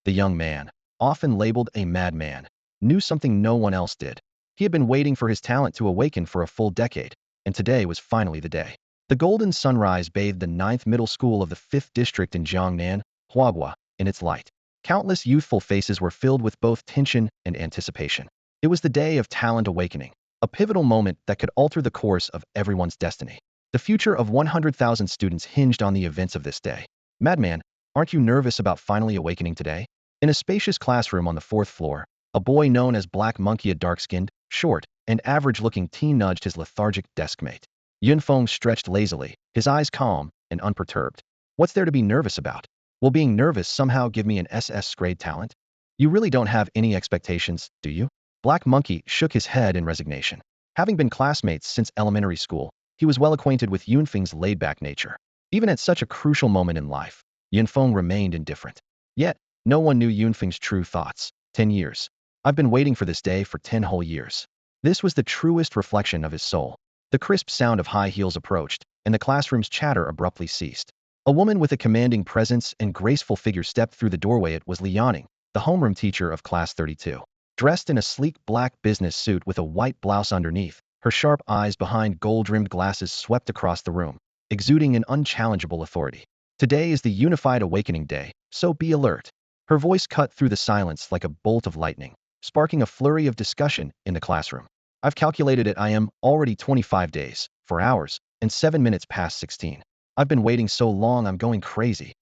The young man, often labeled a madman, knew something no one else did. He had been waiting for his talent to awaken for a full decade, and today was finally the day. The golden sunrise bathed the ninth middle school of the 5th district in Jiangnan, Huaguo, in its light. Countless youthful faces were filled with both tension and anticipation. It was the day of talent awakening, a pivotal moment that could alter the course of everyone's destiny. The future of 100,000 students hinged on the events of this day. Madman, aren't you nervous about finally awakening today? In a spacious classroom on the 4th floor, a boy known as Black Monkey, a dark-skinned, short, and average-looking teen nudged his lethargic deskmate. Feng stretched lazily, his eyes calm and unperturbed. What's there to be nervous about? Will being nervous somehow give me an SS grade talent? You really don't have any expectations, do you? Black Monkey shook his head in resignation. Having been classmates since elementary school, he was well acquainted with Feng's laid-back nature. Even at such a crucial moment in life, Feng remained indifferent. Yet, no one knew Feng's true thoughts. 10 years. I've been waiting for this day for 10 whole years. This was the truest reflection of his soul. The crisp sound of high heels approached, and the classroom's chatter abruptly ceased. A woman with a commanding presence and graceful figure stepped through the doorway. It was Liaoning, the homeroom teacher of Class 32. Dressed in a sleek black business suit with a white blouse underneath, her sharp eyes behind gold-rimmed glasses swept across the room, exuding an unchallengeable authority. Today is the Unified Awakening Day, so be alert. Her voice cut through the silence like a bolt of lightning, sparking a flurry of discussion in the classroom. I've calculated it. I am already 25 days, 4 hours, and 7 minutes past 16. I've been waiting so long I'm going crazy.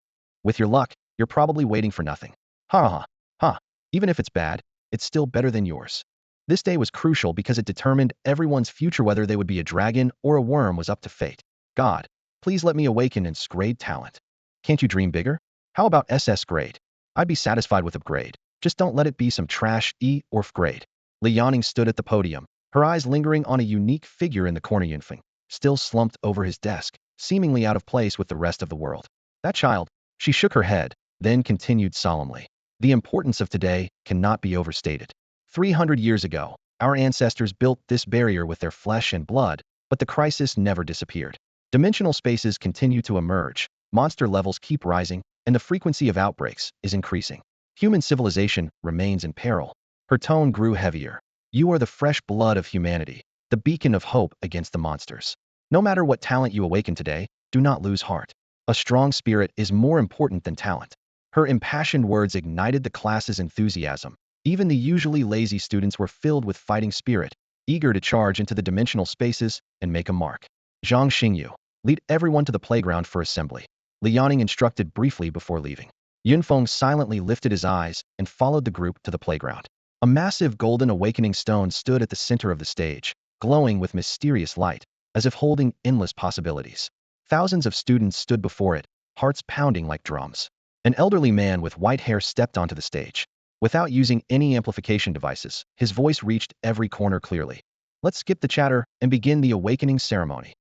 With your luck, you're probably waiting for nothing. Ha ha ha. Even if it's bad, it's still better than yours. This day was crucial because it determined everyone's future. Whether they would be a dragon or a worm was up to fate. God, please let me awaken in grade talent. Can't you dream bigger? How about SS grade? I'd be satisfied with upgrade. Just don't let it be some trash E or F grade. Liaoning stood at the podium, her eyes lingering on a unique figure in the corner. Feng, still slumped over his desk, seemingly out of place with the rest of the world. That child. She shook her head, then continued solemnly. The importance of today cannot be overstated. 300 years ago, our ancestors built this barrier with their flesh and blood, but the crisis never disappeared. Dimensional spaces continue to emerge, monster levels keep rising, and the frequency of outbreaks is increasing. Human civilization remains in peril. Her tone grew heavier. You are the fresh blood of humanity, the beacon of hope against the monsters. No matter what talent you awaken today, do not lose heart. A strong spirit is more important than talent. Her impassioned words ignited the class's enthusiasm. Even the usually lazy students were filled with fighting spirit, eager to charge into the dimensional spaces and make a mark. Zhang Xingyu, lead everyone to the playground for assembly. Liaoning instructed briefly before leaving. Feng silently lifted his eyes and followed the group to the playground. A massive golden awakening stone stood at the center of the stage, glowing with mysterious light, as if holding endless possibilities. Thousands of students stood before it, hearts pounding like drums. An elderly man with white hair stepped onto the stage. Without using any amplification devices, his voice reached every corner clearly. Let's skip the chatter and begin the awakening ceremony.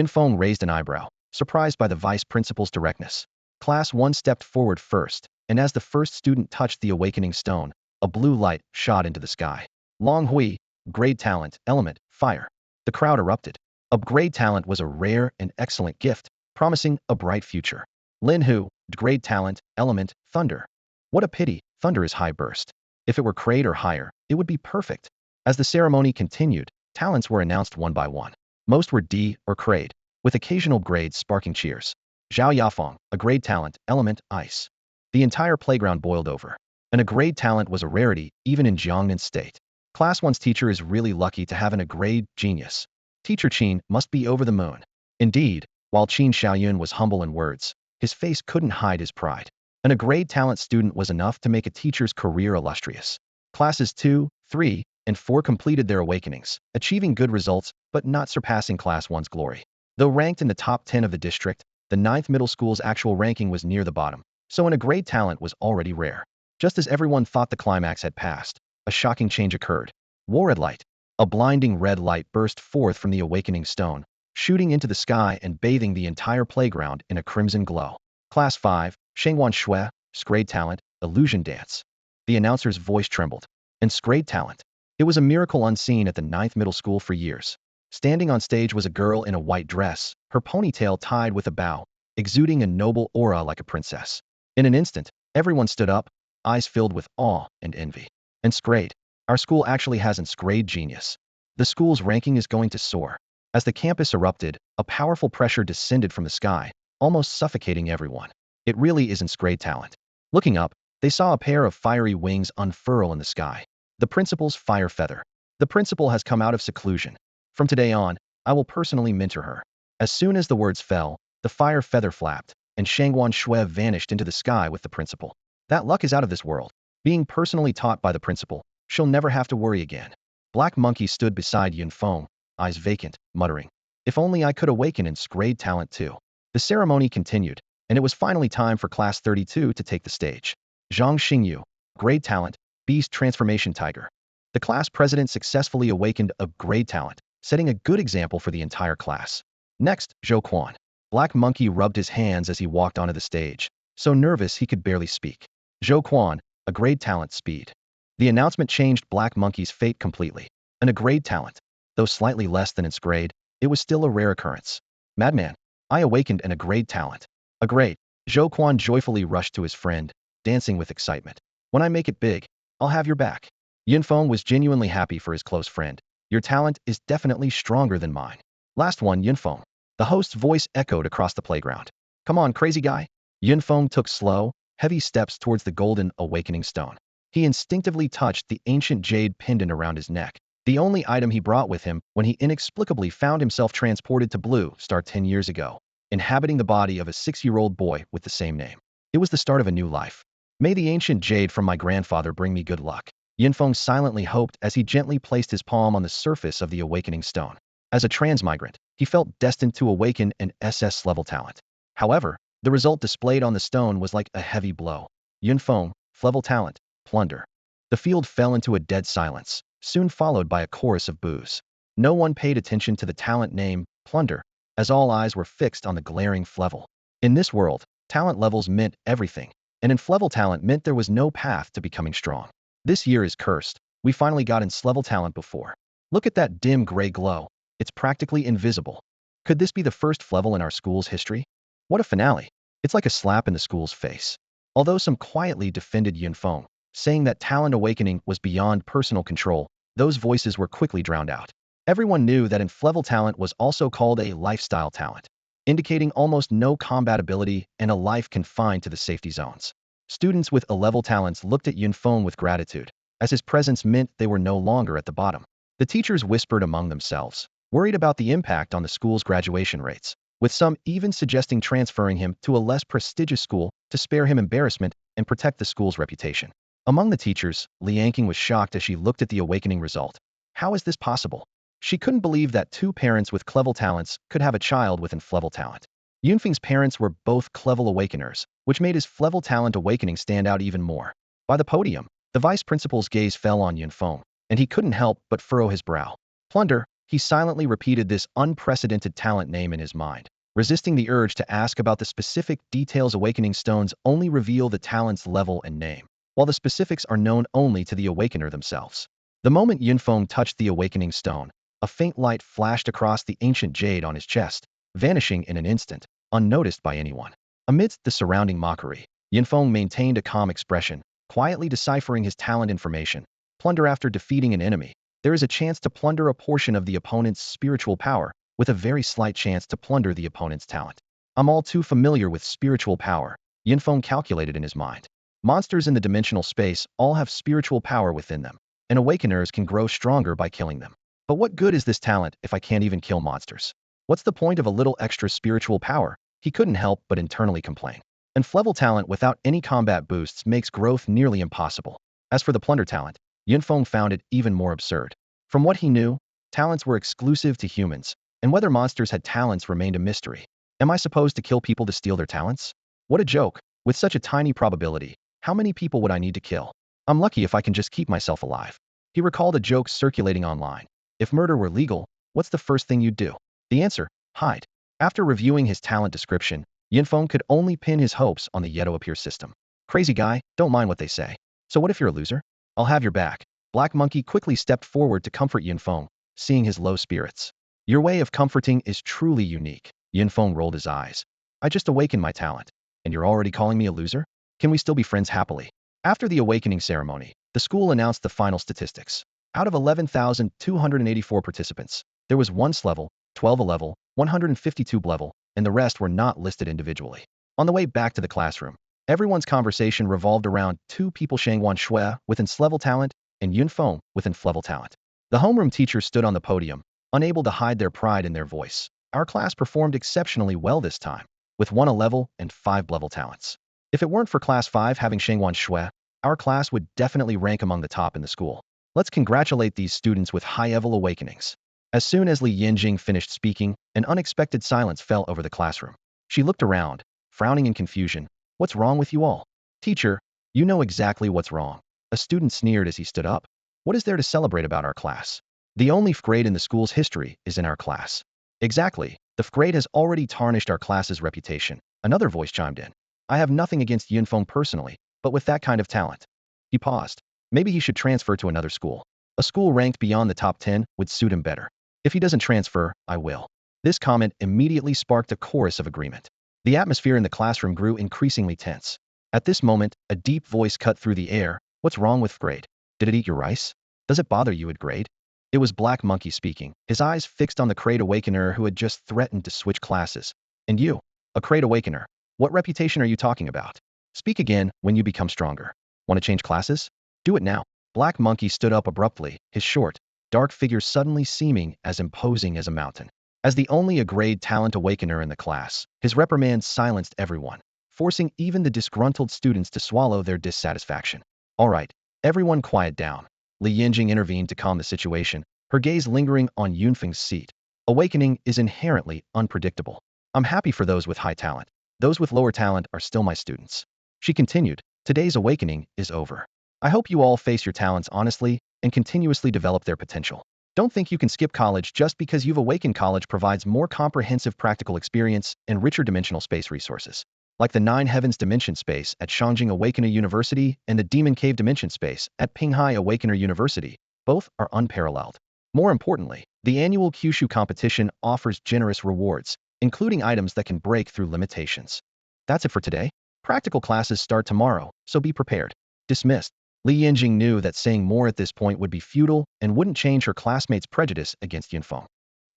Feng raised an eyebrow, surprised by the vice principal's directness. Class 1 stepped forward first, and as the first student touched the awakening stone, a blue light shot into the sky. Long Hui, grade talent, element, fire. The crowd erupted. Upgrade talent was a rare and excellent gift, promising a bright future. Lin Hu, grade talent, element, thunder. What a pity, thunder is high burst. If it were grade or higher, it would be perfect. As the ceremony continued, talents were announced one by one. Most were D or grade, with occasional grades sparking cheers. Zhao Yafeng, a grade talent, element, ice. The entire playground boiled over. A grade talent was a rarity, even in Jiangnan State. Class 1's teacher is really lucky to have a grade genius. Teacher Qin must be over the moon. Indeed, while Qin Xiaoyun was humble in words, his face couldn't hide his pride. A grade talent student was enough to make a teacher's career illustrious. Classes 2, 3, and 4 completed their awakenings, achieving good results but not surpassing Class 1's glory. Though ranked in the top 10 of the district, the 9th middle school's actual ranking was near the bottom, so a grade talent was already rare. Just as everyone thought the climax had passed, a shocking change occurred. Red light. A blinding red light burst forth from the awakening stone, shooting into the sky and bathing the entire playground in a crimson glow. Class 5, Shengwan Shui, grade talent, illusion dance. The announcer's voice trembled. And grade talent. It was a miracle unseen at the 9th middle school for years. Standing on stage was a girl in a white dress, her ponytail tied with a bow, exuding a noble aura like a princess. In an instant, everyone stood up, eyes filled with awe and envy. Ensgrade. Our school actually has Ensgrade genius. The school's ranking is going to soar. As the campus erupted, a powerful pressure descended from the sky, almost suffocating everyone. It really isn't great talent. Looking up, they saw a pair of fiery wings unfurl in the sky. The principal's fire feather. The principal has come out of seclusion. From today on, I will personally mentor her. As soon as the words fell, the fire feather flapped, and Shangguan Shui vanished into the sky with the principal. That luck is out of this world. Being personally taught by the principal, she'll never have to worry again. Black Monkey stood beside Yun Feng, eyes vacant, muttering, "If only I could awaken in grade talent too." The ceremony continued, and it was finally time for Class 32 to take the stage. Zhang Xingyu, grade talent, Beast Transformation Tiger. The class president successfully awakened a grade talent, setting a good example for the entire class. Next, Zhou Quan. Black Monkey rubbed his hands as he walked onto the stage, so nervous he could barely speak. Zhou Quan, a grade talent, speed. The announcement changed Black Monkey's fate completely. A grade talent. Though slightly less than its grade, it was still a rare occurrence. Madman, I awakened a grade talent. A grade. Zhou Quan joyfully rushed to his friend, dancing with excitement. When I make it big, I'll have your back. Yun Feng was genuinely happy for his close friend. Your talent is definitely stronger than mine. Last one, Yun Feng. The host's voice echoed across the playground. Come on, crazy guy. Yun Feng took slow, heavy steps towards the golden awakening stone. He instinctively touched the ancient jade pendant around his neck, the only item he brought with him when he inexplicably found himself transported to Blue Star 10 years ago, inhabiting the body of a 6-year-old boy with the same name. It was the start of a new life. May the ancient jade from my grandfather bring me good luck. Yun Feng silently hoped as he gently placed his palm on the surface of the awakening stone. As a transmigrant, he felt destined to awaken an SS-level talent. However, the result displayed on the stone was like a heavy blow. Yun Feng, level talent, plunder. The field fell into a dead silence, soon followed by a chorus of boos. No one paid attention to the talent name, plunder, as all eyes were fixed on the glaring Flevel. In this world, talent levels meant everything, and in Flevel talent meant there was no path to becoming strong. This year is cursed. We finally got in level talent before. Look at that dim gray glow. It's practically invisible. Could this be the first Flevel in our school's history? What a finale. It's like a slap in the school's face. Although some quietly defended Yun Feng, saying that talent awakening was beyond personal control, those voices were quickly drowned out. Everyone knew that Inflevel talent was also called a lifestyle talent, indicating almost no combat ability and a life confined to the safety zones. Students with A-level talents looked at Yun Feng with gratitude, as his presence meant they were no longer at the bottom. The teachers whispered among themselves, worried about the impact on the school's graduation rates, with some even suggesting transferring him to a less prestigious school to spare him embarrassment and protect the school's reputation. Among the teachers, Li Yanqing was shocked as she looked at the awakening result. How is this possible? She couldn't believe that two parents with Clevel talents could have a child with Inflevel talent. Yunfeng's parents were both Clevel awakeners, which made his Flevel talent awakening stand out even more. By the podium, the vice principal's gaze fell on Yun Feng, and he couldn't help but furrow his brow. Plunder, he silently repeated this unprecedented talent name in his mind, resisting the urge to ask about the specific details. Awakening stones only reveal the talent's level and name, while the specifics are known only to the awakener themselves. The moment Yun Feng touched the awakening stone, a faint light flashed across the ancient jade on his chest, vanishing in an instant, unnoticed by anyone. Amidst the surrounding mockery, Yun Feng maintained a calm expression, quietly deciphering his talent information. Plunder. After defeating an enemy, there is a chance to plunder a portion of the opponent's spiritual power, with a very slight chance to plunder the opponent's talent. I'm all too familiar with spiritual power, Yun Feng calculated in his mind. Monsters in the dimensional space all have spiritual power within them, and awakeners can grow stronger by killing them. But what good is this talent if I can't even kill monsters? What's the point of a little extra spiritual power? He couldn't help but internally complain. And Flevel talent without any combat boosts makes growth nearly impossible. As for the plunder talent, Yun Feng found it even more absurd. From what he knew, talents were exclusive to humans, and whether monsters had talents remained a mystery. Am I supposed to kill people to steal their talents? What a joke. With such a tiny probability, how many people would I need to kill? I'm lucky if I can just keep myself alive. He recalled a joke circulating online. If murder were legal, what's the first thing you'd do? The answer, hide. After reviewing his talent description, Yun Feng could only pin his hopes on the Yeto Appear system. Crazy guy, don't mind what they say. So what if you're a loser? I'll have your back. Black Monkey quickly stepped forward to comfort Yun Feng, seeing his low spirits. Your way of comforting is truly unique. Yun Feng rolled his eyes. I just awakened my talent, and you're already calling me a loser? Can we still be friends happily? After the awakening ceremony, the school announced the final statistics. Out of 11,284 participants, there was 1 S-level, 12 A-level, 152 B-level, and the rest were not listed individually. On the way back to the classroom, everyone's conversation revolved around two people: Shangwan Shui with S-level talent and Yun Feng with F-level talent. The homeroom teacher stood on the podium, unable to hide their pride in their voice. Our class performed exceptionally well this time, with 1 A-level and 5 B-level talents. If it weren't for Class 5 having Shangwan Shui, our class would definitely rank among the top in the school. Let's congratulate these students with high-level awakenings. As soon as Li Yinjing finished speaking, an unexpected silence fell over the classroom. She looked around, frowning in confusion. What's wrong with you all? Teacher, you know exactly what's wrong. A student sneered as he stood up. What is there to celebrate about our class? The only F grade in the school's history is in our class. Exactly, the F grade has already tarnished our class's reputation. Another voice chimed in. I have nothing against Yunfeng personally, but with that kind of talent. He paused. Maybe he should transfer to another school. A school ranked beyond the top 10 would suit him better. If he doesn't transfer, I will. This comment immediately sparked a chorus of agreement. The atmosphere in the classroom grew increasingly tense. At this moment, a deep voice cut through the air. What's wrong with F grade? Did it eat your rice? Does it bother you at grade? It was Black Monkey speaking, his eyes fixed on the Crate Awakener who had just threatened to switch classes. And you, a Crate Awakener, what reputation are you talking about? Speak again when you become stronger. Want to change classes? Do it now. Black Monkey stood up abruptly, his short, dark figure suddenly seeming as imposing as a mountain. As the only A-grade talent awakener in the class, his reprimand silenced everyone, forcing even the disgruntled students to swallow their dissatisfaction. All right, everyone quiet down. Li Yinjing intervened to calm the situation, her gaze lingering on Yunfeng's seat. Awakening is inherently unpredictable. I'm happy for those with high talent. Those with lower talent are still my students. She continued, today's awakening is over. I hope you all face your talents honestly and continuously develop their potential. Don't think you can skip college just because you've awakened. College provides more comprehensive practical experience and richer dimensional space resources. Like the Nine Heavens Dimension Space at Shangjing Awakener University and the Demon Cave Dimension Space at Pinghai Awakener University, both are unparalleled. More importantly, the annual Kyushu competition offers generous rewards, including items that can break through limitations. That's it for today. Practical classes start tomorrow, so be prepared. Dismissed. Li Yinjing knew that saying more at this point would be futile and wouldn't change her classmates' prejudice against Yunfeng.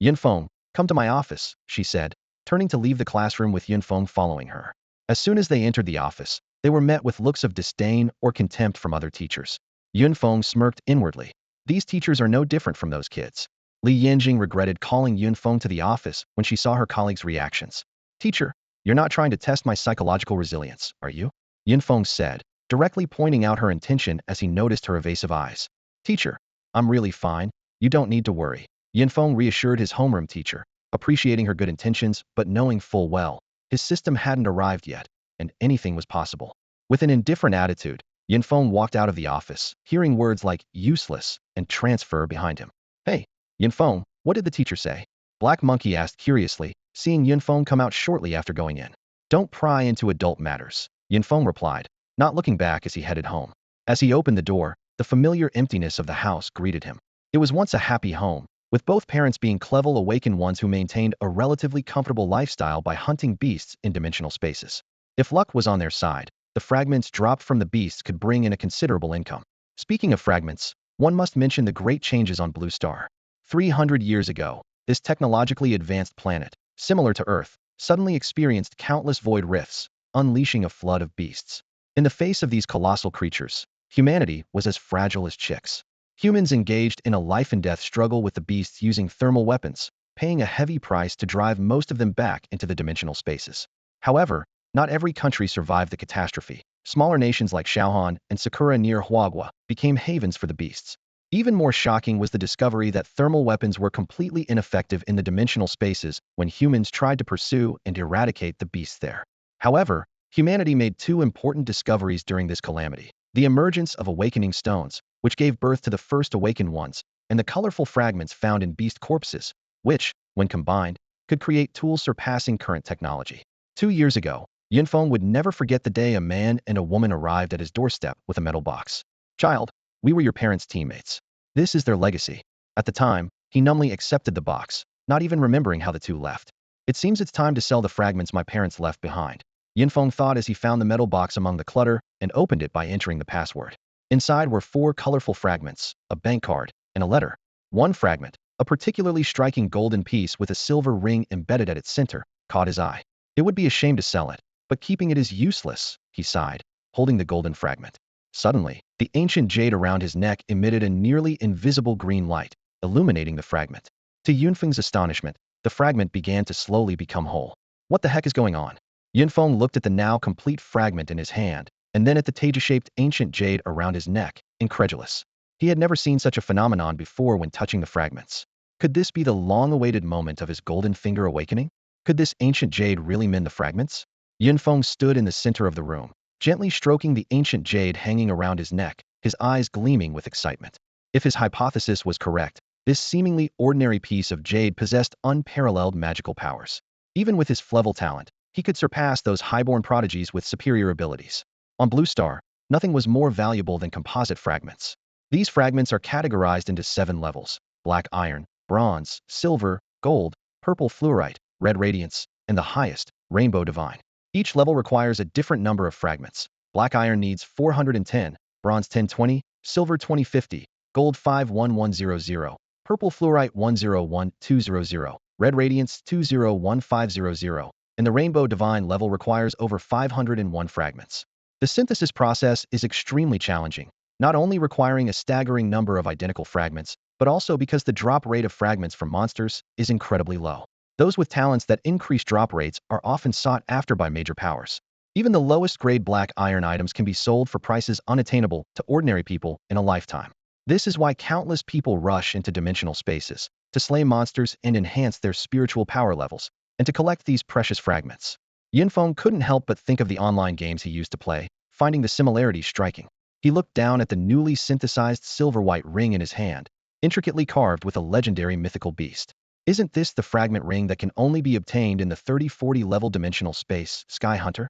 Yunfeng, come to my office, she said, turning to leave the classroom with Yunfeng following her. As soon as they entered the office, they were met with looks of disdain or contempt from other teachers. Yunfeng smirked inwardly. These teachers are no different from those kids. Li Yinjing regretted calling Yunfeng to the office when she saw her colleagues' reactions. Teacher, you're not trying to test my psychological resilience, are you? Yunfeng said, directly pointing out her intention as he noticed her evasive eyes. Teacher, I'm really fine. You don't need to worry. Yunfeng reassured his homeroom teacher, appreciating her good intentions but knowing full well his system hadn't arrived yet, and anything was possible. With an indifferent attitude, Yunfeng walked out of the office, hearing words like useless and transfer behind him. Hey, Yunfeng, what did the teacher say? Black Monkey asked curiously, seeing Yunfeng come out shortly after going in. Don't pry into adult matters, Yunfeng replied, not looking back as he headed home. As he opened the door, the familiar emptiness of the house greeted him. It was once a happy home, with both parents being clever awakened ones who maintained a relatively comfortable lifestyle by hunting beasts in dimensional spaces. If luck was on their side, the fragments dropped from the beasts could bring in a considerable income. Speaking of fragments, one must mention the great changes on Blue Star. 300 years ago, this technologically advanced planet, similar to Earth, suddenly experienced countless void rifts, unleashing a flood of beasts. In the face of these colossal creatures, humanity was as fragile as chicks. Humans engaged in a life-and-death struggle with the beasts using thermal weapons, paying a heavy price to drive most of them back into the dimensional spaces. However, not every country survived the catastrophe. Smaller nations like Shaohan and Sakura near Huagua became havens for the beasts. Even more shocking was the discovery that thermal weapons were completely ineffective in the dimensional spaces when humans tried to pursue and eradicate the beasts there. However, humanity made two important discoveries during this calamity: the emergence of awakening stones, which gave birth to the first awakened ones, and the colorful fragments found in beast corpses, which, when combined, could create tools surpassing current technology. 2 years ago, Yunfeng would never forget the day a man and a woman arrived at his doorstep with a metal box. Child, we were your parents' teammates. This is their legacy. At the time, he numbly accepted the box, not even remembering how the two left. It seems it's time to sell the fragments my parents left behind. Yunfeng thought as he found the metal box among the clutter and opened it by entering the password. Inside were 4 colorful fragments, a bank card, and a letter. One fragment, a particularly striking golden piece with a silver ring embedded at its center, caught his eye. It would be a shame to sell it, but keeping it is useless, he sighed, holding the golden fragment. Suddenly, the ancient jade around his neck emitted a nearly invisible green light, illuminating the fragment. To Yunfeng's astonishment, the fragment began to slowly become whole. What the heck is going on? Yunfeng looked at the now complete fragment in his hand, and then at the Teja-shaped ancient jade around his neck, incredulous. He had never seen such a phenomenon before when touching the fragments. Could this be the long-awaited moment of his golden finger awakening? Could this ancient jade really mend the fragments? Yunfeng stood in the center of the room, gently stroking the ancient jade hanging around his neck, his eyes gleaming with excitement. If his hypothesis was correct, this seemingly ordinary piece of jade possessed unparalleled magical powers. Even with his level talent, he could surpass those highborn prodigies with superior abilities. On Blue Star, nothing was more valuable than composite fragments. These fragments are categorized into 7 levels: black iron, bronze, silver, gold, purple fluorite, red radiance, and the highest, rainbow divine. Each level requires a different number of fragments. Black iron needs 410, bronze 1020, silver 2050, gold 51100, purple fluorite 101200, red radiance 201500, and the rainbow divine level requires over 501 fragments. The synthesis process is extremely challenging, not only requiring a staggering number of identical fragments, but also because the drop rate of fragments from monsters is incredibly low. Those with talents that increase drop rates are often sought after by major powers. Even the lowest grade black iron items can be sold for prices unattainable to ordinary people in a lifetime. This is why countless people rush into dimensional spaces, to slay monsters and enhance their spiritual power levels, and to collect these precious fragments. Yunfeng couldn't help but think of the online games he used to play, finding the similarities striking. He looked down at the newly synthesized silver-white ring in his hand, intricately carved with a legendary mythical beast. Isn't this the fragment ring that can only be obtained in the 30-40 level dimensional space, Sky Hunter?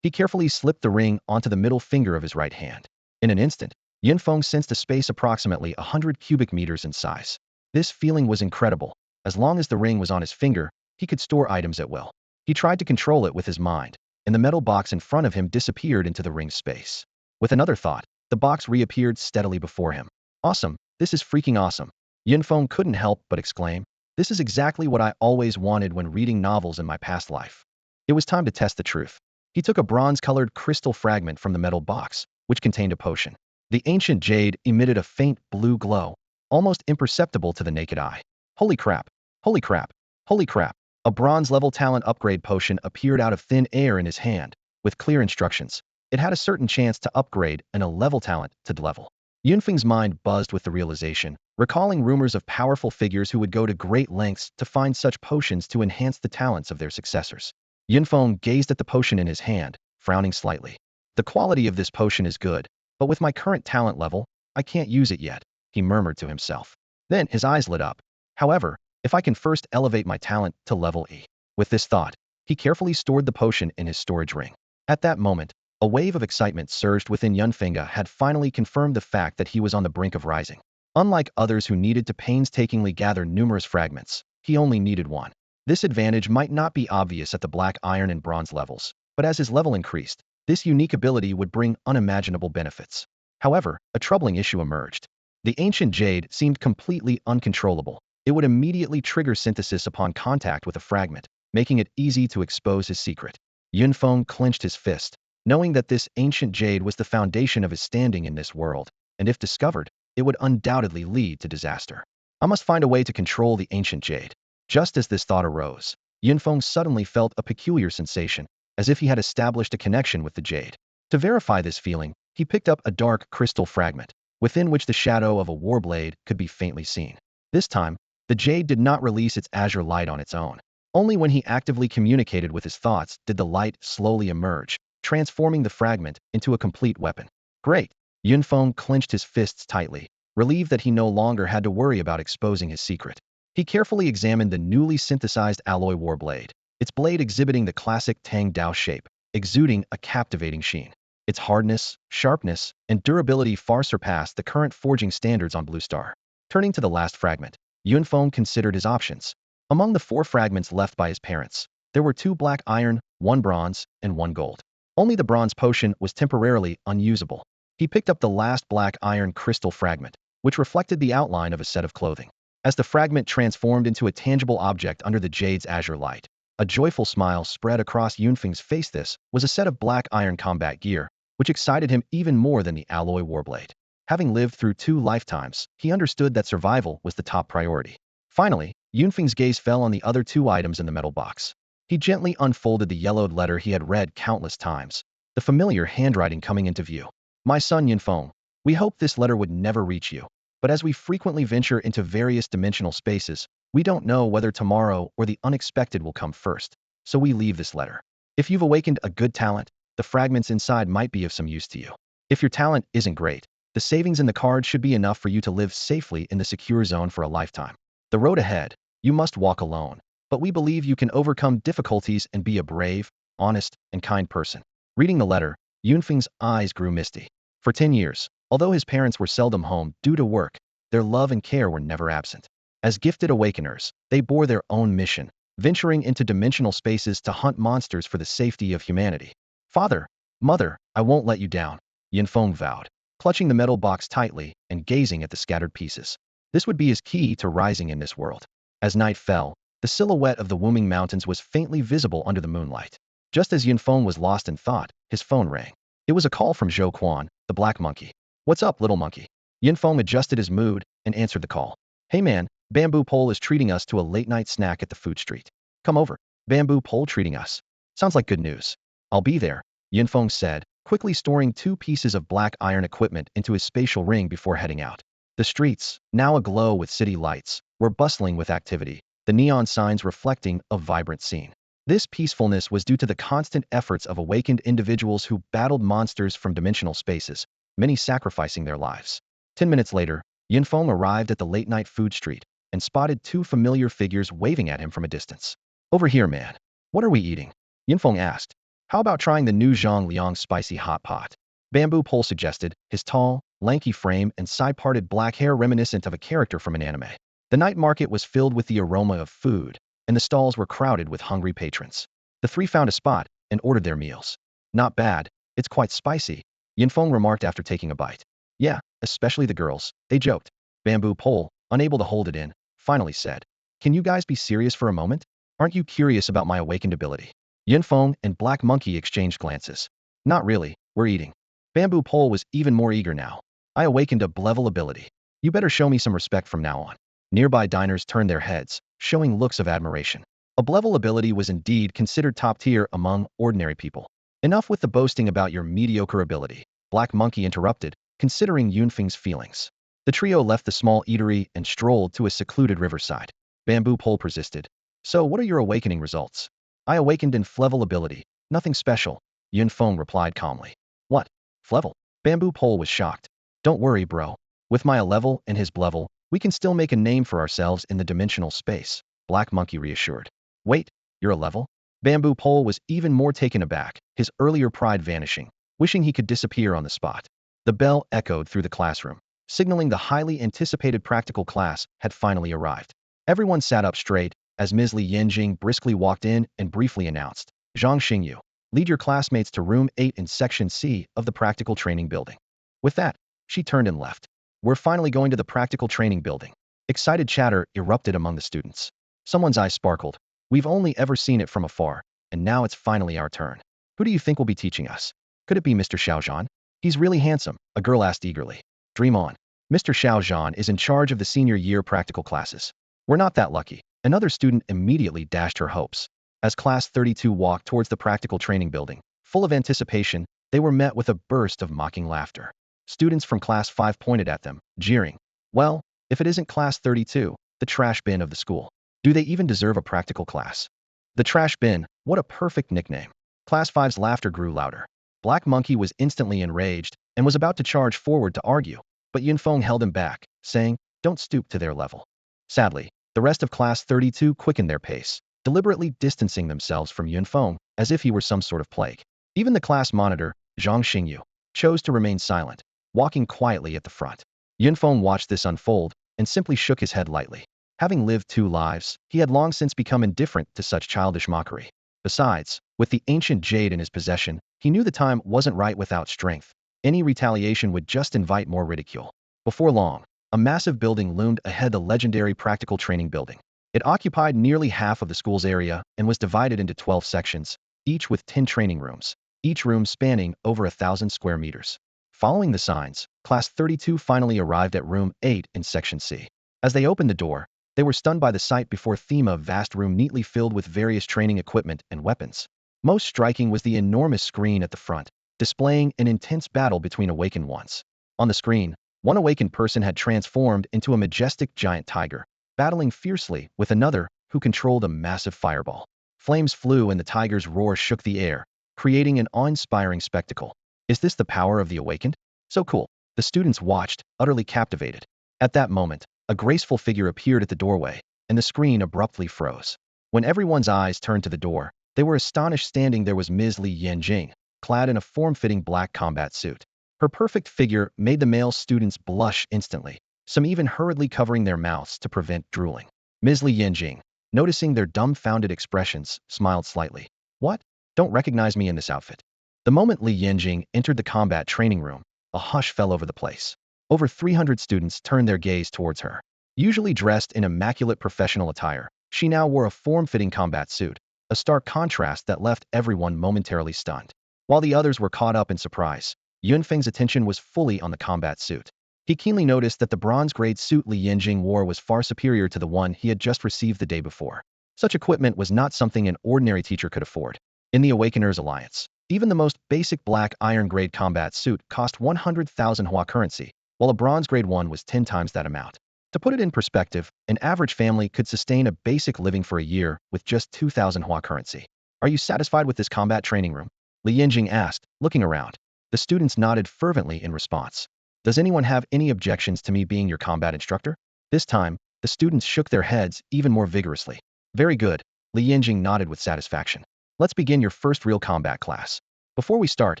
He carefully slipped the ring onto the middle finger of his right hand. In an instant, Yunfeng sensed a space approximately 100 cubic meters in size. This feeling was incredible. As long as the ring was on his finger, he could store items at will. He tried to control it with his mind, and the metal box in front of him disappeared into the ring's space. With another thought, the box reappeared steadily before him. Awesome! This is freaking awesome! Yunfeng couldn't help but exclaim. This is exactly what I always wanted when reading novels in my past life. It was time to test the truth. He took a bronze-colored crystal fragment from the metal box, which contained a potion. The ancient jade emitted a faint blue glow, almost imperceptible to the naked eye. Holy crap! Holy crap! Holy crap! A bronze-level talent upgrade potion appeared out of thin air in his hand, with clear instructions. It had a certain chance to upgrade an A-level talent to D-level. Yunfeng's mind buzzed with the realization, recalling rumors of powerful figures who would go to great lengths to find such potions to enhance the talents of their successors. Yunfeng gazed at the potion in his hand, frowning slightly. The quality of this potion is good, but with my current talent level, I can't use it yet, he murmured to himself. Then his eyes lit up. However, if I can first elevate my talent to level E. With this thought, he carefully stored the potion in his storage ring. At that moment, a wave of excitement surged within Yunfeng had finally confirmed the fact that he was on the brink of rising. Unlike others who needed to painstakingly gather numerous fragments, he only needed one. This advantage might not be obvious at the black iron and bronze levels, but as his level increased, this unique ability would bring unimaginable benefits. However, a troubling issue emerged. The ancient jade seemed completely uncontrollable. It would immediately trigger synthesis upon contact with a fragment, making it easy to expose his secret. Yunfeng clenched his fist, knowing that this ancient jade was the foundation of his standing in this world, and if discovered, it would undoubtedly lead to disaster. I must find a way to control the ancient jade. Just as this thought arose, Yunfeng suddenly felt a peculiar sensation, as if he had established a connection with the jade. To verify this feeling, he picked up a dark crystal fragment, within which the shadow of a warblade could be faintly seen. This time, the jade did not release its azure light on its own. Only when he actively communicated with his thoughts did the light slowly emerge, transforming the fragment into a complete weapon. Great! Yunfeng clenched his fists tightly, relieved that he no longer had to worry about exposing his secret. He carefully examined the newly synthesized alloy warblade, its blade exhibiting the classic Tang Dao shape, exuding a captivating sheen. Its hardness, sharpness, and durability far surpassed the current forging standards on Blue Star. Turning to the last fragment, Yunfeng considered his options. Among the 4 fragments left by his parents, there were 2 black iron, 1 bronze, and 1 gold. Only the bronze potion was temporarily unusable. He picked up the last black iron crystal fragment, which reflected the outline of a set of clothing. As the fragment transformed into a tangible object under the jade's azure light, a joyful smile spread across Yunfeng's face. This was a set of black iron combat gear, which excited him even more than the alloy warblade. Having lived through 2 lifetimes, he understood that survival was the top priority. Finally, Yunfeng's gaze fell on the other 2 items in the metal box. He gently unfolded the yellowed letter he had read countless times, the familiar handwriting coming into view. My son Yunfeng, we hope this letter would never reach you. But as we frequently venture into various dimensional spaces, we don't know whether tomorrow or the unexpected will come first, so we leave this letter. If you've awakened a good talent, the fragments inside might be of some use to you. If your talent isn't great, the savings in the card should be enough for you to live safely in the secure zone for a lifetime. The road ahead, you must walk alone, but we believe you can overcome difficulties and be a brave, honest, and kind person. Reading the letter, Yunfeng's eyes grew misty. For 10 years, although his parents were seldom home due to work, their love and care were never absent. As gifted awakeners, they bore their own mission, venturing into dimensional spaces to hunt monsters for the safety of humanity. Father, mother, I won't let you down, Yunfeng vowed, clutching the metal box tightly and gazing at the scattered pieces. This would be his key to rising in this world. As night fell, the silhouette of the Wuming Mountains was faintly visible under the moonlight. Just as Yunfeng was lost in thought, his phone rang. It was a call from Zhou Quan, the black monkey. What's up, little monkey? Yunfeng adjusted his mood and answered the call. Hey man, Bamboo Pole is treating us to a late-night snack at the food street. Come over. Bamboo Pole treating us. Sounds like good news. I'll be there, Yunfeng said, quickly storing 2 pieces of black iron equipment into his spatial ring before heading out. The streets, now aglow with city lights, were bustling with activity, the neon signs reflecting a vibrant scene. This peacefulness was due to the constant efforts of awakened individuals who battled monsters from dimensional spaces, many sacrificing their lives. 10 minutes later, Yunfeng arrived at the late-night food street and spotted 2 familiar figures waving at him from a distance. Over here, man. What are we eating? Yunfeng asked. How about trying the new Zhang Liang spicy hot pot? Bamboo Pole suggested, his tall, lanky frame and side-parted black hair reminiscent of a character from an anime. The night market was filled with the aroma of food, and the stalls were crowded with hungry patrons. The 3 found a spot and ordered their meals. Not bad, it's quite spicy, Yunfeng remarked after taking a bite. Yeah, especially the girls, they joked. Bamboo Pole, unable to hold it in, finally said, Can you guys be serious for a moment? Aren't you curious about my awakened ability? Yunfeng and Black Monkey exchanged glances. Not really, we're eating. Bamboo Pole was even more eager now. I awakened a level ability. You better show me some respect from now on. Nearby diners turned their heads, showing looks of admiration. A level ability was indeed considered top tier among ordinary people. Enough with the boasting about your mediocre ability, Black Monkey interrupted, considering Yunfeng's feelings. The trio left the small eatery and strolled to a secluded riverside. Bamboo Pole persisted. So what are your awakening results? I awakened in Flevel ability. Nothing special, Yunfeng replied calmly. What? Flevel? Bamboo Pole was shocked. Don't worry, bro. With my level and his level, we can still make a name for ourselves in the dimensional space, Black Monkey reassured. Wait, you're a level? Bamboo Pole was even more taken aback, his earlier pride vanishing, wishing he could disappear on the spot. The bell echoed through the classroom, signaling the highly anticipated practical class had finally arrived. Everyone sat up straight as Ms. Li Yanjing briskly walked in and briefly announced, Zhang Xingyu, lead your classmates to room 8 in section C of the practical training building. With that, she turned and left. We're finally going to the practical training building. Excited chatter erupted among the students. Someone's eyes sparkled. We've only ever seen it from afar, and now it's finally our turn. Who do you think will be teaching us? Could it be Mr. Xiaozhan? He's really handsome, a girl asked eagerly. Dream on. Mr. Xiaozhan is in charge of the senior year practical classes. We're not that lucky. Another student immediately dashed her hopes. As Class 32 walked towards the practical training building, full of anticipation, they were met with a burst of mocking laughter. Students from Class 5 pointed at them, jeering. Well, if it isn't Class 32, the trash bin of the school. Do they even deserve a practical class? The trash bin, what a perfect nickname. Class 5's laughter grew louder. Black Monkey was instantly enraged and was about to charge forward to argue, but Yunfeng held him back, saying, Don't stoop to their level. Sadly, the rest of Class 32 quickened their pace, deliberately distancing themselves from Yunfeng as if he were some sort of plague. Even the class monitor, Zhang Xingyu, chose to remain silent, walking quietly at the front. Yunfeng watched this unfold and simply shook his head lightly. Having lived 2 lives, he had long since become indifferent to such childish mockery. Besides, With the ancient jade in his possession, he knew the time wasn't right without strength. Any retaliation would just invite more ridicule. Before long, a massive building loomed ahead, the legendary practical training building. It occupied nearly half of the school's area and was divided into 12 sections, each with 10 training rooms, each room spanning over 1,000 square meters. Following the signs, Class 32 finally arrived at Room 8 in Section C. As they opened the door, they were stunned by the sight before them, a vast room neatly filled with various training equipment and weapons. Most striking was the enormous screen at the front, displaying an intense battle between awakened ones. On the screen, one awakened person had transformed into a majestic giant tiger, battling fiercely with another who controlled a massive fireball. Flames flew and the tiger's roar shook the air, creating an awe-inspiring spectacle. Is this the power of the awakened? So cool. The students watched, utterly captivated. At that moment, a graceful figure appeared at the doorway, and the screen abruptly froze. When everyone's eyes turned to the door, they were astonished. Standing there was Ms. Li Yanjing, clad in a form-fitting black combat suit. Her perfect figure made the male students blush instantly, some even hurriedly covering their mouths to prevent drooling. Ms. Li Yanjing, noticing their dumbfounded expressions, smiled slightly. What? Don't recognize me in this outfit? The moment Li Yanjing entered the combat training room, a hush fell over the place. Over 300 students turned their gaze towards her. Usually dressed in immaculate professional attire, she now wore a form-fitting combat suit, a stark contrast that left everyone momentarily stunned. While the others were caught up in surprise, Yunfeng's attention was fully on the combat suit. He keenly noticed that the bronze-grade suit Li Yanjing wore was far superior to the one he had just received the day before. Such equipment was not something an ordinary teacher could afford. In the Awakeners Alliance, even the most basic black iron-grade combat suit cost 100,000 Hua currency, while a bronze-grade one was 10 times that amount. To put it in perspective, an average family could sustain a basic living for a year with just 2,000 Hua currency. Are you satisfied with this combat training room? Li Yanjing asked, looking around. The students nodded fervently in response. Does anyone have any objections to me being your combat instructor? This time, the students shook their heads even more vigorously. Very good, Li Yanjing nodded with satisfaction. Let's begin your first real combat class. Before we start,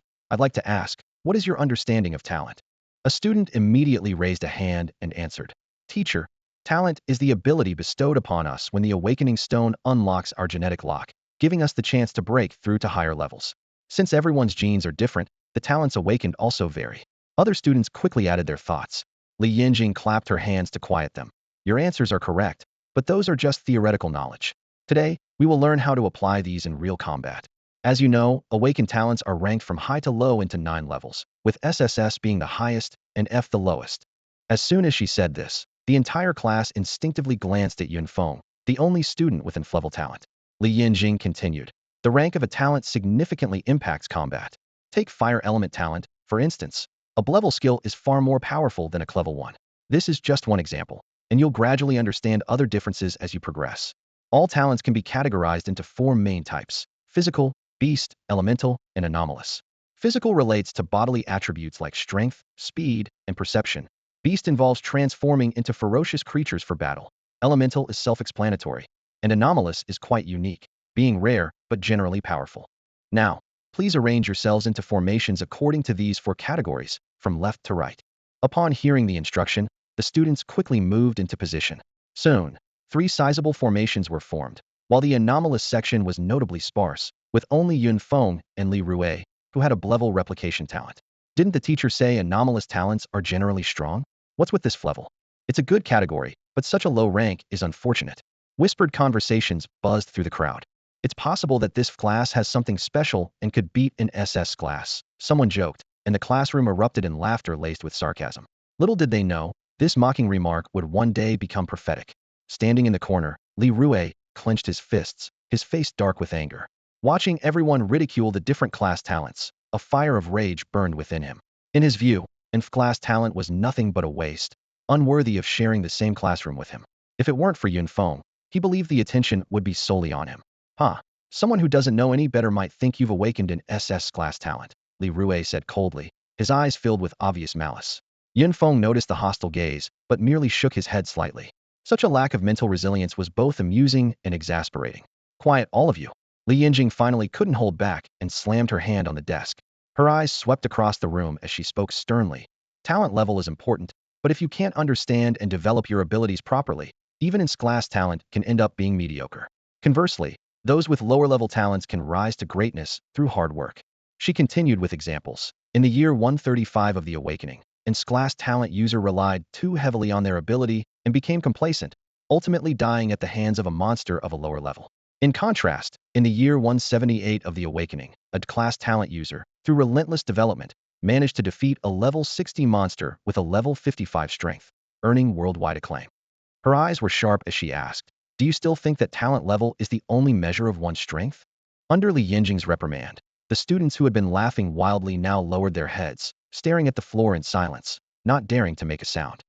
I'd like to ask, what is your understanding of talent? A student immediately raised a hand and answered. Teacher, talent is the ability bestowed upon us when the awakening stone unlocks our genetic lock, giving us the chance to break through to higher levels. Since everyone's genes are different, the talents awakened also vary. Other students quickly added their thoughts. Li Yanjing clapped her hands to quiet them. Your answers are correct, but those are just theoretical knowledge. Today, we will learn how to apply these in real combat. As you know, awakened talents are ranked from high to low into 9 levels, with SSS being the highest and F the lowest. As soon as she said this, the entire class instinctively glanced at Yun Feng, the only student with F-level talent. Li Yanjing continued. The rank of a talent significantly impacts combat. Take fire element talent, for instance. A level skill is far more powerful than a level one. This is just one example, and you'll gradually understand other differences as you progress. All talents can be categorized into 4 main types: physical, beast, elemental, and anomalous. Physical relates to bodily attributes like strength, speed, and perception. Beast involves transforming into ferocious creatures for battle. Elemental is self-explanatory, and anomalous is quite unique, being rare but generally powerful. Now, please arrange yourselves into formations according to these 4 categories, from left to right. Upon hearing the instruction, the students quickly moved into position. Soon, 3 sizable formations were formed, while the anomalous section was notably sparse, with only Yun Feng and Li Rui, who had a level replication talent. Didn't the teacher say anomalous talents are generally strong? What's with this level? It's a good category, but such a low rank is unfortunate. Whispered conversations buzzed through the crowd. It's possible that this class has something special and could beat an SS class, someone joked, and the classroom erupted in laughter laced with sarcasm. Little did they know, this mocking remark would one day become prophetic. Standing in the corner, Li Rui clenched his fists, his face dark with anger. Watching everyone ridicule the different class talents, a fire of rage burned within him. In his view, class talent was nothing but a waste, unworthy of sharing the same classroom with him. If it weren't for Yun Feng, he believed the attention would be solely on him. Someone who doesn't know any better might think you've awakened an SS class talent, Li Rui said coldly, his eyes filled with obvious malice. Yun Feng noticed the hostile gaze, but merely shook his head slightly. Such a lack of mental resilience was both amusing and exasperating. Quiet, all of you. Li Yanjing finally couldn't hold back and slammed her hand on the desk. Her eyes swept across the room as she spoke sternly. Talent level is important, but if you can't understand and develop your abilities properly, even in class talent can end up being mediocre. Conversely, Those with lower-level talents can rise to greatness through hard work. She continued with examples. In the year 135 of the Awakening, N's class talent user relied too heavily on their ability and became complacent, ultimately dying at the hands of a monster of a lower level. In contrast, in the year 178 of the Awakening, a class talent user, through relentless development, managed to defeat a level 60 monster with a level 55 strength, earning worldwide acclaim. Her eyes were sharp as she asked, "Do you still think that talent level is the only measure of one's strength?" Under Li Yinjing's reprimand, the students who had been laughing wildly now lowered their heads, staring at the floor in silence, not daring to make a sound.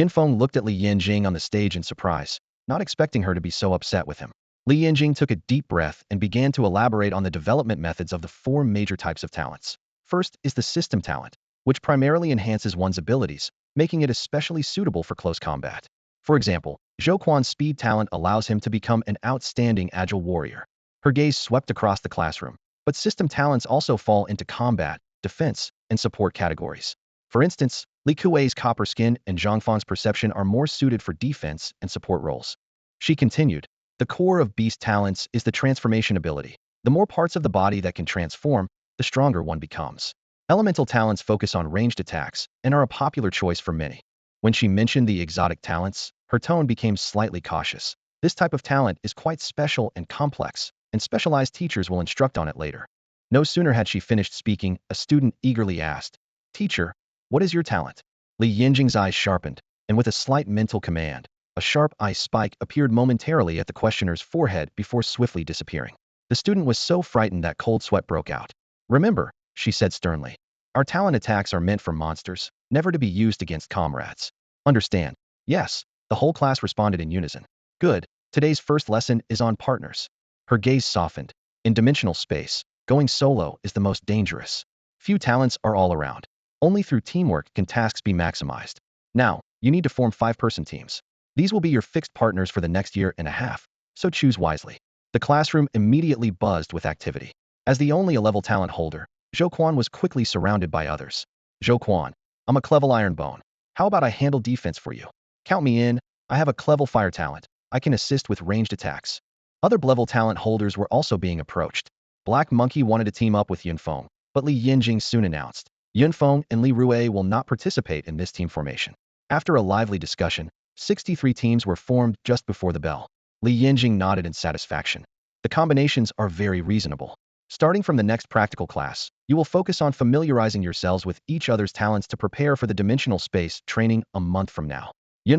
Feng looked at Li Yinjing on the stage in surprise, not expecting her to be so upset with him. Li Yinjing took a deep breath and began to elaborate on the development methods of the four major types of talents. First is the system talent, which primarily enhances one's abilities, making it especially suitable for close combat. For example, Zhou Quan's speed talent allows him to become an outstanding agile warrior. Her gaze swept across the classroom, but system talents also fall into combat, defense, and support categories. For instance, Li Kuei's copper skin and Zhang Fan's perception are more suited for defense and support roles. She continued, "The core of beast talents is the transformation ability. The more parts of the body that can transform, the stronger one becomes. Elemental talents focus on ranged attacks and are a popular choice for many." When she mentioned the exotic talents, her tone became slightly cautious. This type of talent is quite special and complex, and specialized teachers will instruct on it later. No sooner had she finished speaking, a student eagerly asked, "Teacher, what is your talent?" Li Yinjing's eyes sharpened, and with a slight mental command, a sharp eye spike appeared momentarily at the questioner's forehead before swiftly disappearing. The student was so frightened that cold sweat broke out. "Remember," she said sternly, "our talent attacks are meant for monsters, never to be used against comrades. Understand?" "Yes," the whole class responded in unison. "Good. Today's first lesson is on partners." Her gaze softened. In dimensional space, going solo is the most dangerous. Few talents are all around. Only through teamwork can tasks be maximized. Now, you need to form 5-person teams. These will be your fixed partners for the next year and a half, so choose wisely. The classroom immediately buzzed with activity. As the only A-level talent holder, Zhou Quan was quickly surrounded by others. "Zhou Quan, I'm a clever iron bone. How about I handle defense for you? Count me in. I have a clever fire talent. I can assist with ranged attacks." Other level talent holders were also being approached. Black Monkey wanted to team up with Feng, but Li Yinjing soon announced, "Feng and Li Rue will not participate in this team formation." After a lively discussion, 63 teams were formed just before the bell. Li Yinjing nodded in satisfaction. "The combinations are very reasonable. Starting from the next practical class, you will focus on familiarizing yourselves with each other's talents to prepare for the dimensional space training a month from now.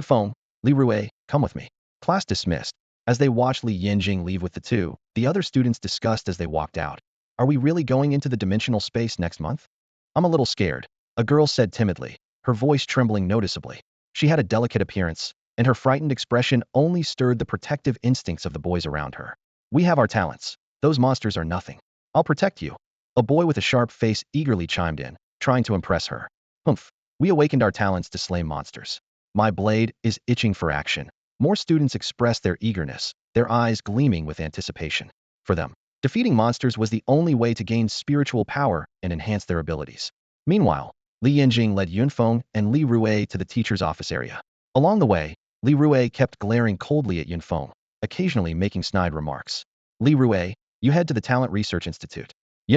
Feng, Li Rue, come with me." Class dismissed. As they watched Li Yinjing leave with the two, the other students discussed as they walked out, "Are we really going into the dimensional space next month?" "I'm a little scared," a girl said timidly, her voice trembling noticeably. She had a delicate appearance, and her frightened expression only stirred the protective instincts of the boys around her. "We have our talents. Those monsters are nothing. I'll protect you." A boy with a sharp face eagerly chimed in, trying to impress her. "Humph, we awakened our talents to slay monsters. My blade is itching for action." More students expressed their eagerness, their eyes gleaming with anticipation. For them, defeating monsters was the only way to gain spiritual power and enhance their abilities. Meanwhile, Li Yinjing led Feng and Li Rue to the teacher's office area. Along the way, Li Rue kept glaring coldly at Feng, occasionally making snide remarks. "Li Rue, you head to the Talent Research Institute.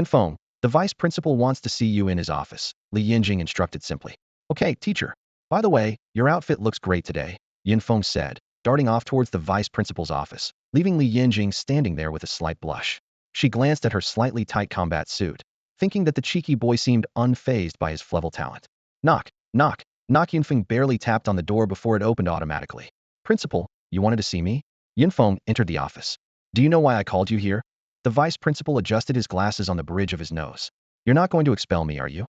Feng, the vice principal wants to see you in his office," Li Yinjing instructed simply. "Okay, teacher. By the way, your outfit looks great today," Feng said, darting off towards the vice principal's office, leaving Li Yinjing standing there with a slight blush. She glanced at her slightly tight combat suit, thinking that the cheeky boy seemed unfazed by his level talent. Knock, knock, knock. Feng barely tapped on the door before it opened automatically. "Principal, you wanted to see me?" Feng entered the office. "Do you know why I called you here?" The vice principal adjusted his glasses on the bridge of his nose. "You're not going to expel me, are you?"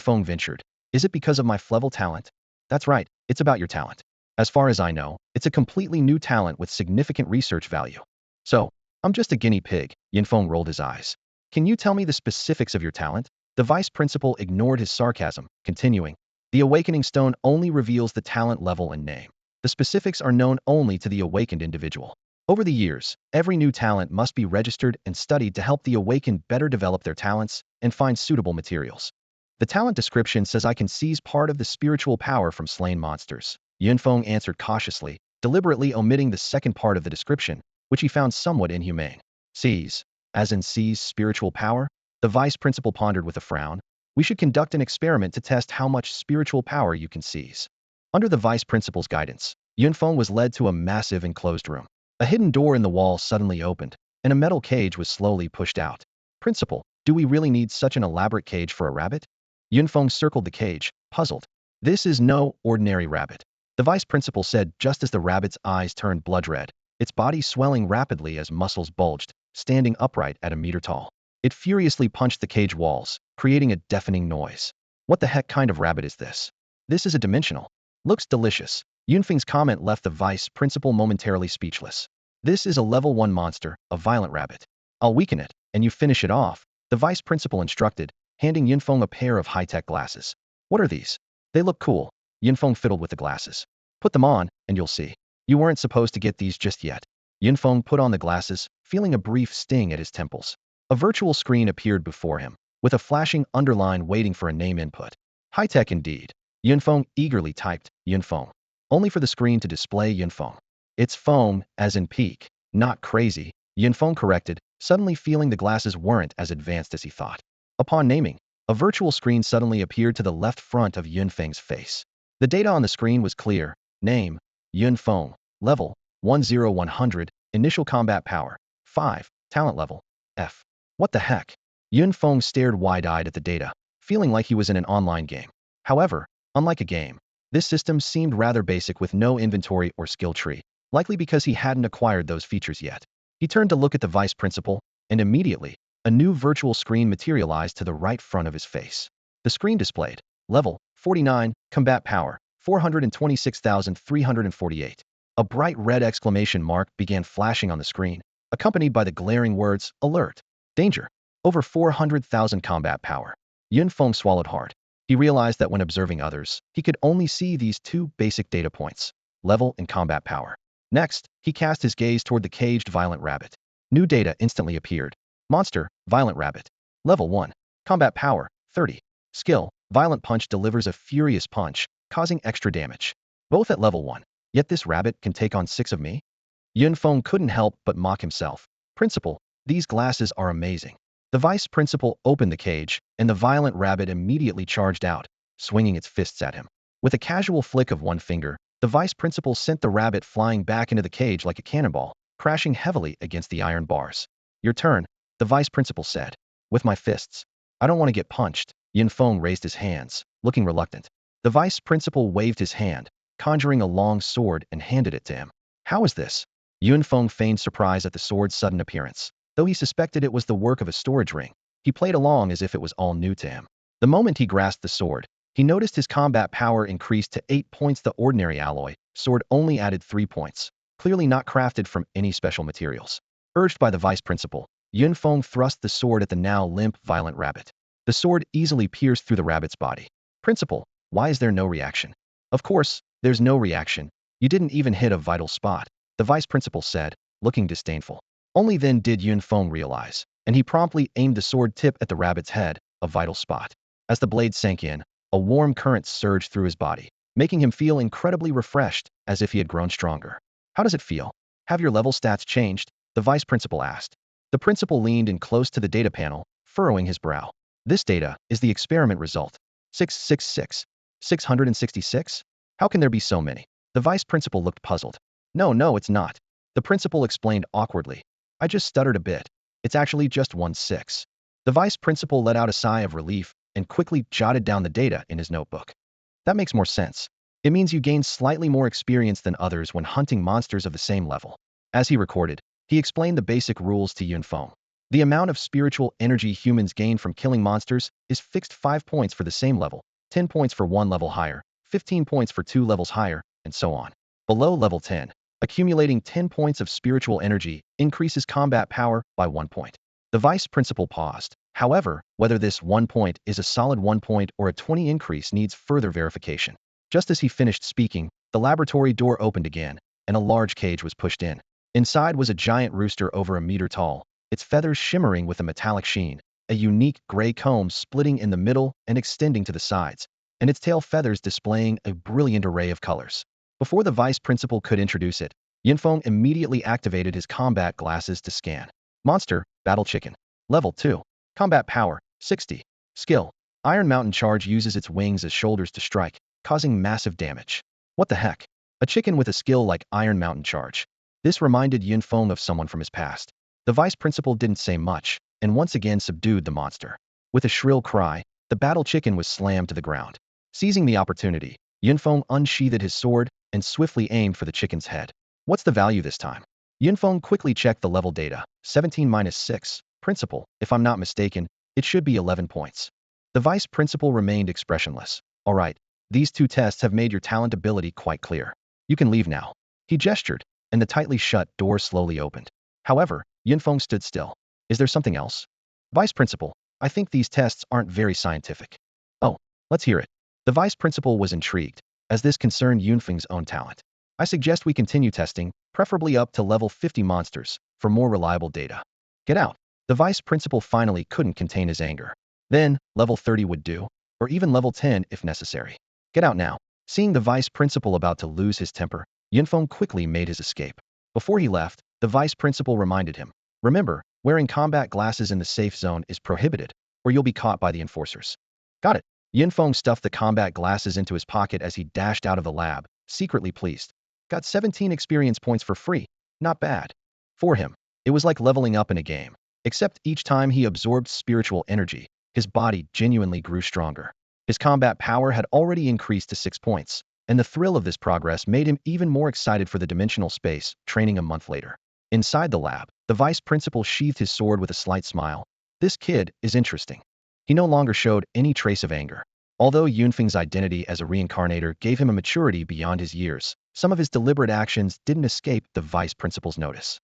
Feng ventured. "Is it because of my level talent?" "That's right, it's about your talent. As far as I know, it's a completely new talent with significant research value." "So, I'm just a guinea pig," Feng rolled his eyes. "Can you tell me the specifics of your talent?" The vice principal ignored his sarcasm, continuing, "The awakening stone only reveals the talent level and name. The specifics are known only to the awakened individual. Over the years, every new talent must be registered and studied to help the awakened better develop their talents and find suitable materials. The talent description says I can seize part of the spiritual power from slain monsters." Feng answered cautiously, deliberately omitting the second part of the description, which he found somewhat inhumane. Seize. As in seize spiritual power? The vice principal pondered with a frown. We should conduct an experiment to test how much spiritual power you can seize. Under the vice principal's guidance, Yunfeng was led to a massive enclosed room. A hidden door in the wall suddenly opened, and a metal cage was slowly pushed out. Principal, do we really need such an elaborate cage for a rabbit? Yunfeng circled the cage, puzzled. This is no ordinary rabbit. The vice principal said just as the rabbit's eyes turned blood red, its body swelling rapidly as muscles bulged, standing upright at a meter tall. It furiously punched the cage walls, creating a deafening noise. What the heck kind of rabbit is this? This is a dimensional. Looks delicious. Yunfeng's comment left the vice principal momentarily speechless. This is a level 1 monster, a violent rabbit. I'll weaken it, and you finish it off, the vice principal instructed, handing Yunfeng a pair of high-tech glasses. What are these? They look cool. Yunfeng fiddled with the glasses. Put them on, and you'll see. You weren't supposed to get these just yet. Yunfeng put on the glasses, feeling a brief sting at his temples. A virtual screen appeared before him, with a flashing underline waiting for a name input. High-tech indeed. Yunfeng eagerly typed, Yunfeng. Only for the screen to display Yunfeng. It's Feng, as in peak, not crazy, Yunfeng corrected, suddenly feeling the glasses weren't as advanced as he thought. Upon naming, a virtual screen suddenly appeared to the left front of Yunfeng's face. The data on the screen was clear. Name, Yunfeng. Level, 10100. Initial combat power, 5. Talent level, F. What the heck? Yunfeng stared wide-eyed at the data, feeling like he was in an online game. However, unlike a game, this system seemed rather basic with no inventory or skill tree, likely because he hadn't acquired those features yet. He turned to look at the vice principal, and immediately, a new virtual screen materialized to the right front of his face. The screen displayed, level, 49, combat power, 426,348. A bright red exclamation mark began flashing on the screen, accompanied by the glaring words, alert, danger, over 400,000 combat power. Yunfeng swallowed hard. He realized that when observing others, he could only see these two basic data points, level and combat power. Next, he cast his gaze toward the caged violent rabbit. New data instantly appeared. Monster, violent rabbit. Level 1. Combat power, 30. Skill, violent punch delivers a furious punch, causing extra damage. Both at level 1. Yet this rabbit can take on 6 of me? Yunfeng couldn't help but mock himself. Principal, these glasses are amazing. The vice principal opened the cage, and the violent rabbit immediately charged out, swinging its fists at him. With a casual flick of one finger, the vice principal sent the rabbit flying back into the cage like a cannonball, crashing heavily against the iron bars. Your turn, the vice principal said. With my fists. I don't want to get punched. Yunfeng raised his hands, looking reluctant. The vice principal waved his hand, conjuring a long sword and handed it to him. How is this? Yunfeng feigned surprise at the sword's sudden appearance. Though he suspected it was the work of a storage ring, he played along as if it was all new to him. The moment he grasped the sword, he noticed his combat power increased to 8 points. The ordinary alloy sword only added 3 points, clearly not crafted from any special materials. Urged by the vice principal, Yunfeng thrust the sword at the now limp, violent rabbit. The sword easily pierced through the rabbit's body. Principal, why is there no reaction? Of course, there's no reaction. You didn't even hit a vital spot, the vice principal said, looking disdainful. Only then did Yunfeng realize, and he promptly aimed the sword tip at the rabbit's head, a vital spot. As the blade sank in, a warm current surged through his body, making him feel incredibly refreshed, as if he had grown stronger. How does it feel? Have your level stats changed? The vice principal asked. The principal leaned in close to the data panel, furrowing his brow. This data is the experiment result. 666. 666? How can there be so many? The vice principal looked puzzled. No, it's not. The principal explained awkwardly. I just stuttered a bit. It's actually just 1-6. The vice principal let out a sigh of relief and quickly jotted down the data in his notebook. That makes more sense. It means you gain slightly more experience than others when hunting monsters of the same level. As he recorded, he explained the basic rules to Yunfeng. The amount of spiritual energy humans gain from killing monsters is fixed 5 points for the same level, 10 points for 1 level higher, 15 points for 2 levels higher, and so on. Below level 10, accumulating 10 points of spiritual energy increases combat power by 1 point. The vice principal paused. However, whether this 1 point is a solid 1 point or a 20 increase needs further verification. Just as he finished speaking, the laboratory door opened again, and a large cage was pushed in. Inside was a giant rooster over a meter tall, its feathers shimmering with a metallic sheen, a unique gray comb splitting in the middle and extending to the sides, and its tail feathers displaying a brilliant array of colors. Before the vice principal could introduce it, Yunfeng immediately activated his combat glasses to scan. Monster, Battle Chicken. Level 2. Combat Power, 60. Skill. Iron Mountain Charge uses its wings as shoulders to strike, causing massive damage. What the heck? A chicken with a skill like Iron Mountain Charge. This reminded Yin Feng of someone from his past. The vice principal didn't say much, and once again subdued the monster. With a shrill cry, the battle chicken was slammed to the ground. Seizing the opportunity, Yin Feng unsheathed his sword and swiftly aimed for the chicken's head. What's the value this time? Yin Feng quickly checked the level data. 17-6. Principal, if I'm not mistaken, it should be 11 points. The vice principal remained expressionless. All right, these two tests have made your talent ability quite clear. You can leave now. He gestured, and the tightly shut door slowly opened. However, Yin Feng stood still. Is there something else? Vice principal, I think these tests aren't very scientific. Oh, let's hear it. The vice principal was intrigued, as this concerned Yin Feng's own talent. I suggest we continue testing, preferably up to level 50 monsters, for more reliable data. Get out. The vice principal finally couldn't contain his anger. Then, level 30 would do, or even level 10 if necessary. Get out now. Seeing the vice principal about to lose his temper, Yin Feng quickly made his escape. Before he left, the vice principal reminded him, remember, wearing combat glasses in the safe zone is prohibited, or you'll be caught by the enforcers. Got it. Yin Feng stuffed the combat glasses into his pocket as he dashed out of the lab, secretly pleased. Got 17 experience points for free. Not bad. For him, it was like leveling up in a game. Except each time he absorbed spiritual energy, his body genuinely grew stronger. His combat power had already increased to 6 points, and the thrill of this progress made him even more excited for the dimensional space training a month later. Inside the lab, the vice principal sheathed his sword with a slight smile. This kid is interesting. He no longer showed any trace of anger. Although Yunfeng's identity as a reincarnator gave him a maturity beyond his years, some of his deliberate actions didn't escape the vice principal's notice.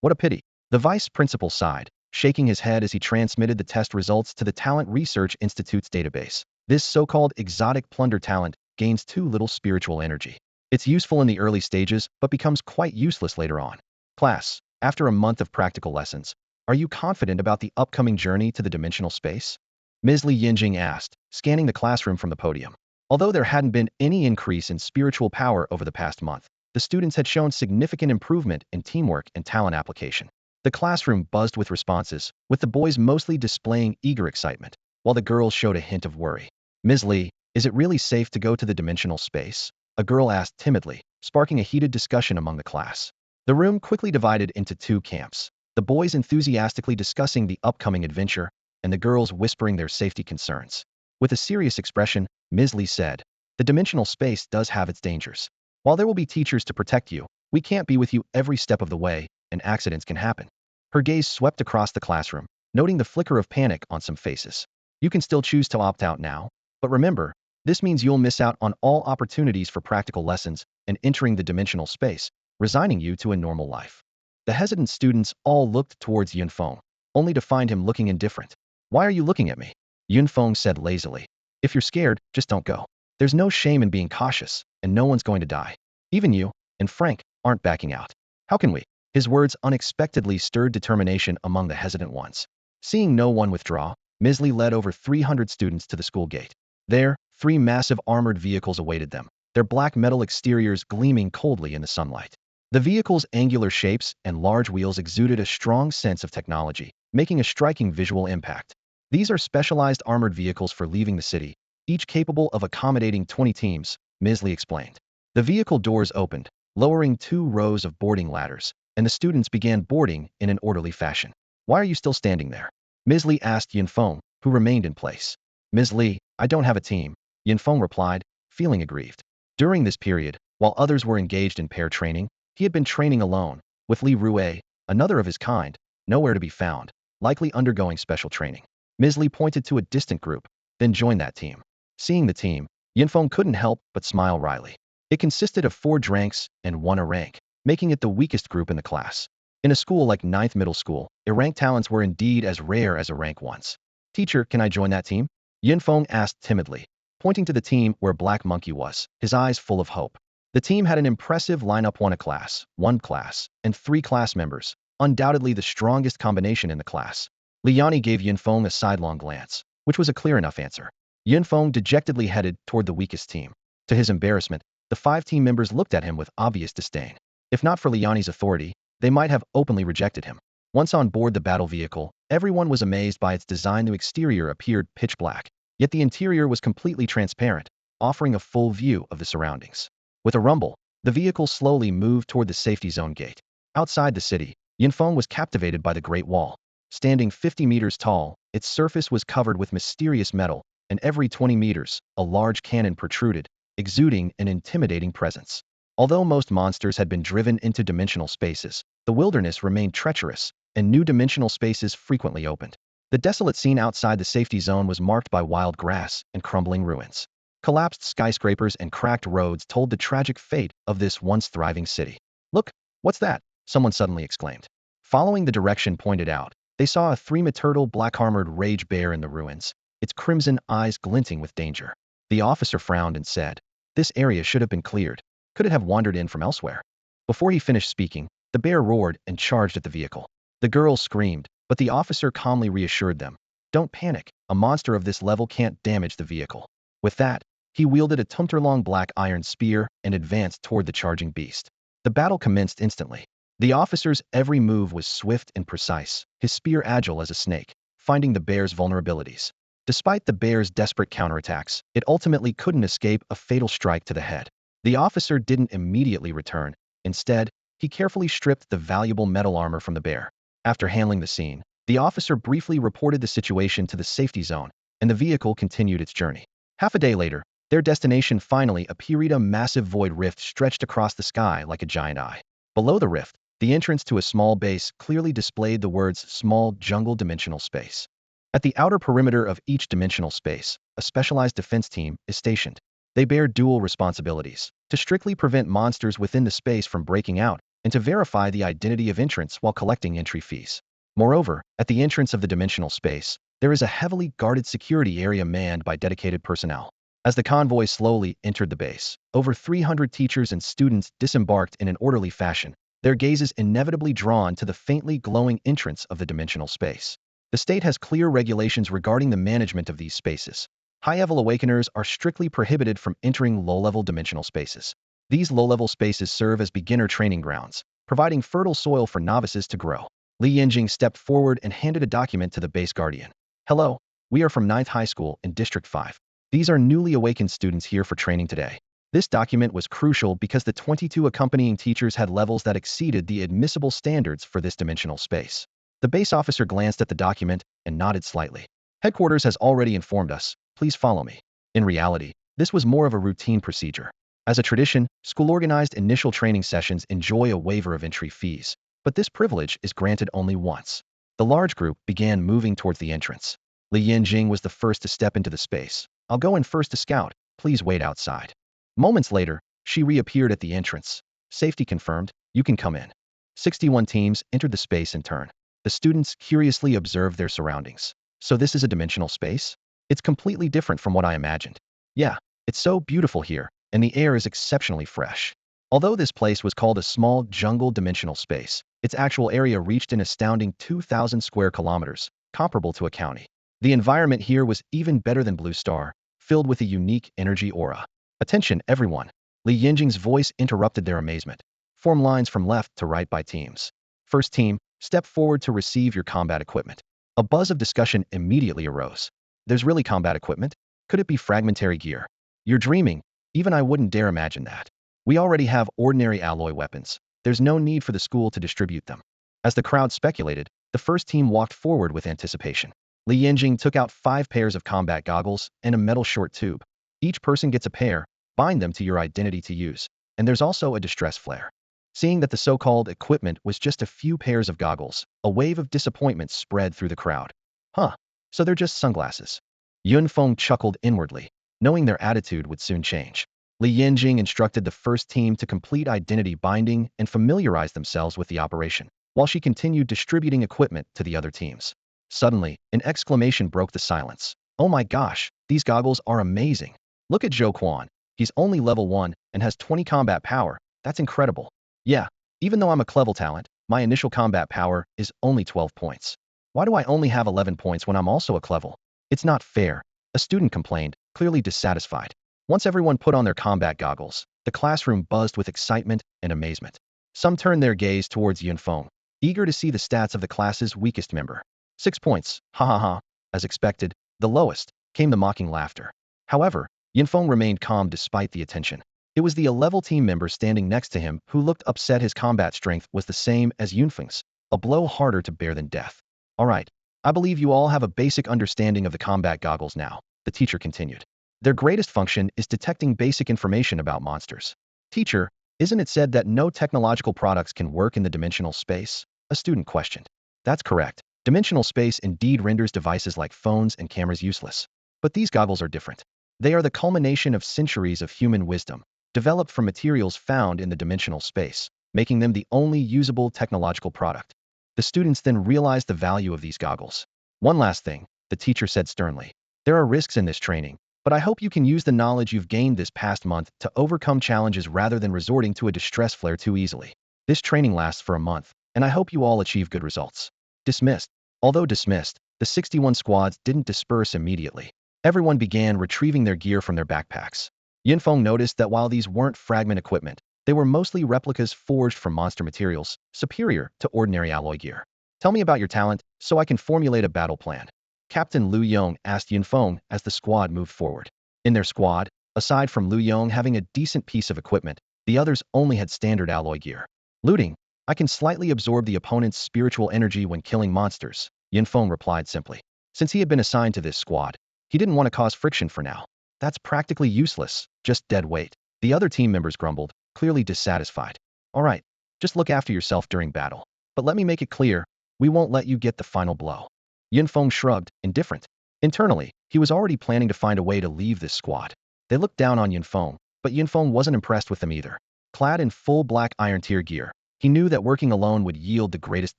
What a pity. The vice principal sighed, shaking his head as he transmitted the test results to the Talent Research Institute's database. This so-called exotic plunder talent gains too little spiritual energy. It's useful in the early stages, but becomes quite useless later on. Class, after a month of practical lessons, are you confident about the upcoming journey to the dimensional space? Ms. Li Yinjing asked, scanning the classroom from the podium. Although there hadn't been any increase in spiritual power over the past month, the students had shown significant improvement in teamwork and talent application. The classroom buzzed with responses, with the boys mostly displaying eager excitement, while the girls showed a hint of worry. Ms. Li, is it really safe to go to the dimensional space? A girl asked timidly, sparking a heated discussion among the class. The room quickly divided into two camps, the boys enthusiastically discussing the upcoming adventure, and the girls whispering their safety concerns. With a serious expression, Ms. Li said, the dimensional space does have its dangers. While there will be teachers to protect you, we can't be with you every step of the way, and accidents can happen. Her gaze swept across the classroom, noting the flicker of panic on some faces. You can still choose to opt out now, but remember, this means you'll miss out on all opportunities for practical lessons and entering the dimensional space, resigning you to a normal life. The hesitant students all looked towards Yin Feng, only to find him looking indifferent. Why are you looking at me? Yin Feng said lazily. If you're scared, just don't go. There's no shame in being cautious, and no one's going to die. Even you, and Frank, aren't backing out. How can we? His words unexpectedly stirred determination among the hesitant ones. Seeing no one withdraw, Ms. Li led over 300 students to the school gate. There, 3 massive armored vehicles awaited them, their black metal exteriors gleaming coldly in the sunlight. The vehicles' angular shapes and large wheels exuded a strong sense of technology, making a striking visual impact. These are specialized armored vehicles for leaving the city, each capable of accommodating 20 teams, Ms. Li explained. The vehicle doors opened, lowering 2 rows of boarding ladders, and the students began boarding in an orderly fashion. Why are you still standing there? Ms. Li asked Yin Feng, who remained in place. Ms. Li, I don't have a team, Yin Feng replied, feeling aggrieved. During this period, while others were engaged in pair training, he had been training alone, with Li Rue, another of his kind, nowhere to be found, likely undergoing special training. Ms. Li pointed to a distant group, then joined that team. Seeing the team, Yin Feng couldn't help but smile wryly. It consisted of 4 dranks and 1 A-rank, making it the weakest group in the class. In a school like 9th Middle School, A-rank talents were indeed as rare as A-rank ones. Teacher, can I join that team? Yin Feng asked timidly, pointing to the team where Black Monkey was, his eyes full of hope. The team had an impressive lineup: 1 class, and 3 class members, undoubtedly the strongest combination in the class. Liani gave Yin Feng a sidelong glance, which was a clear enough answer. Yin Feng dejectedly headed toward the weakest team. To his embarrassment, the 5 team members looked at him with obvious disdain. If not for Liani's authority, they might have openly rejected him. Once on board the battle vehicle, everyone was amazed by its design. The exterior appeared pitch black, yet the interior was completely transparent, offering a full view of the surroundings. With a rumble, the vehicle slowly moved toward the safety zone gate. Outside the city, Yunfeng was captivated by the Great Wall. Standing 50 meters tall, its surface was covered with mysterious metal, and every 20 meters, a large cannon protruded, exuding an intimidating presence. Although most monsters had been driven into dimensional spaces, the wilderness remained treacherous, and new dimensional spaces frequently opened. The desolate scene outside the safety zone was marked by wild grass and crumbling ruins. Collapsed skyscrapers and cracked roads told the tragic fate of this once thriving city. "Look, what's that?" someone suddenly exclaimed. Following the direction pointed out, they saw a three-meter-tall black-armored rage bear in the ruins, its crimson eyes glinting with danger. The officer frowned and said, "This area should have been cleared. Could it have wandered in from elsewhere?" Before he finished speaking, the bear roared and charged at the vehicle. The girls screamed, but the officer calmly reassured them. "Don't panic. A monster of this level can't damage the vehicle." With that, he wielded a 2-meter-long black iron spear and advanced toward the charging beast. The battle commenced instantly. The officer's every move was swift and precise, his spear agile as a snake, finding the bear's vulnerabilities. Despite the bear's desperate counterattacks, it ultimately couldn't escape a fatal strike to the head. The officer didn't immediately return. Instead, he carefully stripped the valuable metal armor from the bear. After handling the scene, the officer briefly reported the situation to the safety zone, and the vehicle continued its journey. Half a day later, their destination finally appeared. A massive void rift stretched across the sky like a giant eye. Below the rift, the entrance to a small base clearly displayed the words "Small Jungle Dimensional Space." At the outer perimeter of each dimensional space, a specialized defense team is stationed. They bear dual responsibilities: to strictly prevent monsters within the space from breaking out, and to verify the identity of entrants while collecting entry fees. Moreover, at the entrance of the dimensional space, there is a heavily guarded security area manned by dedicated personnel. As the convoy slowly entered the base, over 300 teachers and students disembarked in an orderly fashion, their gazes inevitably drawn to the faintly glowing entrance of the dimensional space. The state has clear regulations regarding the management of these spaces. High-level awakeners are strictly prohibited from entering low-level dimensional spaces. These low-level spaces serve as beginner training grounds, providing fertile soil for novices to grow. Li Yanjing stepped forward and handed a document to the base guardian. "Hello, we are from 9th High School in District 5. These are newly awakened students here for training today." This document was crucial because the 22 accompanying teachers had levels that exceeded the admissible standards for this dimensional space. The base officer glanced at the document and nodded slightly. "Headquarters has already informed us. Please follow me." In reality, this was more of a routine procedure. As a tradition, school-organized initial training sessions enjoy a waiver of entry fees, but this privilege is granted only once. The large group began moving towards the entrance. Li Yanjing was the first to step into the space. "I'll go in first to scout. Please wait outside." Moments later, she reappeared at the entrance. "Safety confirmed. You can come in." 61 teams entered the space in turn. The students curiously observed their surroundings. "So this is a dimensional space? It's completely different from what I imagined." "Yeah, it's so beautiful here, and the air is exceptionally fresh." Although this place was called a small jungle dimensional space, its actual area reached an astounding 2,000 square kilometers, comparable to a county. The environment here was even better than Blue Star, filled with a unique energy aura. "Attention, everyone." Li Yanjing's voice interrupted their amazement. "Form lines from left to right by teams. First team, step forward to receive your combat equipment." A buzz of discussion immediately arose. "There's really combat equipment? Could it be fragmentary gear?" "You're dreaming. Even I wouldn't dare imagine that. We already have ordinary alloy weapons. There's no need for the school to distribute them." As the crowd speculated, the first team walked forward with anticipation. Li Yanjing took out 5 pairs of combat goggles and a metal short tube. "Each person gets a pair. Bind them to your identity to use. And there's also a distress flare." Seeing that the so-called equipment was just a few pairs of goggles, a wave of disappointment spread through the crowd. "Huh, so they're just sunglasses." Yunfeng chuckled inwardly, knowing their attitude would soon change. Li Yanjing instructed the first team to complete identity binding and familiarize themselves with the operation, while she continued distributing equipment to the other teams. Suddenly, an exclamation broke the silence. "Oh my gosh, these goggles are amazing. Look at Zhou Quan. He's only level 1 and has 20 combat power. That's incredible." "Yeah, even though I'm a clever talent, my initial combat power is only 12 points. Why do I only have 11 points when I'm also a clever?" "It's not fair," a student complained, clearly dissatisfied. Once everyone put on their combat goggles, the classroom buzzed with excitement and amazement. Some turned their gaze towards Yunfeng. eager to see the stats of the class's weakest member. 6 points, ha ha ha. As expected, the lowest, came the mocking laughter. However, Yunfeng remained calm despite the attention. It was the A-level team member standing next to him who looked upset. His combat strength was the same as Yunfeng's, a blow harder to bear than death. Alright, I believe you all have a basic understanding of the combat goggles now, the teacher continued. Their greatest function is detecting basic information about monsters. Teacher, isn't it said that no technological products can work in the dimensional space? A student questioned. That's correct. Dimensional space indeed renders devices like phones and cameras useless. But these goggles are different. They are the culmination of centuries of human wisdom, developed from materials found in the dimensional space, making them the only usable technological product. The students then realized the value of these goggles. One last thing, the teacher said sternly. There are risks in this training, but I hope you can use the knowledge you've gained this past month to overcome challenges rather than resorting to a distress flare too easily. This training lasts for a month, and I hope you all achieve good results. Dismissed. Although dismissed, the 61 squads didn't disperse immediately. Everyone began retrieving their gear from their backpacks. Yunfeng noticed that while these weren't fragment equipment, they were mostly replicas forged from monster materials, superior to ordinary alloy gear. Tell me about your talent, so I can formulate a battle plan. Captain Lu Yong asked Yunfeng as the squad moved forward. In their squad, aside from Lu Yong having a decent piece of equipment, the others only had standard alloy gear. Looting. I can slightly absorb the opponent's spiritual energy when killing monsters, Yunfeng replied simply. Since he had been assigned to this squad, he didn't want to cause friction for now. That's practically useless, just dead weight. The other team members grumbled, clearly dissatisfied. Alright, just look after yourself during battle. But let me make it clear, we won't let you get the final blow. Yunfeng shrugged, indifferent. Internally, he was already planning to find a way to leave this squad. They looked down on Yunfeng, but Yunfeng wasn't impressed with them either. Clad in full black iron tier gear, he knew that working alone would yield the greatest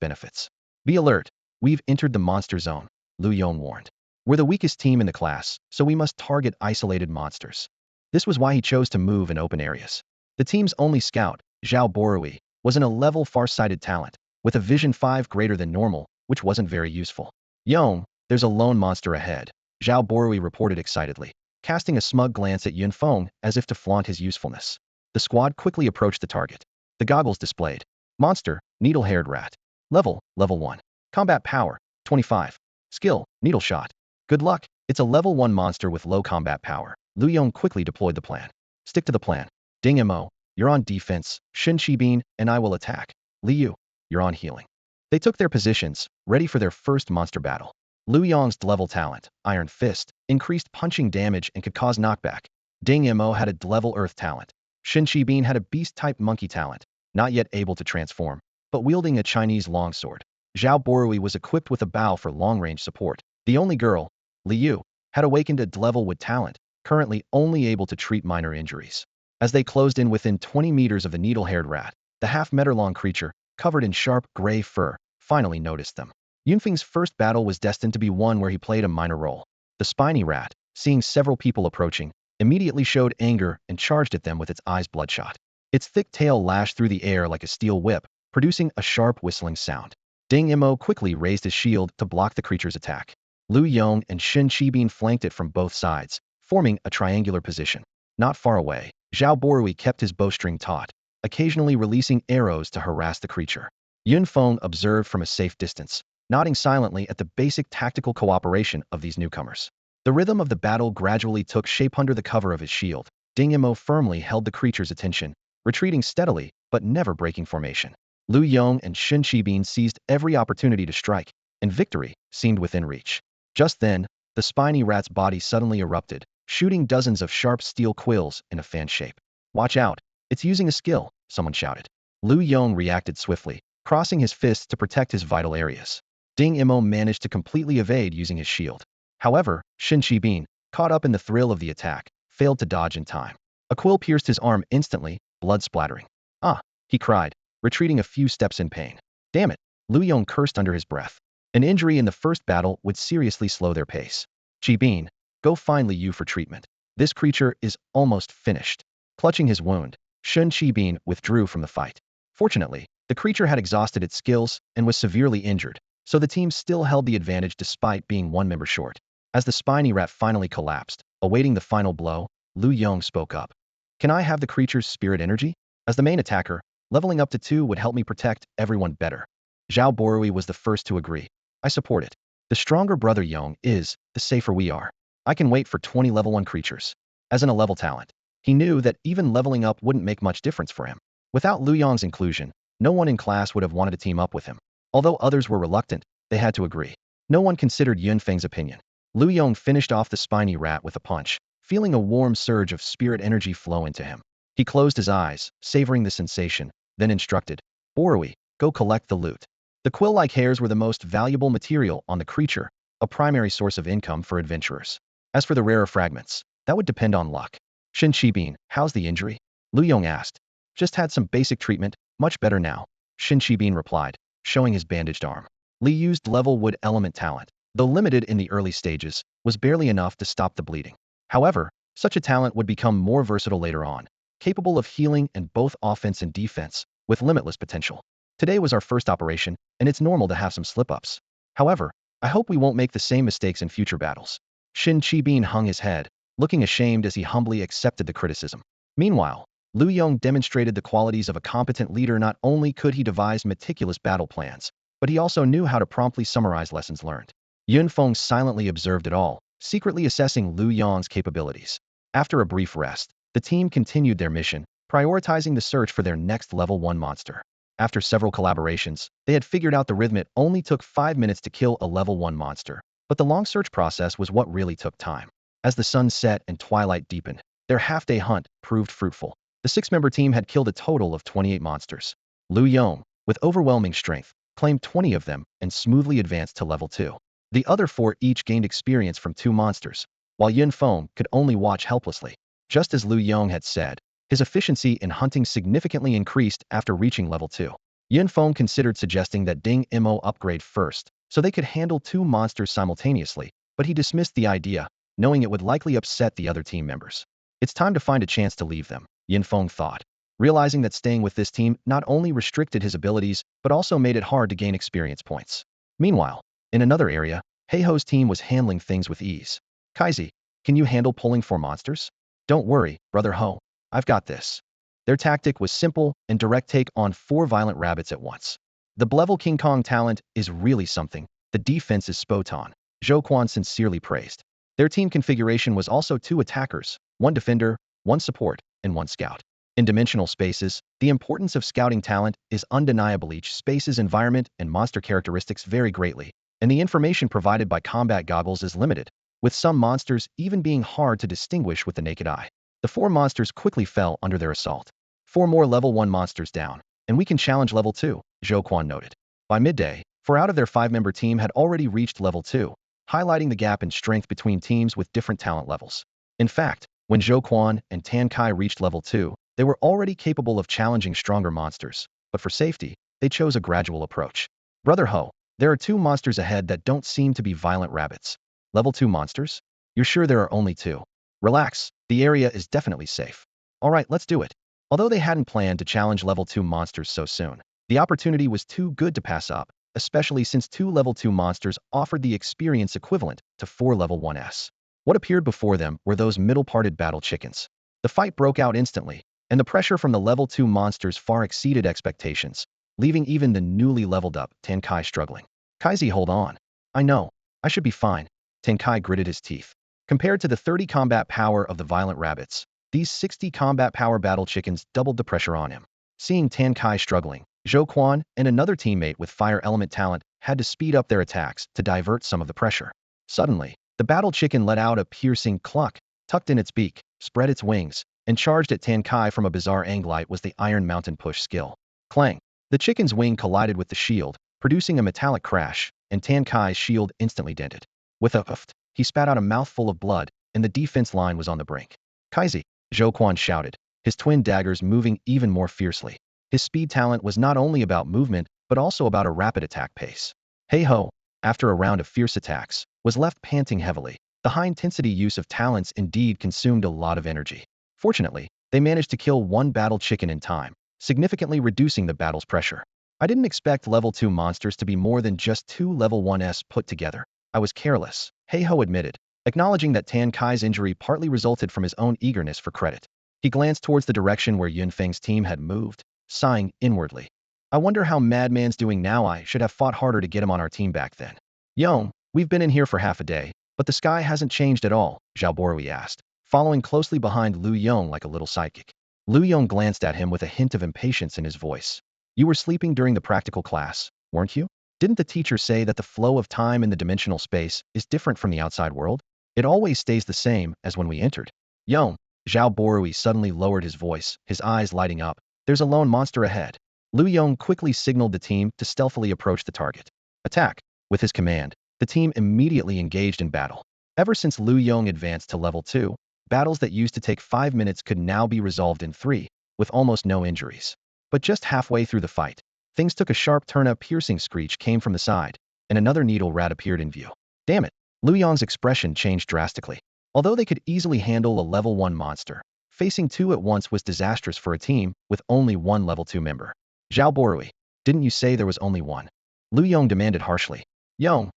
benefits. Be alert, we've entered the monster zone, Lu Yong warned. We're the weakest team in the class, so we must target isolated monsters. This was why he chose to move in open areas. The team's only scout, Zhao Borui, was an 11 far-sighted talent, with a vision 5 greater than normal, which wasn't very useful. Yong, there's a lone monster ahead, Zhao Borui reported excitedly, casting a smug glance at Yunfeng as if to flaunt his usefulness. The squad quickly approached the target. The goggles displayed. Monster, needle-haired rat. Level 1. Combat power, 25. Skill, needle shot. Good luck, it's a level 1 monster with low combat power. Lu Yong quickly deployed the plan. Stick to the plan. Ding Mo, you're on defense, Shin Qibin and I will attack. Liu, you're on healing. They took their positions, ready for their first monster battle. Lu Yong's level talent, Iron Fist, increased punching damage and could cause knockback. Ding Mo had a level earth talent. Shin Qibin had a beast-type monkey talent, not yet able to transform, but wielding a Chinese longsword. Zhao Borui was equipped with a bow for long-range support. The only girl, Liu, had awakened a level with talent, currently only able to treat minor injuries. As they closed in within 20 meters of the needle-haired rat, the half-meter-long creature, covered in sharp gray fur, finally noticed them. Yunfeng's first battle was destined to be one where he played a minor role. The spiny rat, seeing several people approaching, immediately showed anger and charged at them with its eyes bloodshot. Its thick tail lashed through the air like a steel whip, producing a sharp whistling sound. Ding Mo quickly raised his shield to block the creature's attack. Lu Yong and Shin Qibin flanked it from both sides, forming a triangular position. Not far away, Zhao Borui kept his bowstring taut, occasionally releasing arrows to harass the creature. Yunfeng observed from a safe distance, nodding silently at the basic tactical cooperation of these newcomers. The rhythm of the battle gradually took shape under the cover of his shield. Ding Mo firmly held the creature's attention, retreating steadily but never breaking formation. Lu Yong and Shin Qibin seized every opportunity to strike, and victory seemed within reach. Just then, the spiny rat's body suddenly erupted, shooting dozens of sharp steel quills in a fan shape. Watch out, it's using a skill, someone shouted. Lu Yong reacted swiftly, crossing his fists to protect his vital areas. Ding Mo managed to completely evade using his shield. However, Shin Qibin, caught up in the thrill of the attack, failed to dodge in time. A quill pierced his arm instantly, blood splattering. Ah, he cried, retreating a few steps in pain. Damn it, Lu Yong cursed under his breath. An injury in the first battle would seriously slow their pace. Qibin, go find Liu for treatment. This creature is almost finished. Clutching his wound, Shin Qibin withdrew from the fight. Fortunately, the creature had exhausted its skills and was severely injured, so the team still held the advantage despite being one member short. As the spiny rat finally collapsed, awaiting the final blow, Lu Yong spoke up. Can I have the creature's spirit energy? As the main attacker, leveling up to 2 would help me protect everyone better. Zhao Borui was the first to agree. I support it. The stronger Brother Yong is, the safer we are. I can wait for 20 level 1 creatures. As in a level talent, he knew that even leveling up wouldn't make much difference for him. Without Lu Yong's inclusion, no one in class would have wanted to team up with him. Although others were reluctant, they had to agree. No one considered Yun Feng's opinion. Lu Yong finished off the spiny rat with a punch, feeling a warm surge of spirit energy flow into him. He closed his eyes, savoring the sensation, then instructed, Borui, go collect the loot. The quill-like hairs were the most valuable material on the creature, a primary source of income for adventurers. As for the rarer fragments, that would depend on luck. Shin Qibin, how's the injury? Lu Yong asked. Just had some basic treatment, much better now. Shin Qibin replied, showing his bandaged arm. Li used level wood element talent, though limited in the early stages, was barely enough to stop the bleeding. However, such a talent would become more versatile later on, capable of healing in both offense and defense, with limitless potential. Today was our first operation, and it's normal to have some slip-ups. However, I hope we won't make the same mistakes in future battles. Shin Qibin hung his head, looking ashamed as he humbly accepted the criticism. Meanwhile, Lu Yong demonstrated the qualities of a competent leader. Not only could he devise meticulous battle plans, but he also knew how to promptly summarize lessons learned. Yun Feng silently observed it all, secretly assessing Lu Yong's capabilities. After a brief rest, the team continued their mission, prioritizing the search for their next level 1 monster. After several collaborations, they had figured out the rhythm. It only took 5 minutes to kill a level 1 monster, but the long search process was what really took time. As the sun set and twilight deepened, their half-day hunt proved fruitful. The 6-member team had killed a total of 28 monsters. Lu Yong, with overwhelming strength, claimed 20 of them and smoothly advanced to level 2. The other 4 each gained experience from 2 monsters, while Yun Feng could only watch helplessly. Just as Lu Yong had said, his efficiency in hunting significantly increased after reaching level 2. Yun Feng considered suggesting that Ding Mo upgrade first, so they could handle 2 monsters simultaneously, but he dismissed the idea, knowing it would likely upset the other team members. It's time to find a chance to leave them, Yun Feng thought, realizing that staying with this team not only restricted his abilities, but also made it hard to gain experience points. Meanwhile, in another area, Heiho's team was handling things with ease. Kaizi, can you handle pulling 4 monsters? Don't worry, Brother Ho. I've got this. Their tactic was simple and direct: take on 4 violent rabbits at once. The level King Kong talent is really something. The defense is spot on, Zhou Quan sincerely praised. Their team configuration was also 2 attackers, 1 defender, 1 support, and 1 scout. In dimensional spaces, the importance of scouting talent is undeniable. Each space's environment and monster characteristics vary greatly, and the information provided by combat goggles is limited, with some monsters even being hard to distinguish with the naked eye. The 4 monsters quickly fell under their assault. 4 more level 1 monsters down, and we can challenge level 2, Zhou Quan noted. By midday, 4 out of their 5-member team had already reached level 2, highlighting the gap in strength between teams with different talent levels. In fact, when Zhou Quan and Tan Kai reached level 2, they were already capable of challenging stronger monsters, but for safety, they chose a gradual approach. Brother Ho, there are 2 monsters ahead that don't seem to be violent rabbits. Level 2 monsters? You're sure there are only 2? Relax, the area is definitely safe. Alright, let's do it. Although they hadn't planned to challenge level 2 monsters so soon, the opportunity was too good to pass up, especially since 2 level 2 monsters offered the experience equivalent to 4 level 1s. What appeared before them were those middle-parted battle chickens. The fight broke out instantly, and the pressure from the level 2 monsters far exceeded expectations, leaving even the newly leveled up Tenkai struggling. Kaizi, hold on. I know. I should be fine. Tenkai gritted his teeth. Compared to the 30 combat power of the violent rabbits, these 60 combat power battle chickens doubled the pressure on him. Seeing Tenkai struggling, Zhou Quan and another teammate with fire element talent had to speed up their attacks to divert some of the pressure. Suddenly, the battle chicken let out a piercing cluck, tucked in its beak, spread its wings, and charged at Tenkai from a bizarre angle. It was the Iron Mountain Push skill. Clang! The chicken's wing collided with the shield, producing a metallic crash, and Tenkai's shield instantly dented. With a huff, he spat out a mouthful of blood, and the defense line was on the brink. Kaizi, Zhou Quan shouted, his twin daggers moving even more fiercely. His speed talent was not only about movement, but also about a rapid attack pace. Heiho, after a round of fierce attacks, was left panting heavily. The high-intensity use of talents indeed consumed a lot of energy. Fortunately, they managed to kill 1 battle chicken in time, significantly reducing the battle's pressure. I didn't expect level 2 monsters to be more than just 2 level 1s put together. I was careless, Heiho admitted, acknowledging that Tan Kai's injury partly resulted from his own eagerness for credit. He glanced towards the direction where Yun Feng's team had moved, sighing inwardly. I wonder how Madman's doing now. I should have fought harder to get him on our team back then. Yong, we've been in here for half a day, but the sky hasn't changed at all, Zhao Borui asked, following closely behind Lu Yong like a little psychic. Lu Yong glanced at him with a hint of impatience in his voice. You were sleeping during the practical class, weren't you? Didn't the teacher say that the flow of time in the dimensional space is different from the outside world? It always stays the same as when we entered. Yong, Zhao Borui suddenly lowered his voice, his eyes lighting up. There's a lone monster ahead. Lu Yong quickly signaled the team to stealthily approach the target. Attack! With his command, the team immediately engaged in battle. Ever since Lu Yong advanced to level 2, battles that used to take 5 minutes could now be resolved in 3, with almost no injuries. But just halfway through the fight, things took a sharp turn. A piercing screech came from the side, and another needle rat appeared in view. Damn it! Lu Yong's expression changed drastically. Although they could easily handle a level 1 monster, facing 2 at once was disastrous for a team with only one level 2 member. Zhao Borui, didn't you say there was only one? Lu Yong demanded harshly. Yong,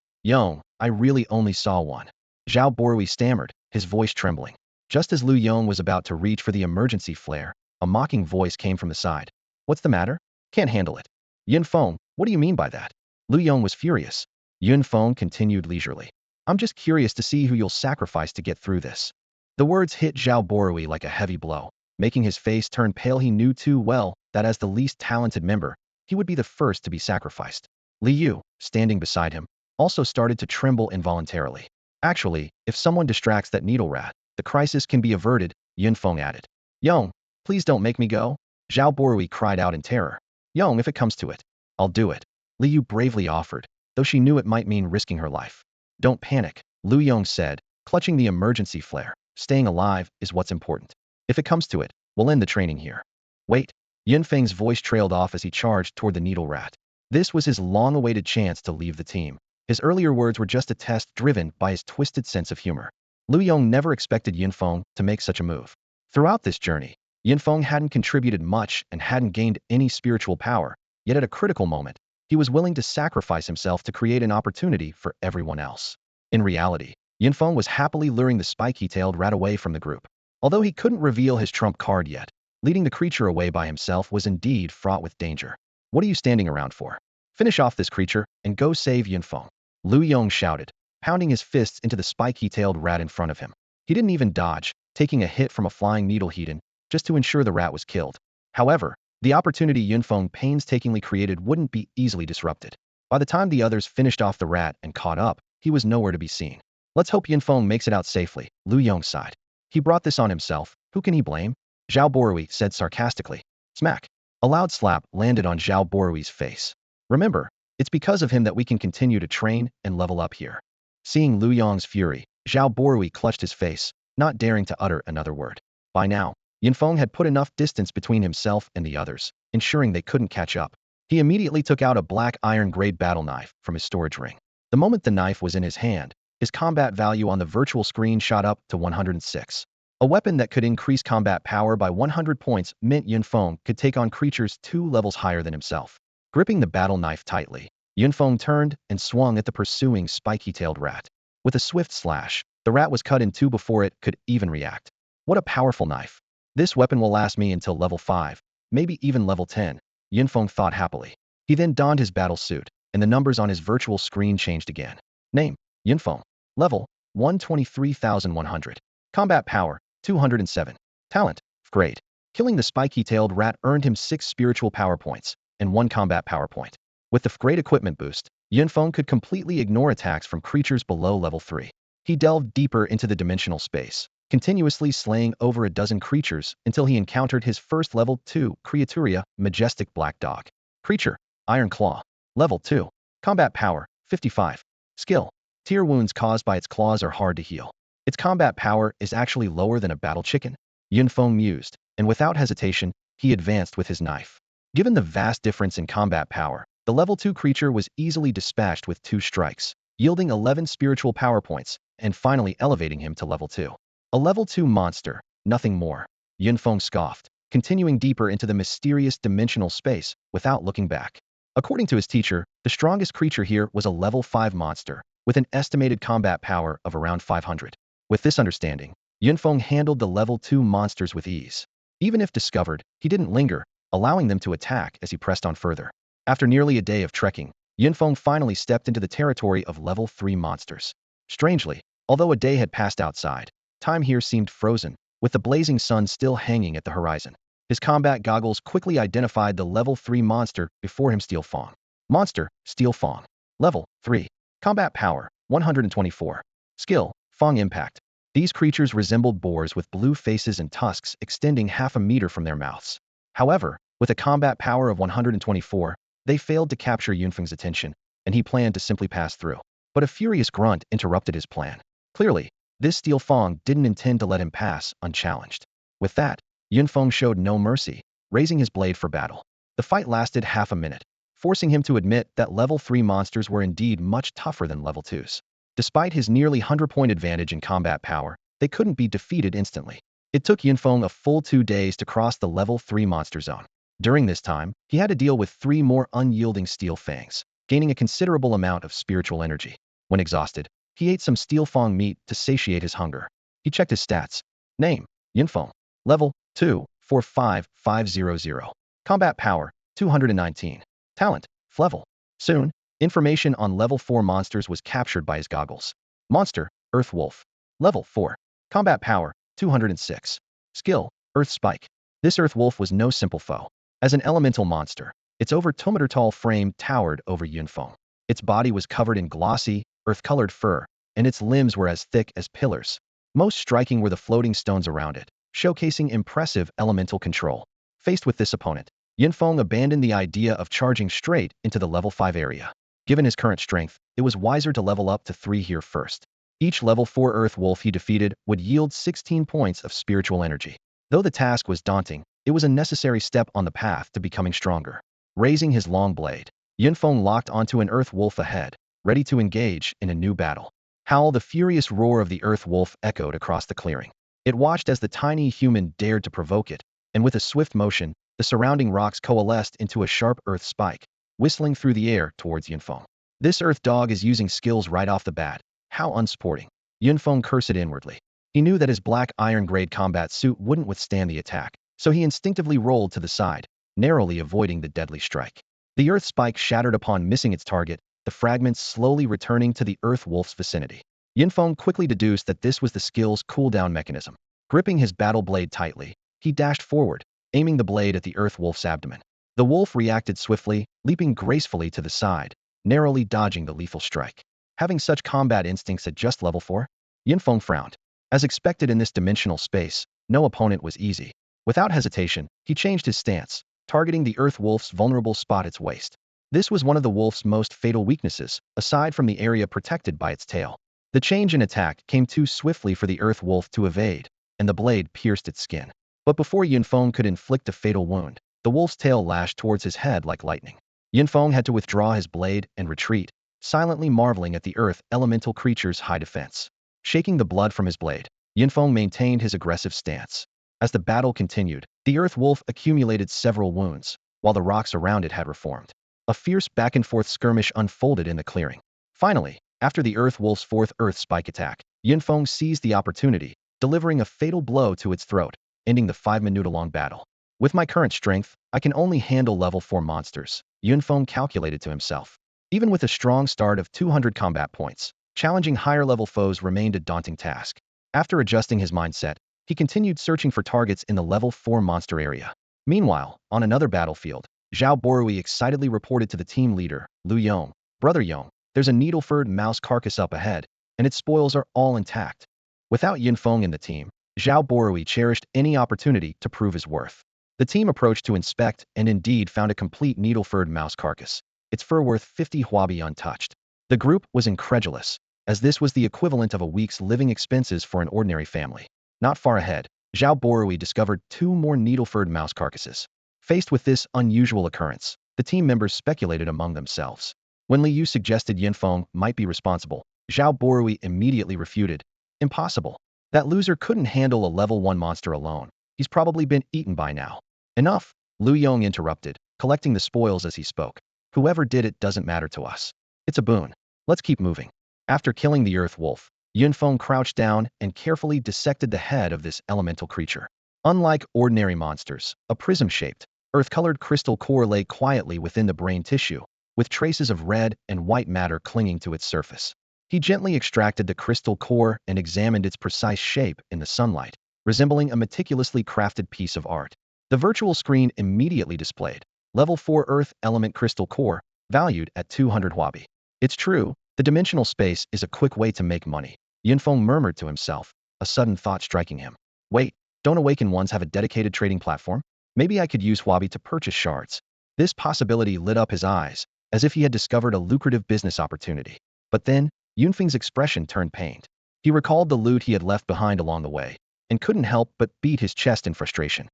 I really only saw one. Zhao Borui stammered, his voice trembling. Just as Lu Yong was about to reach for the emergency flare, a mocking voice came from the side. What's the matter? Can't handle it. Yun Feng, what do you mean by that? Lu Yong was furious. Yun Feng continued leisurely. I'm just curious to see who you'll sacrifice to get through this. The words hit Zhao Borui like a heavy blow, making his face turn pale. He knew too well that as the least talented member, he would be the first to be sacrificed. Li Yu, standing beside him, also started to tremble involuntarily. Actually, if someone distracts that needle rat, the crisis can be averted, Yun Feng added. Yong, please don't make me go. Zhao Borui cried out in terror. Yong, if it comes to it, I'll do it. Li Yu bravely offered, though she knew it might mean risking her life. Don't panic, Lu Yong said, clutching the emergency flare. Staying alive is what's important. If it comes to it, we'll end the training here. Wait. Yun Feng's voice trailed off as he charged toward the needle rat. This was his long-awaited chance to leave the team. His earlier words were just a test driven by his twisted sense of humor. Lu Yong never expected Yun Feng to make such a move. Throughout this journey, Yun Feng hadn't contributed much and hadn't gained any spiritual power, yet at a critical moment, he was willing to sacrifice himself to create an opportunity for everyone else. In reality, Yun Feng was happily luring the spiky-tailed rat away from the group. Although he couldn't reveal his trump card yet, leading the creature away by himself was indeed fraught with danger. What are you standing around for? Finish off this creature and go save Yun Feng. Lu Yong shouted, pounding his fists into the spiky-tailed rat in front of him. He didn't even dodge, taking a hit from a flying needle heaton, just to ensure the rat was killed. However, the opportunity Yun Feng painstakingly created wouldn't be easily disrupted. By the time the others finished off the rat and caught up, he was nowhere to be seen. Let's hope Yun Feng makes it out safely, Lu Yong sighed. He brought this on himself, who can he blame? Zhao Borui said sarcastically. Smack. A loud slap landed on Zhao Borui's face. Remember, it's because of him that we can continue to train and level up here. Seeing Lu Yong's fury, Zhao Borui clutched his face, not daring to utter another word. By now, Yun Feng had put enough distance between himself and the others, ensuring they couldn't catch up. He immediately took out a black iron-grade battle knife from his storage ring. The moment the knife was in his hand, his combat value on the virtual screen shot up to 106. A weapon that could increase combat power by 100 points meant Yun Feng could take on creatures 2 levels higher than himself. Gripping the battle knife tightly, Yun Feng turned and swung at the pursuing spiky-tailed rat. With a swift slash, the rat was cut in 2 before it could even react. What a powerful knife. This weapon will last me until level 5, maybe even level 10, Yun Feng thought happily. He then donned his battle suit, and the numbers on his virtual screen changed again. Name, Yun Feng. Level, 123,100. Combat power, 207. Talent, great. Killing the spiky-tailed rat earned him 6 spiritual power points, and 1 combat power point. With the great equipment boost, Yun Feng could completely ignore attacks from creatures below level 3. He delved deeper into the dimensional space, continuously slaying over a dozen creatures until he encountered his first level 2 Creaturia, Majestic Black Dog. Creature, Iron Claw. Level 2. Combat power, 55. Skill. Tear wounds caused by its claws are hard to heal. Its combat power is actually lower than a battle chicken. Yun Feng mused, and without hesitation, he advanced with his knife. Given the vast difference in combat power, the level 2 creature was easily dispatched with 2 strikes, yielding 11 spiritual power points, and finally elevating him to level 2. A level 2 monster, nothing more. Yun Feng scoffed, continuing deeper into the mysterious dimensional space without looking back. According to his teacher, the strongest creature here was a level 5 monster, with an estimated combat power of around 500. With this understanding, Yun Feng handled the level 2 monsters with ease. Even if discovered, he didn't linger, allowing them to attack as he pressed on further. After nearly a day of trekking, Yunfeng finally stepped into the territory of level 3 monsters. Strangely, although a day had passed outside, time here seemed frozen, with the blazing sun still hanging at the horizon. His combat goggles quickly identified the level 3 monster before him. Steel Feng. Monster, Steel Feng. Level 3. Combat power, 124. Skill, Feng Impact. These creatures resembled boars with blue faces and tusks extending half a meter from their mouths. However, with a combat power of 124, they failed to capture Yunfeng's attention, and he planned to simply pass through. But a furious grunt interrupted his plan. Clearly, this Steel Feng didn't intend to let him pass unchallenged. With that, Yunfeng showed no mercy, raising his blade for battle. The fight lasted half a minute, forcing him to admit that level 3 monsters were indeed much tougher than level 2s. Despite his nearly 100-point advantage in combat power, they couldn't be defeated instantly. It took Yunfeng a full 2 days to cross the level 3 monster zone. During this time, he had to deal with 3 more unyielding steel fangs, gaining a considerable amount of spiritual energy. When exhausted, he ate some steel fang meat to satiate his hunger. He checked his stats. Name, Yunfeng. Level, 2, 45500. Combat power, 219. Talent, Flevel. Soon, information on level 4 monsters was captured by his goggles. Monster, Earth Wolf. Level 4. Combat power, 206. Skill, Earth Spike. This Earth Wolf was no simple foe. As an elemental monster, its over 2-meter tall frame towered over Yunfeng. Its body was covered in glossy, earth-colored fur, and its limbs were as thick as pillars. Most striking were the floating stones around it, showcasing impressive elemental control. Faced with this opponent, Yunfeng abandoned the idea of charging straight into the level 5 area. Given his current strength, it was wiser to level up to 3 here first. Each level 4 Earth Wolf he defeated would yield 16 points of spiritual energy. Though the task was daunting, it was a necessary step on the path to becoming stronger. Raising his long blade, Yunfeng locked onto an Earth Wolf ahead, ready to engage in a new battle. Howl, the furious roar of the Earth Wolf echoed across the clearing. It watched as the tiny human dared to provoke it, and with a swift motion, the surrounding rocks coalesced into a sharp earth spike, whistling through the air towards Yunfeng. This Earth Dog is using skills right off the bat. How unsporting. Yunfeng cursed inwardly. He knew that his black iron-grade combat suit wouldn't withstand the attack, so he instinctively rolled to the side, narrowly avoiding the deadly strike. The Earth Spike shattered upon missing its target, the fragments slowly returning to the Earth Wolf's vicinity. Yunfeng quickly deduced that this was the skill's cooldown mechanism. Gripping his battle blade tightly, he dashed forward, aiming the blade at the Earth Wolf's abdomen. The wolf reacted swiftly, leaping gracefully to the side, narrowly dodging the lethal strike. Having such combat instincts at just level 4? Yunfeng frowned. As expected in this dimensional space, no opponent was easy. Without hesitation, he changed his stance, targeting the Earth Wolf's vulnerable spot, its waist. This was one of the wolf's most fatal weaknesses, aside from the area protected by its tail. The change in attack came too swiftly for the Earth Wolf to evade, and the blade pierced its skin. But before Yunfeng could inflict a fatal wound, the wolf's tail lashed towards his head like lightning. Yunfeng had to withdraw his blade and retreat, silently marveling at the earth elemental creature's high defense. Shaking the blood from his blade, Yunfeng maintained his aggressive stance. As the battle continued, the Earth Wolf accumulated several wounds, while the rocks around it had reformed. A fierce back-and-forth skirmish unfolded in the clearing. Finally, after the Earth Wolf's 4th Earth Spike attack, Yunfeng seized the opportunity, delivering a fatal blow to its throat, ending the 5-minute-long battle. With my current strength, I can only handle level 4 monsters, Yunfeng calculated to himself. Even with a strong start of 200 combat points, challenging higher-level foes remained a daunting task. After adjusting his mindset, he continued searching for targets in the level 4 monster area. Meanwhile, on another battlefield, Zhao Borui excitedly reported to the team leader, Lu Yong, "Brother Yong, there's a needle-furred mouse carcass up ahead, and its spoils are all intact." Without Yunfeng in the team, Zhao Borui cherished any opportunity to prove his worth. The team approached to inspect and indeed found a complete needle-furred mouse carcass, its fur worth 50 huabi untouched. The group was incredulous, as this was the equivalent of a week's living expenses for an ordinary family. Not far ahead, Zhao Borui discovered 2 more needle-furred mouse carcasses. Faced with this unusual occurrence, the team members speculated among themselves. When Li Yu suggested Yunfeng might be responsible, Zhao Borui immediately refuted. Impossible. That loser couldn't handle a level 1 monster alone. He's probably been eaten by now. Enough, Lu Yong interrupted, collecting the spoils as he spoke. Whoever did it doesn't matter to us. It's a boon. Let's keep moving. After killing the Earth Wolf, Yunfeng crouched down and carefully dissected the head of this elemental creature. Unlike ordinary monsters, a prism-shaped, Earth-colored crystal core lay quietly within the brain tissue, with traces of red and white matter clinging to its surface. He gently extracted the crystal core and examined its precise shape in the sunlight, resembling a meticulously crafted piece of art. The virtual screen immediately displayed Level 4 Earth Element Crystal Core, valued at 200 Huobi. It's true, the dimensional space is a quick way to make money, Yunfeng murmured to himself, a sudden thought striking him. Wait, don't awakened ones have a dedicated trading platform? Maybe I could use Huobi to purchase shards. This possibility lit up his eyes, as if he had discovered a lucrative business opportunity. But then, Yunfeng's expression turned pained. He recalled the loot he had left behind along the way, and couldn't help but beat his chest in frustration.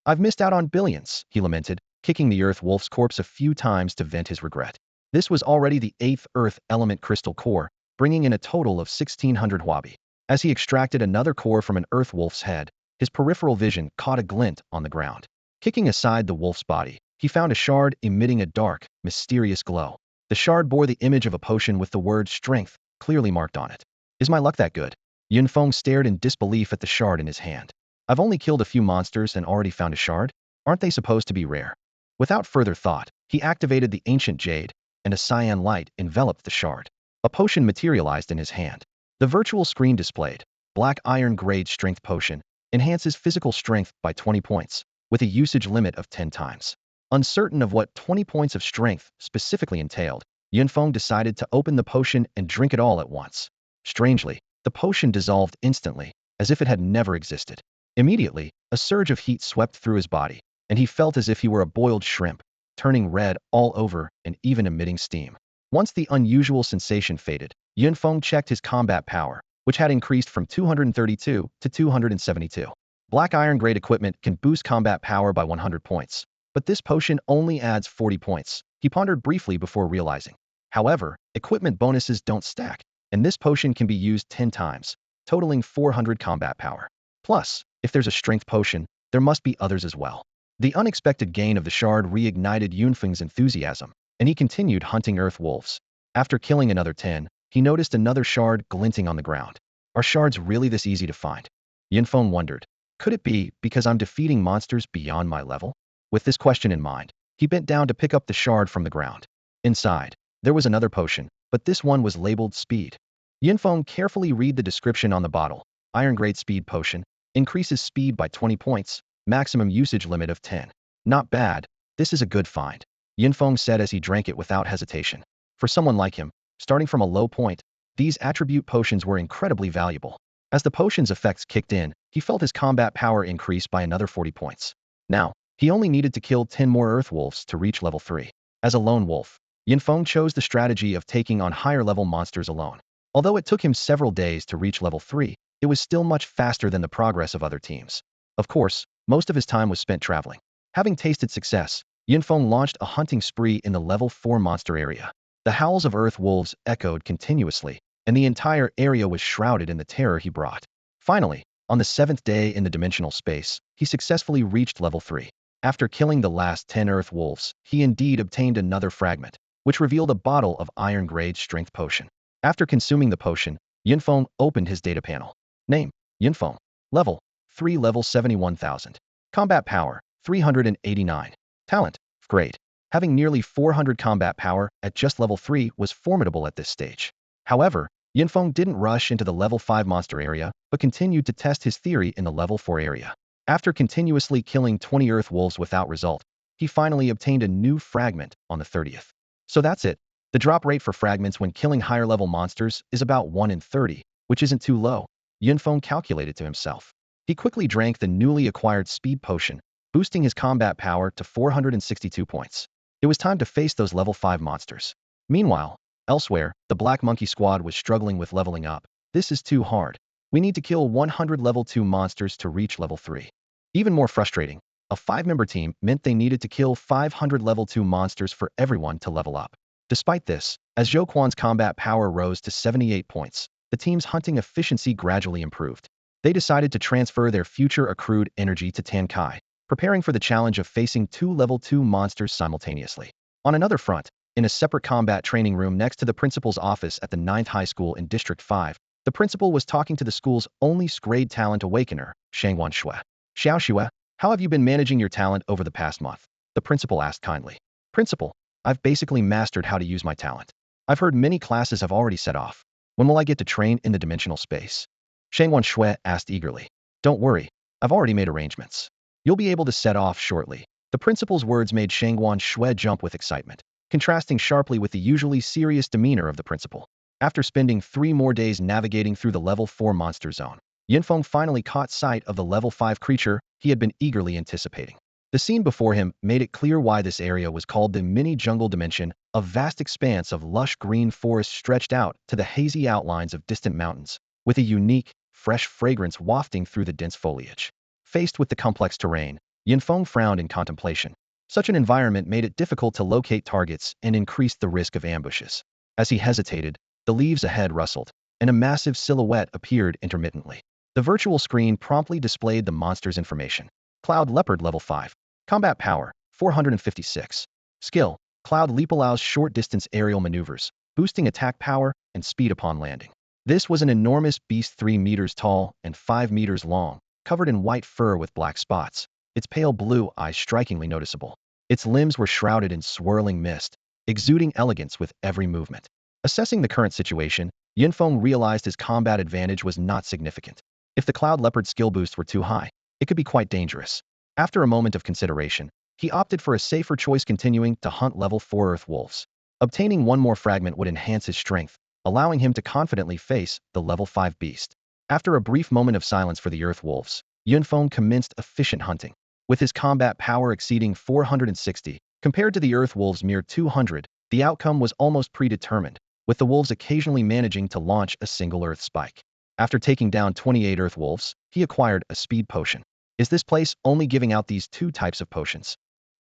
I've missed out on billions, he lamented, kicking the Earth Wolf's corpse a few times to vent his regret. This was already the 8th Earth Element Crystal Core, bringing in a total of 1,600 Huobi. As he extracted another core from an Earth Wolf's head, his peripheral vision caught a glint on the ground. Kicking aside the wolf's body, he found a shard emitting a dark, mysterious glow. The shard bore the image of a potion with the word strength clearly marked on it. Is my luck that good? Yunfeng stared in disbelief at the shard in his hand. I've only killed a few monsters and already found a shard? Aren't they supposed to be rare? Without further thought, he activated the ancient jade, and a cyan light enveloped the shard. A potion materialized in his hand. The virtual screen displayed Black Iron Grade Strength Potion, enhances physical strength by 20 points, with a usage limit of 10 times. Uncertain of what 20 points of strength specifically entailed, Yunfeng decided to open the potion and drink it all at once. Strangely, the potion dissolved instantly, as if it had never existed. Immediately, a surge of heat swept through his body, and he felt as if he were a boiled shrimp, turning red all over and even emitting steam. Once the unusual sensation faded, Yunfeng checked his combat power, which had increased from 232 to 272. Black Iron Grade equipment can boost combat power by 100 points, but this potion only adds 40 points, he pondered briefly before realizing. However, equipment bonuses don't stack, and this potion can be used 10 times, totaling 400 combat power. Plus, if there's a strength potion, there must be others as well. The unexpected gain of the shard reignited Yunfeng's enthusiasm, and he continued hunting Earth Wolves. After killing another 10, he noticed another shard glinting on the ground. Are shards really this easy to find? Yunfeng wondered. Could it be because I'm defeating monsters beyond my level? With this question in mind, he bent down to pick up the shard from the ground. Inside, there was another potion, but this one was labeled Speed. Yunfeng carefully read the description on the bottle. Iron Grade Speed Potion, increases speed by 20 points, maximum usage limit of 10. Not bad, this is a good find, Yunfeng said as he drank it without hesitation. For someone like him, starting from a low point, these attribute potions were incredibly valuable. As the potion's effects kicked in, he felt his combat power increase by another 40 points. Now, he only needed to kill 10 more Earth Wolves to reach level 3. As a lone wolf, Yunfeng chose the strategy of taking on higher-level monsters alone. Although it took him several days to reach level 3, it was still much faster than the progress of other teams. Of course, most of his time was spent traveling. Having tasted success, Yunfeng launched a hunting spree in the level 4 monster area. The howls of Earth Wolves echoed continuously, and the entire area was shrouded in the terror he brought. Finally, on the 7th day in the dimensional space, he successfully reached level 3. After killing the last 10 Earth Wolves, he indeed obtained another fragment, which revealed a bottle of Iron Grade Strength Potion. After consuming the potion, Yunfeng opened his data panel. Name, Yunfeng. Level, 3 level 71,000. Combat power, 389. Talent, great. Having nearly 400 combat power at just level 3 was formidable at this stage. However, Yunfeng didn't rush into the level 5 monster area, but continued to test his theory in the level 4 area. After continuously killing 20 Earth Wolves without result, he finally obtained a new fragment on the 30th. So that's it. The drop rate for fragments when killing higher level monsters is about 1 in 30, which isn't too low, Yunfeng calculated to himself. He quickly drank the newly acquired speed potion, boosting his combat power to 462 points. It was time to face those level 5 monsters. Meanwhile, elsewhere, the Black Monkey Squad was struggling with leveling up. This is too hard. We need to kill 100 level 2 monsters to reach level 3. Even more frustrating, a 5-member team meant they needed to kill 500 level 2 monsters for everyone to level up. Despite this, as Zhou Quan's combat power rose to 78 points, the team's hunting efficiency gradually improved. They decided to transfer their future accrued energy to Tan Kai, preparing for the challenge of facing 2 level 2 monsters simultaneously. On another front, in a separate combat training room next to the principal's office at the 9th High School in District 5, the principal was talking to the school's only grade talent awakener, Shangwan Shui. Xiao Xue, how have you been managing your talent over the past month? the principal asked kindly. Principal, I've basically mastered how to use my talent. I've heard many classes have already set off. When will I get to train in the dimensional space? Shangwan Shui asked eagerly. Don't worry, I've already made arrangements. You'll be able to set off shortly. The principal's words made Shangwan Shui jump with excitement, contrasting sharply with the usually serious demeanor of the principal. After spending 3 more days navigating through the level 4 monster zone, Yunfeng finally caught sight of the level 5 creature he had been eagerly anticipating. The scene before him made it clear why this area was called the mini-jungle dimension, a vast expanse of lush green forest stretched out to the hazy outlines of distant mountains, with a unique, fresh fragrance wafting through the dense foliage. Faced with the complex terrain, Yunfeng frowned in contemplation. Such an environment made it difficult to locate targets and increased the risk of ambushes. As he hesitated, the leaves ahead rustled, and a massive silhouette appeared intermittently. The virtual screen promptly displayed the monster's information. Cloud Leopard Level 5. Combat Power, 456. Skill, Cloud Leap allows short-distance aerial maneuvers, boosting attack power and speed upon landing. This was an enormous beast 3 meters tall and 5 meters long, covered in white fur with black spots, its pale blue eyes strikingly noticeable. Its limbs were shrouded in swirling mist, exuding elegance with every movement. Assessing the current situation, Yunfeng realized his combat advantage was not significant. If the Cloud Leopard skill boosts were too high, it could be quite dangerous. After a moment of consideration, he opted for a safer choice, continuing to hunt level 4 Earth Wolves. Obtaining one more fragment would enhance his strength, allowing him to confidently face the level 5 beast. After a brief moment of silence for the Earth Wolves, Yunfeng commenced efficient hunting. With his combat power exceeding 460, compared to the Earth Wolves' mere 200, the outcome was almost predetermined, with the wolves occasionally managing to launch a single Earth spike. After taking down 28 Earth Wolves, he acquired a speed potion. Is this place only giving out these 2 types of potions?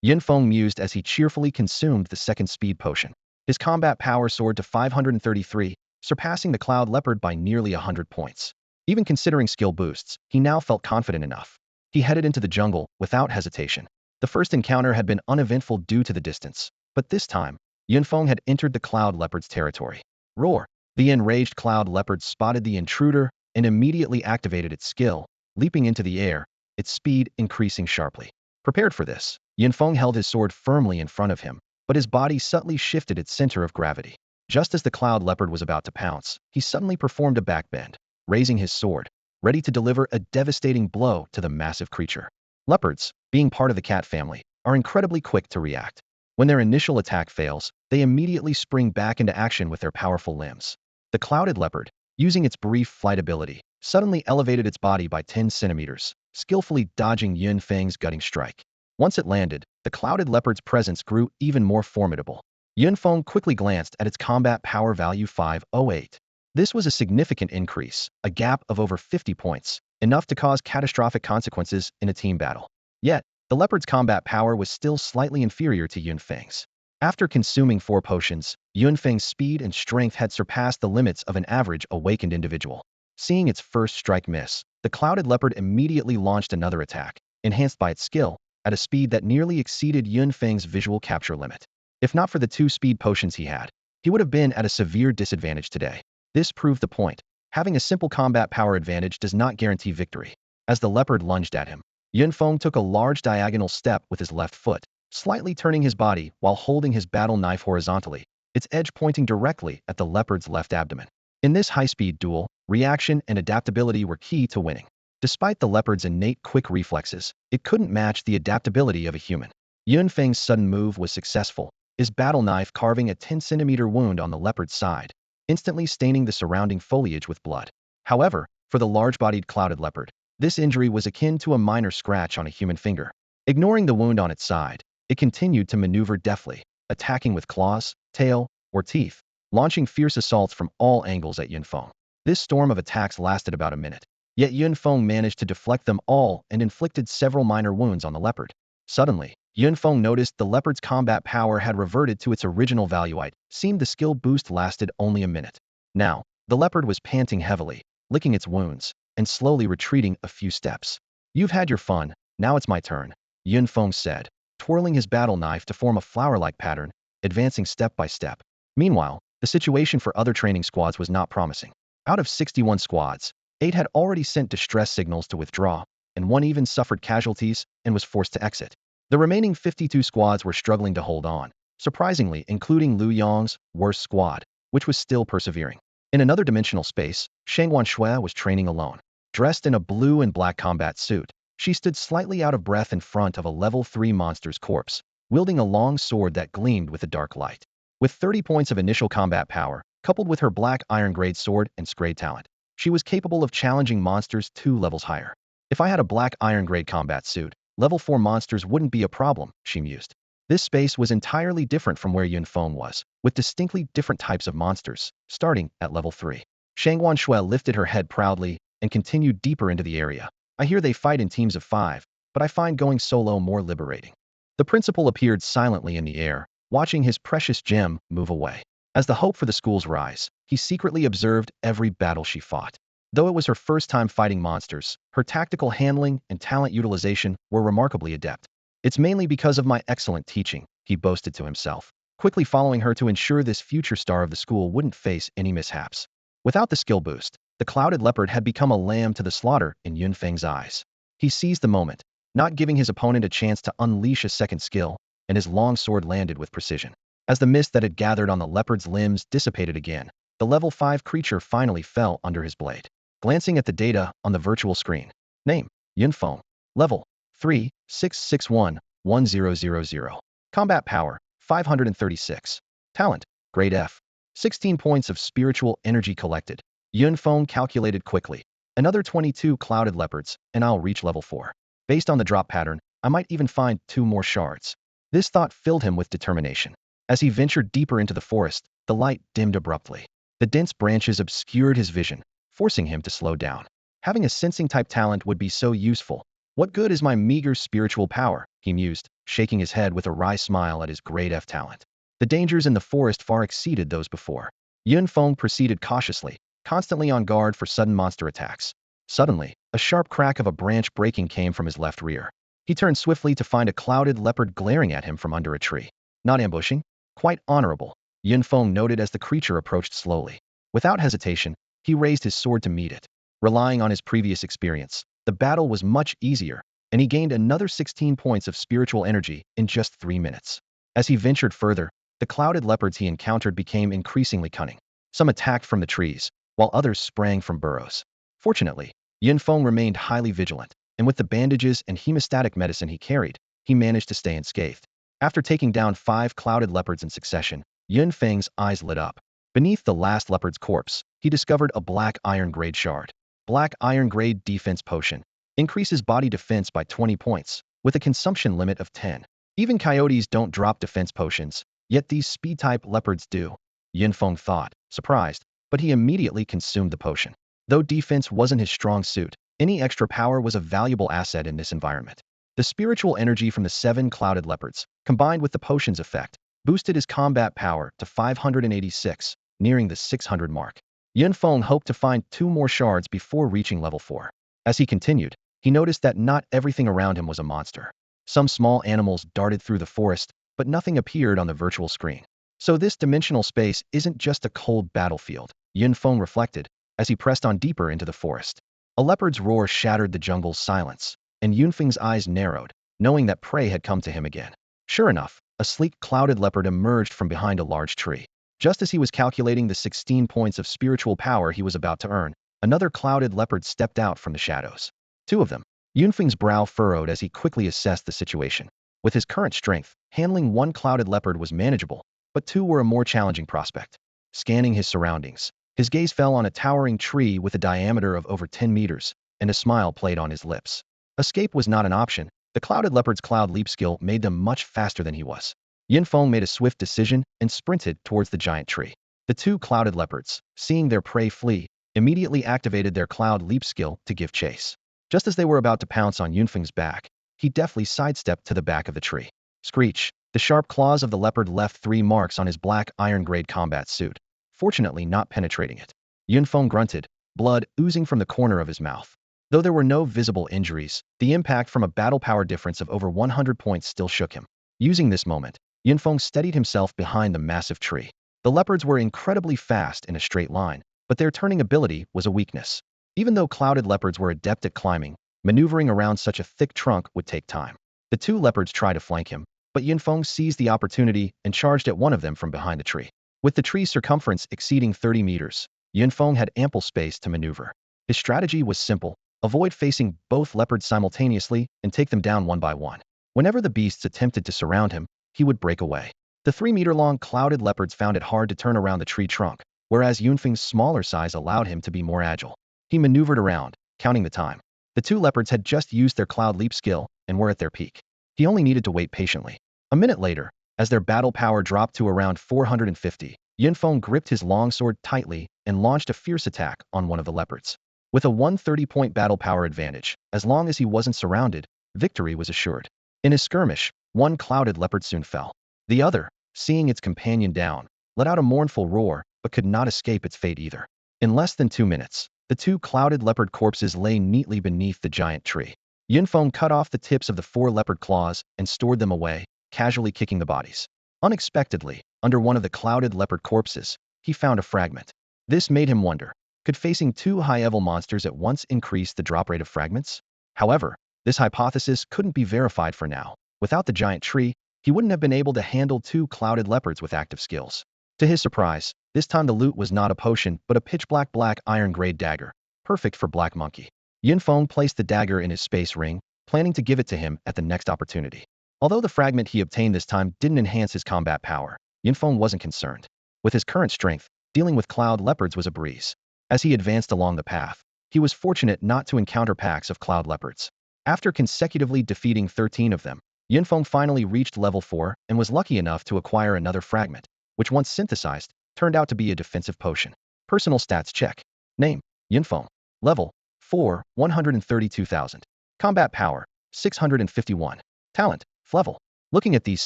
Yunfeng mused as he cheerfully consumed the second speed potion. His combat power soared to 533, surpassing the Cloud Leopard by nearly 100 points. Even considering skill boosts, he now felt confident enough. He headed into the jungle without hesitation. The first encounter had been uneventful due to the distance, but this time, Yunfeng had entered the Cloud Leopard's territory. Roar! The enraged Cloud Leopard spotted the intruder and immediately activated its skill, leaping into the air, its speed increasing sharply. Prepared for this, Yunfeng held his sword firmly in front of him, but his body subtly shifted its center of gravity. Just as the Cloud Leopard was about to pounce, he suddenly performed a backbend, raising his sword, ready to deliver a devastating blow to the massive creature. Leopards, being part of the cat family, are incredibly quick to react. When their initial attack fails, they immediately spring back into action with their powerful limbs. The Clouded Leopard, using its brief flight ability, suddenly elevated its body by 10 centimeters, skillfully dodging Yunfeng's gutting strike. Once it landed, the Clouded Leopard's presence grew even more formidable. Yunfeng quickly glanced at its combat power value 508. This was a significant increase, a gap of over 50 points, enough to cause catastrophic consequences in a team battle. Yet, the leopard's combat power was still slightly inferior to Yunfeng's. After consuming 4 potions, Yunfeng's speed and strength had surpassed the limits of an average awakened individual. Seeing its first strike miss, the Clouded Leopard immediately launched another attack, enhanced by its skill, at a speed that nearly exceeded Yunfeng's visual capture limit. If not for the 2 speed potions he had, he would have been at a severe disadvantage today. This proved the point. Having a simple combat power advantage does not guarantee victory. As the leopard lunged at him, Yunfeng took a large diagonal step with his left foot, slightly turning his body while holding his battle knife horizontally, its edge pointing directly at the leopard's left abdomen. In this high-speed duel, reaction and adaptability were key to winning. Despite the leopard's innate quick reflexes, it couldn't match the adaptability of a human. Yunfeng's sudden move was successful, his battle knife carving a 10-centimeter wound on the leopard's side, instantly staining the surrounding foliage with blood. However, for the large-bodied Clouded Leopard, this injury was akin to a minor scratch on a human finger. Ignoring the wound on its side, it continued to maneuver deftly, attacking with claws, tail, or teeth, launching fierce assaults from all angles at Yunfeng. This storm of attacks lasted about a minute, yet Yunfeng managed to deflect them all and inflicted several minor wounds on the leopard. Suddenly, Yunfeng noticed the leopard's combat power had reverted to its original value. It seemed the skill boost lasted only a minute. Now, the leopard was panting heavily, licking its wounds, and slowly retreating a few steps. You've had your fun, now it's my turn, Yunfeng said, twirling his battle knife to form a flower-like pattern, advancing step by step. Meanwhile, the situation for other training squads was not promising. Out of 61 squads, 8 had already sent distress signals to withdraw, and 1 even suffered casualties and was forced to exit. The remaining 52 squads were struggling to hold on, surprisingly including Liu Yong's worst squad, which was still persevering. In another dimensional space, Shang Wanshui was training alone. Dressed in a blue and black combat suit, she stood slightly out of breath in front of a level 3 monster's corpse, wielding a long sword that gleamed with a dark light. With 30 points of initial combat power, coupled with her black iron grade sword and scrade talent, she was capable of challenging monsters 2 levels higher. If I had a black iron grade combat suit, level 4 monsters wouldn't be a problem, she mused. This space was entirely different from where Yun Feng was, with distinctly different types of monsters, starting at level 3. Shang Wanshui lifted her head proudly and continued deeper into the area. I hear they fight in teams of 5, but I find going solo more liberating. The principal appeared silently in the air, watching his precious gem move away. As the hope for the school's rise, he secretly observed every battle she fought. Though it was her first time fighting monsters, her tactical handling and talent utilization were remarkably adept. It's mainly because of my excellent teaching, he boasted to himself, quickly following her to ensure this future star of the school wouldn't face any mishaps. Without the skill boost, the clouded leopard had become a lamb to the slaughter in Yun Feng's eyes. He seized the moment, not giving his opponent a chance to unleash a second skill, and his long sword landed with precision. As the mist that had gathered on the leopard's limbs dissipated again, the level 5 creature finally fell under his blade. Glancing at the data on the virtual screen. Name, Yun Feng. Level, 3, 661, 1000. Combat power, 536. Talent, grade F. 16 points of spiritual energy collected. Yun Feng calculated quickly. Another 22 clouded leopards, and I'll reach level 4. Based on the drop pattern, I might even find 2 more shards. This thought filled him with determination. As he ventured deeper into the forest, the light dimmed abruptly. The dense branches obscured his vision, forcing him to slow down. Having a sensing-type talent would be so useful. What good is my meager spiritual power, he mused, shaking his head with a wry smile at his grade F talent. The dangers in the forest far exceeded those before. Yun Feng proceeded cautiously, constantly on guard for sudden monster attacks. Suddenly, a sharp crack of a branch breaking came from his left rear. He turned swiftly to find a clouded leopard glaring at him from under a tree. Not ambushing? Quite honorable, Yun Feng noted as the creature approached slowly. Without hesitation, he raised his sword to meet it. Relying on his previous experience, the battle was much easier, and he gained another 16 points of spiritual energy in just 3 minutes. As he ventured further, the clouded leopards he encountered became increasingly cunning. Some attacked from the trees, while others sprang from burrows. Fortunately, Yun Feng remained highly vigilant, and with the bandages and hemostatic medicine he carried, he managed to stay unscathed. After taking down 5 clouded leopards in succession, Yun Feng's eyes lit up. Beneath the last leopard's corpse, he discovered a black iron grade shard. Black iron grade defense potion. Increases body defense by 20 points, with a consumption limit of 10. Even coyotes don't drop defense potions, yet these speed-type leopards do. Yun Feng thought, surprised, but he immediately consumed the potion. Though defense wasn't his strong suit, any extra power was a valuable asset in this environment. The spiritual energy from the 7 clouded leopards, combined with the potion's effect, boosted his combat power to 586, nearing the 600 mark. Yun Feng hoped to find 2 more shards before reaching level 4. As he continued, he noticed that not everything around him was a monster. Some small animals darted through the forest, but nothing appeared on the virtual screen. So this dimensional space isn't just a cold battlefield, Yun Feng reflected, as he pressed on deeper into the forest. A leopard's roar shattered the jungle's silence, and Yun Feng's eyes narrowed, knowing that prey had come to him again. Sure enough, a sleek clouded leopard emerged from behind a large tree. Just as he was calculating the 16 points of spiritual power he was about to earn, another clouded leopard stepped out from the shadows. 2 of them. Yun Feng's brow furrowed as he quickly assessed the situation. With his current strength, handling 1 clouded leopard was manageable, but 2 were a more challenging prospect. Scanning his surroundings, his gaze fell on a towering tree with a diameter of over 10 meters, and a smile played on his lips. Escape was not an option. The clouded leopard's cloud leap skill made them much faster than he was. Yun Feng made a swift decision and sprinted towards the giant tree. The 2 clouded leopards, seeing their prey flee, immediately activated their cloud leap skill to give chase. Just as they were about to pounce on Yun Feng's back, he deftly sidestepped to the back of the tree. Screech! The sharp claws of the leopard left 3 marks on his black iron-grade combat suit, fortunately not penetrating it. Yun Feng grunted, blood oozing from the corner of his mouth. Though there were no visible injuries, the impact from a battle power difference of over 100 points still shook him. Using this moment, Yun Feng steadied himself behind the massive tree. The leopards were incredibly fast in a straight line, but their turning ability was a weakness. Even though clouded leopards were adept at climbing, maneuvering around such a thick trunk would take time. The two leopards tried to flank him, but Yunfeng seized the opportunity and charged at one of them from behind the tree. With the tree's circumference exceeding 30 meters, Yunfeng had ample space to maneuver. His strategy was simple: avoid facing both leopards simultaneously and take them down one by one. Whenever the beasts attempted to surround him, he would break away. The 3-meter-long clouded leopards found it hard to turn around the tree trunk, whereas Yunfeng's smaller size allowed him to be more agile. He maneuvered around, counting the time. The two leopards had just used their cloud leap skill and were at their peak. He only needed to wait patiently. A minute later, as their battle power dropped to around 450, Yunfeng gripped his longsword tightly and launched a fierce attack on one of the leopards. With a 130-point battle power advantage, as long as he wasn't surrounded, victory was assured. In his skirmish, one clouded leopard soon fell. The other, seeing its companion down, let out a mournful roar, but could not escape its fate either. In less than 2 minutes, the two clouded leopard corpses lay neatly beneath the giant tree. Yunfeng cut off the tips of the 4 leopard claws and stored them away, casually kicking the bodies. Unexpectedly, under one of the clouded leopard corpses, he found a fragment. This made him wonder, could facing 2 high-level monsters at once increase the drop rate of fragments? However, this hypothesis couldn't be verified for now. Without the giant tree, he wouldn't have been able to handle 2 clouded leopards with active skills. To his surprise, this time the loot was not a potion but a pitch-black iron-grade dagger, perfect for Black Monkey. Yunfeng placed the dagger in his space ring, planning to give it to him at the next opportunity. Although the fragment he obtained this time didn't enhance his combat power, Yunfeng wasn't concerned. With his current strength, dealing with cloud leopards was a breeze. As he advanced along the path, he was fortunate not to encounter packs of cloud leopards. After consecutively defeating 13 of them, Yunfeng finally reached level 4 and was lucky enough to acquire another fragment, which once synthesized, turned out to be a defensive potion. Personal stats check. Name: Yunfeng. Level: 4, 132,000. Combat power: 651. Talent: Flevel. Looking at these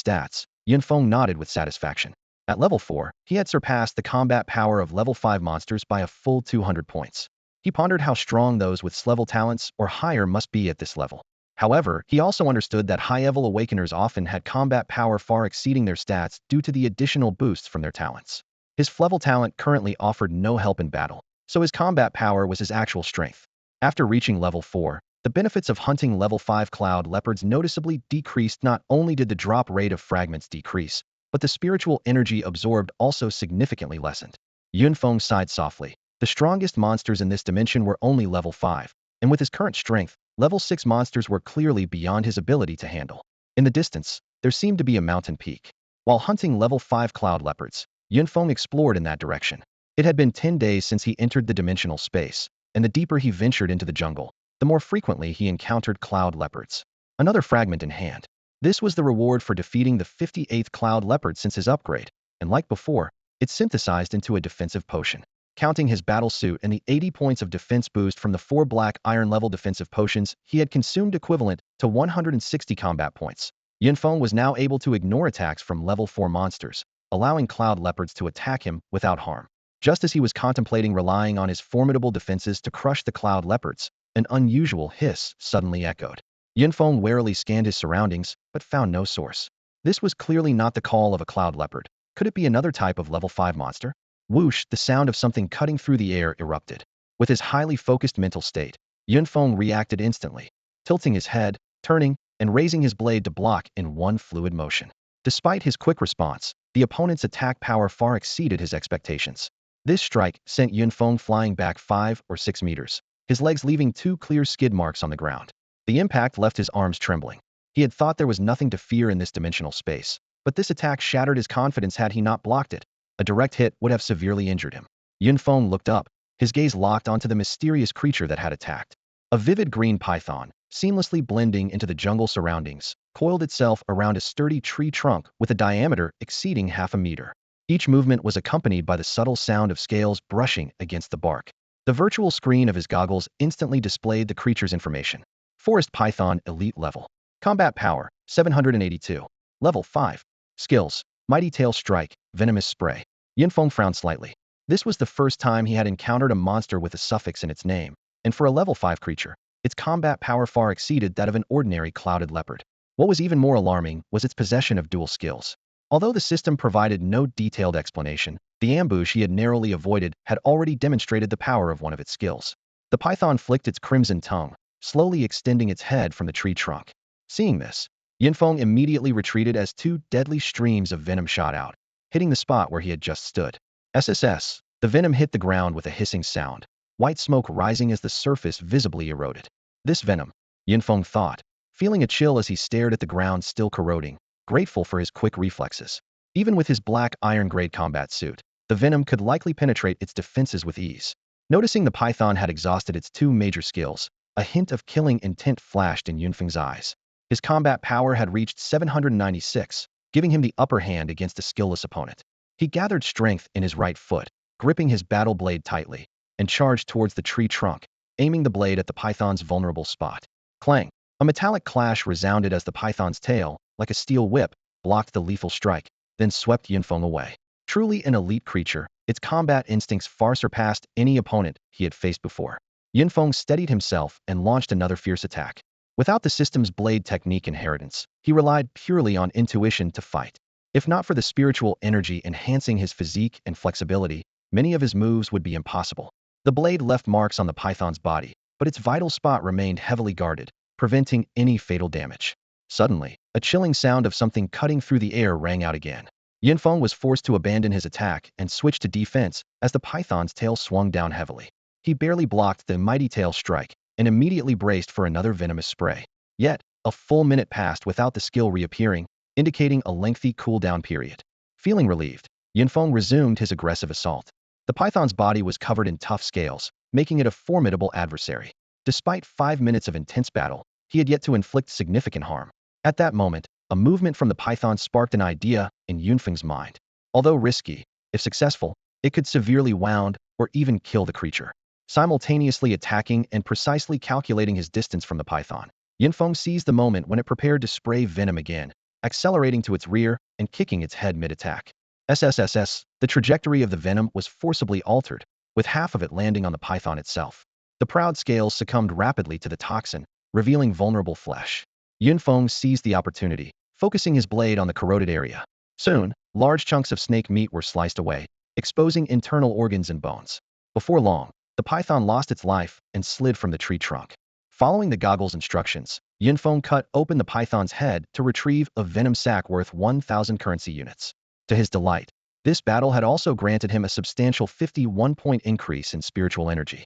stats, Yunfeng nodded with satisfaction. At level 4, he had surpassed the combat power of level 5 monsters by a full 200 points. He pondered how strong those with S-level talents or higher must be at this level. However, he also understood that high-level awakeners often had combat power far exceeding their stats due to the additional boosts from their talents. His Flevel talent currently offered no help in battle, so his combat power was his actual strength. After reaching level 4, the benefits of hunting level 5 cloud leopards noticeably decreased. Not only did the drop rate of fragments decrease, but the spiritual energy absorbed also significantly lessened. Yunfeng sighed softly. The strongest monsters in this dimension were only level 5, and with his current strength, level 6 monsters were clearly beyond his ability to handle. In the distance, there seemed to be a mountain peak. While hunting level 5 cloud leopards, Yunfeng explored in that direction. It had been 10 days since he entered the dimensional space, and the deeper he ventured into the jungle, the more frequently he encountered cloud leopards. Another fragment in hand. This was the reward for defeating the 58th cloud leopard since his upgrade, and like before, it synthesized into a defensive potion. Counting his battle suit and the 80 points of defense boost from the 4 black iron level defensive potions, he had consumed equivalent to 160 combat points. Yunfeng was now able to ignore attacks from level 4 monsters, allowing cloud leopards to attack him without harm. Just as he was contemplating relying on his formidable defenses to crush the cloud leopards, an unusual hiss suddenly echoed. Yunfeng warily scanned his surroundings, but found no source. This was clearly not the call of a cloud leopard. Could it be another type of level 5 monster? Whoosh, the sound of something cutting through the air erupted. With his highly focused mental state, Yunfeng reacted instantly, tilting his head, turning, and raising his blade to block in one fluid motion. Despite his quick response, the opponent's attack power far exceeded his expectations. This strike sent Yunfeng flying back 5 or 6 meters, his legs leaving 2 clear skid marks on the ground. The impact left his arms trembling. He had thought there was nothing to fear in this dimensional space, but this attack shattered his confidence. Had he not blocked it, a direct hit would have severely injured him. Yunfeng looked up, his gaze locked onto the mysterious creature that had attacked. A vivid green python, seamlessly blending into the jungle surroundings, coiled itself around a sturdy tree trunk with a diameter exceeding half a meter. Each movement was accompanied by the subtle sound of scales brushing against the bark. The virtual screen of his goggles instantly displayed the creature's information. Forest Python Elite Level. Combat Power, 782. Level 5. Skills: Mighty Tail Strike, Venomous Spray. Yunfeng frowned slightly. This was the first time he had encountered a monster with a suffix in its name, and for a level 5 creature, its combat power far exceeded that of an ordinary clouded leopard. What was even more alarming was its possession of dual skills. Although the system provided no detailed explanation, the ambush he had narrowly avoided had already demonstrated the power of one of its skills. The python flicked its crimson tongue, slowly extending its head from the tree trunk. Seeing this, Yunfeng immediately retreated as two deadly streams of venom shot out, hitting the spot where he had just stood. SSS. The venom hit the ground with a hissing sound, white smoke rising as the surface visibly eroded. This venom, Yunfeng thought, feeling a chill as he stared at the ground still corroding, grateful for his quick reflexes. Even with his black iron-grade combat suit, the venom could likely penetrate its defenses with ease. Noticing the python had exhausted its two major skills, a hint of killing intent flashed in Yunfeng's eyes. His combat power had reached 796, giving him the upper hand against a skillless opponent. He gathered strength in his right foot, gripping his battle blade tightly, and charged towards the tree trunk, aiming the blade at the python's vulnerable spot. Clang! A metallic clash resounded as the python's tail, like a steel whip, blocked the lethal strike, then swept Yunfeng away. Truly an elite creature, its combat instincts far surpassed any opponent he had faced before. Yunfeng steadied himself and launched another fierce attack. Without the system's blade technique inheritance, he relied purely on intuition to fight. If not for the spiritual energy enhancing his physique and flexibility, many of his moves would be impossible. The blade left marks on the python's body, but its vital spot remained heavily guarded, preventing any fatal damage. Suddenly, a chilling sound of something cutting through the air rang out again. Yunfeng was forced to abandon his attack and switch to defense as the python's tail swung down heavily. He barely blocked the mighty tail strike and immediately braced for another venomous spray. Yet, a full minute passed without the skill reappearing, indicating a lengthy cooldown period. Feeling relieved, Yunfeng resumed his aggressive assault. The python's body was covered in tough scales, making it a formidable adversary. Despite 5 minutes of intense battle, he had yet to inflict significant harm. At that moment, a movement from the python sparked an idea in Yunfeng's mind. Although risky, if successful, it could severely wound or even kill the creature. Simultaneously attacking and precisely calculating his distance from the python, Yunfeng seized the moment when it prepared to spray venom again, accelerating to its rear and kicking its head mid-attack. SSS. The trajectory of the venom was forcibly altered, with half of it landing on the python itself. The proud scales succumbed rapidly to the toxin, revealing vulnerable flesh. Yunfeng seized the opportunity, focusing his blade on the corroded area. Soon, large chunks of snake meat were sliced away, exposing internal organs and bones. Before long, the python lost its life and slid from the tree trunk. Following the goggle's instructions, Yunfeng cut open the python's head to retrieve a venom sac worth 1,000 currency units. To his delight, this battle had also granted him a substantial 51-point increase in spiritual energy.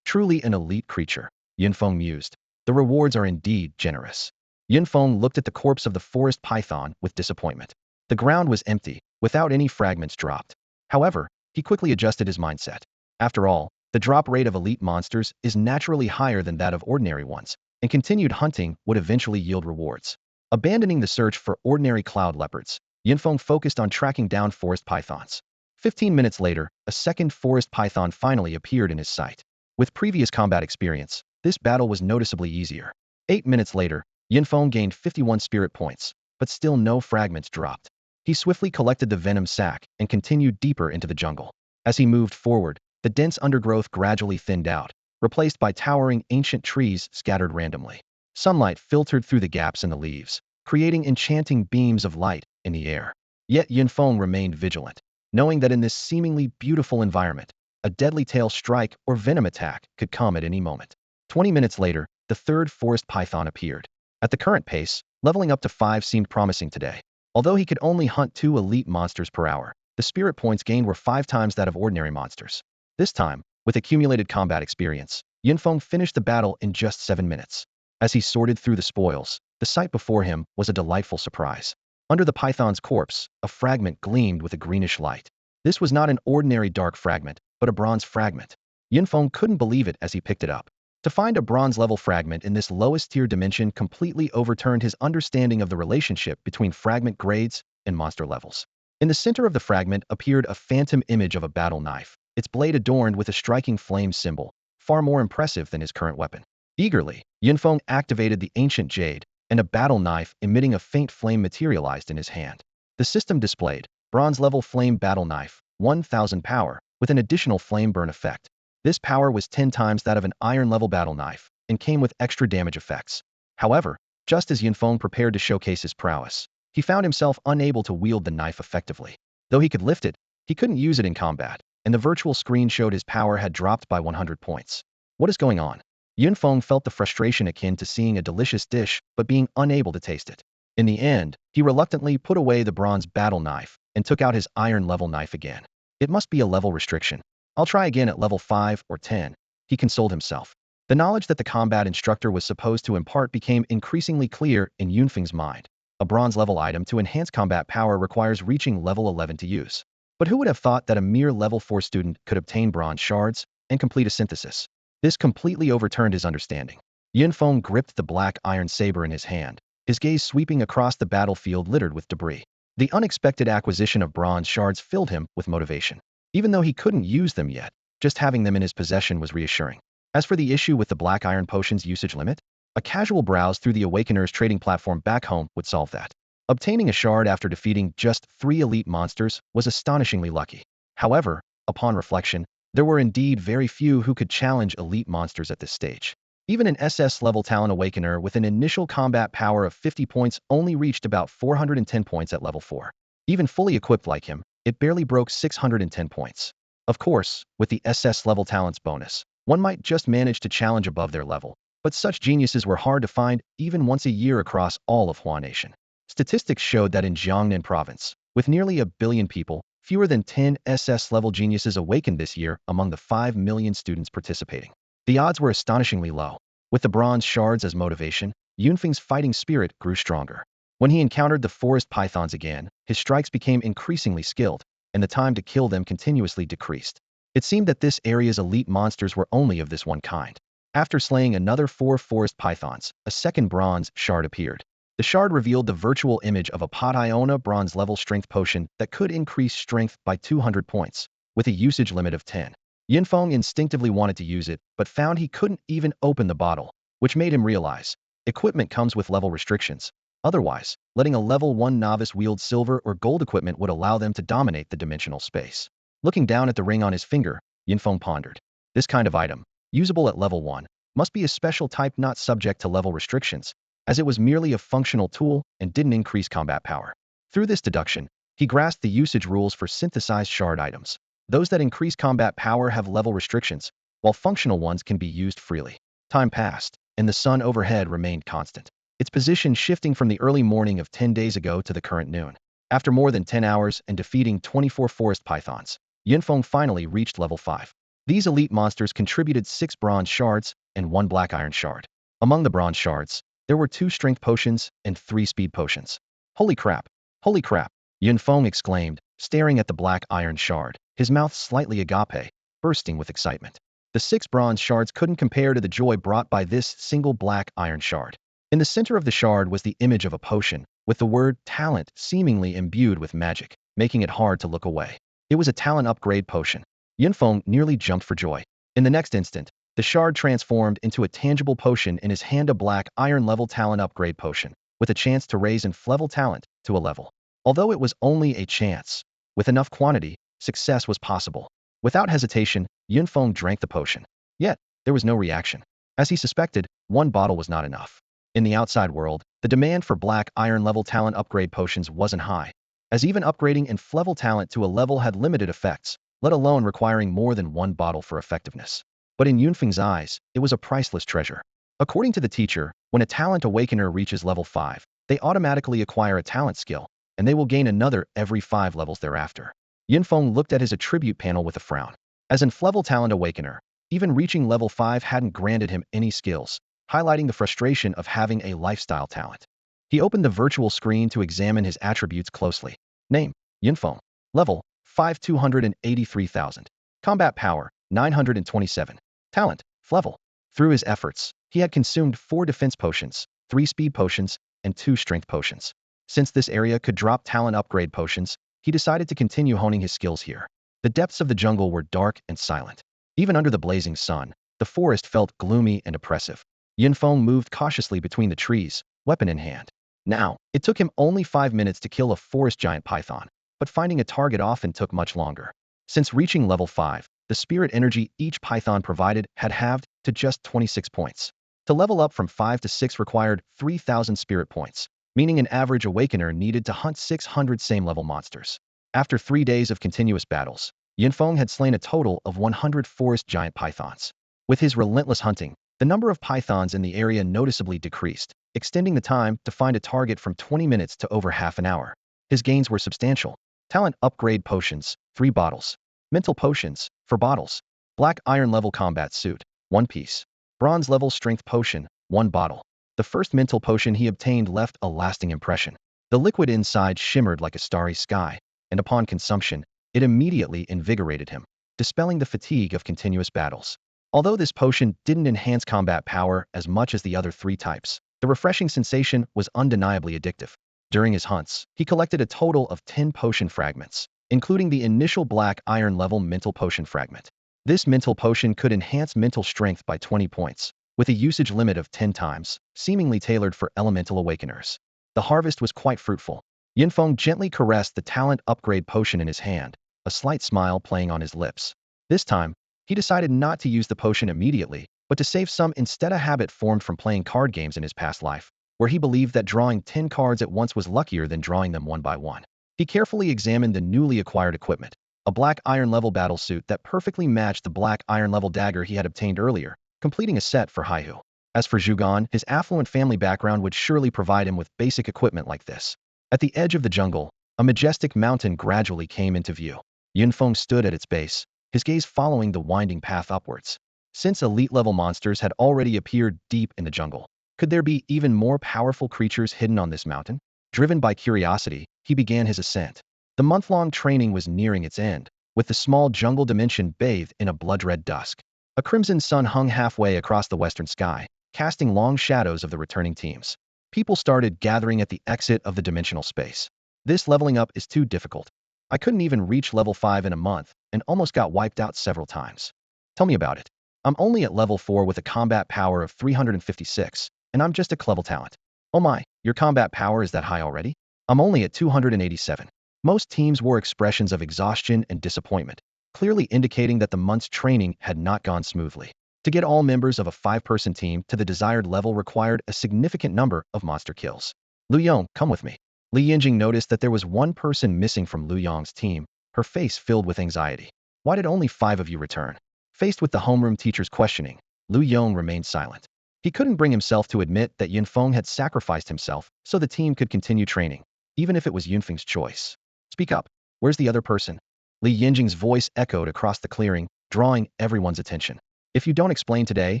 Truly an elite creature, Yunfeng mused. The rewards are indeed generous. Yunfeng looked at the corpse of the forest python with disappointment. The ground was empty, without any fragments dropped. However, he quickly adjusted his mindset. After all, the drop rate of elite monsters is naturally higher than that of ordinary ones, and continued hunting would eventually yield rewards. Abandoning the search for ordinary cloud leopards, Yunfeng focused on tracking down forest pythons. 15 minutes later, a second forest python finally appeared in his sight. With previous combat experience, this battle was noticeably easier. 8 minutes later, Yunfeng gained 51 spirit points, but still no fragments dropped. He swiftly collected the venom sac and continued deeper into the jungle. As he moved forward, the dense undergrowth gradually thinned out, replaced by towering ancient trees scattered randomly. Sunlight filtered through the gaps in the leaves, creating enchanting beams of light in the air. Yet Yunfeng remained vigilant, knowing that in this seemingly beautiful environment, a deadly tail strike or venom attack could come at any moment. 20 minutes later, the third forest python appeared. At the current pace, leveling up to 5 seemed promising today. Although he could only hunt 2 elite monsters per hour, the spirit points gained were 5 times that of ordinary monsters. This time, with accumulated combat experience, Yunfeng finished the battle in just 7 minutes. As he sorted through the spoils, the sight before him was a delightful surprise. Under the python's corpse, a fragment gleamed with a greenish light. This was not an ordinary dark fragment, but a bronze fragment. Yunfeng couldn't believe it as he picked it up. To find a bronze-level fragment in this lowest-tier dimension completely overturned his understanding of the relationship between fragment grades and monster levels. In the center of the fragment appeared a phantom image of a battle knife, its blade adorned with a striking flame symbol, far more impressive than his current weapon. Eagerly, Yunfeng activated the ancient jade, and a battle knife emitting a faint flame materialized in his hand. The system displayed, bronze-level flame battle knife, 1,000 power, with an additional flame burn effect. This power was 10 times that of an iron-level battle knife, and came with extra damage effects. However, just as Yunfeng prepared to showcase his prowess, he found himself unable to wield the knife effectively. Though he could lift it, he couldn't use it in combat, and the virtual screen showed his power had dropped by 100 points. What is going on? Yunfeng felt the frustration akin to seeing a delicious dish but being unable to taste it. In the end, he reluctantly put away the bronze battle knife and took out his iron-level knife again. It must be a level restriction. I'll try again at level 5 or 10, he consoled himself. The knowledge that the combat instructor was supposed to impart became increasingly clear in Yunfeng's mind. A bronze-level item to enhance combat power requires reaching level 11 to use. But who would have thought that a mere level 4 student could obtain bronze shards and complete a synthesis? This completely overturned his understanding. Yunfeng gripped the black iron saber in his hand, his gaze sweeping across the battlefield littered with debris. The unexpected acquisition of bronze shards filled him with motivation. Even though he couldn't use them yet, just having them in his possession was reassuring. As for the issue with the black iron potion's usage limit, a casual browse through the Awakener's trading platform back home would solve that. Obtaining a shard after defeating just 3 elite monsters was astonishingly lucky. However, upon reflection, there were indeed very few who could challenge elite monsters at this stage. Even an SS-level Talon Awakener with an initial combat power of 50 points only reached about 410 points at level 4. Even fully equipped like him, it barely broke 610 points. Of course, with the SS-level Talents bonus, one might just manage to challenge above their level, but such geniuses were hard to find even once a year across all of Hua Nation. Statistics showed that in Jiangnan province, with nearly 1 billion people, fewer than 10 SS-level geniuses awakened this year among the 5 million students participating. The odds were astonishingly low. With the bronze shards as motivation, Yunfeng's fighting spirit grew stronger. When he encountered the forest pythons again, his strikes became increasingly skilled, and the time to kill them continuously decreased. It seemed that this area's elite monsters were only of this one kind. After slaying another 4 forest pythons, a second bronze shard appeared. The shard revealed the virtual image of a Pot-Iona bronze-level strength potion that could increase strength by 200 points, with a usage limit of 10. Yunfeng instinctively wanted to use it, but found he couldn't even open the bottle, which made him realize equipment comes with level restrictions. Otherwise, letting a level 1 novice wield silver or gold equipment would allow them to dominate the dimensional space. Looking down at the ring on his finger, Yunfeng pondered. This kind of item, usable at level 1, must be a special type not subject to level restrictions, as it was merely a functional tool and didn't increase combat power. Through this deduction, he grasped the usage rules for synthesized shard items. Those that increase combat power have level restrictions, while functional ones can be used freely. Time passed, and the sun overhead remained constant, its position shifting from the early morning of 10 days ago to the current noon. After more than 10 hours and defeating 24 forest pythons, Yunfeng finally reached level 5. These elite monsters contributed 6 bronze shards and 1 black iron shard. Among the bronze shards, there were 2 strength potions and 3 speed potions. Holy crap! Holy crap! Yunfeng exclaimed, staring at the black iron shard, his mouth slightly agape, bursting with excitement. The 6 bronze shards couldn't compare to the joy brought by this single black iron shard. In the center of the shard was the image of a potion, with the word talent seemingly imbued with magic, making it hard to look away. It was a talent upgrade potion. Yunfeng nearly jumped for joy. In the next instant, the shard transformed into a tangible potion in his hand, a black iron-level talent upgrade potion, with a chance to raise and level talent to a level. Although it was only a chance, with enough quantity, success was possible. Without hesitation, Yunfeng drank the potion. Yet, there was no reaction. As he suspected, 1 bottle was not enough. In the outside world, the demand for black iron-level talent upgrade potions wasn't high, as even upgrading and level talent to a level had limited effects, let alone requiring more than 1 bottle for effectiveness. But in Yunfeng's eyes, it was a priceless treasure. According to the teacher, when a talent awakener reaches level 5, they automatically acquire a talent skill, and they will gain another every 5 levels thereafter. Yunfeng looked at his attribute panel with a frown. As an level talent awakener, even reaching level 5 hadn't granted him any skills, highlighting the frustration of having a lifestyle talent. He opened the virtual screen to examine his attributes closely. Name, Yunfeng. Level, 5 283,000. Combat power, 927. Talent, level. Through his efforts, he had consumed 4 defense potions, 3 speed potions, and 2 strength potions. Since this area could drop talent upgrade potions, he decided to continue honing his skills here. The depths of the jungle were dark and silent. Even under the blazing sun, the forest felt gloomy and oppressive. Yunfeng moved cautiously between the trees, weapon in hand. Now, it took him only 5 minutes to kill a forest giant python, but finding a target often took much longer. Since reaching level 5, the spirit energy each python provided had halved to just 26 points. To level up from 5 to 6 required 3,000 spirit points, meaning an average awakener needed to hunt 600 same-level monsters. After 3 days of continuous battles, Yunfeng had slain a total of 100 forest giant pythons. With his relentless hunting, the number of pythons in the area noticeably decreased, extending the time to find a target from 20 minutes to over half an hour. His gains were substantial. Talent upgrade potions, 3 bottles. Mental potions, 4 bottles. Black iron level combat suit, 1 piece. Bronze level strength potion, 1 bottle. The first mental potion he obtained left a lasting impression. The liquid inside shimmered like a starry sky, and upon consumption, it immediately invigorated him, dispelling the fatigue of continuous battles. Although this potion didn't enhance combat power as much as the other 3 types, the refreshing sensation was undeniably addictive. During his hunts, he collected a total of 10 potion fragments, including the initial black iron level mental potion fragment. This mental potion could enhance mental strength by 20 points, with a usage limit of 10 times, seemingly tailored for elemental awakeners. The harvest was quite fruitful. Yunfeng gently caressed the talent upgrade potion in his hand, a slight smile playing on his lips. This time, he decided not to use the potion immediately, but to save some instead, a habit formed from playing card games in his past life, where he believed that drawing 10 cards at once was luckier than drawing them one by one. He carefully examined the newly acquired equipment, a black iron level battle suit that perfectly matched the black iron level dagger he had obtained earlier, completing a set for Haihu. As for Zhugan, his affluent family background would surely provide him with basic equipment like this. At the edge of the jungle, a majestic mountain gradually came into view. Yunfeng stood at its base, his gaze following the winding path upwards. Since elite-level monsters had already appeared deep in the jungle, could there be even more powerful creatures hidden on this mountain? Driven by curiosity, he began his ascent. The month-long training was nearing its end, with the small jungle dimension bathed in a blood-red dusk. A crimson sun hung halfway across the western sky, casting long shadows of the returning teams. People started gathering at the exit of the dimensional space. This leveling up is too difficult. I couldn't even reach level 5 in a month, and almost got wiped out several times. Tell me about it. I'm only at level 4 with a combat power of 356, and I'm just a clever talent. Oh my, your combat power is that high already? I'm only at 287. Most teams wore expressions of exhaustion and disappointment, clearly indicating that the month's training had not gone smoothly. To get all members of a 5-person team to the desired level required a significant number of monster kills. Lu Yong, come with me. Li Yinjing noticed that there was one person missing from Lu Yong's team, her face filled with anxiety. Why did only 5 of you return? Faced with the homeroom teacher's questioning, Lu Yong remained silent. He couldn't bring himself to admit that Yunfeng had sacrificed himself so the team could continue training, even if it was Yunfeng's choice. Speak up. Where's the other person? Li Yinjing's voice echoed across the clearing, drawing everyone's attention. If you don't explain today,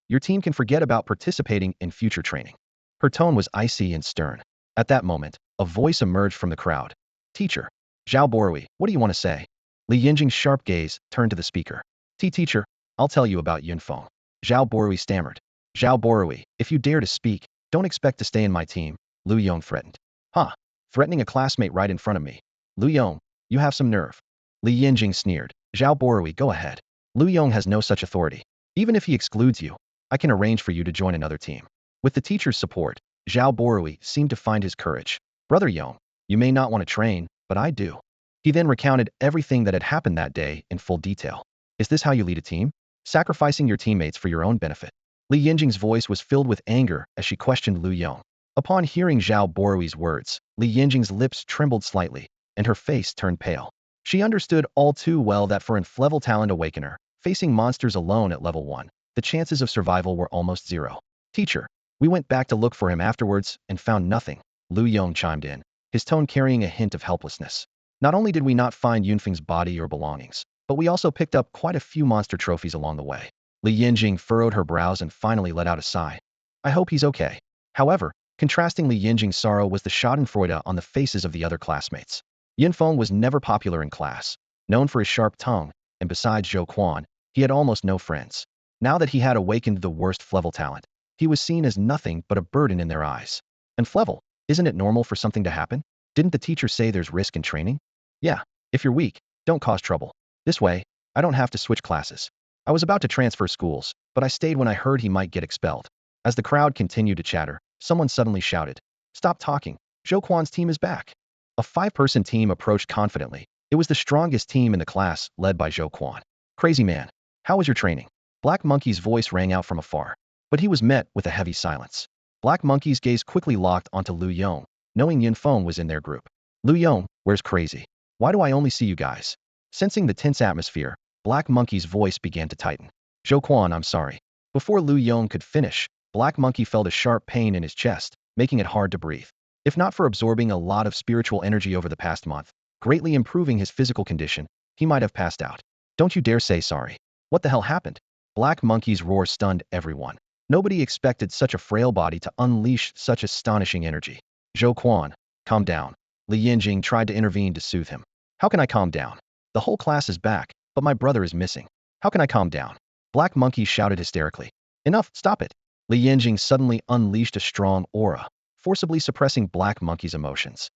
your team can forget about participating in future training. Her tone was icy and stern. At that moment, a voice emerged from the crowd. Teacher. Zhao Borui, what do you want to say? Li Yinjing's sharp gaze turned to the speaker. Teacher, I'll tell you about Yunfeng. Zhao Borui stammered. Zhao Borui, if you dare to speak, don't expect to stay in my team, Lu Yong threatened. Huh? Threatening a classmate right in front of me. Lu Yong, you have some nerve. Li Yinjing sneered. Zhao Borui, go ahead. Lu Yong has no such authority. Even if he excludes you, I can arrange for you to join another team. With the teacher's support, Zhao Borui seemed to find his courage. Brother Yong, you may not want to train, but I do. He then recounted everything that had happened that day in full detail. Is this how you lead a team? Sacrificing your teammates for your own benefit? Li Yinjing's voice was filled with anger as she questioned Lu Yong. Upon hearing Zhao Borui's words, Li Yinjing's lips trembled slightly, and her face turned pale. She understood all too well that for an level talent awakener, facing monsters alone at level 1, the chances of survival were almost 0. Teacher, we went back to look for him afterwards and found nothing, Lu Yong chimed in, his tone carrying a hint of helplessness. Not only did we not find Yunfeng's body or belongings, but we also picked up quite a few monster trophies along the way. Li Yinjing furrowed her brows and finally let out a sigh. I hope he's okay. However, contrasting Li Yinjing's sorrow was the schadenfreude on the faces of the other classmates. Yunfeng was never popular in class, known for his sharp tongue, and besides Zhou Quan, he had almost no friends. Now that he had awakened the worst Flevel talent, he was seen as nothing but a burden in their eyes. And Flevel, isn't it normal for something to happen? Didn't the teacher say there's risk in training? Yeah, if you're weak, don't cause trouble. This way, I don't have to switch classes. I was about to transfer schools, but I stayed when I heard he might get expelled. As the crowd continued to chatter, someone suddenly shouted, Stop talking, Zhou Quan's team is back. A 5-person team approached confidently. It was the strongest team in the class, led by Zhou Quan. Crazy man, how was your training? Black Monkey's voice rang out from afar, but he was met with a heavy silence. Black Monkey's gaze quickly locked onto Lu Yong, knowing Yunfeng was in their group. Lu Yong, where's Crazy? Why do I only see you guys? Sensing the tense atmosphere, Black Monkey's voice began to tighten. Zhou Quan, I'm sorry. Before Lu Yong could finish, Black Monkey felt a sharp pain in his chest, making it hard to breathe. If not for absorbing a lot of spiritual energy over the past month, greatly improving his physical condition, he might have passed out. Don't you dare say sorry. What the hell happened? Black Monkey's roar stunned everyone. Nobody expected such a frail body to unleash such astonishing energy. Zhou Quan, calm down. Li Yinjing tried to intervene to soothe him. How can I calm down? The whole class is back, but my brother is missing. How can I calm down? Black Monkey shouted hysterically. Enough, stop it. Li Yinjing suddenly unleashed a strong aura, forcibly suppressing Black Monkey's emotions.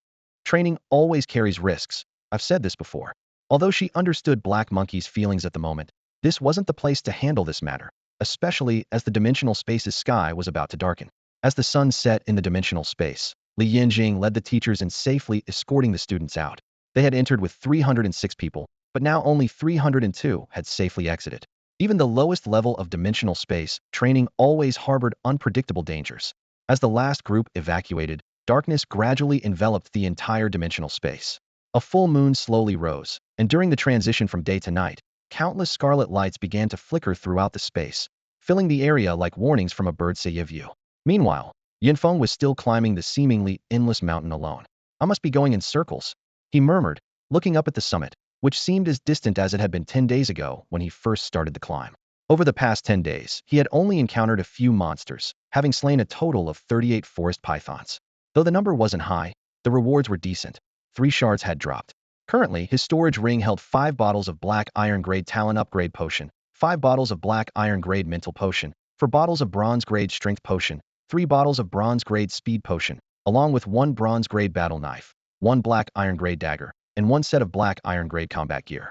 Training always carries risks. I've said this before. Although she understood Black Monkey's feelings at the moment, this wasn't the place to handle this matter, especially as the dimensional space's sky was about to darken. As the sun set in the dimensional space, Li Yinjing led the teachers in safely escorting the students out. They had entered with 306 people, but now only 302 had safely exited. Even the lowest level of dimensional space, training always harbored unpredictable dangers. As the last group evacuated, darkness gradually enveloped the entire dimensional space. A full moon slowly rose, and during the transition from day to night, countless scarlet lights began to flicker throughout the space, filling the area like warnings from a bird's eye view. Meanwhile, Feng was still climbing the seemingly endless mountain alone. I must be going in circles, he murmured, looking up at the summit, which seemed as distant as it had been 10 days ago when he first started the climb. Over the past 10 days, he had only encountered a few monsters, having slain a total of 38 forest pythons. Though the number wasn't high, the rewards were decent. 3 shards had dropped. Currently, his storage ring held 5 bottles of black iron grade talent upgrade potion, 5 bottles of black iron grade mental potion, 4 bottles of bronze grade strength potion, 3 bottles of bronze grade speed potion, along with 1 bronze grade battle knife, 1 black iron grade dagger, and 1 set of black iron grade combat gear.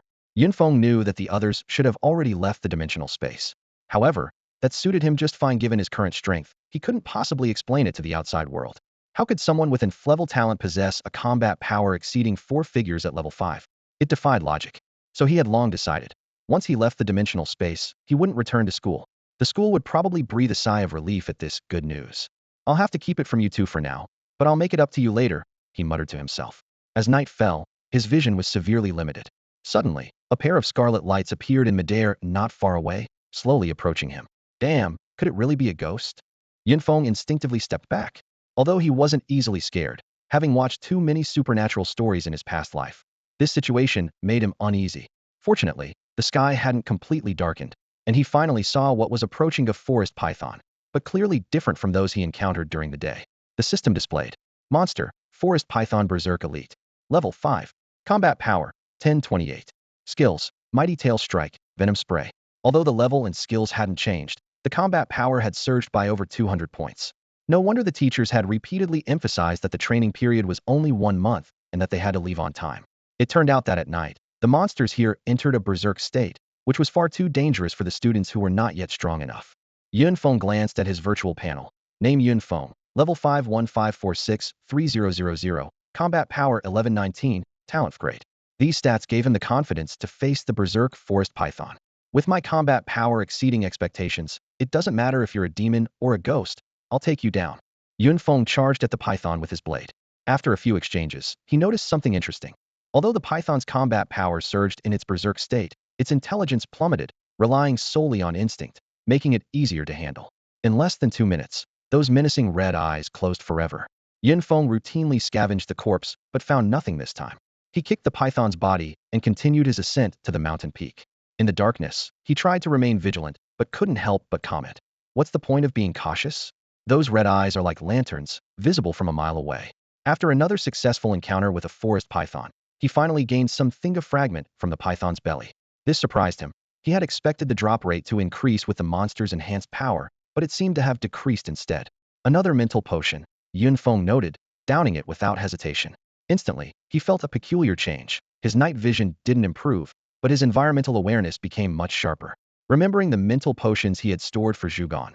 Feng knew that the others should have already left the dimensional space. However, that suited him just fine given his current strength. He couldn't possibly explain it to the outside world. How could someone with level talent possess a combat power exceeding 4 figures at level 5? It defied logic. So he had long decided. Once he left the dimensional space, he wouldn't return to school. The school would probably breathe a sigh of relief at this good news. I'll have to keep it from you two for now, but I'll make it up to you later, he muttered to himself. As night fell, his vision was severely limited. Suddenly, a pair of scarlet lights appeared in midair not far away, slowly approaching him. Damn, could it really be a ghost? Feng instinctively stepped back. Although he wasn't easily scared, having watched too many supernatural stories in his past life, this situation made him uneasy. Fortunately, the sky hadn't completely darkened, and he finally saw what was approaching a forest python, but clearly different from those he encountered during the day. The system displayed. Monster, Forest Python Berserk Elite. Level 5. Combat Power, 1028. Skills, Mighty Tail Strike, Venom Spray. Although the level and skills hadn't changed, the combat power had surged by over 200 points. No wonder the teachers had repeatedly emphasized that the training period was only 1 month and that they had to leave on time. It turned out that at night, the monsters here entered a berserk state, which was far too dangerous for the students who were not yet strong enough. Feng glanced at his virtual panel. Name Feng, level 515463000, combat power 1119, talent grade. These stats gave him the confidence to face the berserk forest python. With my combat power exceeding expectations, it doesn't matter if you're a demon or a ghost, I'll take you down. Feng charged at the python with his blade. After a few exchanges, he noticed something interesting. Although the python's combat power surged in its berserk state, its intelligence plummeted, relying solely on instinct, making it easier to handle. In less than 2 minutes, those menacing red eyes closed forever. Feng routinely scavenged the corpse, but found nothing this time. He kicked the python's body and continued his ascent to the mountain peak. In the darkness, he tried to remain vigilant, but couldn't help but comment. What's the point of being cautious? Those red eyes are like lanterns, visible from a mile away. After another successful encounter with a forest python, he finally gained something of fragment from the python's belly. This surprised him. He had expected the drop rate to increase with the monster's enhanced power, but it seemed to have decreased instead. Another mental potion, Feng noted, downing it without hesitation. Instantly, he felt a peculiar change. His night vision didn't improve, but his environmental awareness became much sharper. Remembering the mental potions he had stored for Zhugan,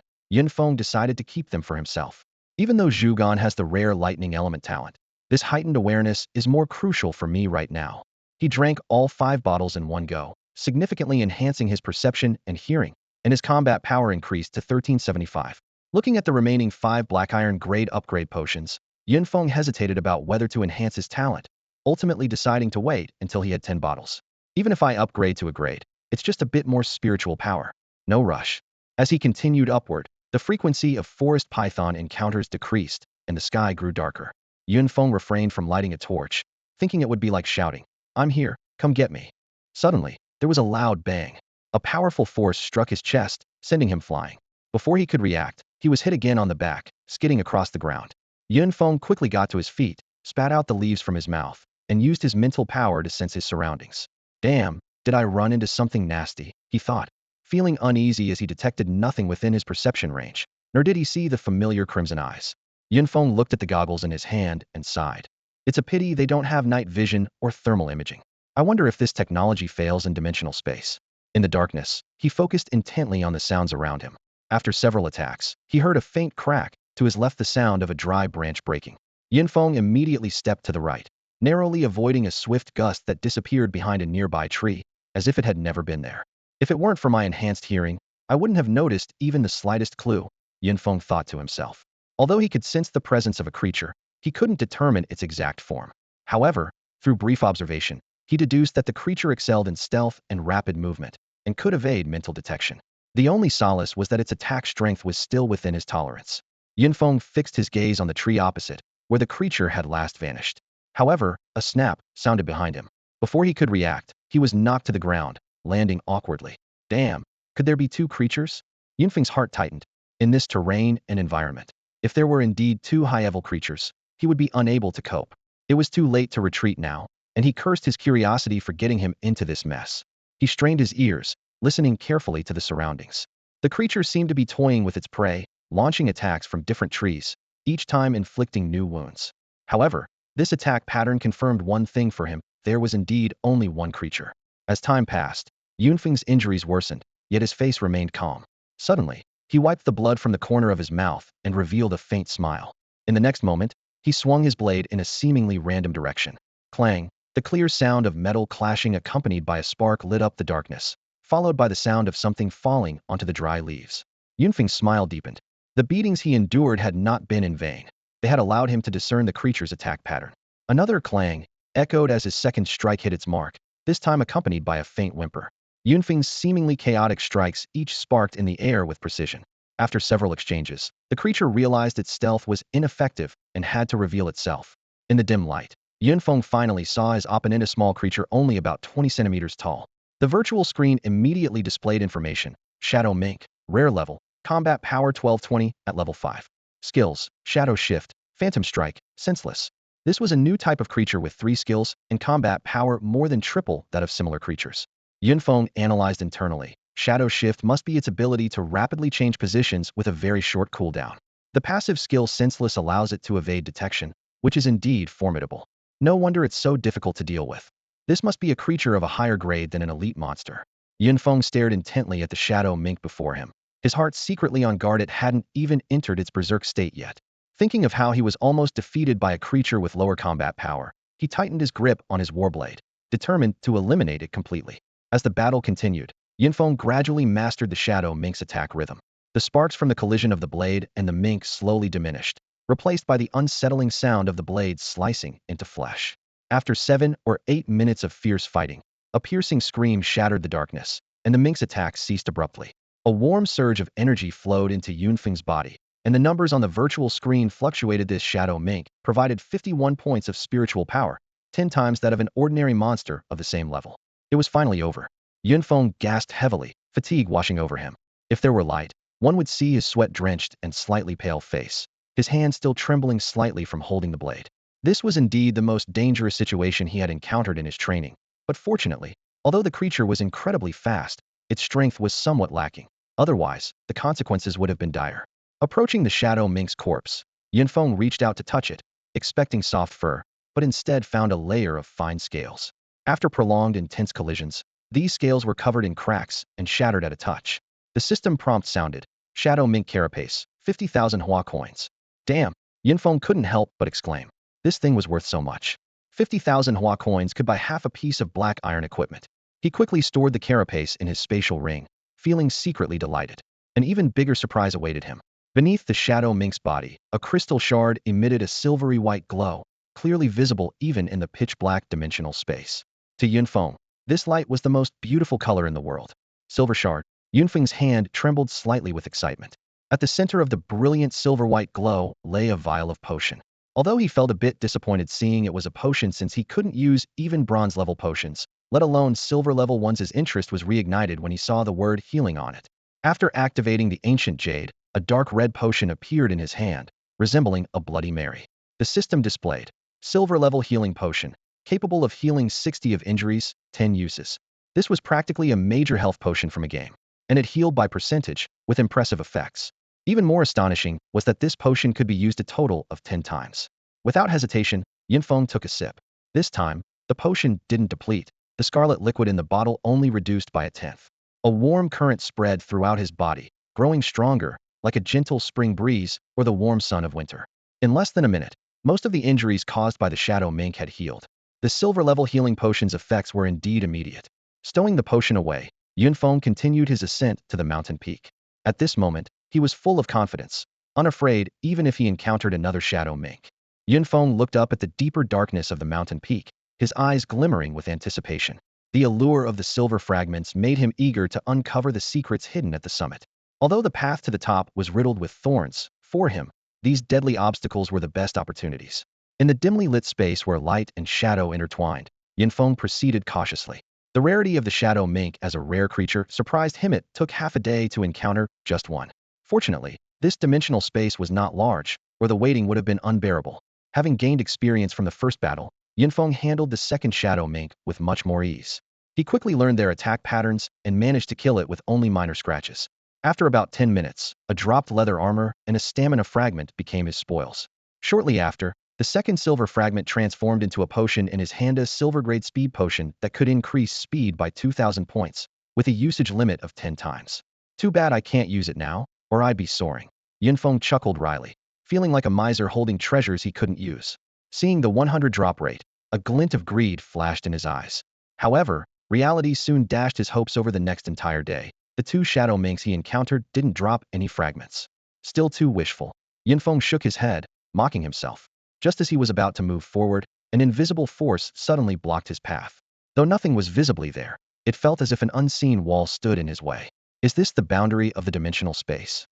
Feng decided to keep them for himself. Even though Zhugan has the rare lightning element talent, this heightened awareness is more crucial for me right now. He drank all 5 bottles in one go, significantly enhancing his perception and hearing, and his combat power increased to 1375. Looking at the remaining 5 black iron grade upgrade potions, Feng hesitated about whether to enhance his talent, ultimately deciding to wait until he had 10 bottles. Even if I upgrade to a grade, it's just a bit more spiritual power. No rush. As he continued upward, the frequency of forest python encounters decreased, and the sky grew darker. Yunfeng refrained from lighting a torch, thinking it would be like shouting, "I'm here, come get me." Suddenly, there was a loud bang. A powerful force struck his chest, sending him flying. Before he could react, he was hit again on the back, skidding across the ground. Yunfeng quickly got to his feet, spat out the leaves from his mouth, and used his mental power to sense his surroundings. Damn, did I run into something nasty, he thought, feeling uneasy as he detected nothing within his perception range, nor did he see the familiar crimson eyes. Yunfeng looked at the goggles in his hand and sighed. It's a pity they don't have night vision or thermal imaging. I wonder if this technology fails in dimensional space. In the darkness, he focused intently on the sounds around him. After several attacks, he heard a faint crack, to his left the sound of a dry branch breaking. Yunfeng immediately stepped to the right, narrowly avoiding a swift gust that disappeared behind a nearby tree, as if it had never been there. If it weren't for my enhanced hearing, I wouldn't have noticed even the slightest clue, Yunfeng thought to himself. Although he could sense the presence of a creature, he couldn't determine its exact form. However, through brief observation, he deduced that the creature excelled in stealth and rapid movement, and could evade mental detection. The only solace was that its attack strength was still within his tolerance. Yunfeng fixed his gaze on the tree opposite, where the creature had last vanished. However, a snap sounded behind him. Before he could react, he was knocked to the ground, landing awkwardly. Damn, could there be two creatures? Yunfeng's heart tightened. In this terrain and environment, if there were indeed two high-level creatures, he would be unable to cope. It was too late to retreat now, and he cursed his curiosity for getting him into this mess. He strained his ears, listening carefully to the surroundings. The creature seemed to be toying with its prey, launching attacks from different trees, each time inflicting new wounds. However, this attack pattern confirmed one thing for him: there was indeed only one creature. As time passed, Yunfeng's injuries worsened, yet his face remained calm. Suddenly, he wiped the blood from the corner of his mouth and revealed a faint smile. In the next moment, he swung his blade in a seemingly random direction. Clang! The clear sound of metal clashing accompanied by a spark lit up the darkness, followed by the sound of something falling onto the dry leaves. Yunfeng's smile deepened. The beatings he endured had not been in vain. They had allowed him to discern the creature's attack pattern. Another clang echoed as his second strike hit its mark, this time accompanied by a faint whimper. Yunfeng's seemingly chaotic strikes each sparked in the air with precision. After several exchanges, the creature realized its stealth was ineffective and had to reveal itself. In the dim light, Yunfeng finally saw his opponent, a small creature only about 20 centimeters tall. The virtual screen immediately displayed information: Shadow Mink, rare level, combat power 1220 at level 5. Skills: Shadow Shift, Phantom Strike, Senseless. This was a new type of creature with 3 skills and combat power more than triple that of similar creatures. Yunfeng analyzed internally. Shadow Shift must be its ability to rapidly change positions with a very short cooldown. The passive skill Senseless allows it to evade detection, which is indeed formidable. No wonder it's so difficult to deal with. This must be a creature of a higher grade than an elite monster. Yunfeng stared intently at the shadow mink before him, his heart secretly on guard. It hadn't even entered its berserk state yet. Thinking of how he was almost defeated by a creature with lower combat power, he tightened his grip on his warblade, determined to eliminate it completely. As the battle continued, Yunfeng gradually mastered the shadow mink's attack rhythm. The sparks from the collision of the blade and the mink slowly diminished, replaced by the unsettling sound of the blade slicing into flesh. After 7 or 8 minutes of fierce fighting, a piercing scream shattered the darkness, and the mink's attack ceased abruptly. A warm surge of energy flowed into Yunfeng's body, and the numbers on the virtual screen fluctuated. This shadow mink provided 51 points of spiritual power, 10 times that of an ordinary monster of the same level. It was finally over. Yunfeng gasped heavily, fatigue washing over him. If there were light, one would see his sweat-drenched and slightly pale face, his hand still trembling slightly from holding the blade. This was indeed the most dangerous situation he had encountered in his training, but fortunately, although the creature was incredibly fast, its strength was somewhat lacking. Otherwise, the consequences would have been dire. Approaching the shadow mink's corpse, Yunfeng reached out to touch it, expecting soft fur, but instead found a layer of fine scales. After prolonged intense collisions, these scales were covered in cracks and shattered at a touch. The system prompt sounded: Shadow Mink Carapace, 50,000 Hua coins. Damn, Yunfeng couldn't help but exclaim. This thing was worth so much. 50,000 Hua coins could buy half a piece of black iron equipment. He quickly stored the carapace in his spatial ring, feeling secretly delighted. An even bigger surprise awaited him. Beneath the shadow mink's body, a crystal shard emitted a silvery white glow, clearly visible even in the pitch-black dimensional space. To Yunfeng, this light was the most beautiful color in the world. Silver shard. Yunfeng's hand trembled slightly with excitement. At the center of the brilliant silver-white glow lay a vial of potion. Although he felt a bit disappointed seeing it was a potion since he couldn't use even bronze-level potions, let alone silver-level ones, his interest was reignited when he saw the word healing on it. After activating the ancient jade, a dark red potion appeared in his hand, resembling a Bloody Mary. The system displayed silver-level healing potion, capable of healing 60 of injuries, 10 uses. This was practically a major health potion from a game, and it healed by percentage, with impressive effects. Even more astonishing was that this potion could be used a total of 10 times. Without hesitation, Feng took a sip. This time, the potion didn't deplete. The scarlet liquid in the bottle only reduced by a tenth. A warm current spread throughout his body, growing stronger, like a gentle spring breeze or the warm sun of winter. In less than a minute, most of the injuries caused by the shadow mink had healed. The silver-level healing potion's effects were indeed immediate. Stowing the potion away, Feng continued his ascent to the mountain peak. At this moment, he was full of confidence, unafraid even if he encountered another shadow mink. Feng looked up at the deeper darkness of the mountain peak, his eyes glimmering with anticipation. The allure of the silver fragments made him eager to uncover the secrets hidden at the summit. Although the path to the top was riddled with thorns, for him, these deadly obstacles were the best opportunities. In the dimly lit space where light and shadow intertwined, Feng proceeded cautiously. The rarity of the shadow mink as a rare creature surprised him. It took half a day to encounter just one. Fortunately, this dimensional space was not large, or the waiting would have been unbearable. Having gained experience from the first battle, Feng handled the second shadow mink with much more ease. He quickly learned their attack patterns and managed to kill it with only minor scratches. After about 10 minutes, a dropped leather armor and a stamina fragment became his spoils. Shortly after, the second silver fragment transformed into a potion in his hand, a silver-grade speed potion that could increase speed by 2,000 points, with a usage limit of 10 times. Too bad I can't use it now, or I'd be soaring. Feng chuckled wryly, feeling like a miser holding treasures he couldn't use. Seeing the 100 drop rate, a glint of greed flashed in his eyes. However, reality soon dashed his hopes over the next entire day. The two shadow minks he encountered didn't drop any fragments. Still too wishful. Feng shook his head, mocking himself. Just as he was about to move forward, an invisible force suddenly blocked his path. Though nothing was visibly there, it felt as if an unseen wall stood in his way. Is this the boundary of the dimensional space?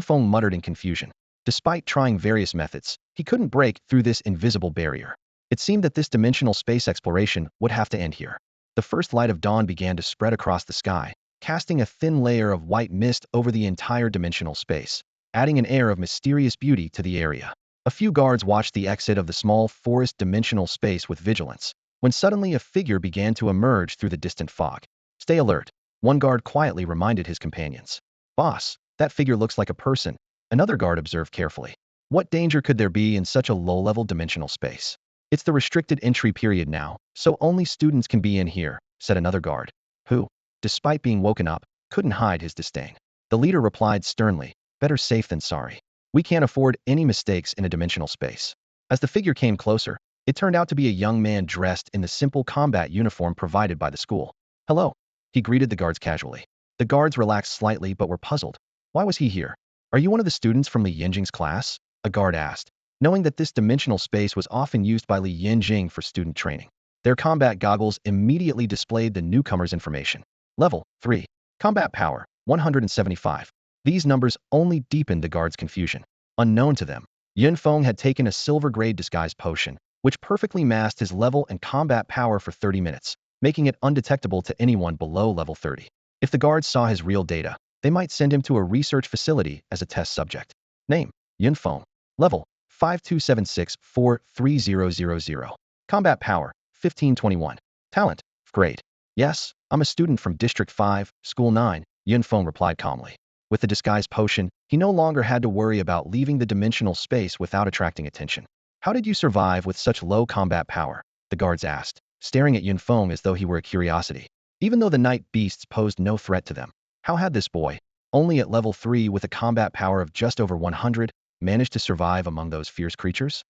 Feng muttered in confusion. Despite trying various methods, he couldn't break through this invisible barrier. It seemed that this dimensional space exploration would have to end here. The first light of dawn began to spread across the sky, casting a thin layer of white mist over the entire dimensional space, adding an air of mysterious beauty to the area. A few guards watched the exit of the small forest dimensional space with vigilance, when suddenly a figure began to emerge through the distant fog. Stay alert, one guard quietly reminded his companions. Boss, that figure looks like a person, another guard observed carefully. What danger could there be in such a low-level dimensional space? It's the restricted entry period now, so only students can be in here, said another guard, who, despite being woken up, couldn't hide his disdain. The leader replied sternly, better safe than sorry. We can't afford any mistakes in a dimensional space. As the figure came closer, it turned out to be a young man dressed in the simple combat uniform provided by the school. Hello, he greeted the guards casually. The guards relaxed slightly but were puzzled. Why was he here? Are you one of the students from Li Yanjing's class? A guard asked, knowing that this dimensional space was often used by Li Yanjing for student training. Their combat goggles immediately displayed the newcomer's information. Level 3. Combat power, 175. These numbers only deepened the guard's confusion. Unknown to them, Feng had taken a silver-grade disguise potion, which perfectly masked his level and combat power for 30 minutes, making it undetectable to anyone below level 30. If the guards saw his real data, they might send him to a research facility as a test subject. Name, Feng. Level, 5276430000. Combat power, 1521. Talent, great. Yes, I'm a student from District 5, School 9, Feng replied calmly. With the disguise potion, he no longer had to worry about leaving the dimensional space without attracting attention. How did you survive with such low combat power? The guards asked, staring at Feng as though he were a curiosity. Even though the night beasts posed no threat to them, how had this boy, only at level 3 with a combat power of just over 100, managed to survive among those fierce creatures?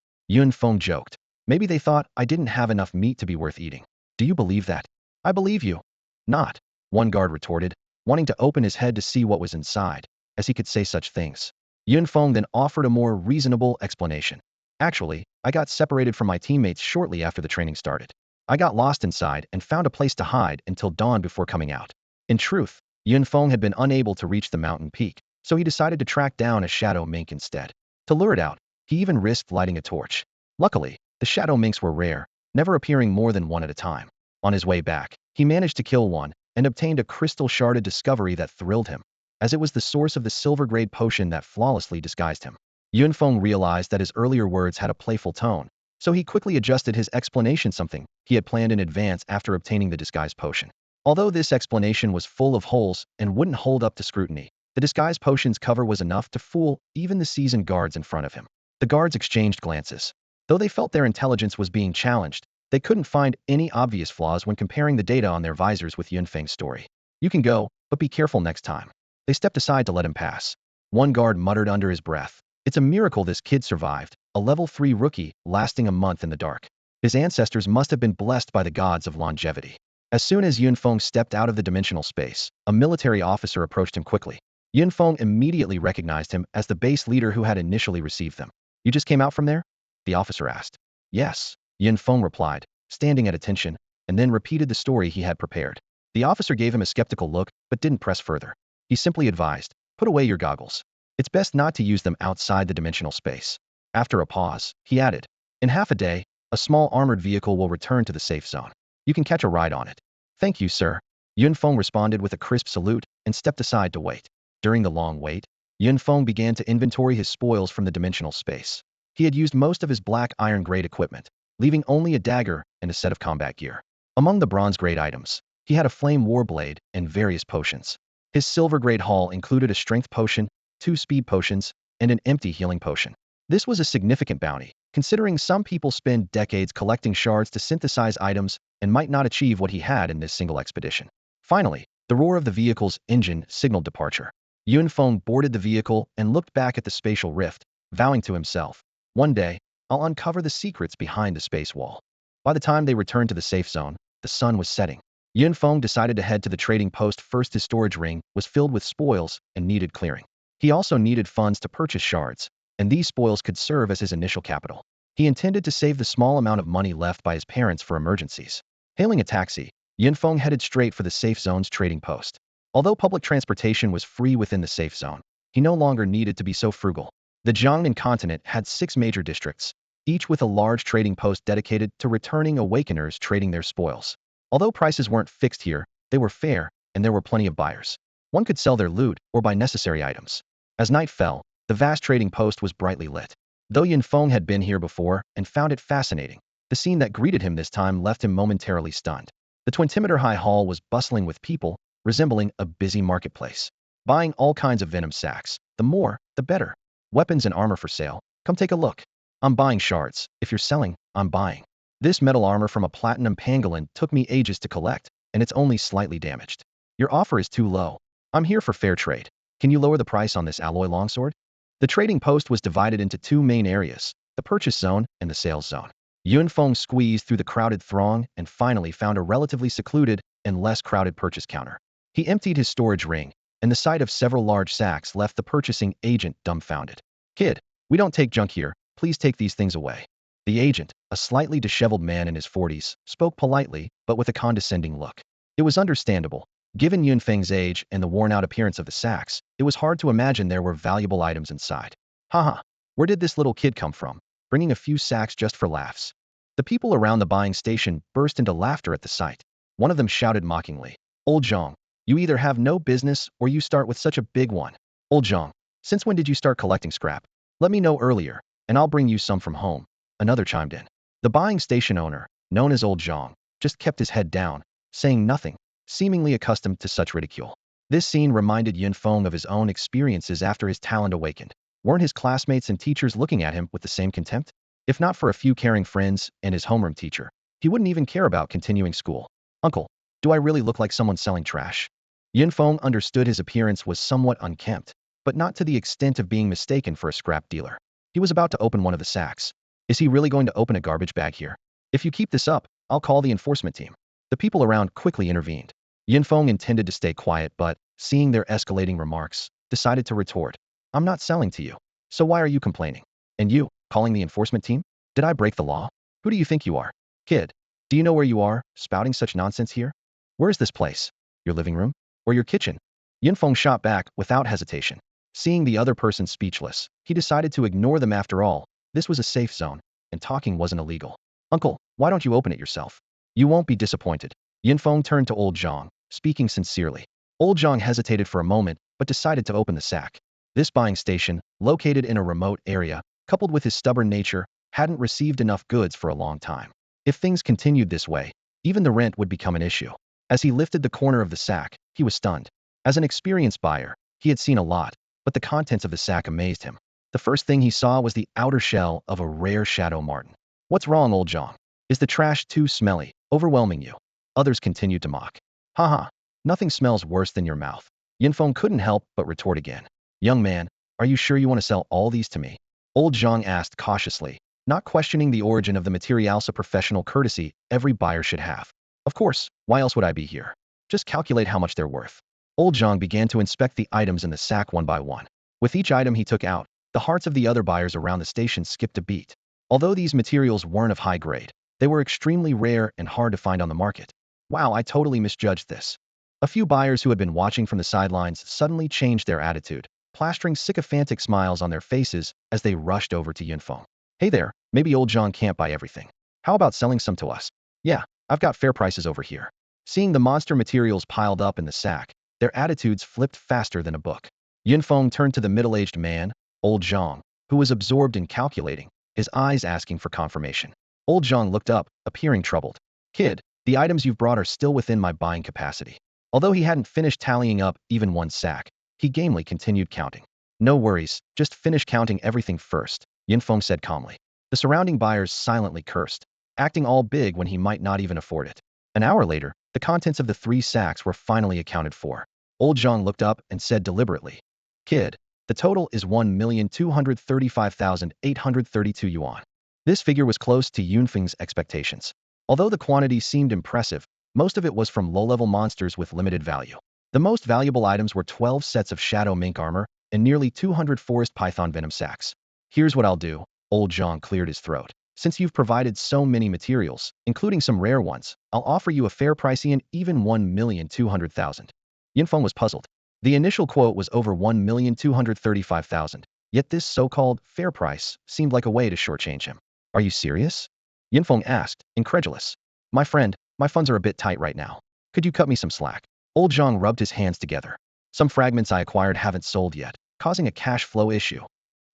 Feng joked. Maybe they thought I didn't have enough meat to be worth eating. Do you believe that? I believe you. Not, one guard retorted, wanting to open his head to see what was inside, as he could say such things. Feng then offered a more reasonable explanation. Actually, I got separated from my teammates shortly after the training started. I got lost inside and found a place to hide until dawn before coming out. In truth, Feng had been unable to reach the mountain peak, so he decided to track down a shadow mink instead. To lure it out, he even risked lighting a torch. Luckily, the shadow minks were rare, never appearing more than one at a time. On his way back, he managed to kill one and obtained a crystal sharded discovery that thrilled him, as it was the source of the silver-grade potion that flawlessly disguised him. Yunfeng realized that his earlier words had a playful tone, so he quickly adjusted his explanation, something he had planned in advance after obtaining the disguise potion. Although this explanation was full of holes and wouldn't hold up to scrutiny, the disguise potion's cover was enough to fool even the seasoned guards in front of him. The guards exchanged glances. Though they felt their intelligence was being challenged, they couldn't find any obvious flaws when comparing the data on their visors with Yunfeng's story. "You can go, but be careful next time." They stepped aside to let him pass. One guard muttered under his breath, "It's a miracle this kid survived, a level 3 rookie lasting a month in the dark. His ancestors must have been blessed by the gods of longevity." As soon as Yunfeng stepped out of the dimensional space, a military officer approached him quickly. Yunfeng immediately recognized him as the base leader who had initially received them. "You just came out from there?" the officer asked. "Yes," Yunfeng replied, standing at attention, and then repeated the story he had prepared. The officer gave him a skeptical look, but didn't press further. He simply advised, "Put away your goggles. It's best not to use them outside the dimensional space." After a pause, he added, "In half a day, a small armored vehicle will return to the safe zone. You can catch a ride on it." "Thank you, sir." Yunfeng responded with a crisp salute and stepped aside to wait. During the long wait, Yunfeng began to inventory his spoils from the dimensional space. He had used most of his black iron-grade equipment, leaving only a dagger and a set of combat gear. Among the bronze-grade items, he had a flame war blade and various potions. His silver-grade haul included a strength potion, 2 speed potions, and an empty healing potion. This was a significant bounty, considering some people spend decades collecting shards to synthesize items and might not achieve what he had in this single expedition. Finally, the roar of the vehicle's engine signaled departure. Yunfeng boarded the vehicle and looked back at the spatial rift, vowing to himself, "One day, I'll uncover the secrets behind the space wall." By the time they returned to the safe zone, the sun was setting. Yunfeng decided to head to the trading post first. His storage ring was filled with spoils and needed clearing. He also needed funds to purchase shards, and these spoils could serve as his initial capital. He intended to save the small amount of money left by his parents for emergencies. Hailing a taxi, Yunfeng headed straight for the safe zone's trading post. Although public transportation was free within the safe zone, he no longer needed to be so frugal. The Jiangnan continent had 6 major districts, each with a large trading post dedicated to returning awakeners trading their spoils. Although prices weren't fixed here, they were fair, and there were plenty of buyers. One could sell their loot or buy necessary items. As night fell, the vast trading post was brightly lit. Though Yunfeng had been here before and found it fascinating, the scene that greeted him this time left him momentarily stunned. The 20-meter high hall was bustling with people, resembling a busy marketplace, buying all kinds of venom sacks. The more, the better. Weapons and armor for sale. Come take a look. I'm buying shards. If you're selling, I'm buying. This metal armor from a platinum pangolin took me ages to collect, and it's only slightly damaged. Your offer is too low. I'm here for fair trade. Can you lower the price on this alloy longsword? The trading post was divided into 2 main areas, the purchase zone and the sales zone. Yunfeng squeezed through the crowded throng and finally found a relatively secluded and less crowded purchase counter. He emptied his storage ring, and the sight of several large sacks left the purchasing agent dumbfounded. "Kid, we don't take junk here. Please take these things away." The agent, a slightly disheveled man in his 40s, spoke politely, but with a condescending look. It was understandable. Given Yunfeng's age and the worn-out appearance of the sacks, it was hard to imagine there were valuable items inside. Haha, where did this little kid come from, bringing a few sacks just for laughs? The people around the buying station burst into laughter at the sight. One of them shouted mockingly, "Old Zhang, you either have no business or you start with such a big one. Old Zhang, since when did you start collecting scrap? Let me know earlier, and I'll bring you some from home." Another chimed in. The buying station owner, known as Old Zhang, just kept his head down, saying nothing, seemingly accustomed to such ridicule. This scene reminded Yunfeng of his own experiences after his talent awakened. Weren't his classmates and teachers looking at him with the same contempt? If not for a few caring friends and his homeroom teacher, he wouldn't even care about continuing school. "Uncle, do I really look like someone selling trash?" Yunfeng understood his appearance was somewhat unkempt, but not to the extent of being mistaken for a scrap dealer. He was about to open one of the sacks. Is he really going to open a garbage bag here? "If you keep this up, I'll call the enforcement team." The people around quickly intervened. Yunfeng intended to stay quiet, but, seeing their escalating remarks, decided to retort. "I'm not selling to you. So why are you complaining? And you, calling the enforcement team? Did I break the law? Who do you think you are? Kid, do you know where you are, spouting such nonsense here? Where is this place? Your living room? Or your kitchen?" Yunfeng shot back without hesitation. Seeing the other person speechless, he decided to ignore them after all. This was a safe zone, and talking wasn't illegal. Uncle, why don't you open it yourself? You won't be disappointed. Yinfeng turned to old Zhang, speaking sincerely. Old Zhang hesitated for a moment, but decided to open the sack. This buying station, located in a remote area, coupled with his stubborn nature, hadn't received enough goods for a long time. If things continued this way, even the rent would become an issue. As he lifted the corner of the sack, he was stunned. As an experienced buyer, he had seen a lot, but the contents of the sack amazed him. The first thing he saw was the outer shell of a rare shadow marten. What's wrong, old Zhang? Is the trash too smelly, overwhelming you? Others continued to mock. Haha, nothing smells worse than your mouth. Yinfeng couldn't help but retort again. Young man, are you sure you want to sell all these to me? Old Zhang asked cautiously, not questioning the origin of the materials of professional courtesy every buyer should have. Of course, why else would I be here? Just calculate how much they're worth. Old Zhang began to inspect the items in the sack one by one. With each item he took out, the hearts of the other buyers around the station skipped a beat. Although these materials weren't of high grade, they were extremely rare and hard to find on the market. Wow, I totally misjudged this. A few buyers who had been watching from the sidelines suddenly changed their attitude, plastering sycophantic smiles on their faces as they rushed over to Yunfeng. Hey there, maybe old Zhang can't buy everything. How about selling some to us? Yeah, I've got fair prices over here. Seeing the monster materials piled up in the sack, their attitudes flipped faster than a book. Yunfeng turned to the middle-aged man, old Zhang, who was absorbed in calculating, his eyes asking for confirmation. Old Zhang looked up, appearing troubled. Kid, the items you've brought are still within my buying capacity. Although he hadn't finished tallying up even one sack, he gamely continued counting. No worries, just finish counting everything first, Yinfeng said calmly. The surrounding buyers silently cursed, acting all big when he might not even afford it. An hour later, the contents of the 3 sacks were finally accounted for. Old Zhang looked up and said deliberately, Kid, the total is 1,235,832 yuan. This figure was close to Yunfeng's expectations. Although the quantity seemed impressive, most of it was from low-level monsters with limited value. The most valuable items were 12 sets of shadow mink armor and nearly 200 forest python venom sacks. Here's what I'll do, old Zhang cleared his throat. Since you've provided so many materials, including some rare ones, I'll offer you a fair price and even 1,200,000. Yinfeng was puzzled. The initial quote was over 1,235,000, yet this so-called fair price seemed like a way to shortchange him. Are you serious? Yinfeng asked, incredulous. My friend, my funds are a bit tight right now. Could you cut me some slack? Old Zhang rubbed his hands together. Some fragments I acquired haven't sold yet, causing a cash flow issue.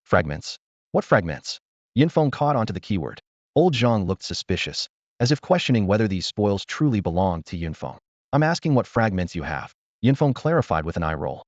Fragments? What fragments? Yinfeng caught onto the keyword. Old Zhang looked suspicious, as if questioning whether these spoils truly belonged to Yinfeng. I'm asking what fragments you have. Yinfeng clarified with an eye roll.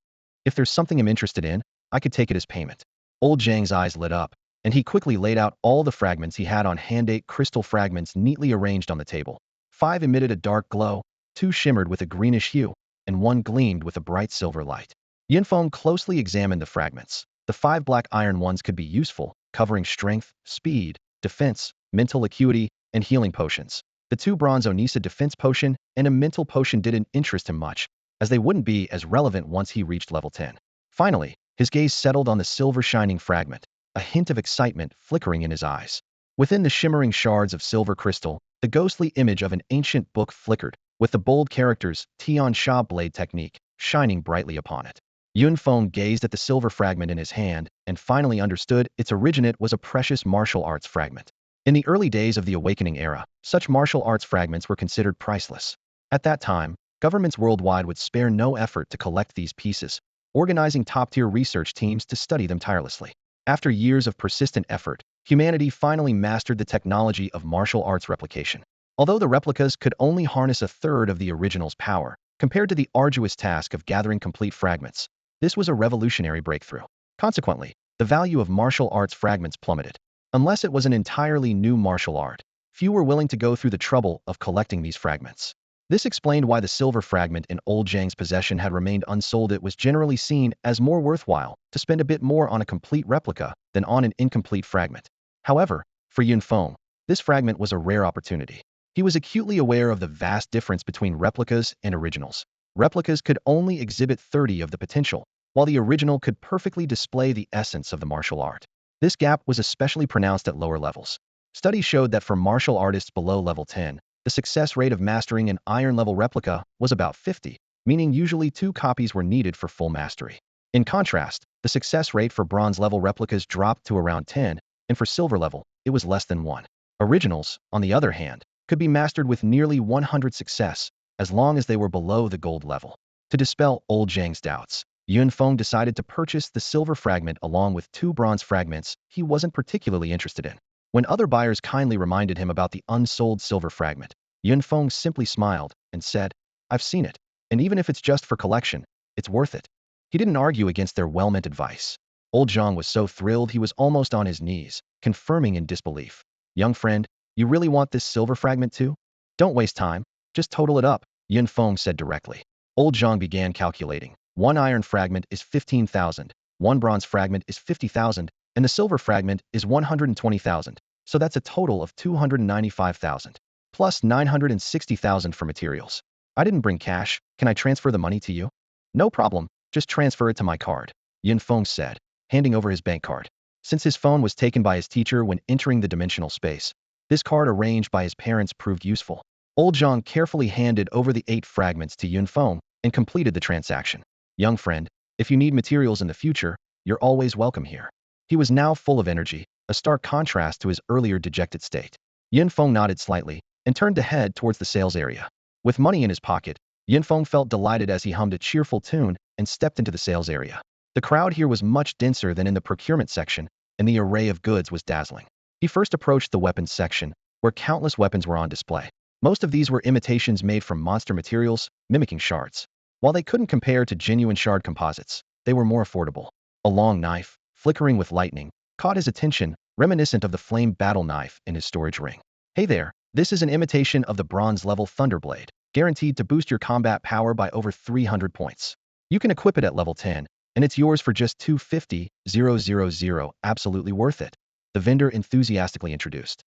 If there's something I'm interested in, I could take it as payment. Old Zhang's eyes lit up, and he quickly laid out all the fragments he had on hand. 8 crystal fragments neatly arranged on the table. 5 emitted a dark glow, 2 shimmered with a greenish hue, and 1 gleamed with a bright silver light. Yinfeng closely examined the fragments. The 5 black iron ones could be useful, covering strength, speed, defense, mental acuity, and healing potions. The 2 bronze Onisa defense potion and a mental potion didn't interest him much, as they wouldn't be as relevant once he reached level 10. Finally, his gaze settled on the silver shining fragment, a hint of excitement flickering in his eyes. Within the shimmering shards of silver crystal, the ghostly image of an ancient book flickered, with the bold characters Tian Sha Blade Technique shining brightly upon it. Yunfeng gazed at the silver fragment in his hand and finally understood its originate was a precious martial arts fragment. In the early days of the Awakening era, such martial arts fragments were considered priceless. At that time, governments worldwide would spare no effort to collect these pieces, organizing top-tier research teams to study them tirelessly. After years of persistent effort, humanity finally mastered the technology of martial arts replication. Although the replicas could only harness a third of the original's power, compared to the arduous task of gathering complete fragments, this was a revolutionary breakthrough. Consequently, the value of martial arts fragments plummeted. Unless it was an entirely new martial art, few were willing to go through the trouble of collecting these fragments. This explained why the silver fragment in old Zhang's possession had remained unsold. It was generally seen as more worthwhile to spend a bit more on a complete replica than on an incomplete fragment. However, for Yunfeng, this fragment was a rare opportunity. He was acutely aware of the vast difference between replicas and originals. Replicas could only exhibit 30 of the potential, while the original could perfectly display the essence of the martial art. This gap was especially pronounced at lower levels. Studies showed that for martial artists below level 10, the success rate of mastering an iron-level replica was about 50, meaning usually 2 copies were needed for full mastery. In contrast, The success rate for bronze level replicas dropped to around 10, and for silver level, it was less than 1. Originals, on the other hand, could be mastered with nearly 100 success, as long as they were below the gold level. To dispel old Zhang's doubts, Feng decided to purchase the silver fragment along with 2 bronze fragments he wasn't particularly interested in. When other buyers kindly reminded him about the unsold silver fragment, Feng simply smiled and said, "I've seen it, and even if it's just for collection, it's worth it." He didn't argue against their well-meant advice. Old Zhang was so thrilled he was almost on his knees, confirming in disbelief. "Young friend, you really want this silver fragment too? Don't waste time, just total it up," Feng said directly. Old Zhang began calculating. 1 iron fragment is 15,000, 1 bronze fragment is 50,000, and the silver fragment is 120,000, so that's a total of 295,000, plus 960,000 for materials. "I didn't bring cash, can I transfer the money to you?" "No problem, just transfer it to my card," Feng said, handing over his bank card. Since his phone was taken by his teacher when entering the dimensional space, this card arranged by his parents proved useful. Old Zhang carefully handed over the 8 fragments to Feng and completed the transaction. "Young friend, if you need materials in the future, you're always welcome here." He was now full of energy, a stark contrast to his earlier dejected state. Feng nodded slightly and turned to head towards the sales area. With money in his pocket, Feng felt delighted as he hummed a cheerful tune and stepped into the sales area. The crowd here was much denser than in the procurement section, and the array of goods was dazzling. He first approached the weapons section, where countless weapons were on display. Most of these were imitations made from monster materials, mimicking shards. While they couldn't compare to genuine shard composites, they were more affordable. A long knife, flickering with lightning, caught his attention, reminiscent of the flame battle knife in his storage ring. "Hey there, this is an imitation of the bronze level Thunderblade, guaranteed to boost your combat power by over 300 points. You can equip it at level 10, and it's yours for just 250,000, absolutely worth it," the vendor enthusiastically introduced.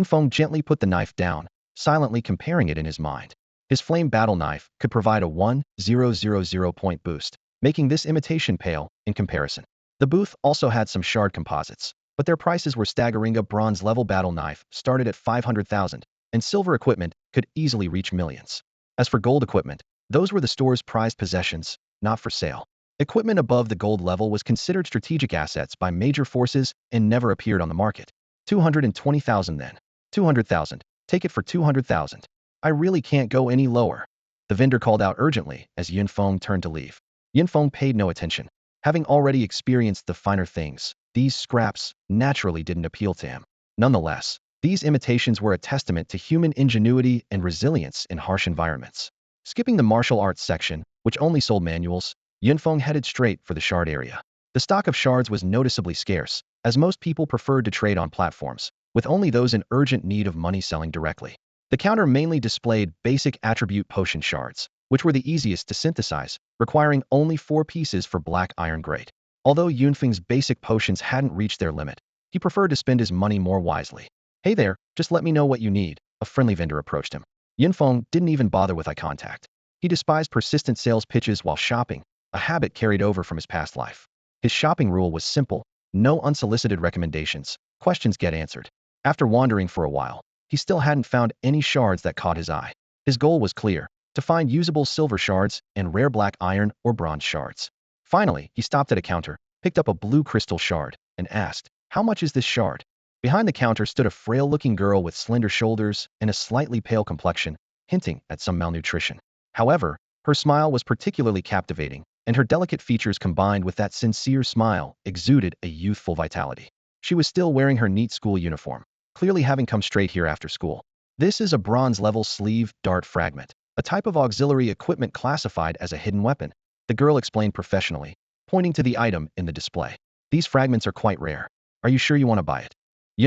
Feng gently put the knife down, silently comparing it in his mind. His flame battle knife could provide a 1,000 point boost, making this imitation pale in comparison. The booth also had some shard composites, but their prices were staggering. A bronze level battle knife started at 500,000, and silver equipment could easily reach millions. As for gold equipment, those were the store's prized possessions, not for sale. Equipment above the gold level was considered strategic assets by major forces and never appeared on the market. 220,000 then. 200,000. Take it for 200,000. I really can't go any lower, the vendor called out urgently as Feng turned to leave. Feng paid no attention. Having already experienced the finer things, these scraps naturally didn't appeal to him. Nonetheless, these imitations were a testament to human ingenuity and resilience in harsh environments. Skipping the martial arts section, which only sold manuals, Feng headed straight for the shard area. The stock of shards was noticeably scarce, as most people preferred to trade on platforms, with only those in urgent need of money selling directly. The counter mainly displayed basic attribute potion shards, which were the easiest to synthesize, requiring only 4 pieces for black iron grade. Although Feng's basic potions hadn't reached their limit, he preferred to spend his money more wisely. "Hey there, just let me know what you need," a friendly vendor approached him. Feng didn't even bother with eye contact. He despised persistent sales pitches while shopping, a habit carried over from his past life. His shopping rule was simple: no unsolicited recommendations, questions get answered. After wandering for a while, he still hadn't found any shards that caught his eye. His goal was clear: to find usable silver shards and rare black iron or bronze shards. Finally, he stopped at a counter, picked up a blue crystal shard, and asked, "How much is this shard?" Behind the counter stood a frail-looking girl with slender shoulders and a slightly pale complexion, hinting at some malnutrition. However, her smile was particularly captivating, and her delicate features combined with that sincere smile exuded a youthful vitality. She was still wearing her neat school uniform, clearly having come straight here after school. "This is a bronze-level sleeve dart fragment, a type of auxiliary equipment classified as a hidden weapon," the girl explained professionally, pointing to the item in the display. "These fragments are quite rare. Are you sure you want to buy it?"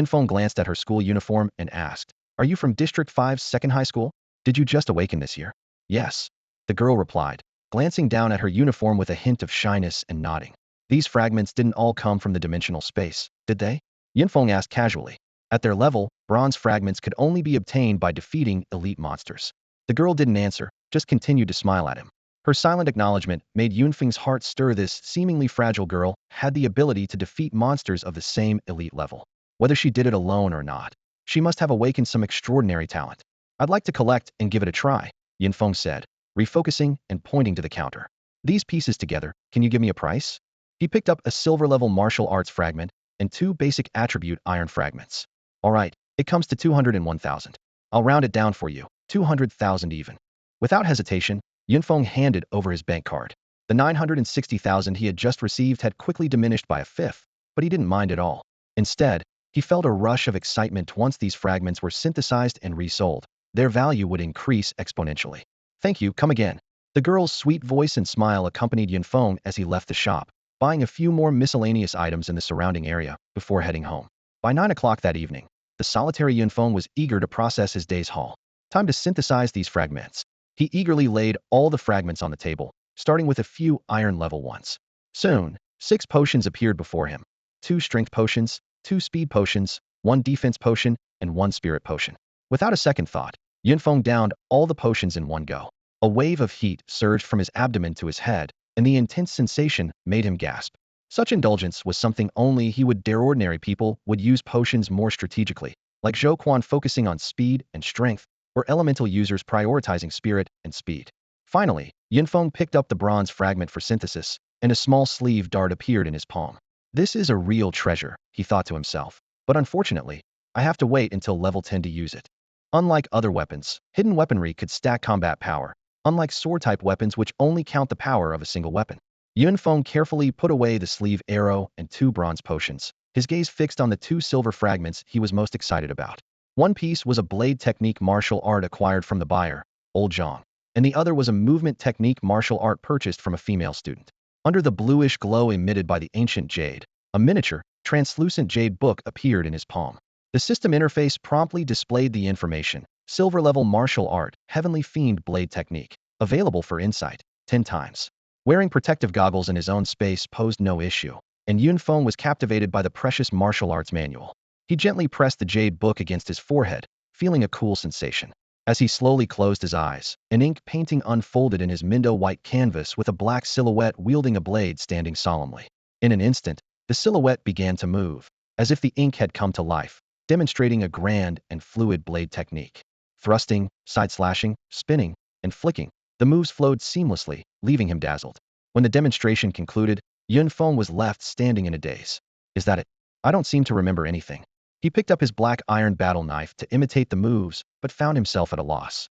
Feng glanced at her school uniform and asked, "Are you from District 5's second high school? Did you just awaken this year?" "Yes," the girl replied, glancing down at her uniform with a hint of shyness and nodding. "These fragments didn't all come from the dimensional space, did they?" Feng asked casually. At their level, bronze fragments could only be obtained by defeating elite monsters. The girl didn't answer, just continued to smile at him. Her silent acknowledgement made Feng's heart stir. This seemingly fragile girl had the ability to defeat monsters of the same elite level. Whether she did it alone or not, she must have awakened some extraordinary talent. "I'd like to collect and give it a try," Feng said, refocusing and pointing to the counter. "These pieces together, can you give me a price?" He picked up a silver-level martial arts fragment and 2 basic attribute iron fragments. Alright, it comes to 201,000. I'll round it down for you, 200,000 even. Without hesitation, Yunfeng handed over his bank card. The 960,000 he had just received had quickly diminished by a fifth, but he didn't mind at all. Instead, he felt a rush of excitement once these fragments were synthesized and resold. Their value would increase exponentially. Thank you, come again. The girl's sweet voice and smile accompanied Yunfeng as he left the shop, buying a few more miscellaneous items in the surrounding area before heading home. By 9 o'clock that evening, the solitary Yunfeng was eager to process his day's haul. Time to synthesize these fragments. He eagerly laid all the fragments on the table, starting with a few iron-level ones. Soon, 6 potions appeared before him. 2 strength potions, 2 speed potions, 1 defense potion, and 1 spirit potion. Without a second thought, Yunfeng downed all the potions in one go. A wave of heat surged from his abdomen to his head, and the intense sensation made him gasp. Such indulgence was something only he would dare. Ordinary people would use potions more strategically, like Zhou Quan focusing on speed and strength, or elemental users prioritizing spirit and speed. Finally, Yunfeng picked up the bronze fragment for synthesis, and a small sleeve dart appeared in his palm. This is a real treasure, he thought to himself, but unfortunately, I have to wait until level 10 to use it. Unlike other weapons, hidden weaponry could stack combat power, unlike sword-type weapons which only count the power of a single weapon. Yunfeng carefully put away the sleeve arrow and 2 bronze potions, his gaze fixed on the 2 silver fragments he was most excited about. One piece was a blade technique martial art acquired from the buyer, Old Zhang, and the other was a movement technique martial art purchased from a female student. Under the bluish glow emitted by the ancient jade, a miniature, translucent jade book appeared in his palm. The system interface promptly displayed the information: silver-level martial art, heavenly fiend blade technique, available for insight, 10 times. Wearing protective goggles in his own space posed no issue, and Yunfeng was captivated by the precious martial arts manual. He gently pressed the jade book against his forehead, feeling a cool sensation. As he slowly closed his eyes, an ink painting unfolded in his Mindo white canvas with a black silhouette wielding a blade standing solemnly. In an instant, the silhouette began to move, as if the ink had come to life, demonstrating a grand and fluid blade technique. Thrusting, side-slashing, spinning, and flicking, the moves flowed seamlessly, leaving him dazzled. When the demonstration concluded, Yunfeng was left standing in a daze. Is that it? I don't seem to remember anything. He picked up his black iron battle knife to imitate the moves, but found himself at a loss.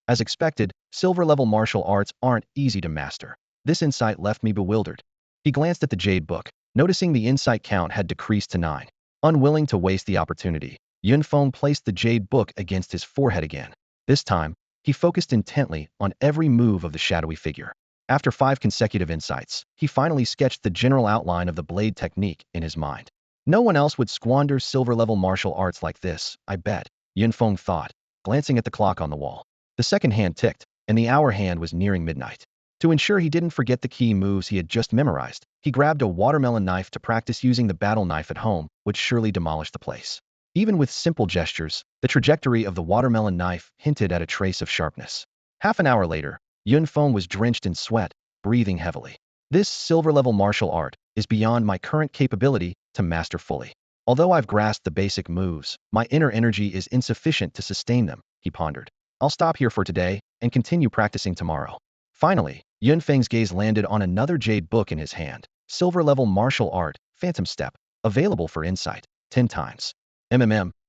As expected, silver-level martial arts aren't easy to master. This insight left me bewildered. He glanced at the jade book, noticing the insight count had decreased to 9. Unwilling to waste the opportunity, Yunfeng placed the jade book against his forehead again. This time, he focused intently on every move of the shadowy figure. After 5 consecutive insights, he finally sketched the general outline of the blade technique in his mind. No one else would squander silver-level martial arts like this, I bet, Yunfeng thought, glancing at the clock on the wall. The second hand ticked, and the hour hand was nearing midnight. To ensure he didn't forget the key moves he had just memorized, he grabbed a watermelon knife to practice using the battle knife at home, which surely demolished the place. Even with simple gestures, the trajectory of the watermelon knife hinted at a trace of sharpness. Half an hour later, Yunfeng was drenched in sweat, breathing heavily. This silver-level martial art is beyond my current capability to master fully. Although I've grasped the basic moves, my inner energy is insufficient to sustain them, he pondered. I'll stop here for today and continue practicing tomorrow. Finally, Yunfeng's gaze landed on another jade book in his hand. Silver-level martial art, Phantom Step, available for insight, 10 times.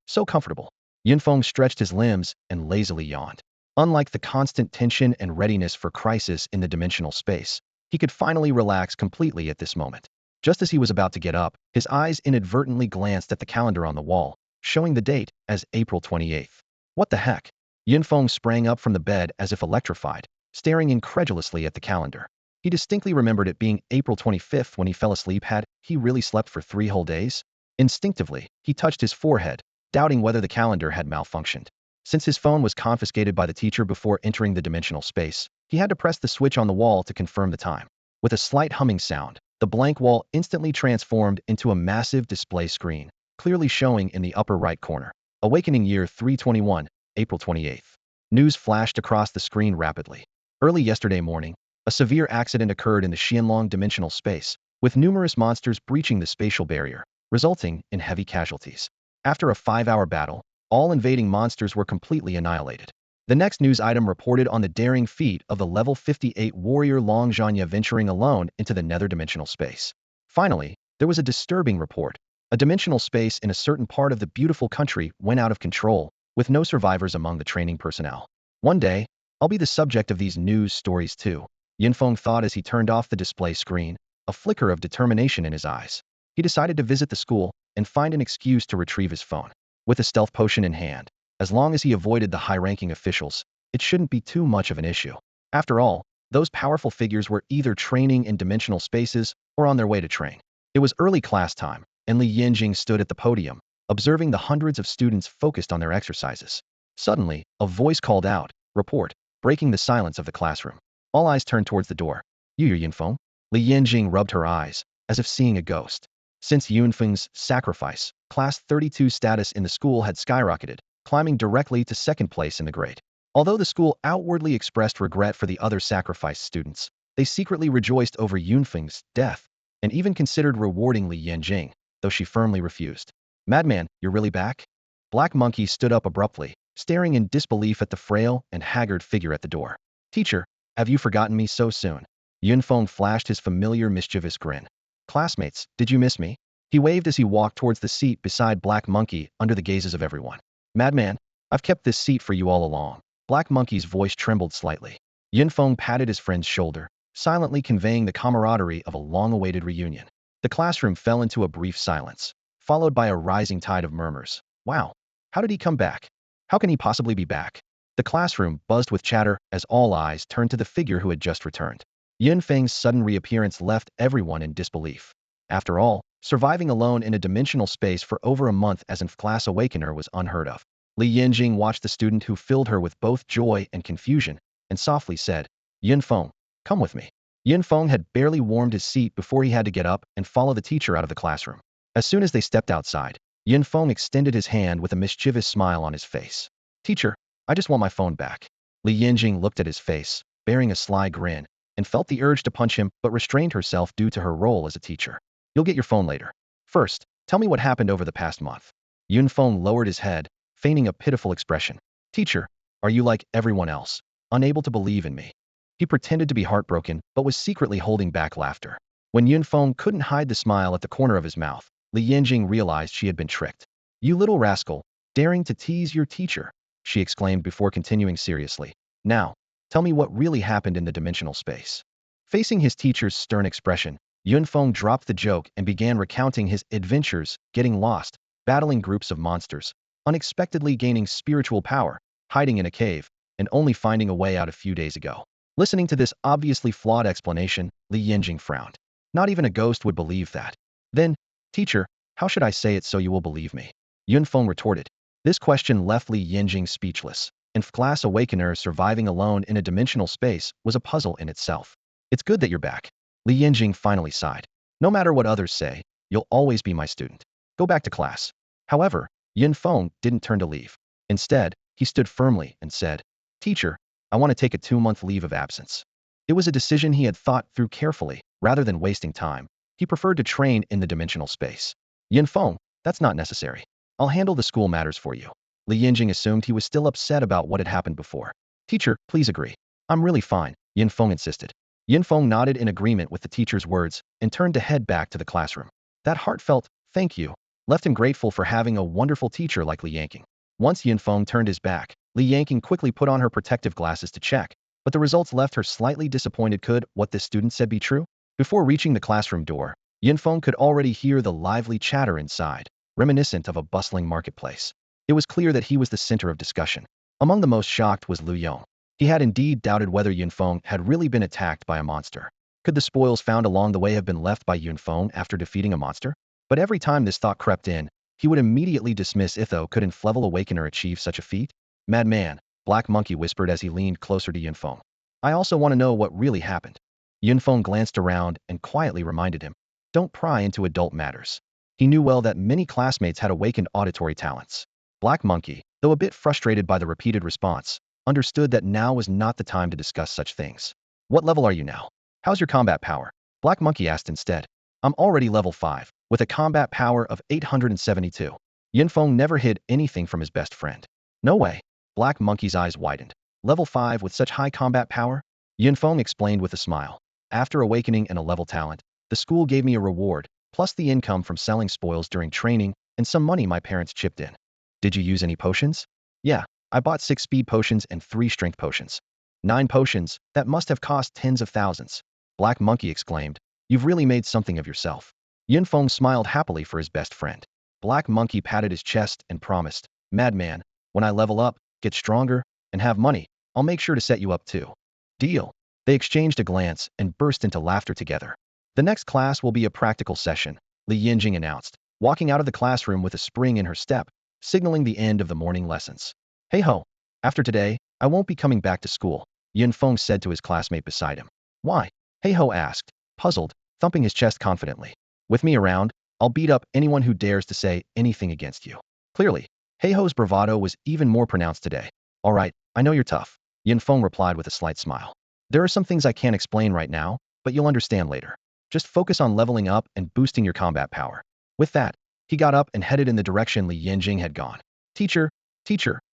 So comfortable. Yunfeng stretched his limbs and lazily yawned. Unlike the constant tension and readiness for crisis in the dimensional space, he could finally relax completely at this moment. Just as he was about to get up, his eyes inadvertently glanced at the calendar on the wall, showing the date as April 28th. What the heck? Yunfeng sprang up from the bed as if electrified, staring incredulously at the calendar. He distinctly remembered it being April 25th when he fell asleep. Had he really slept for 3 whole days? Instinctively, he touched his forehead, doubting whether the calendar had malfunctioned. Since his phone was confiscated by the teacher before entering the dimensional space, he had to press the switch on the wall to confirm the time. With a slight humming sound, the blank wall instantly transformed into a massive display screen, clearly showing in the upper right corner. Awakening year 321, April 28th. News flashed across the screen rapidly. Early yesterday morning, a severe accident occurred in the Xianlong dimensional space, with numerous monsters breaching the spatial barrier, resulting in heavy casualties. After a 5-hour battle, all invading monsters were completely annihilated. The next news item reported on the daring feat of the level 58 warrior Long Zhanya venturing alone into the nether dimensional space. Finally, there was a disturbing report. A dimensional space in a certain part of the beautiful country went out of control, with no survivors among the training personnel. One day, I'll be the subject of these news stories too, Yunfeng thought as he turned off the display screen, a flicker of determination in his eyes. He decided to visit the school and find an excuse to retrieve his phone. With a stealth potion in hand, as long as he avoided the high-ranking officials, it shouldn't be too much of an issue. After all, those powerful figures were either training in dimensional spaces or on their way to train. It was early class time, and Li Yanjing stood at the podium, observing the hundreds of students focused on their exercises. Suddenly, a voice called out, "Report," breaking the silence of the classroom. All eyes turned towards the door. "You, Yunfeng?" Li Yanjing rubbed her eyes, as if seeing a ghost. Since Yunfeng's sacrifice, Class 32 status in the school had skyrocketed, climbing directly to second place in the grade. Although the school outwardly expressed regret for the other sacrificed students, they secretly rejoiced over Yunfeng's death, and even considered rewarding Li Yanjing, though she firmly refused. "Madman, you're really back?" Black Monkey stood up abruptly, staring in disbelief at the frail and haggard figure at the door. "Teacher, have you forgotten me so soon?" Yunfeng flashed his familiar mischievous grin. "Classmates, did you miss me?" He waved as he walked towards the seat beside Black Monkey under the gazes of everyone. "Madman, I've kept this seat for you all along." Black Monkey's voice trembled slightly. Yunfeng patted his friend's shoulder, silently conveying the camaraderie of a long-awaited reunion. The classroom fell into a brief silence, followed by a rising tide of murmurs. "Wow, how did he come back? How can he possibly be back?" The classroom buzzed with chatter as all eyes turned to the figure who had just returned. Yunfeng's sudden reappearance left everyone in disbelief. After all, surviving alone in a dimensional space for over a month as a class awakener was unheard of. Li Yanjing watched the student who filled her with both joy and confusion, and softly said, "Yunfeng, come with me." Yunfeng had barely warmed his seat before he had to get up and follow the teacher out of the classroom. As soon as they stepped outside, Yunfeng extended his hand with a mischievous smile on his face. "Teacher, I just want my phone back." Li Yanjing looked at his face, bearing a sly grin, and felt the urge to punch him but restrained herself due to her role as a teacher. "You'll get your phone later. First, tell me what happened over the past month." Yunfeng lowered his head, feigning a pitiful expression. "Teacher, are you like everyone else, unable to believe in me?" He pretended to be heartbroken but was secretly holding back laughter. When Yunfeng couldn't hide the smile at the corner of his mouth, Li Yanjing realized she had been tricked. "You little rascal, daring to tease your teacher," she exclaimed before continuing seriously. "Now, tell me what really happened in the dimensional space." Facing his teacher's stern expression, Yunfeng dropped the joke and began recounting his adventures, getting lost, battling groups of monsters, unexpectedly gaining spiritual power, hiding in a cave, and only finding a way out a few days ago. Listening to this obviously flawed explanation, Li Yanjing frowned. Not even a ghost would believe that. "Then, teacher, how should I say it so you will believe me?" Yunfeng retorted. This question left Li Yanjing speechless, and class awakener surviving alone in a dimensional space was a puzzle in itself. "It's good that you're back." Li Yanjing finally sighed. "No matter what others say, you'll always be my student. Go back to class." However, Yunfeng didn't turn to leave. Instead, he stood firmly and said, "Teacher, I want to take a 2-month leave of absence." It was a decision he had thought through carefully. Rather than wasting time, he preferred to train in the dimensional space. "Yunfeng, that's not necessary. I'll handle the school matters for you." Li Yanjing assumed he was still upset about what had happened before. "Teacher, please agree. I'm really fine," Yunfeng insisted. Yunfeng nodded in agreement with the teacher's words and turned to head back to the classroom. That heartfelt, "thank you," left him grateful for having a wonderful teacher like Li Yanjing. Once Yunfeng turned his back, Li Yanjing quickly put on her protective glasses to check, but the results left her slightly disappointed. Could what this student said be true? Before reaching the classroom door, Yunfeng could already hear the lively chatter inside, reminiscent of a bustling marketplace. It was clear that he was the center of discussion. Among the most shocked was Lu Yong. He had indeed doubted whether Yunfeng had really been attacked by a monster. Could the spoils found along the way have been left by Yunfeng after defeating a monster? But every time this thought crept in, he would immediately dismiss Itho. Could an level awakener achieve such a feat? "Madman," Black Monkey whispered as he leaned closer to Yunfeng. "I also want to know what really happened." Yunfeng glanced around and quietly reminded him, "Don't pry into adult matters." He knew well that many classmates had awakened auditory talents. Black Monkey, though a bit frustrated by the repeated response, understood that now was not the time to discuss such things. "What level are you now? How's your combat power?" Black Monkey asked instead. "I'm already level 5, with a combat power of 872. Yunfeng never hid anything from his best friend. "No way." Black Monkey's eyes widened. "Level 5 with such high combat power?" Yunfeng explained with a smile. "After awakening in a level talent, The school gave me a reward, plus the income from selling spoils during training and some money my parents chipped in. Did you use any potions? Yeah, I bought 6 speed potions and 3 strength potions. 9 potions, that must have cost tens of thousands. Black Monkey exclaimed. You've really made something of yourself. Yin Feng smiled happily for his best friend. Black Monkey patted his chest and promised, Madman, when I level up, get stronger, and have money, I'll make sure to set you up too. Deal. They exchanged a glance and burst into laughter together. The next class will be a practical session, Li Yinjing announced, walking out of the classroom with a spring in her step, signaling the end of the morning lessons. Hey ho, after today, I won't be coming back to school, Yin Feng said to his classmate beside him. Why? Hey ho asked, puzzled, thumping his chest confidently. With me around, I'll beat up anyone who dares to say anything against you. Clearly, Hey ho's bravado was even more pronounced today. All right, I know you're tough, Yin Feng replied with a slight smile. There are some things I can't explain right now, but you'll understand later. Just focus on leveling up and boosting your combat power. With that, he got up and headed in the direction Li Yinjing had gone. Teacher,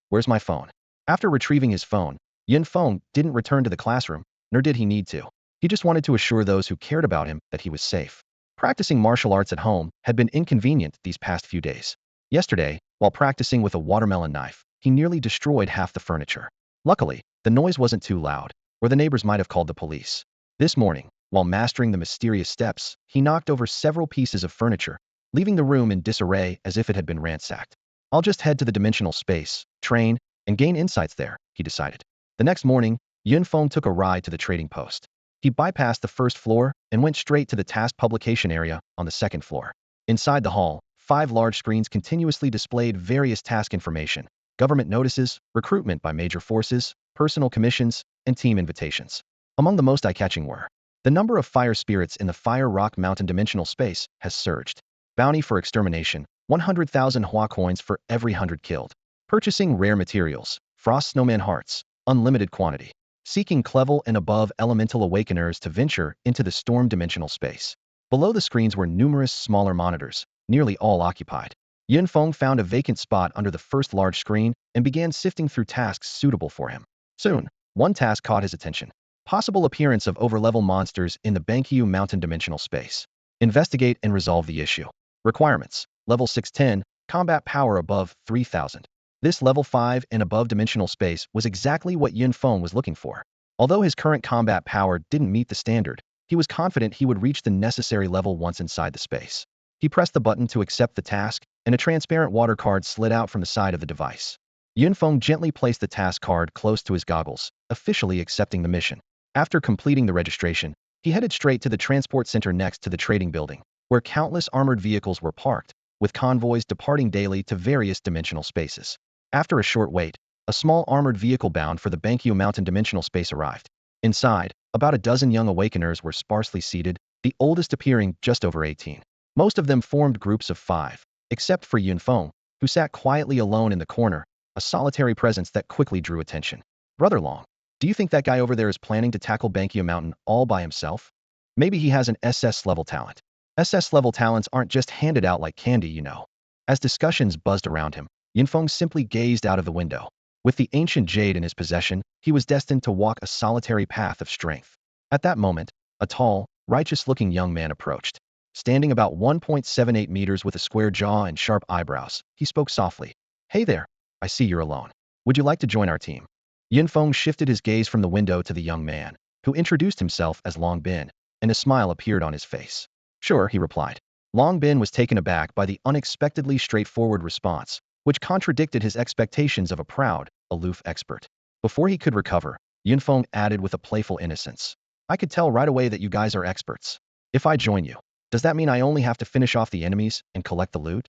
where's my phone? After retrieving his phone, Yin Feng didn't return to the classroom, nor did he need to. He just wanted to assure those who cared about him that he was safe. Practicing martial arts at home had been inconvenient these past few days. Yesterday, while practicing with a watermelon knife, he nearly destroyed half the furniture. Luckily, the noise wasn't too loud, or the neighbors might have called the police. This morning, while mastering the mysterious steps, he knocked over several pieces of furniture, leaving the room in disarray as if it had been ransacked. I'll just head to the dimensional space, train, and gain insights there, he decided. The next morning, Yun Feng took a ride to the trading post. He bypassed the first floor and went straight to the task publication area on the second floor. Inside the hall, 5 large screens continuously displayed various task information, government notices, recruitment by major forces, personal commissions, and team invitations. Among the most eye-catching were, the number of fire spirits in the Fire Rock Mountain dimensional space has surged. Bounty for extermination, 100,000 Hua coins for every 100 killed. Purchasing rare materials, Frost Snowman Hearts, unlimited quantity. Seeking Clevel and above elemental awakeners to venture into the storm dimensional space. Below the screens were numerous smaller monitors, nearly all occupied. Yin Feng found a vacant spot under the first large screen and began sifting through tasks suitable for him. Soon, one task caught his attention. Possible appearance of overlevel monsters in the Bankyu Mountain dimensional space. Investigate and resolve the issue. Requirements: Level 610, combat power above 3,000. This level 5 and above dimensional space was exactly what Yin Feng was looking for. Although his current combat power didn't meet the standard, he was confident he would reach the necessary level once inside the space. He pressed the button to accept the task, and a transparent water card slid out from the side of the device. Yin Feng gently placed the task card close to his goggles, officially accepting the mission. After completing the registration, he headed straight to the transport center next to the trading building, where countless armored vehicles were parked, with convoys departing daily to various dimensional spaces. After a short wait, a small armored vehicle bound for the Bankyu Mountain dimensional space arrived. Inside, about a dozen young awakeners were sparsely seated, the oldest appearing just over 18. Most of them formed groups of 5, except for Yun Feng, who sat quietly alone in the corner, a solitary presence that quickly drew attention. Brother Long, do you think that guy over there is planning to tackle Bankyu Mountain all by himself? Maybe he has an SS-level talent. SS-level talents aren't just handed out like candy, you know. As discussions buzzed around him, Yin Feng simply gazed out of the window. With the ancient jade in his possession, he was destined to walk a solitary path of strength. At that moment, a tall, righteous-looking young man approached. Standing about 1.78 meters with a square jaw and sharp eyebrows, he spoke softly. Hey there, I see you're alone. Would you like to join our team? Yin Feng shifted his gaze from the window to the young man, who introduced himself as Long Bin, and a smile appeared on his face. Sure, he replied. Long Bin was taken aback by the unexpectedly straightforward response, which contradicted his expectations of a proud, aloof expert. Before he could recover, Yin Feng added with a playful innocence. I could tell right away that you guys are experts. If I join you, does that mean I only have to finish off the enemies and collect the loot?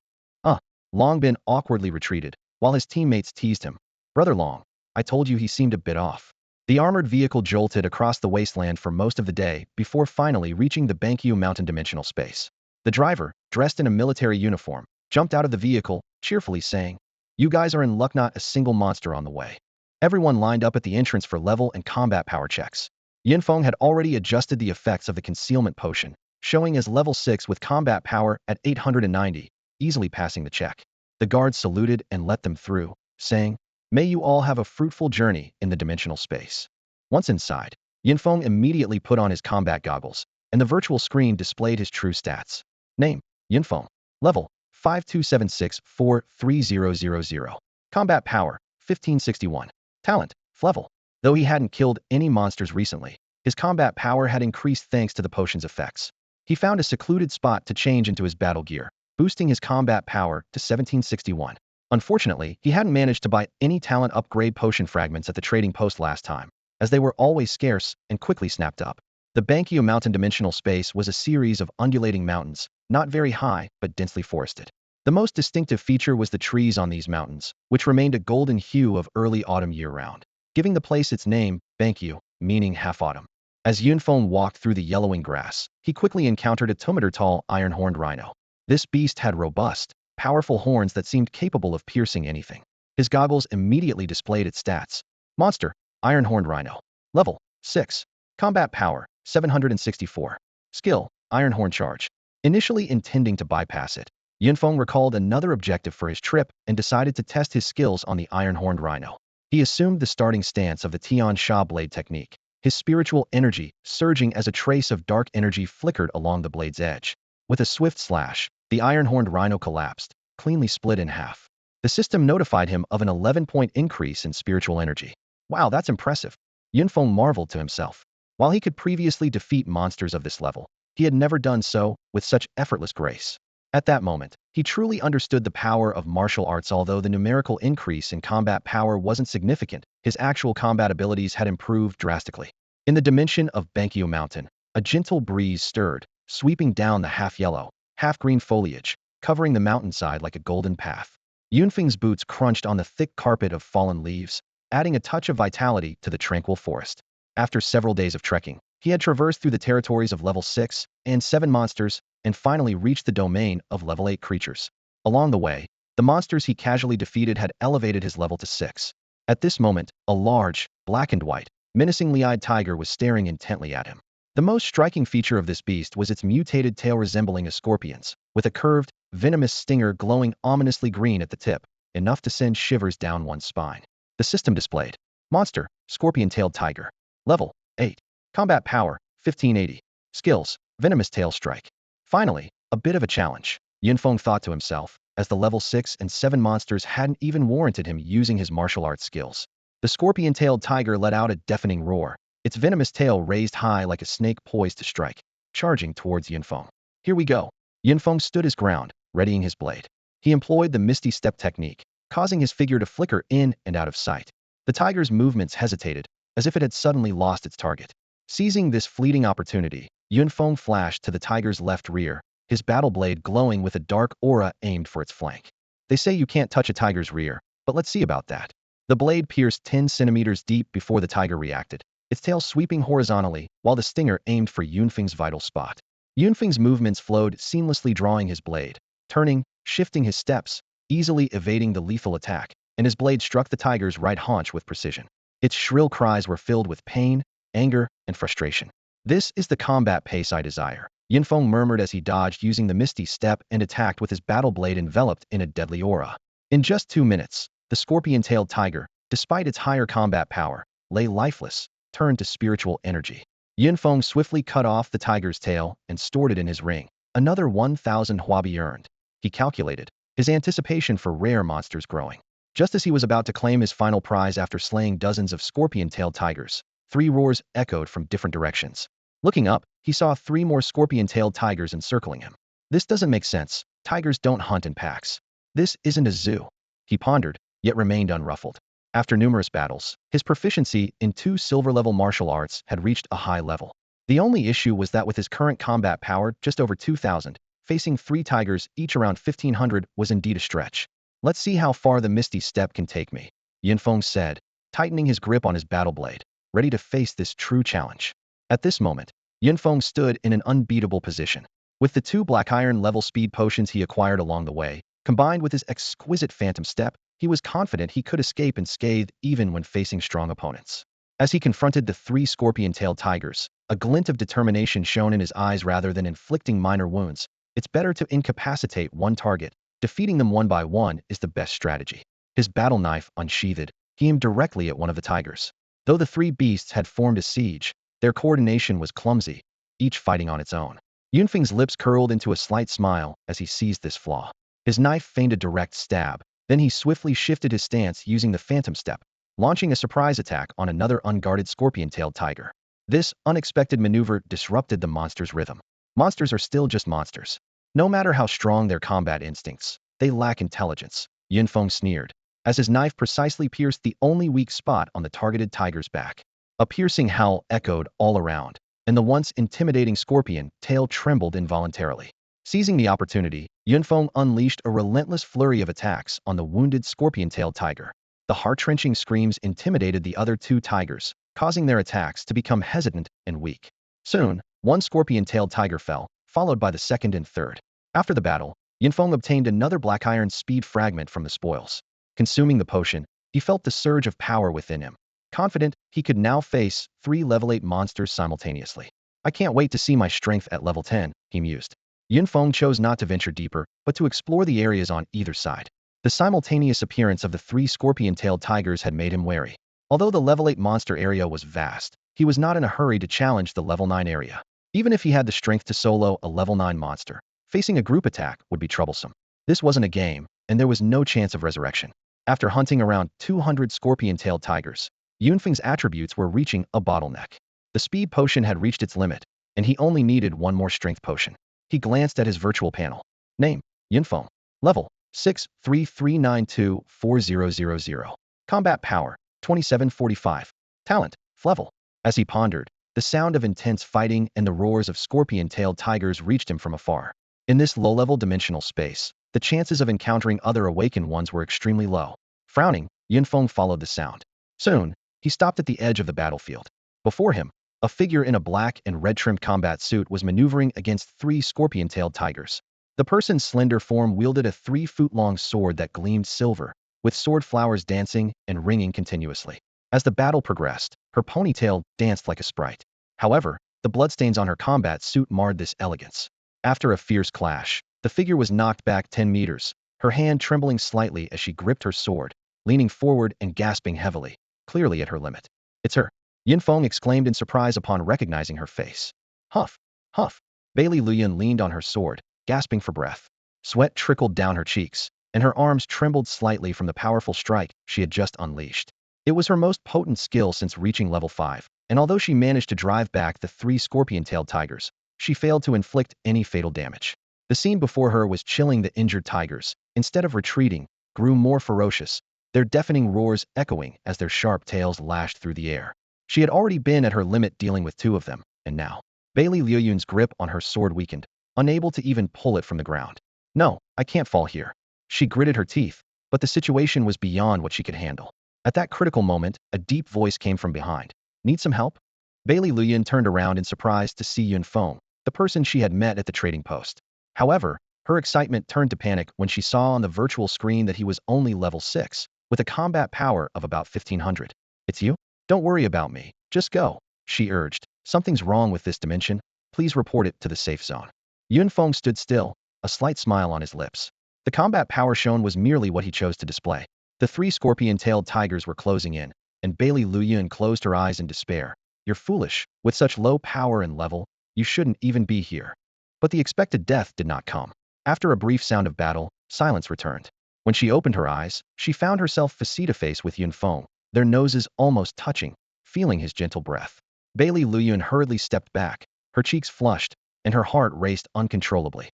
Long Bin awkwardly retreated, while his teammates teased him. Brother Long, I told you he seemed a bit off. The armored vehicle jolted across the wasteland for most of the day before finally reaching the Bankyu Mountain dimensional space. The driver, dressed in a military uniform, jumped out of the vehicle, cheerfully saying, You guys are in luck, not a single monster on the way. Everyone lined up at the entrance for level and combat power checks. Yin Feng had already adjusted the effects of the concealment potion, showing as level 6 with combat power at 890, easily passing the check. The guards saluted and let them through, saying, May you all have a fruitful journey in the dimensional space. Once inside, Yin Feng immediately put on his combat goggles, and the virtual screen displayed his true stats. Name: Yunfeng. Level: 5276433000. Combat power: 1561. Talent: Flevel. Though he hadn't killed any monsters recently, his combat power had increased thanks to the potion's effects. He found a secluded spot to change into his battle gear, boosting his combat power to 1761. Unfortunately, he hadn't managed to buy any talent upgrade potion fragments at the trading post last time, as they were always scarce and quickly snapped up. The Bankyo Mountain dimensional space was a series of undulating mountains, not very high but densely forested. The most distinctive feature was the trees on these mountains, which remained a golden hue of early autumn year-round, giving the place its name, Bankyo, meaning half-autumn. As Yunfeng walked through the yellowing grass, he quickly encountered a 2-meter-tall iron-horned rhino. This beast had robust, powerful horns that seemed capable of piercing anything. His goggles immediately displayed its stats. Monster: Iron-horned rhino. Level: 6. Combat power: 764. Skill: Iron-horn charge. Initially intending to bypass it, Yunfeng recalled another objective for his trip and decided to test his skills on the iron-horned rhino. He assumed the starting stance of the Tian Sha blade technique, his spiritual energy surging as a trace of dark energy flickered along the blade's edge. With a swift slash, the iron-horned rhino collapsed, cleanly split in half. The system notified him of an 11-point increase in spiritual energy. Wow, that's impressive. Yunfeng marveled to himself. While he could previously defeat monsters of this level, he had never done so with such effortless grace. At that moment, he truly understood the power of martial arts. Although the numerical increase in combat power wasn't significant, his actual combat abilities had improved drastically. In the dimension of Bankyo Mountain, a gentle breeze stirred, sweeping down the half-yellow, half-green foliage, covering the mountainside like a golden path. Yunfeng's boots crunched on the thick carpet of fallen leaves, adding a touch of vitality to the tranquil forest. After several days of trekking, he had traversed through the territories of level 6 and 7 monsters and finally reached the domain of level 8 creatures. Along the way, the monsters he casually defeated had elevated his level to 6. At this moment, a large, black and white, menacingly eyed tiger was staring intently at him. The most striking feature of this beast was its mutated tail resembling a scorpion's, with a curved, venomous stinger glowing ominously green at the tip, enough to send shivers down one's spine. The system displayed: Monster: Scorpion-tailed tiger. Level: 8. Combat power: 1580. Skills: Venomous tail strike. Finally, a bit of a challenge, Yunfeng thought to himself, as the level 6 and 7 monsters hadn't even warranted him using his martial arts skills. The scorpion-tailed tiger let out a deafening roar, its venomous tail raised high like a snake poised to strike, charging towards Yunfeng. Here we go. Yunfeng stood his ground, readying his blade. He employed the Misty Step technique, causing his figure to flicker in and out of sight. The tiger's movements hesitated, as if it had suddenly lost its target. Seizing this fleeting opportunity, Yunfeng flashed to the tiger's left rear, his battle blade glowing with a dark aura aimed for its flank. They say you can't touch a tiger's rear, but let's see about that. The blade pierced 10 centimeters deep before the tiger reacted, its tail sweeping horizontally, while the stinger aimed for Yunfeng's vital spot. Yunfeng's movements flowed seamlessly, drawing his blade, turning, shifting his steps, easily evading the lethal attack, and his blade struck the tiger's right haunch with precision. Its shrill cries were filled with pain, anger, and frustration. This is the combat pace I desire, Yunfeng murmured as he dodged using the Misty Step and attacked with his battle blade enveloped in a deadly aura. In just 2 minutes, the scorpion-tailed tiger, despite its higher combat power, lay lifeless, turned to spiritual energy. Yunfeng swiftly cut off the tiger's tail and stored it in his ring. Another 1,000 huabi earned, he calculated, his anticipation for rare monsters growing. Just as he was about to claim his final prize after slaying dozens of scorpion-tailed tigers, 3 roars echoed from different directions. Looking up, he saw 3 more scorpion-tailed tigers encircling him. This doesn't make sense. Tigers don't hunt in packs. This isn't a zoo. He pondered, yet remained unruffled. After numerous battles, his proficiency in 2 silver-level martial arts had reached a high level. The only issue was that with his current combat power just over 2,000, facing 3 tigers each around 1,500 was indeed a stretch. Let's see how far the Misty Step can take me, Yunfeng said, tightening his grip on his battle blade, ready to face this true challenge. At this moment, Yunfeng stood in an unbeatable position. With the 2 black iron level speed potions he acquired along the way, combined with his exquisite phantom step, he was confident he could escape unscathed even when facing strong opponents. As he confronted the 3 scorpion-tailed tigers, a glint of determination shone in his eyes. Rather than inflicting minor wounds, it's better to incapacitate one target. Defeating them one by one is the best strategy. His battle knife unsheathed, he aimed directly at one of the tigers. Though the 3 beasts had formed a siege, their coordination was clumsy. each fighting on its own. Yunfeng's lips curled into a slight smile as he seized this flaw. His knife feigned a direct stab, then he swiftly shifted his stance using the phantom step, launching a surprise attack on another unguarded scorpion-tailed tiger. This unexpected maneuver disrupted the monster's rhythm. Monsters are still just monsters. No matter how strong their combat instincts, they lack intelligence, Yunfeng sneered, as his knife precisely pierced the only weak spot on the targeted tiger's back. A piercing howl echoed all around, and the once intimidating scorpion tail trembled involuntarily. Seizing the opportunity, Yunfeng unleashed a relentless flurry of attacks on the wounded scorpion-tailed tiger. The heart-wrenching screams intimidated the other two tigers, causing their attacks to become hesitant and weak. Soon, one scorpion-tailed tiger fell, followed by the second and third. After the battle, Yunfeng obtained another black iron speed fragment from the spoils. Consuming the potion, he felt the surge of power within him. Confident, he could now face 3 level 8 monsters simultaneously. I can't wait to see my strength at level 10, he mused. Yunfeng chose not to venture deeper, but to explore the areas on either side. The simultaneous appearance of the 3 scorpion-tailed tigers had made him wary. Although the level 8 monster area was vast, he was not in a hurry to challenge the level 9 area. Even if he had the strength to solo a level 9 monster, facing a group attack would be troublesome. This wasn't a game, and there was no chance of resurrection. After hunting around 200 scorpion-tailed tigers, Yunfeng's attributes were reaching a bottleneck. The speed potion had reached its limit, and he only needed one more strength potion. He glanced at his virtual panel. Name, Yunfeng. Level, 633924000. Combat power, 2745. Talent, Flevel. As he pondered, the sound of intense fighting and the roars of scorpion-tailed tigers reached him from afar. In this low-level dimensional space, the chances of encountering other awakened ones were extremely low. Frowning, Yunfeng followed the sound. Soon, he stopped at the edge of the battlefield. Before him, a figure in a black and red-trimmed combat suit was maneuvering against 3 scorpion-tailed tigers. The person's slender form wielded a 3-foot-long sword that gleamed silver, with sword flowers dancing and ringing continuously. As the battle progressed, her ponytail danced like a sprite. However, the bloodstains on her combat suit marred this elegance. After a fierce clash, the figure was knocked back 10 meters, her hand trembling slightly as she gripped her sword, leaning forward and gasping heavily, clearly at her limit. It's her! Yunfeng exclaimed in surprise upon recognizing her face. Huff! Huff! Bailey Luyan leaned on her sword, gasping for breath. Sweat trickled down her cheeks, and her arms trembled slightly from the powerful strike she had just unleashed. It was her most potent skill since reaching level 5, and although she managed to drive back the 3 scorpion-tailed tigers, she failed to inflict any fatal damage. The scene before her was chilling. The injured tigers, instead of retreating, grew more ferocious, their deafening roars echoing as their sharp tails lashed through the air. She had already been at her limit dealing with 2 of them, and now, Bailey Liuyun's grip on her sword weakened, unable to even pull it from the ground. No, I can't fall here. She gritted her teeth, but the situation was beyond what she could handle. At that critical moment, a deep voice came from behind. Need some help? Bailey Luyun turned around in surprise to see Yunfeng, the person she had met at the trading post. However, her excitement turned to panic when she saw on the virtual screen that he was only level 6, with a combat power of about 1500. It's you? Don't worry about me. Just go, she urged. Something's wrong with this dimension. Please report it to the safe zone. Yunfeng stood still, a slight smile on his lips. The combat power shown was merely what he chose to display. The 3 scorpion-tailed tigers were closing in, and Bailey Luyun closed her eyes in despair. You're foolish. With such low power and level, you shouldn't even be here. But the expected death did not come. After a brief sound of battle, silence returned. When she opened her eyes, she found herself face-to-face with Yunfeng, their noses almost touching, feeling his gentle breath. Bailey Luyun hurriedly stepped back, her cheeks flushed, and her heart raced uncontrollably.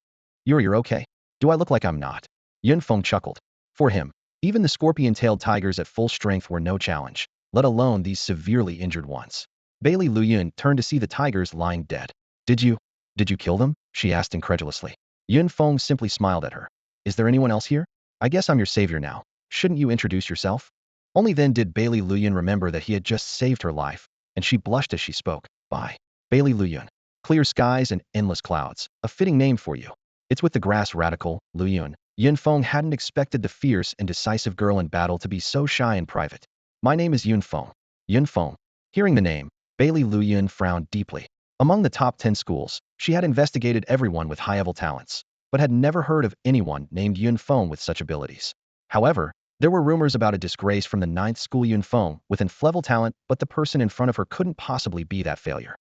You're okay? Do I look like I'm not? Yunfeng chuckled. For him, even the scorpion-tailed tigers at full strength were no challenge, let alone these severely injured ones. Bailey Luyun turned to see the tigers lying dead. Did you kill them? She asked incredulously. Yunfeng simply smiled at her. Is there anyone else here? I guess I'm your savior now. Shouldn't you introduce yourself? Only then did Bailey Luyun remember that he had just saved her life, and she blushed as she spoke. Bye. Bailey Luyun. Clear skies and endless clouds, a fitting name for you. It's with the grass radical, Luyun. Yunfeng hadn't expected the fierce and decisive girl in battle to be so shy and private. My name is Yunfeng. Yunfeng. Hearing the name, Bailey Luyun frowned deeply. Among the top 10 schools, she had investigated everyone with high-level talents, but had never heard of anyone named Yunfeng with such abilities. However, there were rumors about a disgrace from the 9th school Yunfeng with inflevel talent, but the person in front of her couldn't possibly be that failure.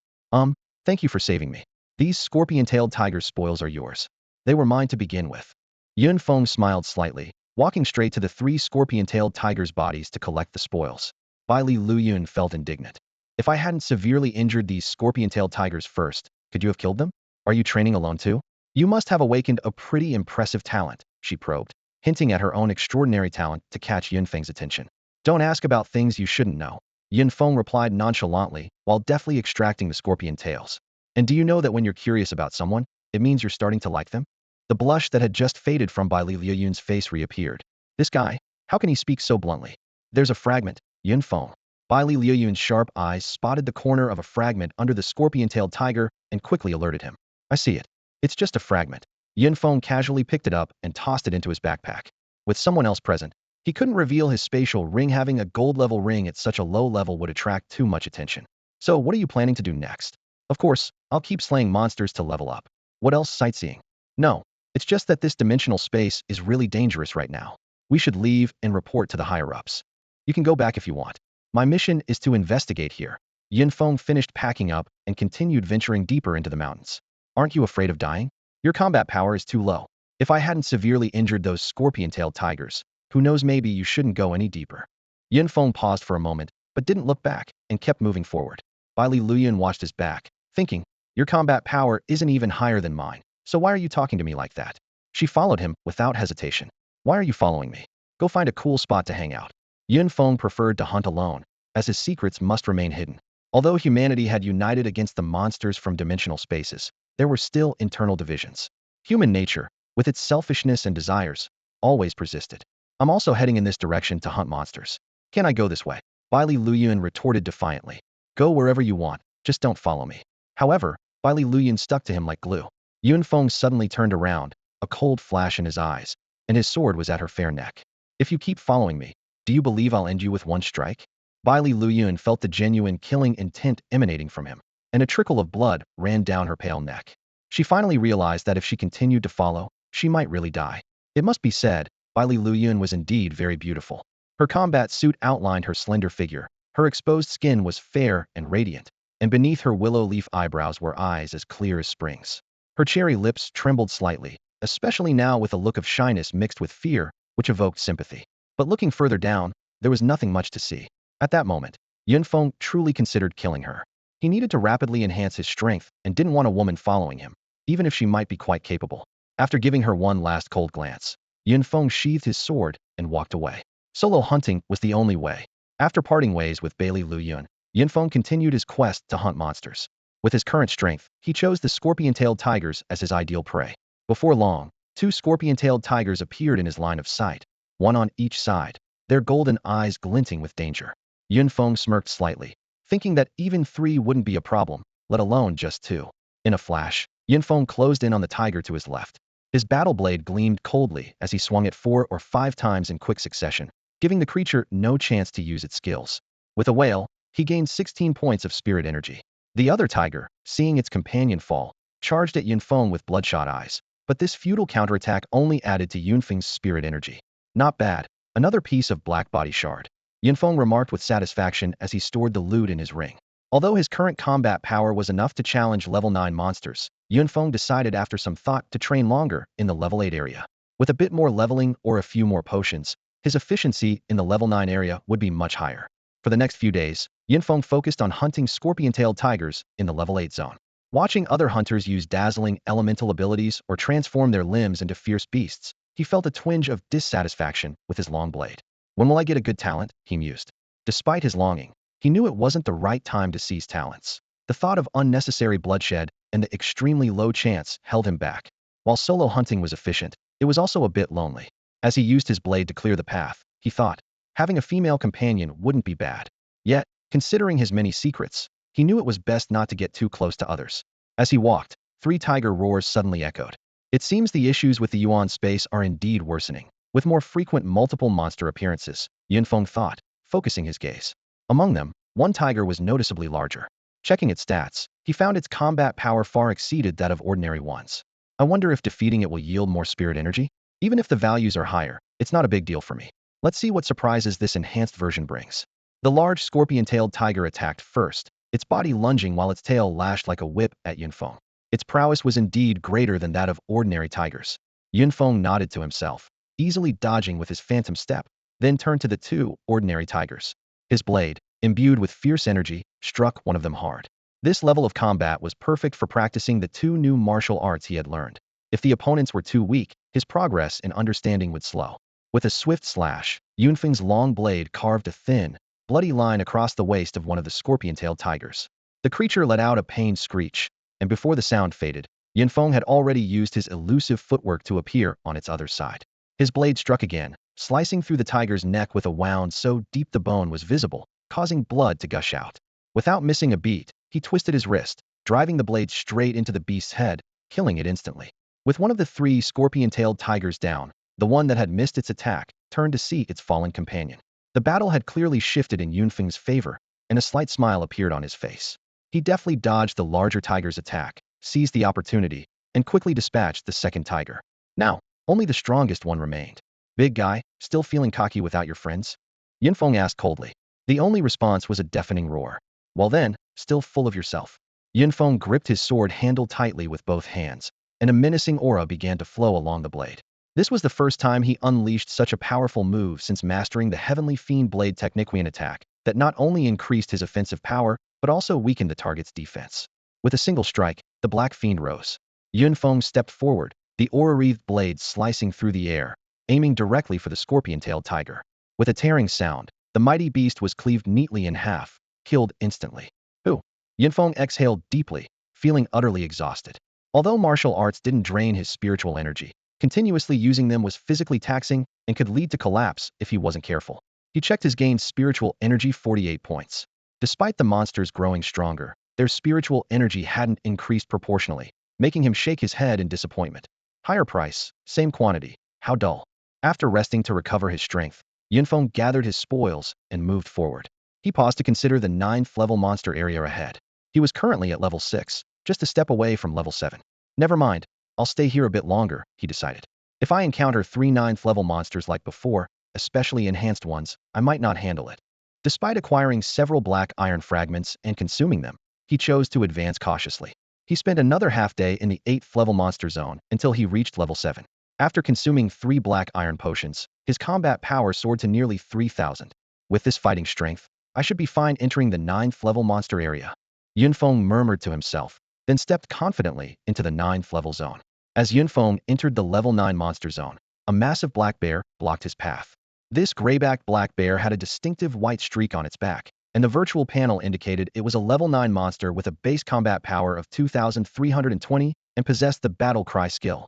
Thank you for saving me. These scorpion-tailed tiger spoils are yours. They were mine to begin with. Yun Feng smiled slightly, walking straight to the three scorpion-tailed tigers' bodies to collect the spoils. Bailey Luyun felt indignant. If I hadn't severely injured these scorpion-tailed tigers first, could you have killed them? Are you training alone too? You must have awakened a pretty impressive talent, she probed, hinting at her own extraordinary talent to catch Yun Feng's attention. Don't ask about things you shouldn't know. Yun Feng replied nonchalantly, while deftly extracting the scorpion tails. And do you know that when you're curious about someone, it means you're starting to like them? The blush that had just faded from Bailey Luyun's face reappeared. This guy, how can he speak so bluntly? There's a fragment, Yun Feng. Bailey Luyun's sharp eyes spotted the corner of a fragment under the scorpion-tailed tiger and quickly alerted him. I see it. It's just a fragment. Yun Feng casually picked it up and tossed it into his backpack. With someone else present, he couldn't reveal his spatial ring. Having a gold-level ring at such a low level would attract too much attention. So what are you planning to do next? Of course, I'll keep slaying monsters to level up. What else sightseeing? No, it's just that this dimensional space is really dangerous right now. We should leave and report to the higher-ups. You can go back if you want. My mission is to investigate here. Yun Feng finished packing up and continued venturing deeper into the mountains. Aren't you afraid of dying? Your combat power is too low. If I hadn't severely injured those scorpion-tailed tigers, who knows, maybe you shouldn't go any deeper. Yun Feng paused for a moment, but didn't look back and kept moving forward. Bailey Luyun watched his back, thinking, your combat power isn't even higher than mine, so why are you talking to me like that? She followed him without hesitation. Why are you following me? Go find a cool spot to hang out. Yun Feng preferred to hunt alone, as his secrets must remain hidden. Although humanity had united against the monsters from dimensional spaces, there were still internal divisions. Human nature, with its selfishness and desires, always persisted. I'm also heading in this direction to hunt monsters. Can I go this way? Bailey Luyun retorted defiantly. Go wherever you want, just don't follow me. However, Bailey Luyun stuck to him like glue. Yun Feng suddenly turned around, a cold flash in his eyes, and his sword was at her fair neck. If you keep following me, do you believe I'll end you with one strike? Bailey Luyun felt the genuine killing intent emanating from him, and a trickle of blood ran down her pale neck. She finally realized that if she continued to follow, she might really die. It must be said, Bailey Luyun was indeed very beautiful. Her combat suit outlined her slender figure, her exposed skin was fair and radiant, and beneath her willow leaf eyebrows were eyes as clear as springs. Her cherry lips trembled slightly, especially now with a look of shyness mixed with fear, which evoked sympathy. But looking further down, there was nothing much to see. At that moment, Yun Feng truly considered killing her. He needed to rapidly enhance his strength and didn't want a woman following him, even if she might be quite capable. After giving her one last cold glance, Yun Feng sheathed his sword and walked away. Solo hunting was the only way. After parting ways with Bailey Luyun, Yun Feng continued his quest to hunt monsters. With his current strength, he chose the scorpion-tailed tigers as his ideal prey. Before long, two scorpion-tailed tigers appeared in his line of sight, one on each side, their golden eyes glinting with danger. Yun Feng smirked slightly, thinking that even three wouldn't be a problem, let alone just two. In a flash, Yun Feng closed in on the tiger to his left. His battle blade gleamed coldly as he swung it 4 or 5 times in quick succession, giving the creature no chance to use its skills. With a wail, he gained 16 points of spirit energy. The other tiger, seeing its companion fall, charged at Yun Feng with bloodshot eyes, but this futile counterattack only added to Yun Feng's spirit energy. Not bad, another piece of black body shard. Yun Feng remarked with satisfaction as he stored the loot in his ring. Although his current combat power was enough to challenge level 9 monsters, Yun Feng decided after some thought to train longer in the level 8 area. With a bit more leveling or a few more potions, his efficiency in the level 9 area would be much higher. For the next few days, Yun Feng focused on hunting scorpion-tailed tigers in the level 8 zone. Watching other hunters use dazzling elemental abilities or transform their limbs into fierce beasts, he felt a twinge of dissatisfaction with his long blade. When will I get a good talent? He mused. Despite his longing, he knew it wasn't the right time to seize talents. The thought of unnecessary bloodshed and the extremely low chance held him back. While solo hunting was efficient, it was also a bit lonely. As he used his blade to clear the path, he thought, having a female companion wouldn't be bad. Yet, considering his many secrets, he knew it was best not to get too close to others. As he walked, 3 tiger roars suddenly echoed. It seems the issues with the Yuan space are indeed worsening, with more frequent multiple monster appearances, Yun Feng thought, focusing his gaze. Among them, one tiger was noticeably larger. Checking its stats, he found its combat power far exceeded that of ordinary ones. I wonder if defeating it will yield more spirit energy? Even if the values are higher, it's not a big deal for me. Let's see what surprises this enhanced version brings. The large scorpion-tailed tiger attacked first, its body lunging while its tail lashed like a whip at Yun Feng. Its prowess was indeed greater than that of ordinary tigers. Yunfeng nodded to himself, easily dodging with his phantom step, then turned to the two ordinary tigers. His blade, imbued with fierce energy, struck one of them hard. This level of combat was perfect for practicing the two new martial arts he had learned. If the opponents were too weak, his progress in understanding would slow. With a swift slash, Yunfeng's long blade carved a thin, bloody line across the waist of one of the scorpion-tailed tigers. The creature let out a pained screech, and before the sound faded, Yunfeng had already used his elusive footwork to appear on its other side. His blade struck again, slicing through the tiger's neck with a wound so deep the bone was visible, causing blood to gush out. Without missing a beat, he twisted his wrist, driving the blade straight into the beast's head, killing it instantly. With one of the three scorpion-tailed tigers down, the one that had missed its attack turned to see its fallen companion. The battle had clearly shifted in Yunfeng's favor, and a slight smile appeared on his face. He deftly dodged the larger tiger's attack, seized the opportunity, and quickly dispatched the second tiger. Now, only the strongest one remained. Big guy, still feeling cocky without your friends? Yunfeng asked coldly. The only response was a deafening roar. Well then, still full of yourself. Yunfeng gripped his sword handle tightly with both hands, and a menacing aura began to flow along the blade. This was the first time he unleashed such a powerful move since mastering the Heavenly Fiend Blade Techniquian attack that not only increased his offensive power, but also weakened the target's defense. With a single strike, the Black Fiend rose. Yunfeng stepped forward, the aura-wreathed blade slicing through the air, aiming directly for the scorpion-tailed tiger. With a tearing sound, the mighty beast was cleaved neatly in half, killed instantly. Ooh! Yunfeng exhaled deeply, feeling utterly exhausted. Although martial arts didn't drain his spiritual energy, continuously using them was physically taxing and could lead to collapse if he wasn't careful. He checked his gained spiritual energy 48 points. Despite the monsters growing stronger, their spiritual energy hadn't increased proportionally, making him shake his head in disappointment. Higher price, same quantity, how dull. After resting to recover his strength, Yunfeng gathered his spoils and moved forward. He paused to consider the 9th level monster area ahead. He was currently at level 6, just a step away from level 7. Never mind, I'll stay here a bit longer, he decided. If I encounter 3 9th level monsters like before, especially enhanced ones, I might not handle it. Despite acquiring several black iron fragments and consuming them, he chose to advance cautiously. He spent another half-day in the 8th level monster zone until he reached level 7. After consuming 3 black iron potions, his combat power soared to nearly 3,000. With this fighting strength, I should be fine entering the 9th level monster area. Yunfeng murmured to himself, then stepped confidently into the 9th level zone. As Yunfeng entered the level 9 monster zone, a massive black bear blocked his path. This gray-backed black bear had a distinctive white streak on its back, and the virtual panel indicated it was a level 9 monster with a base combat power of 2,320 and possessed the battle cry skill.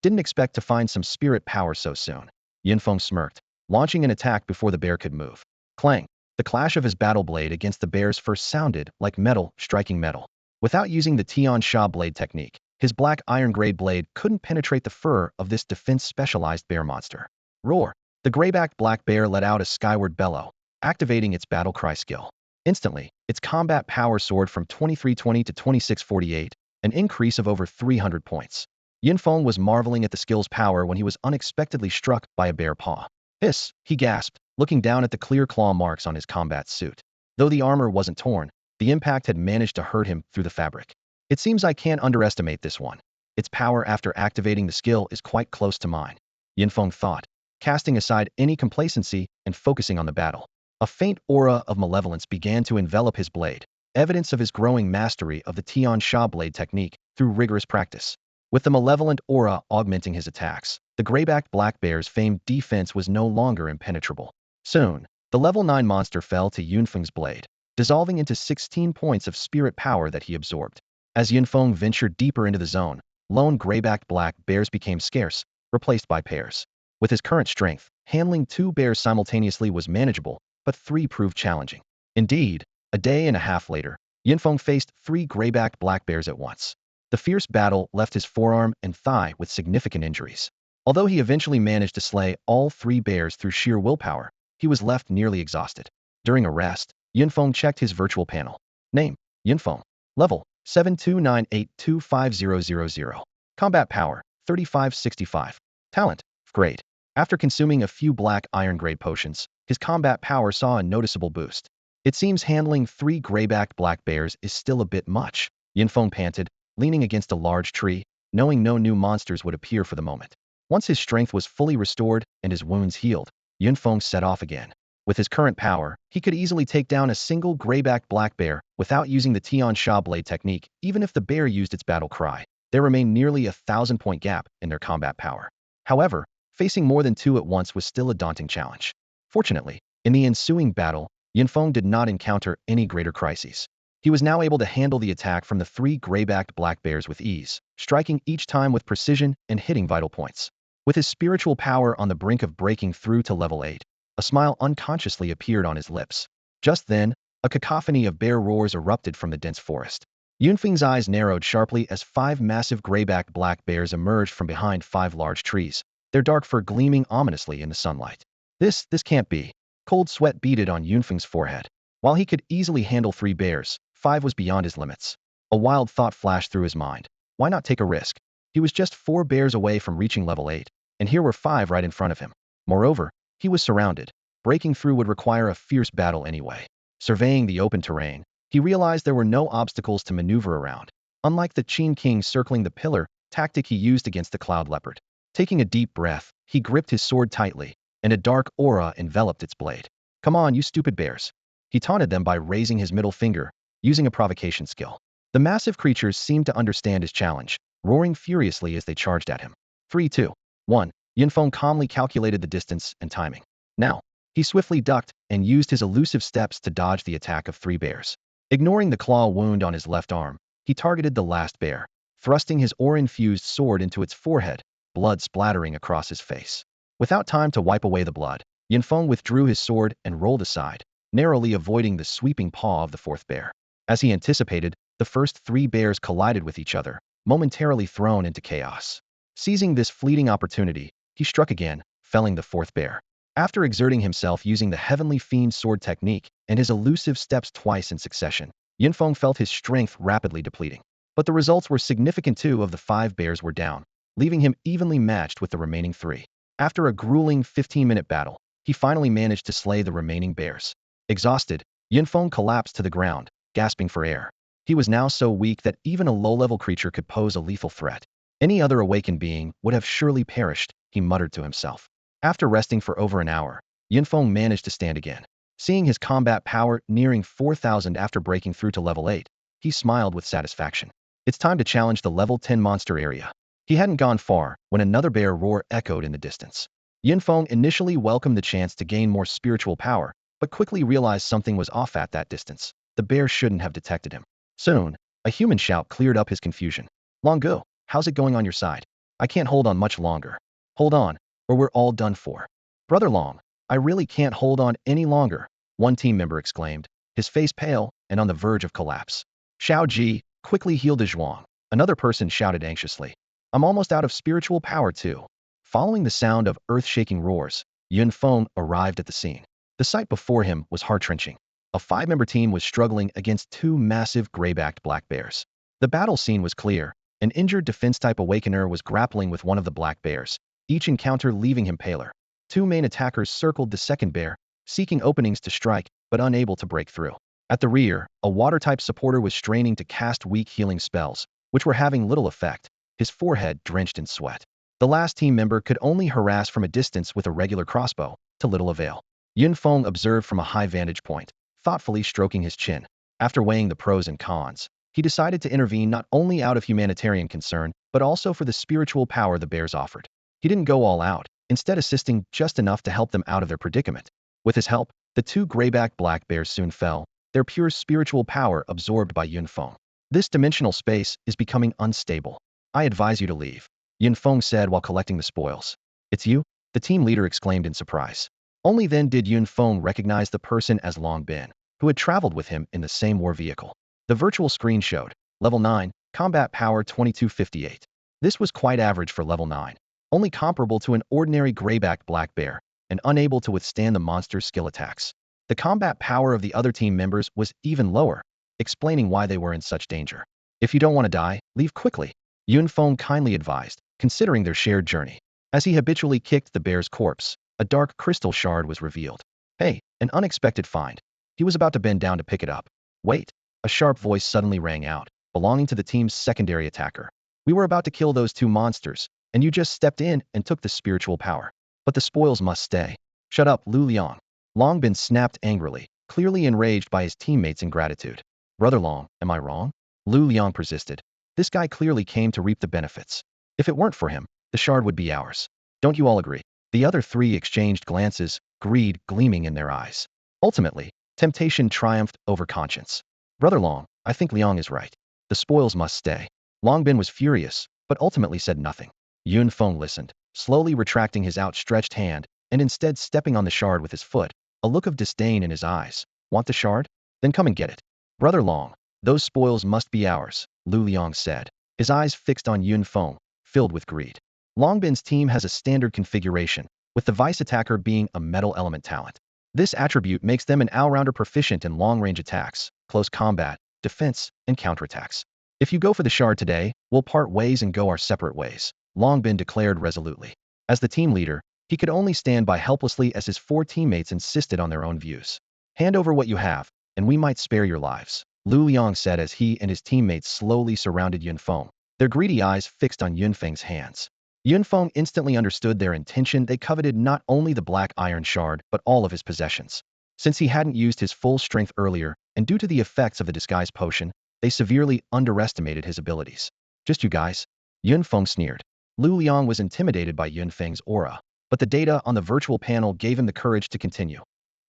Didn't expect to find some spirit power so soon. Yunfeng smirked, launching an attack before the bear could move. Clang! The clash of his battle blade against the bear's first sounded like metal striking metal. Without using the Tian Sha blade technique, his black iron-gray blade couldn't penetrate the fur of this defense-specialized bear monster. Roar! The gray-backed black bear let out a skyward bellow, activating its battle cry skill. Instantly, its combat power soared from 2320 to 2648, an increase of over 300 points. Yunfeng was marveling at the skill's power when he was unexpectedly struck by a bear paw. Hiss! He gasped, looking down at the clear claw marks on his combat suit. Though the armor wasn't torn, the impact had managed to hurt him through the fabric. It seems I can't underestimate this one. Its power after activating the skill is quite close to mine, Yunfeng thought, casting aside any complacency and focusing on the battle. A faint aura of malevolence began to envelop his blade, evidence of his growing mastery of the Tian Sha blade technique through rigorous practice. With the malevolent aura augmenting his attacks, the gray-backed black bear's famed defense was no longer impenetrable. Soon, the level 9 monster fell to Yunfeng's blade, dissolving into 16 points of spirit power that he absorbed. As Yunfeng ventured deeper into the zone, lone gray-backed black bears became scarce, replaced by pairs. With his current strength, handling 2 bears simultaneously was manageable, but 3 proved challenging. Indeed, a day and a half later, Yunfeng faced 3 gray-backed black bears at once. The fierce battle left his forearm and thigh with significant injuries. Although he eventually managed to slay all 3 bears through sheer willpower, he was left nearly exhausted. During a rest, Yunfeng checked his virtual panel. Name: Yunfeng. Level: 72982500. Combat power: 3565. Talent: Great. After consuming a few black iron-grade potions, his combat power saw a noticeable boost. It seems handling 3 gray-backed black bears is still a bit much, Yunfeng panted, leaning against a large tree, knowing no new monsters would appear for the moment. Once his strength was fully restored and his wounds healed, Yunfeng set off again. With his current power, he could easily take down a single gray-backed black bear without using the Tian Sha blade technique, even if the bear used its battle cry. There remained nearly a 1,000-point gap in their combat power. However, facing more than two at once was still a daunting challenge. Fortunately, in the ensuing battle, Yunfeng did not encounter any greater crises. He was now able to handle the attack from the three gray-backed black bears with ease, striking each time with precision and hitting vital points. With his spiritual power on the brink of breaking through to level 8, a smile unconsciously appeared on his lips. Just then, a cacophony of bear roars erupted from the dense forest. Yunfeng's eyes narrowed sharply as 5 massive gray-backed black bears emerged from behind 5 large trees, their dark fur gleaming ominously in the sunlight. This can't be. Cold sweat beaded on Yunfeng's forehead. While he could easily handle 3 bears, 5 was beyond his limits. A wild thought flashed through his mind. Why not take a risk? He was just 4 bears away from reaching level 8, and here were 5 right in front of him. Moreover, he was surrounded. Breaking through would require a fierce battle anyway. Surveying the open terrain, he realized there were no obstacles to maneuver around. Unlike the Qin King circling the pillar tactic he used against the Cloud Leopard. Taking a deep breath, he gripped his sword tightly, and a dark aura enveloped its blade. Come on, you stupid bears. He taunted them by raising his middle finger, using a provocation skill. The massive creatures seemed to understand his challenge, roaring furiously as they charged at him. 3, 2, 1. Yunfeng calmly calculated the distance and timing. Now, he swiftly ducked and used his elusive steps to dodge the attack of 3 bears. Ignoring the claw wound on his left arm, he targeted the last bear, thrusting his aura-infused sword into its forehead, blood splattering across his face. Without time to wipe away the blood, Yunfeng withdrew his sword and rolled aside, narrowly avoiding the sweeping paw of the 4th bear. As he anticipated, the first 3 bears collided with each other, momentarily thrown into chaos. Seizing this fleeting opportunity, he struck again, felling the 4th bear. After exerting himself using the Heavenly Fiend sword technique and his elusive steps twice in succession, Yunfeng felt his strength rapidly depleting. But the results were significant. 2 of the 5 bears were down, leaving him evenly matched with the remaining 3. After a grueling 15-minute battle, he finally managed to slay the remaining bears. Exhausted, Yunfeng collapsed to the ground, gasping for air. He was now so weak that even a low-level creature could pose a lethal threat. Any other awakened being would have surely perished, he muttered to himself. After resting for over an hour, Yunfeng managed to stand again. Seeing his combat power nearing 4,000 after breaking through to level 8, he smiled with satisfaction. It's time to challenge the level 10 monster area. He hadn't gone far when another bear roar echoed in the distance. Yunfeng initially welcomed the chance to gain more spiritual power, but quickly realized something was off at that distance. The bear shouldn't have detected him. Soon, a human shout cleared up his confusion. Longo, how's it going on your side? I can't hold on much longer. Hold on, or we're all done for. Brother Long, I really can't hold on any longer, one team member exclaimed, his face pale and on the verge of collapse. Xiao Ji, quickly heal De Zhuang, another person shouted anxiously. I'm almost out of spiritual power too. Following the sound of earth-shaking roars, Yunfeng arrived at the scene. The sight before him was heart-wrenching. A 5-member team was struggling against 2 massive gray-backed black bears. The battle scene was clear. An injured defense-type awakener was grappling with one of the black bears, each encounter leaving him paler. 2 main attackers circled the second bear, seeking openings to strike, but unable to break through. At the rear, a water-type supporter was straining to cast weak healing spells, which were having little effect, his forehead drenched in sweat. The last team member could only harass from a distance with a regular crossbow, to little avail. Yunfeng observed from a high vantage point, thoughtfully stroking his chin. After weighing the pros and cons, he decided to intervene not only out of humanitarian concern, but also for the spiritual power the bears offered. He didn't go all out, instead assisting just enough to help them out of their predicament. With his help, the 2 grayback black bears soon fell, their pure spiritual power absorbed by Yunfeng. This dimensional space is becoming unstable. I advise you to leave, Yunfeng said while collecting the spoils. It's you? The team leader exclaimed in surprise. Only then did Yunfeng recognize the person as Long Bin, who had traveled with him in the same war vehicle. The virtual screen showed, level 9, combat power 2258. This was quite average for level 9, only comparable to an ordinary grayback black bear, and unable to withstand the monster's skill attacks. The combat power of the other team members was even lower, explaining why they were in such danger. If you don't want to die, leave quickly, Yunfeng kindly advised, considering their shared journey. As he habitually kicked the bear's corpse, a dark crystal shard was revealed. Hey, an unexpected find. He was about to bend down to pick it up. Wait, a sharp voice suddenly rang out, belonging to the team's secondary attacker. We were about to kill those two monsters, and you just stepped in and took the spiritual power. But the spoils must stay. Shut up, Lu Liang. Long Bin snapped angrily, clearly enraged by his teammates' ingratitude. Brother Long, am I wrong? Lu Liang persisted. This guy clearly came to reap the benefits. If it weren't for him, the shard would be ours. Don't you all agree? The other three exchanged glances, greed gleaming in their eyes. Ultimately, temptation triumphed over conscience. Brother Long, I think Liang is right. The spoils must stay. Long Bin was furious, but ultimately said nothing. Yun Feng listened, slowly retracting his outstretched hand, and instead stepping on the shard with his foot, a look of disdain in his eyes. Want the shard? Then come and get it. Brother Long, those spoils must be ours, Lu Liang said, his eyes fixed on Yun Feng, filled with greed. Long Bin's team has a standard configuration, with the vice attacker being a metal element talent. This attribute makes them an all-rounder proficient in long-range attacks, close combat, defense, and counterattacks. If you go for the shard today, we'll part ways and go our separate ways, Long Bin declared resolutely. As the team leader, he could only stand by helplessly as his four teammates insisted on their own views. Hand over what you have, and we might spare your lives, Lu Liang said as he and his teammates slowly surrounded Yun Feng, their greedy eyes fixed on Yun Feng's hands. Yun Feng instantly understood their intention. They coveted not only the black iron shard, but all of his possessions. Since he hadn't used his full strength earlier, and due to the effects of the disguise potion, they severely underestimated his abilities. Just you guys? Yun Feng sneered. Lu Liang was intimidated by Yun Feng's aura, but the data on the virtual panel gave him the courage to continue.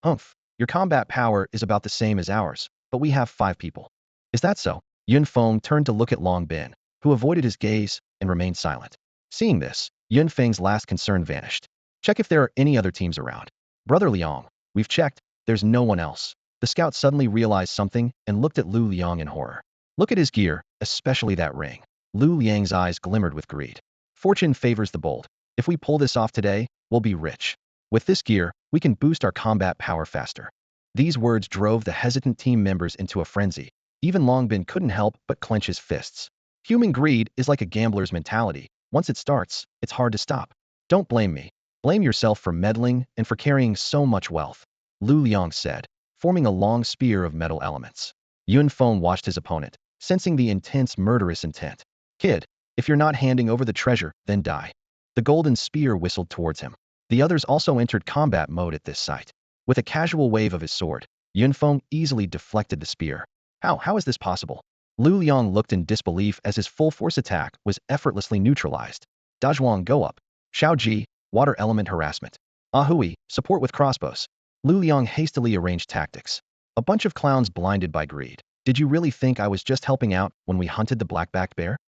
Humph, your combat power is about the same as ours, but we have 5 people. Is that so? Yun Feng turned to look at Long Bin, who avoided his gaze and remained silent. Seeing this, Yun Feng's last concern vanished. Check if there are any other teams around. Brother Liang, we've checked, there's no one else. The scout suddenly realized something and looked at Lu Liang in horror. Look at his gear, especially that ring. Lu Liang's eyes glimmered with greed. Fortune favors the bold. If we pull this off today, we'll be rich. With this gear, we can boost our combat power faster. These words drove the hesitant team members into a frenzy. Even Long Bin couldn't help but clench his fists. Human greed is like a gambler's mentality. Once it starts, it's hard to stop. Don't blame me. Blame yourself for meddling and for carrying so much wealth, Lu Liang said, forming a long spear of metal elements. Yun Feng watched his opponent, sensing the intense murderous intent. Kid, if you're not handing over the treasure, then die. The golden spear whistled towards him. The others also entered combat mode at this sight. With a casual wave of his sword, Yun Feng easily deflected the spear. How is this possible? Lu Liang looked in disbelief as his full-force attack was effortlessly neutralized. Dazhuang go up. Xiao Ji, water element harassment. Ahui, support with crossbows. Lu Liang hastily arranged tactics. A bunch of clowns blinded by greed. Did you really think I was just helping out when we hunted the black-backed bear?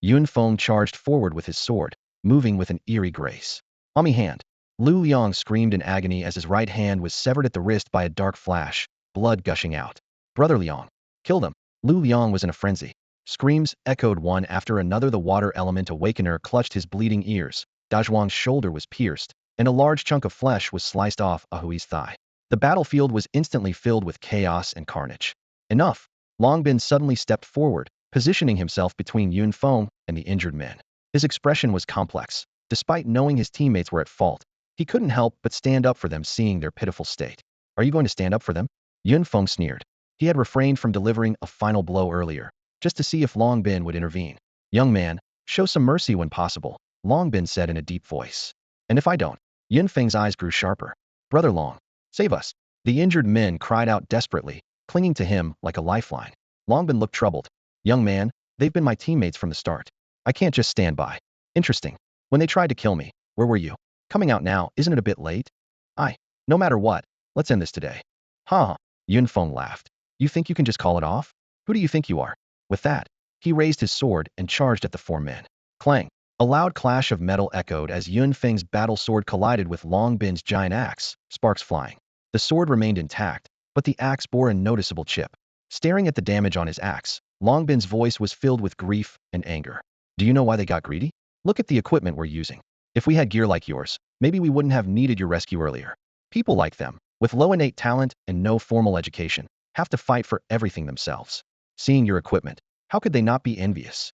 Yun Feng charged forward with his sword, moving with an eerie grace. Ami hand. Lu Liang screamed in agony as his right hand was severed at the wrist by a dark flash, blood gushing out. Brother Liang. Kill them. Lu Liang was in a frenzy. Screams echoed one after another. The water element awakener clutched his bleeding ears. Dazhuang's shoulder was pierced, and a large chunk of flesh was sliced off Ahui's thigh. The battlefield was instantly filled with chaos and carnage. Enough. Long Bin suddenly stepped forward, positioning himself between Yun Feng and the injured men. His expression was complex. Despite knowing his teammates were at fault, he couldn't help but stand up for them, seeing their pitiful state. Are you going to stand up for them? Yun Feng sneered. He had refrained from delivering a final blow earlier, just to see if Long Bin would intervene. Young man, show some mercy when possible, Long Bin said in a deep voice. And if I don't? Yun Feng's eyes grew sharper. Brother Long, save us. The injured men cried out desperately, clinging to him like a lifeline. Long Bin looked troubled. Young man, they've been my teammates from the start. I can't just stand by. Interesting. When they tried to kill me, where were you? Coming out now, isn't it a bit late? No matter what, let's end this today. Ha! Yun Feng laughed. You think you can just call it off? Who do you think you are? With that, he raised his sword and charged at the 4 men. Clang! A loud clash of metal echoed as Yun Feng's battle sword collided with Long Bin's giant axe, sparks flying. The sword remained intact, but the axe bore a noticeable chip. Staring at the damage on his axe, Long Bin's voice was filled with grief and anger. Do you know why they got greedy? Look at the equipment we're using. If we had gear like yours, maybe we wouldn't have needed your rescue earlier. People like them, with low innate talent and no formal education, have to fight for everything themselves. Seeing your equipment, how could they not be envious?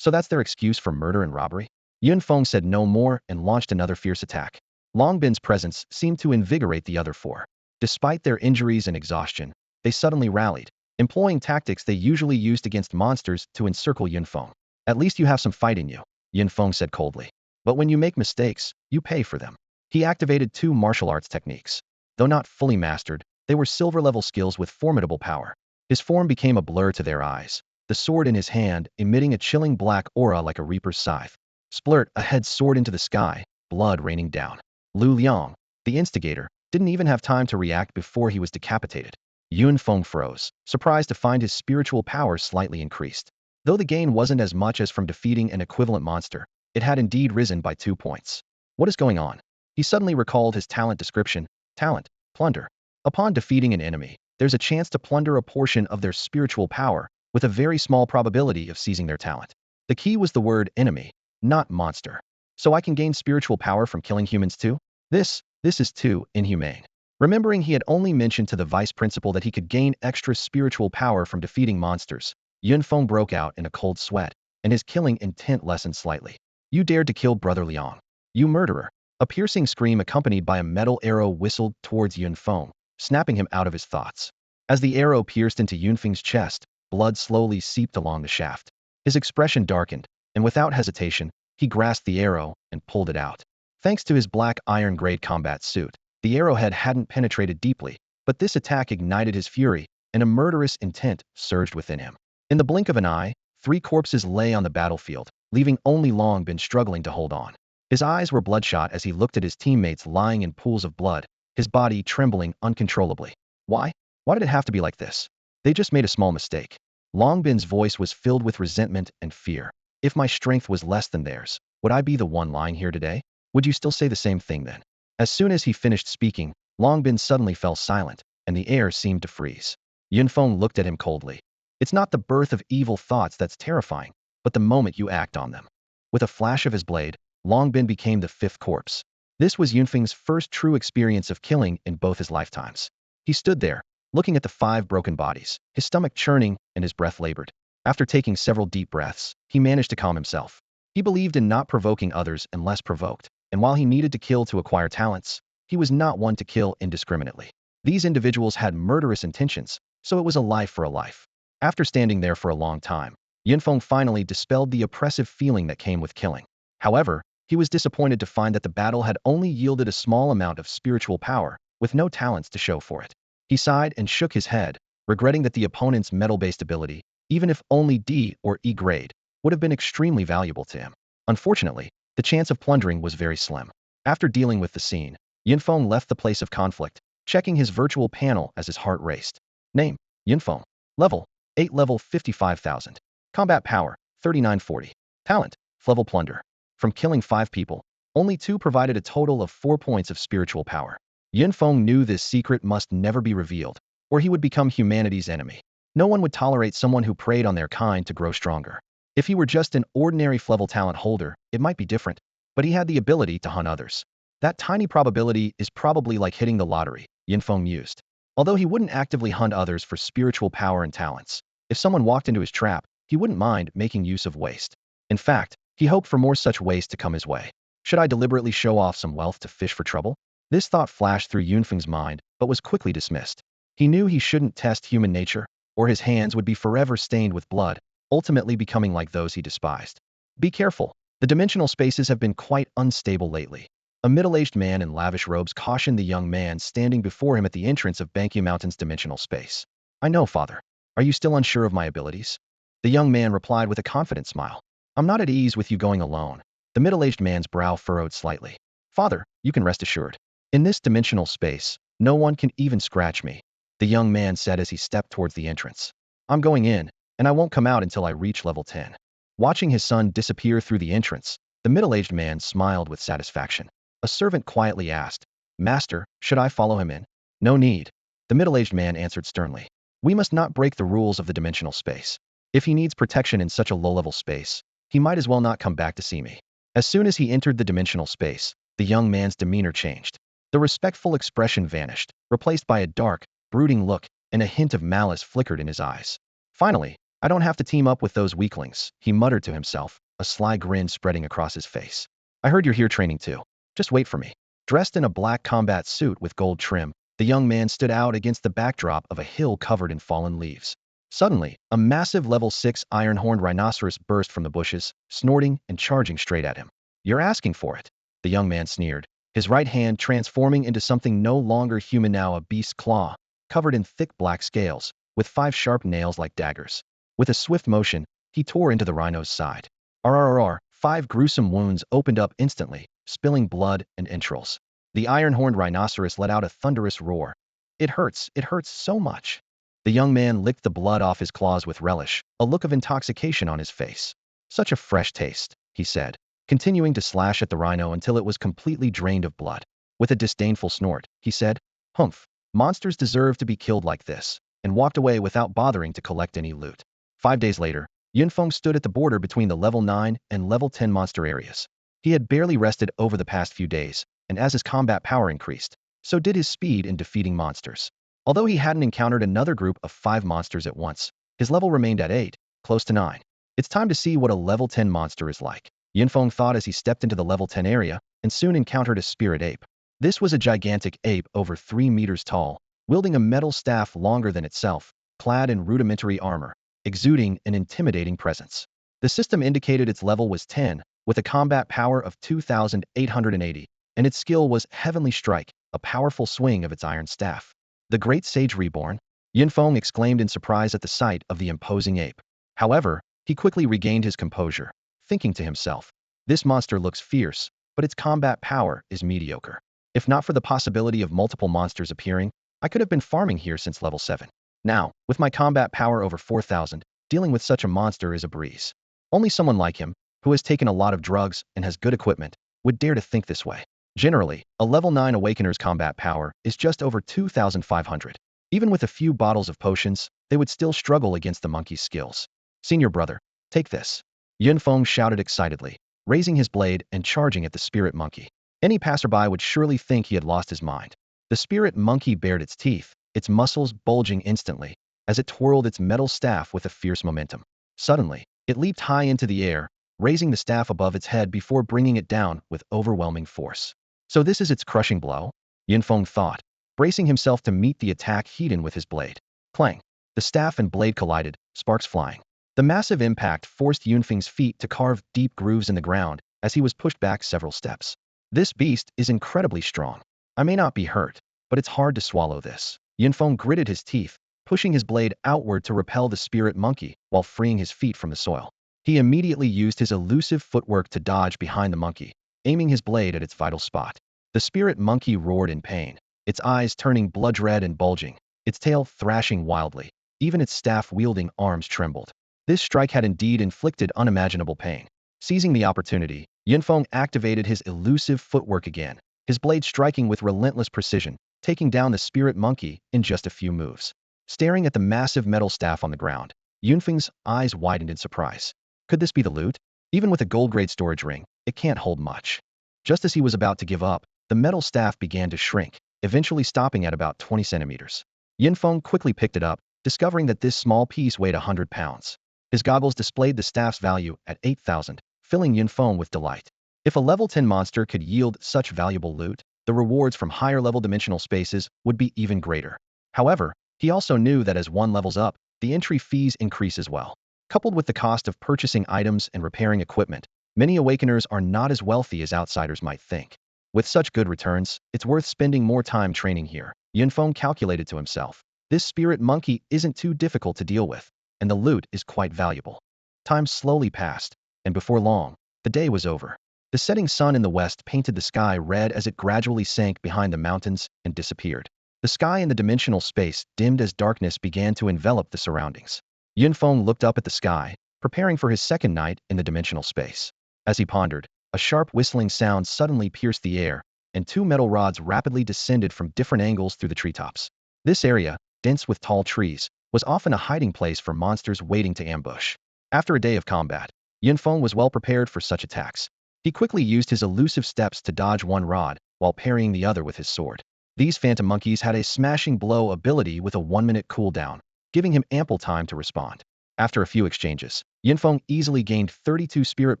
So that's their excuse for murder and robbery? Yun Feng said no more and launched another fierce attack. Long Bin's presence seemed to invigorate the other 4. Despite their injuries and exhaustion, they suddenly rallied. employing tactics they usually used against monsters to encircle Yunfeng. At least you have some fight in you, Yunfeng said coldly. But when you make mistakes, you pay for them. He activated 2 martial arts techniques. Though not fully mastered, they were silver-level skills with formidable power. His form became a blur to their eyes, the sword in his hand emitting a chilling black aura like a reaper's scythe. Splurt, a head soared into the sky, blood raining down. Lu Liang, the instigator, didn't even have time to react before he was decapitated. Yunfeng froze, surprised to find his spiritual power slightly increased. Though the gain wasn't as much as from defeating an equivalent monster, it had indeed risen by 2 points. What is going on? He suddenly recalled his talent description. Talent, plunder. Upon defeating an enemy, there's a chance to plunder a portion of their spiritual power, with a very small probability of seizing their talent. The key was the word enemy, not monster. So I can gain spiritual power from killing humans too? This is too inhumane. Remembering he had only mentioned to the vice principal that he could gain extra spiritual power from defeating monsters, Yunfeng broke out in a cold sweat, and his killing intent lessened slightly. You dared to kill Brother Liang. You murderer. A piercing scream accompanied by a metal arrow whistled towards Yunfeng, snapping him out of his thoughts. As the arrow pierced into Yunfeng's chest, blood slowly seeped along the shaft. His expression darkened, and without hesitation, he grasped the arrow and pulled it out. Thanks to his black iron-grade combat suit, the arrowhead hadn't penetrated deeply, but this attack ignited his fury, and a murderous intent surged within him. In the blink of an eye, 3 corpses lay on the battlefield, leaving only Long Bin struggling to hold on. His eyes were bloodshot as he looked at his teammates lying in pools of blood, his body trembling uncontrollably. Why? Why did it have to be like this? They just made a small mistake. Long Bin's voice was filled with resentment and fear. If my strength was less than theirs, would I be the one lying here today? Would you still say the same thing then? As soon as he finished speaking, Long Bin suddenly fell silent, and the air seemed to freeze. Yunfeng looked at him coldly. It's not the birth of evil thoughts that's terrifying, but the moment you act on them. With a flash of his blade, Long Bin became the 5th corpse. This was Yunfeng's first true experience of killing in both his lifetimes. He stood there, looking at the 5 broken bodies, his stomach churning and his breath labored. After taking several deep breaths, he managed to calm himself. He believed in not provoking others unless provoked, and while he needed to kill to acquire talents, he was not one to kill indiscriminately. These individuals had murderous intentions, so it was a life for a life. After standing there for a long time, Yunfeng finally dispelled the oppressive feeling that came with killing. However, he was disappointed to find that the battle had only yielded a small amount of spiritual power, with no talents to show for it. He sighed and shook his head, regretting that the opponent's metal-based ability, even if only D or E grade, would have been extremely valuable to him. Unfortunately, the chance of plundering was very slim. After dealing with the scene, Yunfeng left the place of conflict, checking his virtual panel as his heart raced. Name, Yunfeng. Level, 8 level 55,000. Combat power, 3940. Talent, level plunder. From killing 5 people, only 2 provided a total of 4 points of spiritual power. Yunfeng knew this secret must never be revealed, or he would become humanity's enemy. No one would tolerate someone who preyed on their kind to grow stronger. If he were just an ordinary level talent holder, it might be different, but he had the ability to hunt others. That tiny probability is probably like hitting the lottery, Yunfeng mused. Although he wouldn't actively hunt others for spiritual power and talents, if someone walked into his trap, he wouldn't mind making use of waste. In fact, he hoped for more such waste to come his way. Should I deliberately show off some wealth to fish for trouble? This thought flashed through Yunfeng's mind, but was quickly dismissed. He knew he shouldn't test human nature, or his hands would be forever stained with blood, ultimately becoming like those he despised. Be careful. The dimensional spaces have been quite unstable lately. A middle-aged man in lavish robes cautioned the young man standing before him at the entrance of Banky Mountain's dimensional space. I know, father. Are you still unsure of my abilities? The young man replied with a confident smile. I'm not at ease with you going alone. The middle-aged man's brow furrowed slightly. Father, you can rest assured. In this dimensional space, no one can even scratch me, the young man said as he stepped towards the entrance. I'm going in, and I won't come out until I reach level 10. Watching his son disappear through the entrance, the middle-aged man smiled with satisfaction. A servant quietly asked, Master, should I follow him in? No need. The middle-aged man answered sternly. We must not break the rules of the dimensional space. If he needs protection in such a low-level space, he might as well not come back to see me. As soon as he entered the dimensional space, the young man's demeanor changed. The respectful expression vanished, replaced by a dark, brooding look, and a hint of malice flickered in his eyes. Finally, I don't have to team up with those weaklings, he muttered to himself, a sly grin spreading across his face. I heard you're here training too. Just wait for me. Dressed in a black combat suit with gold trim, the young man stood out against the backdrop of a hill covered in fallen leaves. Suddenly, a massive level 6 iron-horned rhinoceros burst from the bushes, snorting and charging straight at him. You're asking for it, the young man sneered, his right hand transforming into something no longer human, now a beast's claw, covered in thick black scales, with 5 sharp nails like daggers. With a swift motion, he tore into the rhino's side. RRR, 5 gruesome wounds opened up instantly, spilling blood and entrails. The iron-horned rhinoceros let out a thunderous roar. It hurts so much. The young man licked the blood off his claws with relish, a look of intoxication on his face. Such a fresh taste, he said, continuing to slash at the rhino until it was completely drained of blood. With a disdainful snort, he said, "Humph, monsters deserve to be killed like this," and walked away without bothering to collect any loot. 5 days later, Yunfeng stood at the border between the level 9 and level 10 monster areas. He had barely rested over the past few days, and as his combat power increased, so did his speed in defeating monsters. Although he hadn't encountered another group of 5 monsters at once, his level remained at 8, close to 9. It's time to see what a level 10 monster is like, Yunfeng thought as he stepped into the level 10 area and soon encountered a spirit ape. This was a gigantic ape over 3 meters tall, wielding a metal staff longer than itself, clad in rudimentary armor, exuding an intimidating presence. The system indicated its level was 10, with a combat power of 2,880, and its skill was Heavenly Strike, a powerful swing of its iron staff. The Great Sage Reborn? Yunfeng exclaimed in surprise at the sight of the imposing ape. However, he quickly regained his composure, thinking to himself, this monster looks fierce, but its combat power is mediocre. If not for the possibility of multiple monsters appearing, I could have been farming here since level 7. Now, with my combat power over 4,000, dealing with such a monster is a breeze. Only someone like him, who has taken a lot of drugs and has good equipment, would dare to think this way. Generally, a level 9 Awakener's combat power is just over 2,500. Even with a few bottles of potions, they would still struggle against the monkey's skills. Senior brother, take this. Yunfeng shouted excitedly, raising his blade and charging at the spirit monkey. Any passerby would surely think he had lost his mind. The spirit monkey bared its teeth, its muscles bulging instantly, as it twirled its metal staff with a fierce momentum. Suddenly, it leaped high into the air, raising the staff above its head before bringing it down with overwhelming force. So this is its crushing blow? Yunfeng thought, bracing himself to meet the attack head-on with his blade. Clang! The staff and blade collided, sparks flying. The massive impact forced Yunfeng's feet to carve deep grooves in the ground as he was pushed back several steps. This beast is incredibly strong. I may not be hurt, but it's hard to swallow this. Yunfeng gritted his teeth, pushing his blade outward to repel the spirit monkey while freeing his feet from the soil. He immediately used his elusive footwork to dodge behind the monkey, aiming his blade at its vital spot. The spirit monkey roared in pain, its eyes turning blood red and bulging, its tail thrashing wildly. Even its staff-wielding arms trembled. This strike had indeed inflicted unimaginable pain. Seizing the opportunity, Yunfeng activated his elusive footwork again, his blade striking with relentless precision, taking down the spirit monkey in just a few moves. Staring at the massive metal staff on the ground, Yunfeng's eyes widened in surprise. Could this be the loot? Even with a gold-grade storage ring, it can't hold much. Just as he was about to give up, the metal staff began to shrink, eventually stopping at about 20 centimeters. Yunfeng quickly picked it up, discovering that this small piece weighed 100 pounds. His goggles displayed the staff's value at 8,000, filling Yunfeng with delight. If a level 10 monster could yield such valuable loot, the rewards from higher-level dimensional spaces would be even greater. However, he also knew that as one levels up, the entry fees increase as well. Coupled with the cost of purchasing items and repairing equipment, many Awakeners are not as wealthy as outsiders might think. With such good returns, it's worth spending more time training here, Yunfeng calculated to himself. This spirit monkey isn't too difficult to deal with, and the loot is quite valuable. Time slowly passed, and before long, the day was over. The setting sun in the west painted the sky red as it gradually sank behind the mountains and disappeared. The sky in the dimensional space dimmed as darkness began to envelop the surroundings. Yunfeng looked up at the sky, preparing for his second night in the dimensional space. As he pondered, a sharp whistling sound suddenly pierced the air, and 2 metal rods rapidly descended from different angles through the treetops. This area, dense with tall trees, was often a hiding place for monsters waiting to ambush. After a day of combat, Yunfeng was well prepared for such attacks. He quickly used his elusive steps to dodge one rod, while parrying the other with his sword. These phantom monkeys had a smashing blow ability with a 1-minute cooldown, giving him ample time to respond. After a few exchanges, Yunfeng easily gained 32 spirit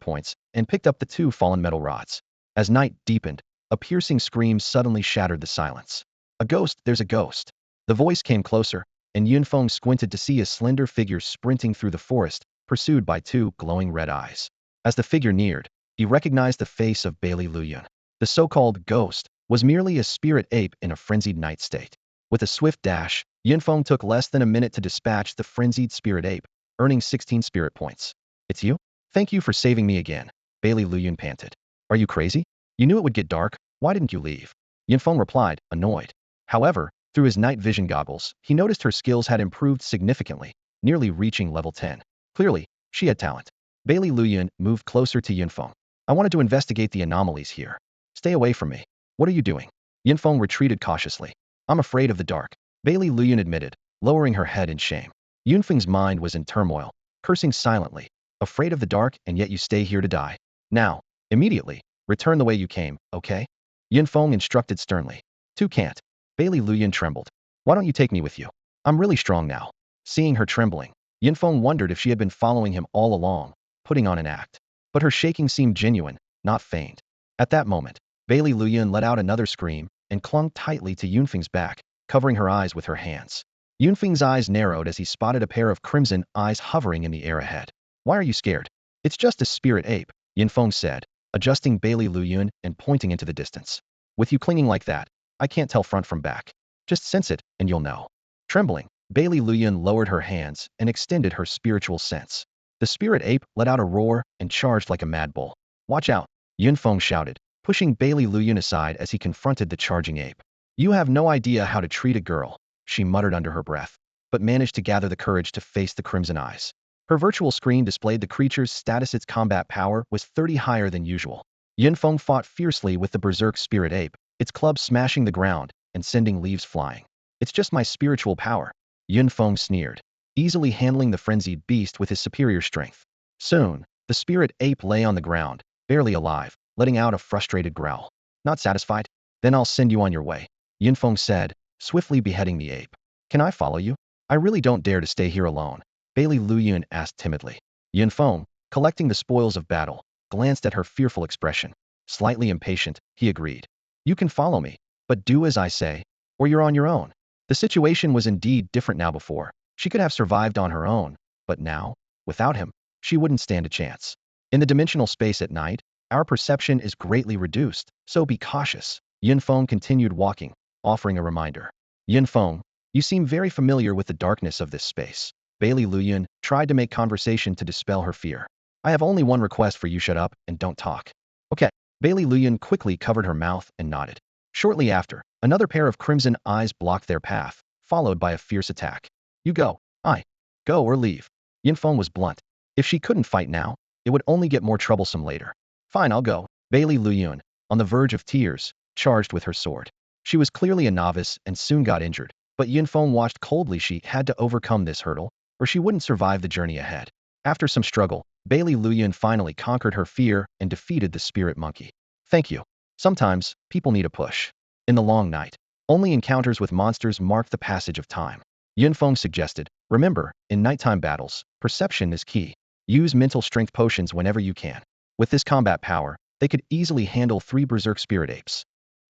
points and picked up the 2 fallen metal rods. As night deepened, a piercing scream suddenly shattered the silence. A ghost, there's a ghost. The voice came closer, and Yunfeng squinted to see a slender figure sprinting through the forest, pursued by two glowing red eyes. As the figure neared, he recognized the face of Bailey Luyun. The so-called ghost was merely a spirit ape in a frenzied night state. With a swift dash, Yunfeng took less than a minute to dispatch the frenzied spirit ape, earning 16 spirit points. It's you? Thank you for saving me again, Bailey Luyun panted. Are you crazy? You knew it would get dark, why didn't you leave? Yunfeng replied, annoyed. However, through his night vision goggles, he noticed her skills had improved significantly, nearly reaching level 10. Clearly, she had talent. Bailey Luyun moved closer to Yunfeng. I wanted to investigate the anomalies here. Stay away from me. What are you doing? Yunfeng retreated cautiously. I'm afraid of the dark, Bailey Luyun admitted, lowering her head in shame. Yunfeng's mind was in turmoil, cursing silently. Afraid of the dark, and yet you stay here to die. Now, immediately, return the way you came, okay? Yunfeng instructed sternly. Two can't. Bailey Luyun trembled. Why don't you take me with you? I'm really strong now. Seeing her trembling, Yunfeng wondered if she had been following him all along, putting on an act. But her shaking seemed genuine, not feigned. At that moment, Bailey Luyun let out another scream and clung tightly to Yunfeng's back, covering her eyes with her hands. Yunfeng's eyes narrowed as he spotted a pair of crimson eyes hovering in the air ahead. Why are you scared? It's just a spirit ape, Yunfeng said, adjusting Bailey Luyun and pointing into the distance. With you clinging like that, I can't tell front from back. Just sense it, and you'll know. Trembling, Bailey Luyun lowered her hands and extended her spiritual sense. The spirit ape let out a roar and charged like a mad bull. Watch out, Yunfeng shouted, pushing Bailey Luyun aside as he confronted the charging ape. You have no idea how to treat a girl, she muttered under her breath, but managed to gather the courage to face the crimson eyes. Her virtual screen displayed the creature's status. Its combat power was 30 higher than usual. Yunfeng fought fiercely with the berserk spirit ape, its club smashing the ground and sending leaves flying. It's just my spiritual power, Yunfeng sneered, easily handling the frenzied beast with his superior strength. Soon, the spirit ape lay on the ground, barely alive, letting out a frustrated growl. Not satisfied? Then I'll send you on your way, Yunfeng said, swiftly beheading the ape. Can I follow you? I really don't dare to stay here alone, Bailey Luyun asked timidly. Yunfeng, collecting the spoils of battle, glanced at her fearful expression. Slightly impatient, he agreed. You can follow me, but do as I say, or you're on your own. The situation was indeed different now. Before, she could have survived on her own, but now, without him, she wouldn't stand a chance. In the dimensional space at night, our perception is greatly reduced, so be cautious. Yunfeng continued walking, offering a reminder. Yunfeng, you seem very familiar with the darkness of this space. Bailey Luyun tried to make conversation to dispel her fear. I have only one request for you: shut up and don't talk. Okay. Bailey Luyun quickly covered her mouth and nodded. Shortly after, another pair of crimson eyes blocked their path, followed by a fierce attack. You go. I. Go or leave. Yunfeng was blunt. If she couldn't fight now, it would only get more troublesome later. Fine, I'll go. Bailey Luyun, on the verge of tears, charged with her sword. She was clearly a novice and soon got injured, but Yunfeng watched coldly. She had to overcome this hurdle, or she wouldn't survive the journey ahead. After some struggle, Bailey Luyun finally conquered her fear and defeated the spirit monkey. Thank you. Sometimes, people need a push. In the long night, only encounters with monsters mark the passage of time. Yunfeng suggested, remember, in nighttime battles, perception is key. Use mental strength potions whenever you can. With this combat power, they could easily handle 3 berserk spirit apes.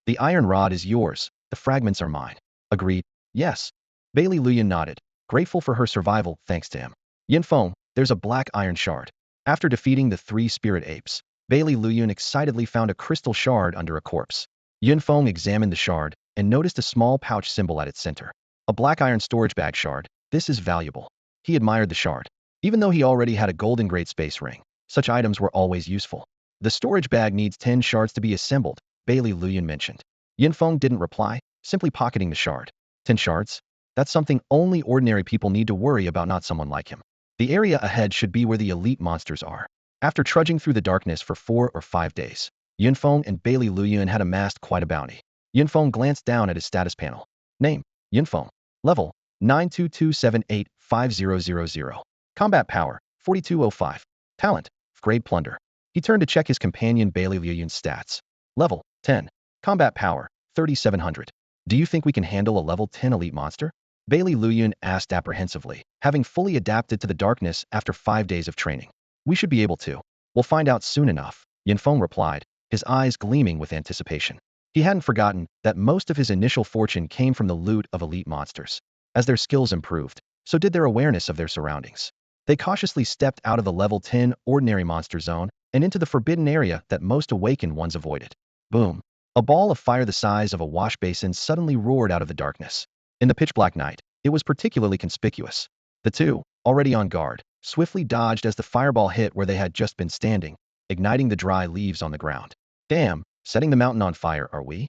The iron rod is yours, the fragments are mine. Agreed. Yes. Bailey Luyun nodded, grateful for her survival thanks to him. Yunfeng, there's a black iron shard. After defeating the 3 spirit apes, Bailey Luyun excitedly found a crystal shard under a corpse. Yunfeng examined the shard and noticed a small pouch symbol at its center. A black iron storage bag shard. This is valuable. He admired the shard. Even though he already had a golden great space ring, such items were always useful. The storage bag needs 10 shards to be assembled, Bailey Luyun mentioned. Yunfeng didn't reply, simply pocketing the shard. 10 shards? That's something only ordinary people need to worry about, not someone like him. The area ahead should be where the elite monsters are. After trudging through the darkness for 4 or 5 days, Yunfeng and Bailey Luyun had amassed quite a bounty. Yunfeng glanced down at his status panel. Name: Yunfeng. Level: 922785000. Combat power: 4205. Talent: Grade Plunder. He turned to check his companion Bailey Luyun's stats. Level: 10. Combat power: 3700. Do you think we can handle a level 10 elite monster? Bailey Luyun asked apprehensively, having fully adapted to the darkness after 5 days of training. We should be able to. We'll find out soon enough, Yunfeng replied, his eyes gleaming with anticipation. He hadn't forgotten that most of his initial fortune came from the loot of elite monsters. As their skills improved, so did their awareness of their surroundings. They cautiously stepped out of the level 10 ordinary monster zone and into the forbidden area that most awakened ones avoided. Boom! A ball of fire the size of a wash basin suddenly roared out of the darkness. In the pitch-black night, it was particularly conspicuous. The two, already on guard, swiftly dodged as the fireball hit where they had just been standing, igniting the dry leaves on the ground. Damn, setting the mountain on fire, are we?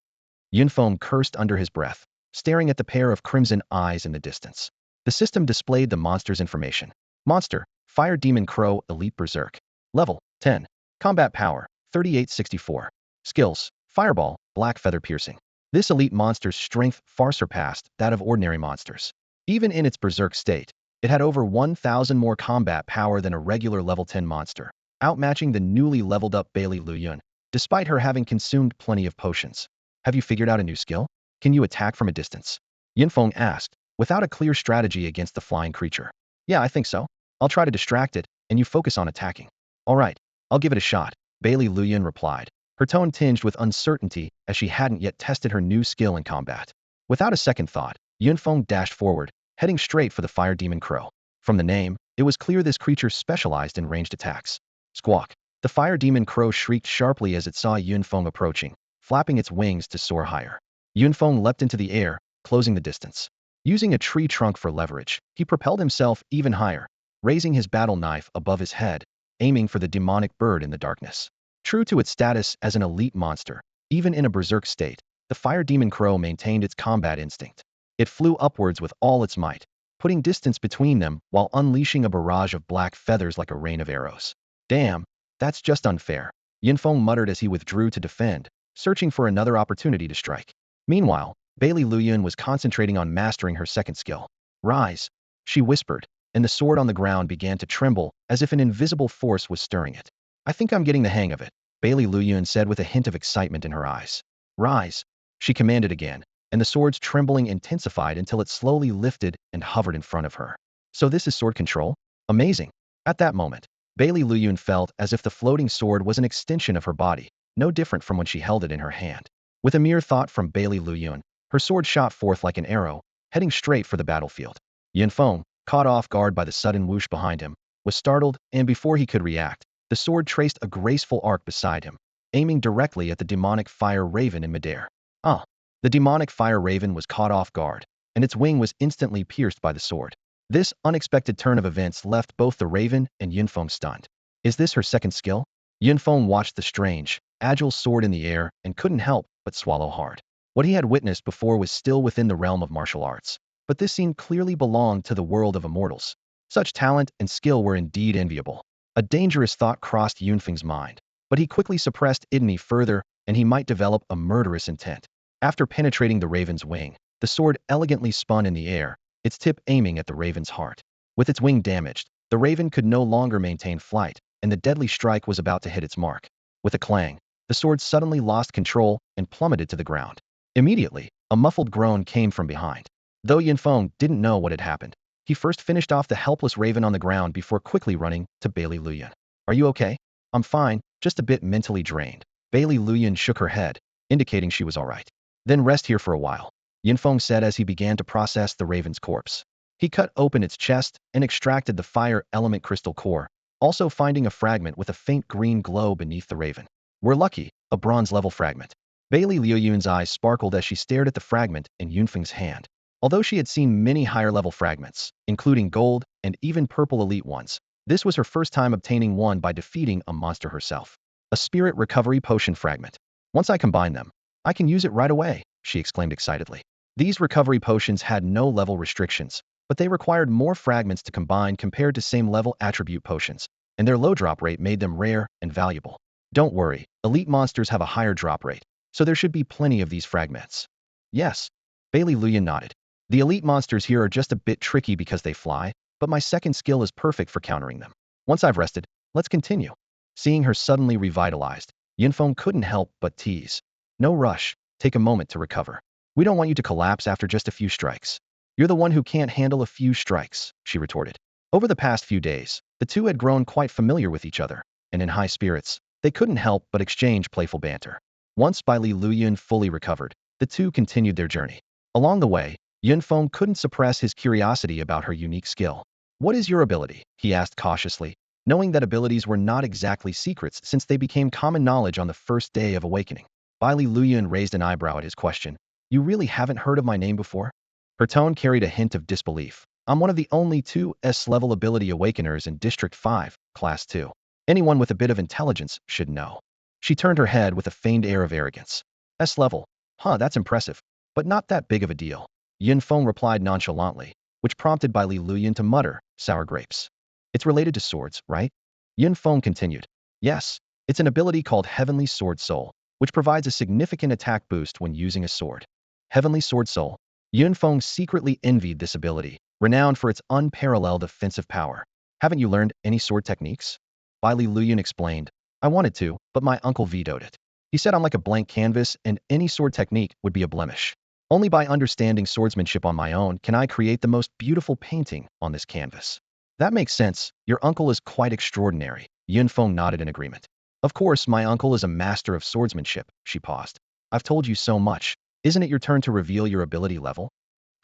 Yunfeng cursed under his breath, staring at the pair of crimson eyes in the distance. The system displayed the monster's information. Monster, Fire Demon Crow Elite Berserk. Level, 10. Combat Power, 3864. Skills, Fireball, Black Feather Piercing. This elite monster's strength far surpassed that of ordinary monsters. Even in its berserk state, it had over 1,000 more combat power than a regular level 10 monster, outmatching the newly leveled up Bailey Luyun, despite her having consumed plenty of potions. Have you figured out a new skill? Can you attack from a distance? Yunfeng asked, without a clear strategy against the flying creature. Yeah, I think so. I'll try to distract it, and you focus on attacking. All right, I'll give it a shot, Bailey Luyun replied, her tone tinged with uncertainty as she hadn't yet tested her new skill in combat. Without a second thought, Yunfeng dashed forward, heading straight for the Fire Demon Crow. From the name, it was clear this creature specialized in ranged attacks. Squawk! The Fire Demon Crow shrieked sharply as it saw Yunfeng approaching, flapping its wings to soar higher. Yunfeng leapt into the air, closing the distance. Using a tree trunk for leverage, he propelled himself even higher, raising his battle knife above his head, aiming for the demonic bird in the darkness. True to its status as an elite monster, even in a berserk state, the Fire Demon Crow maintained its combat instinct. It flew upwards with all its might, putting distance between them while unleashing a barrage of black feathers like a rain of arrows. Damn, that's just unfair, Yunfeng muttered as he withdrew to defend, searching for another opportunity to strike. Meanwhile, Bailey Luyun was concentrating on mastering her second skill. Rise, she whispered, and the sword on the ground began to tremble as if an invisible force was stirring it. I think I'm getting the hang of it, Bailey Luyun said with a hint of excitement in her eyes. Rise, she commanded again, and the sword's trembling intensified until it slowly lifted and hovered in front of her. So this is sword control? Amazing. At that moment, Bailey Luyun felt as if the floating sword was an extension of her body, no different from when she held it in her hand. With a mere thought from Bailey Luyun, her sword shot forth like an arrow, heading straight for the battlefield. Yunfeng, caught off guard by the sudden whoosh behind him, was startled, and before he could react, the sword traced a graceful arc beside him, aiming directly at the demonic fire raven in midair. Ah! The demonic fire raven was caught off guard, and its wing was instantly pierced by the sword. This unexpected turn of events left both the raven and Yunfeng stunned. Is this her second skill? Yunfeng watched the strange, agile sword in the air and couldn't help but swallow hard. What he had witnessed before was still within the realm of martial arts, but this scene clearly belonged to the world of immortals. Such talent and skill were indeed enviable. A dangerous thought crossed Yunfeng's mind, but he quickly suppressed it any further, and he might develop a murderous intent. After penetrating the raven's wing, the sword elegantly spun in the air, its tip aiming at the raven's heart. With its wing damaged, the raven could no longer maintain flight, and the deadly strike was about to hit its mark. With a clang, the sword suddenly lost control and plummeted to the ground. Immediately, a muffled groan came from behind. Though Yunfeng didn't know what had happened, he first finished off the helpless raven on the ground before quickly running to Bailey Luyun. Are you okay? I'm fine, just a bit mentally drained. Bailey Luyun shook her head, indicating she was all right. Then rest here for a while, Yunfeng said as he began to process the raven's corpse. He cut open its chest and extracted the fire element crystal core, also finding a fragment with a faint green glow beneath the raven. We're lucky, a bronze-level fragment. Bailey Luyun's eyes sparkled as she stared at the fragment in Yunfeng's hand. Although she had seen many higher-level fragments, including gold and even purple elite ones, this was her first time obtaining one by defeating a monster herself. A spirit recovery potion fragment. Once I combine them, I can use it right away, she exclaimed excitedly. These recovery potions had no level restrictions, but they required more fragments to combine compared to same-level attribute potions, and their low drop rate made them rare and valuable. Don't worry, elite monsters have a higher drop rate, so there should be plenty of these fragments. Yes, Bailey Luyun nodded. The elite monsters here are just a bit tricky because they fly, but my second skill is perfect for countering them. Once I've rested, let's continue. Seeing her suddenly revitalized, Yunfeng couldn't help but tease. No rush, take a moment to recover. We don't want you to collapse after just a few strikes. You're the one who can't handle a few strikes, she retorted. Over the past few days, the two had grown quite familiar with each other, and in high spirits, they couldn't help but exchange playful banter. Once Bailey Luyun fully recovered, the two continued their journey. Along the way, Yunfeng couldn't suppress his curiosity about her unique skill. What is your ability? He asked cautiously, knowing that abilities were not exactly secrets since they became common knowledge on the first day of awakening. Bailey Luyuan raised an eyebrow at his question. You really haven't heard of my name before? Her tone carried a hint of disbelief. I'm one of the only two S-level ability awakeners in District 5, Class 2. Anyone with a bit of intelligence should know. She turned her head with a feigned air of arrogance. S-level? Huh, that's impressive. But not that big of a deal. Yin Feng replied nonchalantly, which prompted Bai Li Luyan to mutter, sour grapes. It's related to swords, right? Yin Feng continued. Yes, it's an ability called Heavenly Sword Soul, which provides a significant attack boost when using a sword. Heavenly Sword Soul. Yin Feng secretly envied this ability, renowned for its unparalleled offensive power. Haven't you learned any sword techniques? Bai Li Luyan explained. I wanted to, but my uncle vetoed it. He said I'm like a blank canvas and any sword technique would be a blemish. Only by understanding swordsmanship on my own can I create the most beautiful painting on this canvas. That makes sense. Your uncle is quite extraordinary. Yun Feng nodded in agreement. Of course, my uncle is a master of swordsmanship, she paused. I've told you so much. Isn't it your turn to reveal your ability level?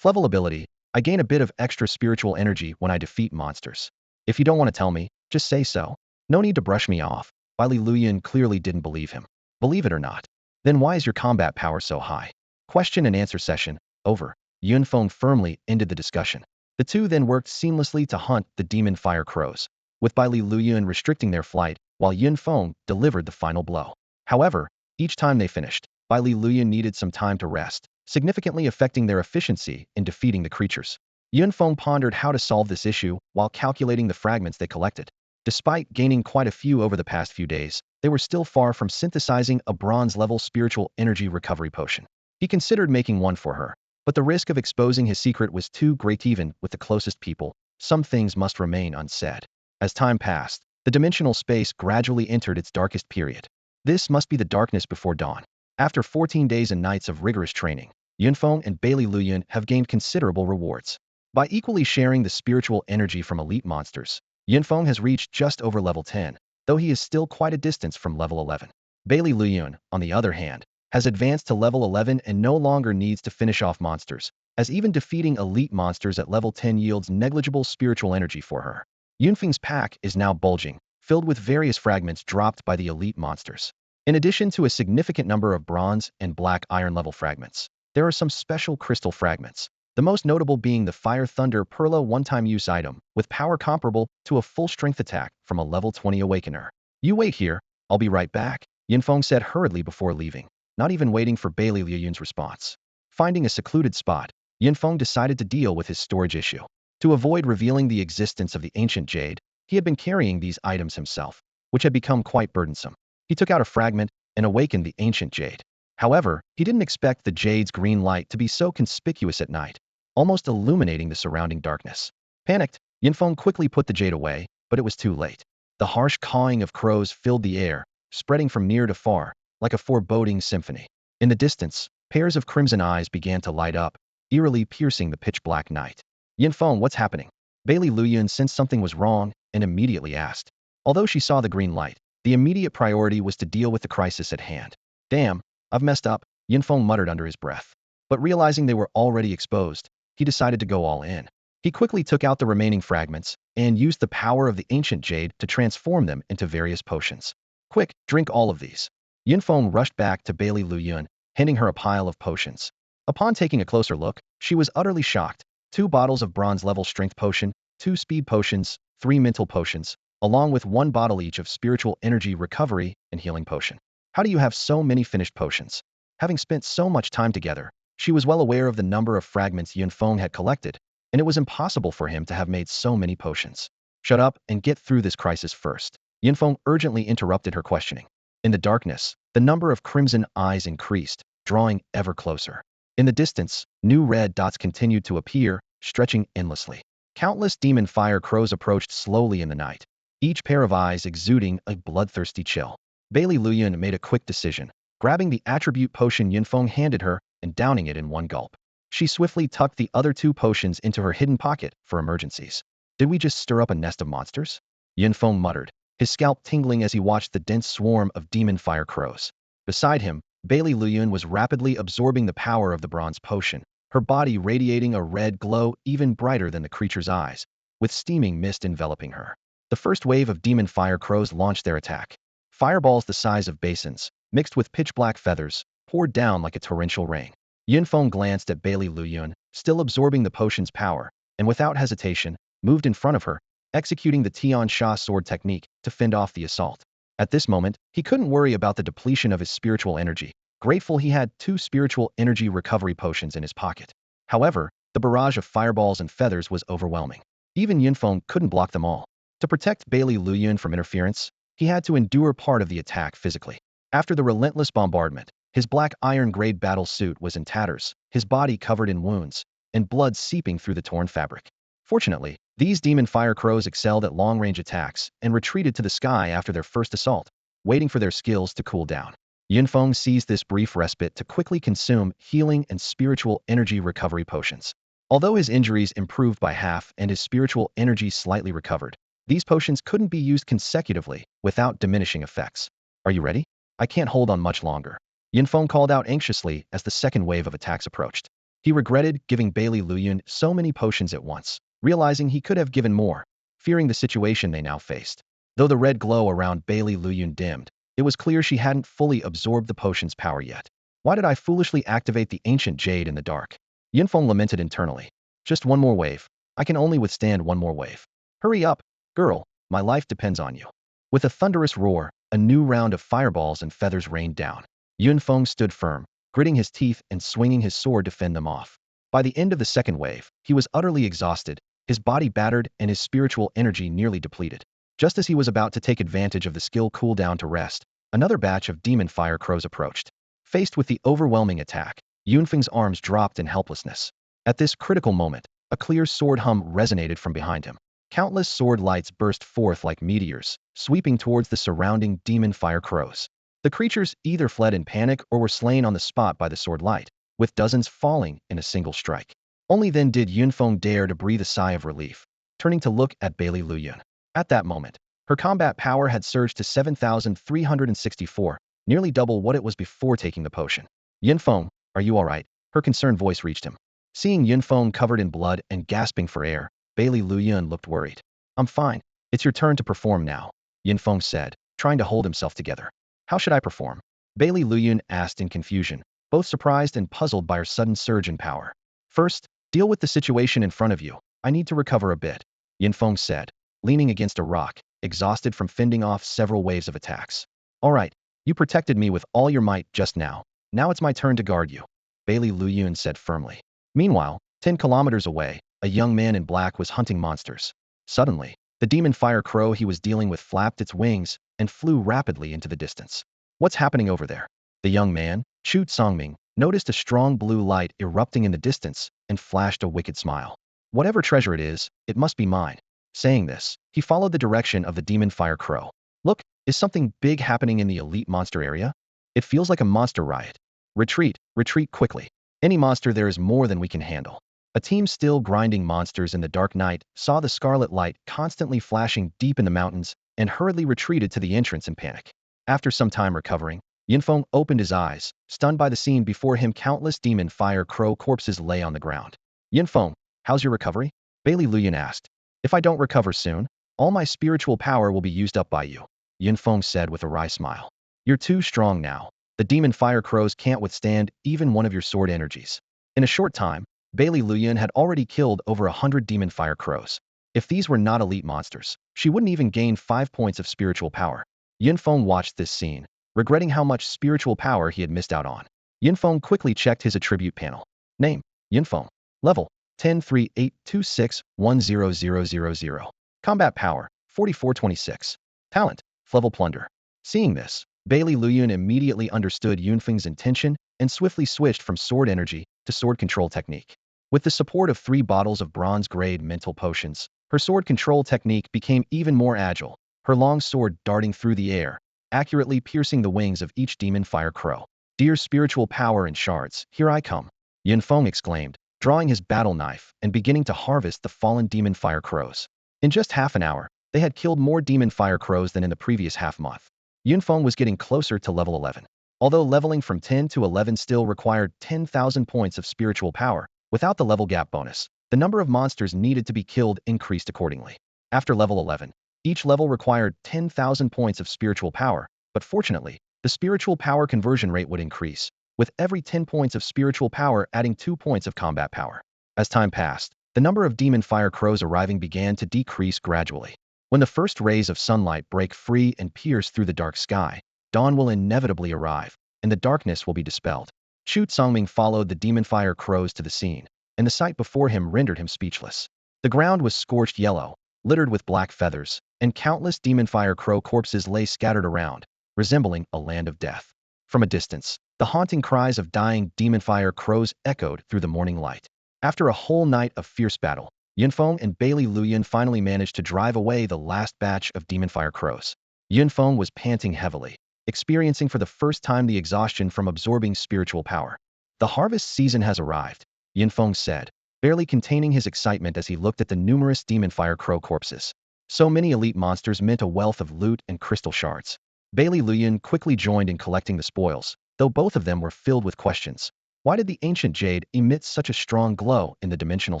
Level ability. I gain a bit of extra spiritual energy when I defeat monsters. If you don't want to tell me, just say so. No need to brush me off. Bai Li Luyan clearly didn't believe him. Believe it or not. Then why is your combat power so high? Question and answer session, over. Yun Feng firmly ended the discussion. The two then worked seamlessly to hunt the demon fire crows, with Bai Li Luyun restricting their flight while Yun Feng delivered the final blow. However, each time they finished, Bai Li Luyun needed some time to rest, significantly affecting their efficiency in defeating the creatures. Yun Feng pondered how to solve this issue while calculating the fragments they collected. Despite gaining quite a few over the past few days, they were still far from synthesizing a bronze-level spiritual energy recovery potion. He considered making one for her, but the risk of exposing his secret was too great even with the closest people. Some things must remain unsaid. As time passed, the dimensional space gradually entered its darkest period. This must be the darkness before dawn. After 14 days and nights of rigorous training, Yunfeng and Bailey Luyun have gained considerable rewards. By equally sharing the spiritual energy from elite monsters, Yunfeng has reached just over level 10, though he is still quite a distance from level 11. Bailey Luyun, on the other hand, has advanced to level 11 and no longer needs to finish off monsters, as even defeating elite monsters at level 10 yields negligible spiritual energy for her. Yunfeng's pack is now bulging, filled with various fragments dropped by the elite monsters. In addition to a significant number of bronze and black iron level fragments, there are some special crystal fragments, the most notable being the Fire Thunder Perla one-time use item, with power comparable to a full strength attack from a level 20 Awakener. You wait here, I'll be right back, Yunfeng said hurriedly before leaving, not even waiting for Bailey Liyun's response. Finding a secluded spot, Yunfeng decided to deal with his storage issue. To avoid revealing the existence of the ancient jade, he had been carrying these items himself, which had become quite burdensome. He took out a fragment and awakened the ancient jade. However, he didn't expect the jade's green light to be so conspicuous at night, almost illuminating the surrounding darkness. Panicked, Yunfeng quickly put the jade away, but it was too late. The harsh cawing of crows filled the air, spreading from near to far, like a foreboding symphony. In the distance, pairs of crimson eyes began to light up, eerily piercing the pitch-black night. Yunfeng, what's happening? Bailey Luyun sensed something was wrong and immediately asked. Although she saw the green light, the immediate priority was to deal with the crisis at hand. Damn, I've messed up, Yunfeng muttered under his breath. But realizing they were already exposed, he decided to go all in. He quickly took out the remaining fragments and used the power of the ancient jade to transform them into various potions. Quick, drink all of these. Yunfeng rushed back to Bailey Luyun, handing her a pile of potions. Upon taking a closer look, she was utterly shocked. 2 bottles of bronze-level strength potion, 2 speed potions, 3 mental potions, along with 1 bottle each of spiritual energy recovery and healing potion. How do you have so many finished potions? Having spent so much time together, she was well aware of the number of fragments Yunfeng had collected, and it was impossible for him to have made so many potions. Shut up and get through this crisis first. Yunfeng urgently interrupted her questioning. In the darkness, the number of crimson eyes increased, drawing ever closer. In the distance, new red dots continued to appear, stretching endlessly. Countless demon fire crows approached slowly in the night, each pair of eyes exuding a bloodthirsty chill. Bailey Luyun made a quick decision, grabbing the attribute potion Yunfeng handed her and downing it in one gulp. She swiftly tucked the other 2 potions into her hidden pocket for emergencies. Did we just stir up a nest of monsters? Yunfeng muttered, his scalp tingling as he watched the dense swarm of demon fire crows. Beside him, Bailey Luyun was rapidly absorbing the power of the bronze potion, her body radiating a red glow even brighter than the creature's eyes, with steaming mist enveloping her. The first wave of demon fire crows launched their attack. Fireballs the size of basins, mixed with pitch-black feathers, poured down like a torrential rain. Yunfeng glanced at Bailey Luyun, still absorbing the potion's power, and without hesitation, moved in front of her, executing the Tian Sha sword technique to fend off the assault. At this moment, he couldn't worry about the depletion of his spiritual energy, grateful he had 2 spiritual energy recovery potions in his pocket. However, the barrage of fireballs and feathers was overwhelming. Even Yunfeng couldn't block them all. To protect Bailey Luyun from interference, he had to endure part of the attack physically. After the relentless bombardment, his black iron-grade battle suit was in tatters, his body covered in wounds, and blood seeping through the torn fabric. Fortunately, these demon fire crows excelled at long-range attacks and retreated to the sky after their first assault, waiting for their skills to cool down. Yunfeng seized this brief respite to quickly consume healing and spiritual energy recovery potions. Although his injuries improved by half and his spiritual energy slightly recovered, these potions couldn't be used consecutively without diminishing effects. Are you ready? I can't hold on much longer. Yunfeng called out anxiously as the second wave of attacks approached. He regretted giving Bailey Luyun so many potions at once, realizing he could have given more, fearing the situation they now faced. Though the red glow around Bailey Luyun dimmed, it was clear she hadn't fully absorbed the potion's power yet. Why did I foolishly activate the ancient jade in the dark? Yunfeng lamented internally. Just one more wave. I can only withstand one more wave. Hurry up, girl, my life depends on you. With a thunderous roar, a new round of fireballs and feathers rained down. Yunfeng stood firm, gritting his teeth and swinging his sword to fend them off. By the end of the second wave, he was utterly exhausted, his body battered and his spiritual energy nearly depleted. Just as he was about to take advantage of the skill cooldown to rest, another batch of demon fire crows approached. Faced with the overwhelming attack, Yunfeng's arms dropped in helplessness. At this critical moment, a clear sword hum resonated from behind him. Countless sword lights burst forth like meteors, sweeping towards the surrounding demon fire crows. The creatures either fled in panic or were slain on the spot by the sword light, with dozens falling in a single strike. Only then did Yunfeng dare to breathe a sigh of relief, turning to look at Bailey Luyun. At that moment, her combat power had surged to 7,364, nearly double what it was before taking the potion. Yunfeng, are you all right? Her concerned voice reached him. Seeing Yunfeng covered in blood and gasping for air, Bailey Luyun looked worried. I'm fine. It's your turn to perform now, Yunfeng said, trying to hold himself together. How should I perform? Bailey Luyun asked in confusion, both surprised and puzzled by her sudden surge in power. First, deal with the situation in front of you. I need to recover a bit, Yunfeng said, leaning against a rock, exhausted from fending off several waves of attacks. All right, you protected me with all your might just now. Now it's my turn to guard you, Bailey Luyun said firmly. Meanwhile, 10 kilometers away, a young man in black was hunting monsters. Suddenly, the demon fire crow he was dealing with flapped its wings and flew rapidly into the distance. What's happening over there? The young man, Chu Songming, noticed a strong blue light erupting in the distance and flashed a wicked smile. Whatever treasure it is, it must be mine. Saying this, he followed the direction of the demon fire crow. Look, is something big happening in the elite monster area? It feels like a monster riot. Retreat, retreat quickly. Any monster there is more than we can handle. A team still grinding monsters in the dark night saw the scarlet light constantly flashing deep in the mountains and hurriedly retreated to the entrance in panic. After some time recovering, Yunfeng opened his eyes, stunned by the scene before him. Countless demon fire crow corpses lay on the ground. Yunfeng, how's your recovery? Bailey Luyun asked. If I don't recover soon, all my spiritual power will be used up by you, Yunfeng said with a wry smile. You're too strong now. The demon fire crows can't withstand even one of your sword energies. In a short time, Bailey Luyun had already killed over 100 demon fire crows. If these were not elite monsters, she wouldn't even gain 5 points of spiritual power. Yunfeng watched this scene, regretting how much spiritual power he had missed out on. Yunfeng quickly checked his attribute panel. Name, Yunfeng. Level, 103826100000. Combat power, 4426. Talent, Level Plunder. Seeing this, Bailey Luyun immediately understood Yunfeng's intention and swiftly switched from sword energy to sword control technique. With the support of 3 bottles of bronze-grade mental potions, her sword control technique became even more agile, her long sword darting through the air, accurately piercing the wings of each demon fire crow. Dear spiritual power and shards, here I come, Yunfeng exclaimed, drawing his battle knife and beginning to harvest the fallen demon fire crows. In just half an hour, they had killed more demon fire crows than in the previous half-month. Yunfeng was getting closer to level 11. Although leveling from 10 to 11 still required 10,000 points of spiritual power, Without the level gap bonus, the number of monsters needed to be killed increased accordingly. After level 11, each level required 10,000 points of spiritual power, but fortunately, the spiritual power conversion rate would increase, with every 10 points of spiritual power adding 2 points of combat power. As time passed, the number of demon fire crows arriving began to decrease gradually. When the first rays of sunlight break free and pierce through the dark sky, dawn will inevitably arrive, and the darkness will be dispelled. Chu Songming followed the demon fire crows to the scene, and the sight before him rendered him speechless. The ground was scorched yellow, littered with black feathers, and countless demon fire crow corpses lay scattered around, resembling a land of death. From a distance, the haunting cries of dying demon fire crows echoed through the morning light. After a whole night of fierce battle, Yunfeng and Bailey Luyan finally managed to drive away the last batch of demon fire crows. Yunfeng was panting heavily, experiencing for the first time the exhaustion from absorbing spiritual power. The harvest season has arrived, Yunfeng said, barely containing his excitement as he looked at the numerous demon fire crow corpses. So many elite monsters meant a wealth of loot and crystal shards. Bailey Luyan quickly joined in collecting the spoils, though both of them were filled with questions. Why did the ancient jade emit such a strong glow in the dimensional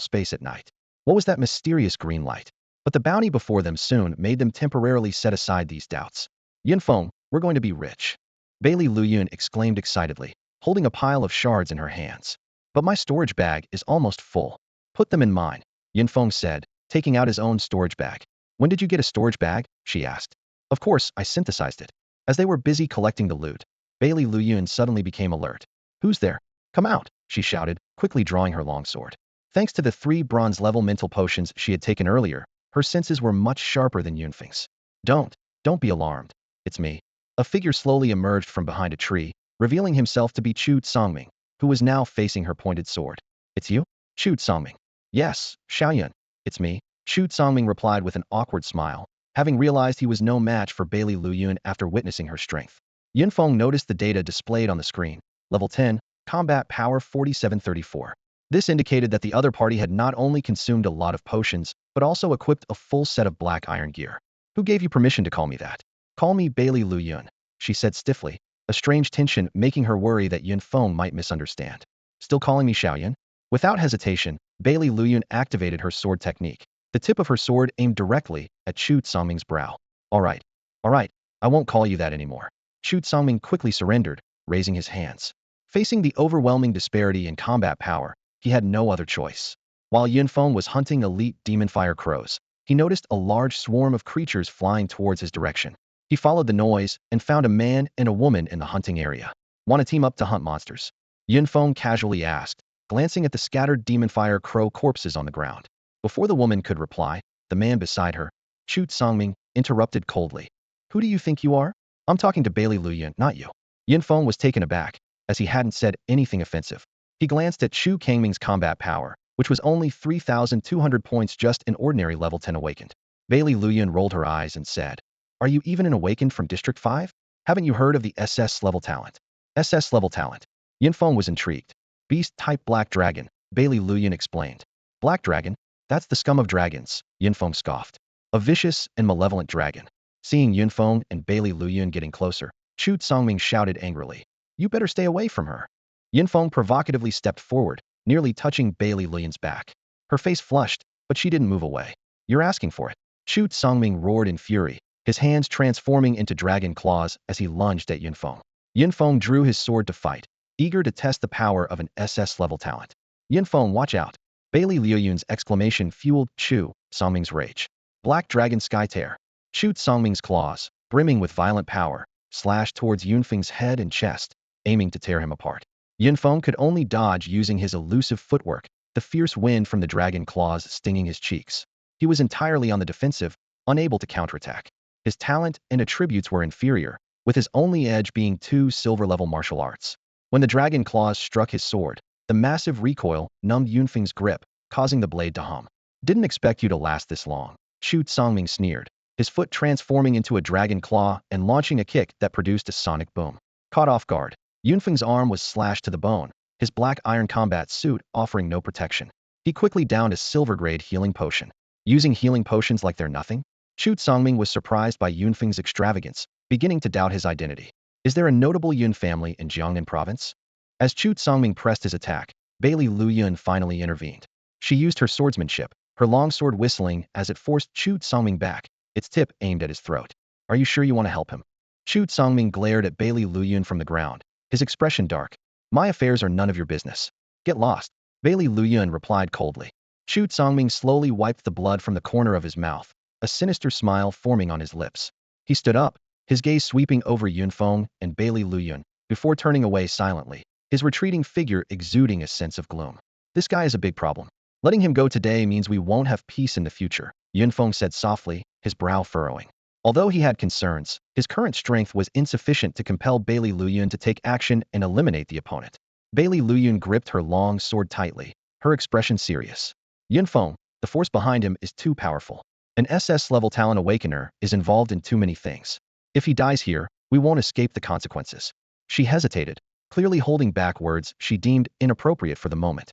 space at night? What was that mysterious green light? But the bounty before them soon made them temporarily set aside these doubts. Yunfeng, we're going to be rich. Bailey Luyan exclaimed excitedly, holding a pile of shards in her hands. But my storage bag is almost full. Put them in mine, Yunfeng said, taking out his own storage bag. When did you get a storage bag? She asked. Of course, I synthesized it. As they were busy collecting the loot, Bailey Luyan suddenly became alert. Who's there? Come out, she shouted, quickly drawing her longsword. Thanks to the 3 bronze-level mental potions she had taken earlier, her senses were much sharper than Yunfeng's. Don't be alarmed. It's me. A figure slowly emerged from behind a tree, revealing himself to be Chu Songming, who was now facing her pointed sword. It's you? Chu Songming. Yes, Xiaoyun. It's me. Chu Songming replied with an awkward smile, having realized he was no match for Bailey Luyan after witnessing her strength. Yunfeng noticed the data displayed on the screen. Level 10, combat power 4734. This indicated that the other party had not only consumed a lot of potions, but also equipped a full set of black iron gear. Who gave you permission to call me that? Call me Bailey Luyan, she said stiffly, a strange tension making her worry that Yunfeng might misunderstand. Still calling me Xiaoyun? Without hesitation, Bailey Luyan activated her sword technique. The tip of her sword aimed directly at Chu Songming's brow. All right, I won't call you that anymore. Chu Songming quickly surrendered, raising his hands. Facing the overwhelming disparity in combat power, he had no other choice. While Yunfeng was hunting elite demon fire crows, he noticed a large swarm of creatures flying towards his direction. He followed the noise and found a man and a woman in the hunting area. Want to team up to hunt monsters? Yunfeng casually asked, glancing at the scattered demon fire crow corpses on the ground. Before the woman could reply, the man beside her, Chu Songming, interrupted coldly. Who do you think you are? I'm talking to Bailey Luyan, not you. Yunfeng was taken aback, as he hadn't said anything offensive. He glanced at Chu Kangming's combat power, which was only 3,200 points just in ordinary level 10 awakened. Bailey Luyan rolled her eyes and said, Are you even an awakened from District 5? Haven't you heard of the SS level talent? SS level talent. Yunfeng was intrigued. Beast-type Black Dragon, Bailey Luyan explained. Black Dragon? That's the scum of dragons, Yunfeng scoffed. A vicious and malevolent dragon. Seeing Yunfeng and Bailey Luyan getting closer, Chu Songming shouted angrily. You better stay away from her. Yunfeng provocatively stepped forward, nearly touching Bailey Luyan's back. Her face flushed, but she didn't move away. You're asking for it. Chu Songming roared in fury, his hands transforming into dragon claws as he lunged at Yunfeng. Yunfeng drew his sword to fight, eager to test the power of an SS-level talent. Yunfeng, watch out. Bailey Luyan's exclamation fueled Chu Songming's rage. Black Dragon Sky Tear. Chu Songming's claws, brimming with violent power, slashed towards Yunfeng's head and chest, aiming to tear him apart. Yunfeng could only dodge using his elusive footwork, the fierce wind from the dragon claws stinging his cheeks. He was entirely on the defensive, unable to counterattack. His talent and attributes were inferior, with his only edge being 2 silver-level martial arts. When the dragon claws struck his sword, the massive recoil numbed Yunfeng's grip, causing the blade to hum. Didn't expect you to last this long, Chu Songming sneered, his foot transforming into a dragon claw and launching a kick that produced a sonic boom. Caught off guard, Yunfeng's arm was slashed to the bone, his black iron combat suit offering no protection. He quickly downed a silver-grade healing potion. Using healing potions like they're nothing? Chu Songming was surprised by Yunfeng's extravagance, beginning to doubt his identity. Is there a notable Yun family in Jiangnan province? As Chu Songming pressed his attack, Bailey Luyun finally intervened. She used her swordsmanship, her long sword whistling as it forced Chu Songming back, its tip aimed at his throat. Are you sure you want to help him? Chu Songming glared at Bailey Luyun from the ground, his expression dark. My affairs are none of your business. Get lost. Bailey Luyun replied coldly. Chu Songming slowly wiped the blood from the corner of his mouth, a sinister smile forming on his lips. He stood up, his gaze sweeping over Yunfeng and Bailey Luyun, before turning away silently, his retreating figure exuding a sense of gloom. This guy is a big problem. Letting him go today means we won't have peace in the future, Yunfeng said softly, his brow furrowing. Although he had concerns, his current strength was insufficient to compel Bailey Luyun to take action and eliminate the opponent. Bailey Luyun gripped her long sword tightly, her expression serious. Yunfeng, the force behind him is too powerful. An SS-level talent awakener is involved in too many things. If he dies here, we won't escape the consequences. She hesitated, clearly holding back words she deemed inappropriate for the moment.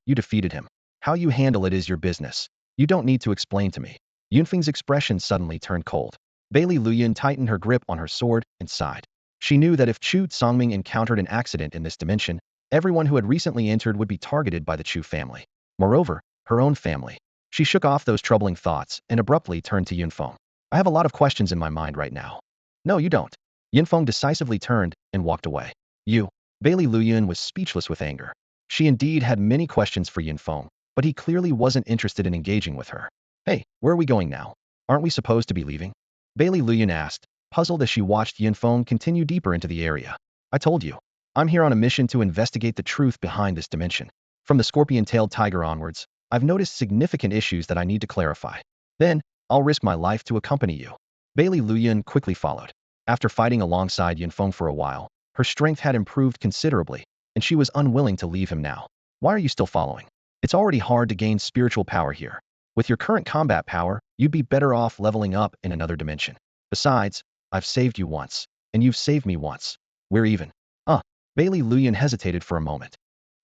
You defeated him. How you handle it is your business. You don't need to explain to me. Yunfeng's expression suddenly turned cold. Bailey Luyun tightened her grip on her sword and sighed. She knew that if Chu Songming encountered an accident in this dimension, everyone who had recently entered would be targeted by the Chu family. Moreover, her own family. She shook off those troubling thoughts and abruptly turned to Yunfeng. I have a lot of questions in my mind right now. No, you don't. Yunfeng decisively turned and walked away. Bailey Luyun was speechless with anger. She indeed had many questions for Yunfeng, but he clearly wasn't interested in engaging with her. Hey, where are we going now? Aren't we supposed to be leaving? Bailey Luyun asked, puzzled as she watched Yunfeng continue deeper into the area. I told you. I'm here on a mission to investigate the truth behind this dimension. From the scorpion-tailed tiger onwards, I've noticed significant issues that I need to clarify. Then, I'll risk my life to accompany you. Bailey Luyun quickly followed. After fighting alongside Yunfeng for a while, her strength had improved considerably, and she was unwilling to leave him now. Why are you still following? It's already hard to gain spiritual power here. With your current combat power, you'd be better off leveling up in another dimension. Besides, I've saved you once, and you've saved me once. We're even. Bailey Luyun hesitated for a moment.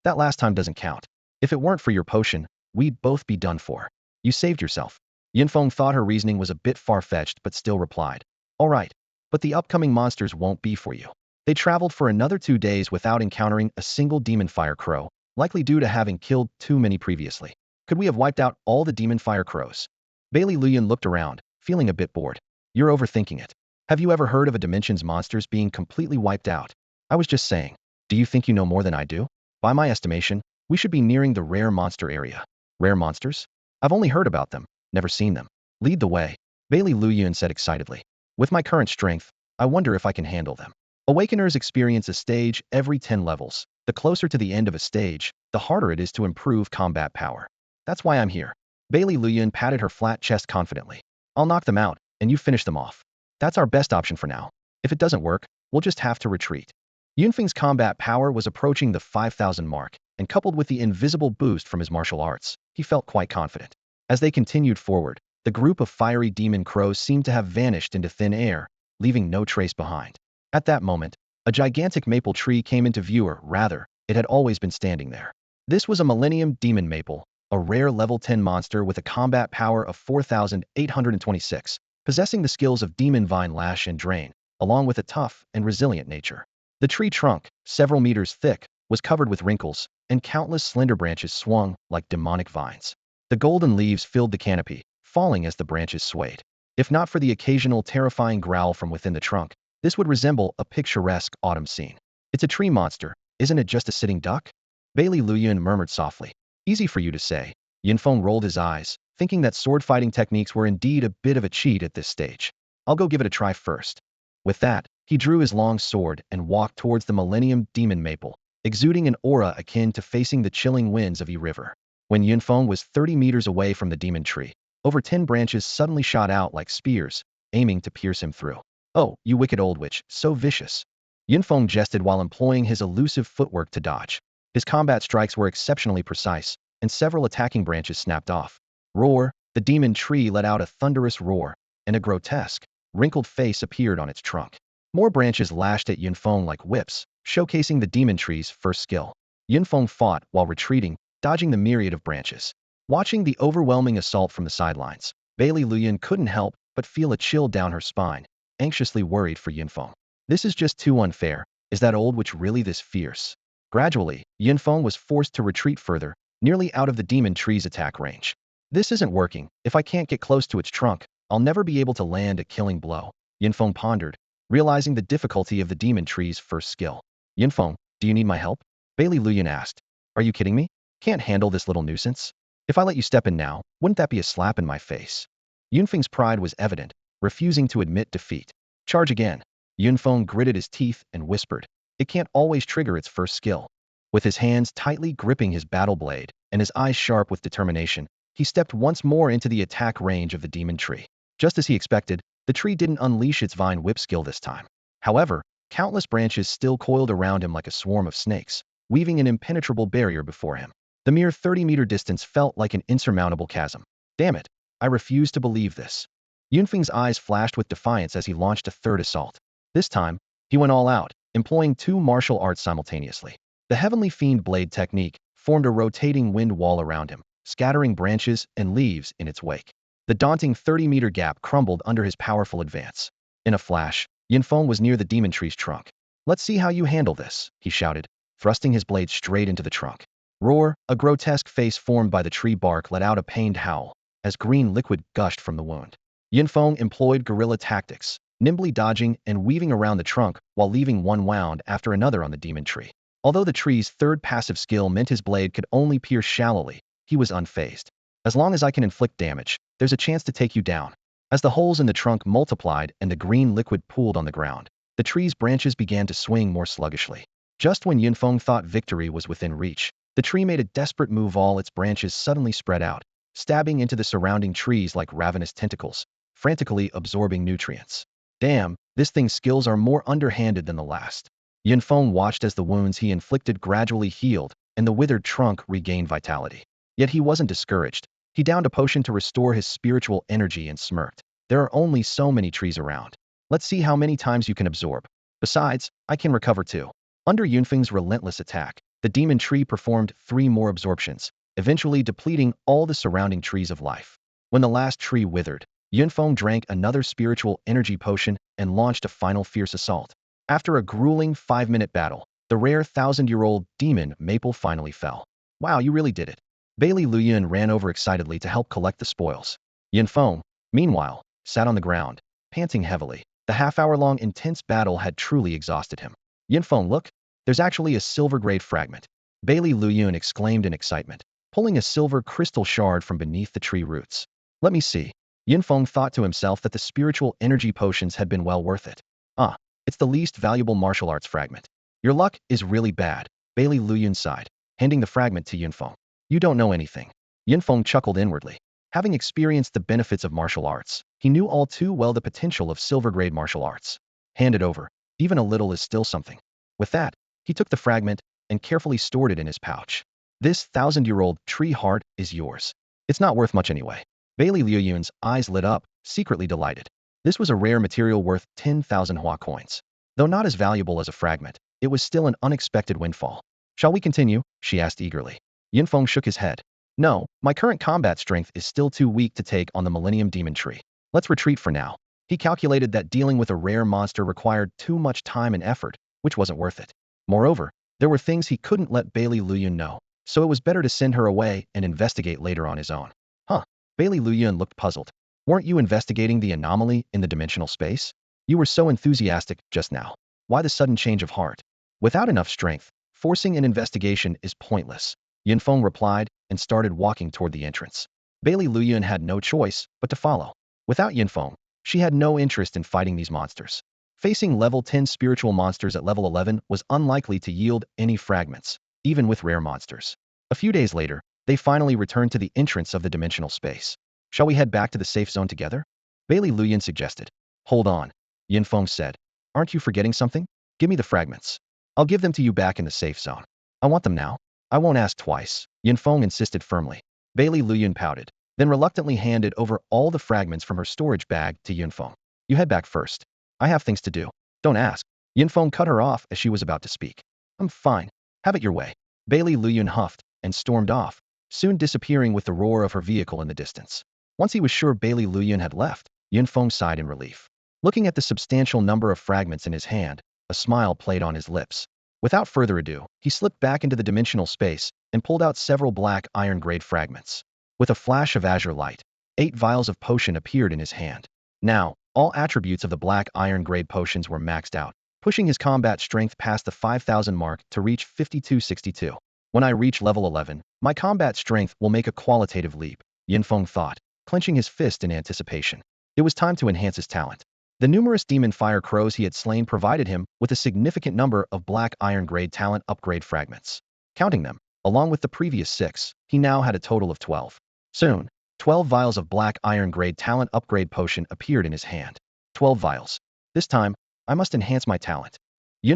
That last time doesn't count. If it weren't for your potion, we'd both be done for. You saved yourself. Yunfeng thought her reasoning was a bit far-fetched but still replied. All right, but the upcoming monsters won't be for you. They traveled for another 2 days without encountering a single demon fire crow, likely due to having killed too many previously. Could we have wiped out all the demon fire crows? Bailey Luyun looked around, feeling a bit bored. You're overthinking it. Have you ever heard of a dimension's monsters being completely wiped out? I was just saying. Do you think you know more than I do? By my estimation, we should be nearing the rare monster area. Rare monsters? I've only heard about them, never seen them. Lead the way, Bailey Luyun said excitedly. With my current strength, I wonder if I can handle them. Awakeners experience a stage every 10 levels. The closer to the end of a stage, the harder it is to improve combat power. That's why I'm here. Bailey Luyun patted her flat chest confidently. I'll knock them out, and you finish them off. That's our best option for now. If it doesn't work, we'll just have to retreat. Yunfeng's combat power was approaching the 5,000 mark, and coupled with the invisible boost from his martial arts, he felt quite confident. As they continued forward, the group of fiery demon crows seemed to have vanished into thin air, leaving no trace behind. At that moment, a gigantic maple tree came into view, or rather, it had always been standing there. This was a Millennium Demon Maple, a rare level 10 monster with a combat power of 4,826, possessing the skills of Demon Vine Lash and Drain, along with a tough and resilient nature. The tree trunk, several meters thick, was covered with wrinkles, and countless slender branches swung like demonic vines. The golden leaves filled the canopy, falling as the branches swayed. If not for the occasional terrifying growl from within the trunk, this would resemble a picturesque autumn scene. It's a tree monster, isn't it just a sitting duck? Bailey Luyun murmured softly. Easy for you to say. Yunfeng rolled his eyes, thinking that sword-fighting techniques were indeed a bit of a cheat at this stage. I'll go give it a try first. With that, he drew his long sword and walked towards the Millennium Demon Maple, exuding an aura akin to facing the chilling winds of Yi River. When Yunfeng was 30 meters away from the demon tree, over 10 branches suddenly shot out like spears, aiming to pierce him through. Oh, you wicked old witch, so vicious. Yunfeng jested while employing his elusive footwork to dodge. His combat strikes were exceptionally precise, and several attacking branches snapped off. Roar! The demon tree let out a thunderous roar, and a grotesque, wrinkled face appeared on its trunk. More branches lashed at Yunfeng like whips, showcasing the demon tree's first skill. Yunfeng fought while retreating, dodging the myriad of branches. Watching the overwhelming assault from the sidelines, Bailey Luyun couldn't help but feel a chill down her spine, anxiously worried for Yunfeng. This is just too unfair. Is that old witch really this fierce? Gradually, Yunfeng was forced to retreat further, nearly out of the demon tree's attack range. This isn't working. If I can't get close to its trunk, I'll never be able to land a killing blow, Yunfeng pondered, realizing the difficulty of the demon tree's first skill. Yunfeng, do you need my help? Bailey Luyan asked. Are you kidding me? Can't handle this little nuisance? If I let you step in now, wouldn't that be a slap in my face? Yunfeng's pride was evident, refusing to admit defeat. Charge again. Yunfeng gritted his teeth and whispered. It can't always trigger its first skill. With his hands tightly gripping his battle blade and his eyes sharp with determination, he stepped once more into the attack range of the demon tree. Just as he expected, the tree didn't unleash its vine whip skill this time. However, countless branches still coiled around him like a swarm of snakes, weaving an impenetrable barrier before him. The mere 30-meter distance felt like an insurmountable chasm. Damn it, I refuse to believe this. Yunfeng's eyes flashed with defiance as he launched a third assault. This time, he went all out, employing two martial arts simultaneously. The Heavenly Fiend Blade technique formed a rotating wind wall around him, scattering branches and leaves in its wake. The daunting 30-meter gap crumbled under his powerful advance. In a flash, Yunfeng was near the demon tree's trunk. Let's see how you handle this, he shouted, thrusting his blade straight into the trunk. Roar, a grotesque face formed by the tree bark let out a pained howl, as green liquid gushed from the wound. Yunfeng employed guerrilla tactics, nimbly dodging and weaving around the trunk while leaving one wound after another on the demon tree. Although the tree's third passive skill meant his blade could only pierce shallowly, he was unfazed. As long as I can inflict damage, there's a chance to take you down. As the holes in the trunk multiplied and the green liquid pooled on the ground, the tree's branches began to swing more sluggishly. Just when Yunfeng thought victory was within reach, the tree made a desperate move. All its branches suddenly spread out, stabbing into the surrounding trees like ravenous tentacles, frantically absorbing nutrients. Damn, this thing's skills are more underhanded than the last. Yunfeng watched as the wounds he inflicted gradually healed and the withered trunk regained vitality. Yet he wasn't discouraged. He downed a potion to restore his spiritual energy and smirked. There are only so many trees around. Let's see how many times you can absorb. Besides, I can recover too. Under Yunfeng's relentless attack, the demon tree performed 3 more absorptions, eventually depleting all the surrounding trees of life. When the last tree withered, Yunfeng drank another spiritual energy potion and launched a final fierce assault. After a grueling 5-minute battle, the rare 1,000-year-old demon maple finally fell. Wow, you really did it. Bailey Luyan ran over excitedly to help collect the spoils. Yunfeng, meanwhile, sat on the ground, panting heavily. The half-hour-long intense battle had truly exhausted him. Yunfeng, look, there's actually a silver-grade fragment. Bailey Luyan exclaimed in excitement, pulling a silver crystal shard from beneath the tree roots. Let me see. Yunfeng thought to himself that the spiritual energy potions had been well worth it. Ah, it's the least valuable martial arts fragment. Your luck is really bad, Bailey Luyan sighed, handing the fragment to Yunfeng. You don't know anything. Yunfeng chuckled inwardly. Having experienced the benefits of martial arts, he knew all too well the potential of silver-grade martial arts. Hand it over. Even a little is still something. With that, he took the fragment and carefully stored it in his pouch. This 1,000-year-old tree heart is yours. It's not worth much anyway. Bailey Luyan's eyes lit up, secretly delighted. This was a rare material worth 10,000 Hua coins. Though not as valuable as a fragment, it was still an unexpected windfall. Shall we continue? She asked eagerly. Yunfeng shook his head. No, my current combat strength is still too weak to take on the Millennium Demon Tree. Let's retreat for now. He calculated that dealing with a rare monster required too much time and effort, which wasn't worth it. Moreover, there were things he couldn't let Bailey Luyan know, so it was better to send her away and investigate later on his own. Huh? Bailey Luyan looked puzzled. Weren't you investigating the anomaly in the dimensional space? You were so enthusiastic just now. Why the sudden change of heart? Without enough strength, forcing an investigation is pointless, Yunfeng replied and started walking toward the entrance. Bailey Luyan had no choice but to follow. Without Yunfeng, she had no interest in fighting these monsters. Facing level 10 spiritual monsters at level 11 was unlikely to yield any fragments, even with rare monsters. A few days later, they finally returned to the entrance of the dimensional space. Shall we head back to the safe zone together? Bailey Luyan suggested. Hold on, Yunfeng said. Aren't you forgetting something? Give me the fragments. I'll give them to you back in the safe zone. I want them now. I won't ask twice, Yunfeng insisted firmly. Bailey Luyan pouted, then reluctantly handed over all the fragments from her storage bag to Yunfeng. You head back first. I have things to do. Don't ask. Yunfeng cut her off as she was about to speak. I'm fine. Have it your way. Bailey Luyan huffed and stormed off, soon disappearing with the roar of her vehicle in the distance. Once he was sure Bailey Luyan had left, Yunfeng sighed in relief. Looking at the substantial number of fragments in his hand, a smile played on his lips. Without further ado, he slipped back into the dimensional space and pulled out several black iron-grade fragments. With a flash of azure light, 8 vials of potion appeared in his hand. Now, all attributes of the black iron-grade potions were maxed out, pushing his combat strength past the 5,000 mark to reach 5262. When I reach level 11, my combat strength will make a qualitative leap, Feng thought, clenching his fist in anticipation. It was time to enhance his talent. The numerous demon fire crows he had slain provided him with a significant number of black iron-grade talent upgrade fragments. Counting them, along with the previous 6, he now had a total of 12. Soon, 12 vials of black iron-grade talent upgrade potion appeared in his hand. 12 vials. This time, I must enhance my talent.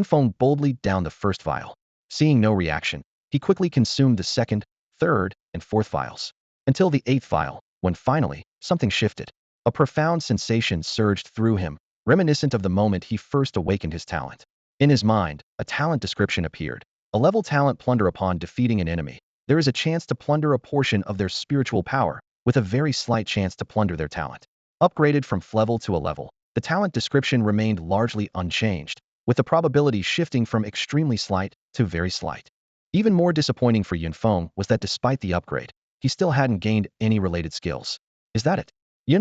Feng boldly downed the first vial. Seeing no reaction, he quickly consumed the second, third, and fourth vials. Until the 8th vial, when finally, something shifted. A profound sensation surged through him, reminiscent of the moment he first awakened his talent. In his mind, a talent description appeared. A level talent plunder upon defeating an enemy. There is a chance to plunder a portion of their spiritual power, with a very slight chance to plunder their talent. Upgraded from level to a level, the talent description remained largely unchanged, with the probability shifting from extremely slight to very slight. Even more disappointing for Feng was that despite the upgrade, he still hadn't gained any related skills. Is that it?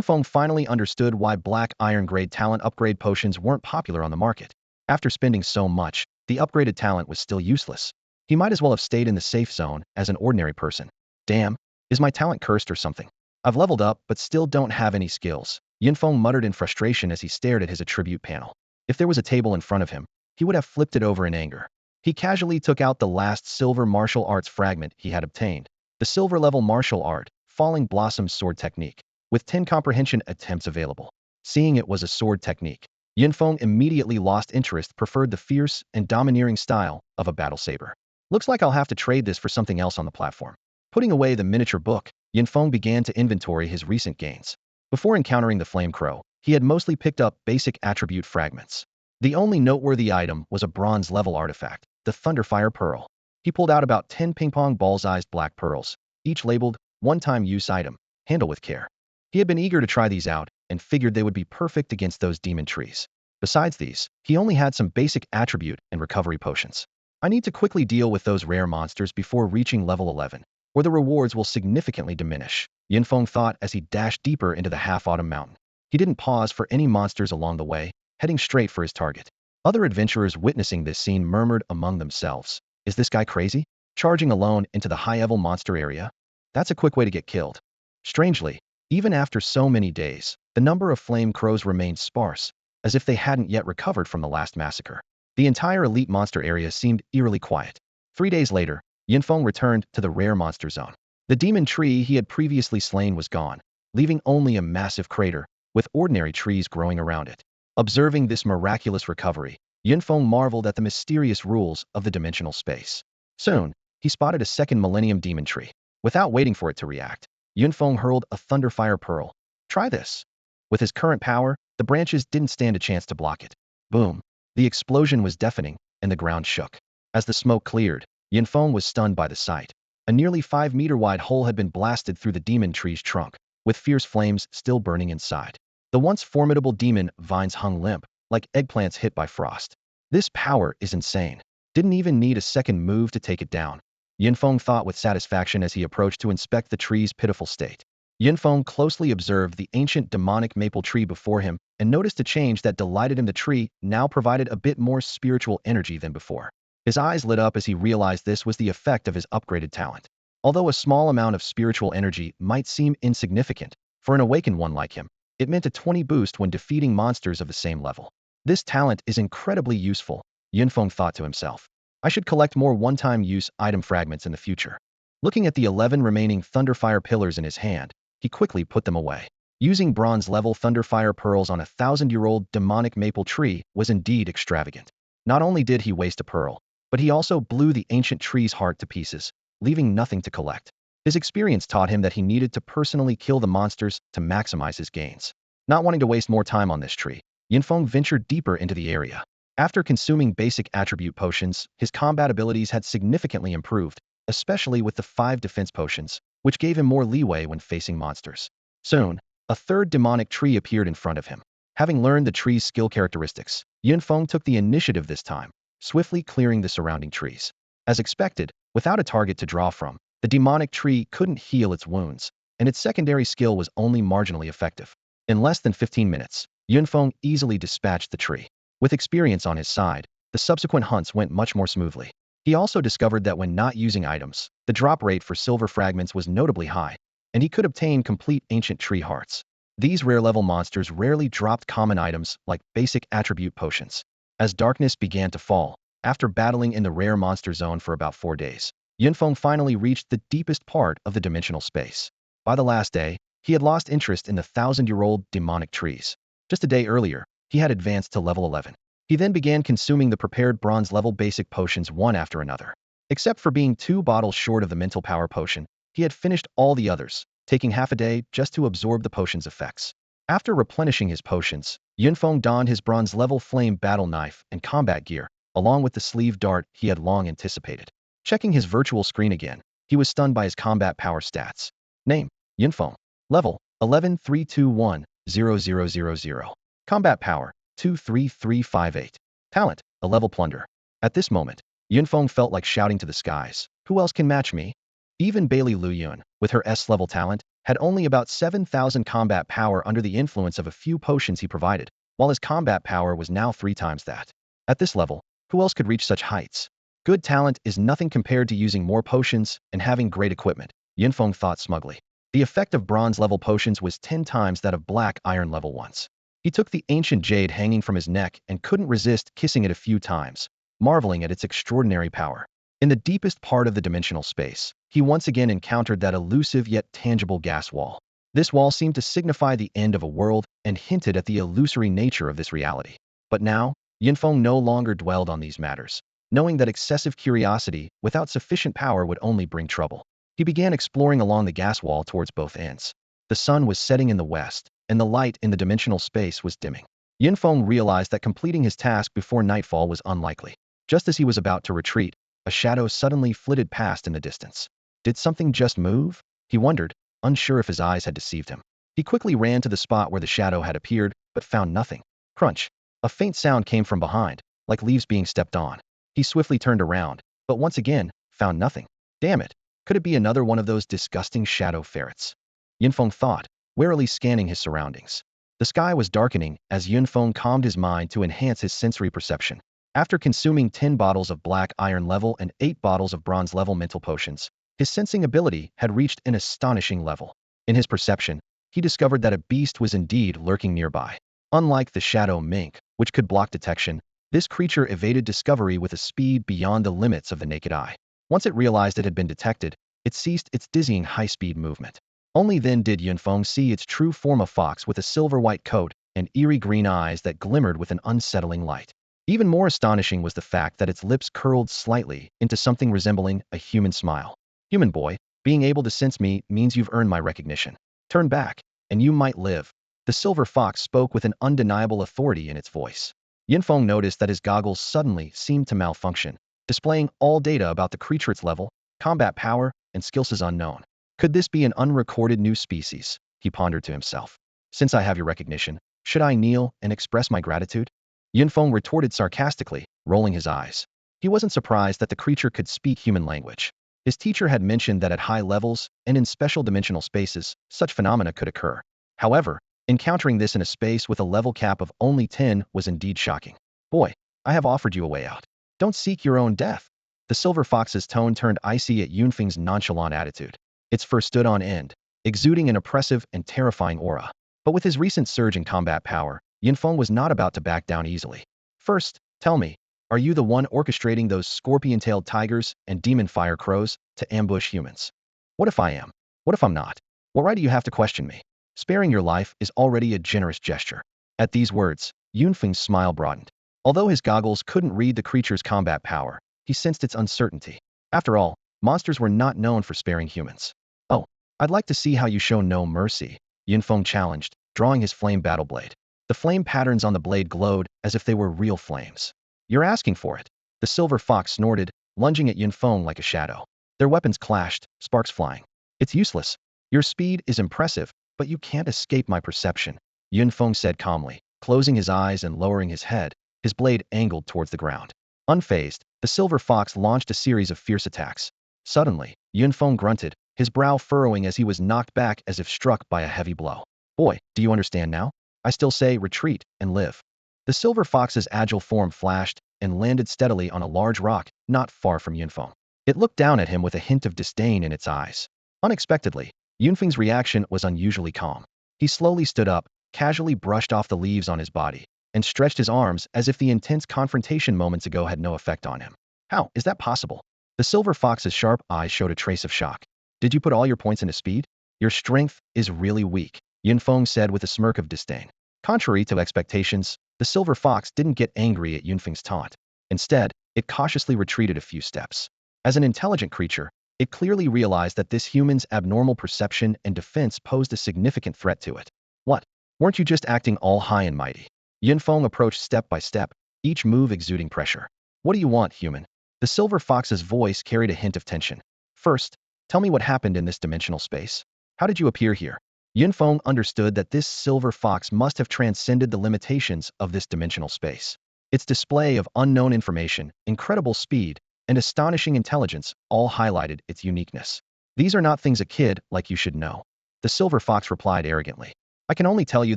Feng finally understood why black iron-grade talent upgrade potions weren't popular on the market. After spending so much, the upgraded talent was still useless. He might as well have stayed in the safe zone as an ordinary person. Damn, is my talent cursed or something? I've leveled up but still don't have any skills, Feng muttered in frustration as he stared at his attribute panel. If there was a table in front of him, he would have flipped it over in anger. He casually took out the last silver martial arts fragment he had obtained. The silver-level martial art, Falling Blossom's sword technique, with 10 comprehension attempts available. Seeing it was a sword technique, Feng immediately lost interest, preferred the fierce and domineering style of a battle saber. Looks like I'll have to trade this for something else on the platform. Putting away the miniature book, Feng began to inventory his recent gains. Before encountering the flame crow, he had mostly picked up basic attribute fragments. The only noteworthy item was a bronze-level artifact, the Thunderfire Pearl. He pulled out about 10 ping-pong ball-sized black pearls, each labeled, one-time use item, handle with care. He had been eager to try these out, and figured they would be perfect against those demon trees. Besides these, he only had some basic attribute and recovery potions. I need to quickly deal with those rare monsters before reaching level 11, or the rewards will significantly diminish, Feng thought as he dashed deeper into the Half-Autumn Mountain. He didn't pause for any monsters along the way, heading straight for his target. Other adventurers witnessing this scene murmured among themselves, "Is this guy crazy? Charging alone into the high-level monster area? That's a quick way to get killed." Strangely, even after so many days, the number of flame crows remained sparse, as if they hadn't yet recovered from the last massacre. The entire elite monster area seemed eerily quiet. 3 days later, Feng returned to the rare monster zone. The demon tree he had previously slain was gone, leaving only a massive crater, with ordinary trees growing around it. Observing this miraculous recovery, Feng marveled at the mysterious rules of the dimensional space. Soon, he spotted a second Millennium Demon Tree. Without waiting for it to react, Feng hurled a Thunderfire Pearl. Try this. With his current power, the branches didn't stand a chance to block it. Boom. The explosion was deafening, and the ground shook. As the smoke cleared, Feng was stunned by the sight. A nearly 5-meter-wide hole had been blasted through the demon tree's trunk, with fierce flames still burning inside. The once formidable demon vines hung limp, like eggplants hit by frost. This power is insane. Didn't even need a second move to take it down, Feng thought with satisfaction as he approached to inspect the tree's pitiful state. Feng closely observed the ancient demonic maple tree before him and noticed a change that delighted him. The tree now provided a bit more spiritual energy than before. His eyes lit up as he realized this was the effect of his upgraded talent. Although a small amount of spiritual energy might seem insignificant, for an awakened one like him, it meant a 20 boost when defeating monsters of the same level. This talent is incredibly useful, Feng thought to himself. I should collect more one-time use item fragments in the future. Looking at the 11 remaining Thunderfire pillars in his hand, he quickly put them away. Using bronze-level Thunderfire pearls on a 1,000-year-old demonic maple tree was indeed extravagant. Not only did he waste a pearl, but he also blew the ancient tree's heart to pieces, leaving nothing to collect. His experience taught him that he needed to personally kill the monsters to maximize his gains. Not wanting to waste more time on this tree, Feng ventured deeper into the area. After consuming basic attribute potions, his combat abilities had significantly improved, especially with the 5 defense potions, which gave him more leeway when facing monsters. Soon, a third demonic tree appeared in front of him. Having learned the tree's skill characteristics, Feng took the initiative this time. swiftly clearing the surrounding trees. As expected, without a target to draw from, the demonic tree couldn't heal its wounds, and its secondary skill was only marginally effective. In less than 15 minutes, Yunfeng easily dispatched the tree. With experience on his side, the subsequent hunts went much more smoothly. He also discovered that when not using items, the drop rate for silver fragments was notably high, and he could obtain complete ancient tree hearts. These rare-level monsters rarely dropped common items like basic attribute potions. As darkness began to fall, after battling in the rare monster zone for about 4 days, Yunfeng finally reached the deepest part of the dimensional space. By the last day, he had lost interest in the 1,000-year-old demonic trees. Just a day earlier, he had advanced to level 11. He then began consuming the prepared bronze-level basic potions one after another. Except for being 2 bottles short of the mental power potion, he had finished all the others, taking half a day just to absorb the potion's effects. After replenishing his potions, Yunfeng donned his bronze-level flame battle knife and combat gear, along with the sleeve dart he had long anticipated. Checking his virtual screen again, he was stunned by his combat power stats. Name: Yunfeng. Level: 11-321-0000. Combat power: 23358. Talent: a level plunder. At this moment, Yunfeng felt like shouting to the skies, "Who else can match me?" Even Bailey Lu Yun, with her S-level talent, had only about 7,000 combat power under the influence of a few potions he provided, while his combat power was now 3 times that. At this level, who else could reach such heights? Good talent is nothing compared to using more potions and having great equipment, Yunfeng thought smugly. The effect of bronze-level potions was 10 times that of black iron-level ones. He took the ancient jade hanging from his neck and couldn't resist kissing it a few times, marveling at its extraordinary power. In the deepest part of the dimensional space, he once again encountered that elusive yet tangible gas wall. This wall seemed to signify the end of a world and hinted at the illusory nature of this reality. But now, Yunfeng no longer dwelled on these matters, knowing that excessive curiosity without sufficient power would only bring trouble. He began exploring along the gas wall towards both ends. The sun was setting in the west, and the light in the dimensional space was dimming. Yunfeng realized that completing his task before nightfall was unlikely. Just as he was about to retreat, a shadow suddenly flitted past in the distance. Did something just move? He wondered, unsure if his eyes had deceived him. He quickly ran to the spot where the shadow had appeared, but found nothing. Crunch. A faint sound came from behind, like leaves being stepped on. He swiftly turned around, but once again, found nothing. Damn it. Could it be another one of those disgusting shadow ferrets? Yunfeng thought, warily scanning his surroundings. The sky was darkening as Yunfeng calmed his mind to enhance his sensory perception. After consuming 10 bottles of black iron level and 8 bottles of bronze level mental potions, his sensing ability had reached an astonishing level. In his perception, he discovered that a beast was indeed lurking nearby. Unlike the shadow mink, which could block detection, this creature evaded discovery with a speed beyond the limits of the naked eye. Once it realized it had been detected, it ceased its dizzying high-speed movement. Only then did Yunfeng see its true form: a fox with a silver-white coat and eerie green eyes that glimmered with an unsettling light. Even more astonishing was the fact that its lips curled slightly into something resembling a human smile. Human boy, being able to sense me means you've earned my recognition. Turn back, and you might live. The silver fox spoke with an undeniable authority in its voice. Yunfeng noticed that his goggles suddenly seemed to malfunction, displaying all data about the creature's level, combat power, and skills unknown. Could this be an unrecorded new species? He pondered to himself. Since I have your recognition, should I kneel and express my gratitude? Yunfeng retorted sarcastically, rolling his eyes. He wasn't surprised that the creature could speak human language. His teacher had mentioned that at high levels and in special dimensional spaces, such phenomena could occur. However, encountering this in a space with a level cap of only 10 was indeed shocking. Boy, I have offered you a way out. Don't seek your own death. The silver fox's tone turned icy at Yunfeng's nonchalant attitude. Its fur stood on end, exuding an oppressive and terrifying aura. But with his recent surge in combat power, Yunfeng was not about to back down easily. First, tell me, are you the one orchestrating those scorpion-tailed tigers and demon fire crows to ambush humans? What if I am? What if I'm not? What right do you have to question me? Sparing your life is already a generous gesture. At these words, Yunfeng's smile broadened. Although his goggles couldn't read the creature's combat power, he sensed its uncertainty. After all, monsters were not known for sparing humans. Oh, I'd like to see how you show no mercy, Yunfeng challenged, drawing his flame battle blade. The flame patterns on the blade glowed as if they were real flames. You're asking for it. The silver fox snorted, lunging at Yunfeng like a shadow. Their weapons clashed, sparks flying. It's useless. Your speed is impressive, but you can't escape my perception, Yunfeng said calmly, closing his eyes and lowering his head, his blade angled towards the ground. Unfazed, the silver fox launched a series of fierce attacks. Suddenly, Yunfeng grunted, his brow furrowing as he was knocked back as if struck by a heavy blow. Boy, do you understand now? I still say retreat and live. The silver fox's agile form flashed and landed steadily on a large rock not far from Yunfeng. It looked down at him with a hint of disdain in its eyes. Unexpectedly, Yunfeng's reaction was unusually calm. He slowly stood up, casually brushed off the leaves on his body, and stretched his arms as if the intense confrontation moments ago had no effect on him. How is that possible? The silver fox's sharp eyes showed a trace of shock. Did you put all your points into speed? Your strength is really weak, Yunfeng said with a smirk of disdain. Contrary to expectations, the silver fox didn't get angry at Yunfeng's taunt. Instead, it cautiously retreated a few steps. As an intelligent creature, it clearly realized that this human's abnormal perception and defense posed a significant threat to it. What? Weren't you just acting all high and mighty? Yunfeng approached step by step, each move exuding pressure. What do you want, human? The silver fox's voice carried a hint of tension. First, tell me what happened in this dimensional space. How did you appear here? Yunfeng understood that this silver fox must have transcended the limitations of this dimensional space. Its display of unknown information, incredible speed, and astonishing intelligence all highlighted its uniqueness. These are not things a kid like you should know. The silver fox replied arrogantly. I can only tell you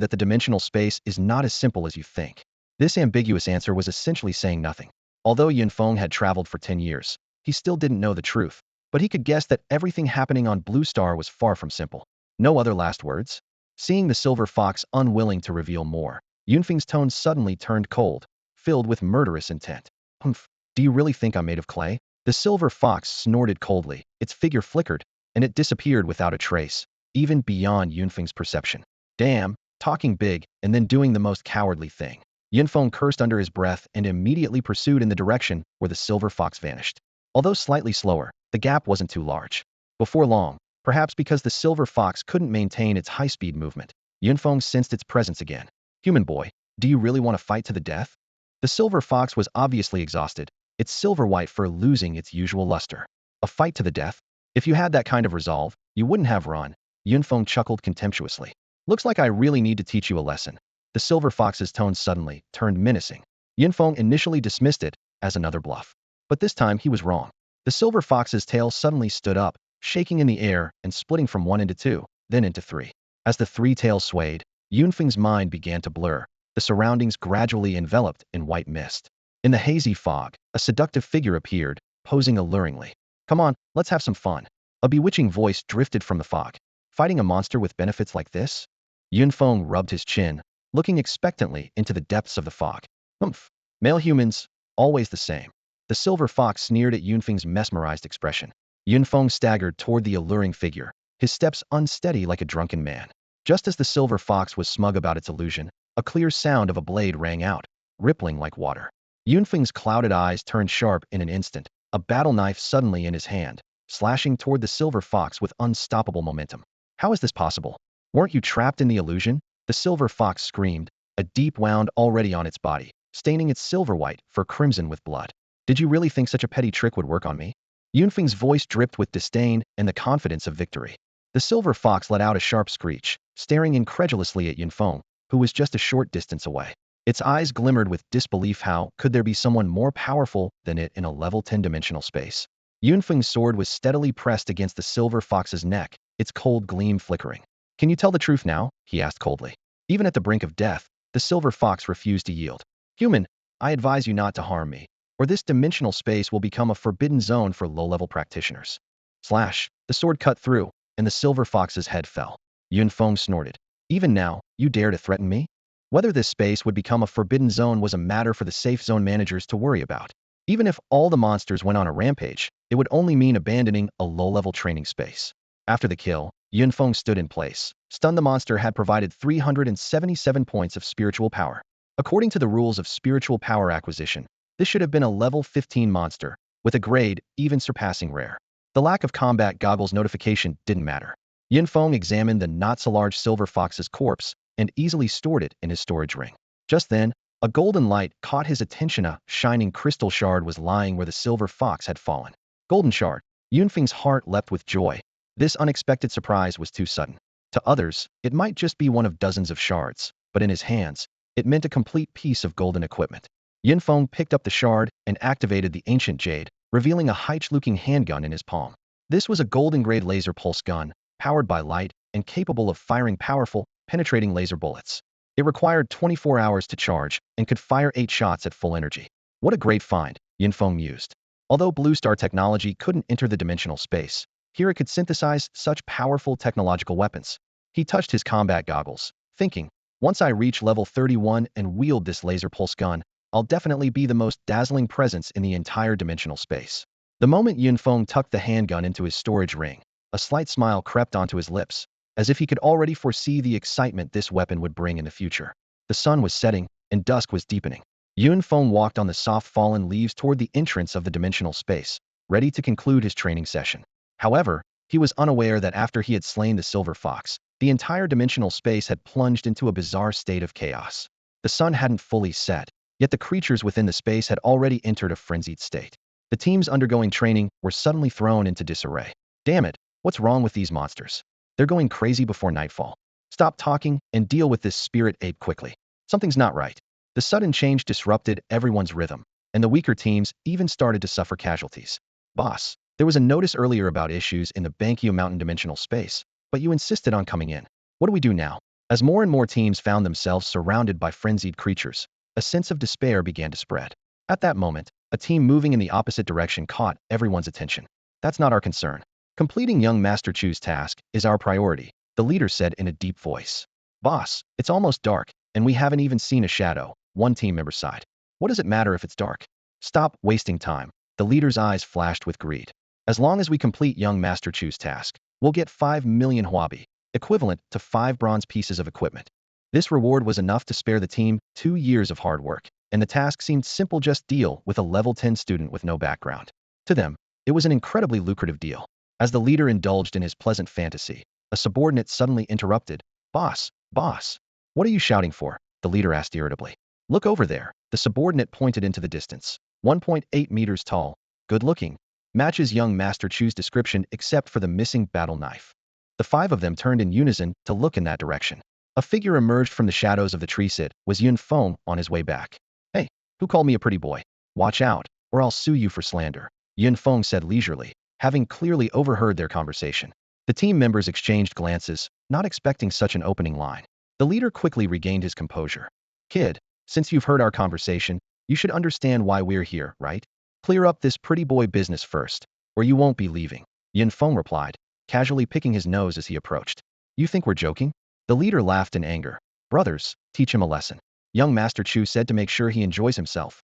that the dimensional space is not as simple as you think. This ambiguous answer was essentially saying nothing. Although Yunfeng had traveled for 10 years, he still didn't know the truth, but he could guess that everything happening on Blue Star was far from simple. No other last words? Seeing the silver fox unwilling to reveal more, Yunfeng's tone suddenly turned cold, filled with murderous intent. Humph, do you really think I'm made of clay? The silver fox snorted coldly, its figure flickered, and it disappeared without a trace, even beyond Yunfeng's perception. Damn, talking big and then doing the most cowardly thing. Yunfeng cursed under his breath and immediately pursued in the direction where the silver fox vanished. Although slightly slower, the gap wasn't too large. Before long, perhaps because the silver fox couldn't maintain its high-speed movement, Yunfeng sensed its presence again. Human boy, do you really want to fight to the death? The silver fox was obviously exhausted, its silver-white fur losing its usual luster. A fight to the death? If you had that kind of resolve, you wouldn't have run. Yunfeng chuckled contemptuously. Looks like I really need to teach you a lesson. The silver fox's tone suddenly turned menacing. Yunfeng initially dismissed it as another bluff. But this time he was wrong. The silver fox's tail suddenly stood up, shaking in the air and splitting from one into two, then into three. As the three tails swayed, Yunfeng's mind began to blur, the surroundings gradually enveloped in white mist. In the hazy fog, a seductive figure appeared, posing alluringly. Come on, let's have some fun. A bewitching voice drifted from the fog. Fighting a monster with benefits like this? Yunfeng rubbed his chin, looking expectantly into the depths of the fog. Humph. Male humans, always the same. The silver fox sneered at Yunfeng's mesmerized expression. Yunfeng staggered toward the alluring figure, his steps unsteady like a drunken man. Just as the silver fox was smug about its illusion, a clear sound of a blade rang out, rippling like water. Yunfeng's clouded eyes turned sharp in an instant, a battle knife suddenly in his hand, slashing toward the silver fox with unstoppable momentum. How is this possible? Weren't you trapped in the illusion? The silver fox screamed, a deep wound already on its body, staining its silver white fur crimson with blood. Did you really think such a petty trick would work on me? Yunfeng's voice dripped with disdain and the confidence of victory. The silver fox let out a sharp screech, staring incredulously at Yunfeng, who was just a short distance away. Its eyes glimmered with disbelief. How could there be someone more powerful than it in a level 10 dimensional space? Yunfeng's sword was steadily pressed against the silver fox's neck, its cold gleam flickering. Can you tell the truth now? He asked coldly. Even at the brink of death, the silver fox refused to yield. Human, I advise you not to harm me, or this dimensional space will become a forbidden zone for low-level practitioners. Slash, the sword cut through, and the silver fox's head fell. Yunfeng snorted. Even now, you dare to threaten me? Whether this space would become a forbidden zone was a matter for the safe zone managers to worry about. Even if all the monsters went on a rampage, it would only mean abandoning a low-level training space. After the kill, Yunfeng stood in place. Stun the monster had provided 377 points of spiritual power. According to the rules of spiritual power acquisition, this should have been a level 15 monster, with a grade even surpassing rare. The lack of combat goggles notification didn't matter. Yunfeng examined the not-so-large silver fox's corpse and easily stored it in his storage ring. Just then, a golden light caught his attention. A shining crystal shard was lying where the silver fox had fallen. Golden shard. Yunfeng's heart leapt with joy. This unexpected surprise was too sudden. To others, it might just be one of dozens of shards, but in his hands, it meant a complete piece of golden equipment. Yin Feng picked up the shard and activated the ancient jade, revealing a Heich-looking handgun in his palm. This was a golden-grade laser pulse gun, powered by light and capable of firing powerful, penetrating laser bullets. It required 24 hours to charge and could fire 8 shots at full energy. What a great find, Yin Feng mused. Although Blue Star technology couldn't enter the dimensional space, here it could synthesize such powerful technological weapons. He touched his combat goggles, thinking, once I reach level 31 and wield this laser pulse gun, I'll definitely be the most dazzling presence in the entire dimensional space. The moment Yin Feng tucked the handgun into his storage ring, a slight smile crept onto his lips, as if he could already foresee the excitement this weapon would bring in the future. The sun was setting, and dusk was deepening. Yin Feng walked on the soft fallen leaves toward the entrance of the dimensional space, ready to conclude his training session. However, he was unaware that after he had slain the silver fox, the entire dimensional space had plunged into a bizarre state of chaos. The sun hadn't fully set, yet the creatures within the space had already entered a frenzied state. The teams undergoing training were suddenly thrown into disarray. Damn it, what's wrong with these monsters? They're going crazy before nightfall. Stop talking and deal with this spirit ape quickly. Something's not right. The sudden change disrupted everyone's rhythm, and the weaker teams even started to suffer casualties. Boss, there was a notice earlier about issues in the Bankyo Mountain dimensional space, but you insisted on coming in. What do we do now? As more and more teams found themselves surrounded by frenzied creatures, a sense of despair began to spread. At that moment, a team moving in the opposite direction caught everyone's attention. That's not our concern. Completing young Master Chu's task is our priority, the leader said in a deep voice. Boss, it's almost dark, and we haven't even seen a shadow, one team member sighed. What does it matter if it's dark? Stop wasting time. The leader's eyes flashed with greed. As long as we complete young Master Chu's task, we'll get 5 million huabi, equivalent to 5 bronze pieces of equipment. This reward was enough to spare the team 2 years of hard work, and the task seemed simple, just deal with a level 10 student with no background. To them, it was an incredibly lucrative deal. As the leader indulged in his pleasant fantasy, a subordinate suddenly interrupted. Boss, what are you shouting for? The leader asked irritably. Look over there. The subordinate pointed into the distance. 1.8 meters tall, good-looking, matches young Master Chu's description except for the missing battle knife. The 5 of them turned in unison to look in that direction. A figure emerged from the shadows of the tree. It was Yin Feng on his way back. Hey, who called me a pretty boy? Watch out, or I'll sue you for slander, Yin Feng said leisurely, having clearly overheard their conversation. The team members exchanged glances, not expecting such an opening line. The leader quickly regained his composure. Kid, since you've heard our conversation, you should understand why we're here, right? Clear up this pretty boy business first, or you won't be leaving, Yin Feng replied, casually picking his nose as he approached. You think we're joking? The leader laughed in anger. Brothers, teach him a lesson. Young Master Chu said to make sure he enjoys himself.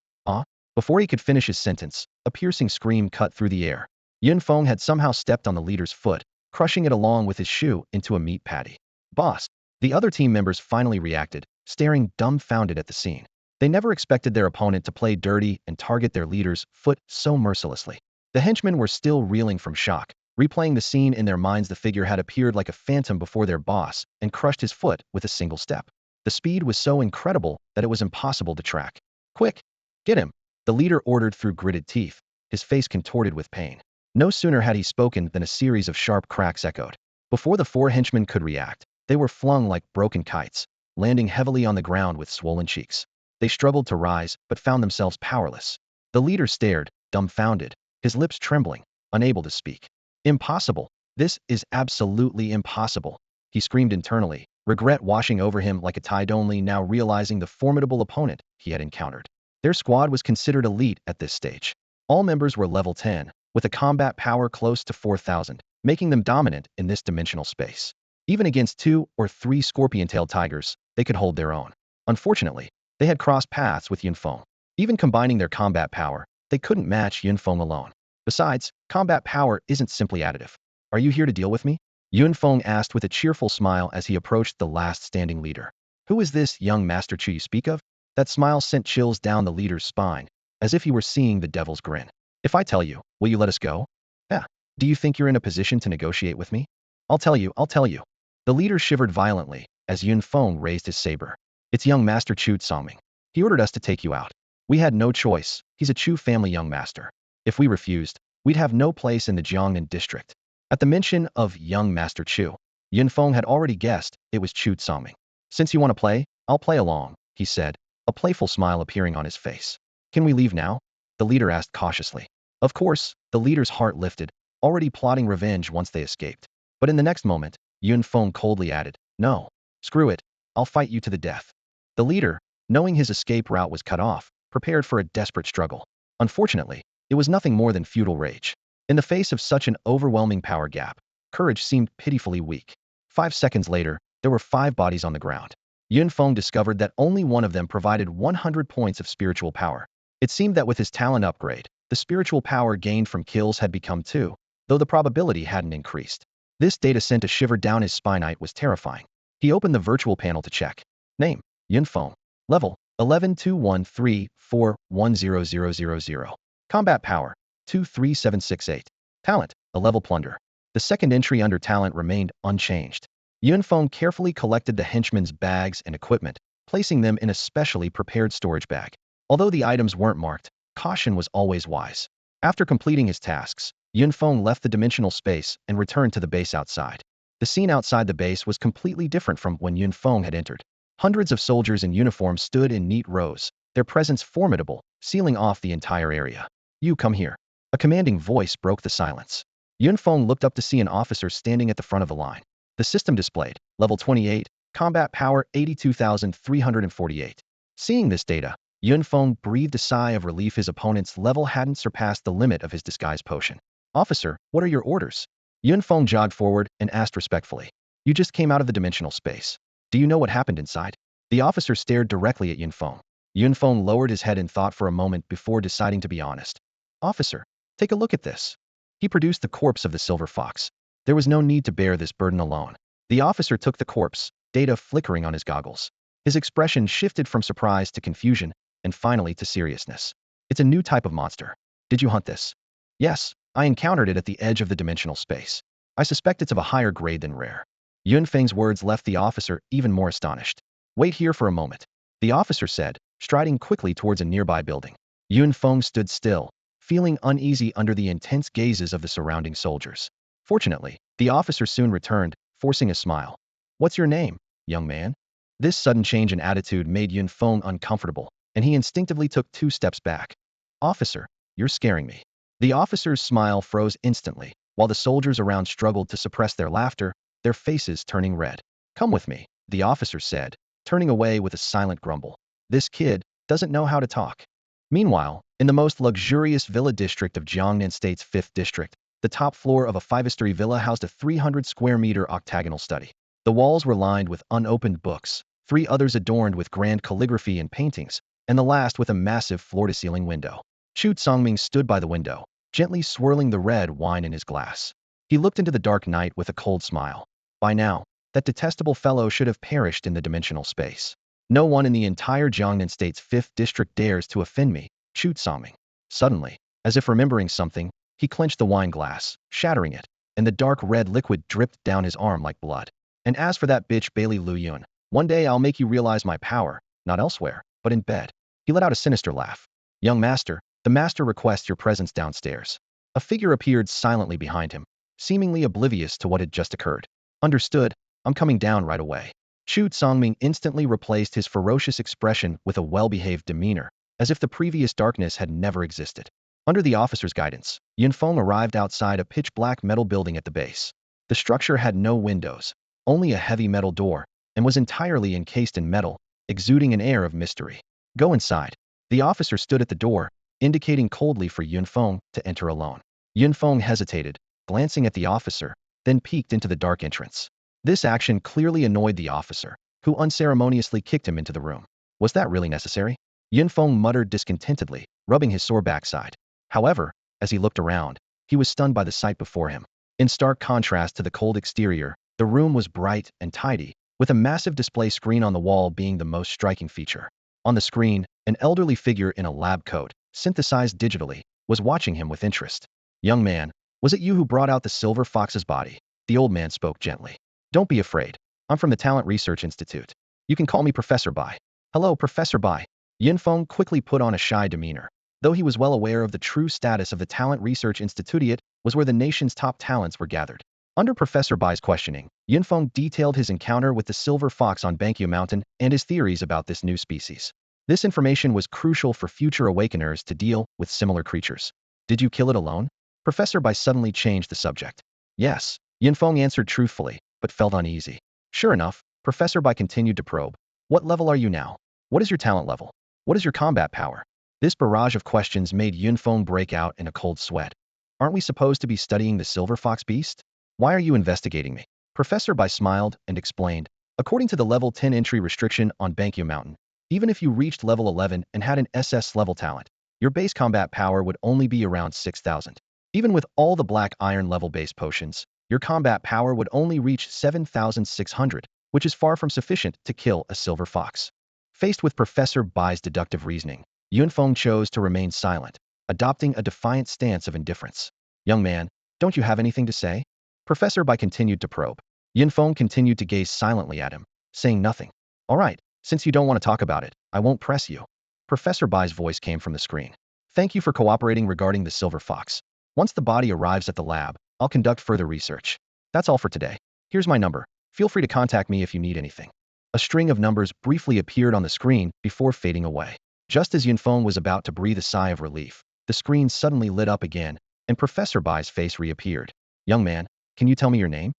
Before he could finish his sentence, a piercing scream cut through the air. Yin Feng had somehow stepped on the leader's foot, crushing it along with his shoe into a meat patty. Boss, the other team members finally reacted, staring dumbfounded at the scene. They never expected their opponent to play dirty and target their leader's foot so mercilessly. The henchmen were still reeling from shock, replaying the scene in their minds. The figure had appeared like a phantom before their boss and crushed his foot with a single step. The speed was so incredible that it was impossible to track. Quick, get him, the leader ordered through gritted teeth, his face contorted with pain. No sooner had he spoken than a series of sharp cracks echoed. Before the 4 henchmen could react, they were flung like broken kites, landing heavily on the ground with swollen cheeks. They struggled to rise, but found themselves powerless. The leader stared, dumbfounded, his lips trembling, unable to speak. Impossible. This is absolutely impossible, he screamed internally, regret washing over him like a tide, only now realizing the formidable opponent he had encountered. Their squad was considered elite at this stage. All members were level 10, with a combat power close to 4,000, making them dominant in this dimensional space. Even against 2 or 3 scorpion-tailed tigers, they could hold their own. Unfortunately, they had crossed paths with Yin Feng. Even combining their combat power, they couldn't match Yin Feng alone. Besides, combat power isn't simply additive. Are you here to deal with me? Yin Feng asked with a cheerful smile as he approached the last standing leader. Who is this young Master Chu you speak of? That smile sent chills down the leader's spine, as if he were seeing the devil's grin. If I tell you, will you let us go? Yeah. Do you think you're in a position to negotiate with me? I'll tell you. The leader shivered violently as Yin Feng raised his saber. It's young Master Chu Tsongming. He ordered us to take you out. We had no choice. He's a Chu family young master. If we refused, we'd have no place in the Jiangnan district. At the mention of young Master Chu, Yin Feng had already guessed it was Chu Tsongming. Since you want to play, I'll play along, he said, a playful smile appearing on his face. Can we leave now? The leader asked cautiously. Of course, the leader's heart lifted, already plotting revenge once they escaped. But in the next moment, Yun Feng coldly added, no. Screw it. I'll fight you to the death. The leader, knowing his escape route was cut off, prepared for a desperate struggle. Unfortunately, it was nothing more than futile rage. In the face of such an overwhelming power gap, courage seemed pitifully weak. 5 seconds later, there were 5 bodies on the ground. Yun Feng discovered that only one of them provided 100 points of spiritual power. It seemed that with his talent upgrade, the spiritual power gained from kills had become 2, though the probability hadn't increased. This data sent a shiver down his spine. It was terrifying. He opened the virtual panel to check. Name, Yun Feng. Level, 112134100000. Combat power, 23768. Talent, a level plunder. The second entry under talent remained unchanged. Yun Feng carefully collected the henchman's bags and equipment, placing them in a specially prepared storage bag. Although the items weren't marked, caution was always wise. After completing his tasks, Yun Feng left the dimensional space and returned to the base outside. The scene outside the base was completely different from when Yun Feng had entered. Hundreds of soldiers in uniform stood in neat rows, their presence formidable, sealing off the entire area. You come here. A commanding voice broke the silence. Yun Feng looked up to see an officer standing at the front of the line. The system displayed, level 28, combat power 82,348. Seeing this data, Yun Feng breathed a sigh of relief. His opponent's level hadn't surpassed the limit of his disguise potion. Officer, what are your orders? Yun Feng jogged forward and asked respectfully. You just came out of the dimensional space. Do you know what happened inside? The officer stared directly at Yun Feng. Yun Feng lowered his head in thought for a moment before deciding to be honest. Officer, take a look at this. He produced the corpse of the silver fox. There was no need to bear this burden alone. The officer took the corpse, data flickering on his goggles. His expression shifted from surprise to confusion, and finally to seriousness. It's a new type of monster. Did you hunt this? Yes, I encountered it at the edge of the dimensional space. I suspect it's of a higher grade than rare. Yun Feng's words left the officer even more astonished. Wait here for a moment, the officer said, striding quickly towards a nearby building. Yun Feng stood still, feeling uneasy under the intense gazes of the surrounding soldiers. Fortunately, the officer soon returned, forcing a smile. What's your name, young man? This sudden change in attitude made Yun Feng uncomfortable, and he instinctively took 2 steps back. Officer, you're scaring me. The officer's smile froze instantly, while the soldiers around struggled to suppress their laughter, their faces turning red. Come with me, the officer said, turning away with a silent grumble. This kid doesn't know how to talk. Meanwhile, in the most luxurious villa district of Jiangnan State's 5th district, the top floor of a 5-story villa housed a 300-square-meter octagonal study. The walls were lined with unopened books, 3 others adorned with grand calligraphy and paintings, and the last with a massive floor-to-ceiling window. Chu Songming stood by the window, gently swirling the red wine in his glass. He looked into the dark night with a cold smile. By now, that detestable fellow should have perished in the dimensional space. No one in the entire Jiangnan State's 5th district dares to offend me, Chu Songming. Suddenly, as if remembering something, he clenched the wine glass, shattering it, and the dark red liquid dripped down his arm like blood. And as for that bitch Bailey Lu Yun, one day I'll make you realize my power, not elsewhere, but in bed. He let out a sinister laugh. Young master, the master requests your presence downstairs. A figure appeared silently behind him, seemingly oblivious to what had just occurred. Understood, I'm coming down right away. Chu Songming instantly replaced his ferocious expression with a well-behaved demeanor, as if the previous darkness had never existed. Under the officer's guidance, Yun Feng arrived outside a pitch-black metal building at the base. The structure had no windows, only a heavy metal door, and was entirely encased in metal, exuding an air of mystery. Go inside. The officer stood at the door, indicating coldly for Yun Feng to enter alone. Yun Feng hesitated, glancing at the officer, then peeked into the dark entrance. This action clearly annoyed the officer, who unceremoniously kicked him into the room. Was that really necessary? Yun Feng muttered discontentedly, rubbing his sore backside. However, as he looked around, he was stunned by the sight before him. In stark contrast to the cold exterior, the room was bright and tidy, with a massive display screen on the wall being the most striking feature. On the screen, an elderly figure in a lab coat, synthesized digitally, was watching him with interest. Young man, was it you who brought out the silver fox's body? The old man spoke gently. Don't be afraid. I'm from the Talent Research Institute. You can call me Professor Bai. Hello, Professor Bai. Yun Feng quickly put on a shy demeanor. Though he was well aware of the true status of the Talent Research Institute, it was where the nation's top talents were gathered. Under Professor Bai's questioning, Yun Feng detailed his encounter with the silver fox on Bankyu Mountain and his theories about this new species. This information was crucial for future awakeners to deal with similar creatures. Did you kill it alone? Professor Bai suddenly changed the subject. Yes, Yunfeng answered truthfully, but felt uneasy. Sure enough, Professor Bai continued to probe. What level are you now? What is your talent level? What is your combat power? This barrage of questions made Yunfeng break out in a cold sweat. Aren't we supposed to be studying the silver fox beast? Why are you investigating me? Professor Bai smiled and explained. According to the level 10 entry restriction on Bankyo Mountain, even if you reached level 11 and had an SS level talent, your base combat power would only be around 6,000. Even with all the black iron level base potions, your combat power would only reach 7,600, which is far from sufficient to kill a silver fox. Faced with Professor Bai's deductive reasoning, Yunfeng chose to remain silent, adopting a defiant stance of indifference. Young man, don't you have anything to say? Professor Bai continued to probe. Yunfeng continued to gaze silently at him, saying nothing. All right, since you don't want to talk about it, I won't press you. Professor Bai's voice came from the screen. Thank you for cooperating regarding the silver fox. Once the body arrives at the lab, I'll conduct further research. That's all for today. Here's my number. Feel free to contact me if you need anything. A string of numbers briefly appeared on the screen before fading away. Just as Yunfeng was about to breathe a sigh of relief, the screen suddenly lit up again, and Professor Bai's face reappeared. Young man, can you tell me your name?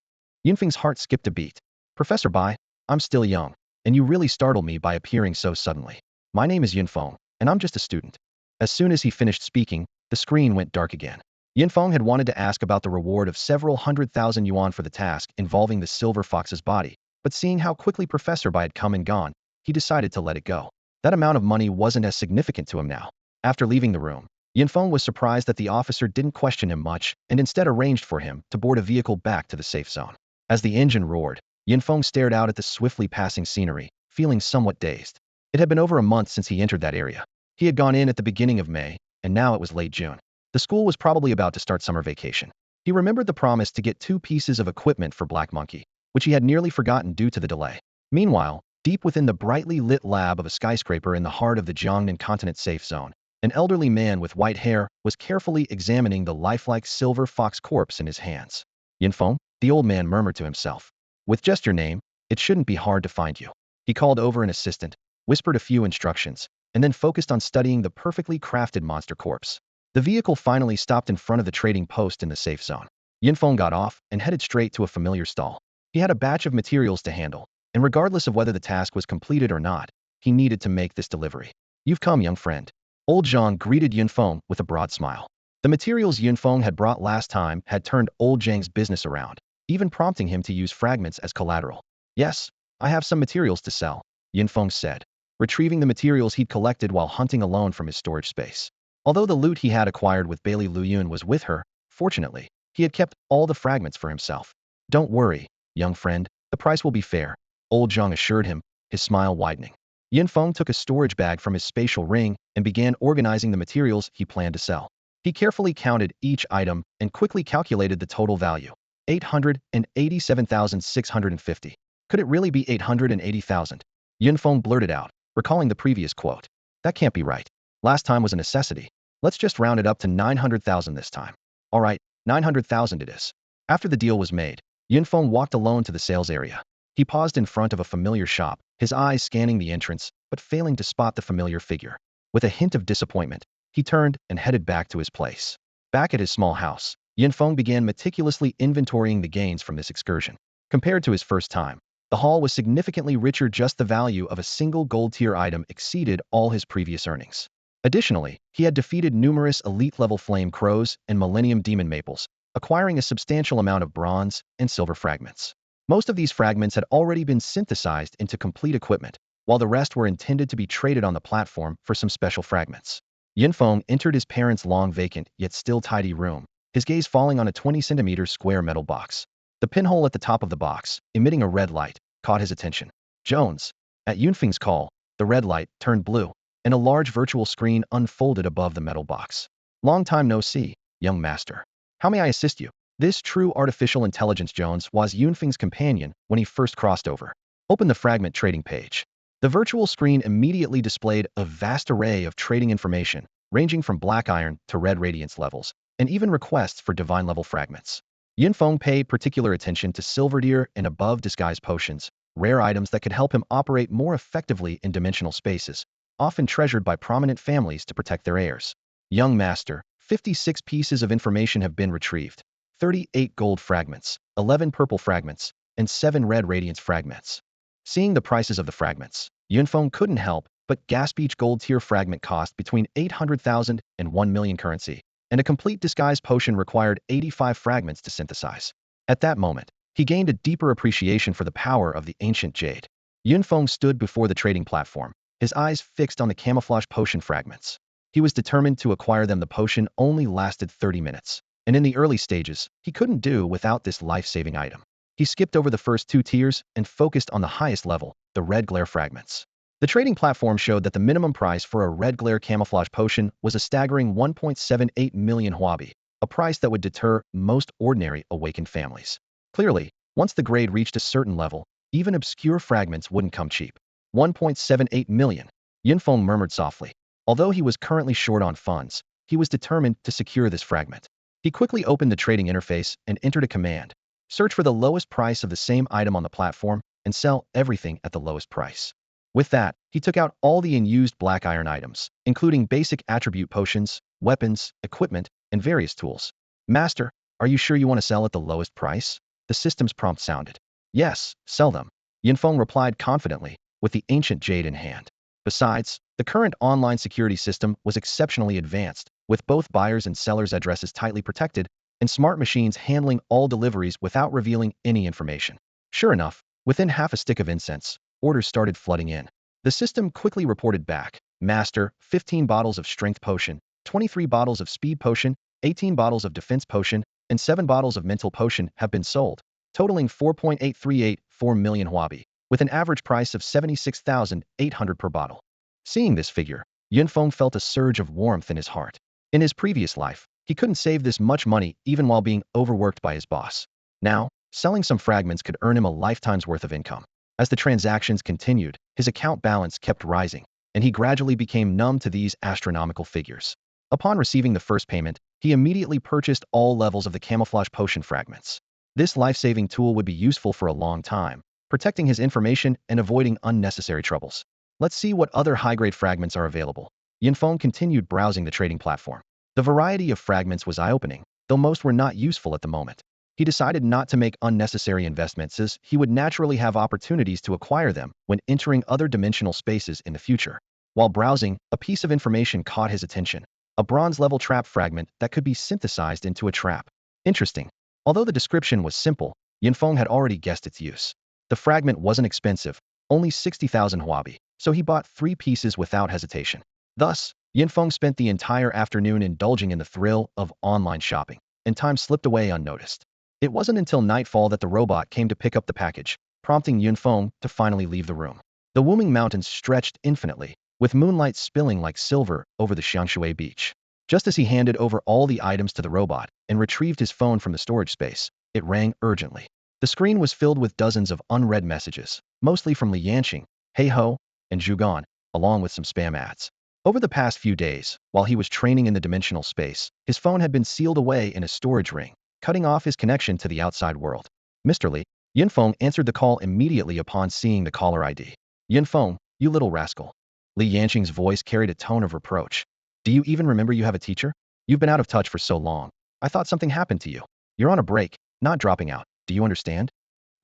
Yunfeng's heart skipped a beat. Professor Bai, I'm still young, and you really startled me by appearing so suddenly. My name is Yunfeng, and I'm just a student. As soon as he finished speaking, the screen went dark again. Yunfeng had wanted to ask about the reward of several 100,000 yuan for the task involving the silver fox's body, but seeing how quickly Professor Bai had come and gone, he decided to let it go. That amount of money wasn't as significant to him now. After leaving the room, Yunfeng was surprised that the officer didn't question him much and instead arranged for him to board a vehicle back to the safe zone. As the engine roared, Yunfeng stared out at the swiftly passing scenery, feeling somewhat dazed. It had been over a month since he entered that area. He had gone in at the beginning of May, and now it was late June. The school was probably about to start summer vacation. He remembered the promise to get 2 pieces of equipment for Black Monkey, which he had nearly forgotten due to the delay. Meanwhile, deep within the brightly lit lab of a skyscraper in the heart of the Jiangnan continent safe zone, an elderly man with white hair was carefully examining the lifelike silver fox corpse in his hands. Yunfeng, the old man murmured to himself. With just your name, it shouldn't be hard to find you. He called over an assistant, whispered a few instructions, and then focused on studying the perfectly crafted monster corpse. The vehicle finally stopped in front of the trading post in the safe zone. Yunfeng got off and headed straight to a familiar stall. He had a batch of materials to handle, and regardless of whether the task was completed or not, he needed to make this delivery. You've come, young friend. Old Zhang greeted Yunfeng with a broad smile. The materials Yunfeng had brought last time had turned Old Zhang's business around, even prompting him to use fragments as collateral. Yes, I have some materials to sell, Yunfeng said, retrieving the materials he'd collected while hunting alone from his storage space. Although the loot he had acquired with Bailey Luyun was with her, fortunately, he had kept all the fragments for himself. Don't worry, young friend, the price will be fair, Old Zhang assured him, his smile widening. Yunfeng took a storage bag from his spatial ring and began organizing the materials he planned to sell. He carefully counted each item and quickly calculated the total value. 887,650. Could it really be 880,000? Yunfeng blurted out, recalling the previous quote. That can't be right. Last time was a necessity. Let's just round it up to 900,000 this time. All right, 900,000 it is. After the deal was made, Yunfeng walked alone to the sales area. He paused in front of a familiar shop, his eyes scanning the entrance, but failing to spot the familiar figure. With a hint of disappointment, he turned and headed back to his place. Back at his small house, Yunfeng began meticulously inventorying the gains from this excursion. Compared to his first time, the haul was significantly richer. Just the value of a single gold-tier item exceeded all his previous earnings. Additionally, he had defeated numerous elite-level flame crows and millennium demon maples, acquiring a substantial amount of bronze and silver fragments. Most of these fragments had already been synthesized into complete equipment, while the rest were intended to be traded on the platform for some special fragments. Yunfeng entered his parents' long vacant yet still tidy room, his gaze falling on a 20-centimeter square metal box. The pinhole at the top of the box, emitting a red light, caught his attention. Jones. At Yunfeng's call, the red light turned blue, and a large virtual screen unfolded above the metal box. Long time no see, young master. How may I assist you? This true artificial intelligence Jones was Yunfeng's companion when he first crossed over. Open the fragment trading page. The virtual screen immediately displayed a vast array of trading information, ranging from black iron to red radiance levels, and even requests for divine level fragments. Yunfeng paid particular attention to silver deer and above disguise potions, rare items that could help him operate more effectively in dimensional spaces, often treasured by prominent families to protect their heirs. Young Master, 56 pieces of information have been retrieved. 38 gold fragments, 11 purple fragments, and 7 red radiance fragments. Seeing the prices of the fragments, Yunfeng couldn't help but gasp. Each gold tier fragment cost between 800,000 and 1 million currency, and a complete disguise potion required 85 fragments to synthesize. At that moment, he gained a deeper appreciation for the power of the ancient jade. Yunfeng stood before the trading platform, his eyes fixed on the camouflage potion fragments. He was determined to acquire them. The potion only lasted 30 minutes, and in the early stages, he couldn't do without this life-saving item. He skipped over the first 2 tiers and focused on the highest level, the red glare fragments. The trading platform showed that the minimum price for a red glare camouflage potion was a staggering 1.78 million huobi, a price that would deter most ordinary awakened families. Clearly, once the grade reached a certain level, even obscure fragments wouldn't come cheap. 1.78 million. Yunfeng murmured softly. Although he was currently short on funds, he was determined to secure this fragment. He quickly opened the trading interface and entered a command. Search for the lowest price of the same item on the platform and sell everything at the lowest price. With that, he took out all the unused black iron items, including basic attribute potions, weapons, equipment, and various tools. Master, are you sure you want to sell at the lowest price? The system's prompt sounded. Yes, sell them. Yunfeng replied confidently, with the ancient jade in hand. Besides, the current online security system was exceptionally advanced, with both buyers' and sellers' addresses tightly protected, and smart machines handling all deliveries without revealing any information. Sure enough, within half a stick of incense, orders started flooding in. The system quickly reported back. Master, 15 bottles of strength potion, 23 bottles of speed potion, 18 bottles of defense potion, and 7 bottles of mental potion have been sold, totaling 4.838 million huobi, with an average price of 76,800 per bottle. Seeing this figure, Yunfeng felt a surge of warmth in his heart. In his previous life, he couldn't save this much money even while being overworked by his boss. Now, selling some fragments could earn him a lifetime's worth of income. As the transactions continued, his account balance kept rising, and he gradually became numb to these astronomical figures. Upon receiving the first payment, he immediately purchased all levels of the camouflage potion fragments. This life-saving tool would be useful for a long time, protecting his information and avoiding unnecessary troubles. Let's see what other high-grade fragments are available. Yunfeng continued browsing the trading platform. The variety of fragments was eye-opening, though most were not useful at the moment. He decided not to make unnecessary investments as he would naturally have opportunities to acquire them when entering other dimensional spaces in the future. While browsing, a piece of information caught his attention. A bronze-level trap fragment that could be synthesized into a trap. Interesting. Although the description was simple, Yunfeng had already guessed its use. The fragment wasn't expensive, only 60,000 huobi, so he bought 3 pieces without hesitation. Thus, Yunfeng spent the entire afternoon indulging in the thrill of online shopping, and time slipped away unnoticed. It wasn't until nightfall that the robot came to pick up the package, prompting Yunfeng to finally leave the room. The Wuming Mountains stretched infinitely, with moonlight spilling like silver over the Xiangshui beach. Just as he handed over all the items to the robot and retrieved his phone from the storage space, it rang urgently. The screen was filled with dozens of unread messages, mostly from Li Yanqing, He Ho, and Zhugan, along with some spam ads. Over the past few days, while he was training in the dimensional space, his phone had been sealed away in a storage ring, cutting off his connection to the outside world. Mr. Li, Yunfeng answered the call immediately upon seeing the caller ID. Yunfeng, you little rascal. Li Yanqing's voice carried a tone of reproach. Do you even remember you have a teacher? You've been out of touch for so long. I thought something happened to you. You're on a break, not dropping out. Do you understand?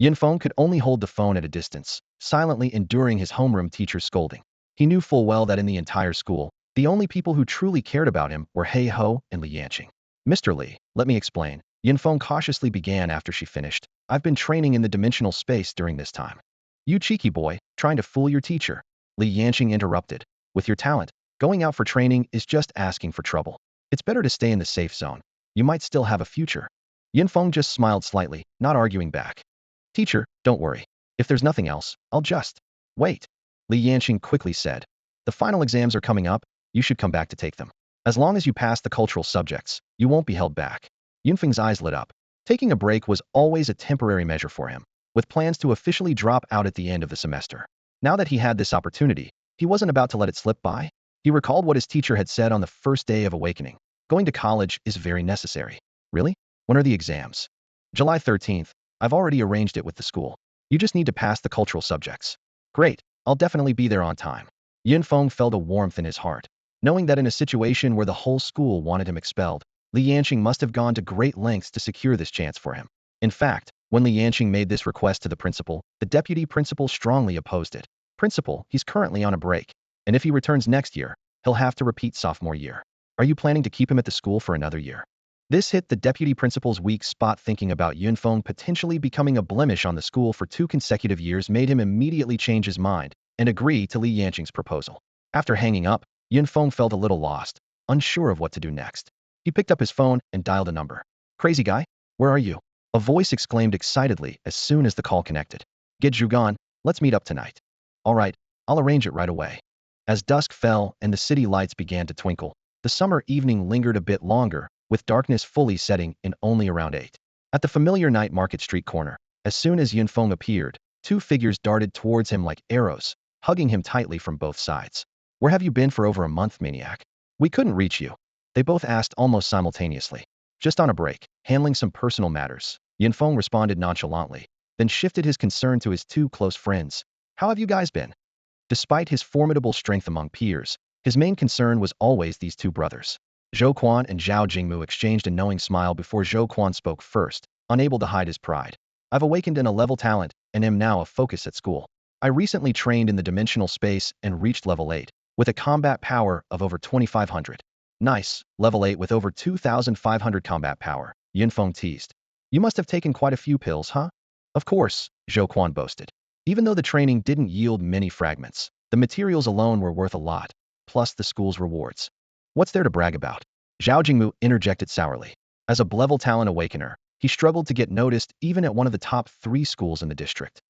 Yunfeng could only hold the phone at a distance, silently enduring his homeroom teacher's scolding. He knew full well that in the entire school, the only people who truly cared about him were He Ho and Li Yanqing. Mr. Li, let me explain. Yunfeng cautiously began after she finished. I've been training in the dimensional space during this time. You cheeky boy, trying to fool your teacher. Li Yanqing interrupted. With your talent, going out for training is just asking for trouble. It's better to stay in the safe zone. You might still have a future. Yunfeng just smiled slightly, not arguing back. Teacher, don't worry. If there's nothing else, I'll just wait. Li Yanqing quickly said. The final exams are coming up. You should come back to take them. As long as you pass the cultural subjects, you won't be held back. Yunfeng's eyes lit up. Taking a break was always a temporary measure for him, with plans to officially drop out at the end of the semester. Now that he had this opportunity, he wasn't about to let it slip by. He recalled what his teacher had said on the first day of awakening. Going to college is very necessary. Really? When are the exams? July 13th. I've already arranged it with the school. You just need to pass the cultural subjects. Great. I'll definitely be there on time. Feng felt a warmth in his heart, knowing that in a situation where the whole school wanted him expelled, Li Yanqing must have gone to great lengths to secure this chance for him. In fact, when Li Yanqing made this request to the principal, the deputy principal strongly opposed it. Principal, he's currently on a break, and if he returns next year, he'll have to repeat sophomore year. Are you planning to keep him at the school for another year? This hit the deputy principal's weak spot. Thinking about Feng potentially becoming a blemish on the school for 2 consecutive years made him immediately change his mind and agree to Li Yanqing's proposal. After hanging up, Feng felt a little lost, unsure of what to do next. He picked up his phone and dialed a number. Crazy guy, where are you? A voice exclaimed excitedly as soon as the call connected. Get Zhugan, let's meet up tonight. All right, I'll arrange it right away. As dusk fell and the city lights began to twinkle, the summer evening lingered a bit longer, with darkness fully setting in only around 8. At the familiar night market street corner, as soon as Feng appeared, 2 figures darted towards him like arrows, hugging him tightly from both sides. Where have you been for over a month, maniac? We couldn't reach you. They both asked almost simultaneously. Just on a break, handling some personal matters. Feng responded nonchalantly, then shifted his concern to his 2 close friends. How have you guys been? Despite his formidable strength among peers, his main concern was always these 2 brothers. Zhou Quan and Zhao Jingmu exchanged a knowing smile before Zhou Quan spoke first, unable to hide his pride. I've awakened a level talent and am now a focus at school. I recently trained in the dimensional space and reached level 8, with a combat power of over 2500. Nice, level 8 with over 2500 combat power, Feng teased. You must have taken quite a few pills, huh? Of course, Zhou Quan boasted. Even though the training didn't yield many fragments, the materials alone were worth a lot, plus the school's rewards. What's there to brag about? Zhao Jingmu interjected sourly. As a level talent awakener, he struggled to get noticed even at one of the top 3 schools in the district.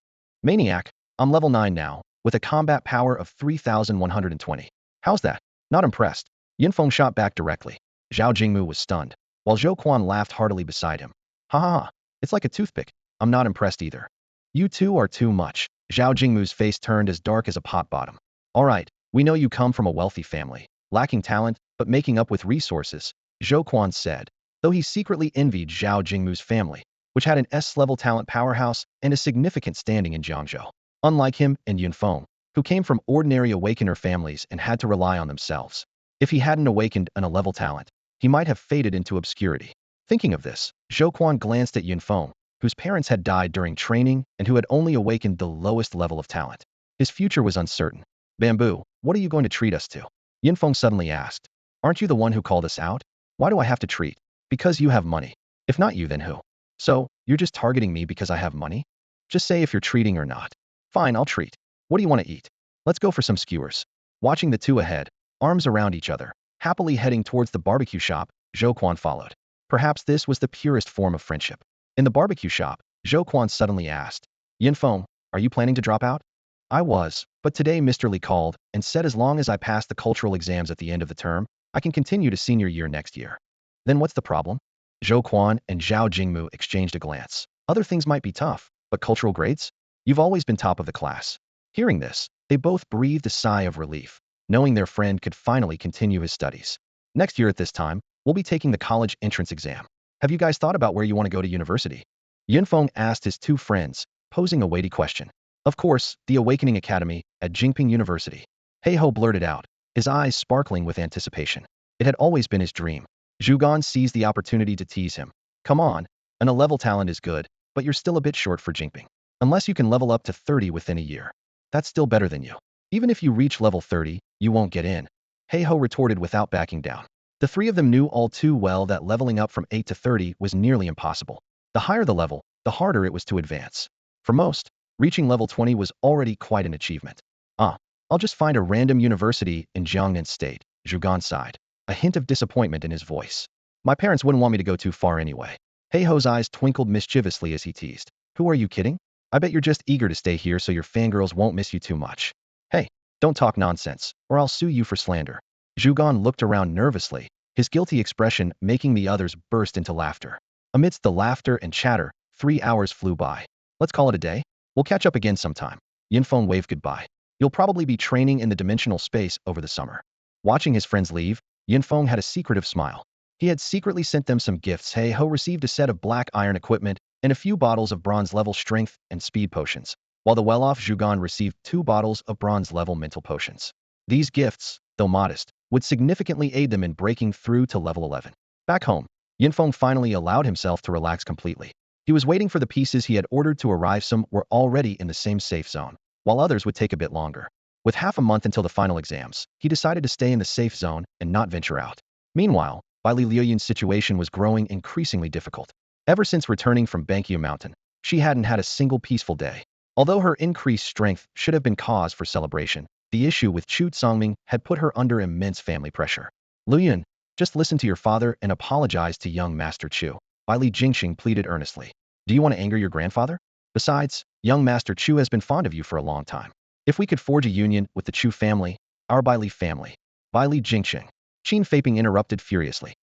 Maniac, I'm level 9 now, with a combat power of 3120. How's that? Not impressed. Feng shot back directly. Zhao Jingmu was stunned, while Zhou Quan laughed heartily beside him. Ha ha ha, it's like a toothpick. I'm not impressed either. You 2 are too much. Zhao Jingmu's face turned as dark as a pot bottom. All right, we know you come from a wealthy family, lacking talent, but making up with resources, Zhou Quan said, though he secretly envied Zhao Jingmu's family, which had an S-level talent powerhouse and a significant standing in Jiangzhou. Unlike him and Feng, who came from ordinary awakener families and had to rely on themselves. If he hadn't awakened an A-level talent, he might have faded into obscurity. Thinking of this, Zhou Quan glanced at Feng, whose parents had died during training and who had only awakened the lowest level of talent. His future was uncertain. Bamboo, what are you going to treat us to? Feng suddenly asked. Aren't you the one who called us out? Why do I have to treat? Because you have money. If not you, then who? So, you're just targeting me because I have money? Just say if you're treating or not. Fine, I'll treat. What do you want to eat? Let's go for some skewers. Watching the 2 ahead, arms around each other, happily heading towards the barbecue shop, Zhou Quan followed. Perhaps this was the purest form of friendship. In the barbecue shop, Zhou Quan suddenly asked, Feng, are you planning to drop out? I was, but today Mr. Li called and said as long as I pass the cultural exams at the end of the term, I can continue to senior year next year. Then what's the problem? Zhou Quan and Zhao Jingmu exchanged a glance. Other things might be tough, but cultural grades? You've always been top of the class. Hearing this, they both breathed a sigh of relief, knowing their friend could finally continue his studies. Next year at this time, we'll be taking the college entrance exam. Have you guys thought about where you want to go to university? Feng asked his 2 friends, posing a weighty question. Of course, the Awakening Academy at Jingping University. Heiho blurted out, his eyes sparkling with anticipation. It had always been his dream. Zhugan seized the opportunity to tease him. Come on, an A-level talent is good, but you're still a bit short for Jingping. Unless you can level up to 30 within a year. That's still better than you. Even if you reach level 30, you won't get in. Heiho retorted without backing down. The 3 of them knew all too well that leveling up from 8 to 30 was nearly impossible. The higher the level, the harder it was to advance. For most, reaching level 20 was already quite an achievement. I'll just find a random university in Jiangnan State, Zhugan sighed, a hint of disappointment in his voice. My parents wouldn't want me to go too far anyway. Heiho's eyes twinkled mischievously as he teased. Who are you kidding? I bet you're just eager to stay here so your fangirls won't miss you too much. Hey, don't talk nonsense, or I'll sue you for slander. Zhugan looked around nervously, his guilty expression making the others burst into laughter. Amidst the laughter and chatter, 3 hours flew by. Let's call it a day. We'll catch up again sometime. Feng waved goodbye. You'll probably be training in the dimensional space over the summer. Watching his friends leave, Feng had a secretive smile. He had secretly sent them some gifts. Heiho received a set of black iron equipment and a few bottles of bronze-level strength and speed potions, while the well-off Zhugan received 2 bottles of bronze-level mental potions. These gifts, though modest, would significantly aid them in breaking through to level 11. Back home, Yinfeng finally allowed himself to relax completely. He was waiting for the pieces he had ordered to arrive. Some were already in the same safe zone, while others would take a bit longer. With half a month until the final exams, he decided to stay in the safe zone and not venture out. Meanwhile, Baili Liuyun's situation was growing increasingly difficult. Ever since returning from Bankyu Mountain, she hadn't had a single peaceful day. Although her increased strength should have been cause for celebration, the issue with Chu Tsongming had put her under immense family pressure. Luyun, just listen to your father and apologize to young Master Chu. Baili Jingxing pleaded earnestly. Do you want to anger your grandfather? Besides, young Master Chu has been fond of you for a long time. If we could forge a union with the Chu family, our Baili family. Baili Jingxing. Qin Feiping interrupted furiously.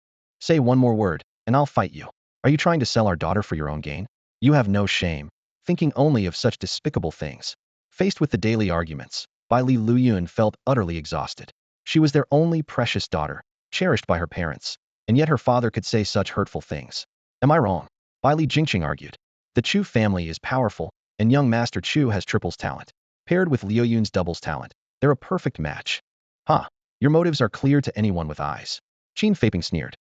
Say one more word, and I'll fight you. Are you trying to sell our daughter for your own gain? You have no shame, thinking only of such despicable things. Faced with the daily arguments, Baili Luyun felt utterly exhausted. She was their only precious daughter, cherished by her parents, and yet her father could say such hurtful things. Am I wrong? Baili Jingxing argued. The Chu family is powerful, and young Master Chu has triples talent. Paired with Liu Yun's doubles talent, they're a perfect match. Huh, your motives are clear to anyone with eyes. Qin Feiping sneered.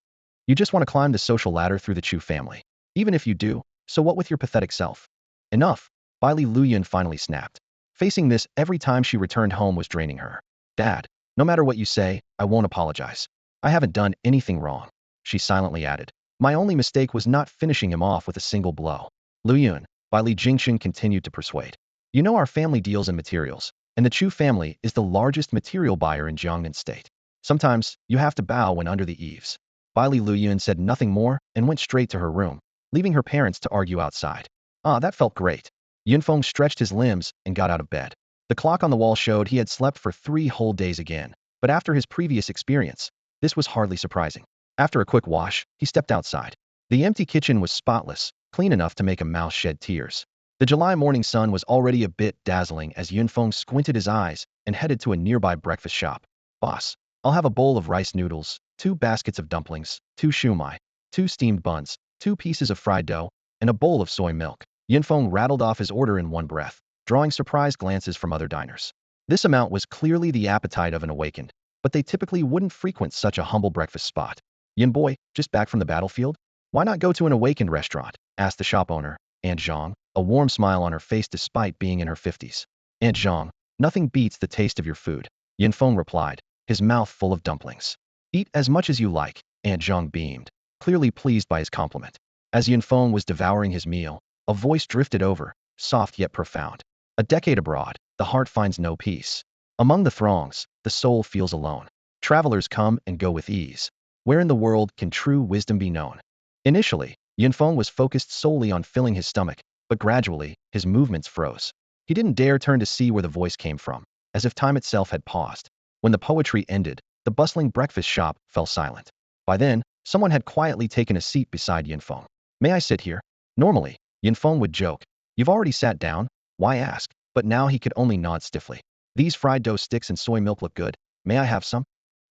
You just want to climb the social ladder through the Chu family. Even if you do, so what with your pathetic self? Enough, Baili Luyun finally snapped. Facing this every time she returned home was draining her. Dad, no matter what you say, I won't apologize. I haven't done anything wrong, she silently added. My only mistake was not finishing him off with a single blow. Luyun, Baili Jingxing continued to persuade. You know our family deals in materials, and the Chu family is the largest material buyer in Jiangnan State. Sometimes, you have to bow when under the eaves. Baili Luyun said nothing more and went straight to her room, leaving her parents to argue outside. Ah, that felt great. Yunfeng stretched his limbs and got out of bed. The clock on the wall showed he had slept for 3 whole days again, but after his previous experience, this was hardly surprising. After a quick wash, he stepped outside. The empty kitchen was spotless, clean enough to make a mouse shed tears. The July morning sun was already a bit dazzling as Yunfeng squinted his eyes and headed to a nearby breakfast shop. Boss, I'll have a bowl of rice noodles, 2 baskets of dumplings, 2 shumai, 2 steamed buns, 2 pieces of fried dough, and a bowl of soy milk. Yunfeng rattled off his order in one breath, drawing surprised glances from other diners. This amount was clearly the appetite of an awakened, but they typically wouldn't frequent such a humble breakfast spot. Yin boy, just back from the battlefield? Why not go to an awakened restaurant? Asked the shop owner, Aunt Zhang, a warm smile on her face despite being in her 50s. Aunt Zhang, nothing beats the taste of your food, Yunfeng replied, his mouth full of dumplings. Eat as much as you like, Aunt Zhang beamed, clearly pleased by his compliment. As Yunfeng was devouring his meal, a voice drifted over, soft yet profound. A decade abroad, the heart finds no peace. Among the throngs, the soul feels alone. Travelers come and go with ease. Where in the world can true wisdom be known? Initially, Yunfeng was focused solely on filling his stomach, but gradually, his movements froze. He didn't dare turn to see where the voice came from, as if time itself had paused. When the poetry ended, the bustling breakfast shop fell silent. By then, someone had quietly taken a seat beside Yunfeng. May I sit here? Normally, Yunfeng would joke. You've already sat down, why ask? But now he could only nod stiffly. These fried dough sticks and soy milk look good. May I have some?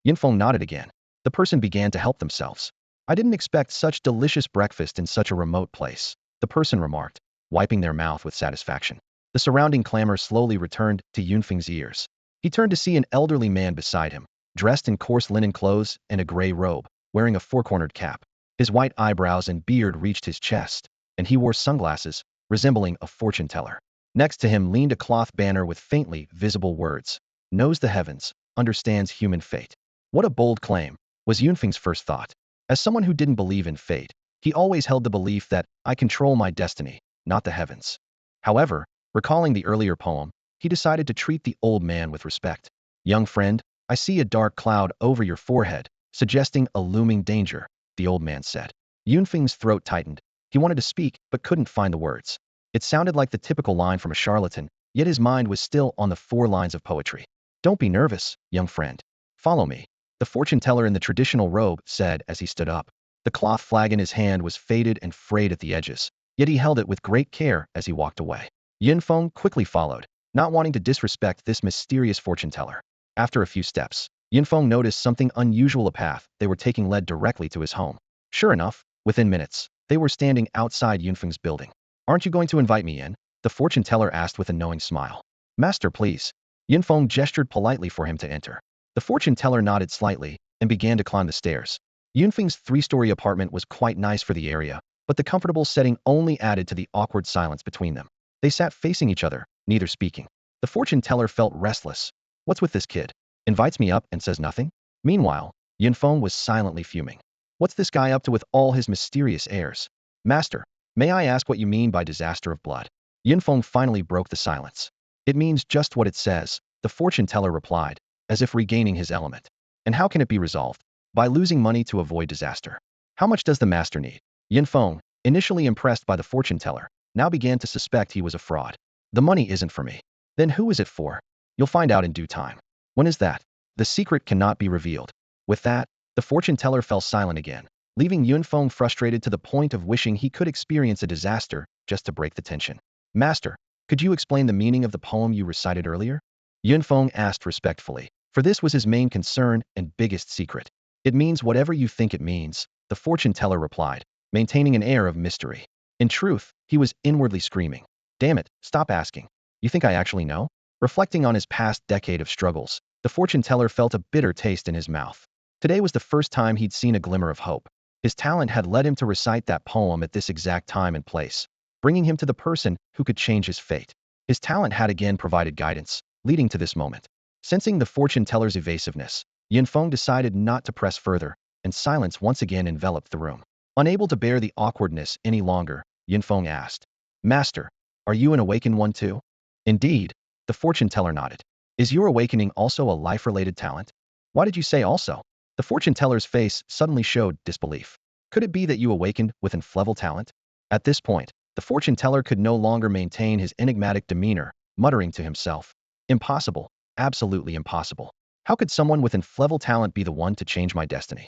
Yunfeng nodded again. The person began to help themselves. I didn't expect such delicious breakfast in such a remote place, the person remarked, wiping their mouth with satisfaction. The surrounding clamor slowly returned to Yunfeng's ears. He turned to see an elderly man beside him, dressed in coarse linen clothes and a gray robe, wearing a four-cornered cap. His white eyebrows and beard reached his chest, and he wore sunglasses, resembling a fortune teller. Next to him leaned a cloth banner with faintly visible words. Knows the heavens, understands human fate. What a bold claim, was Yunfeng's first thought. As someone who didn't believe in fate, he always held the belief that I control my destiny, not the heavens. However, recalling the earlier poem, he decided to treat the old man with respect. Young friend, I see a dark cloud over your forehead, suggesting a looming danger, the old man said. Yunfeng's throat tightened. He wanted to speak, but couldn't find the words. It sounded like the typical line from a charlatan, yet his mind was still on the 4 lines of poetry. Don't be nervous, young friend. Follow me, the fortune teller in the traditional robe said as he stood up. The cloth flag in his hand was faded and frayed at the edges, yet he held it with great care as he walked away. Yunfeng quickly followed, not wanting to disrespect this mysterious fortune teller. After a few steps, Yunfeng noticed something unusual. A path they were taking led directly to his home. Sure enough, within minutes, they were standing outside Yunfeng's building. Aren't you going to invite me in? The fortune teller asked with a knowing smile. Master, please. Feng gestured politely for him to enter. The fortune teller nodded slightly and began to climb the stairs. Feng's three-story apartment was quite nice for the area, but the comfortable setting only added to the awkward silence between them. They sat facing each other, neither speaking. The fortune teller felt restless. What's with this kid? Invites me up and says nothing? Meanwhile, Feng was silently fuming. What's this guy up to with all his mysterious airs? Master, may I ask what you mean by disaster of blood? Feng finally broke the silence. It means just what it says, the fortune teller replied, as if regaining his element. And how can it be resolved? By losing money to avoid disaster. How much does the master need? Feng, initially impressed by the fortune teller, now began to suspect he was a fraud. The money isn't for me. Then who is it for? You'll find out in due time. When is that? The secret cannot be revealed. With that, the fortune teller fell silent again, leaving Feng frustrated to the point of wishing he could experience a disaster just to break the tension. Master, could you explain the meaning of the poem you recited earlier? Feng asked respectfully, for this was his main concern and biggest secret. It means whatever you think it means, the fortune teller replied, maintaining an air of mystery. In truth, he was inwardly screaming. Damn it, stop asking. You think I actually know? Reflecting on his past decade of struggles, the fortune teller felt a bitter taste in his mouth. Today was the first time he'd seen a glimmer of hope. His talent had led him to recite that poem at this exact time and place, bringing him to the person who could change his fate. His talent had again provided guidance, leading to this moment. Sensing the fortune teller's evasiveness, Feng decided not to press further, and silence once again enveloped the room. Unable to bear the awkwardness any longer, Feng asked, Master, are you an awakened one too? Indeed, the fortune teller nodded. Is your awakening also a life-related talent? Why did you say also? The fortune teller's face suddenly showed disbelief. Could it be that you awakened with an level talent? At this point, the fortune teller could no longer maintain his enigmatic demeanor, muttering to himself. Impossible, absolutely impossible. How could someone with an level talent be the one to change my destiny?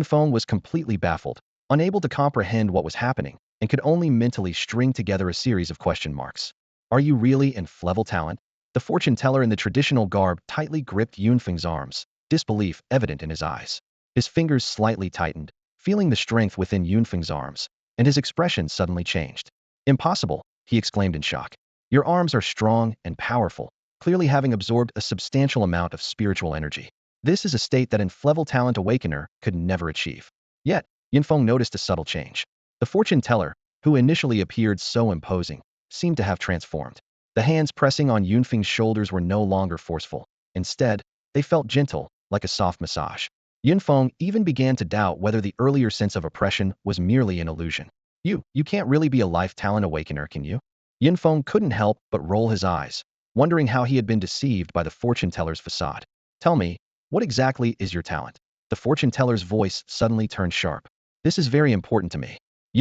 Feng was completely baffled, unable to comprehend what was happening, and could only mentally string together a series of question marks. Are you really an level talent? The fortune teller in the traditional garb tightly gripped Feng's arms, disbelief evident in his eyes. His fingers slightly tightened, feeling the strength within Feng's arms, and his expression suddenly changed. Impossible, he exclaimed in shock. Your arms are strong and powerful, clearly having absorbed a substantial amount of spiritual energy. This is a state that an level talent awakener could never achieve. Yet, Feng noticed a subtle change. The fortune teller, who initially appeared so imposing, seemed to have transformed. The hands pressing on Feng's shoulders were no longer forceful. Instead, they felt gentle, like a soft massage. Feng even began to doubt whether the earlier sense of oppression was merely an illusion. You can't really be a life talent awakener, can you? Feng couldn't help but roll his eyes, wondering how he had been deceived by the fortune teller's facade. Tell me, what exactly is your talent? The fortune teller's voice suddenly turned sharp. This is very important to me.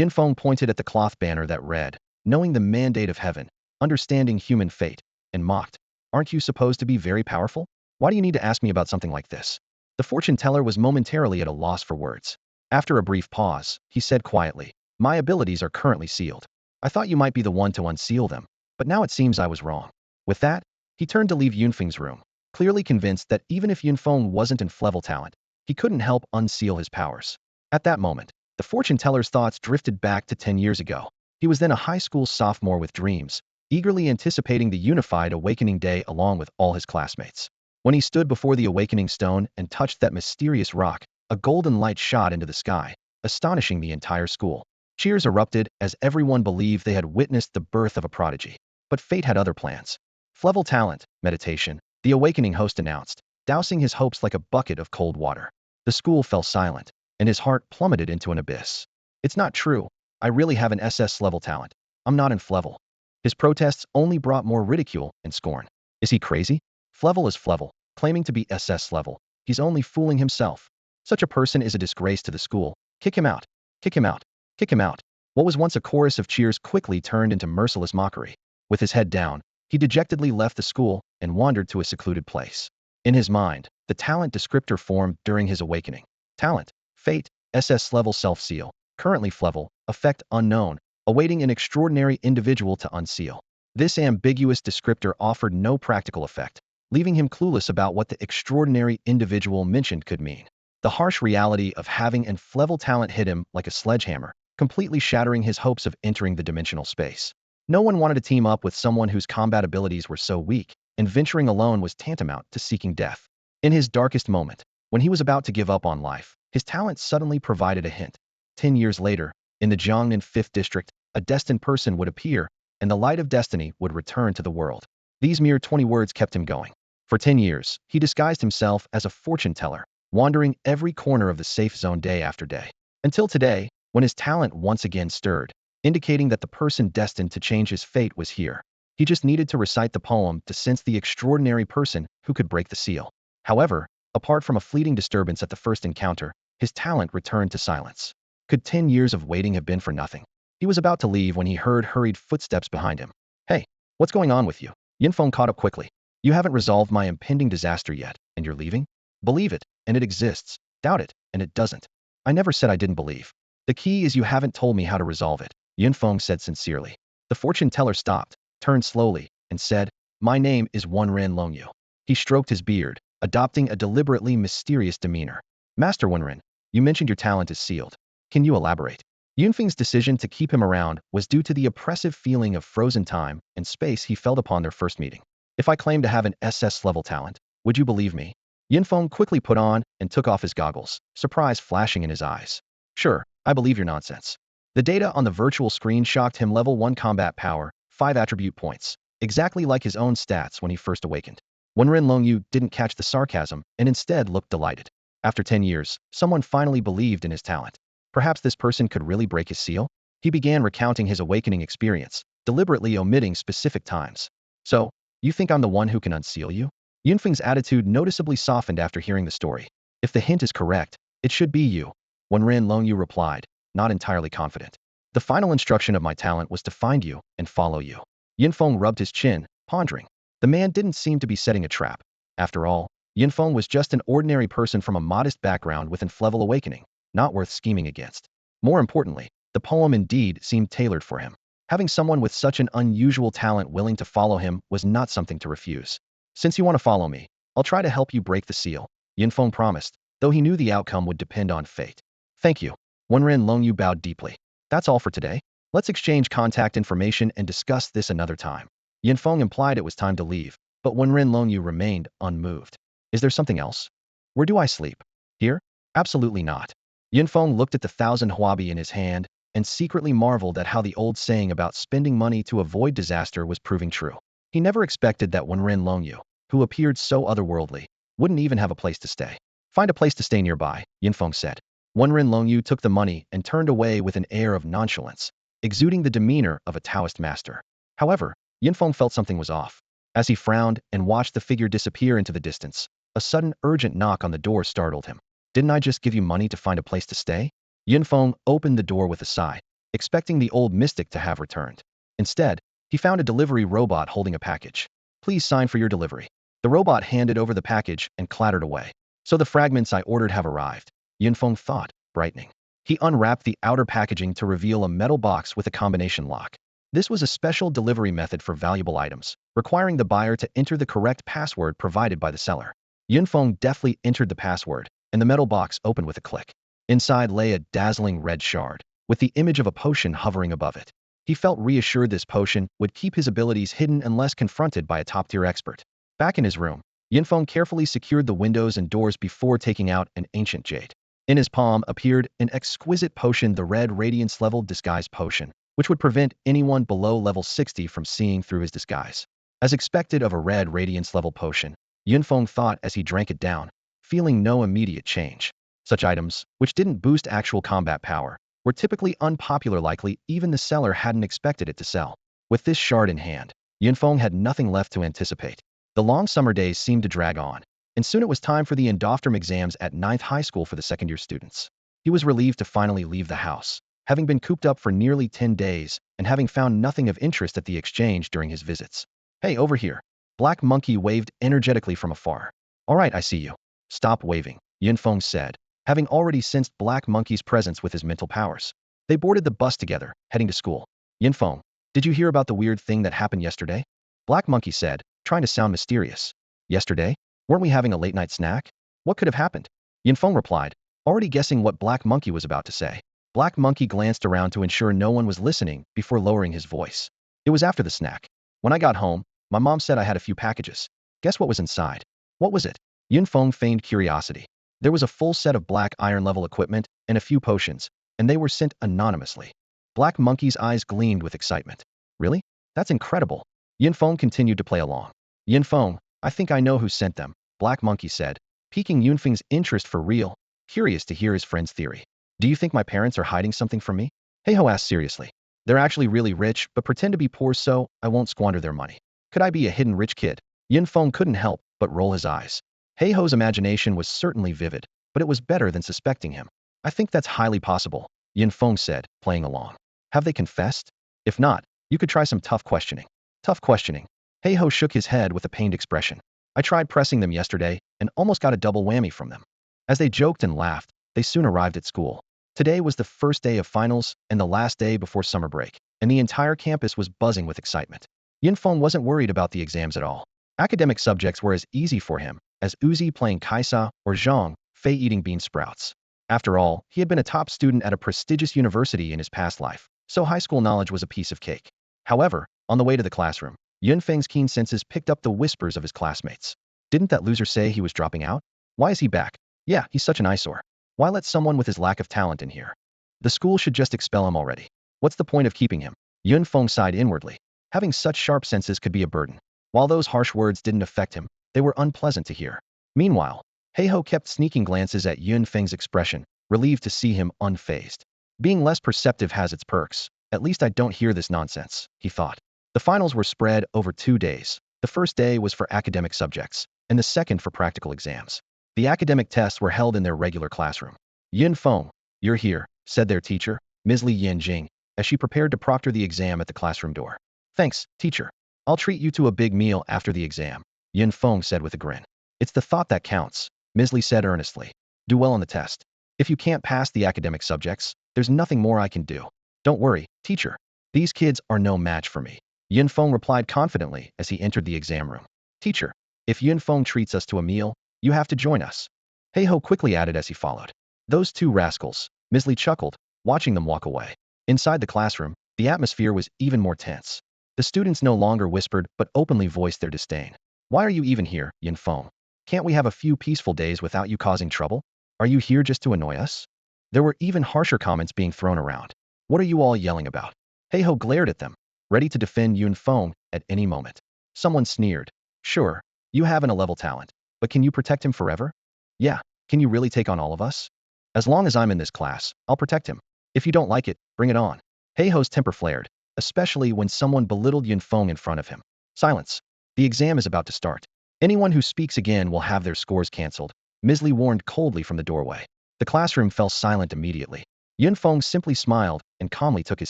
Feng pointed at the cloth banner that read, knowing the mandate of heaven, understanding human fate, and mocked. Aren't you supposed to be very powerful? Why do you need to ask me about something like this? The fortune teller was momentarily at a loss for words. After a brief pause, he said quietly, my abilities are currently sealed. I thought you might be the one to unseal them, but now it seems I was wrong. With that, he turned to leave Feng's room, clearly convinced that even if Feng wasn't in level talent, he couldn't help unseal his powers. At that moment, the fortune teller's thoughts drifted back to 10 years ago. He was then a high school sophomore with dreams, eagerly anticipating the unified awakening day along with all his classmates. When he stood before the awakening stone and touched that mysterious rock, a golden light shot into the sky, astonishing the entire school. Cheers erupted as everyone believed they had witnessed the birth of a prodigy. But fate had other plans. Level talent, meditation, the awakening host announced, dousing his hopes like a bucket of cold water. The school fell silent, and his heart plummeted into an abyss. It's not true. I really have an SS level talent. I'm not in Flevel. His protests only brought more ridicule and scorn. Is he crazy? Flevel is Flevel, claiming to be SS level. He's only fooling himself. Such a person is a disgrace to the school. Kick him out. Kick him out. Kick him out. What was once a chorus of cheers quickly turned into merciless mockery. With his head down, he dejectedly left the school and wandered to a secluded place. In his mind, the talent descriptor formed during his awakening. Talent, fate, SS level self-seal, currently Flevel, effect unknown, awaiting an extraordinary individual to unseal. This ambiguous descriptor offered no practical effect, leaving him clueless about what the extraordinary individual mentioned could mean. The harsh reality of having an Flevel talent hit him like a sledgehammer, completely shattering his hopes of entering the dimensional space. No one wanted to team up with someone whose combat abilities were so weak, and venturing alone was tantamount to seeking death. In his darkest moment, when he was about to give up on life, his talent suddenly provided a hint. 10 years later, in the Jiangnan 5th District, a destined person would appear, and the light of destiny would return to the world. These mere 20 words kept him going. For 10 years, he disguised himself as a fortune teller, wandering every corner of the safe zone day after day. Until today, when his talent once again stirred, indicating that the person destined to change his fate was here. He just needed to recite the poem to sense the extraordinary person who could break the seal. However, apart from a fleeting disturbance at the first encounter, his talent returned to silence. Could 10 years of waiting have been for nothing? He was about to leave when he heard hurried footsteps behind him. Hey, what's going on with you? Yinfeng caught up quickly. You haven't resolved my impending disaster yet, and you're leaving? Believe it, and it exists. Doubt it, and it doesn't. I never said I didn't believe. The key is you haven't told me how to resolve it, Yinfeng said sincerely. The fortune teller stopped, turned slowly, and said, My name is Wenren Longyu. He stroked his beard, adopting a deliberately mysterious demeanor. Master Wenren, you mentioned your talent is sealed. Can you elaborate? Yunfeng's decision to keep him around was due to the oppressive feeling of frozen time and space he felt upon their first meeting. If I claim to have an SS-level talent, would you believe me? Yinfeng quickly put on and took off his goggles, surprise flashing in his eyes. Sure, I believe your nonsense. The data on the virtual screen shocked him. Level 1 combat power, 5 attribute points, exactly like his own stats when he first awakened. Wenren Longyu didn't catch the sarcasm and instead looked delighted. After 10 years, someone finally believed in his talent. Perhaps this person could really break his seal? He began recounting his awakening experience, deliberately omitting specific times. So, you think I'm the one who can unseal you? Yunfeng's attitude noticeably softened after hearing the story. If the hint is correct, it should be you. Wenren Longyu replied, not entirely confident. The final instruction of my talent was to find you and follow you. Yinfeng rubbed his chin, pondering. The man didn't seem to be setting a trap. After all, Yinfeng was just an ordinary person from a modest background with inflexible awakening, not worth scheming against. More importantly, the poem indeed seemed tailored for him. Having someone with such an unusual talent willing to follow him was not something to refuse. Since you want to follow me, I'll try to help you break the seal, Yinfeng promised, though he knew the outcome would depend on fate. Thank you. Wenren Longyu bowed deeply. That's all for today. Let's exchange contact information and discuss this another time. Yinfeng implied it was time to leave, but Wenren Longyu remained unmoved. Is there something else? Where do I sleep? Here? Absolutely not. Yinfeng looked at the 1,000 huabi in his hand and secretly marveled at how the old saying about spending money to avoid disaster was proving true. He never expected that Wenren Longyu, who appeared so otherworldly, wouldn't even have a place to stay. Find a place to stay nearby, Yinfeng said. Wenren Longyu took the money and turned away with an air of nonchalance, exuding the demeanor of a Taoist master. However, Yinfeng felt something was off. As he frowned and watched the figure disappear into the distance, a sudden urgent knock on the door startled him. Didn't I just give you money to find a place to stay? Yinfeng opened the door with a sigh, expecting the old mystic to have returned. Instead, he found a delivery robot holding a package. Please sign for your delivery. The robot handed over the package and clattered away. So the fragments I ordered have arrived, Yinfeng thought, brightening. He unwrapped the outer packaging to reveal a metal box with a combination lock. This was a special delivery method for valuable items, requiring the buyer to enter the correct password provided by the seller. Yinfeng deftly entered the password, and the metal box opened with a click. Inside lay a dazzling red shard, with the image of a potion hovering above it. He felt reassured this potion would keep his abilities hidden unless confronted by a top-tier expert. Back in his room, Yinfeng carefully secured the windows and doors before taking out an ancient jade. In his palm appeared an exquisite potion, the Red Radiance Level Disguise Potion, which would prevent anyone below level 60 from seeing through his disguise. As expected of a Red Radiance Level potion, Yinfeng thought as he drank it down, feeling no immediate change. Such items, which didn't boost actual combat power, were typically unpopular, likely even the seller hadn't expected it to sell. With this shard in hand, Yinfeng had nothing left to anticipate. The long summer days seemed to drag on, and soon it was time for the endopterm exams at 9th high school for the second-year students. He was relieved to finally leave the house, having been cooped up for nearly 10 days and having found nothing of interest at the exchange during his visits. Hey, over here. Black Monkey waved energetically from afar. All right, I see you. Stop waving, Yinfeng said, having already sensed Black Monkey's presence with his mental powers. They boarded the bus together, heading to school. Yinfeng, did you hear about the weird thing that happened yesterday? Black Monkey said, trying to sound mysterious. Yesterday? Weren't we having a late-night snack? What could have happened? Yinfeng replied, already guessing what Black Monkey was about to say. Black Monkey glanced around to ensure no one was listening before lowering his voice. It was after the snack. When I got home, My mom said I had a few packages. Guess what was inside? What was it? Yun Feng feigned curiosity. There was a full set of black iron-level equipment and a few potions, and they were sent anonymously. Black Monkey's eyes gleamed with excitement. Really? That's incredible. Yin Feng continued to play along. Yin Feng, I think I know who sent them, Black Monkey said, piquing Yunfeng's interest for real, curious to hear his friend's theory. Do you think my parents are hiding something from me? Heiho asked seriously. They're actually really rich, but pretend to be poor so I won't squander their money. Could I be a hidden rich kid? Yin Feng couldn't help but roll his eyes. Heiho's imagination was certainly vivid, but it was better than suspecting him. I think that's highly possible, Yin Feng said, playing along. Have they confessed? If not, you could try some tough questioning. Tough questioning. Heiho shook his head with a pained expression. I tried pressing them yesterday and almost got a double whammy from them. As they joked and laughed, they soon arrived at school. Today was the first day of finals and the last day before summer break, and the entire campus was buzzing with excitement. Yin Feng wasn't worried about the exams at all. Academic subjects were as easy for him as Uzi playing Kaisa or Zhang Fei eating bean sprouts. After all, he had been a top student at a prestigious university in his past life, so high school knowledge was a piece of cake. However, on the way to the classroom, Yun Feng's keen senses picked up the whispers of his classmates. Didn't that loser say he was dropping out? Why is he back? Yeah, he's such an eyesore. Why let someone with his lack of talent in here? The school should just expel him already. What's the point of keeping him? Yun Feng sighed inwardly. Having such sharp senses could be a burden. While those harsh words didn't affect him, they were unpleasant to hear. Meanwhile, Heiho kept sneaking glances at Yun Feng's expression, relieved to see him unfazed. Being less perceptive has its perks. At least I don't hear this nonsense, he thought. The finals were spread over 2 days. The first day was for academic subjects, and the second for practical exams. The academic tests were held in their regular classroom. Yin Feng, you're here, said their teacher, Ms. Li Yanjing, as she prepared to proctor the exam at the classroom door. Thanks, teacher. I'll treat you to a big meal after the exam, Yin Feng said with a grin. It's the thought that counts, Ms. Li said earnestly. Do well on the test. If you can't pass the academic subjects, there's nothing more I can do. Don't worry, teacher. These kids are no match for me. Yin Feng replied confidently as he entered the exam room. Teacher, if Yin Feng treats us to a meal, you have to join us. Heiho quickly added as he followed. Those two rascals, Ms. Li chuckled, watching them walk away. Inside the classroom, the atmosphere was even more tense. The students no longer whispered but openly voiced their disdain. Why are you even here, Yin Feng? Can't we have a few peaceful days without you causing trouble? Are you here just to annoy us? There were even harsher comments being thrown around. What are you all yelling about? Heiho glared at them, ready to defend Yun Feng at any moment. Someone sneered. Sure, you have an A-level talent, but can you protect him forever? Yeah, can you really take on all of us? As long as I'm in this class, I'll protect him. If you don't like it, bring it on. Heiho's temper flared, especially when someone belittled Yun Feng in front of him. Silence. The exam is about to start. Anyone who speaks again will have their scores cancelled, Ms. Li warned coldly from the doorway. The classroom fell silent immediately. Yun Feng simply smiled and calmly took his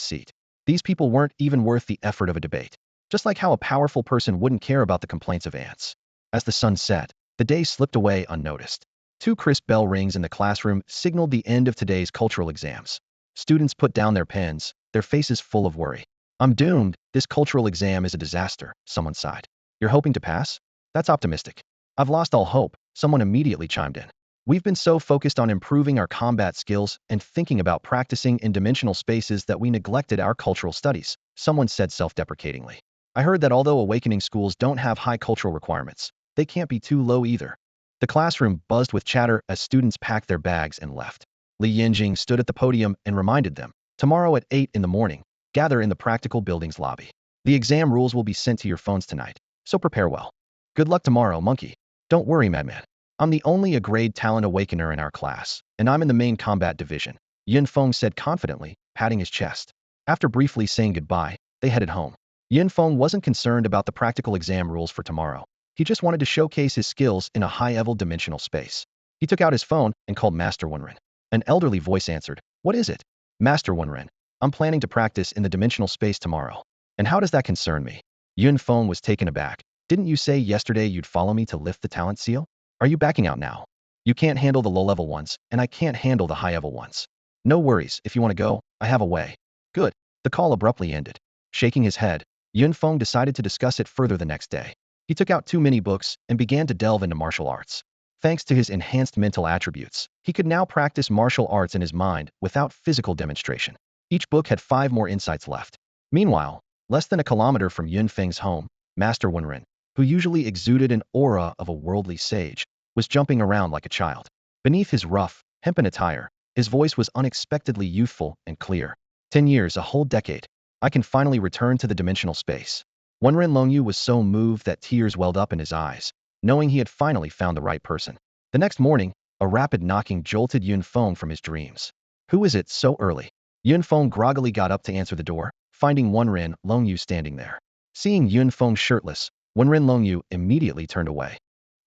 seat. These people weren't even worth the effort of a debate. Just like how a powerful person wouldn't care about the complaints of ants. As the sun set, the day slipped away unnoticed. 2 crisp bell rings in the classroom signaled the end of today's cultural exams. Students put down their pens, their faces full of worry. I'm doomed. This cultural exam is a disaster, someone sighed. You're hoping to pass? That's optimistic. I've lost all hope, someone immediately chimed in. We've been so focused on improving our combat skills and thinking about practicing in dimensional spaces that we neglected our cultural studies, someone said self-deprecatingly. I heard that although awakening schools don't have high cultural requirements, they can't be too low either. The classroom buzzed with chatter as students packed their bags and left. Li Yanjing stood at the podium and reminded them, tomorrow at 8 in the morning, gather in the practical building's lobby. The exam rules will be sent to your phones tonight, so prepare well. Good luck tomorrow, monkey. Don't worry, madman. I'm the only A-grade talent awakener in our class, and I'm in the main combat division, Yin Feng said confidently, patting his chest. After briefly saying goodbye, they headed home. Yin Feng wasn't concerned about the practical exam rules for tomorrow. He just wanted to showcase his skills in a high-level dimensional space. He took out his phone and called Master Wenren. An elderly voice answered, What is it? Master Wenren, I'm planning to practice in the dimensional space tomorrow. And how does that concern me? Yin Feng was taken aback. Didn't you say yesterday you'd follow me to lift the talent seal? Are you backing out now? You can't handle the low-level ones, and I can't handle the high-level ones. No worries, if you want to go, I have a way. Good. The call abruptly ended. Shaking his head, Yun Feng decided to discuss it further the next day. He took out 2 mini books and began to delve into martial arts. Thanks to his enhanced mental attributes, he could now practice martial arts in his mind without physical demonstration. Each book had 5 more insights left. Meanwhile, less than a kilometer from Yun Feng's home, Master Wenren, who usually exuded an aura of a worldly sage, was jumping around like a child. Beneath his rough, hempen attire, his voice was unexpectedly youthful and clear. 10 years, a whole decade. I can finally return to the dimensional space. Wenren Longyu was so moved that tears welled up in his eyes, knowing he had finally found the right person. The next morning, a rapid knocking jolted Yun Feng from his dreams. Who is it so early? Yun Feng groggily got up to answer the door, finding Wenren Longyu standing there. Seeing Yun Feng shirtless, Wenren Longyu immediately turned away.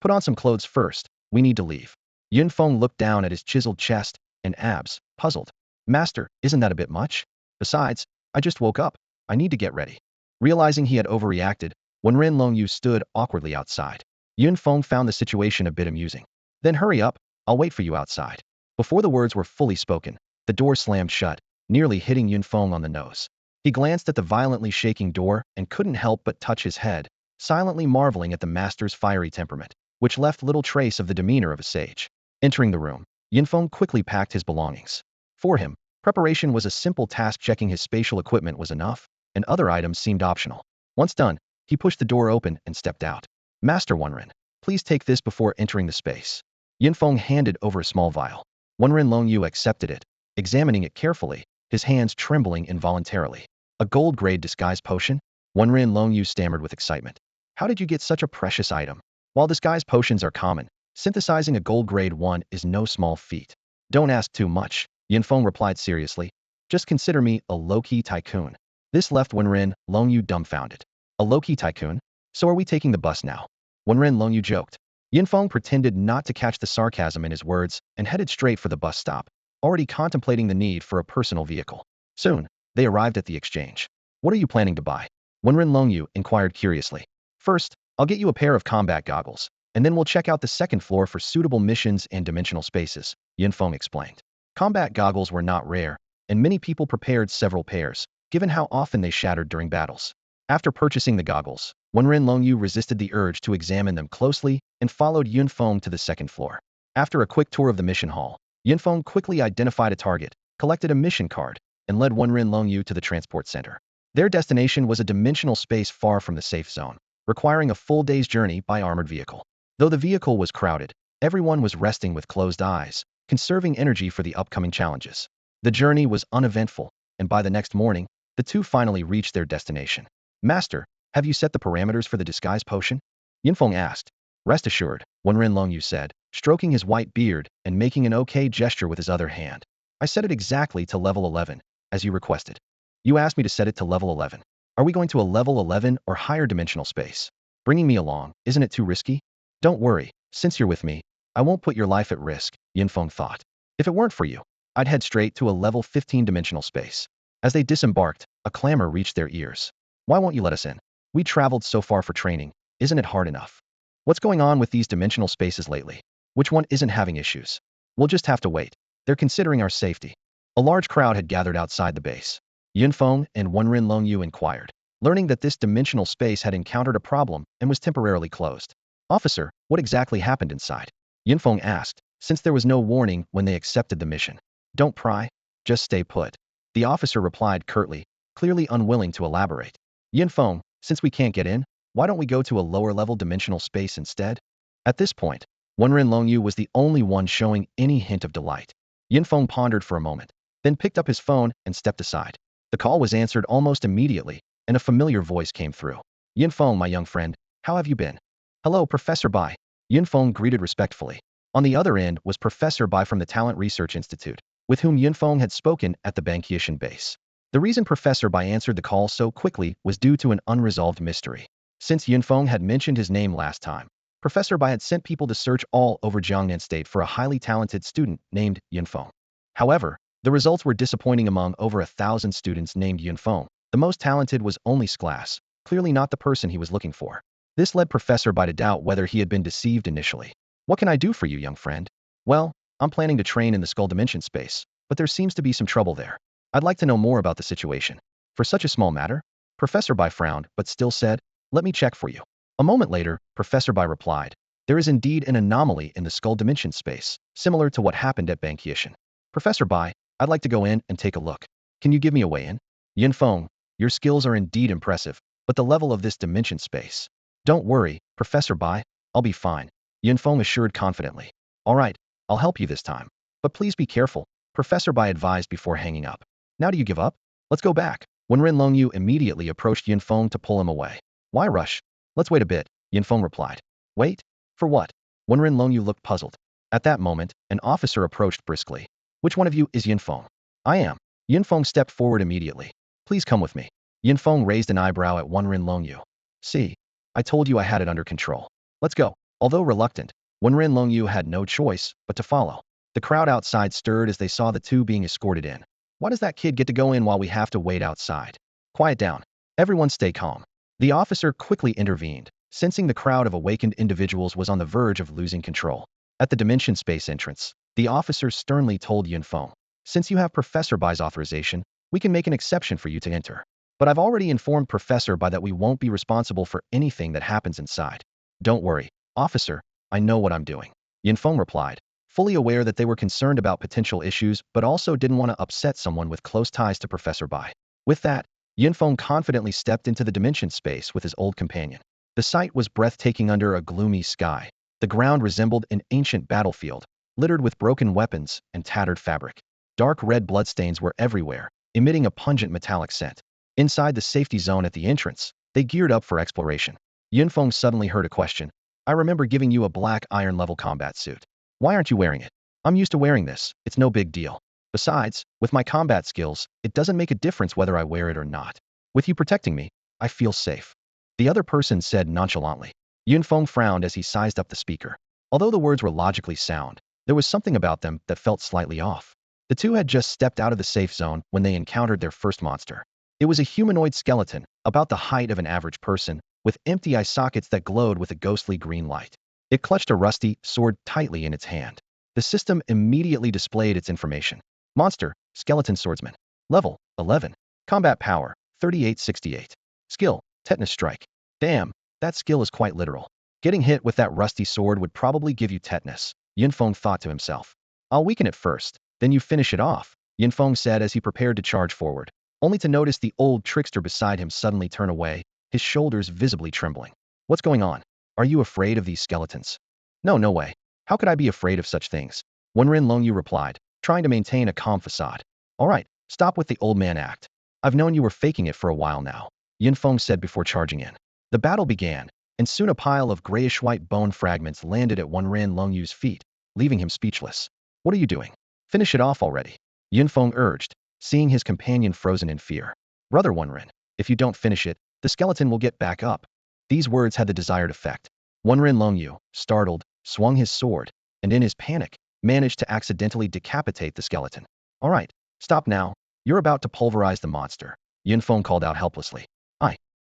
Put on some clothes first, we need to leave. Yun Feng looked down at his chiseled chest and abs, puzzled. Master, isn't that a bit much? Besides, I just woke up. I need to get ready. Realizing he had overreacted, Wenren Longyu stood awkwardly outside. Yun Feng found the situation a bit amusing. Then hurry up, I'll wait for you outside. Before the words were fully spoken, the door slammed shut, nearly hitting Yun Feng on the nose. He glanced at the violently shaking door and couldn't help but touch his head, silently marveling at the master's fiery temperament, which left little trace of the demeanor of a sage. Entering the room, Yun Feng quickly packed his belongings. For him, preparation was a simple task. Checking his spatial equipment was enough, and other items seemed optional. Once done, he pushed the door open and stepped out. Master Wenren, please take this before entering the space. Yun Feng handed over a small vial. Wenren Longyu accepted it, examining it carefully, his hands trembling involuntarily. A gold-grade disguise potion? Wenren Longyu stammered with excitement. How did you get such a precious item? While disguise potions are common, synthesizing a gold-grade one is no small feat. Don't ask too much, Yun Feng replied seriously. Just consider me a low-key tycoon. This left Wenren Longyu dumbfounded. A low-key tycoon? So are we taking the bus now? Wenren Longyu joked. Yun Feng pretended not to catch the sarcasm in his words and headed straight for the bus stop, already contemplating the need for a personal vehicle. Soon, they arrived at the exchange. What are you planning to buy? Wenren Longyu inquired curiously. First, I'll get you a pair of combat goggles, and then we'll check out the second floor for suitable missions and dimensional spaces, Yun Feng explained. Combat goggles were not rare, and many people prepared several pairs, given how often they shattered during battles. After purchasing the goggles, Wenren Longyu resisted the urge to examine them closely and followed Yun Feng to the second floor. After a quick tour of the mission hall, Yun Feng quickly identified a target, collected a mission card, and led Wenren Longyu to the transport center. Their destination was a dimensional space far from the safe zone, requiring a full day's journey by armored vehicle. Though the vehicle was crowded, everyone was resting with closed eyes, conserving energy for the upcoming challenges. The journey was uneventful, and by the next morning, the two finally reached their destination. Master, have you set the parameters for the disguise potion? Yun Feng asked. Rest assured, Wenren Longyu said, stroking his white beard and making an okay gesture with his other hand. I set it exactly to level 11, as you requested. You asked me to set it to level 11. Are we going to a level 11 or higher dimensional space? Bringing me along, isn't it too risky? Don't worry, since you're with me, I won't put your life at risk, Yun Feng thought. If it weren't for you, I'd head straight to a level 15 dimensional space. As they disembarked, a clamor reached their ears. Why won't you let us in? We traveled so far for training, isn't it hard enough? What's going on with these dimensional spaces lately? Which one isn't having issues? We'll just have to wait. They're considering our safety. A large crowd had gathered outside the base. Yun Feng and Wenren Longyu inquired, learning that this dimensional space had encountered a problem and was temporarily closed. Officer, what exactly happened inside? Yun Feng asked, since there was no warning when they accepted the mission. Don't pry, just stay put. The officer replied curtly, clearly unwilling to elaborate. Yun Feng, since we can't get in, why don't we go to a lower-level dimensional space instead? At this point, Wenren Longyu was the only one showing any hint of delight. Yun Feng pondered for a moment, then picked up his phone and stepped aside. The call was answered almost immediately, and a familiar voice came through. Yun Feng, my young friend, how have you been? Hello, Professor Bai. Yun Feng greeted respectfully. On the other end was Professor Bai from the Talent Research Institute, with whom Yun Feng had spoken at the Banqian base. The reason Professor Bai answered the call so quickly was due to an unresolved mystery. Since Yun Feng had mentioned his name last time, Professor Bai had sent people to search all over Jiangnan State for a highly talented student named Yun Feng. However, the results were disappointing. Among over 1,000 students named Yun Feng, the most talented was only Sclass, clearly not the person he was looking for. This led Professor Bai to doubt whether he had been deceived initially. What can I do for you, young friend? Well, I'm planning to train in the Skull Dimension space, but there seems to be some trouble there. I'd like to know more about the situation. For such a small matter? Professor Bai frowned, but still said, let me check for you. A moment later, Professor Bai replied, there is indeed an anomaly in the Skull Dimension space, similar to what happened at Banqian. Professor Bai, I'd like to go in and take a look. Can you give me a way in? Yun Feng, your skills are indeed impressive, but the level of this dimension space. Don't worry, Professor Bai, I'll be fine, Yunfeng assured confidently. All right, I'll help you this time. But please be careful, Professor Bai advised before hanging up. Now do you give up? Let's go back. Wenren Longyu immediately approached Yunfeng to pull him away. Why rush? Let's wait a bit, Yunfeng replied. Wait? For what? Wenren Longyu looked puzzled. At that moment, an officer approached briskly. Which one of you is Yunfeng? I am. Yunfeng stepped forward immediately. Please come with me. Yunfeng raised an eyebrow at Wenren Longyu. See, I told you I had it under control. Let's go. Although reluctant, Wenren Longyu had no choice but to follow. The crowd outside stirred as they saw the two being escorted in. Why does that kid get to go in while we have to wait outside? Quiet down. Everyone stay calm. The officer quickly intervened, sensing the crowd of awakened individuals was on the verge of losing control. At the dimension space entrance, the officer sternly told Yunfeng, since you have Professor Bai's authorization, we can make an exception for you to enter. But I've already informed Professor Bai that we won't be responsible for anything that happens inside. Don't worry, officer, I know what I'm doing. Yunfeng replied, fully aware that they were concerned about potential issues but also didn't want to upset someone with close ties to Professor Bai. With that, Yunfeng confidently stepped into the dimension space with his old companion. The sight was breathtaking under a gloomy sky. The ground resembled an ancient battlefield, littered with broken weapons and tattered fabric. Dark red bloodstains were everywhere, emitting a pungent metallic scent. Inside the safety zone at the entrance, they geared up for exploration. Yunfeng suddenly heard a question. I remember giving you a black iron-level combat suit. Why aren't you wearing it? I'm used to wearing this, it's no big deal. Besides, with my combat skills, it doesn't make a difference whether I wear it or not. With you protecting me, I feel safe. The other person said nonchalantly. Yunfeng frowned as he sized up the speaker. Although the words were logically sound, there was something about them that felt slightly off. The two had just stepped out of the safe zone when they encountered their first monster. It was a humanoid skeleton, about the height of an average person, with empty eye sockets that glowed with a ghostly green light. It clutched a rusty sword tightly in its hand. The system immediately displayed its information. Monster, Skeleton Swordsman. Level, 11. Combat Power, 3868. Skill, Tetanus Strike. Damn, that skill is quite literal. Getting hit with that rusty sword would probably give you tetanus, Yunfeng thought to himself. I'll weaken it first, then you finish it off, Yunfeng said as he prepared to charge forward, only to notice the old trickster beside him suddenly turn away, his shoulders visibly trembling. What's going on? Are you afraid of these skeletons? No, no way. How could I be afraid of such things? Wenren Longyu replied, trying to maintain a calm facade. All right, stop with the old man act. I've known you were faking it for a while now, Yunfeng said before charging in. The battle began, and soon a pile of grayish-white bone fragments landed at Wenren Longyu's feet, leaving him speechless. What are you doing? Finish it off already, Yunfeng urged, seeing his companion frozen in fear. Brother Wenren, if you don't finish it, the skeleton will get back up. These words had the desired effect. Wenren Longyu, startled, swung his sword, and in his panic, managed to accidentally decapitate the skeleton. All right, stop now. You're about to pulverize the monster, Yunfeng called out helplessly.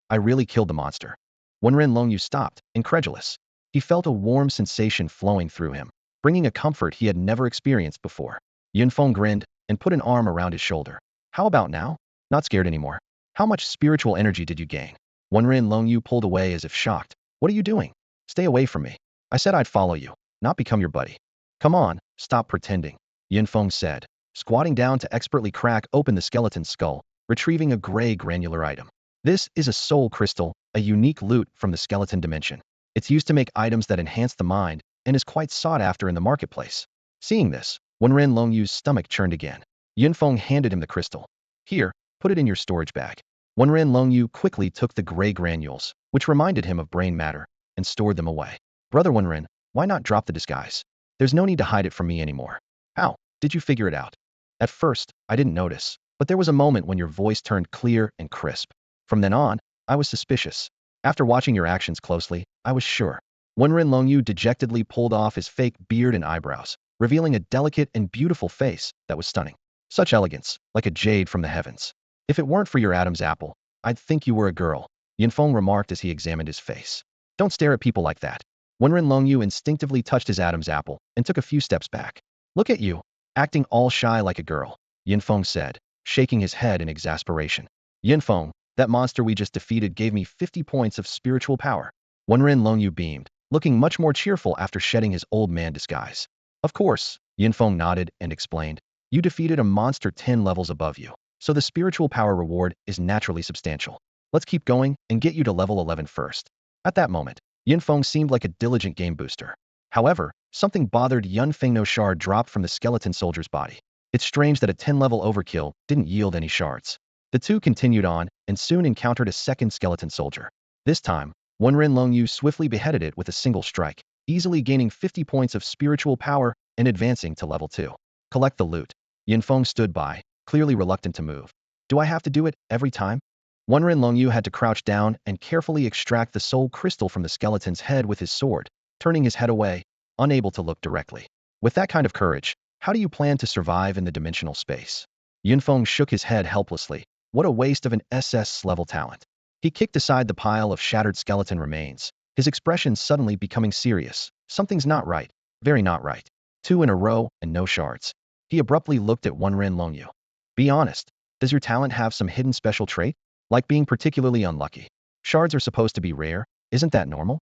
I really killed the monster. Wenren Longyu stopped, incredulous. He felt a warm sensation flowing through him, bringing a comfort he had never experienced before. Yunfeng grinned and put an arm around his shoulder. How about now? Not scared anymore? How much spiritual energy did you gain? Wenren Longyu pulled away as if shocked. What are you doing? Stay away from me. I said I'd follow you, not become your buddy. Come on, stop pretending, Yunfeng said, squatting down to expertly crack open the skeleton's skull, retrieving a gray granular item. This is a soul crystal, a unique loot from the skeleton dimension. It's used to make items that enhance the mind and is quite sought after in the marketplace. Seeing this, Wenren Longyu's stomach churned again. Yunfeng handed him the crystal. Here, put it in your storage bag. Wenren Longyu quickly took the gray granules, which reminded him of brain matter, and stored them away. Brother Wenren, why not drop the disguise? There's no need to hide it from me anymore. How did you figure it out? At first, I didn't notice, but there was a moment when your voice turned clear and crisp. From then on, I was suspicious. After watching your actions closely, I was sure. Wenren Longyu dejectedly pulled off his fake beard and eyebrows, revealing a delicate and beautiful face that was stunning. Such elegance, like a jade from the heavens. If it weren't for your Adam's apple, I'd think you were a girl, Yunfeng remarked as he examined his face. Don't stare at people like that. Wenren Longyu instinctively touched his Adam's apple and took a few steps back. Look at you, acting all shy like a girl, Yunfeng said, shaking his head in exasperation. Yunfeng, that monster we just defeated gave me 50 points of spiritual power. Wenren Longyu beamed, looking much more cheerful after shedding his old man disguise. Of course, Yunfeng nodded and explained. You defeated a monster 10 levels above you, so the spiritual power reward is naturally substantial. Let's keep going and get you to level 11 first. At that moment, Feng seemed like a diligent game booster. However, something bothered Feng. No shard dropped from the skeleton soldier's body. It's strange that a 10-level overkill didn't yield any shards. The two continued on and soon encountered a second skeleton soldier. This time, Longyu swiftly beheaded it with a single strike, easily gaining 50 points of spiritual power and advancing to level 2. Collect the loot. Feng stood by, clearly reluctant to move. Do I have to do it every time? Longyu had to crouch down and carefully extract the soul crystal from the skeleton's head with his sword, turning his head away, unable to look directly. With that kind of courage, how do you plan to survive in the dimensional space? Feng shook his head helplessly. What a waste of an SS-level talent. He kicked aside the pile of shattered skeleton remains, his expression suddenly becoming serious. Something's not right. Very not right. 2 in a row and no shards. He abruptly looked at Longyu. Be honest, does your talent have some hidden special trait? Like being particularly unlucky? Shards are supposed to be rare, isn't that normal?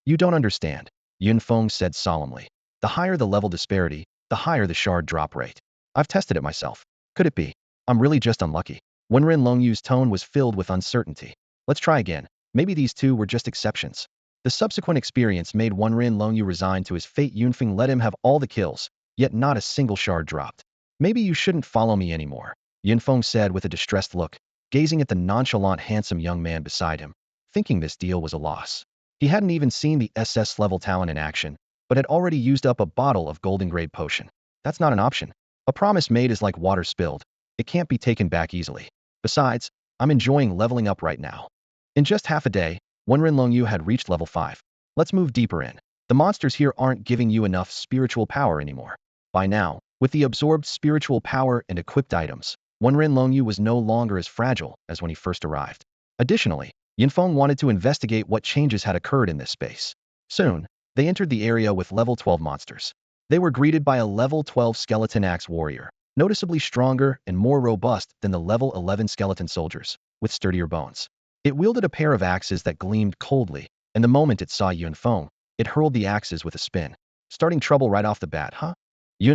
You don't understand, Feng said solemnly. The higher the level disparity, the higher the shard drop rate. I've tested it myself. Could it be? I'm really just unlucky. Longyu's tone was filled with uncertainty. Let's try again. Maybe these two were just exceptions. The subsequent experience made Longyu resign to his fate. Feng let him have all the kills, yet not a single shard dropped. Maybe you shouldn't follow me anymore, Feng said with a distressed look, gazing at the nonchalant handsome young man beside him, thinking this deal was a loss. He hadn't even seen the SS-level talent in action, but had already used up a bottle of golden grade potion. That's not an option. A promise made is like water spilled. It can't be taken back easily. Besides, I'm enjoying leveling up right now. In just half a day, Longyu had reached level 5. Let's move deeper in. The monsters here aren't giving you enough spiritual power anymore. By now, with the absorbed spiritual power and equipped items, Longyu was no longer as fragile as when he first arrived. Additionally, Feng wanted to investigate what changes had occurred in this space. Soon, they entered the area with level 12 monsters. They were greeted by a level 12 skeleton axe warrior, noticeably stronger and more robust than the level 11 skeleton soldiers, with sturdier bones. It wielded a pair of axes that gleamed coldly, and the moment it saw Feng, it hurled the axes with a spin. Starting trouble right off the bat, huh?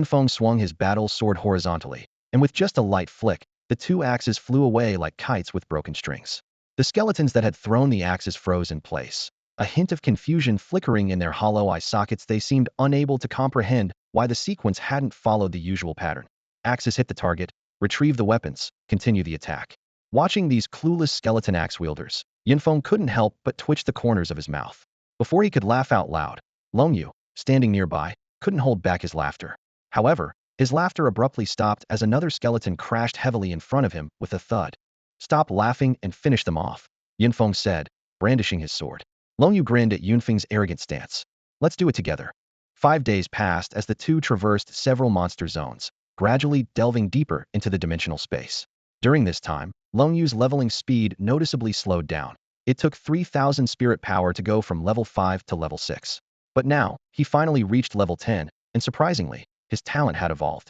Feng swung his battle sword horizontally, and with just a light flick, the two axes flew away like kites with broken strings. The skeletons that had thrown the axes froze in place, a hint of confusion flickering in their hollow eye sockets. They seemed unable to comprehend why the sequence hadn't followed the usual pattern. Axes hit the target, retrieve the weapons, continue the attack. Watching these clueless skeleton axe wielders, Feng couldn't help but twitch the corners of his mouth. Before he could laugh out loud, Longyu, standing nearby, couldn't hold back his laughter. However, his laughter abruptly stopped as another skeleton crashed heavily in front of him with a thud. Stop laughing and finish them off, Feng said, brandishing his sword. Longyu grinned at Feng's arrogant stance. Let's do it together. 5 days passed as the two traversed several monster zones, gradually delving deeper into the dimensional space. During this time, Longyu's leveling speed noticeably slowed down. It took 3,000 spirit power to go from level 5 to level 6. But now, he finally reached level 10, and surprisingly, his talent had evolved.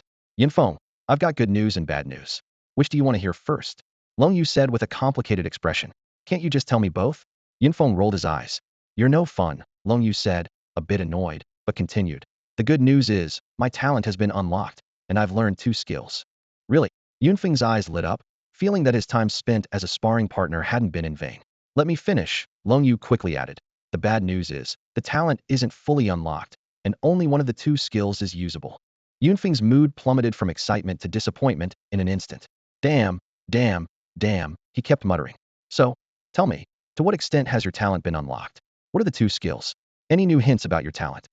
Feng, I've got good news and bad news. Which do you want to hear first? Longyu said with a complicated expression. Can't you just tell me both? Feng rolled his eyes. You're no fun, Longyu said, a bit annoyed, but continued. The good news is, my talent has been unlocked, and I've learned 2 skills. Really? Feng's eyes lit up, feeling that his time spent as a sparring partner hadn't been in vain. Let me finish, Longyu quickly added. The bad news is, the talent isn't fully unlocked, and only one of the 2 skills is usable. Feng's mood plummeted from excitement to disappointment in an instant. Damn, damn, damn, he kept muttering. So, tell me, to what extent has your talent been unlocked? What are the 2 skills? Any new hints about your talent?